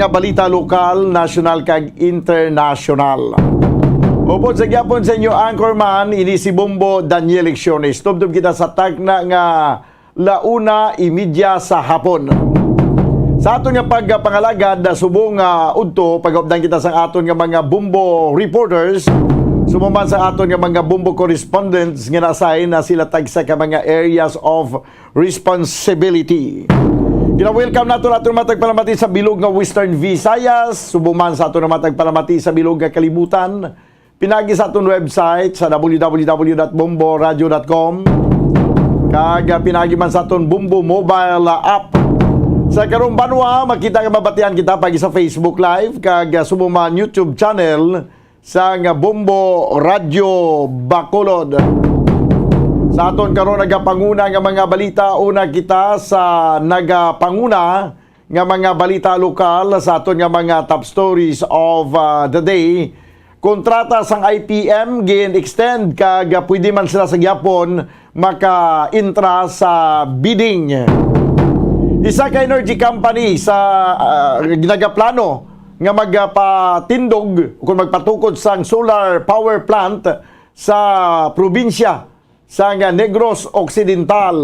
balita lokal, national kag international. Upod sa gyapon sa inyo anchorman, ini si Bombo Daniel Lecciones. Tubdob kita sa tagna nga 1:30 sa hapon. Sa aton nga pagpangalagad, subong udto pag-updan kita sa aton nga mga Bombo reporters Sumuman sa aton nga mga bumbo correspondents nga nasahin na sila tagsa ka mga areas of responsibility. Gina-welcome nato aton matagpalamati sa bilog nga Western Visayas, subuman sa aton matagpalamati sa bilog nga kalibutan. Pinagi sa aton website sa www.bomboradio.com. Kag pinagi man sa aton Bumbo mobile app. Sa karong banwa, makita nga mabatian kita pagi sa Facebook Live kag subuman YouTube channel sa nga Bumbo Radio Bacolod. Sa aton karon nagapanguna nga mga balita, una kita sa nagapanguna nga mga balita lokal sa aton nga mga top stories of the day. Kontrata sang IPM gin-extend kag pwede man sila sa gyapon maka-intra sa bidding. Isa ka energy company sa ginagaplano nga magpatindog kung magpatukod sang solar power plant sa probinsya sa Negros Occidental.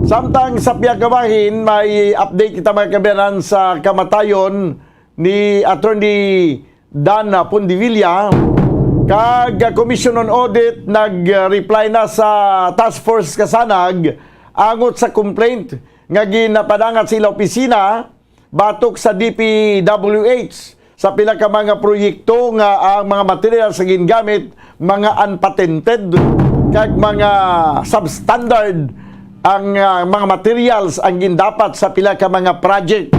Samtang sa Piagabahin, may update kita mga kabayanan sa kamatayon ni Attorney Dan Pondivilla. Kag Commission on Audit nag-reply na sa Task Force Kasanag angot sa complaint nga ginapadangat sila opisina batok sa DPWH sa pila ka mga proyekto nga ang mga material sa gingamit mga unpatented kag mga substandard ang mga materials ang gindapat sa pila ka mga project.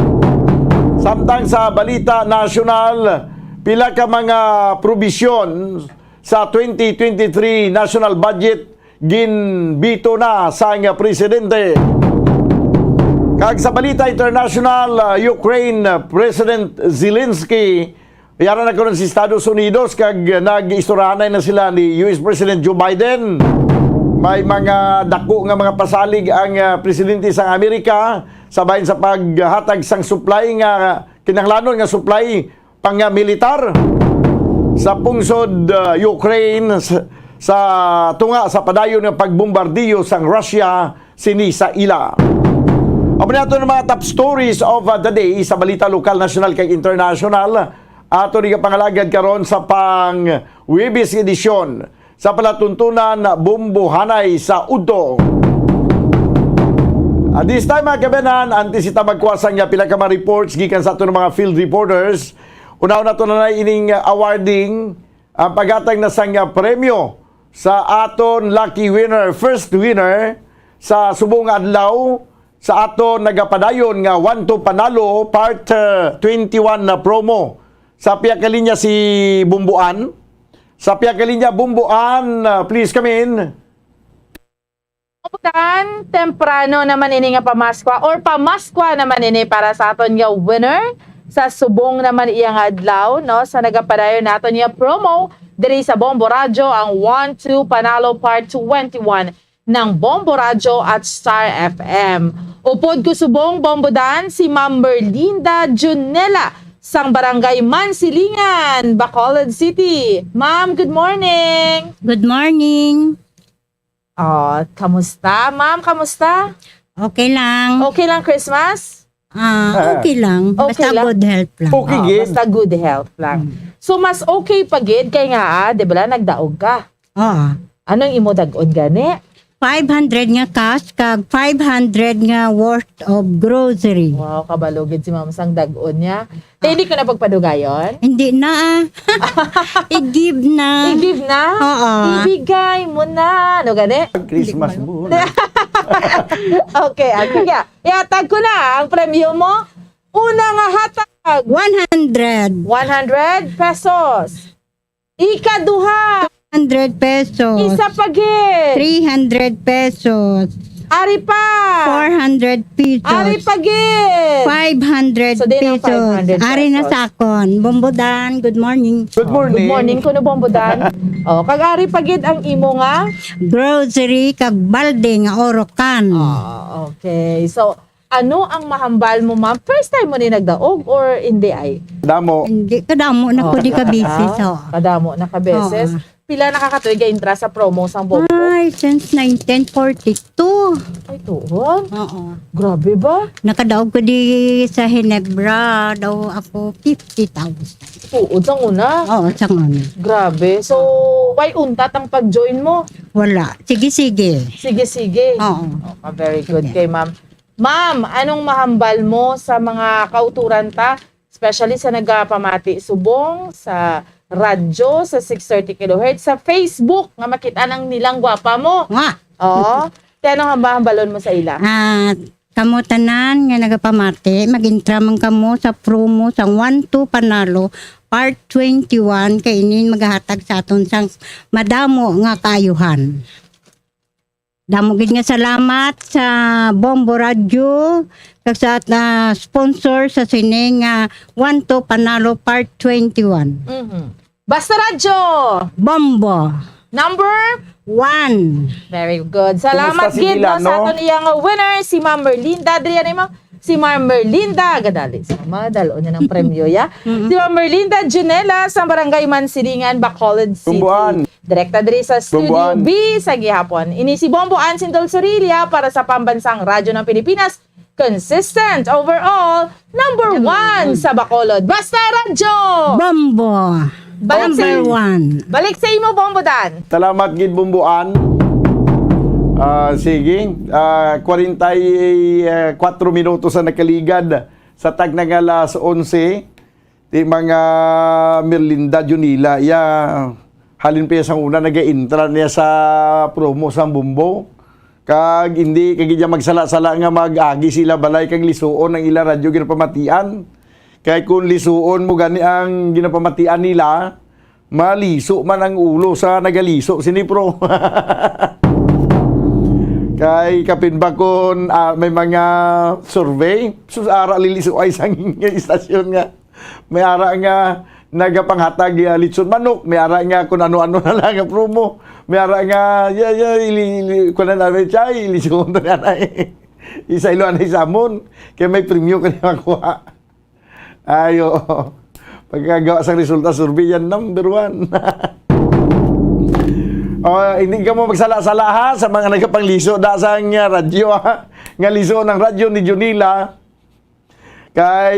Samtang sa balita national, pila ka mga probisyon sa 2023 national budget ginbito na sa nga presidente. Kag sa balita international, Ukraine President Zelensky yara na karon si Estados Unidos kag nag-isturahanay na sila ni US President Joe Biden. May mga dako nga mga pasalig ang presidente sa Amerika sabayin sa paghatag sang supply nga kinahanglanon nga supply pang militar sa pungsod Ukraine sa tunga sa padayon ng pagbombardiyo sang Russia sini sa ila. Amo nato ng mga top stories of the day sa balita lokal, national kag international. Ato ni pangalagad karon sa pang Webis edisyon sa palatuntunan Bumbuhanay sa Udto. At this time mga kabenan, antisita magkuwasang nga pila ka mga reports gikan sa ato ng mga field reporters. Una-una to na ining awarding ang paghatag na sang premyo sa aton lucky winner, first winner sa subong adlaw sa aton nagapadayon nga 1-2 panalo part 21 na promo. Sa piya kalinya si Bumbuan. Sa piya kalinya Bumbuan, please come in. Bukan, temprano naman ini nga pamaskwa or pamaskwa naman ini para sa aton nga winner sa subong naman iyang adlaw, no, sa nagapadayon naton nga promo diri sa Bombo Radyo ang 1-2 Panalo Part 21 ng Bombo Radyo at Star FM. Upod ko subong bombodan si Ma'am Berlinda Junela sang Barangay Mansilingan, Bacolod City. Ma'am, good morning. Good morning. Oh, kamusta? Ma'am, kamusta? Okay lang. Okay lang Christmas? Okay lang. Basta good health lang. Okay, basta good health lang. So, mas okay pa gid kay nga, di ba, nagdaog ka? Oo. Anong imo dagon gani? 500 nga cash, kag 500 nga worth of grocery. Wow, kabalugid si Ma'am sang dagon niya. Hindi ko na pagpadugayon? Hindi na. I-give na. I-give na? Oo. Ibigay mo na. Ano gani? Christmas muna. Okay, sige. Ihatag ko na ang premyo mo. Una nga hatag. 100. 100 pesos. Ikaduha. 100 pesos. Isa pagit. 300 pesos. Ari pa. 400 pesos. Ari pagit. 500 So, din ang pesos. 500 Ari na pesos. sakon. Bombodan, good morning. Good morning. Good morning kuno bombodan. Oh, kag ari pagit ang imo nga Grocery, kag balde nga orokan. okay. So, ano ang mahambal mo, ma'am? First time mo ni nagdaog or hindi ay? Damo. Hindi, kadamo na ko di ka busy. So. Kadamo na ka beses. pila nakakatuig ka intra sa promo sang Bombo? Ay, since 1942. Ay, tuon? Oo. Grabe ba? Nakadaog ko di sa Hinebra, daw ako 50,000. Tuod sang una? Oo, sang una. Grabe. So, why untat ang pag-join mo? Wala. Sige. Sige. Oo. Okay, very good kay ma'am. Ma'am, anong mahambal mo sa mga kauturan ta? Especially sa nagpamati subong, sa radyo, sa 630 kHz, sa Facebook, nga makita nang nilang gwapa mo. Nga. Oo. Kaya anong mahambalon mo sa ila? Kamo tanan nga nagapamati, magintra man kamo sa promo sang 1-2 panalo, part 21, kainin maghahatag sa aton sang madamo nga kayuhan. Damo gid nga salamat sa Bombo Radio kag sa sponsor sa sining 1-2 panalo part 21. Basta Radyo! Bombo! Number 1. Very good. Salamat Kumusta si gid Mila, sa no? aton iyang winner, si Ma'am Merlinda. Adriana mo? Si Ma'am Merlinda. Gadali. Madalo niya ng premyo, ya. Si Ma'am Merlinda Junela sa Barangay Mansiringan, Bacolod City. Bumbuan. Direkta diri sa Studio Bumbuan. B sa gihapon. Ini si Bombo Ansindol Sorilla para sa Pambansang Radyo ng Pilipinas. Consistent overall, number 1 sa Bacolod. Basta Radyo! Bombo! Number 1. Balik sa imo, Bombo Dan. Salamat gid Bumbuan. Sige, 44 minutos na nakaligad sa tag ng alas 11. Di mga Merlinda Junila, halin pa sa una nag-intra niya sa promo sa Bumbo. Kag hindi kagidya magsala-sala nga mag-agi sila balay kag lisuon ang ila radyo ginapamatian. Kaya kung lisuon mo gani ang ginapamatian nila, maliso man ang ulo sa nagaliso sinipro. Kay kapin ba kung may mga survey, susara liliso ay sang istasyon nga. May ara nga nagapanghatag litson manok, may ara nga kung ano-ano na lang ang promo. May ara nga kuno na may chay lison na na. Isa ilo anay samon kay may premyo kani makuha. Ayo. Pagkagawa sa resulta survey yan number 1. Hindi ka mo magsala-sala ha sa mga nagapangliso da sa radyo ha. Nga liso ng radyo ni Junila. Kay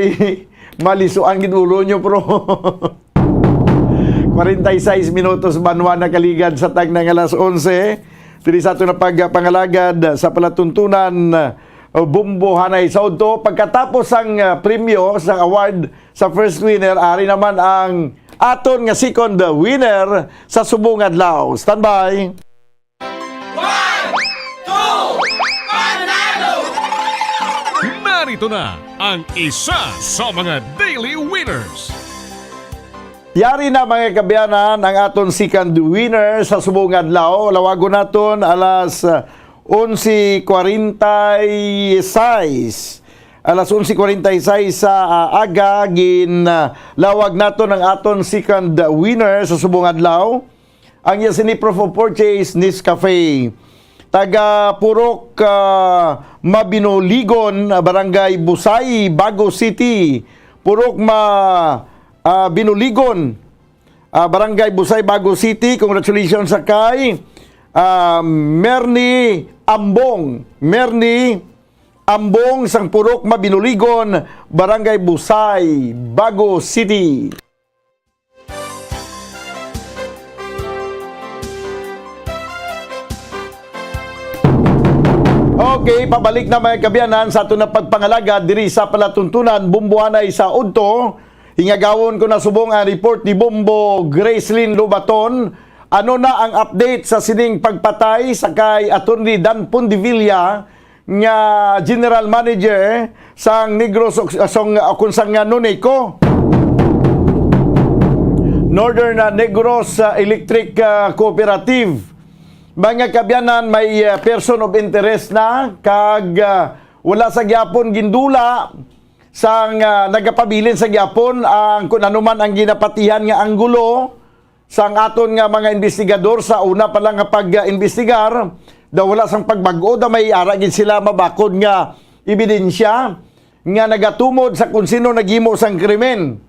maliso ang ginulo nyo pro. 46 minutos banwa na kaligad sa tag ng alas 11. Dili sa ito na pagpangalagad sa palatuntunan Bumbo Hanay Saudo. Pagkatapos ang premyo sa award sa first winner, ari naman ang aton nga second winner sa subong adlaw. Standby. 1, 2, panalo! Narito na ang isa sa mga daily winners. Yari na mga kabiyanan ang aton second winner sa subong adlaw. Lawagon naton alas 11:46. Alas 11:46 sa aga lawag naton ang aton second winner sa subong adlaw. Ang sinipro for purchase Nescafe. Taga Purok Mabinoligon, Barangay Busay, Bago City. Purok Binuligon, Barangay Busay, Bago City. Congratulations sa kay Merni Ambong sang Purok Mabinuligon, Barangay Busay, Bago City. Okay, pabalik na mga kabiyanan sa ato na pagpangalaga diri sa palatuntunan Bumbuanay sa Udto. Hingagawon ko na subong ang report ni Bombo Gracelyn Lobaton. Ano na ang update sa sining pagpatay sa kay Attorney Dan Pondevilla nga General Manager sang Negros kunsang Nuneco Northern Negros Electric Cooperative. Mga kabyanan, may person of interest na kag wala sa gyapon gindula sang nagapabilin sa gyapon ang kung ano man ang ginapatihan nga anggulo sang aton nga mga investigador sa una pa lang nga pag-investigar. Daw wala sang pagbago, da may ara gid sila mabakod nga ebidensya nga nagatumod sa kung sino naghimo sang krimen.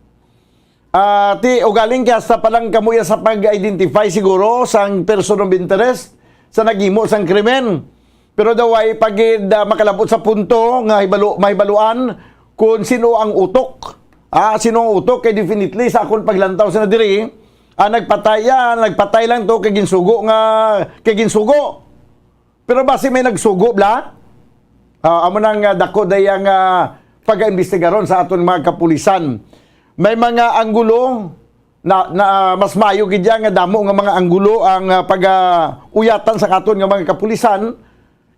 Ti ugaling kaya sa palang kamuya sa pag-identify siguro sang person of interest sa nagimo sang krimen. Pero daw ay pagid makalabot sa punto nga mahibaluan kung sino ang utok. Sino ang utok kay definitely sa akong paglantaw sa nadiri, nagpatay lang to kay ginsugo. Pero base may nagsugo bla. Amo nang dako dayang pag-imbestigaron sa aton mga kapulisan. May mga anggulo na mas maayo gid nga damo nga mga anggulo ang pag-uyatan sa katon nga mga kapulisan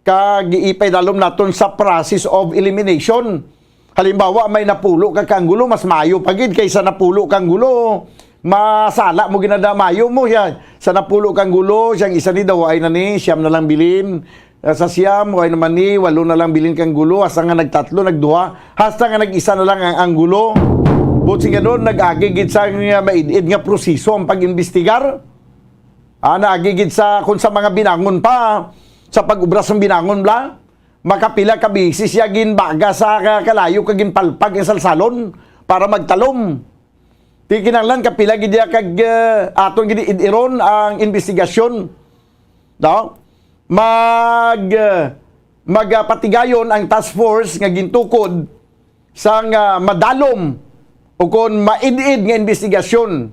kag giipay dalom naton sa process of elimination. Halimbawa may napulo ka anggulo, mas maayo pagid kaysa napulo ka anggulo. Masala mo ginadamayo mo yan. Sa napulo kang gulo, siyang isa ni daw ay na ni, siyam na lang bilin. Sa siyam, ay naman ni, 8 na lang bilin kang gulo. Hasta nga nagtatlo, nagduha. Hasta nga nag-isa na lang ang gulo. Buti nga doon, nag-agigid sa maidid nga proseso ang pag-imbestigar. Naagigid sa, kung sa mga binangon pa, sa pag-ubras ng binangon bla, makapila ka bisis siya ginbaga sa kalayo kagin palpag sa salon para magtalom. Tikinanglan kapila gid kag aton gid iron ang investigasyon. No? Magpatigayon ang task force nga gintukod sang madalom o kon maid-id nga investigasyon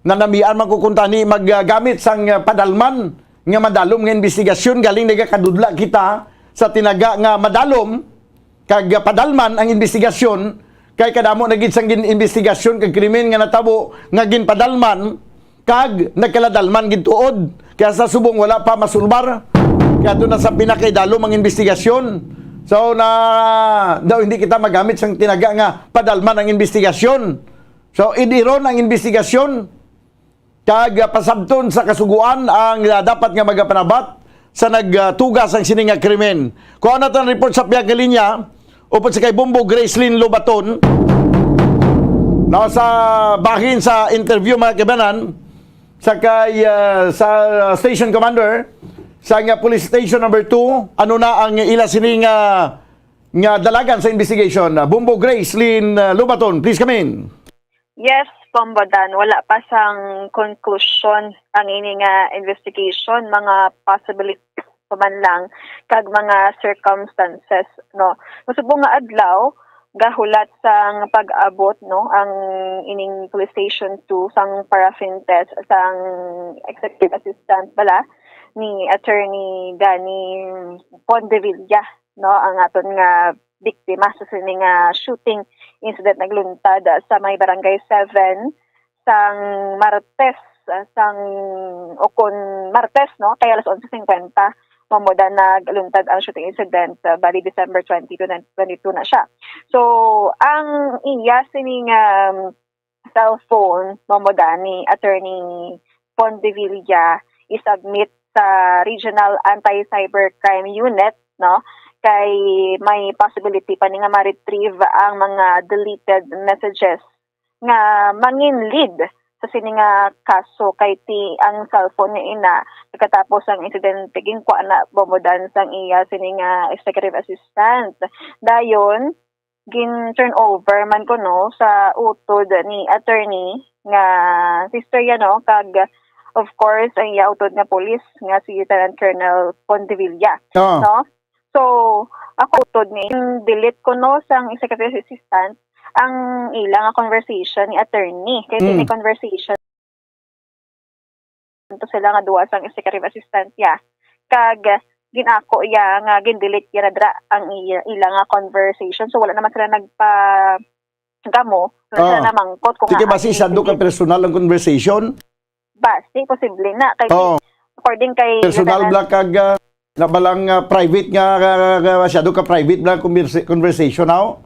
na namian man kukuntani maggamit sang padalman nga madalom nga investigasyon galing nagakadudla kita sa tinaga nga madalom kag padalman ang investigasyon kay kadamo nagid sang investigasyon kag krimen nga natabo nga ginpadalman kag nagkaladalman gid tuod kaya sa subong wala pa masulbar kaya doon na sa pinakaidalom ang investigasyon. So daw hindi kita magamit sang tinaga nga padalman ang investigasyon. So idiron ang investigasyon kag pasabton sa kasuguan ang dapat nga magapanabat sa nagtugas ang sining nga krimen. Kung ano ang report sa piyag linya upod sa kay Bombo Gracelyn Lobaton na sa bahin sa interview mga kabanan sa kay sa station commander sa nga police station number 2, ano na ang ila sining nga dalagan sa investigation. Bombo Gracelyn Lobaton, please come in. Yes, Pambadan, wala pa sang conclusion ang ini nga investigation, mga possibilities pa man lang kag mga circumstances, no. Masubong nga adlaw gahulat sang pag-abot, no, ang ining police station 2 sang paraffin test sang executive assistant bala ni Attorney Danny Pondevilla, no, ang aton nga biktima sa sining shooting incident nagluntad sa may barangay 7 sang Martes Martes, no, kaya alas 11:50 mamoda nagluntad ang shooting incident bali December 2022 na siya. So ang iya sining cellphone mamoda ni Attorney Pondevilla isubmit sa Regional Anti-Cybercrime Unit, no, kay may possibility pa ni nga ma-retrieve ang mga deleted messages nga mangin-lead sa sining kaso kay ang cellphone nga ina pagkatapos ang incident gingkwa na bomodan sang iya sining executive assistant. Dayon gin turn over man ko, no, sa utod ni attorney nga sister ya, no, kag of course ang iya utod nga police nga si Lieutenant Colonel Pondevilla, no. So ako utod ni delete ko, no, sang executive assistant ang ilang conversation ni attorney kasi ni conversation to sila nga duwa sang executive assistant ya kag ginako ya nga gin-delete ya dra ang ilang conversation, so wala naman sila nagpa-gamo sila na mangkot kung sige basi sando ka personal ang conversation basi posible na kay according kay personal black kag nabalang private nga masyado ka private black conversation now.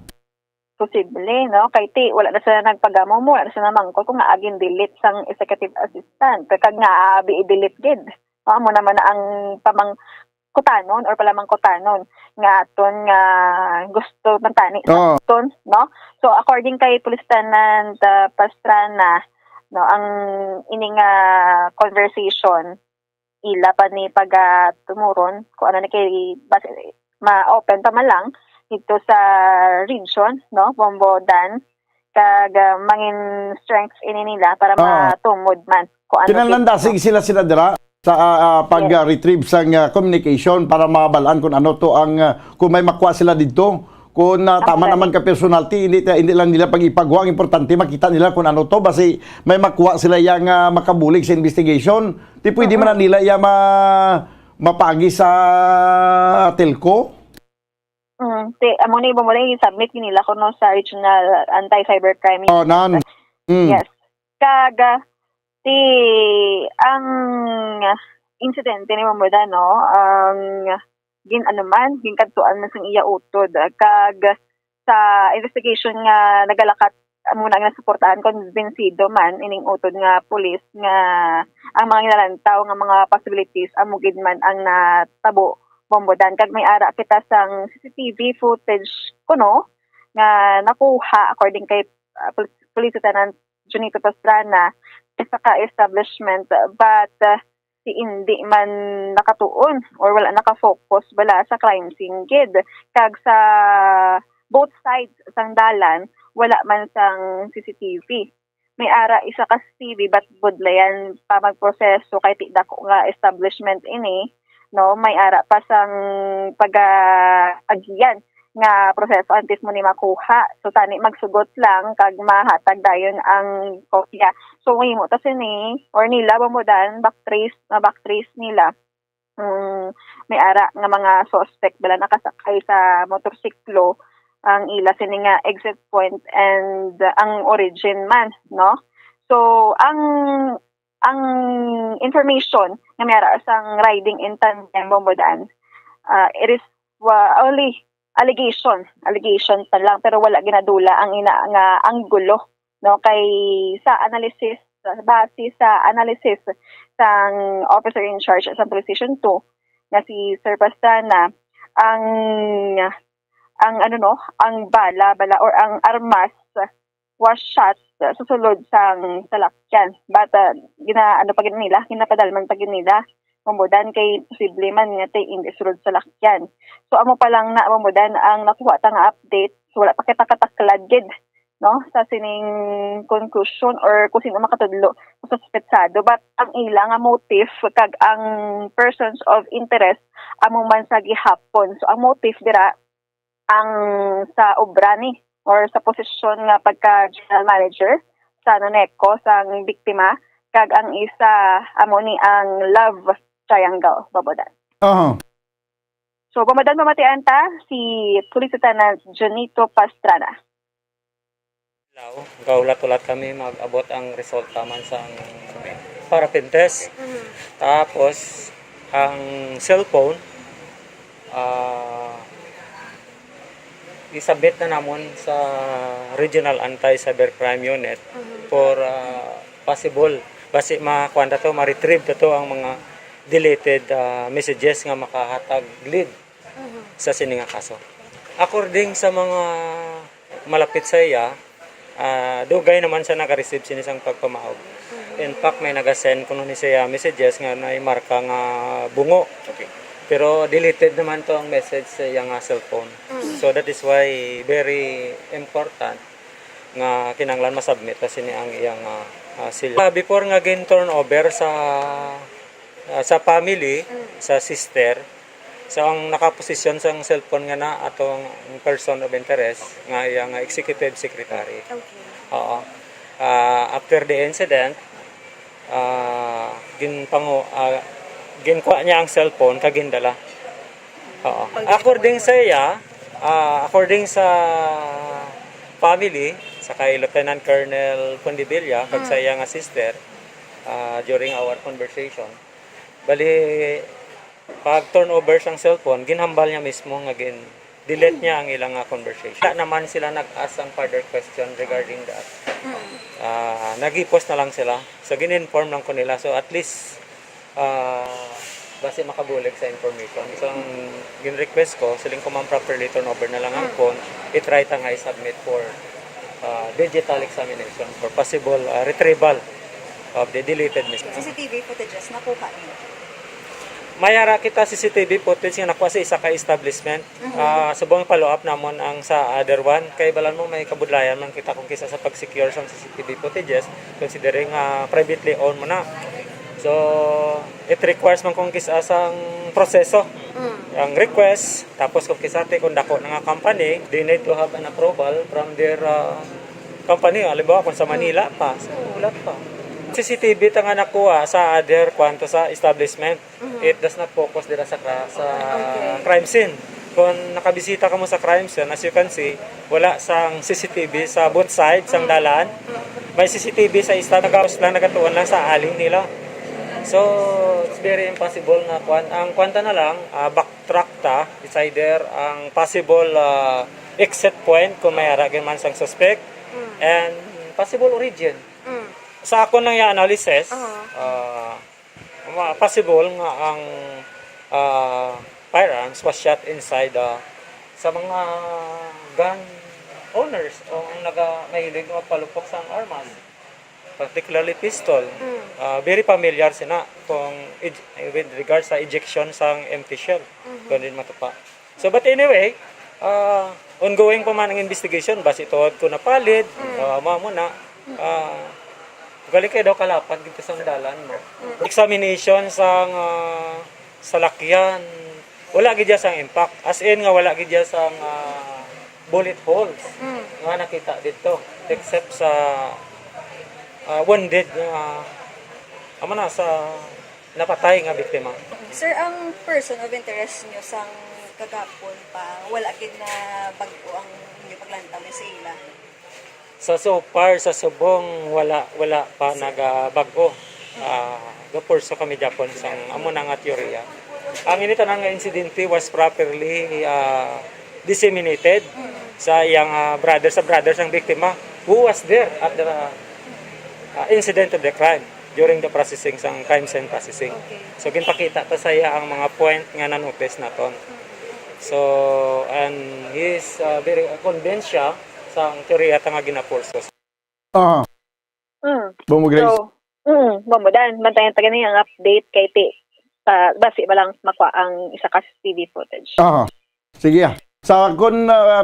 Posible, no? Kay wala na sila nagpagamo mo, wala na sila mangkot kung nga agin delete sang executive assistant. Kag nga i-delete gid. Mo naman na ang pamangkutanon or palamangkutanon nga aton nga gusto mantani sa aton, no? So according kay Police Lieutenant Pastrana, no, ang ining conversation ila pa ni tumuron kung ano ni kay ma-open pa man lang ito sa region, no, Bombodan kag mangin strengths ini nila para matumod man kung ano Kinahanglan sila dira sa pag-retrieve sa communication para mabalaan kung ano to ang kung may makuha sila dito. Kung tama naman ka personality, hindi lang nila pag-ipagawa. Ang importante, makita nila kung ano to. Basi may makuha sila yung makabulig sa investigation. Di pwede man nila yung mapagi sa telco. Amo ni mo lang i-submit nila ko no sa Regional Anti-Cybercrime. Yes. Kaga ang insidente ni Mamuda no, ang ginkaduan man sang iya utod kag sa investigation nga nagalakat muna nga suportahan konbensido man ining utod nga pulis nga ang mga inalantaw nga mga possibilities amugid man ang natabo bombodan kag may ara kita sang CCTV footage kuno nga nakuha according kay Police Lieutenant Junito Pastrana sa ka-establishment but si hindi man nakatuon or wala nakafocus bala sa crime scene gid kag sa both sides sang dalan wala man sang CCTV may ara isa ka CCTV but budlayan pa magproseso kay ti dako nga establishment ini no may ara pa sang pag-agian nga proseso antes mo ni makuha so tani magsugot lang kag mahatag dayon ang kopya so mo ta sini or nila bamudan backtrace nila may ara nga mga suspect bala nakasakay sa motorsiklo ang ila sini nga exit point and ang origin man no so ang information nga may ara sang riding in tandem bamudan it is only allegation pa lang pero wala ginadula ang ina nga anggulo no kay sa analysis base sa analysis sang officer in charge sa Police Station 2 na si Sir Pastrana ang bala or ang armas was shot sa sulod sang salakyan but ginapadalman pa nila mamudan kay posible man nga tay hindi sulod sa lakyan. So amo pa lang na mamudan ang nakuha ta nga update. So wala pa kita kataklad gid no sa sining conclusion or kung sino makatudlo sa suspetsado but ang ila nga motive kag ang persons of interest amo man sa gihapon. So ang motive dira ang sa obra ni or sa posisyon nga pagka general manager sa NECO sang biktima kag ang isa amo ni ang love triangle babodan. So babodan mamatian ta si Police Lieutenant Junito Pastrana. Gaulat-ulat kami mag-abot ang resulta man sa paraffin test. Tapos ang cellphone isabit na namon sa Regional Anti-Cybercrime Unit for possible basi makuha to ma-retrieve to ang mga deleted messages nga makahatag lead sa sini nga kaso. According sa mga malapit sa iya, dugay naman siya naka-receive sinisang pagpamaog. In fact, may nag-send kuno ni siya messages nga na marka nga bungo. Okay. Pero deleted naman to ang message sa iyang cellphone. So that is why very important nga kinanglan masubmit kasi ni ang iyang sila. Before nga gin turnover sa family, sa sister, so ang nakaposisyon sa cellphone nga na atong person of interest nga iyang executive secretary. Okay. Oo. After the incident, ginkuha niya ang cellphone kagindala. Oo. According sa iya, according sa family, sa kay Lieutenant Colonel Pondivilla, kag sa iyang sister, during our conversation, bali pag turnover sang cellphone, ginhambal niya mismo nga delete niya ang ilang conversation. Wala naman sila nag-ask ang further question regarding that. Nag-post na lang sila. So gin-inform lang ko nila. So at least base makabulig sa information. So ang gin-request ko, siling ko man properly turnover na lang ang phone, i-try ta nga i-submit for digital examination for possible retrieval of the deleted messages. CCTV footages nakuha niyo? mayara kita CCTV footage nga nakuha sa isa ka establishment. Subong follow up namon ang sa other one. Kay balan mo may kabudlayan man kita kung kisa sa pag-secure sa CCTV footages considering privately owned mo na. So, it requires man kung kisa sang proseso. Ang request, tapos kung kisate kung dako na nga company, they need to have an approval from their company. Halimbawa kung sa Manila pa, so wala pa. CCTV ta nga nakuha sa other kwanto sa establishment. It does not focus dira sa crime scene. Kung nakabisita ka mo sa crime scene, as you can see, wala sang CCTV sa both sides sang dalan. May CCTV sa establishment lang nagatuon lang sa aling nila. So, it's very impossible na ang kwanta na lang, backtrack ta, it's either ang possible exit point kung may aragin man sang suspect and possible origin. Sa ako nang i-analysis, possible nga ang firearms was shot inside sa mga gun owners o ang mahilig magpalupok sa armas. Particularly pistol. Very familiar sina kung with regards sa ejection sang empty shell. Kung din matupa. So but anyway, ongoing pa man ang investigation basi tuod ko napalit, mo na gali kay daw kalapan dito sa dalan mo. Examination sang salakyan, wala gid sang impact. As in nga wala gid sang bullet holes nga nakita dito except sa wounded amo na sa napatay nga biktima. Sir, ang person of interest nyo sang kagapon pa, wala gid na bag-o ang hindi paglantaw sa ila? So far sa subong wala pa nagabag-o. Gapurso kami Japon sang amo na nga teorya. Ang inita nga insidente was properly disseminated sa iyang brothers ang biktima who was there at the incident of the crime during the processing sang crime scene processing. So ginpakita ta saya ang mga point nga na-notice naton. So and he's very convinced siya sa teorya ta nga ginapurso. Bombo Grace. So, dan bantayan ta gani ang update kay ti. Basi ba lang makuha ang isa ka TV footage. Sige. Sa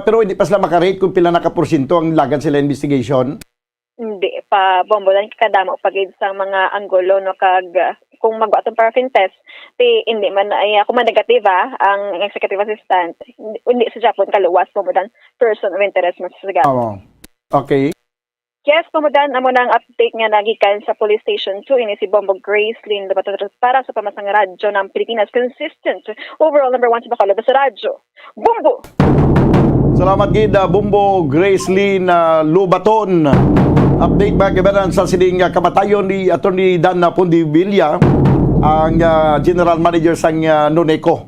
pero hindi pa sila makarate kung pila naka-porsyento ang lagan sila investigation. Hindi pa bombolan kadamo pagid sa mga anggulo no kag kung magwa atong paraffin test ti hindi man ay kung man negativa ang executive assistant hindi sa Japon kaluwas bombolan person of interest mo sa Sagad. Okay. Yes, pomodan amo nang update nga nagikan sa Police Station 2 ini si Bombo Grace Lynn para sa pamasang radyo ng Pilipinas consistent overall number 1 sa Bacolod sa radyo. Bombo. Salamat gid Bombo Grace Lynn Lubaton. Update mga kabaran sa sining kamatayon ni Attorney Dan Pondivilla, ang General Manager sang Noneco.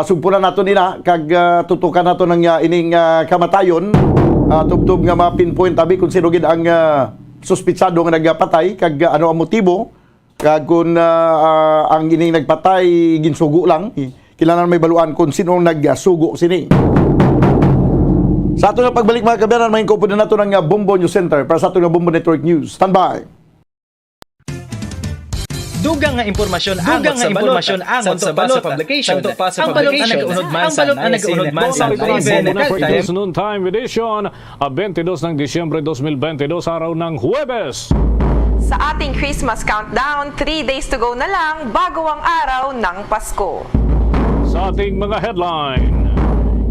Sugpunan nato nila kag tutukan nato ng ining kamatayon. Tubtub nga ma-pinpoint tabi kung sino gid ang suspitsado nga nagpatay kag ano ang motibo kag kung ang ining nagpatay ginsugo lang. Kailangan may baluan kung sino nagsugo sini. Sa ato na pagbalik mga kabayan, may kupo na nato ng Bombo News Center para sa ato ng Bombo Network News. Standby! Dugang nga impormasyon angon sa balot sa publication. Ang balot na nag-unod man sa News Noontime Edition, 22 ng Disyembre 2022, araw ng Huwebes. Sa ating Christmas countdown, 3 days to go na lang bago ang araw ng Pasko. Sa ating mga headline,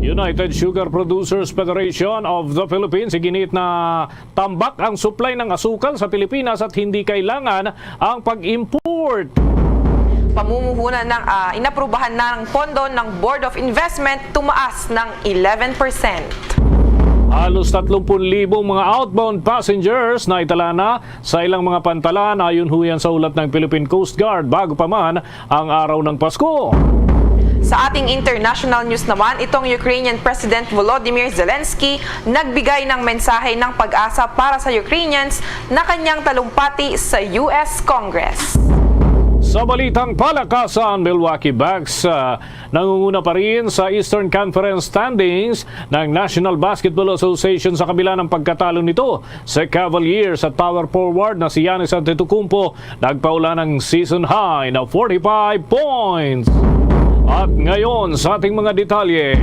United Sugar Producers Federation of the Philippines iginit na tambak ang supply ng asukal sa Pilipinas at hindi kailangan ang pag-import. Pamumuhunan ng inaprubahan ng pondo ng Board of Investment tumaas ng 11%. Halos 30,000 mga outbound passengers na itala na sa ilang mga pantalan ayon huyan sa ulat ng Philippine Coast Guard bago pa man ang araw ng Pasko. Sa ating international news naman, itong Ukrainian President Volodymyr Zelensky nagbigay ng mensahe ng pag-asa para sa Ukrainians na kanyang talumpati sa US Congress. Sa balitang palakasan, Milwaukee Bucks nangunguna pa rin sa Eastern Conference standings ng National Basketball Association sa kabila ng pagkatalo nito sa Cavaliers at power forward na si Giannis Antetokounmpo nagpaula ng season high na 45 points. At ngayon sa ating mga detalye,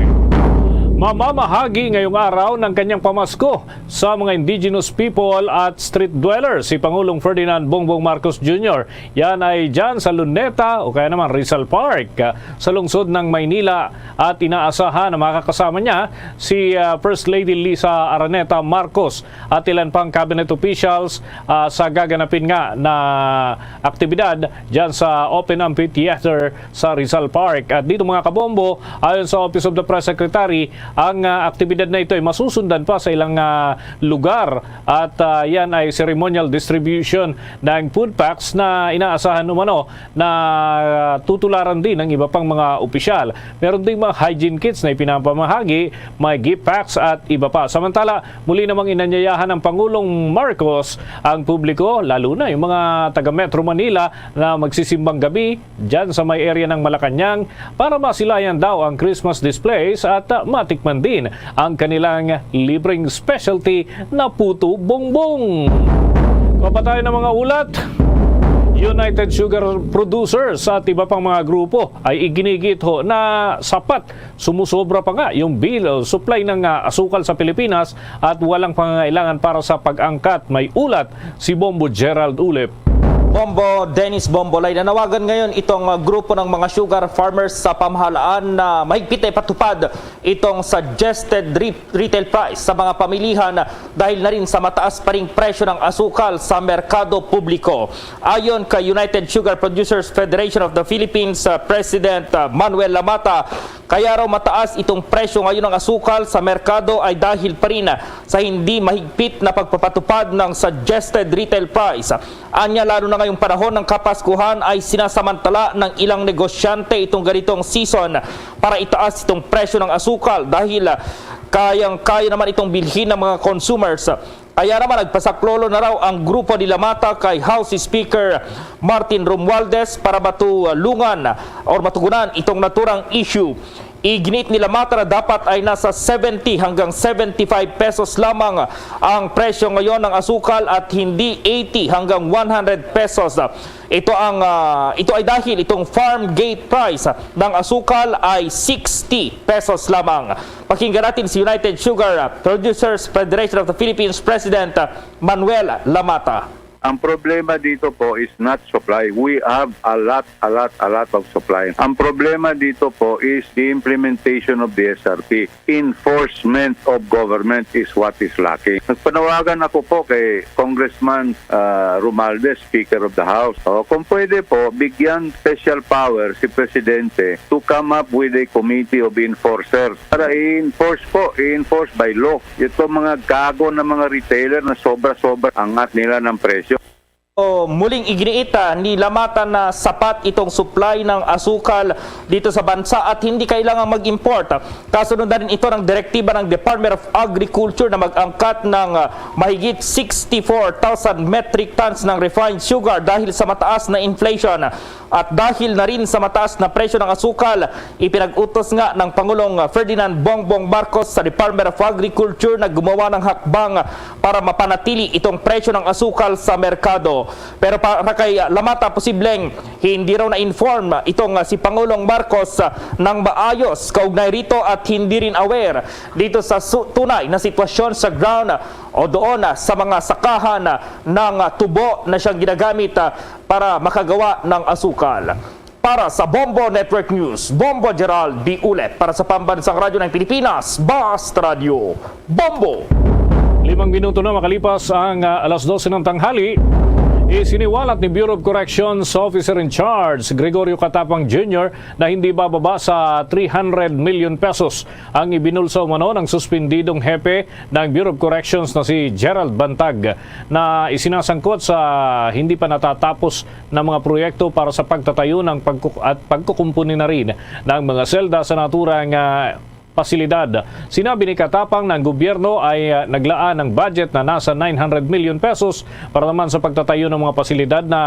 mamamahagi ngayong araw ng kanyang pamasko sa mga indigenous people at street dwellers si Pangulong Ferdinand Bongbong Marcos Jr. Yan ay dyan sa Luneta o kaya naman Rizal Park sa lungsod ng Maynila at inaasahan na makakasama niya si First Lady Lisa Araneta Marcos at ilan pang cabinet officials sa gaganapin nga na aktibidad dyan sa Open Amphitheater sa Rizal Park. At dito mga kabombo, ayon sa Office of the Press Secretary, ang aktibidad na ito ay masusundan pa sa ilang lugar at yan ay ceremonial distribution ng food packs na inaasahan umano na tutularan din ng iba pang mga opisyal. Meron ding mga hygiene kits na ipinapamahagi, may gift packs at iba pa. Samantala, muli namang inanyayahan ng Pangulong Marcos ang publiko, lalo na yung mga taga Metro Manila na magsisimbang gabi dyan sa may area ng Malacanang para masilayan daw ang Christmas displays at matikman din ang kanilang libreng specialty na puto bongbong. Papatayo ng mga ulat, United Sugar Producers at iba pang mga grupo ay iginigit ho na sapat, sumusobra pa nga yung supply ng asukal sa Pilipinas at walang pangangailangan para sa pag-angkat. May ulat si Bombo Gerald Ulep. Bombo Dennis Bombolay, nanawagan ngayon itong grupo ng mga sugar farmers sa pamahalaan na mahigpit ay patupad itong suggested retail price sa mga pamilihan dahil na rin sa mataas pa ring presyo ng asukal sa merkado publiko. Ayon kay United Sugar Producers Federation of the Philippines President Manuel Lamata, kaya raw mataas itong presyo ngayon ng asukal sa merkado ay dahil pa rin sa hindi mahigpit na pagpapatupad ng suggested retail price. Anya, lalo na ngayong panahon ng Kapaskuhan ay sinasamantala ng ilang negosyante itong ganitong season para itaas itong presyo ng asukal dahil kayang-kaya naman itong bilhin ng mga consumers. Kaya naman nagpasaklolo na raw ang grupo ni Lamata kay House Speaker Martin Romualdez para matulungan o matugunan itong naturang issue. Iginit ni Lamata na dapat ay nasa 70 hanggang 75 pesos lamang ang presyo ngayon ng asukal at hindi 80 hanggang 100 pesos. Ito ay dahil itong farm gate price ng asukal ay 60 pesos lamang. Pakinggan natin si United Sugar Producers Federation of the Philippines President Manuel Lamata. Ang problema dito po is not supply. We have a lot of supply. Ang problema dito po is the implementation of the SRP. Enforcement of government is what is lacking. Nagpanawagan ako po kay Congressman Romualdez, Speaker of the House. Kung pwede po, bigyan special power si Presidente to come up with a committee of enforcers para i-enforce by law. Ito mga gago na mga retailer na sobra-sobra angat nila ng presyo. Muling iginiita ni Lamata na sapat itong supply ng asukal dito sa bansa at hindi kailangan mag-import. Kasunod na rin ito ng direktiba ng Department of Agriculture na mag-angkat ng mahigit 64,000 metric tons ng refined sugar dahil sa mataas na inflation. At dahil na rin sa mataas na presyo ng asukal, ipinag-utos nga ng Pangulong Ferdinand Bongbong Marcos sa Department of Agriculture na gumawa ng hakbang para mapanatili itong presyo ng asukal sa merkado. Pero para kay Lamata, posibleng hindi raw na-inform itong si Pangulong Marcos ng maayos kaugnay rito at hindi rin aware dito sa tunay na sitwasyon sa ground o doon sa mga sakahan ng tubo na siyang ginagamit para makagawa ng asukal. Para sa Bombo Network News, Bombo Gerald B. Ulet. Para sa Pambansang Radyo ng Pilipinas, Basta Radio, Bombo! 5 minuto na makalipas ang alas 12 ng tanghali. Isiniwalat ni Bureau of Corrections Officer in Charge Gregorio Catapang Jr. na hindi bababa sa 300 million pesos ang ibinulsa umano ng suspendidong hepe ng Bureau of Corrections na si Gerald Bantag na isinasangkot sa hindi pa natatapos na mga proyekto para sa pagtatayo ng pagkukumpuni na rin ng mga selda sa naturang pasilidad. Sinabi ni Katapang na ang gobyerno ay naglaan ng budget na nasa 900 million pesos para naman sa pagtatayo ng mga pasilidad na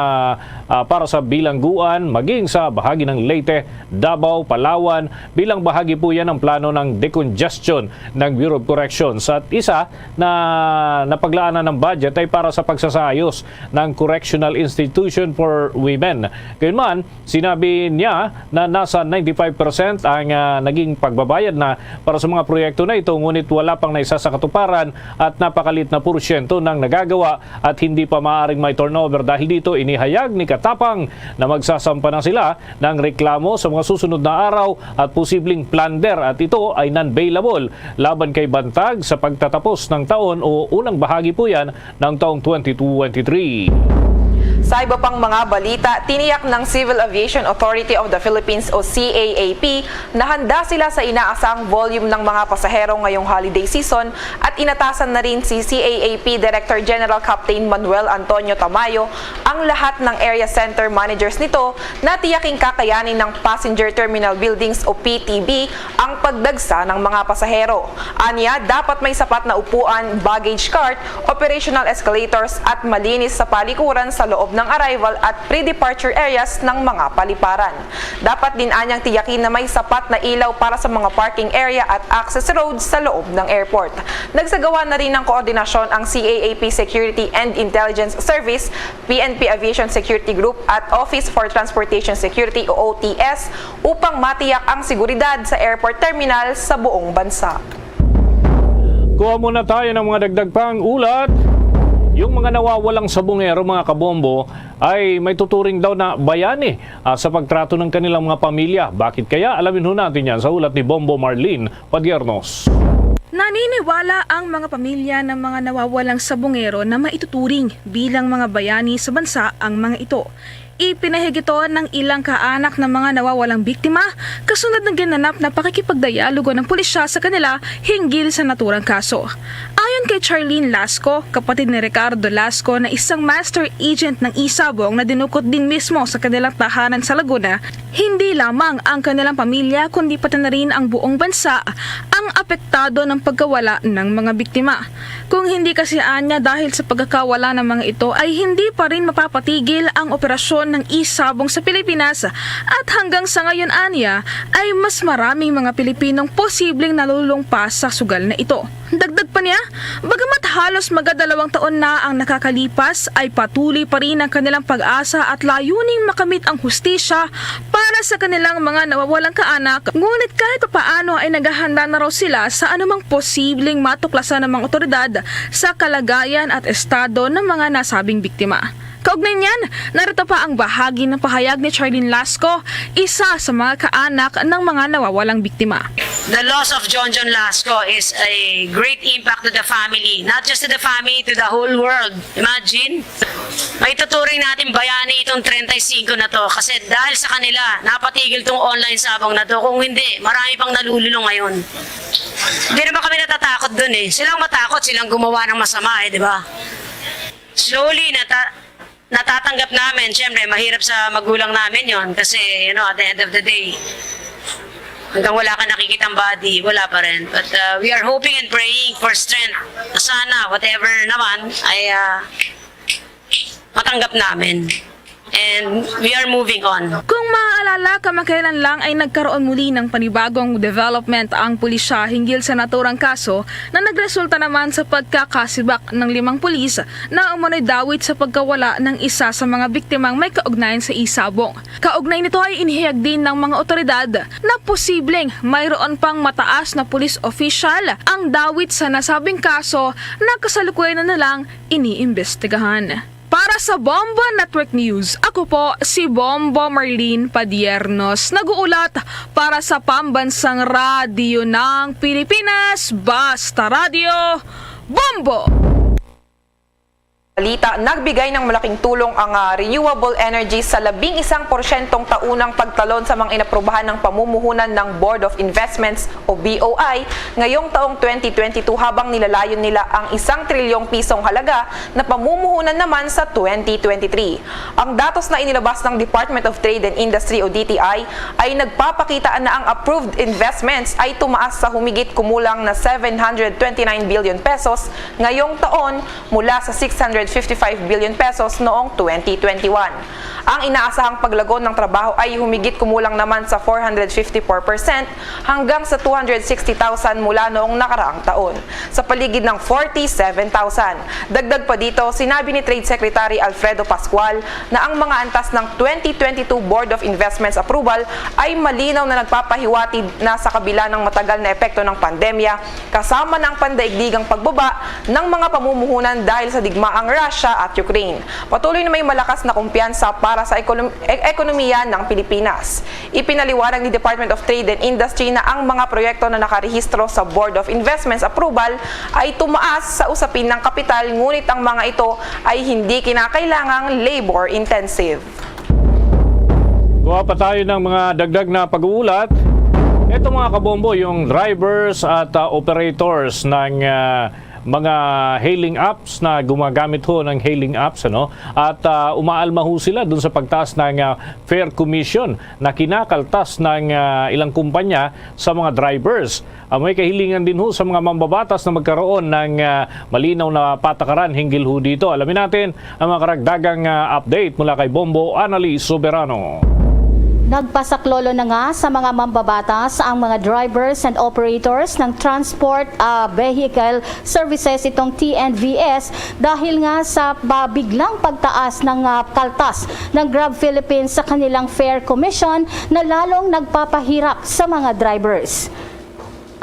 para sa bilangguan maging sa bahagi ng Leyte, Davao, Palawan bilang bahagi po yan ng plano ng decongestion ng Bureau of Corrections. At isa na napaglaanan ng budget ay para sa pagsasayos ng Correctional Institution for Women. Gayunman, sinabi niya na nasa 95% ang naging pagbabayad na para sa mga proyekto na ito, ngunit wala pang naisa sa katuparan at napakalit na porsyento ng nagagawa at hindi pa maaaring may turnover. Dahil dito, inihayag ni Katapang na magsasampa na sila ng reklamo sa mga susunod na araw at posibleng plunder at ito ay non-bailable laban kay Bantag sa pagtatapos ng taon o unang bahagi po yan ng taong 2023. Sa iba pang mga balita, tiniyak ng Civil Aviation Authority of the Philippines o CAAP na handa sila sa inaasang volume ng mga pasahero ngayong holiday season at inatasan na rin si CAAP Director General Captain Manuel Antonio Tamayo ang lahat ng area center managers nito na tiyaking kakayanin ng Passenger Terminal Buildings o PTB ang pagdagsa ng mga pasahero. Anya, dapat may sapat na upuan, baggage cart, operational escalators at malinis sa palikuran sa loob ng arrival at pre-departure areas ng mga paliparan. Dapat din anyang tiyakin na may sapat na ilaw para sa mga parking area at access roads sa loob ng airport. Nagsagawa na rin ng koordinasyon ang CAAP Security and Intelligence Service, PNP Aviation Security Group at Office for Transportation Security o OTS upang matiyak ang seguridad sa airport terminal sa buong bansa. Kuha muna tayo ng mga dagdag pang ulat. Yung mga nawawalang sabongero, mga kabombo, ay may tuturing daw na bayani sa pagtrato ng kanilang mga pamilya. Bakit kaya? Alamin ho natin yan sa ulat ni Bombo Marlene Padiernos. Naniniwala ang mga pamilya ng mga nawawalang sabongero na maituturing bilang mga bayani sa bansa ang mga ito. Ipinahig ito ng ilang kaanak ng mga nawawalang biktima kasunod ng ginanap na pakikipagdialogo ng pulisya sa kanila hinggil sa naturang kaso. Ayon kay Charlene Lasco, kapatid ni Ricardo Lasco na isang master agent ng isabong na dinukot din mismo sa kanilang tahanan sa Laguna, hindi lamang ang kanilang pamilya kundi pati na rin ang buong bansa ang apektado ng pagkawala ng mga biktima. Kung hindi kasi anya dahil sa pagkakawala ng mga ito ay hindi pa rin mapapatigil ang operasyon ng isabong sa Pilipinas at hanggang sa ngayon anya ay mas maraming mga Pilipinong posibleng nalulung pa sa sugal na ito. Dagdag pa niya, bagamat halos magdadalawang taon na ang nakakalipas ay patuloy pa rin ang kanilang pag-asa at layuning makamit ang hustisya para sa kanilang mga nawawalang kaanak, ngunit kahit papaano ay naghahanda na raw sila sa anumang posibleng matuklasan ng mga otoridad sa kalagayan at estado ng mga nasabing biktima. Kaugnay niyan, narito pa ang bahagi ng pahayag ni Charlene Lasco, isa sa mga kaanak ng mga nawawalang biktima. The loss of John Lasco is a great impact to the family, not just to the family, to the whole world. Imagine, may tuturing natin bayani itong 35 na to kasi dahil sa kanila, napatigil tong online sabong na to. Kung hindi, marami pang nalululong ngayon. Hindi naman kami natatakot dun eh. Silang matakot, silang gumawa ng masama eh, di ba? Slowly, natatanggap namin, syempre mahirap sa magulang namin yon kasi at the end of the day hanggang wala ka nakikitang body, wala pa rin, but we are hoping and praying for strength na sana whatever naman ay matanggap namin. And we are moving on. Kung maaalala, kamakailan lang ay nagkaroon muli ng panibagong development ang pulisya hinggil sa naturang kaso na nagresulta naman sa pagkakasibak ng 5 pulis na umano'y dawit sa pagkawala ng isa sa mga biktimang may kaugnayan sa isabong. Kaugnay nito ay inihayag din ng mga otoridad na posibleng mayroon pang mataas na police official ang dawit sa nasabing kaso na kasalukuyan na nilang iniimbestigahan. Para sa Bombo Network News, ako po si Bombo Marlene Padiernos, nag-uulat para sa Pambansang Radyo ng Pilipinas, Basta Radio, Bombo! balita, nagbigay ng malaking tulong ang renewable energy sa 11% taunang pagtalon sa mga inaprubahan ng pamumuhunan ng Board of Investments o BOI ngayong taong 2022 habang nilalayon nila ang 1 trilyong pisong halaga na pamumuhunan naman sa 2023. Ang datos na inilabas ng Department of Trade and Industry o DTI ay nagpapakita na ang approved investments ay tumaas sa humigit kumulang na 729 billion pesos ngayong taon mula sa 655 billion pesos noong 2021. Ang inaasahang paglago ng trabaho ay humigit kumulang naman sa 454% hanggang sa 260,000 mula noong nakaraang taon, sa paligid ng 47,000. Dagdag pa dito, sinabi ni Trade Secretary Alfredo Pascual na ang mga antas ng 2022 Board of Investments approval ay malinaw na nagpapahiwatig na sa kabila ng matagal na epekto ng pandemya, kasama ng pandaigdigang pagbaba ng mga pamumuhunan dahil sa digmaang Russia at Ukraine. Patuloy na may malakas na kumpiyansa para sa ekonomiya ng Pilipinas. Ipinaliwanag ni Department of Trade and Industry na ang mga proyekto na nakarehistro sa Board of Investments approval ay tumaas sa usapin ng kapital, ngunit ang mga ito ay hindi kinakailangang labor intensive. Kuha pa tayo ng mga dagdag na pag-uulat. Ito mga kabombo, yung drivers at operators ng mga hailing apps na gumagamit ho ng hailing apps, ano? At umaalma ho sila dun sa pagtaas ng fare commission na kinakaltas ng ilang kumpanya sa mga drivers. May kahilingan din ho sa mga mambabatas na magkaroon ng malinaw na patakaran hinggil ho dito. Alamin natin ang mga karagdagang update mula kay Bombo Annalise Soberano. Nagpasaklolo na nga sa mga mambabatas ang mga drivers and operators ng transport vehicle services itong TNVS dahil nga sa biglang pagtaas ng kaltas ng Grab Philippines sa kanilang fare commission na lalong nagpapahirap sa mga drivers.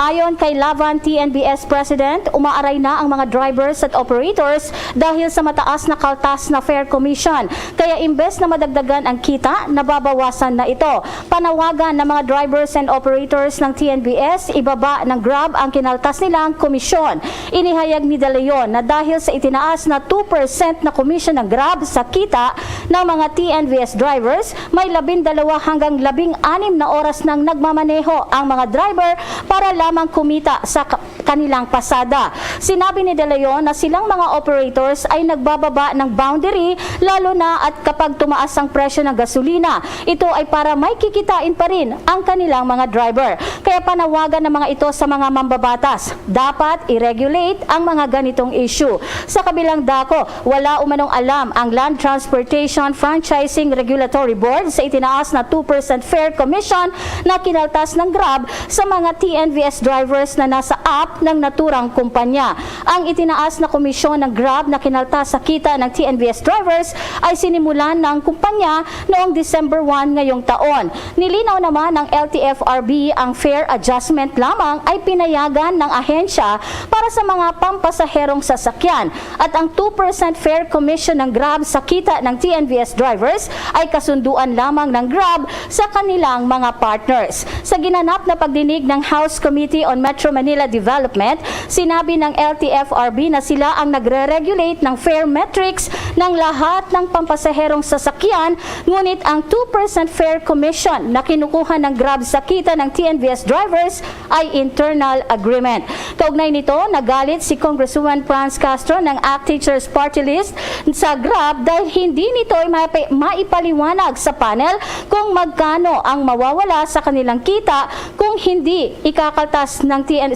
Ayon kay Lavan TNBS President, umaaray na ang mga drivers at operators dahil sa mataas na kaltas na fare commission. Kaya imbes na madagdagan ang kita, nababawasan na ito. Panawagan ng mga drivers and operators ng TNBS, ibaba ng Grab ang kinaltas nilang komisyon. Inihayag ni De Leon na dahil sa itinaas na 2% na komisyon ng Grab sa kita ng mga TNVS drivers, may 12 hanggang 16 na oras nang nagmamaneho ang mga driver para lamang kumita sa kanilang pasada. Sinabi ni De Leon na silang mga operators ay nagbababa ng boundary lalo na at kapag tumaas ang presyo ng gasolina. Ito ay para may kikitain pa rin ang kanilang mga driver. Kaya panawagan ng mga ito sa mga mambabatas, dapat i-regulate ang mga ganitong issue. Sa kabilang dako, wala umanong alam ang Land Transportation Franchising Regulatory Board sa itinaas na 2% fare commission na kinaltas ng Grab sa mga TNVS drivers na nasa app ng naturang kumpanya. Ang itinaas na komisyon ng Grab na kinaltas sa kita ng TNVS drivers ay sinimulan ng kumpanya noong December 1 ngayong taon. Nilinaw naman ng LTFRB ang fare adjustment lamang ay pinayagan ng ahensya para sa mga pampasaherong sasakyan at ang 2% fare commission ng Grab sa kita ng TNVS drivers ay kasunduan lamang ng Grab sa kanilang mga partners. Sa ginanap na pagdinig ng House Committee on Metro Manila Development, sinabi ng LTFRB na sila ang nagre-regulate ng fare metrics ng lahat ng pampasaherong sasakyan, ngunit ang 2% fare commission na kinukuha ng Grab sa kita ng TNVS drivers ay internal agreement. Kaugnay nito, nagalit si Congresswoman Franz Castro ng ACT Teachers Party List sa Grab dahil hindi nito ay maipaliwanag sa panel kung magkano ang mawawala sa kanilang kita kung hindi ikakaltas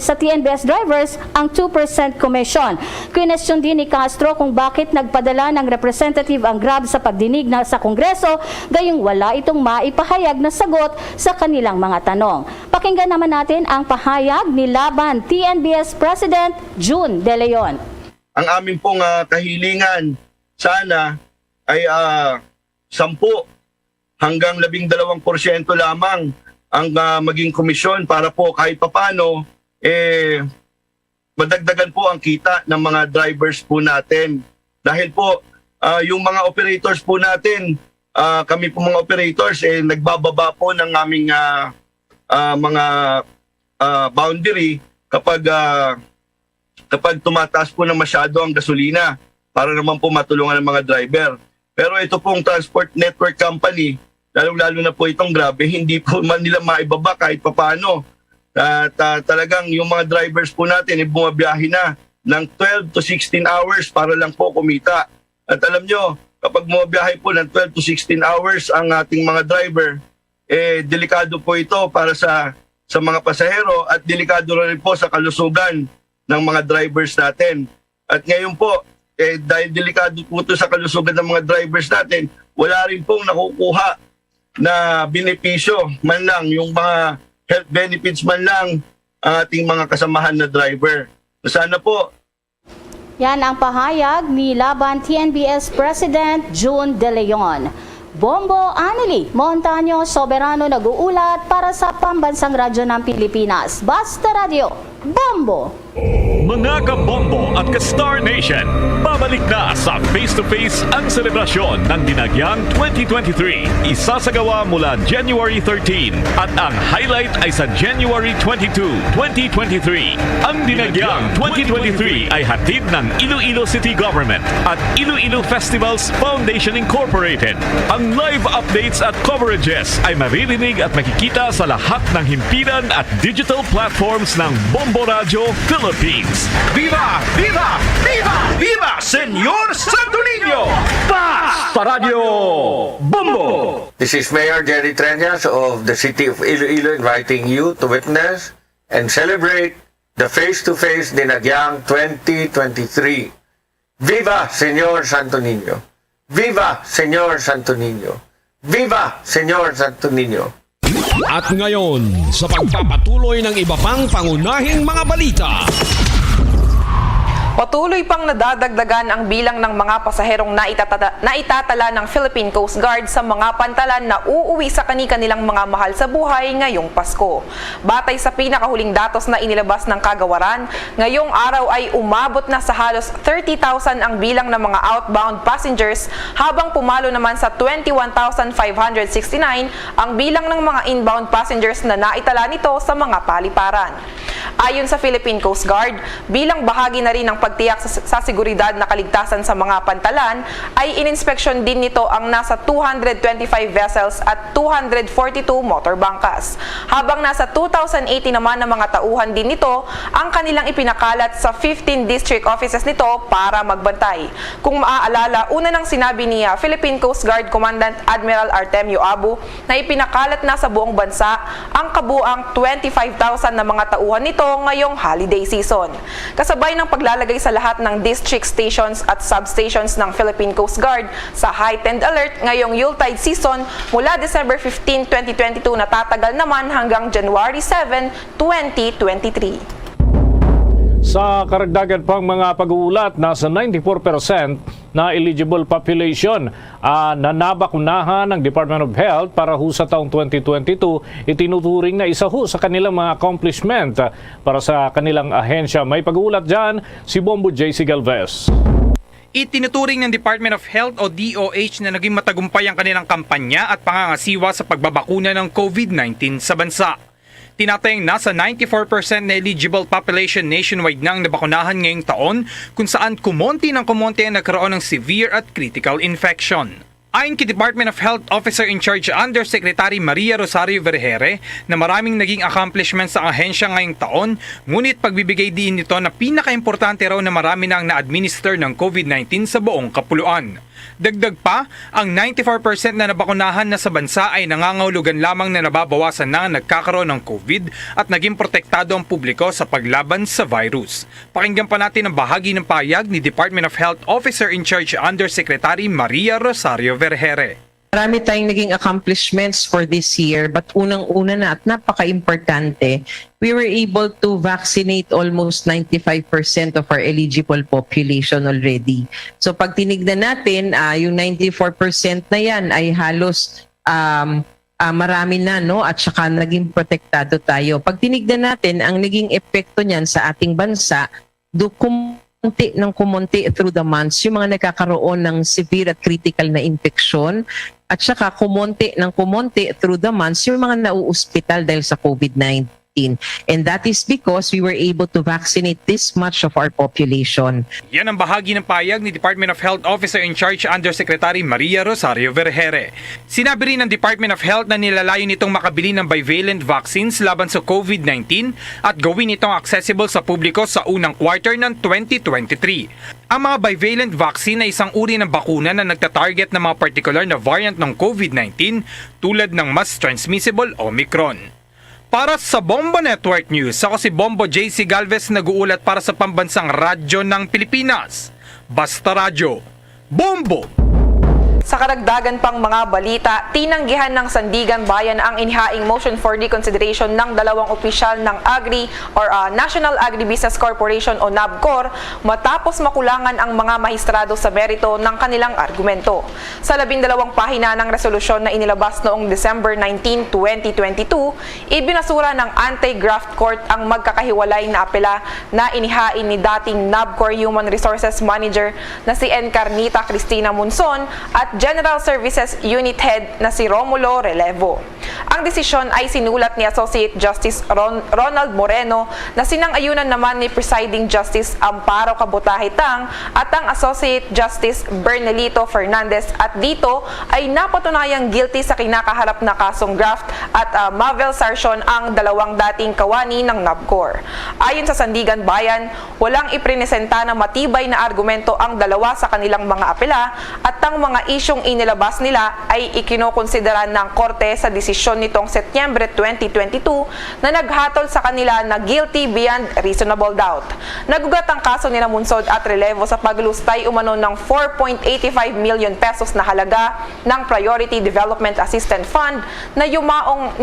sa TNBS drivers ang 2% commission. Question din ni Castro kung bakit nagpadala ng representative ang Grab sa pagdinig sa Kongreso, gayong wala itong maipahayag na sagot sa kanilang mga tanong. Pakinggan naman natin ang pahayag ni Laban TNBS President June De Leon. Ang amin pong kahilingan sana ay 10 hanggang 12% lamang ang maging komisyon para po kahit papano madagdagan po ang kita ng mga drivers po natin. Dahil po yung mga operators po natin, kami po mga operators nagbababa po ng aming mga boundary kapag tumataas po ng masyado ang gasolina. para naman po matulungan ng mga driver. Pero ito pong transport network company, lalong-lalo na po itong Grab, hindi po man nila maibaba kahit papaano. At talagang yung mga drivers po natin bumabiyahe na ng 12 to 16 hours para lang po kumita. At alam nyo, kapag bumabiyahe po ng 12 to 16 hours ang ating mga driver, delikado po ito para sa mga pasahero at delikado rin po sa kalusugan ng mga drivers natin. At ngayon po, dahil delikado po ito sa kalusugan ng mga drivers natin, wala rin pong nakukuha na benepisyo man lang, yung mga health benefits man lang ang ating mga kasamahan na driver. Sana po. Yan ang pahayag ni Laban TNBS President June De Leon. Bombo Anili Montaño Soberano nag-uulat para sa Pambansang Radyo ng Pilipinas. Basta Radio, Bombo! Mga kabombo at ka-Star Nation, babalik na sa face-to-face ang selebrasyon ng Dinagyang 2023. Isasagawa mula January 13 at ang highlight ay sa January 22, 2023. Ang Dinagyang 2023 ay hatid ng Iloilo City Government at Iloilo Festivals Foundation Incorporated. Ang live updates at coverages ay maririnig at makikita sa lahat ng himpilan at digital platforms ng Bombo Radio Philippines. Viva! Viva! Viva! Viva! Senyor Santo Niño! Basta Radio Bombo! This is Mayor Jerry Treñas of the City of Iloilo inviting you to witness and celebrate the face-to-face Dinagyang 2023. Viva Senyor Santo Niño! Viva Senyor Santo Niño! Viva Senyor Santo Niño! At ngayon, sa pagpapatuloy ng iba pang pangunahing mga balita. Patuloy pang nadadagdagan ang bilang ng mga pasaherong naitatala ng Philippine Coast Guard sa mga pantalan na uuwi sa kani-kanilang mga mahal sa buhay ngayong Pasko. Batay sa pinakahuling datos na inilabas ng kagawaran, ngayong araw ay umabot na sa halos 30,000 ang bilang ng mga outbound passengers habang pumalo naman sa 21,569 ang bilang ng mga inbound passengers na naitala nito sa mga paliparan. Ayon sa Philippine Coast Guard, bilang bahagi na rin ng pagtiyak sa seguridad na kaligtasan sa mga pantalan, ay ininspeksyon din nito ang nasa 225 vessels at 242 motorbangkas. Habang nasa 2,080 naman na mga tauhan din nito ang kanilang ipinakalat sa 15 district offices nito para magbantay. Kung maaalala, una nang sinabi ni Philippine Coast Guard Commandant Admiral Artemio Abu na ipinakalat na sa buong bansa ang kabuang 25,000 na mga tauhan nito ngayong holiday season. Kasabay ng paglalagay sa lahat ng district stations at substations ng Philippine Coast Guard sa heightened alert ngayong Yuletide season mula December 15, 2022 na tatagal naman hanggang January 7, 2023. Sa karagdagan pang mga pag-uulat, nasa 94% na eligible population na nabakunahan ng Department of Health para ho sa taong 2022, itinuturing na isa ho sa kanilang mga accomplishment para sa kanilang ahensya. May pag-uulat dyan si Bombo JC Galvez. Itinuturing ng Department of Health o DOH na naging matagumpay ang kanilang kampanya at pangangasiwa sa pagbabakuna ng COVID-19 sa bansa. Tinatayang nasa 94% na eligible population nationwide nang nabakunahan ngayong taon kung saan kumonti ang nagkaroon ng severe at critical infection. Ayon kay Department of Health Officer in Charge Undersecretary Maria Rosario Vergere na maraming naging accomplishments sa ahensya ngayong taon, ngunit pagbibigay din nito na pinaka-importante raw na marami nang na-administer ng COVID-19 sa buong kapuluan. Dagdag pa, ang 94% na nabakunahan na sa bansa ay nangangahulugan lamang na nababawasan na nagkakaroon ng COVID at naging protektado ang publiko sa paglaban sa virus. Pakinggan pa natin ang bahagi ng pahayag ni Department of Health Officer in Charge Undersecretary Maria Rosario Vergere. Marami tayong naging accomplishments for this year, but unang-una na at napaka-importante, we were able to vaccinate almost 95% of our eligible population already. So pag tinignan natin, yung 94% na yan ay halos marami na, no? At saka naging protektado tayo. Pag tinignan natin, ang naging epekto niyan sa ating bansa, kumunti through the months, yung mga nagkakaroon ng severe at critical na infection, at saka kumunti through the months, yung mga nauospital dahil sa COVID-19. COVID-19. And that is because we were able to vaccinate this much of our population. Yan ang bahagi ng payag ni Department of Health Officer in Charge Undersecretary Maria Rosario Vergere. Sinabi rin ng Department of Health na nilalayon nitong makabili ng bivalent vaccines laban sa COVID-19 at gawin itong accessible sa publiko sa unang quarter ng 2023. Ang mga bivalent vaccine ay isang uri ng bakuna na nagtatarget ng mga particular na variant ng COVID-19 tulad ng mas transmissible Omicron. Para sa Bombo Network News, ako si Bombo JC Galvez, nag-uulat para sa pambansang radyo ng Pilipinas. Basta Radyo, Bombo! Sa karagdagan pang mga balita, tinanggihan ng Sandigan Bayan ang inihaing motion for reconsideration ng dalawang opisyal ng National Agribusiness Corporation o NABCOR matapos makulangan ang mga mahistrado sa merito ng kanilang argumento. Sa 12 pahina ng resolusyon na inilabas noong December 19, 2022, ibinasura ng Anti-Graft Court ang magkakahiwalay na apela na inihain ni dating NABCOR Human Resources Manager na si Encarnita Cristina Monzon at General Services Unit Head na si Romulo Relevo. Ang desisyon ay sinulat ni Associate Justice Ronald Moreno na sinang-ayunan naman ni Presiding Justice Amparo Cabutahe-Tang at ang Associate Justice Bernelito Fernandez, at dito ay napatunayang guilty sa kinakaharap na kasong graft at malversation ang dalawang dating kawani ng NABCOR. Ayon sa Sandigan Bayan, walang iprinesenta na matibay na argumento ang dalawa sa kanilang mga apela at ang mga isyong inilabas nila ay ikinokonsidera ng korte sa desisyon nitong Setyembre 2022 na naghatol sa kanila na guilty beyond reasonable doubt. Nagugat ang kaso ni Munsod at Relevo sa paglustay umano ng 4.85 million pesos na halaga ng Priority Development Assistance Fund na yumaong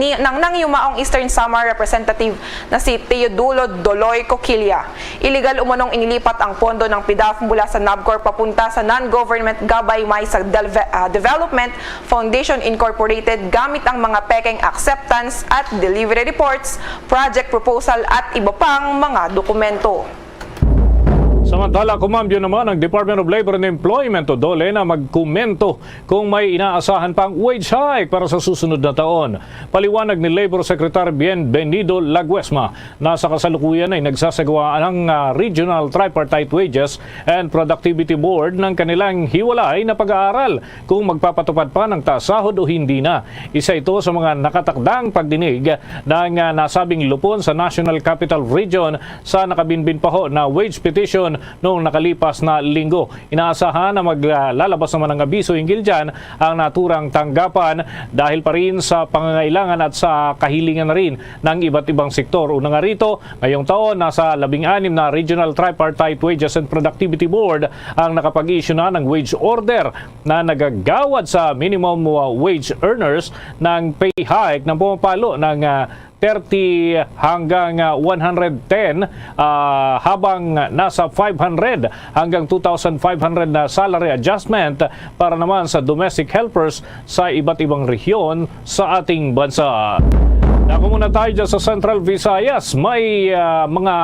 Eastern Samar representative na si Teodulo Doloy Coquilla. Illegal umanong inilipat ang pondo ng PDAF mula sa NABCOR papunta sa non-government gabay may sa Development Foundation Incorporated gamit ang mga pekeng acceptance at delivery reports, project proposal at iba pang mga dokumento. Samantala, kumambyo naman ang Department of Labor and Employment o DOLE na magkomento kung may inaasahan pang wage hike para sa susunod na taon. Paliwanag ni Labor Secretary Bienvenido Laguesma na sa kasalukuyan ay nagsasagawa ng Regional Tripartite Wages and Productivity Board ng kanilang hiwalay na pag-aaral kung magpapatupad pa ng taas sahod o hindi na. Isa ito sa mga nakatakdang pagdinig ng nasabing lupon sa National Capital Region sa nakabinbin pa ho na wage petition noong nakalipas na linggo. Inaasahan na maglalabas naman ng abiso hinggil dyan ang naturang tanggapan dahil pa rin sa pangangailangan at sa kahilingan na rin ng iba't ibang sektor. Una nga rito, ngayong taon, nasa 16 na Regional Tripartite Wages and Productivity Board ang nakapag-issue na ng wage order na nagagawad sa minimum wage earners ng pay hike na pumapalo ng 30 hanggang 110 habang nasa 500 hanggang 2,500 na salary adjustment para naman sa domestic helpers sa iba't ibang rehiyon sa ating bansa. Ako muna tayo dyan sa Central Visayas. May mga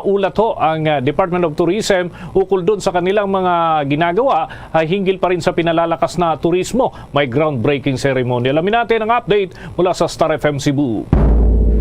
ulat ho ang Department of Tourism ukol dun sa kanilang mga ginagawa hinggil pa rin sa pinalalakas na turismo. May groundbreaking ceremony. Alamin natin ang update mula sa Star FM Cebu.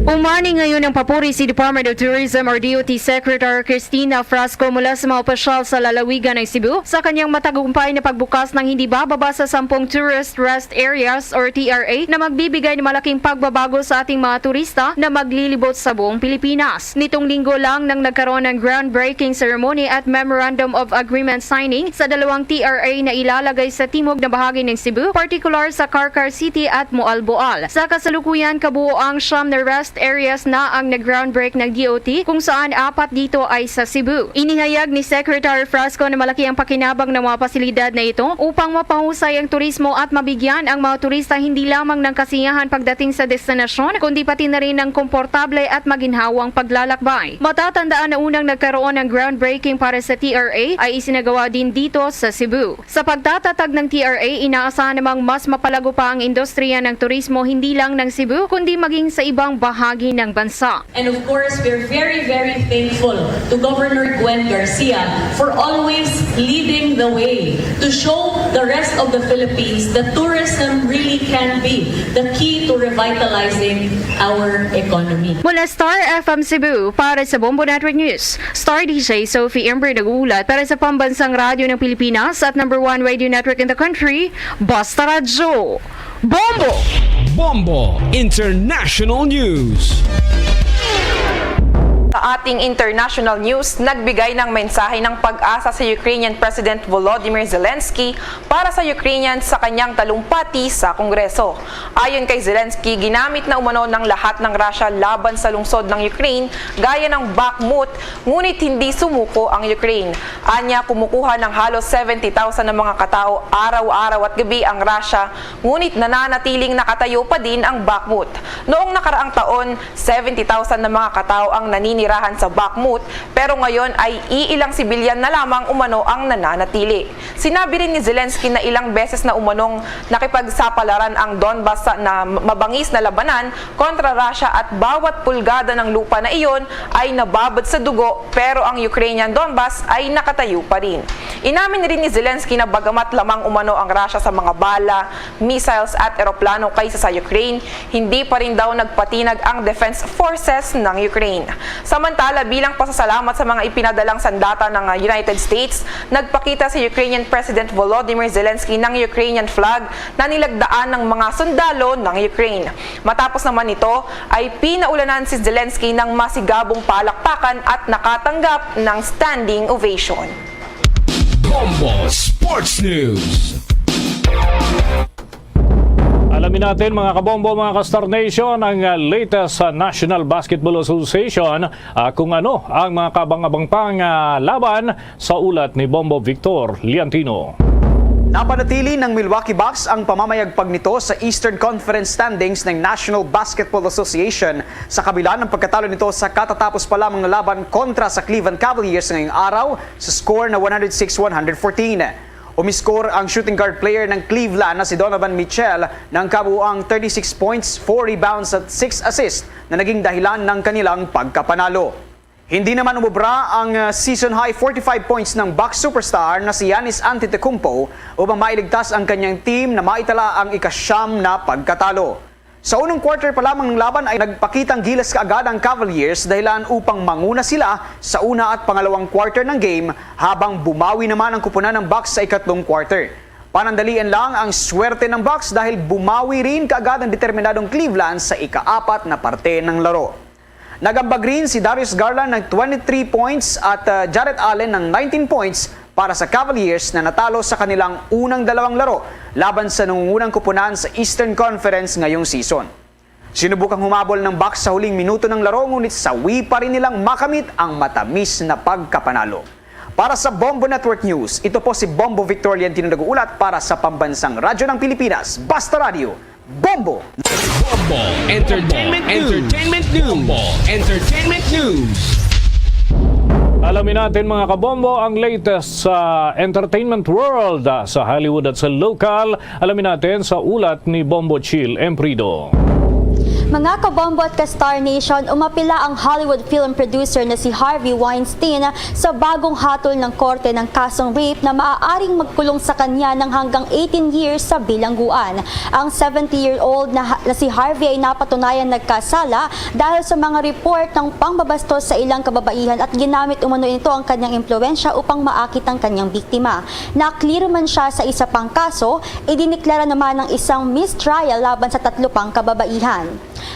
Umani ngayon ang papuri si Department of Tourism or DOT Secretary Cristina Frasco mula sa mga opisyal sa lalawigan ng Cebu sa kanyang matagumpay na pagbukas ng hindi bababa sa 10 Tourist Rest Areas or TRA na magbibigay ng malaking pagbabago sa ating mga turista na maglilibot sa buong Pilipinas. Nitong linggo lang nang nagkaroon ng groundbreaking ceremony at Memorandum of Agreement signing sa dalawang TRA na ilalagay sa timog na bahagi ng Cebu, particular sa Carcar City at Moalboal. Sa kasalukuyan, kabuoang 9 na rest areas na ang nag-groundbreak ng DOT kung saan 4 dito ay sa Cebu. Inihayag ni Secretary Frasco na malaki ang pakinabang ng mga pasilidad na ito upang mapahusay ang turismo at mabigyan ang mga turista hindi lamang ng kasiyahan pagdating sa destinasyon kundi pati na rin ng komportable at maginhawang paglalakbay. Matatandaan na unang nagkaroon ng groundbreaking para sa TRA ay isinagawa din dito sa Cebu. Sa pagtatatag ng TRA, inaasahan namang mas mapalago pa ang industriya ng turismo hindi lang ng Cebu kundi maging sa ibang bahagi ng bansa. And of course, we're very, very thankful to Governor Gwen Garcia for always leading the way to show the rest of the Philippines that tourism really can be the key to revitalizing our economy. Mula Star FM Cebu, para sa Bombo Network News, Star DJ Sophie Ember nag-uulat para sa pambansang radyo ng Pilipinas at #1 radio network in the country, Basta Radyo. Bombo! Bombo International News. Sa ating international news, nagbigay ng mensahe ng pag-asa sa Ukrainian President Volodymyr Zelensky para sa Ukrainians sa kanyang talumpati sa Kongreso. Ayon kay Zelensky, ginamit na umano ng lahat ng Russia laban sa lungsod ng Ukraine gaya ng Bakhmut, ngunit hindi sumuko ang Ukraine. Anya, kumukuha ng halos 70,000 ng mga katao araw-araw at gabi ang Russia, ngunit nananatiling nakatayo pa din ang Bakhmut. Noong nakaraang taon, 70,000 ng mga katao ang naninirahan sa Bakhmut, pero ngayon ay iilang sibilyan na lamang umano ang nananatili. Sinabi rin ni Zelensky na ilang beses na umanong nakipagsapalaran ang Donbas na mabangis na labanan kontra Russia at bawat pulgada ng lupa na iyon ay nababad sa dugo, pero ang Ukrainian Donbas ay nakatayo pa rin. Inamin rin ni Zelensky na bagamat lamang umano ang Russia sa mga bala, missiles at eroplano kaysa sa Ukraine, hindi pa rin daw nagpatinag ang defense forces ng Ukraine. Samantala, bilang pasasalamat sa mga ipinadalang sandata ng United States, nagpakita si Ukrainian President Volodymyr Zelensky ng Ukrainian flag na nilagdaan ng mga sundalo ng Ukraine. Matapos naman ito, ay pinaulanan si Zelensky ng masigabong palakpakan at nakatanggap ng standing ovation. Bombo Sports News. Alamin natin mga kabombo, mga ka-Star Nation, ang latest sa National Basketball Association kung ano ang mga kabang-abang pang laban sa ulat ni Bombo Victor Liantino. Napanatili ng Milwaukee Bucks ang pamamayagpag nito sa Eastern Conference standings ng National Basketball Association sa kabila ng pagkatalo nito sa katatapos pa lamang na laban kontra sa Cleveland Cavaliers ngayong araw sa score na 106-114. Umiscore ang shooting guard player ng Cleveland na si Donovan Mitchell ng kabuuang 36 points, 4 rebounds at 6 assists na naging dahilan ng kanilang pagkapanalo. Hindi naman umubra ang season-high 45 points ng Bucks superstar na si Giannis Antetokounmpo upang mailigtas ang kanyang team na maitala ang ika-9 na pagkatalo. Sa unang quarter pa lamang ng laban ay nagpakitang gilas kaagad ang Cavaliers dahilan upang manguna sila sa una at pangalawang quarter ng game habang bumawi naman ang kupunan ng Bucks sa ikatlong quarter. Panandalian lang ang swerte ng Bucks dahil bumawi rin kaagad ang determinadong Cleveland sa ika-4 na parte ng laro. Nagambag rin si Darius Garland ng 23 points at Jarrett Allen ng 19 points para sa Cavaliers na natalo sa kanilang unang dalawang laro laban sa nangungunang kupunan sa Eastern Conference ngayong season. Sinubukang humabol ng Bucks sa huling minuto ng laro ngunit sawi pa rin nilang makamit ang matamis na pagkapanalo. Para sa Bombo Network News, ito po si Bombo Victor Liantino nag-uulat para sa pambansang radyo ng Pilipinas, Basta Radio, Bombo! Bombo Entertainment News. Bombo Entertainment News. Alamin natin mga kabombo ang latest sa entertainment world sa Hollywood at sa local. Alamin natin sa ulat ni Bombo Chill Emprido. Mga kabombo at ka-Star Nation, umapila ang Hollywood film producer na si Harvey Weinstein sa bagong hatol ng korte ng kasong rape na maaaring magkulong sa kanya ng hanggang 18 years sa bilangguan. Ang 70-year-old na si Harvey ay napatunayan nagkasala dahil sa mga report ng pangbabastos sa ilang kababaihan at ginamit umano nito ang kanyang impluensya upang maakit ang kanyang biktima. Na-clear man siya sa isa pang kaso, idiniklara naman ng isang mistrial laban sa 3 pang kababaihan.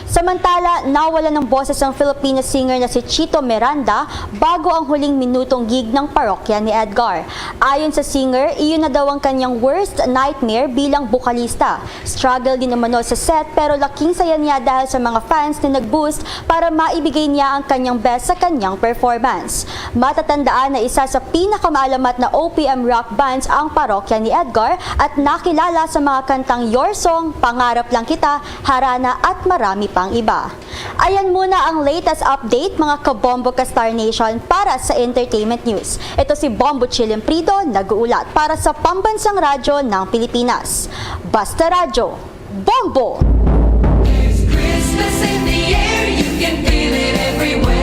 Samantala, nawala ng boses ang Filipino singer na si Chito Miranda bago ang huling minutong gig ng parokya ni Edgar. Ayon sa singer, iyon na daw ang kanyang worst nightmare bilang bukalista. Struggle din naman sa set pero laking saya niya dahil sa mga fans na nag-boost para maibigay niya ang kanyang best sa kanyang performance. Matatandaan na isa sa pinakamaalamat na OPM rock bands ang parokya ni Edgar at nakilala sa mga kantang Your Song, Pangarap Lang Kita, Harana at marami pang iba. Ayan muna ang latest update mga kabombo ka-Star Nation para sa entertainment news. Ito si Bombo Chilimprido nag-uulat para sa pambansang radyo ng Pilipinas. Basta Radyo, Bombo! There's Christmas in the air, you can feel it everywhere.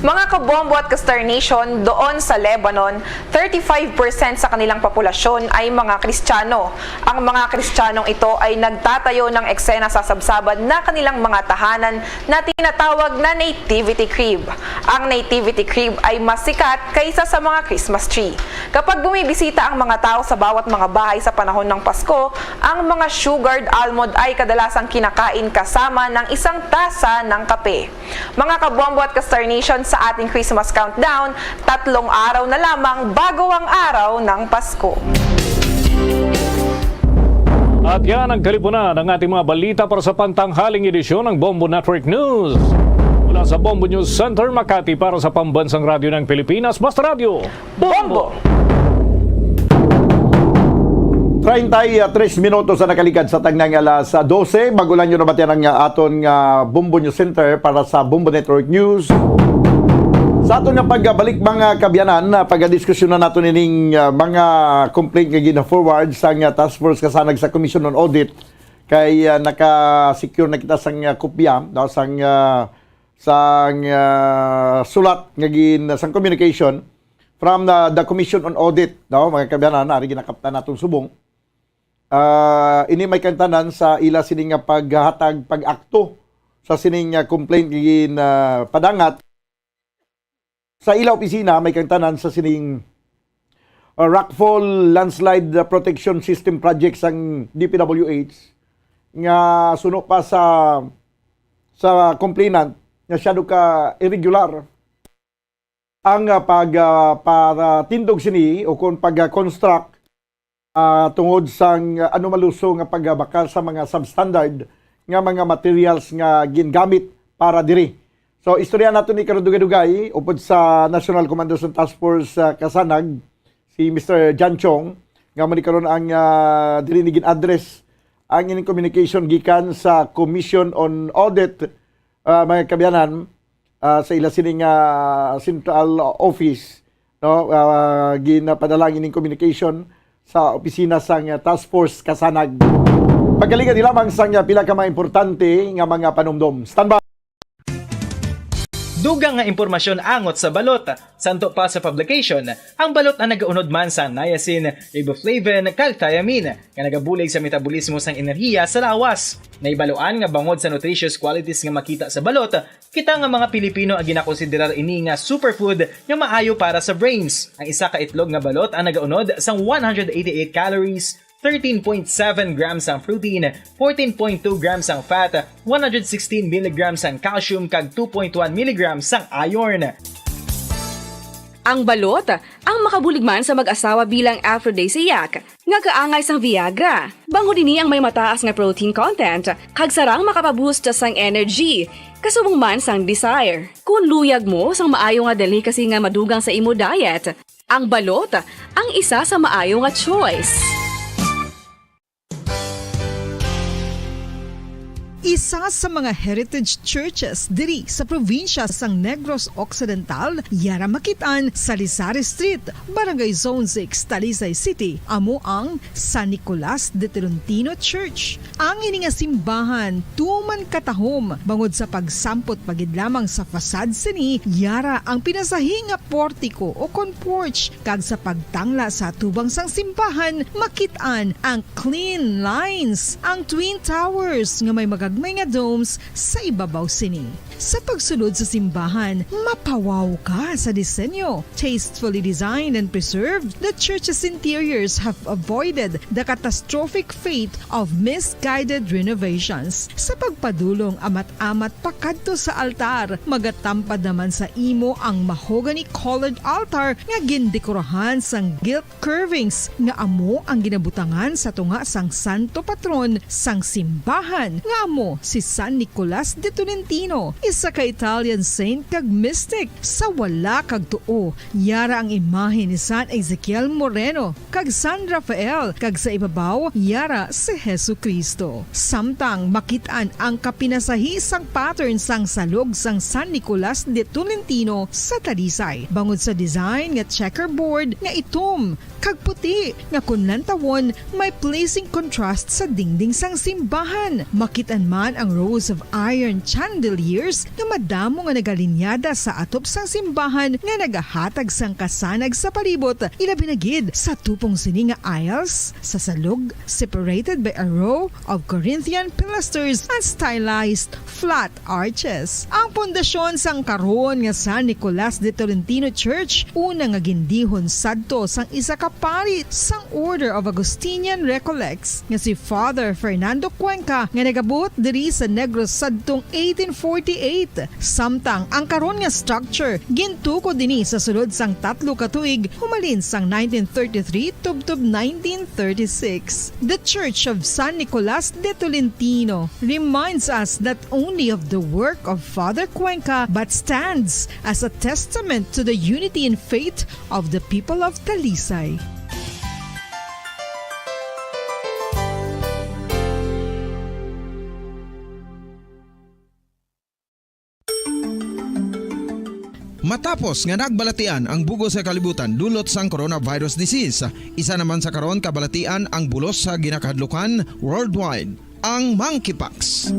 Mga kabombo at ka-Star Nation, doon sa Lebanon, 35% sa kanilang populasyon ay mga Kristiyano. Ang mga Kristiyanong ito ay nagtatayo ng eksena sa sabsaban na kanilang mga tahanan na tinatawag na Nativity Crib. Ang Nativity Crib ay mas sikat kaysa sa mga Christmas tree. Kapag bumibisita ang mga tao sa bawat mga bahay sa panahon ng Pasko, ang mga sugared almond ay kadalasang kinakain kasama ng isang tasa ng kape. Mga kabombo at ka-Star Nation, sa ating Christmas countdown, 3 araw na lamang bago ang araw ng Pasko. At yan ang kalipunan ng ating mga balita para sa pantanghaling edisyon ng Bombo Network News. Mula sa Bombo News Center, Makati, para sa Pambansang Radyo ng Pilipinas, Basta Radio, Bombo! 33 minutos na nakaligad sa tagnang alas 12. Bagulan nyo naman yan ang aton Bombo News Center para sa Bombo Network News. Sa aton nga pagbalik mga kabyanan, pagdiskusyon na nato nining mga complaint nga gina-forward sa task force kasanag sa Commission on Audit kay naka-secure na kita sang kopya no, sang sulat nga sang communication from the Commission on Audit no, mga kabyanan, ari ginakapta natong subong. Ini may kantanan sa ila sining paghatag pag-akto sa sining complaint gin padangat sa ila opisina may kantanan sa sining rockfall landslide protection system project sang DPWH nga suno pa sa complainant nga siya ka irregular ang para tindog sini o kung pag-construct tungod sang maluso nga pagbakal sa mga substandard nga mga materials nga gingamit para diri. So istorya nato ni Karudugay-Dugay upod sa National Commandos and Task Force Kasanag si Mr. Jan Chong nga man karon ang diri ni gin-address ang ining communication gikan sa Commission on Audit mga kabyanan sa ila sining central office no ginapadala ang ining communication sa opisina sang Task Force Kasanag. Pagalingan di lamang sang pila ka mga importante nga mga panumdom. Standby. Dugang nga impormasyon angot sa balot. Santo pa sa publication, ang balot na nagaunod man sa niacin, riboflavin, calthiamine, nga nagabulig sa metabolismo sang enerhiya sa lawas. Naibaluan nga bangod sa nutritious qualities nga makita sa balot, kita nga mga Pilipino ang ginakonsiderar ini nga superfood nga maayo para sa brains. Ang isa ka itlog nga balot ang nagaunod sang 188 calories, 13.7 grams ang protein, 14.2 grams ang fat, 116 mg ang calcium kag 2.1 mg ang iron. Ang balot, ang makabuligman sa mag-asawa bilang aphrodisiac, nga kaangay sang Viagra. Bangod ini ang may mataas nga protein content, kag sarang makapaboost sang energy, kasubong man sang desire. Kung luyag mo sang maayo nga delicacy nga madugang sa imo diet, ang balot, ang isa sa maayo nga choice. Isa sa mga heritage churches diri sa probinsya sang Negros Occidental, yara makitaan sa Lizares Street, Barangay Zone 6, Talisay City, amo ang San Nicolas de Tolentino Church. Ang ininga simbahan tuman katahom bangod sa pagsampot pagid lamang sa fasad sini, yara ang pinasahi nga portico o kon porch, kag sa pagtangla sa tubang sang simbahan makitaan ang clean lines, ang twin towers nga may magagmay nga domes sa ibabaw sini. Sa pagsunod sa simbahan, mapawaw ka sa disenyo. Tastefully designed and preserved, the church's interiors have avoided the catastrophic fate of misguided renovations. Sa pagpadulong amat-amat pakadto sa altar, magatampad naman sa imo ang mahogany colored altar nga gindekorahan sang gilt curvings nga amo ang ginabutangan sa tunga sang santo patron sang simbahan nga amo si San Nicolas de Tolentino, isa ka Italian saint kag mystic. Sa wala kag tuo, yara ang imahe ni San Ezekiel Moreno kag San Rafael, kag sa ibabaw yara si Hesu Kristo. Samtang makitaan ang kapinasahi sang pattern sang salog sang San Nicolas de Tolentino sa Talisay, bangod sa design nga checkerboard nga itom kag puti nga kunlantawon may pleasing contrast sa dingding sang simbahan. Makitaan man ang rows of iron chandeliers nga madamo nga nagalinyada sa atop sang simbahan nga nagahatag sang kasanag sa palibot, ilabi na gid sa tupong sini nga aisles sa salug, separated by a row of Corinthian pilasters and stylized flat arches. Ang pundasyon sang karon nga San Nicolas de Tolentino Church una nga gindihon sadto sang isa ka pari sang Order of Augustinian Recollects nga si Father Fernando Cuenca nga nagabot diri sa Negros sadtong 1848. Samtang ang karon nga structure gintuko dinhi sa sulod sang 3 ka tuig humalin sang 1933 tubtob 1936. The Church of San Nicolas de Tolentino reminds us not only of the work of Father Cuenca but stands as a testament to the unity and faith of the people of Talisay. Matapos nga nagbalatian ang bugos sa kalibutan dulot sang coronavirus disease, isa naman sa karon kabalatian ang bulos sa ginakahadlukan worldwide, ang monkeypox.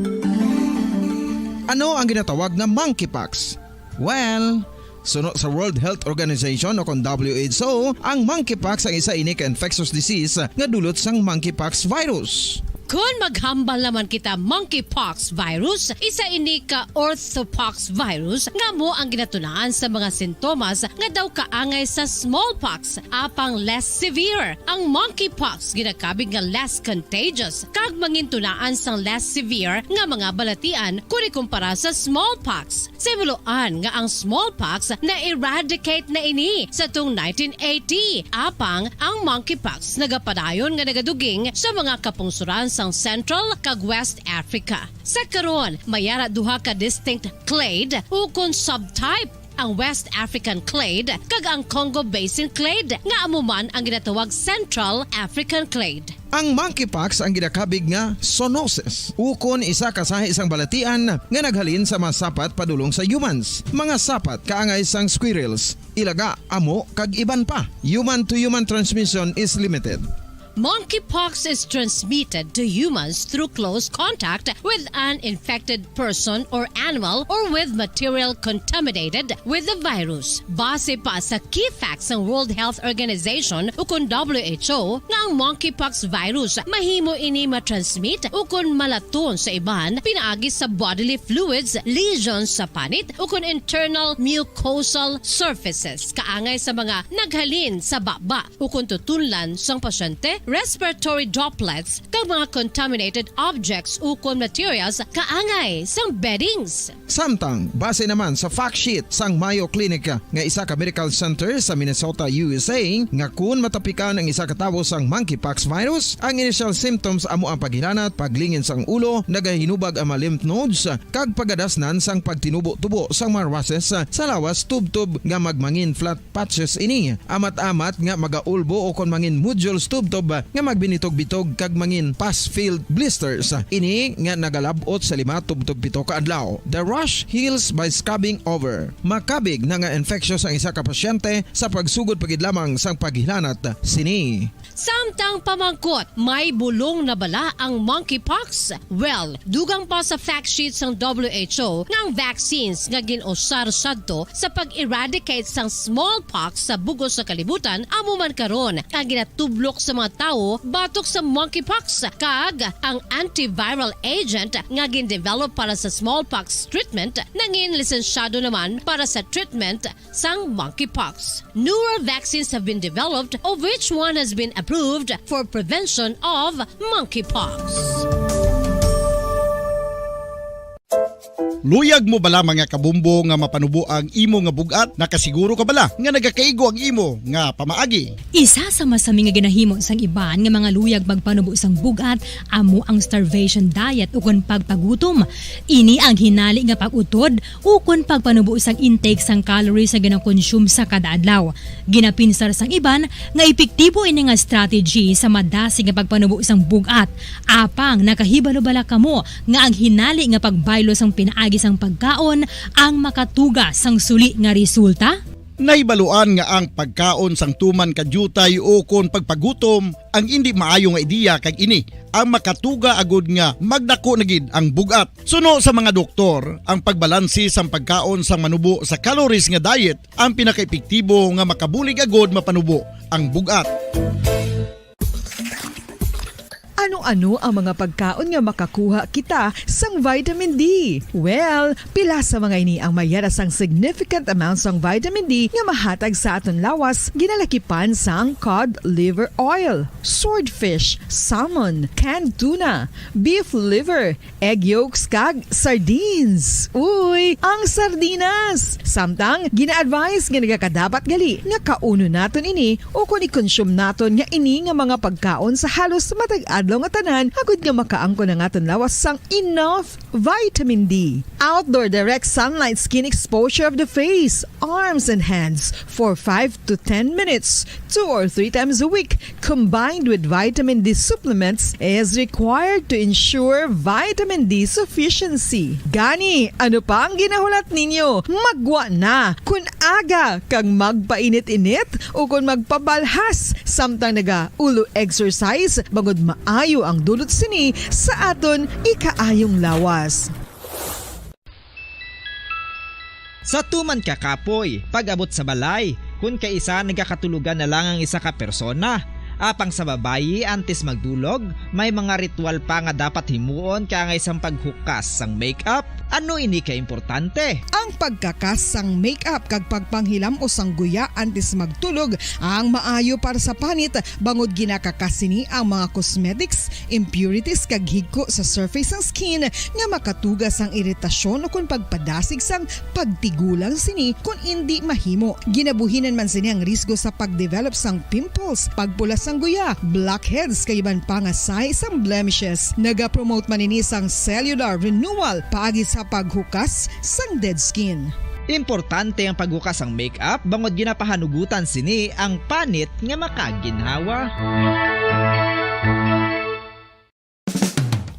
Ano ang ginatawag na monkeypox? Well, sunod sa World Health Organization o kung WHO, ang monkeypox ang isa ini ka infectious disease nga dulot sang monkeypox virus. Kung maghambal naman kita monkeypox virus, isa ini ka orthopox virus nga mo ang ginatunaan sa mga sintomas nga daw kaangay sa smallpox, apang less severe. Ang monkeypox ginakabig nga less contagious kag mangintunaan sang less severe nga mga balatian kung ikumpara sa smallpox. Simuloan nga ang smallpox na eradicate na ini sa tung 1980, apang ang monkeypox nagapadayon nga nagaduging sa mga kapungsuran sang Central kag West Africa. Sa karon, mayara duha ka distinct clade ukon subtype, ang West African clade kag ang Congo Basin clade nga amuman ang ginatawag Central African clade. Ang monkeypox ang ginakabig nga zoonosis, ukon isa kasahi isang balatian nga naghalin sa mga sapat padulong sa humans. Mga sapat kaangay sang squirrels, ilaga, amo kag iban pa. Human to human transmission is limited. Monkeypox is transmitted to humans through close contact with an infected person or animal or with material contaminated with the virus. Base pa sa key facts ng World Health Organization ukon WHO nga ang monkeypox virus mahimo ini matransmit ukon malaton sa iban pinaagi sa bodily fluids, lesions sa panit ukon internal mucosal surfaces kaangay sa mga naghalin sa baba ukon tutunlan sang pasyente, respiratory droplets kag mga contaminated objects ukon materials kaangay sang beddings. Samtang, base naman sa fact sheet sang Mayo Clinic nga isa ka medical center sa Minnesota, USA, nga kun matapikan ang isa ka tawo sang monkeypox virus, ang initial symptoms amo ang paghilanat, paglingin sang ulo, nagahinubag ang mga lymph nodes, kag pagadasnan sang pagtinubo-tubo sang mga rashes sa lawas tubtob nga magmangin flat patches ini. Amat-amat nga magaulbo o kon mangin nodules tubtob nga magbinitog-bitog kag mangin pus-filled blisters. Ini nga nagalabot sa 5 tubtob 7 ka adlaw. The rash heals by scabbing over. Makabig na nga infectious ang isa ka pasyente sa pagsugod pagid lamang sang paghilanat sini. Samtang pamangkot, may bulong na bala ang monkeypox? Well, dugang pa sa fact sheets ng WHO nga ang vaccines nga ginusar sadto sa pag-eradicate sang smallpox sa bugos sa kalibutan amo man karon ang ginatublok sa mga tao batok sa monkeypox kag ang antiviral agent nga gin-develop para sa smallpox treatment nangin lisensyado naman para sa treatment sang monkeypox. Newer vaccines have been developed of which one has been approved for prevention of monkeypox. Luyag mo bala mga kabumbo nga mapanubo ang imo nga bugat? Nakasiguro ka bala nga nagakaigo ang imo nga pamaagi? Isa sa masami nga ginahimo sang iban nga mga luyag magpanubo sang bugat amo ang starvation diet ukon pagpagutom. Ini ang hinali nga pag-utod ukon pagpanubo sang intake sang calories sa ginakonsume sa kada adlaw. Ginapinsar sang iban nga epektibo ini nga strategy sa madasi nga pagpanubo sang bugat. Apang nakahibalo bala kamo nga ang hinali nga pagbaylo sang pinaagi sang pagkaon ang makatuga sang suli nga resulta? Nahibaluan nga ang pagkaon sang tuman kadyutay o kon pagpagutom ang hindi maayo nga ideya kag ini ang makatuga agud nga magdako na gid ang bugat. Suno sa mga doktor, ang pagbalansi sang pagkaon sang manubo sa calories nga diet ang pinakaepektibo nga makabulig agud mapanubo ang bugat. Ano-ano ang mga pagkaon nga makakuha kita sang vitamin D? Well, pila sa mga ini ang mayara sang significant amount sang vitamin D nga mahatag sa aton lawas ginalakipan sang cod liver oil, swordfish, salmon, canned tuna, beef liver, egg yolks kag sardines. Uy, ang sardinas! Samtang gina-advise nga nagakadapat gali nga kauno naton ini o kung i-consume naton nga ini nga mga pagkaon sa halos matag adlaw nga tanan agud nga makaangko na aton lawas sang enough vitamin D. Outdoor direct sunlight skin exposure of the face, arms and hands for 5 to 10 minutes 2 or 3 times a week combined with vitamin D supplements is required to ensure vitamin D sufficiency. Gani, ano pa ang ginahulat ninyo? Magwa na kun aga kang magpainit-init o kung magpabalhas samtang naga ulo exercise bangod maayo ang dulot sini sa aton ikaayong lawas. Sa tuman ka kapoy, pag-abot sa balay, kung kaisa nagakatulugan na lang ang isa ka persona. Apang sa babayi antes magdulog, may mga ritual pa nga dapat himuon kaya isang paghukas sang makeup. Ano ini ka importante? Ang pagkakas sang makeup kag pagpanghilam o sang guya antes magtulog ang maayo para sa panit bangod ginakakasini ang mga cosmetics, impurities kag higko sa surface sang skin nga makatugas sang iritasyon o kung pagpadasig sang pagtigulang sini kung hindi mahimo. Ginabuhinan man sini ang risgo sa pagdevelop sang pimples, pagpula sang guya, blackheads kay iban pa nga size sang blemishes. Naga-promote man ini sang cellular renewal paagi sa paghukas sang dead skin. Importante ang paghukas ang makeup bangod ginapahanugutan sini ang panit nga makaginhawa.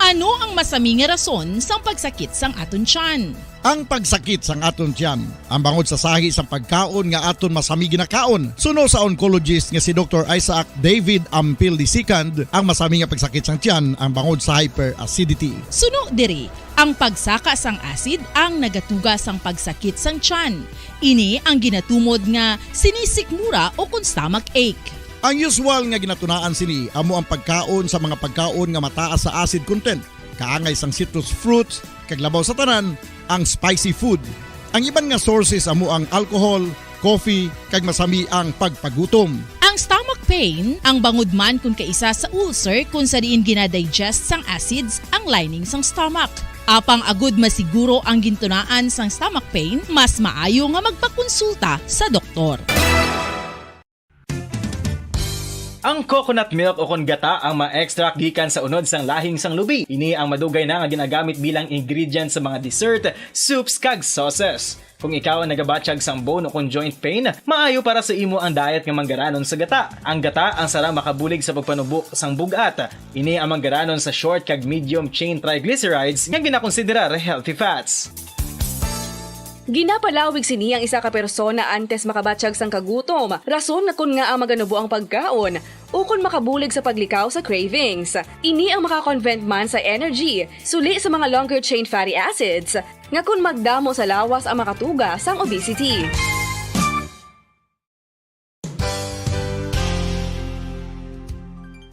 Ano ang masami nga rason sang pagsakit sang aton tiyan? Ang pagsakit sang aton tiyan, ang bangod sa sahi sang pagkaon nga aton masami ginakaon. Suno sa oncologist nga si Dr. Isaac David Ampil II, ang masami nga pagsakit sang tiyan ang bangod sa hyperacidity. Suno diri, ang pagsaka sang acid ang nagatuga sang pagsakit sang tiyan. Ini ang ginatumod nga sinisikmura o kung stomach ache. Ang usual nga ginatunaan sini amo ang pagkaon sa mga pagkaon nga mataas sa acid content, kaangay sang citrus fruits, kag labaw sa tanan ang spicy food. Ang iban nga sources amo ang alcohol, coffee, kag masami ang pagpagutom. Ang stomach pain ang bangod man kung kaisa sa ulcer kung sa diin ginadigest sang acids ang lining sang stomach. Apang agud masiguro ang gintunaan sang stomach pain, mas maayo nga magpakonsulta sa doktor. Ang coconut milk o kon gata ang ma-extract gikan sa unod sang lahing sang lubi. Ini ang madugay na nga ginagamit bilang ingredient sa mga dessert, soups kag sauces. Kung ikaw ang nagabatsyag sang bone o kon joint pain, maayo para sa imo ang diet nga manggaranon sa gata. Ang gata ang sara makabulig sa pagpanubok sang bugat. Ini ang manggaranon sa short kag medium chain triglycerides nga ginakonsiderar healthy fats. Ginapalawig sini ang isa ka persona antes makabatsyag sang kagutom. Rason na kun nga ang maganubo ang pagkaon o kun makabulig sa paglikaw sa cravings. Ini ang makakonvent man sa energy, suli sa mga longer chain fatty acids, nga kun magdamo sa lawas ang makatuga sang obesity.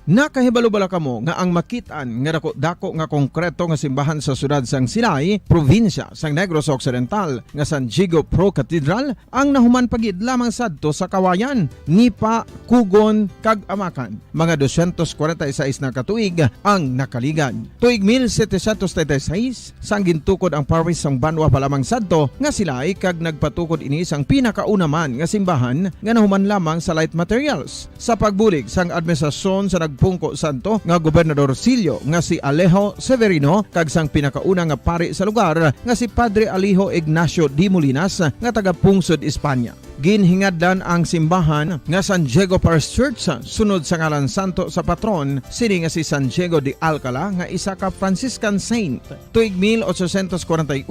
Nakahibalo-bala kamo nga ang makitaan nga dako nga konkreto nga simbahan sa sudad sang Sinay, probinsya sang Negros Occidental nga San Diego Pro Cathedral ang nahuman pagid lamang sadto sa Kawayan, Nipa, Kugon kag Amakan. Mga 246 na katuig ang nakaligan. Tuig 1736 sang gintukod ang parish sang Banwa pa lamang sadto nga sila kag nagpatukod ini sang pinakauna man nga simbahan nga nahuman lamang sa light materials. Sa pagbulig sang administrasyon sa Pungko Santo nga Gobernador Silio nga si Alejo Severino kag sang pinakauna nga pari sa lugar nga si Padre Alijo Ignacio Di Molinas nga taga Pungsod, Espanya. ginhingadlan ang simbahan nga San Diego Parish Church sunod sa ngalan santo sa patron sini nga si San Diego de Alcala nga isa ka Franciscan saint. Tuig 1841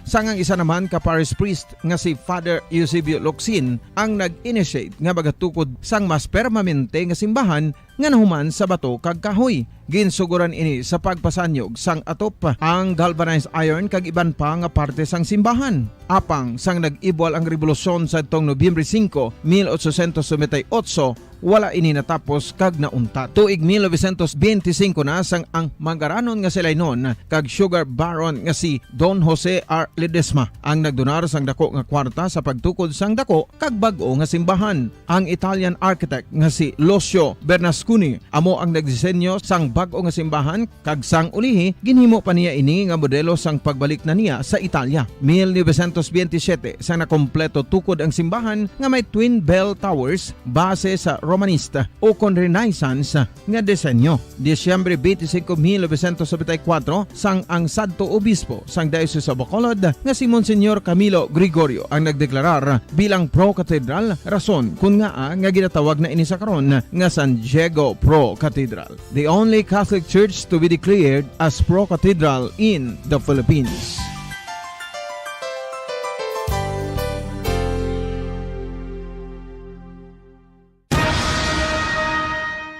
sangang isa naman ka parish priest nga si Father Eusebio Locsin ang nag-initiate nga bagatukod sang mas permanente nga simbahan nga nahuman sa bato kag kahoy. Ginsuguran ini sa pagpasanyog sang atop ang galvanized iron kag iban pa nga parte sang simbahan. Apang sang nag-ibwal ang revolusyon sa tong Nobyembre 5, 1898, wala ini natapos kag nauntat. Tuig 1925 na sang ang mangaranon nga silay noon kag sugar baron nga si Don Jose R. Ledesma ang nagdonar sang dako nga kwarta sa pagtukod sang dako kag bag-o nga simbahan. Ang Italian architect nga si Lucio Bernasconi amo ang nagdisenyo sang bag-o nga simbahan kag sang ulihi ginhimo pa niya ini nga modelo sang pagbalik na niya sa Italia. 1927 sang nakompleto tukod ang simbahan nga may twin bell towers base sa Romanista o kon Renaissance nga disenyo. Disyembre 25, 1974 sang ang Santo Obispo sang Diocese of Bacolod nga si Monsignor Camilo Gregorio ang nagdeklarar bilang pro-cathedral, rason kung nga ginatawag na ini sa karon nga San Diego Pro-Cathedral. The only Catholic Church to be declared as pro-cathedral in the Philippines.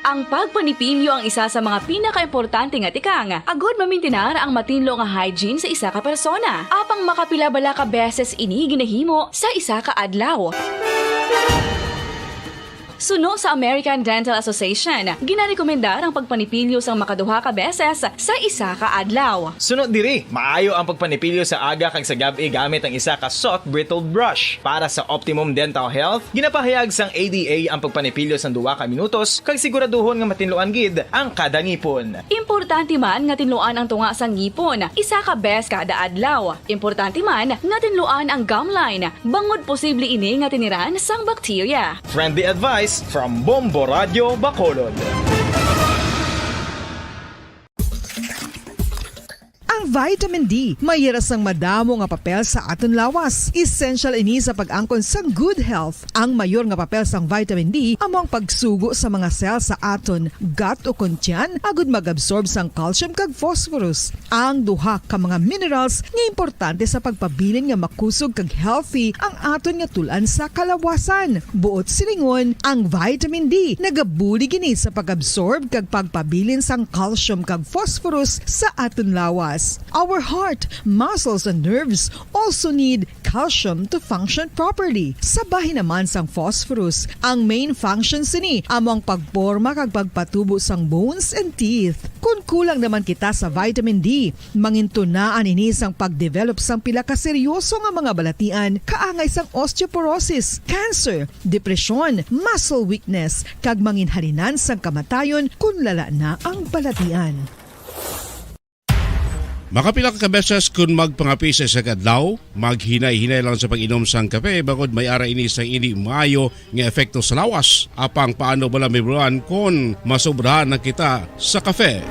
Ang pagpanipilyo ang isa sa mga pinaka-importante nga tikang. Agod mamintinar ang matinlo nga hygiene sa isa ka persona. Apang makapila bala ka beses ini ginahimo sa isa ka adlaw. Suno sa American Dental Association, ginarekomendar ang pagpanipilyo sang makaduha ka beses sa isa ka adlaw. Sunod diri, maayo ang pagpanipilyo sa aga kag sa gabi gamit ang isa ka soft brittle brush. Para sa optimum dental health, ginapahayag sang ADA ang pagpanipilyo sang 2 ka minutos kag siguraduhon nga matinluan gid ang kada ngipon. Importante man nga tinluan ang tunga sang ngipon, isa ka bes kada adlaw. Importante man nga tinluan ang gum line, bangod posible ini nga tiniran sang bakterya. Friendly advice from Bombo Radio Bacolod. Ang vitamin D mayira sang madamo nga papel sa aton lawas. Essential ini sa pag-angkon sang good health. Ang mayor nga papel sang vitamin D amo ang pagsugo sa mga cell sa aton gut o kuntyan agud mag-absorb sang calcium kag phosphorus. Ang duha ka mga minerals nga importante sa pagpabilin nga makusog kag healthy ang aton nga tulan sa kalawasan. Buot silingon, ang vitamin D nagabuli gini sa pag-absorb kag pagpabilin sang calcium kag phosphorus sa aton lawas. Our heart, muscles, and nerves also need calcium to function properly. Sabay naman sang phosphorus, ang main function sini among pagporma kag pagpatubo sang bones and teeth. Kung kulang naman kita sa vitamin D, mangintunaan ini sang pagdevelop sang pila ka seryoso nga mga balatian, kaangay sang osteoporosis, cancer, depresyon, muscle weakness, kag manginhalinan sang kamatayon kung lala na ang balatian. Makapila ka beses kung magpangapi sa isa kadlaw, maghinay-hinay lang sa pag-inom sang kape bagod may ara ini sang ini maayo nga epekto sa lawas. Apang paano bala mibruan kung masobrahan na kita sa kape?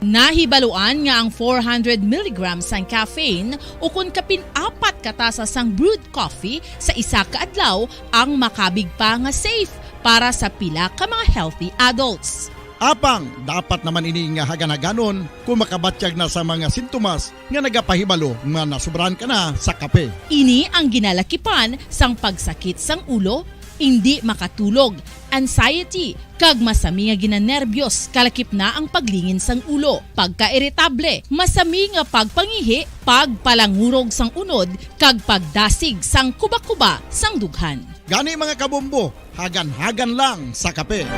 Nahibaluan nga ang 400 mg sang caffeine o kung kapin-4 katasa sang brewed coffee sa isa ka adlaw ang makabig pa nga safe para sa pila ka mga healthy adults. Apang, dapat naman ini nga haganaganon kung makabatsyag na sa mga sintomas nga nagapahibalo nga nasubrahan ka na sa kape. Ini ang ginalakipan sang pagsakit sang ulo, hindi makatulog, anxiety, kag masami nga ginanerbiyos, kalakip na ang paglingin sang ulo, pagka-irritable, masami nga pagpangihi, pagpalangurog sang unod, kag pagdasig sang kuba-kuba sang dughan. Gani mga kabombo, hagan-hagan lang sa kape.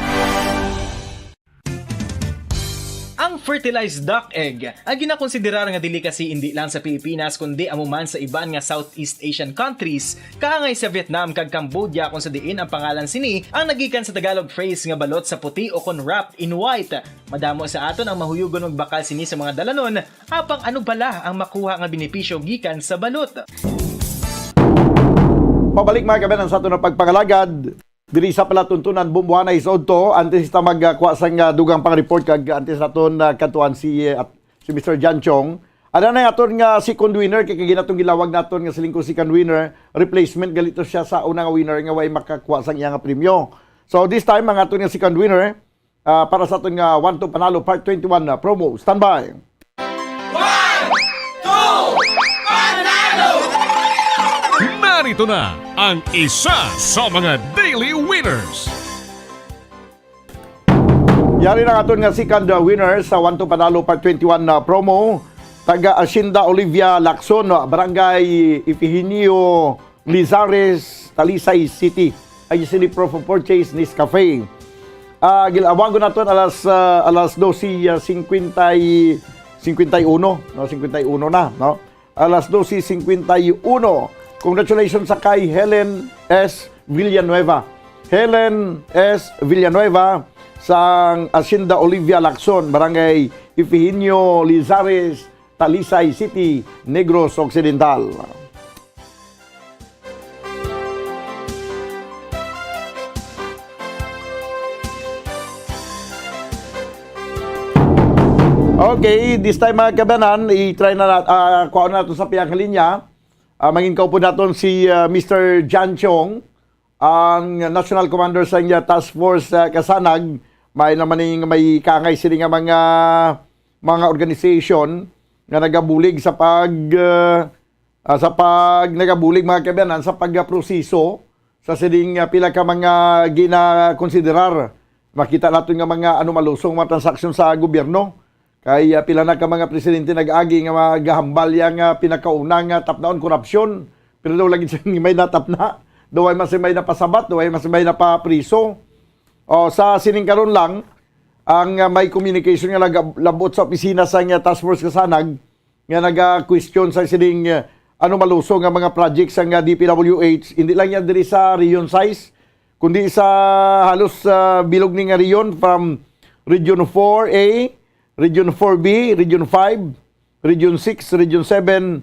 Ang fertilized duck egg ang ginakonsiderar nga delicacy hindi lang sa Pilipinas kundi amuman sa iban nga Southeast Asian countries, kaangay sa Vietnam kag Cambodia kung sa diin ang pangalan sini ang nagikan sa Tagalog phrase nga balot sa puti o kon wrapped in white. Madamo sa aton ang mahuyugon og bakal sini sa mga dalanon, apang ano bala ang makuha nga benepisyo gikan sa balot. Pabalik mga kabayan sa ato na pagpangalagad. Diri sa palatuntunan bumbuana isodto antes ta magkuha sang dugang pang report kag antes naton katuan si Mr. Jan Chong Ada na aton nga second winner kay ginatong gilawag naton nga siling ko second winner, replacement galito siya sa unang winner nga way makakuha sang iyang premyo. So this time ang aton nga second winner para sa aton nga 1 to Panalo Part 21 na promo. Standby. Narito na ang isa sa mga daily winners. Yari na aton nga second winner sa 1 to Panalo Part 21 na promo. Taga Hacienda Olivia Lacson, Barangay Ifihinio, Lizares, Talisay City. Ay sini Proof of Purchase Nescafe. Gilawago naton alas 12:51 no 51 na no. Alas 12:51. Congratulations sa kay Helen S. Villanueva. Helen S. Villanueva sa Hacienda Olivia Lacson, Barangay Ifihinio, Lizares, Talisay City, Negros Occidental. Okay, this time mga kabanan, i-try na kuha na natin sa piyang linya. Mangin po natin si Mr. Jan Chong, ang National Commander sa Task Force Kasanag. May naman may kangay sila nga mga organization nga nagabulig sa nagabulig mga kabanan sa pagproseso sa siling pila ka mga ginakonsiderar. Makita natin nga mga malusong mga transaksyon sa gobyerno. Kay pila na ka mga presidente nag-agi nga magahambal yang pinakaunang tapnaon korupsyon. Pero daw lagi siyang may natapna. Daw ay mas may napasabat, daw ay mas may napapriso. O sa sining karon lang ang may communication nga labot sa opisina sa Task Force Kasanag nga naga-question sa sining malusong nga mga projects sa DPWH. Hindi lang yan diri sa region size, kundi sa halos bilog ning region from Region 4A, Region 4B, Region 5, Region 6, Region 7,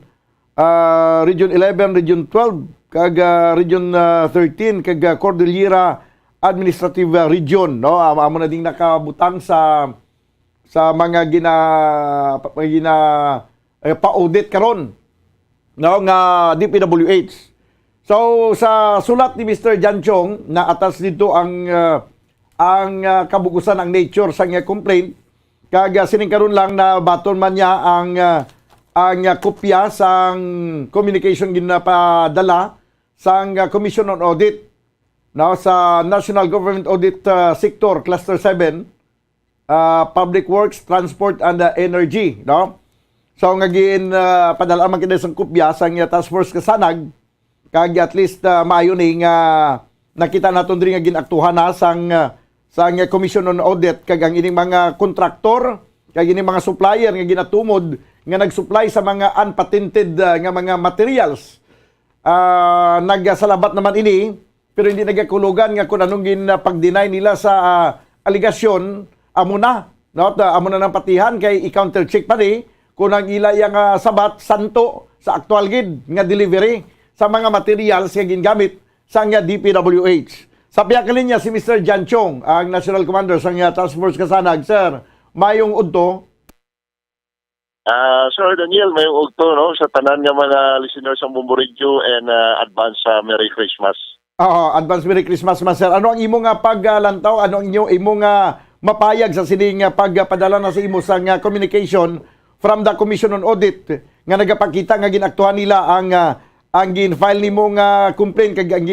Region 11, Region 12, kag Region 13, kag Cordillera Administrative Region, no? Amo na ding nakabutang sa mga pa-audit karon, no, nga DPWH. So sa sulat ni Mr. Jan Chong na atas dito ang kabugusan ang nature sa complaint. Kag sining karon lang na baton man niya ang kopya sang communication ginapadala sang Commission on Audit, no, sa National Government Audit Sector Cluster 7, Public Works, Transport and Energy, no. So ngagin padala man kini sang kopya sang Task Force Kasanag kag at least maayo ni nga nakita naton diri nga ginaktuhan na sang Commission on Audit kag ang ining mga kontraktor kag ining mga supplier nga ginatumod nga nag-supply sa mga unpatented nga mga materials. Nagsalabat naman ini pero hindi nagakulugan nga kung anong pag-deny nila sa aligasyon amo na, no? Amo na ng patihan kay i-counter check pa ni kung ang ila yang sabat santo sa actual gid nga delivery sa mga materials nga gingamit sa DPWH. Sa piyakali niya si Mr. Jan Chong, ang National Commander sa Task Force Kasanag. Sir, mayong udto. Sir Daniel, mayong udto, no, sa tanan nga mga listeners ng Bombo Radio and advance Merry Christmas. Advance Merry Christmas, sir. Ano ang imong paglantaw? Ano ang imong mapayag sa sining pagpadala na sa imo sa communication from the Commission on Audit nga nagapakita nga ginaktuhan nila ang gin-file nimo nga complaint kag ang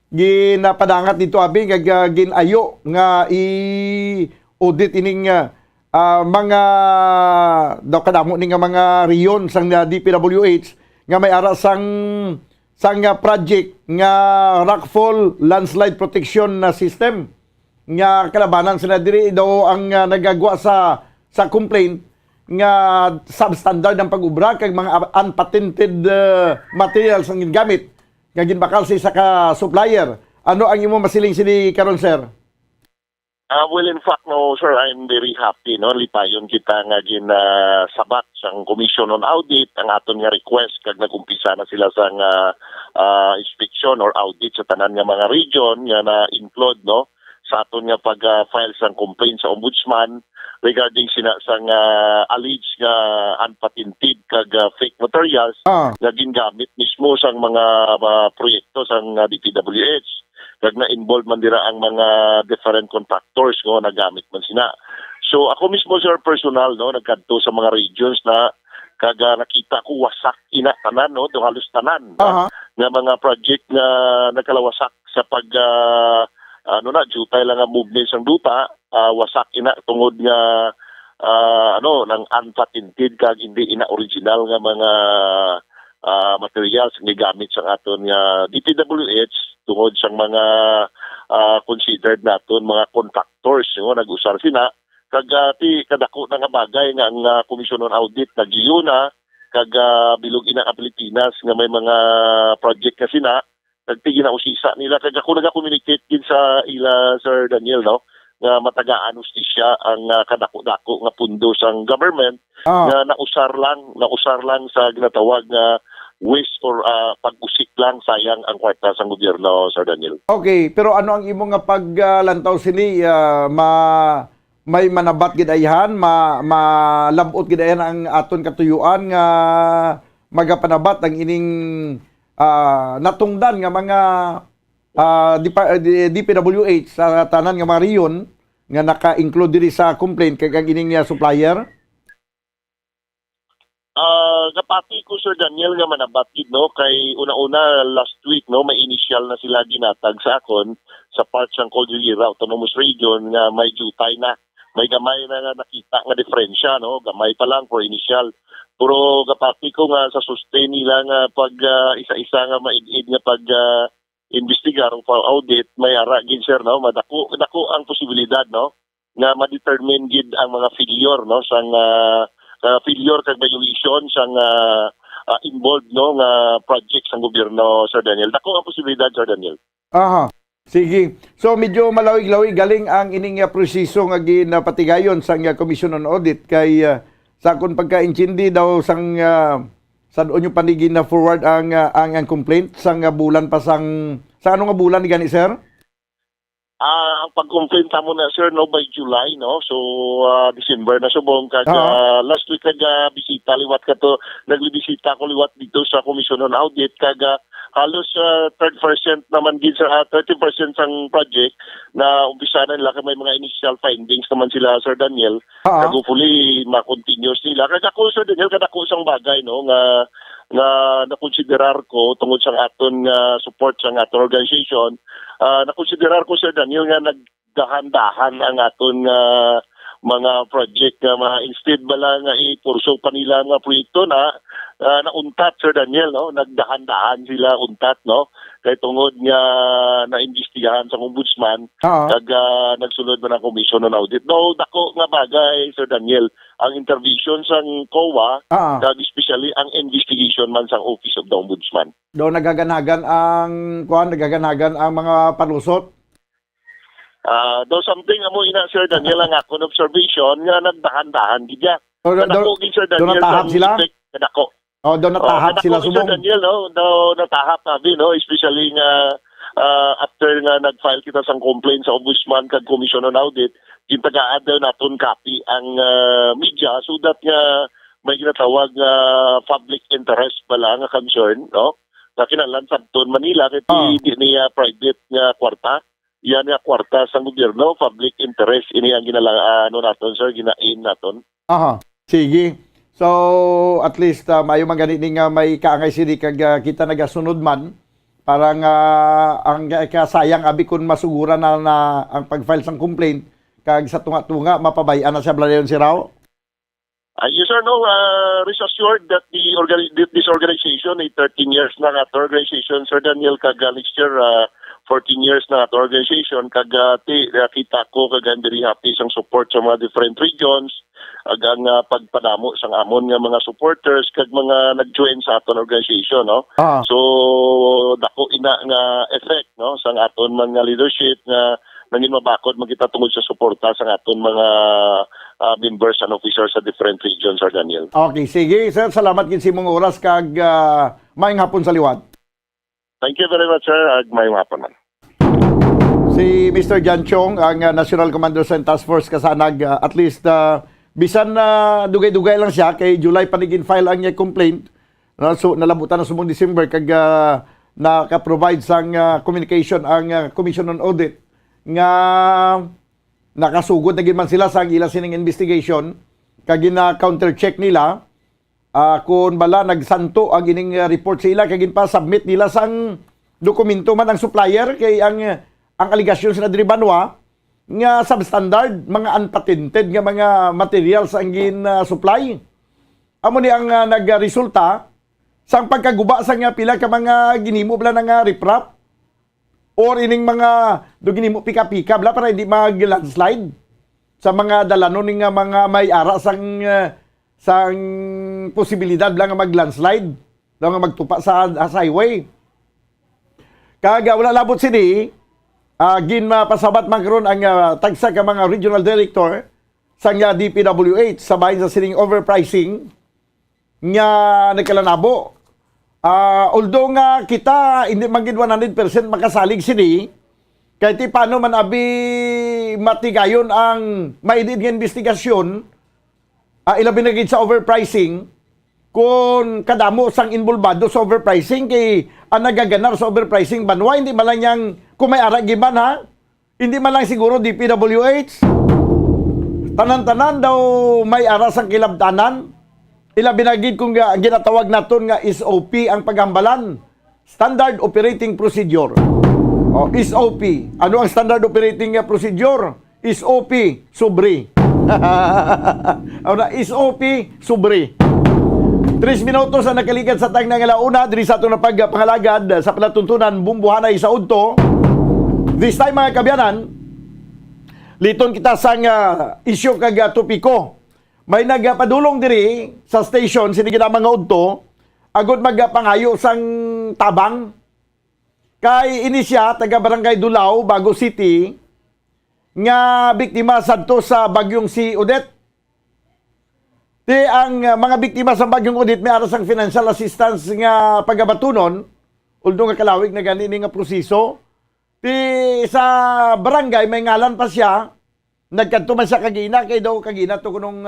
ginapadangat dito abi kag ginayo nga i-audit ining mga daw kadamo ning mga riyon sang DPWH nga may ara sang project nga rockfall landslide protection system nga kalabanan sila diri daw ang nagagawa sa complaint nga substandard ang pag-ubra kag mga unpatented materials ang gingamit nga ginbakal sa isa ka supplier. Ano ang imo masiling sini karon, sir? Well, in fact, no, sir, I'm very happy, no? Lipayon kita nga sabat sang Commission on Audit ang aton nga request kag nagumpisa na sila sang inspection or audit sa tanan nga mga region nga na-include, no, sa aton nga pag-file sang complaint sa ombudsman regarding sang alleged nga unpatented kag fake materials nga gingamit mismo sang mga proyekto sang DPWH. Kag na-involved man dira ang mga different contractors no, nagamit man sina. So ako mismo sir personal no nagkadto sa mga regions na kag nakita ko wasak ina tanan no do halos tanan nga mga project nga nagkalawasak sa pag jutay lang ang movement sang duta wasak ina tungod nga nang unpatented kag hindi ina original nga mga materials nga gamit sa aton nga DPWH tungod sa mga considered naton mga contractors no nag-usar sina kag ti kadako na nga bagay nga ang Commission on Audit nagiyuna kag bilog ina ang Pilipinas nga may mga project kasi na nagtigi na usisa nila kag ako naga-communicate din sa ila Sir Daniel no nga matagaan ustisya ang kadako-dako nga pundo sang government nga nausar lang sa ginatawag nga waste or pag-usik lang sayang ang kwarta sang gobyerno Sir Daniel. Okay, pero ano ang imo nga paglantaw sini may manabat gid ayhan malabot gid ayhan ang aton katuyuan nga magapanabat ang ining natungdan nga mga DPWH sa tanan nga mga riyon nga naka-include diri sa complaint kag ang ining supplier. Gapati ko Sir Daniel nga manabat gid no kay una-una last week no may initial na sila ginatag sa akon sa part sang Cordillera Autonomous Region nga may jutay na may gamay na nga nakita nga diferensya no gamay pa lang for initial pero gapati ko nga sa sustain nila nga pag isa-isa nga maid-id nga pag investigar o audit may ara gid sir no madako ang posibilidad no nga ma-determine gid ang mga failure no sang failure kag violation sang involved no nga project sang gobyerno Sir Daniel dako ang posibilidad Sir Daniel. Sige. So medyo malawig-lawig galing ang ining proseso nga ginapatigayon sang Commission on Audit kay sa kon pagka-intindi daw sang sa doon yung panigin na forward ang complaint sang bulan pa sa ano nga bulan ni gani sir? Ang pag-complaint mo na sir no by July no so December na subong kag last week kag bisita liwat ka to nagbibisita ko liwat dito sa Commission on Audit kag halos 30% naman gid sa 30% sang project na umpisa na nila may mga initial findings naman sila Sir Daniel kag hopefully ma-continuous nila kag ako Sir Daniel kadako sang bagay no nga nakonsiderar ko tungod sa aton support sa aton organization nakonsiderar ko Sir Daniel nga nagdahan-dahan ang aton mga project nga instead bala nga ipurso pa nila nga proyekto na nauntat Sir Daniel no nagdahan-dahan sila untat no kay tungod nga naimbestigahan sa ombudsman kag nagsulod man ang Commission on Audit no dako nga bagay Sir Daniel ang intervention sang COA kag especially ang investigation man sang Office of the Ombudsman. Do nagaganagan ang mga palusot. Though something amo ina Sir Daniel ang akong observation nga nagdahan-dahan gid ya. Sir Daniel natahap sila? Kadako. Do natahap sila Sir subong. Daniel no natahap abi no especially nga after nga nag-file kita sang complaint sa Ombudsman kag Commission on Audit gintagaan daw naton copy ang media so that nga may ginatawag nga public interest pala nga concern no na kinahanglan sabton Manila kay di niya private nga kwarta yan nga kwarta sa gobyerno public interest ini ang naton sir ginain naton. Sige. So at least mayo man gani nga may kaangay sini kag kita nagasunod man para nga ang kasayang abi kun masuguran na ang pag-file sang complaint kag sa tunga-tunga mapabayan na siya bladayon si Rao. Yes sir, no, rest assured that this organization, 13 years na nga organization, Sir Daniel, kag next year, 14 years na nga organization, kag kita ko, kag I'm very happy sang support sa mga different regions, kag ang pagpadamo sang amon nga mga supporters, kag mga nag-join sa aton organization, no? So, dako ina nga effect, no, sang aton mga leadership nga nangin mabakod magita tungod sa suporta sa aton mga members and officers sa different regions, Sir Daniel. Okay, sige sir, salamat gid sa imong oras kag maayong hapon sa liwat. Thank you very much sir, ag maayong hapon man. Si Mr. Jan Chong, ang National Commander sa Task Force Kasanag, at least bisan na dugay-dugay lang siya kay July panigin file ang niya complaint. So nalabutan na sumong December kag naka-provide sang communication ang Commission on Audit nga nakasugod na gid man sila sa ilang sining investigation kag gina-counter-check nila kung bala nagsanto ang ining report sa ila kag ginpa-submit nila sang dokumento man ang supplier kay ang aligasyon sa Banwa nga substandard, mga unpatented nga mga materials ang gin-supply. Amo ni ang nagresulta sang pagkaguba sa nga pila ka mga ginimo bla nga riprap or ining mga ginimo pika-pika bla para hindi mag-landslide sa mga dalanon ning mga may ara sang posibilidad bla nga mag-landslide bla nga magtupa sa highway. Kaga wala labot sini ginpasabat man karon ang tagsa ka mga regional director sa nga DPWH sa bahin sa sining overpricing nga nagkalanabo. Although nga kita hindi man gid 100% makasalig sini kay ti paano man abi matigayon ang maidid nga investigasyon ilabi na gid sa overpricing kung kadamo sang involvado sa overpricing kay ang nagaganar sa overpricing banwa hindi man lang yang kung may ara giban ha hindi man lang siguro DPWH tanan-tanan daw may ara sang kilabtanan ilabi na gid kung ginatawag naton nga SOP ang paghambalan, Standard Operating Procedure. SOP. Ano ang Standard Operating Procedure? SOP, sobre. SOP, sobre. 3 minutos ang nakaligad sa tag ng alauna diri sa atong pagpangalagad sa palatuntunan bumbuhanay sa udto. This time mga kabyanan, liton kita sa isyu kag topiko. May nagpadulong diri sa station sini gid mga udto agud magpangayo sang tabang kay inisya taga Barangay Dulao, Bago City nga biktima sadto sa bagyong si Odette. Di ang mga biktima sa bagyong Odette may aras ang financial assistance nga pagabatunon although nga kalawig na ganini nga proseso. Di sa barangay may ngalan pa siya. Nagkanto man siya kagina kay daw kagina to kunong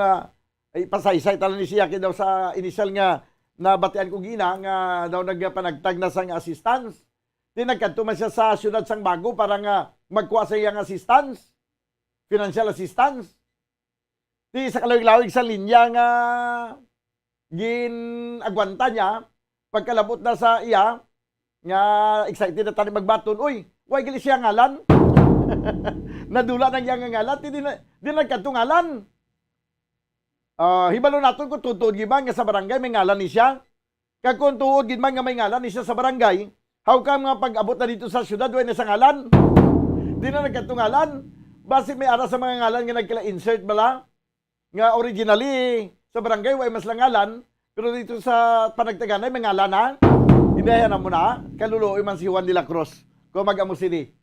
pasaysay talan ni siya kay daw sa initial nga nabatian ko gina nga daw nagpanagtag na sang assistance. Di nagkanto man siya sa syudad sang Bago para nga magkuha sa iyang assistance, financial assistance. Di sa kalawig-lawig sa linya nga agwanta niya pagkalabot na sa iya nga excited na tani magbaton. Uy, way gali siya ngalan. Nadula nang yang ngalan, di nagkanto ngalan. Hibalo naton kung tutuod giman nga sa barangay may ngalan ni siya. Kag kung tuod giman nga may ngalan ni siya sa barangay, how come nga pag-abot na dito sa syudad way na sa ngalan? Di na nagkanto ngalan. Base may ara sa mga ngalan nga nagkala-insert bala nga originally sa barangay way mas langalan pero dito sa panagtaganay may ngalan na. Hindayan na mo na kaluloy man si Juan de la Cruz kung mag-amo sini.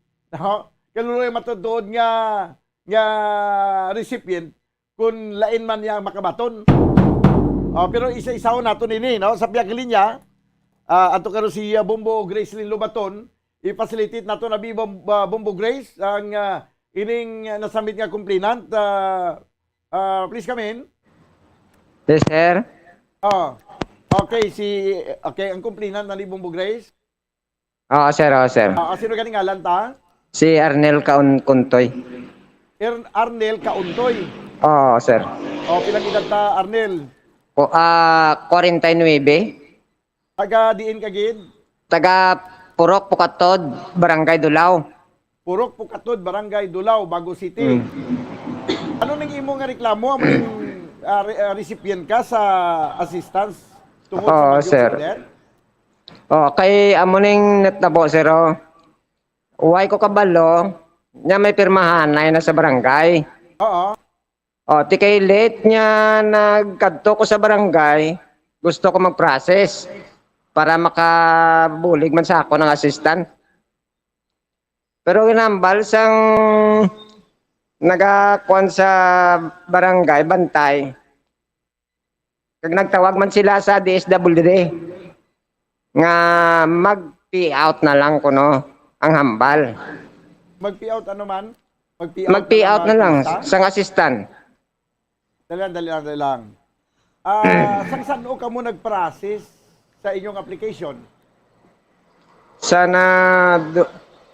Kaluloy matutuod nga recipient kung lain man niya makabaton. Pero isa-isaw nato nini no sa piyag linya ato karon si Bombo Grace Lubaton i-facilitate nato na Bombo Grace ang ining nasamit nga complainant. Please come in. Yes, sir. Okay, ang complainant na ni Bombo Grace. Oo, sir. Sino ganing ngalan ta? Si Arnel Kuntoy. Arnel Kauntoy. Oo, sir. Pilang edad ta, Arnel? 49. Taga diin kagid? Taga Purok, Pukatod, Barangay Dulao. Purok, Pukatod, Barangay Dulao, Bago City. Ano nang imo nga reklamo? Amo recipient ka sa assistance tungod sa sir. Kay amo ning natabo, sir. Uway ko kabalo, nya may pirmahan na sa barangay. Ti kay late nya nagkadto ko sa barangay, gusto ko mag-process para makabulig man sa ako ng assistant. Pero ginambal sang nagakuan sa barangay bantay. Kag nagtawag man sila sa DSWD nga mag-pay out na lang kuno ang hambal. Mag-payout ano man? Mag-payout na lang basta? sang assistant. Dali lang. Sang o ka mo nag-process sa inyong application? Sana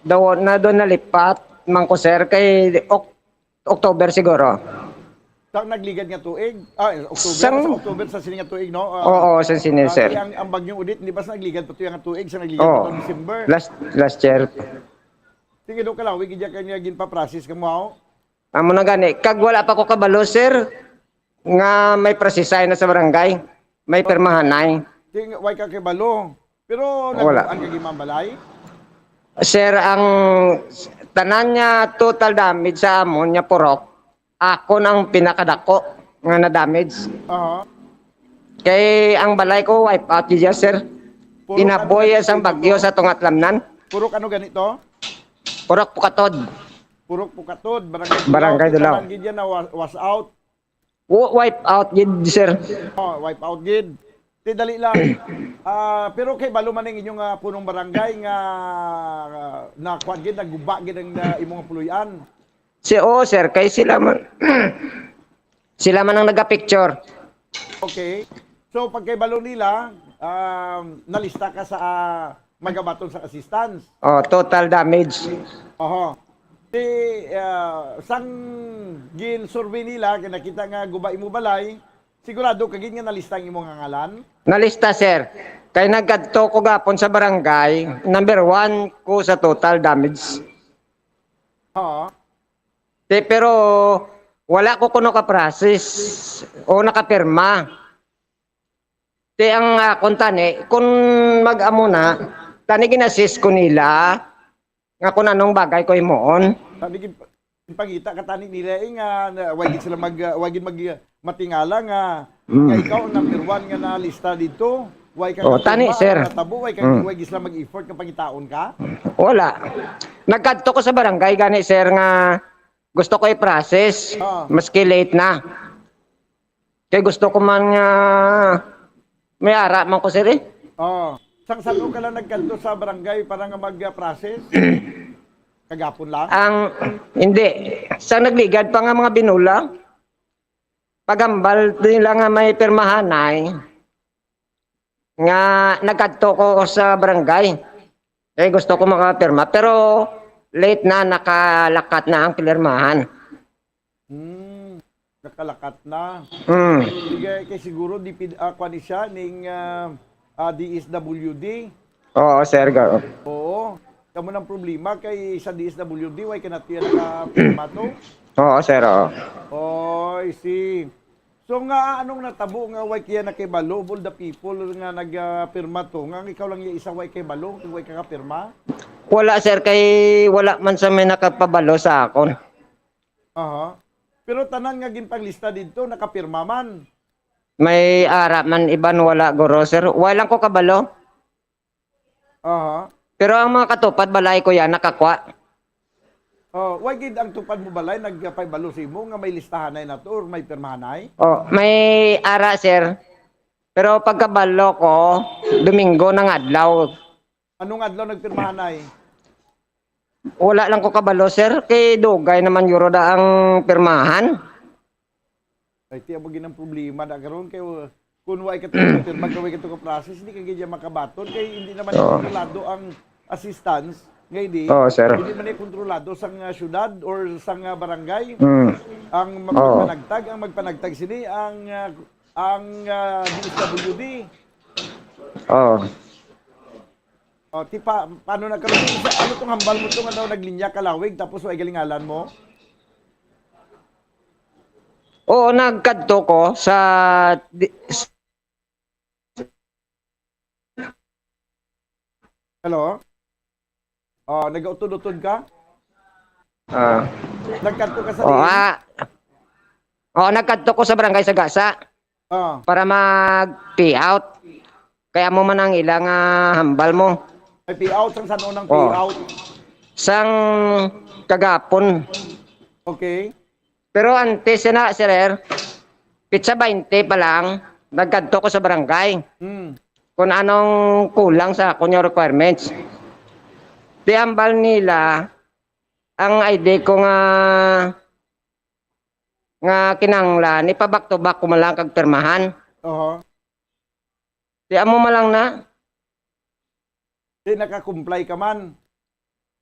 na doon nalipat man ko sir kay October siguro. Sang nagligad nga tuig? October. Sang- Sa October sa sining nga tuig, no? Oo, sa sinin, sir. Kaya ang bagyong udit, hindi ba sa nagligad pa tuig nga tuig? Sa nagligad Oh, pa December? last year. Sige do ka lang, wigi dyan kanya ginpa-process ka mo, ho? Amo na gani. Kag wala pa ko kabalo sir nga may prosesay na sa barangay. May pirmahanay. Ting, why ka kay balo? Pero Wala. nagbuan ka gimambalay? Sir, ang tanan niya total damage sa amon niya purok. Ako nang pinakadako nga na damage. Aha. Kay ang balay ko wipe out diya sir. Inaboy sang bagyo sa tungatlamnan. Purok ano ganito? Purok Pukatod. Purok Pukatod, Barangay Dulaw. Tanan gid yan na was out. Wipe out gid sir. Oh, wipe out gid. Ti dali lang. Pero kay balo man ang inyong punong barangay nga na kuan gid naguba gid ang imong puluyan. Sir, kay sila man sila man ang naga-picture. Okay. So pag kay balo nila, nalista ka sa magabaton sa assistance. Total damage. Oho. Di sang gin-survey nila kaya nakita nga guba imo balay, sigurado kagid nga nalista ang imong ngalan. Nalista sir. Kay nagkadto ko gapon sa barangay, number 1 ko sa total damage. Oo. Pero wala ko kuno ka process o nakapirma. Ang akong tani, kung mag-amo na, tani ginasis ko nila nga kung anong bagay ko imoon. Sabi pagita ka tani nila nga wag sila matingala nga nga ikaw ang number 1 nga na lista dito. Why ka tani sir. Natabo, why sila mag-effort ka pangitaon ka? Wala. Nagkadto ko sa barangay gani sir nga gusto ko i-process maski late na. Kaya gusto ko man nga may ara man ko sir eh. Sang ka lang nagkanto sa barangay para nga mag-process? Kagapon lang? Hindi. Sa nagligad pa nga mga binula. Pagambal nila nga may pirmahanay. Nga nagkanto ko sa barangay. Gusto ko makapirma. Pero late na, nakalakat na ang pirmahan. Nakalakat na. Sige, kay siguro kuan siya ning DSWD. Oo, sir. Oo. Kamo ng problema kay sa DSWD, why ka natiya nakapirma to? Oo, sir. Oh, I see. So nga, anong natabo nga why kaya nakibalo? All the people nga nagpirma to. Nga ikaw lang yung isa why kay balo? Why ka kapirma? Wala, sir. Kay wala man sa may nakapabalo sa akon. Aha. Pero tanan nga ginpanglista dito, nakapirma man. May ara man iban wala guro, sir. Walang ko kabalo. Aha. Pero ang mga katupad balay ko yan nakakwa. Why gid ang tupad mo balay nagpaibalo sa imo nga may listahan na to or may pirmahanay? May ara, sir. Pero pagkabalo ko, Domingo ng adlaw. Anong adlaw nagpirmahanay? Wala lang ko kabalo, sir. Kay dugay naman euro da ang pirmahan. Ay, tiya mo ginang problema na karon kay kung why ka pirma gawin ka to ka process, hindi ka gidya makabaton kay hindi naman kontrolado ang assistance. Ngay sir. Hindi man kontrolado sang syudad or sang barangay. Ang magpanagtag sini ang DSWD. Paano nagkaroon ano tong hambal mo tong daw naglinya kalawig tapos ay galingalan mo? Nagkadto ko sa Hello? Nag-utod-utod ka? Nagkanto ka sa nagkanto ko sa barangay sa Gasa. Para mag-payout. Kaya mo man ang ilang hambal mo. May payout sang saan unang payout? Sang kagapon. Okay. Pero antes na, sir, pizza 20 pa lang, nagkanto ko sa barangay. Kung anong kulang sa kunya requirements. Di hambal nila, ang ID ko nga kinanglan ipa-back to back ko malang kag pirmahan. Oo. Di amo malang na. Di naka-comply ka man.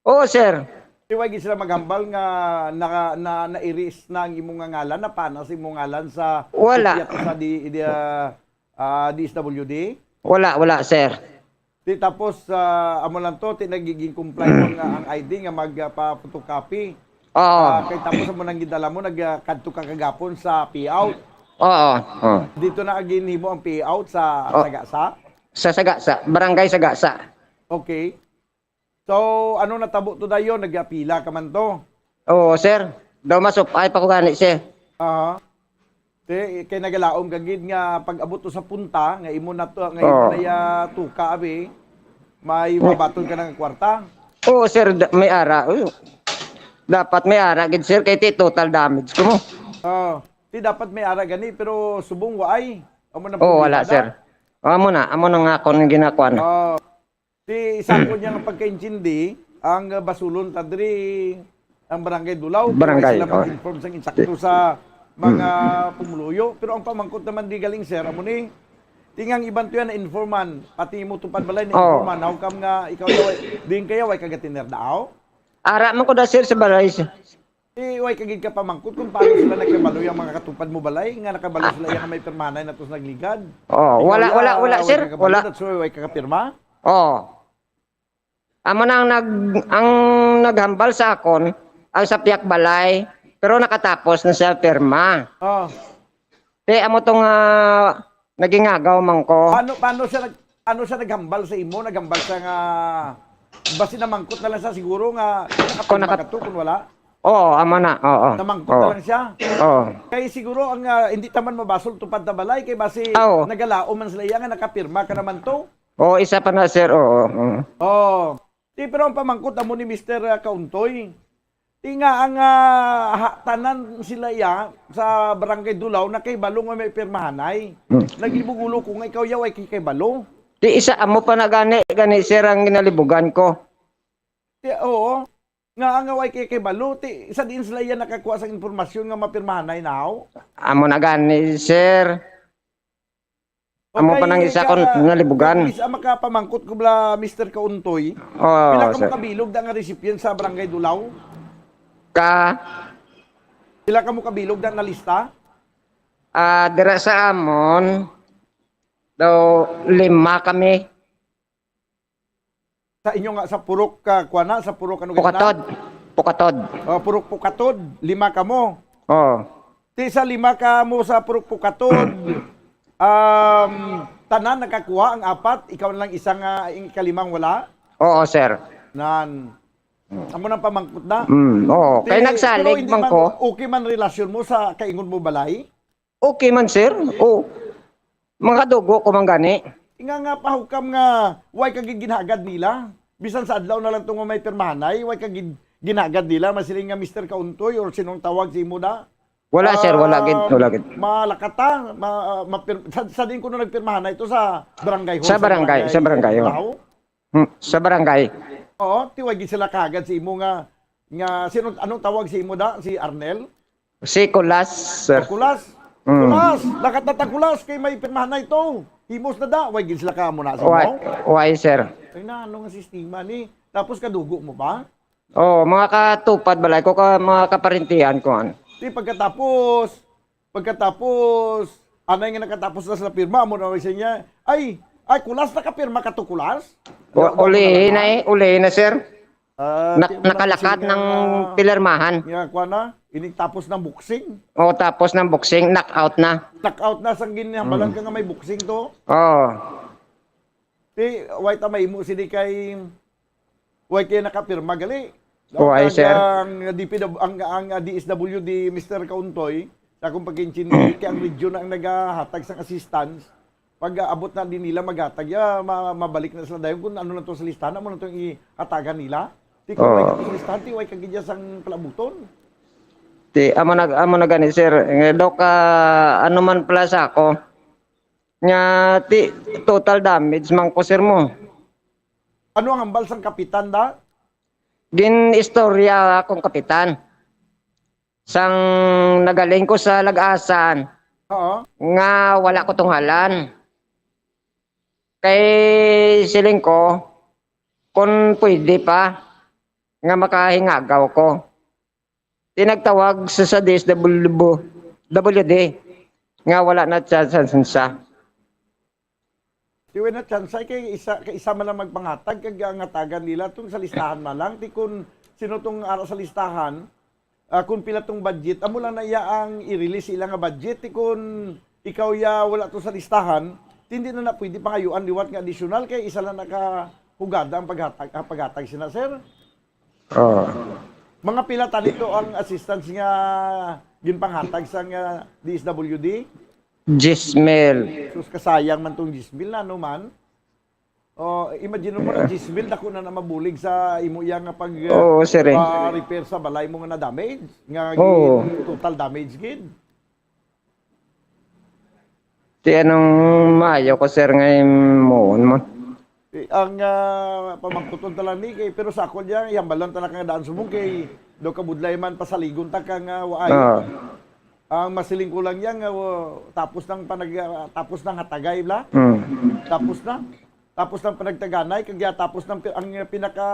Oo, sir. Di wag sila maghambal nga na-erase na ang imong nga ngalan, na panas imong ngalan sa Wala. sa DSWD. Wala, sir. Di tapos amo lang to, ti nagiging comply mo nga ang ID nga magpa-photocopy. Oo. Kay tapos mo nang gidala mo nagkadto ka kagapon sa payout. Oo. Dito na ginhimo ang payout sa Sagasa. Sa Sagasa, barangay Sagasa. Okay. So, ano natabo to dayon? Nagapila ka man to? Oo, sir. Daw masupay pa ko gani, sir. Aha. Kay nagalaom kagid nga pag-abot to sa punta nga imo na to nga imo na ya tuka abi may mabaton ka ng kwarta. Oo, sir, may ara. Dapat may ara gid, sir, kay total damage ko mo. Di dapat may ara gani pero subong waay. Amo na wala, sir. Amo na nga ako nang ginakuan. Di isa ko niya nga pagka-intindi ang basulon tadri ang barangay Dulaw. Barangay, Sila mag-inform sa insakto sa mga pumuluyo. Pero ang pamangkot naman di galing, sir, amo ni tingang iban to yan na informan, pati mo tupad balay na informan, how come nga ikaw din kaya way kagatiner daaw? Ara man ko da, sir, sa balay, sir. Way kagid ka pamangkot kung paano sila nagkabalo yung mga katupad mo balay, nga nakabalo sila yung may pirmanay na tos nagligad. Wala, sir. Wala. That's why way kakapirma? Amo na ang naghambal sa akon, ang sa piyak balay, pero nakatapos na sa pirma. Amo tong naging agaw man ko. Paano siya naghambal sa imo? Naghambal siya nga basi namangkot na lang siya siguro nga nakapirma ka to kung wala? Amo na. Namangkot na lang siya? Kaya siguro ang hindi taman mabasol tupad na balay kay basi nagalao man sila nga nakapirma ka naman to? Isa pa na, sir. Pero ang pamangkot amo ni Mr. Kauntoy. Tinga ang tanan sila sa barangay Dulaw na kay balong may pirmahanay. Naglibugulo ko nga ikaw yaw ay kay balong. Di isa amo pa na gani, sir, ang ginalibugan ko. Oo. Nga ang away kay balo, isa din sila nakakuha sa informasyon nga mapirmahanay now. Amo na gani, sir. Amo pa nang isa ko nalibugan. Isa makapamangkot ko bla Mr. Kauntoy. Pila ka makabilog da nga recipient sa barangay Dulaw? Pila ka mo kabilog da na lista? Dira sa amon daw 5 kami. Sa inyo nga sa Purok kuana sa Purok ano Pukatod. Purok Pukatod, 5 ka mo. Ti sa 5 ka mo sa Purok Pukatod. Tanan nakakuha ang 4, ikaw na lang isang ikalimang wala? Oo, sir. Amo nang pamangkot na? Kaya nagsalig man ko. Okay man relasyon mo sa kaingon mo balay? Okay man, sir. Mga dugo ko man gani. Nga pahukam nga, way kagid ginagad nila. Bisan sa adlaw na lang itong may pirmahanay, way kagid ginagad nila. Masiling nga Mr. Kauntoy or sinong tawag si mo na. Wala, sir. Wala gid. Malakata. Sa din ko na nagpirmahanay ito sa barangay hall. Sa barangay. Sa barangay. Oo, tiwagin sila kagad si imo nga anong tawag si imo da? Si Arnel? Si Kulas, sir. Kulas? Kulas! Lakat na takulas kay may pirmahanay ito. Himos na da. Wagin sila ka mo na si mo? Why, sir? Ay na, ano nga sistema ni? Tapos kadugo mo ba? Mga katupad balay ko, mga kaparintihan ko. Pagkatapos, anay nga nakatapos na sa pirma mo na niya, ay, kulas na kapirma ka to kulas? Ulihin na, sir. Nakalakad ng pilirmahan. Kuha na, tapos ng boxing. Tapos ng boxing, knockout na. Knockout na, sang ginambalan ka nga may boxing to? Wait may mo sini kay nakapirma gali. Sir. Ang DSWD Mr. Kauntoy, sa akong pag-inchindi, kaya ang region ang naghahatag sa assistance, pag abot na din nila maghatag, mabalik na sila dahil kung ano na to sa listahan, ano na to yung ihatagan nila. Di ko may sa listahan, way kagidya sang palabuton. Amo na gani, sir. Dok, ano man pala sa ako, nga total damage man ko, sir mo. Ano ang hambal sang kapitan da? Gin-istorya akong kapitan. Sang nagaling ko sa Lag-asan, Oo. nga wala ko tunghalan. Kay siling ko, kung pwede pa, nga makahingagaw ko. Tinagtawag sa DSWD, nga wala na siya. Tiwin na chance kay isa man lang magpangatag kag ang ngatagan nila tung sa listahan man lang ti kun sino tong ara sa listahan kung pila tong budget amo lang na iya ang i-release ila nga budget ti kun ikaw ya wala to sa listahan hindi na pwede pangayuan liwat nga additional kay isa lang nakahugada ang paghatag sina sir. Mga pila talito ang assistance nga ginpanghatag sa nga DSWD. Gismel. Sus kasayang man tong Gismel na no man. Imagine mo na Gismel dako na mabulig sa imo yang nga pag Oo, sir. repair sa balay mo nga na damage nga Oo. total damage gid. Ti anong maayo ko sir ngayon mo. Ang pamangkuton talang ni kay pero sa akon yang yambalan ta na kang daan sumong kay do kabudlay man pasaligon ta kang waay. Ang masiling ko lang yan, tapos ng hatagay bla. Tapos ng panagtaganay, kaya tapos ng ang pinaka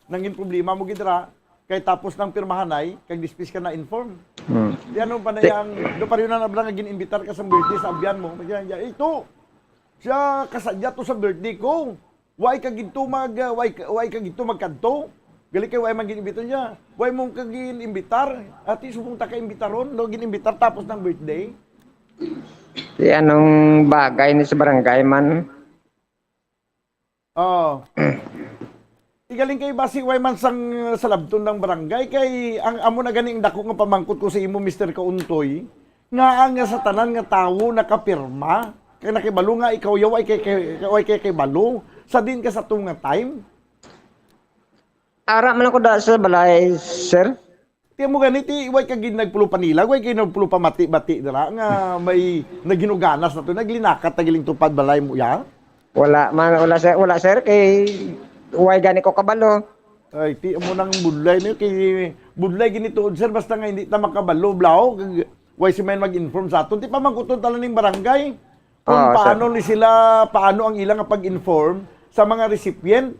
nangin problema mo gidra, kay tapos ng pirmahanay, kag dispis ka na inform. Yan no pa na yang do pa rin na nablang gin-imbitar ka sa birthday sa abyan mo. Ito. Siya kasadya to sa birthday ko. Why ka ginto magkanto? Gali kay way man gin-imbitar niya. Way mong kagin-imbitar. Ati subong ta ka-imbitaron, no gin-imbitar tapos ng birthday. Ti anong bagay ni sa barangay man. Igaling kay basi way man sang sa labton ng barangay kay ang amo na ganing dako nga pamangkot ko sa imo Mr. Kauntoy nga ang sa tanan nga tawo nakapirma kay nakibalo nga ikaw yaw ay kay balo sa din ka sa tunga time. Ara man ako da sa balay, sir. Tiyan mo ganiti, way ka nagpulo pa nila, way kayo nagpulo pa mati-bati dira nga may naginuganas na to, naglinakat, nagiling tupad balay mo ya? Wala sir, kay way gani ko kabalo. Ay, ti mo nang budlay niyo, kay budlay ginituod sir, basta nga hindi ta makabalo, blaw, way si man mag-inform sa aton, ti pa magkuton tala ning barangay, kung paano ni sila, paano ang ilang pag-inform, sa mga recipient.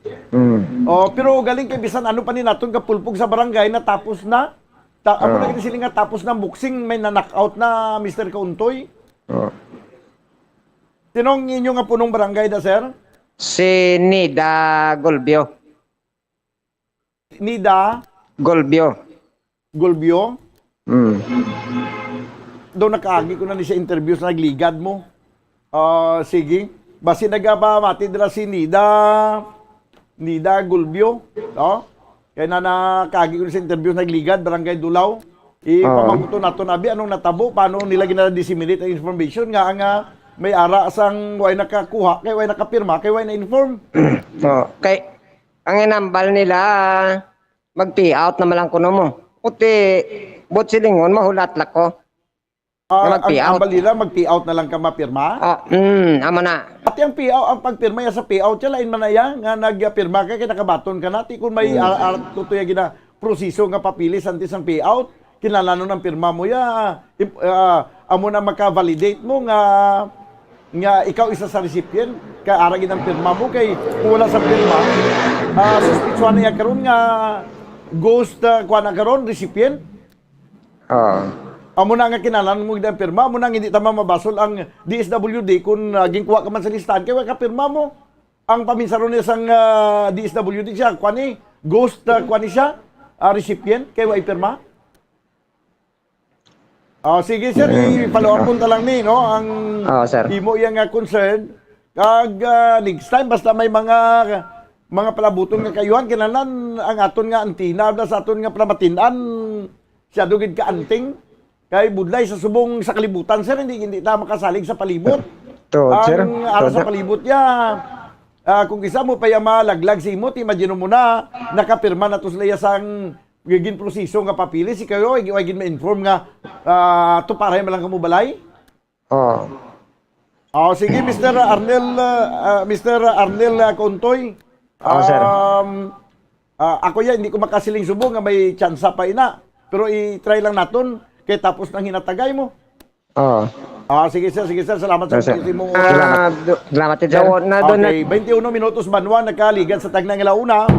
Pero galing kay bisan ano pa ni naton kapulpog sa barangay na tapos na. Amo na sila nga tapos na boxing may na-knockout na Mr. Kauntoy. Sinong inyo nga punong barangay da sir? Si Nida Golbio. Nida Golbio. Golbio? Doon nakaagi ko na ni sa interview sa nagligad mo. Sige. Basi nagpamati dira si Nida Gulbio, no? Kaya na nakagi ko sa interview nagligad barangay Dulaw. Pamangkuto nato nabi anong natabo paano nila gina-disseminate ang information nga may ara sang way nakakuha kay way nakapirma kay way na-inform. Kay ang inambal nila mag-pay out na malang kuno mo. Puti bot silingon mahulat lak ko. Ang balila mag-payout na lang ka mapirma? Amo na. Pati ang payout, ang pagpirma ya sa payout, siya lain man na yan, nga nagpirma ka, kaya nakabaton ka na, kung may tutuya gina proseso nga papili santis ang payout, kinalano ng pirma mo ya, amo na maka-validate mo nga ikaw isa sa recipient, kaya aragin ang pirma mo, kay kung wala sa pirma, suspitsyon na yan karon nga ghost, kuha na karon, recipient. Amo na nga kinalan mo ang pirma, amo na hindi tama mabasol ang DSWD kung gingkuha ka man sa listahan, kaya ka pirma mo. Ang paminsaro niya sang DSWD siya, kwani, ghost, kwani siya, recipient, kaya ay pirma. Sige sir, i-follow up punta lang ni, no, ang imo yung concern. Kag next time, basta may mga palabutong nga kayuhan, kinalan ang aton nga antina, sa aton nga pramatinan, siya dugid ka anting, kay budlay sa subong sa kalibutan sir hindi ta makasalig sa palibot. Ang ara sa palibot ya kung isa mo pa malaglag si imo ti imagine mo na nakapirma na to sila sang gigin proseso nga papili si kayo ay gin ma-inform nga to para man lang kamo balay. Sige Mr. Arnel Kauntoy. Sir. Ako yan, hindi ko makasiling subo nga may tsansa pa ina. Pero i-try lang naton kay tapos nang hinatagay mo. Oo. Sige sir. Salamat sa Sir. pagkiti mo. Salamat sir. Okay, 21 minutos banwa nakaligad sa tagnang ilauna.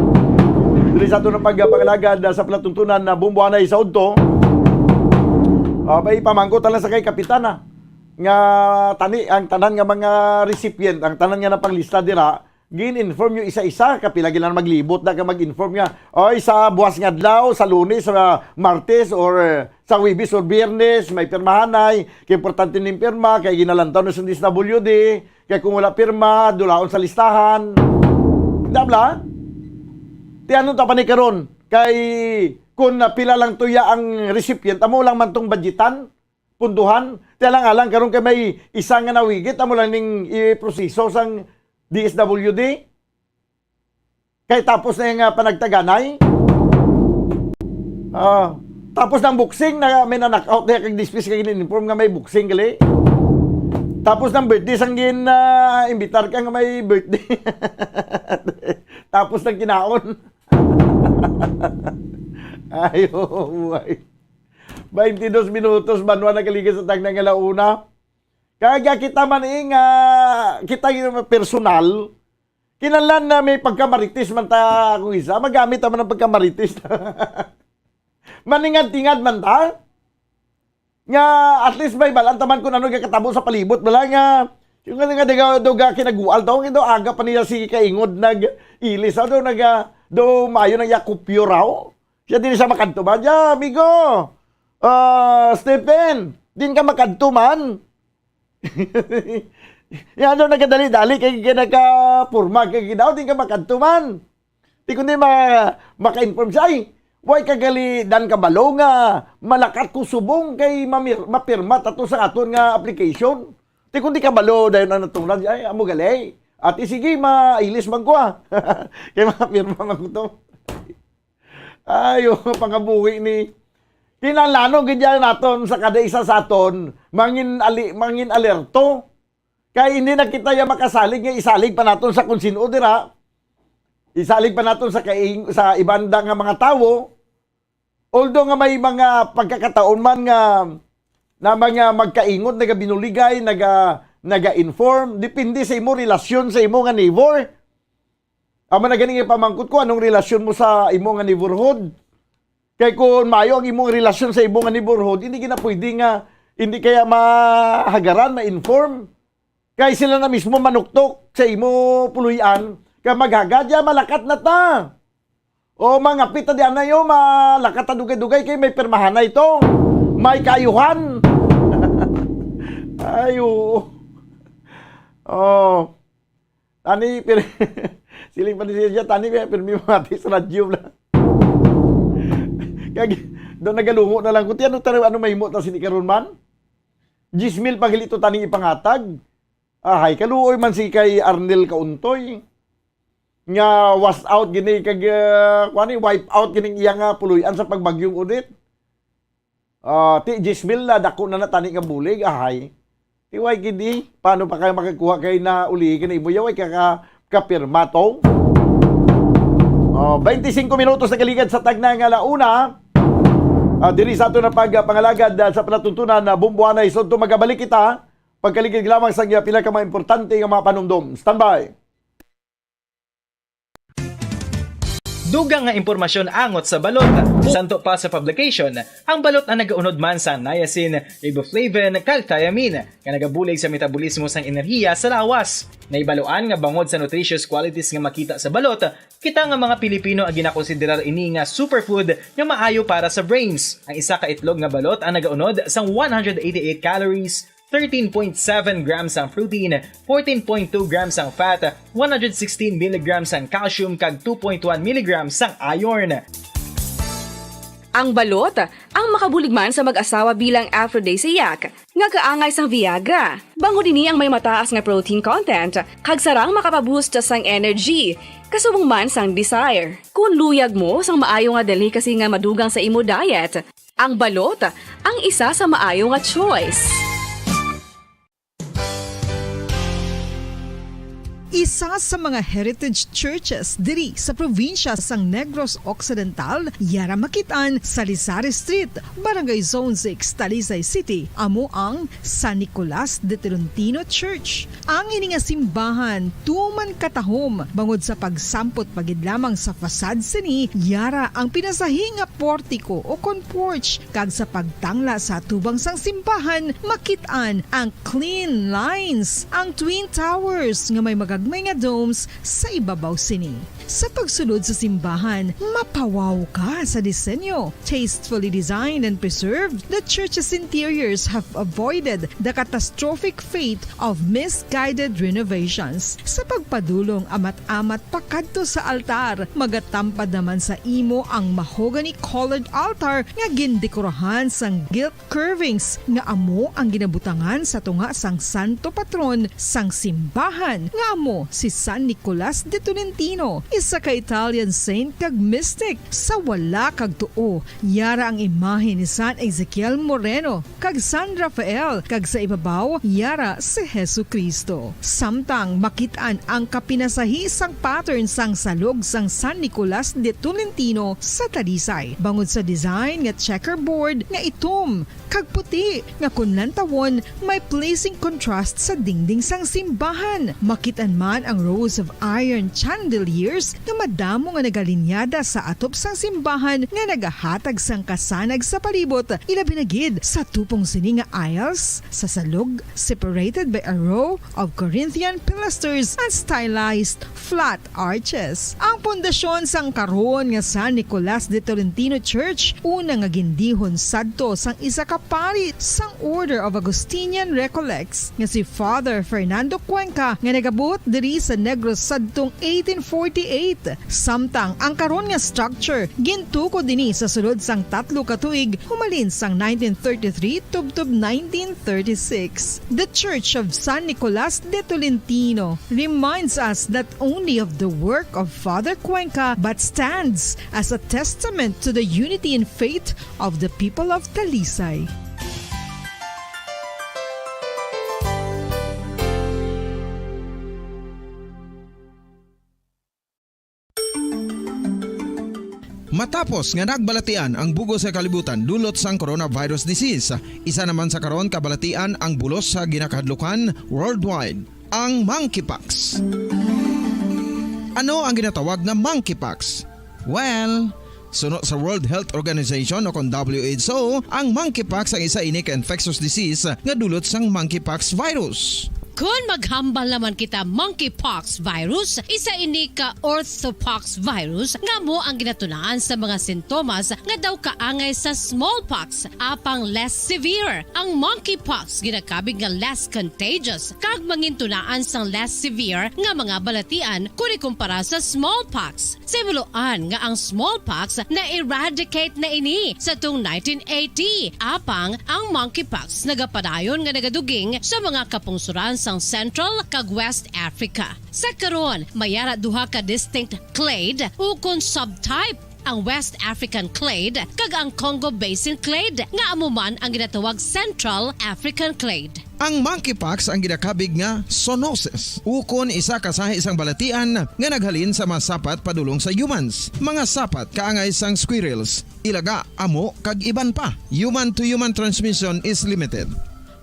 Dili sa ato ng pagpangalagad sa palatuntunan na bumbuanay sa udto. May pamangko tala sa kay kapitana nga tani ang tanan nga mga recipient, ang tanan nga na panglista dira, gin-inform yung isa-isa kapila gila maglibot na ka mag-inform nga oy sa buwas nga adlaw, sa Lunes, sa Martes or sa Huwebes or Biyernes may pirmahanay, kay importante ning pirma kay ginalantaw na sa DSWD, kay kung wala pirma dulaon sa listahan. Dabla? Ti ano ta pa ni karon kay kung pila lang tuya ang recipient, amo lang man tong budgetan, punduhan, tiya lang alang karon kay may isa nga nawigit, amo lang ning i-proseso sang DSWD. Kay tapos na yung panagtaganay. Tapos ng boxing na may na-knockout na kag dispis kag in-inform nga may boxing gali. Tapos ng birthday sang imbitar ka nga may birthday. Tapos ng kinaon. Ayo, buhay. 22 minutos banwa nakaligid sa tagnang alauna. Kaya kita man kita yung personal, kinahanglan na may pagkamaritis man ta kung isa, magamit naman ang pagkamaritis. Maningad-tingad man ta. Nga at least may balan taman kung ano katabo sa palibot, bala nga yung nga doga kinagual daw, nga aga pa niya si kaingod nag-ilis, do mayo nang yakupyo raw. Siya din siya makadto ba? Ja, amigo. Stephen, din ka makadto man. Yan daw nagkadali-dali kay nagka-purma kay daw din ka makadto man. Di kundi maka-inform siya ay way kagali dan kabalo nga malakat ko subong kay mapirma tato sa aton nga application. Di kundi kabalo dayon na natunglan ay amo gali. At sige mailis man ko kay mapirma man ko to. Ayo pangabuhi ni kinalano ganyan naton sa kada isa sa aton mangin alerto kay hindi na kita ya makasalig nga isalig pa naton sa kung sino dira, isalig pa naton sa ibanda nga mga tawo, although nga may mga pagkakataon man nga na mga magkaingot naga binuligay naga-inform depende sa imo relasyon sa imo nga neighbor. Amo na ganing ipamangkot ko anong relasyon mo sa imo nga neighborhood. Kay kung mayo ang imong relasyon sa imo nga neighborhood, hindi gina pwede nga hindi kaya mahagaran, ma-inform. Kay sila na mismo manuktok sa imo puluyan, kaya maghagadya malakat na ta. O mga pita diyan na yo malakat na dugay-dugay kay may pirmahan na ito. May kayuhan. Ayo. Oh. Tani siling pa siya tani pirmi mati sa radyo lang. Kag doon nagalungo na lang kuti ano mahimo ta sini karon man. 10,000 pagilito tani ipangatag. Hay kaluoy man si kay Arnel Kauntoy. Nga was out gini kag wipe out gining iya nga puluyan sa pagbagyong udit. Ti 10,000 na dako na tani nga bulig ahay. Ti way gidi paano pa kayo makakuha kay na uli kini imo yaway kapirma to. 25 minutos na kaligad sa tagnang alauna. Diri sa ato na pagpangalagad sa palatuntunan na bumbuanay so magabalik kita pagkaligid lamang sa pila ka mga importante nga mga panumdom. Standby. Dugang nga impormasyon angot sa balot. Santo pa sa publication, ang balot na nagaunod man sa niacin, riboflavin, calthiamine, nga nagabulig sa metabolismo sang enerhiya sa lawas. Naibaluan nga bangod sa nutritious qualities nga makita sa balot, kita nga mga Pilipino ang ginakonsiderar ini nga superfood nga maayo para sa brains. Ang isa ka itlog nga balot ang nagaunod sang 188 calories, 13.7 grams ang protein, 14.2 grams ang fat, 116 mg ang calcium kag 2.1 mg ang iron. Ang balot, ang makabuligman sa mag-asawa bilang aphrodisiac, nga kaangay sang Viagra. Bangod ini ang may mataas nga protein content, kag sarang makapaboost sang energy, kasubong man sang desire. Kung luyag mo sang maayo nga delicacy nga madugang sa imo diet, ang balot, ang isa sa maayo nga choice. Isa sa mga heritage churches diri sa probinsya sang Negros Occidental, yara makitaan sa Lizares Street, Barangay Zone 6, Talisay City, amo ang San Nicolas de Tolentino Church. Ang ini nga simbahan tuman katahom bangod sa pagsampot pagid lamang sa fasad sini, yara ang pinasahi nga portiko o kon porch, kag sa pagtangla sa tubang sang simbahan makitaan ang clean lines, ang twin towers nga may magagmay nga domes sa ibabaw sini. Sa pagsulod sa simbahan, mapawaw ka sa disenyo. Tastefully designed and preserved, the church's interiors have avoided the catastrophic fate of misguided renovations. Sa pagpadulong amat-amat pakadto sa altar, magatampad naman sa imo ang mahogany colored altar nga gindekorahan sang gilt curvings nga amo ang ginabutangan sa tunga sang santo patron sang simbahan nga amo si San Nicolas de Tolentino, isa ka Italian saint kag mystic. Sa wala kag tuo, yara ang imahe ni San Ezekiel Moreno kag San Rafael, kag sa ibabaw yara si Hesu Kristo. Samtang makitaan ang kapinasahi sang pattern sang salog sang San Nicolas de Tolentino sa Talisay, bangod sa design nga checkerboard nga itom kag puti nga kunlantawon may pleasing contrast sa dingding sang simbahan. Makitaan man ang rows of iron chandeliers nga madamo nga nagalinyada sa atop sang simbahan nga nagahatag sang kasanag sa palibot, ilabi na gid sa tupong sini nga aisles sa salog, separated by a row of Corinthian pilasters and stylized flat arches. Ang pundasyon sang karon nga San Nicolas de Tolentino Church una nga gindihon sadto sang isa ka pari sang Order of Augustinian Recollects nga si Father Fernando Cuenca nga nagabot diri sa Negros sadtong 1848. Samtang ang karon nga structure gintuko dinhi sa sulod sang 3 ka tuig humalin sang 1933 tubtob 1936. The Church of San Nicolas de Tolentino reminds us not only of the work of Father Cuenca but stands as a testament to the unity and faith of the people of Talisay. Matapos nga nagbalatian ang bugos sa kalibutan dulot sang coronavirus disease, isa naman sa karon kabalatian ang bulos sa ginakahadlukan worldwide, ang monkeypox. Ano ang ginatawag na monkeypox? Well, suno sa World Health Organization o kon WHO, ang monkeypox ang isa ini ka infectious disease nga dulot sang monkeypox virus. Kung maghambal naman kita monkeypox virus, isa ini ka orthopox virus nga mo ang ginatunaan sa mga sintomas nga daw kaangay sa smallpox, apang less severe. Ang monkeypox ginakabig nga less contagious kag mangintunaan sang less severe nga mga balatian kung ikumpara sa smallpox. Simuloan nga ang smallpox na eradicate na ini sa tung 1980, apang ang monkeypox nagapadayon nga nagaduging sa mga kapungsuran sang Central kag West Africa. Sa karon, mayara duha ka distinct clade o kon subtype, ang West African clade kag ang Congo Basin clade nga amuman ang ginatawag Central African clade. Ang monkeypox ang ginakabig nga zoonosis, ukon isa ka sa isang balatian nga naghalin sa mga sapat padulong sa humans. Mga sapat kaangay sang squirrels, ilaga, amo kag iban pa. Human to human transmission is limited.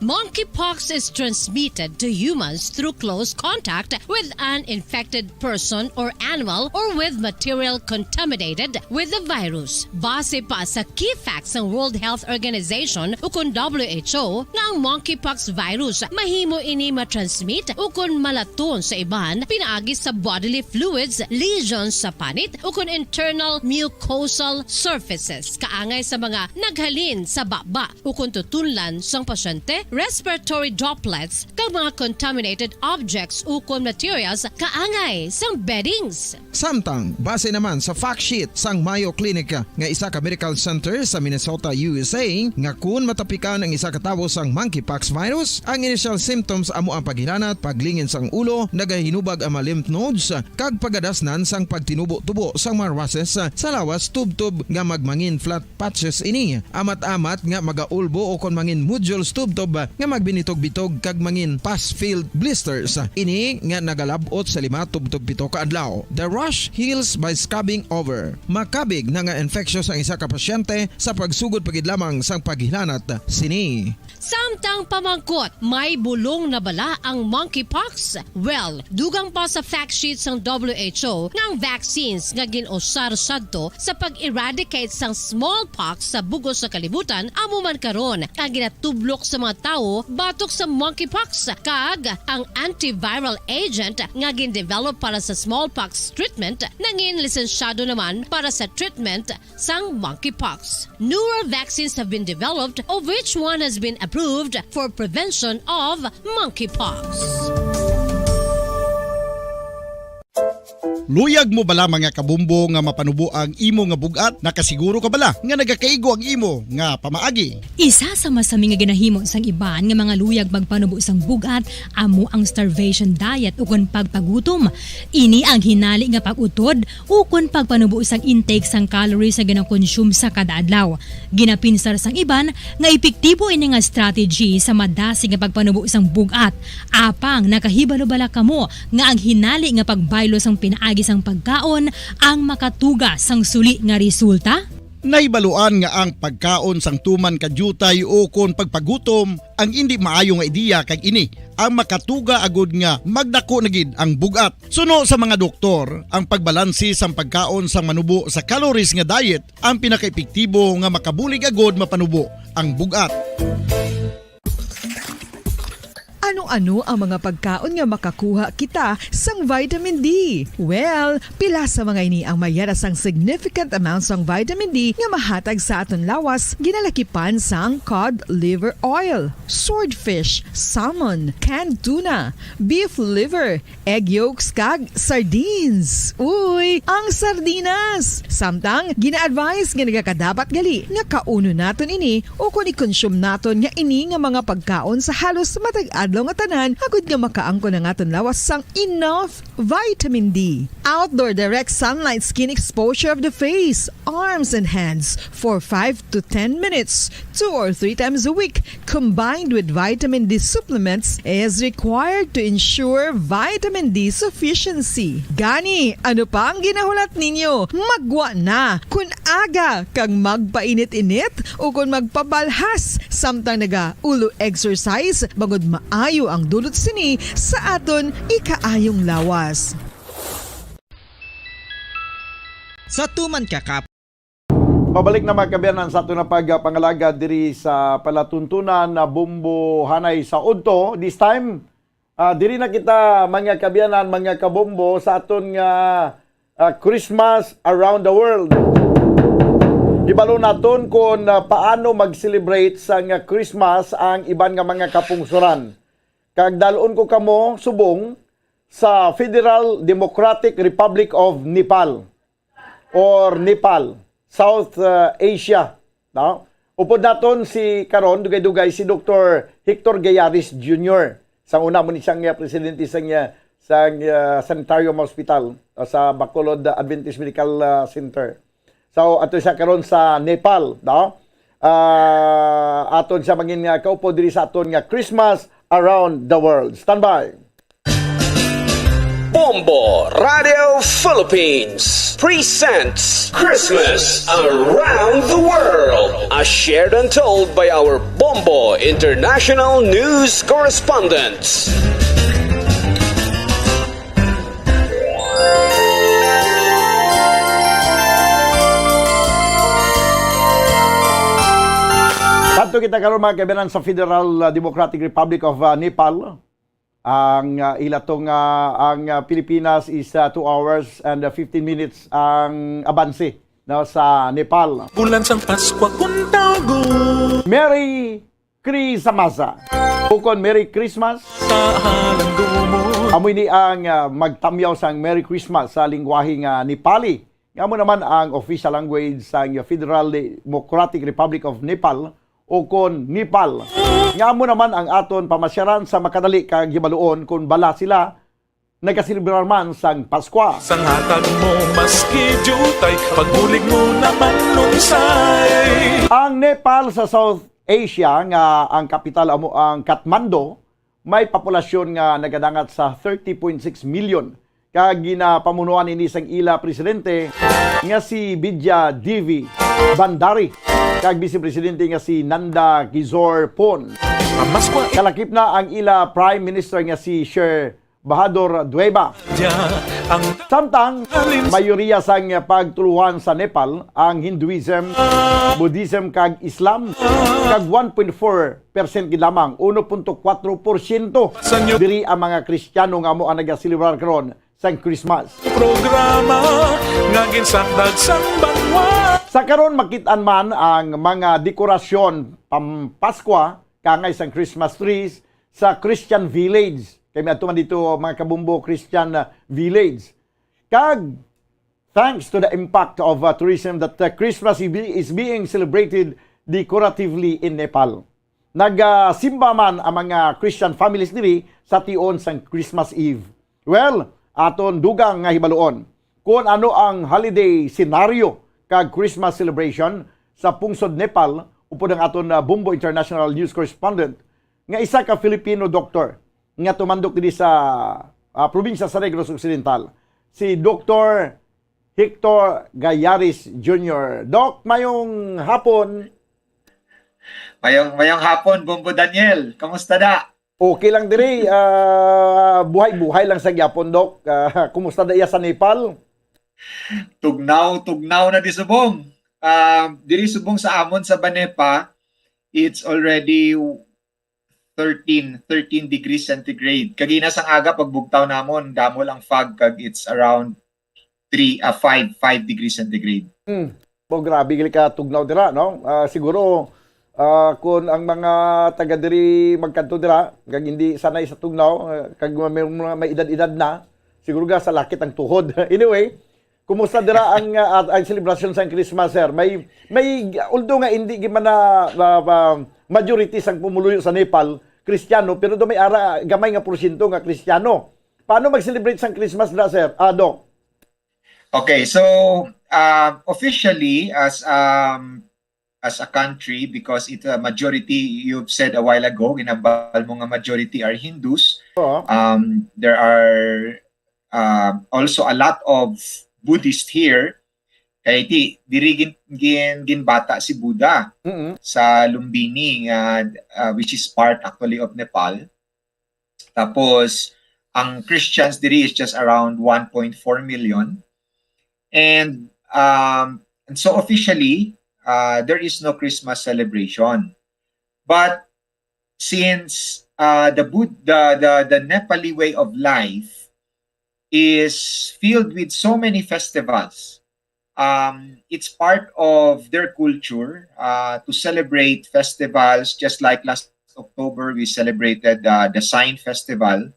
Monkeypox is transmitted to humans through close contact with an infected person or animal or with material contaminated with the virus. Base pa sa key facts ng World Health Organization o kung WHO nga ang monkeypox virus mahimo ini matransmit o kung malaton sa iban pinaagi sa bodily fluids, lesions sa panit o kung internal mucosal surfaces kaangay sa mga naghalin sa baba o kung tutunlan sang pasyente, respiratory droplets kag mga contaminated objects ukon materials kaangay sang beddings. Samtang, base naman sa fact sheet sang Mayo Clinic nga isa ka medical center sa Minnesota, USA, nga kun matapikan ang isa ka tawo sang monkeypox virus, ang initial symptoms amo ang paghilanat, paglingin sang ulo, nagahinubag ang mga lymph nodes, kag pagadasnan sang pagtinubo-tubo sang mga rashes sa lawas tubtob nga magmangin flat patches ini. Amat-amat nga magaulbo o kon mangin nodules tubtob nga magbinitog-bitog kag mangin past-filled blisters. Ini nga nagalabot sa 5-7 ka adlaw. The rush heals by scabbing over. Makabig na nga infectious ang isa ka pasyente sa pagsugod pagid lamang sang paghilanat sini. Samtang pamangkot, may bulong na bala ang monkeypox? Well, dugang pa sa fact sheet ng WHO nga ang vaccines nga ginusar sadto sa pag-eradicate sang smallpox sa bugos sa kalibutan amo man karon ang ginatublok sa mga tao batok sa monkeypox kag ang antiviral agent nga gin-develop para sa smallpox treatment nangin lisensyado naman para sa treatment sang monkeypox. Newer vaccines have been developed of which one has been approved for prevention of monkeypox. Luyag mo bala mga kabumbo nga mapanubo ang imo nga bugat? Nakasiguro ka bala nga nagakaigo ang imo nga pamaagi? Isa sa masami nga ginahimo sang iban nga mga luyag magpanubo sang bugat amo ang starvation diet ukon pagpagutom. Ini ang hinali nga pag-utod ukon pagpanubo sang intake sang calories sa ginakonsume sa kada adlaw. Ginapinsar sang iban nga epektibo ini nga strategy sa madasi nga pagpanubo sang bugat. Apang nakahibalo bala kamo nga ang hinali nga pagbaylo sang pinaagi sang pagkaon ang makatuga sang suli nga resulta? Naibaluan nga ang pagkaon sang tuman kadyutay o kon pagpagutom ang hindi maayo nga ideya kag ini ang makatuga agud nga magdako na gid ang bugat. Suno sa mga doktor, ang pagbalansi sang pagkaon sang manubo sa calories nga diet ang pinakaepektibo nga makabulig agud mapanubo ang bugat. Ano-ano ang mga pagkaon nga makakuha kita sang vitamin D? Well, pila sa mga ini ang mayara sang significant amount sang vitamin D nga mahatag sa aton lawas ginalakipan sang cod liver oil, swordfish, salmon, canned tuna, beef liver, egg yolks kag sardines. Uy, ang sardinas! Samtang gina-advise nga nagakadapat gali nga kauno naton ini o kung i-consume naton nga ini nga mga pagkaon sa halos matag adlaw nga tanan agud nga makaangko na aton lawas sang enough vitamin D. Outdoor direct sunlight skin exposure of the face, arms and hands for 5 to 10 minutes 2 or 3 times a week combined with vitamin D supplements is required to ensure vitamin D sufficiency. Gani, ano pa ang ginahulat ninyo? Magwa na kun aga kang magpainit-init o kun magpabalhas samtang naga ulo exercise bagod maayo ang dulot sini sa aton ikaayong lawas. Sa tuman ka Pabalik na mga kabiyanan sa ito na pagpangalaga diri sa palatuntunan na Bombo Hanay sa Udto. This time, diri na kita mga kabiyanan, mga kabombo sa aton nga Christmas around the world. Ibalo naton kung paano mag-celebrate sa nga Christmas ang iban nga mga kapungsuran. Kagdalon ko kamo subong sa Federal Democratic Republic of Nepal or Nepal, South Asia. No? Upod naton si karon dugay-dugay si Dr. Hector Gayaris Jr. Sang una mo ni siyang presidente sang Sanitarium Hospital sa Bacolod Adventist Medical Center. So ato siya karon sa Nepal, no? Aton siya mangin kaupo diri sa aton nga Christmas around the world. Stand by. Bombo Radio Philippines presents Christmas Around the World, as shared and told by our Bombo International News correspondents. Tanto kita karon mga kaibigan sa Federal Democratic Republic of Nepal. Ang ilatong ang Pilipinas is 2 hours and 15 minutes ang abanse no, sa Nepal. Bulan sang Pasko kuntago. Merry Christmas. Bukon Merry Christmas. Amoy ni ang magtamyaw sang Merry Christmas sa lingwahe nga Nepali. Ngamo naman ang official language sa Federal Democratic Republic of Nepal o kon Nepal. Ngamo naman ang aton pamasyaran sa makadali kag hibaluon kung bala sila nagasilibrar man sang Pasko. Sang hatag mo maski jutay, pagbulig mo naman nungsay. Ang Nepal sa South Asia nga ang kapital amo ang Kathmandu may populasyon nga nagadangat sa 30.6 million. Kag ginapamunuan ini sang ila presidente nga si Bidya Devi Bandari kag vice presidente nga si Nanda Kizor Pon. Kalakip na ang ila prime minister nga si Sher Bahadur Dweba. Samtang mayoriya sang pagtuluhan sa Nepal ang Hinduism, Buddhism kag Islam kag 1.4% gid lamang 1.4% diri ang mga Kristiyano nga mo ang nagasilibrar karon sang Christmas. Programa nga ginsakdag sang banwa. Sa karon makit-an man ang mga dekorasyon pampaskwa kangay sang Christmas trees sa Christian Village. Kaya may atuman dito mga kabumbo Christian Village. Kag, thanks to the impact of tourism that Christmas is being celebrated decoratively in Nepal. Nagsimba man ang mga Christian families diri sa tion sang Christmas Eve. Well, aton dugang nga hibaluon kung ano ang holiday scenario kag Christmas celebration sa pungsod Nepal upod ang aton Bumbo International News Correspondent nga isa ka Filipino doktor nga tumandok diri sa probinsya sa Negros Occidental, si Dr. Hector Gayaris Jr. Doc, mayong hapon. Mayong hapon, Bumbo Daniel. Kamusta da? Okay lang diri. Buhay-buhay lang sa gyapon, Doc. Kumusta da iya sa Nepal? Tugnaw na di subong. Diri subong sa amon sa Banepa, it's already 13 degrees centigrade. Kagina sang aga pagbugtaw namon, damol ang fog kag it's around 5 degrees centigrade. Grabe gali ka tugnaw dira, no? Siguro kung ang mga taga diri magkanto dira, kag hindi sanay sa tugnaw, kag may edad-edad na, siguro ga sa lakit ang tuhod. Anyway, kumusta dira ang celebration sa Christmas, sir? May although nga hindi man na majority sang pumuluyo sa Nepal Kristiyano, pero do may gamay nga porsyento nga Kristiyano. Paano mag-celebrate sang Christmas na, sir? Doc? Okay, so officially as a country, because it's a majority, you've said a while ago, ginambal mo nga majority are Hindus. There are also a lot of Buddhists here. Kaya diri ginbata si Buddha sa Lumbini, which is part actually of Nepal. Tapos, ang Christians diri is just around 1.4 million. And so officially, there is no Christmas celebration. But since the Nepali way of life is filled with so many festivals, it's part of their culture to celebrate festivals. Just like last October, we celebrated the Sign Festival,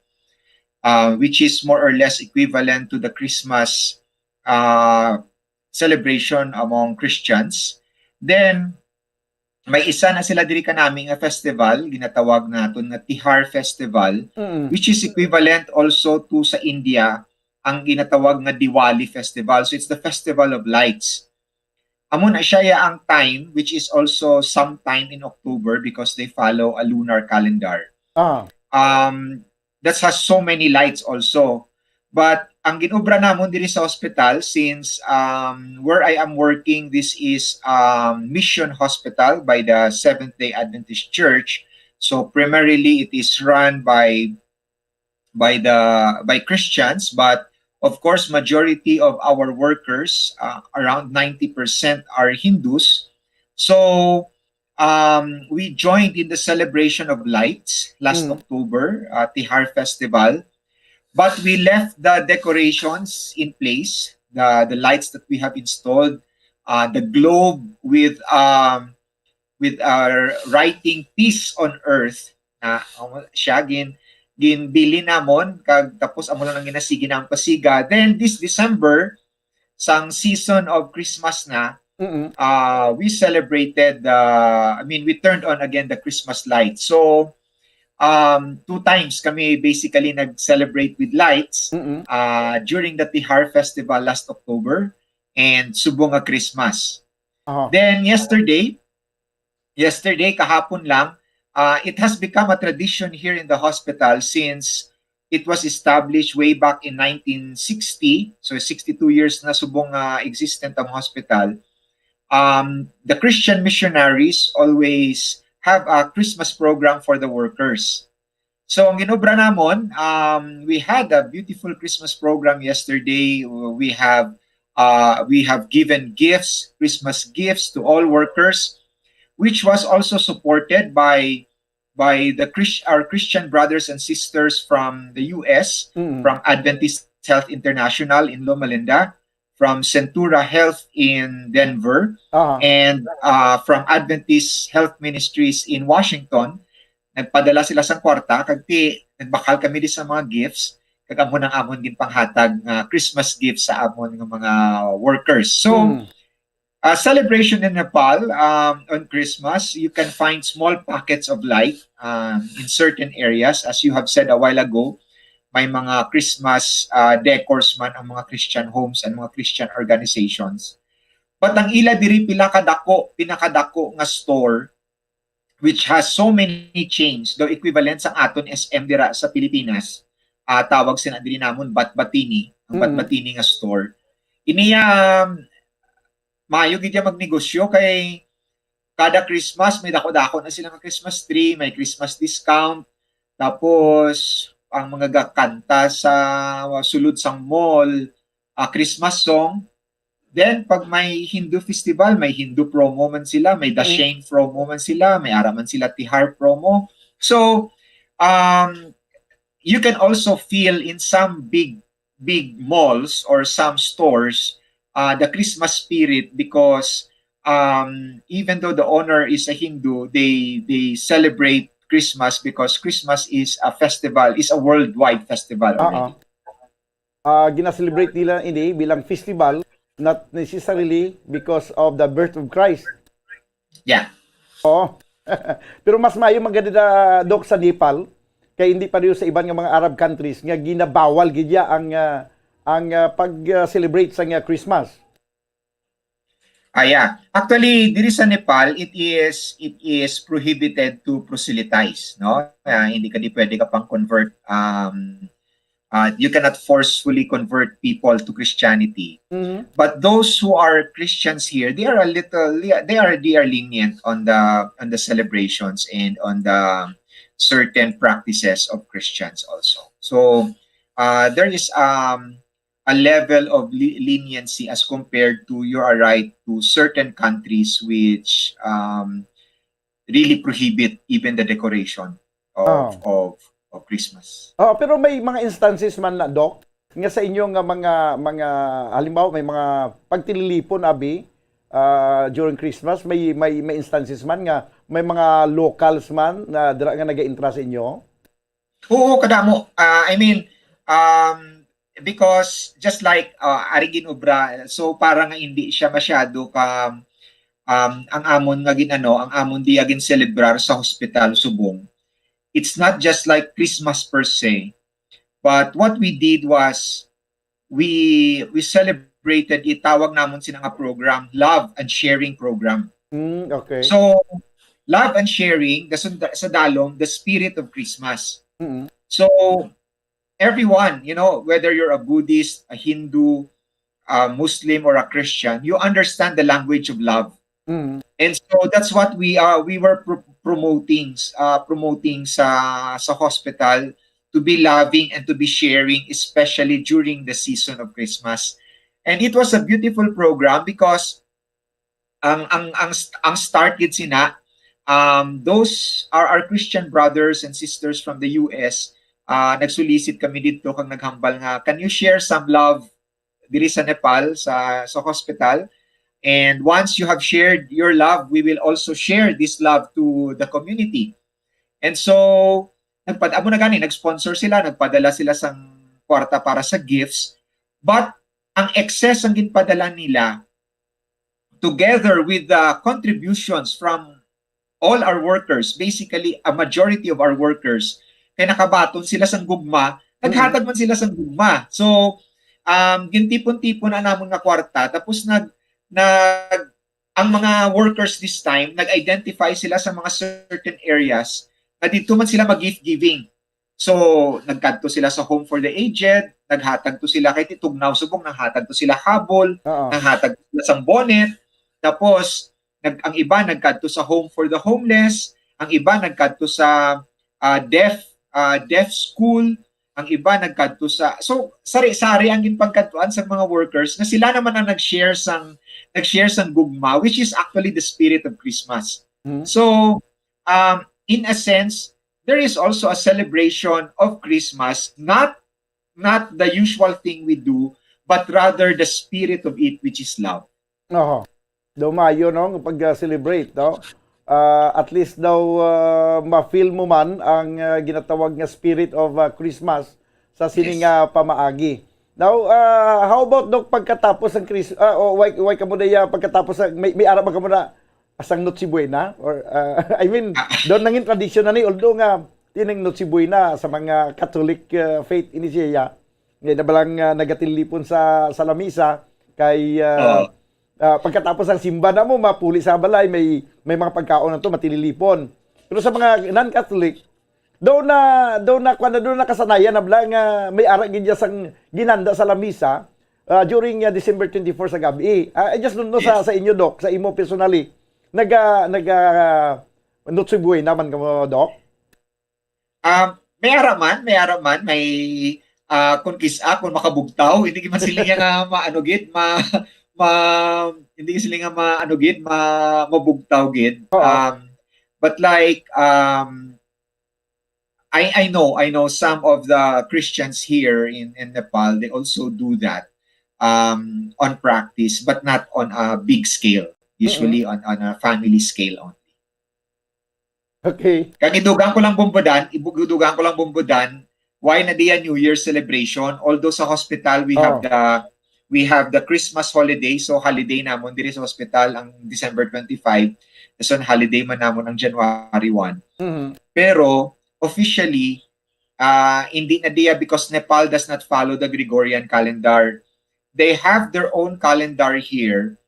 which is more or less equivalent to the Christmas celebration among Christians. Then, may isa na sila diri kanaming nga festival, ginatawag naton nga Tihar Festival, which is equivalent also to sa India, ang ginatawag nga Diwali Festival. So it's the Festival of Lights. Amon na siya ang time, which is also sometime in October because they follow a lunar calendar. That has so many lights also. But ang ginobra namon diri sa hospital, since where I am working, this is Mission Hospital by the Seventh-day Adventist Church. So primarily it is run by Christians, but of course majority of our workers, around 90% are Hindus. So we joined in the celebration of lights last October, Tihar Festival. But we left the decorations in place, the lights that we have installed, the globe with writing peace on earth. Siya ginbili namon, kag tapos amo lang ang ginasigi ng pasiga. Then this December, sang season of Christmas na, we celebrated, we turned on again the Christmas lights. So, 2 times kami basically nag-celebrate with lights during the Tihar Festival last October and Subonga Christmas. Then yesterday, yesterday, kahapon lang, it has become a tradition here in the hospital since it was established way back in 1960. So 62 years na subong existent ang hospital. The Christian missionaries always have a Christmas program for the workers. So ang ginobra namon, we had a beautiful Christmas program yesterday. We have given gifts, Christmas gifts to all workers, which was also supported by our Christian brothers and sisters from the US, from Adventist Health International in Loma Linda, from Centura Health in Denver, and from Adventist Health Ministries in Washington. Nagpadala sila sa kwarta, kagti nagbakal kami di sa mga gifts, kag amon ang amon din panghatag Christmas gifts sa amon ng mga workers. So, celebration in Nepal on Christmas, you can find small pockets of light in certain areas. As you have said a while ago, may mga Christmas decors man ang mga Christian homes and mga Christian organizations. But ang ila diri pinakadako nga store which has so many chains, though equivalent sa aton SM dira sa Pilipinas. Tawag sina diri namon Batbatini, ang Batbatini nga store. Iniya maayo gid magnegosyo kay kada Christmas may dako-dako na sila nga Christmas tree, may Christmas discount. Tapos ang mga kanta sa sulod sang mall, Christmas song. Then pag may Hindu festival, may Hindu promo man sila, may Dashain promo man sila, may araman sila Tihar promo. So you can also feel in some big malls or some stores the Christmas spirit because even though the owner is a Hindu, they celebrate Christmas because Christmas is a festival, is a worldwide festival already. Gina-celebrate nila ini bilang festival, not necessarily because of the birth of Christ. Yeah. Oo. Pero mas maayo maganda dok sa Nepal kay hindi pa rin sa ibang mga Arab countries nga ginabawal gidya ang pag-celebrate sa Christmas. Yeah. Actually, diri sa Nepal, it is prohibited to proselytize, no? Hindi ka pwede ka pang convert. You cannot forcefully convert people to Christianity. But those who are Christians here, they are lenient on the celebrations and on the certain practices of Christians also. So there is a level of leniency as compared to your right to certain countries which really prohibit even the decoration of Christmas. Pero may mga instances man na Doc nga sa inyong mga halimbawa may mga pagtililipon abi during Christmas may instances man nga may mga locals man na dira nga naga-intra sa inyo. Oo, kadamo. I mean because just like Arigin Obra, so parang nga hindi siya masyado ka ang amon nga ang amon di agin celebrar sa Hospital Subong. It's not just like Christmas per se, but what we did was we celebrated, itawag namon sila nga program, Love and Sharing program. Okay. So love and sharing, sa dalong, the spirit of Christmas. So everyone, whether you're a Buddhist, a Hindu, a Muslim, or a Christian, you understand the language of love. And so that's what we were promoting sa hospital, to be loving and to be sharing, especially during the season of Christmas. And it was a beautiful program because ang start gid sina, those are our Christian brothers and sisters from the US. Nagsulisit kami dito kang naghambal nga, can you share some love diri sa Nepal sa hospital? And once you have shared your love, we will also share this love to the community. And so nag-sponsor sila, nagpadala sila sang kwarta para sa gifts. But ang excess ang ginpadala nila, together with the contributions from all our workers, basically a majority of our workers, kaya nakabaton sila sang gugma, naghatag man sila sang gugma. So, gintipon-tipon na namon nga kwarta, tapos ang mga workers this time, nag-identify sila sa mga certain areas na dito man sila mag-gift giving. So, nagkadto sila sa home for the aged, naghatag to sila kay Tugnaw Subong, naghatag to sila habol, naghatag to sila sang bonnet, tapos ang iba nagkadto sa home for the homeless, ang iba nagkadto sa deaf school, ang iba nagkadto sa sari-sari ang ginpagkadtuan sa mga workers na sila naman ang nag-share sang gugma, which is actually the spirit of Christmas. So in a sense, there is also a celebration of Christmas, not the usual thing we do, but rather the spirit of it, which is love. Dumayo no pag-celebrate, no? At least daw ma-feel mo man ang ginatawag nga spirit of Christmas sa sining pamaagi. Now, how about dok pagkatapos ng Christmas, why ka muna pagkatapos may ara ba ka muna asang Noche Buena? Or I mean, doon nangin tradition na ni, although nga tinang Noche Buena sa mga Catholic faith ini siya, ngayon na balang nagatilipon sa lamisa kay pagkatapos ng simba na mo, mapuli sa balay, may mga pagkaon na to, matililipon. Pero sa mga non-Catholic, doon na kasanayan na blang may ara gidya sang ginanda sa lamisa during December 24 sa gabi. I just don't know sa inyo, Doc, sa imo personally, Noche Buena naman ka mo, Doc? May ara man, may kung makabugtaw, hindi man sila nga maanugid, hindi sila nga maanugid, mabugtaw gid. But like I know some of the Christians here in Nepal, they also do that on practice, but not on a big scale. Usually on a family scale only. Okay. Kang idugang ko lang bumbudan, why na diya New Year celebration? Although sa hospital we have the Christmas holiday, so holiday namon diri sa hospital ang December 25, so holiday man namon ang January 1. Pero officially, hindi na diya because Nepal does not follow the Gregorian calendar. They have their own calendar here,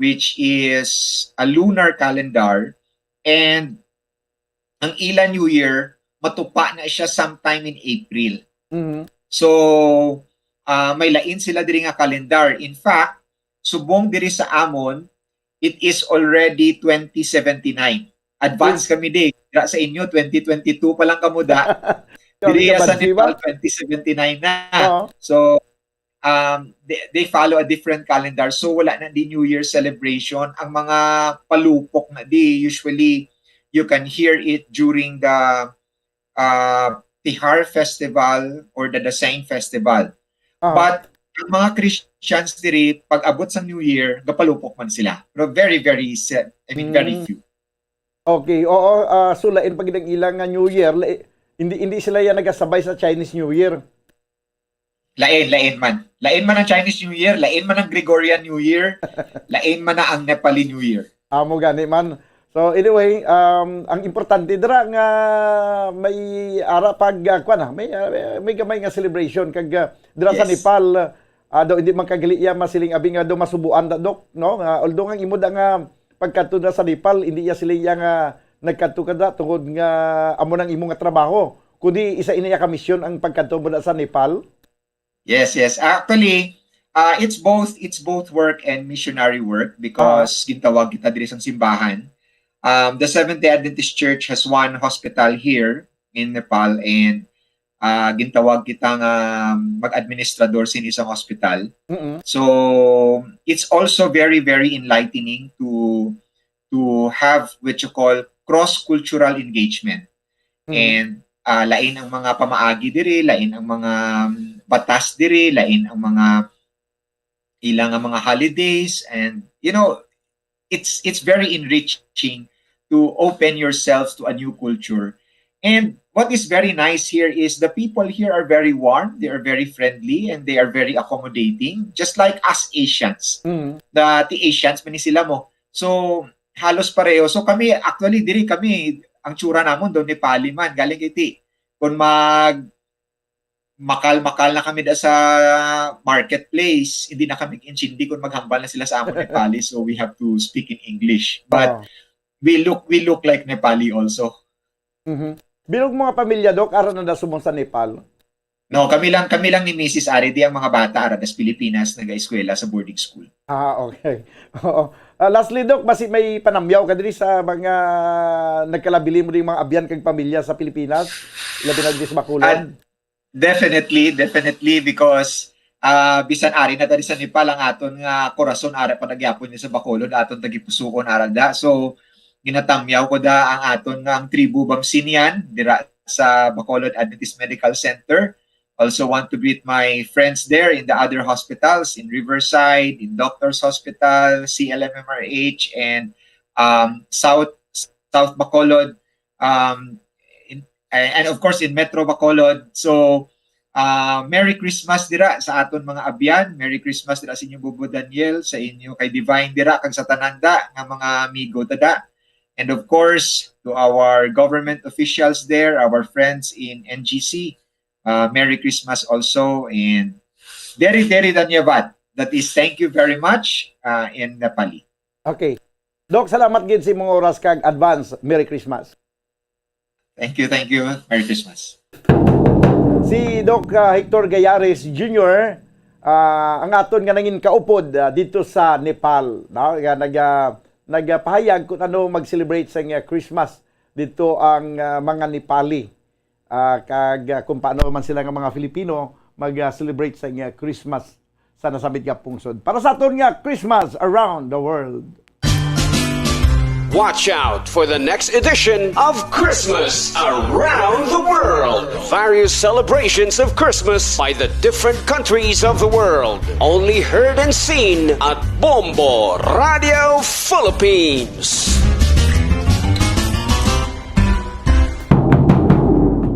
which is a lunar calendar, and ang ila New Year, matupa na siya sometime in April. So, may lain sila diri nga calendar. In fact, subong diri sa amon, it is already 2079. Advance kami di. Sa inyo, 2022 pa lang kamuda. Diri sa Nepal, 2079 na. So, they follow a different calendar. So, wala na di New Year celebration. Ang mga palupok na di, usually, you can hear it during the Tihar Festival or the Dasain Festival. But ang mga Christians diri, pag abot sa New Year, gapalupok man sila. Pero very very few. Okay, oo, so lain pag ilang New Year, hindi sila yan nagasabay sa Chinese New Year. Lain man. Lain man ang Chinese New Year, lain man ang Gregorian New Year, lain man na ang Nepali New Year. Amo gani man. So anyway, ang importante dira nga may ara pag may gamay nga celebration kag dira sa Nepal daw hindi man kagali masiling abi nga do masubuan da, Dok, no? Although nga imo da nga pagkadto na sa Nepal hindi ya sila nga nagkadto kada tungod nga amo nang imo nga trabaho kundi isa iniya ka misyon ang pagkadto mo sa Nepal. Yes. Actually, it's both work and missionary work because gintawag kita diri sa simbahan. The Seventh-day Adventist Church has one hospital here in Nepal and gintawag kita nga mag-administrador sa isang hospital. So it's also very very enlightening to have what you call cross-cultural engagement. And lain ang mga pamaagi diri, lain ang mga batas diri, lain ang mga ilang ang mga holidays, and you know, it's very enriching to open yourselves to a new culture. And what is very nice here is the people here are very warm, they are very friendly, and they are very accommodating, just like us Asians. The Asians man sila mo. So halos pareho. So kami actually diri kami ang tsura namon do Nepali man galing iti. Kung makal na kami sa marketplace, hindi na kami insindi kung maghambal na sila sa amon Nepali, so we have to speak in English. But we look like Nepali also. Bilog mga pamilya, Dok, aral na sumong sa Nepal? No, kami lang ni Mrs. Aridi ang mga bata ara das Pilipinas nag-eskwela sa boarding school. Okay. Oo. Lastly, Dok, may panamyaw ka diri sa mga nagkalabili mo rin mga abyan kag pamilya sa Pilipinas? Labi na sa Bacolod? Definitely because bisan ari na tadi sa Nepal ang aton nga korason ara pa nagyapon ni sa Bacolod aton tagipusuon ara da. So ginatamyaw ko da ang aton nga ang tribu Bamsinian dira sa Bacolod Adventist Medical Center. Also want to greet my friends there in the other hospitals, in Riverside, in Doctors Hospital, CLMMRH, and South Bacolod, and of course in Metro Bacolod. So, Merry Christmas dira sa aton mga abyan. Merry Christmas dira sa inyo Bobo Daniel, sa inyo kay Divine dira kag sa tananda nga mga amigo tada. And of course, to our government officials there, our friends in NGC, Merry Christmas also, and Deri Dhanyavad. That is, thank you very much in Nepali. Okay. Dok, salamat gid sa imong oras kag advance. Merry Christmas. Thank you. Merry Christmas. Si Doc Hector Gayares Jr., ang aton nga nangin kaupod dito sa Nepal. No? Nagpahayag kung ano mag-celebrate sa Christmas dito ang mga Nepali. Kag kung paano man sila nga mga Filipino mag-celebrate sa Christmas sa nasabit nga pungsod. Para sa aton nga Christmas around the world. Watch out for the next edition of Christmas Around the World. Various celebrations of Christmas by the different countries of the world. Only heard and seen at Bombo Radio Philippines.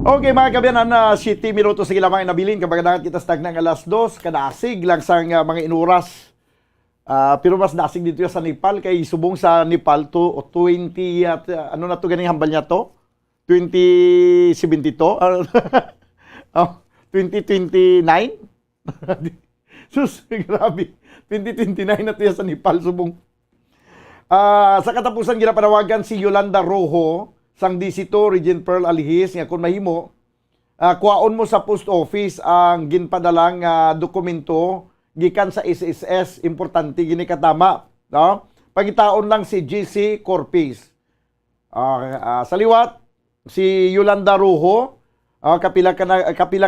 Okay mga kabiyanan, 7 minutos sa lamang nabilin kapag kita stag ng alas 2, kadasig lang sa mga inuras. Pero mas dasig dito sa Nepal, kay subong sa Nepal to 20, ano na to ganing hambal niya to? 2072? 2029? Sus, grabe. 2029 na to sa Nepal, subong. Sa katapusan, ginapanawagan si Yolanda Rojo, sang DC2, Regent Pearl Alihis, nga kung mahimo, kuhaon mo sa post office ang ginpadalang dokumento gikan sa SSS, importante gini katama, no? Pagitaon lang si GC Corpis. Sa liwat si Yolanda Rojo, kapila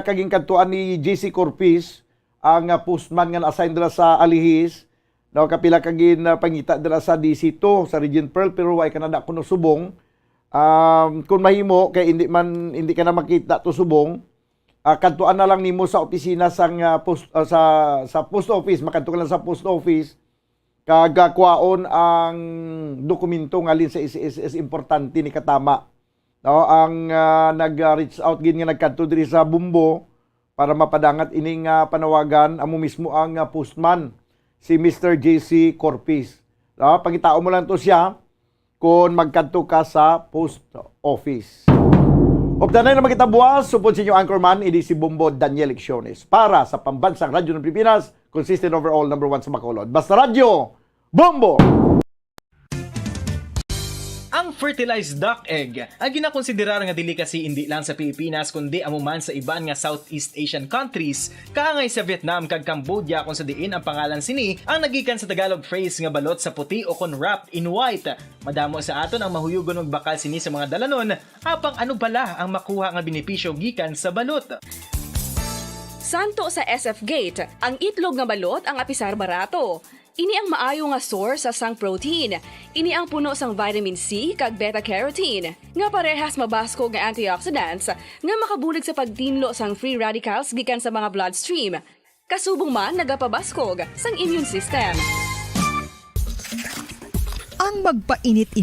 kaging kadtuan ni GC Corpis ang postman nga assign dira sa Alihis, no? Kapila kagin pangita dira sa DC2 sa Regent Pearl, pero way kanada kuno subong. Kung mahimo kay hindi ka na makita to subong, kadtuan na lang nimo sa opisina sang sa post office, makadto ka lang sa post office kag kuhaon ang dokumento ngalin sa SSS, importante ni katama. No, ang nag-reach out gid nga nagkadto diri sa Bumbo para mapadangat ining panawagan amo mismo ang postman si Mr. JC Corpis. No, pagitao mo lang to siya kung magkadto ka sa post office. Obtanay na makita buwas, supod sa inyo anchorman, idi si Bombo Daniel Lecciones para sa Pambansang Radyo ng Pilipinas, consistent overall number 1 sa Bacolod. Basta Radyo, Bombo! Ang fertilized duck egg ang ginakonsiderar nga dili kasi hindi lang sa Pilipinas kundi amuman sa iban nga Southeast Asian countries, kaangay sa Vietnam kag Cambodia kung sa diin ang pangalan sini ang nagikan sa Tagalog phrase nga balot sa puti o kon wrapped in white. Madamo sa aton ang mahuyugon og bakal sini sa mga dalanon, apang ano bala ang makuha nga benepisyo gikan sa balot. Santo sa SF Gate, ang itlog nga balot ang apisar barato. Ini ang maayo nga source sa sang protein. Ini ang puno sang vitamin C kag beta-carotene, nga parehas mabasko nga antioxidants nga makabulig sa pagtinlo sang free radicals gikan sa mga bloodstream. Kasubong man nagapabaskog sang immune system. Ang magpainit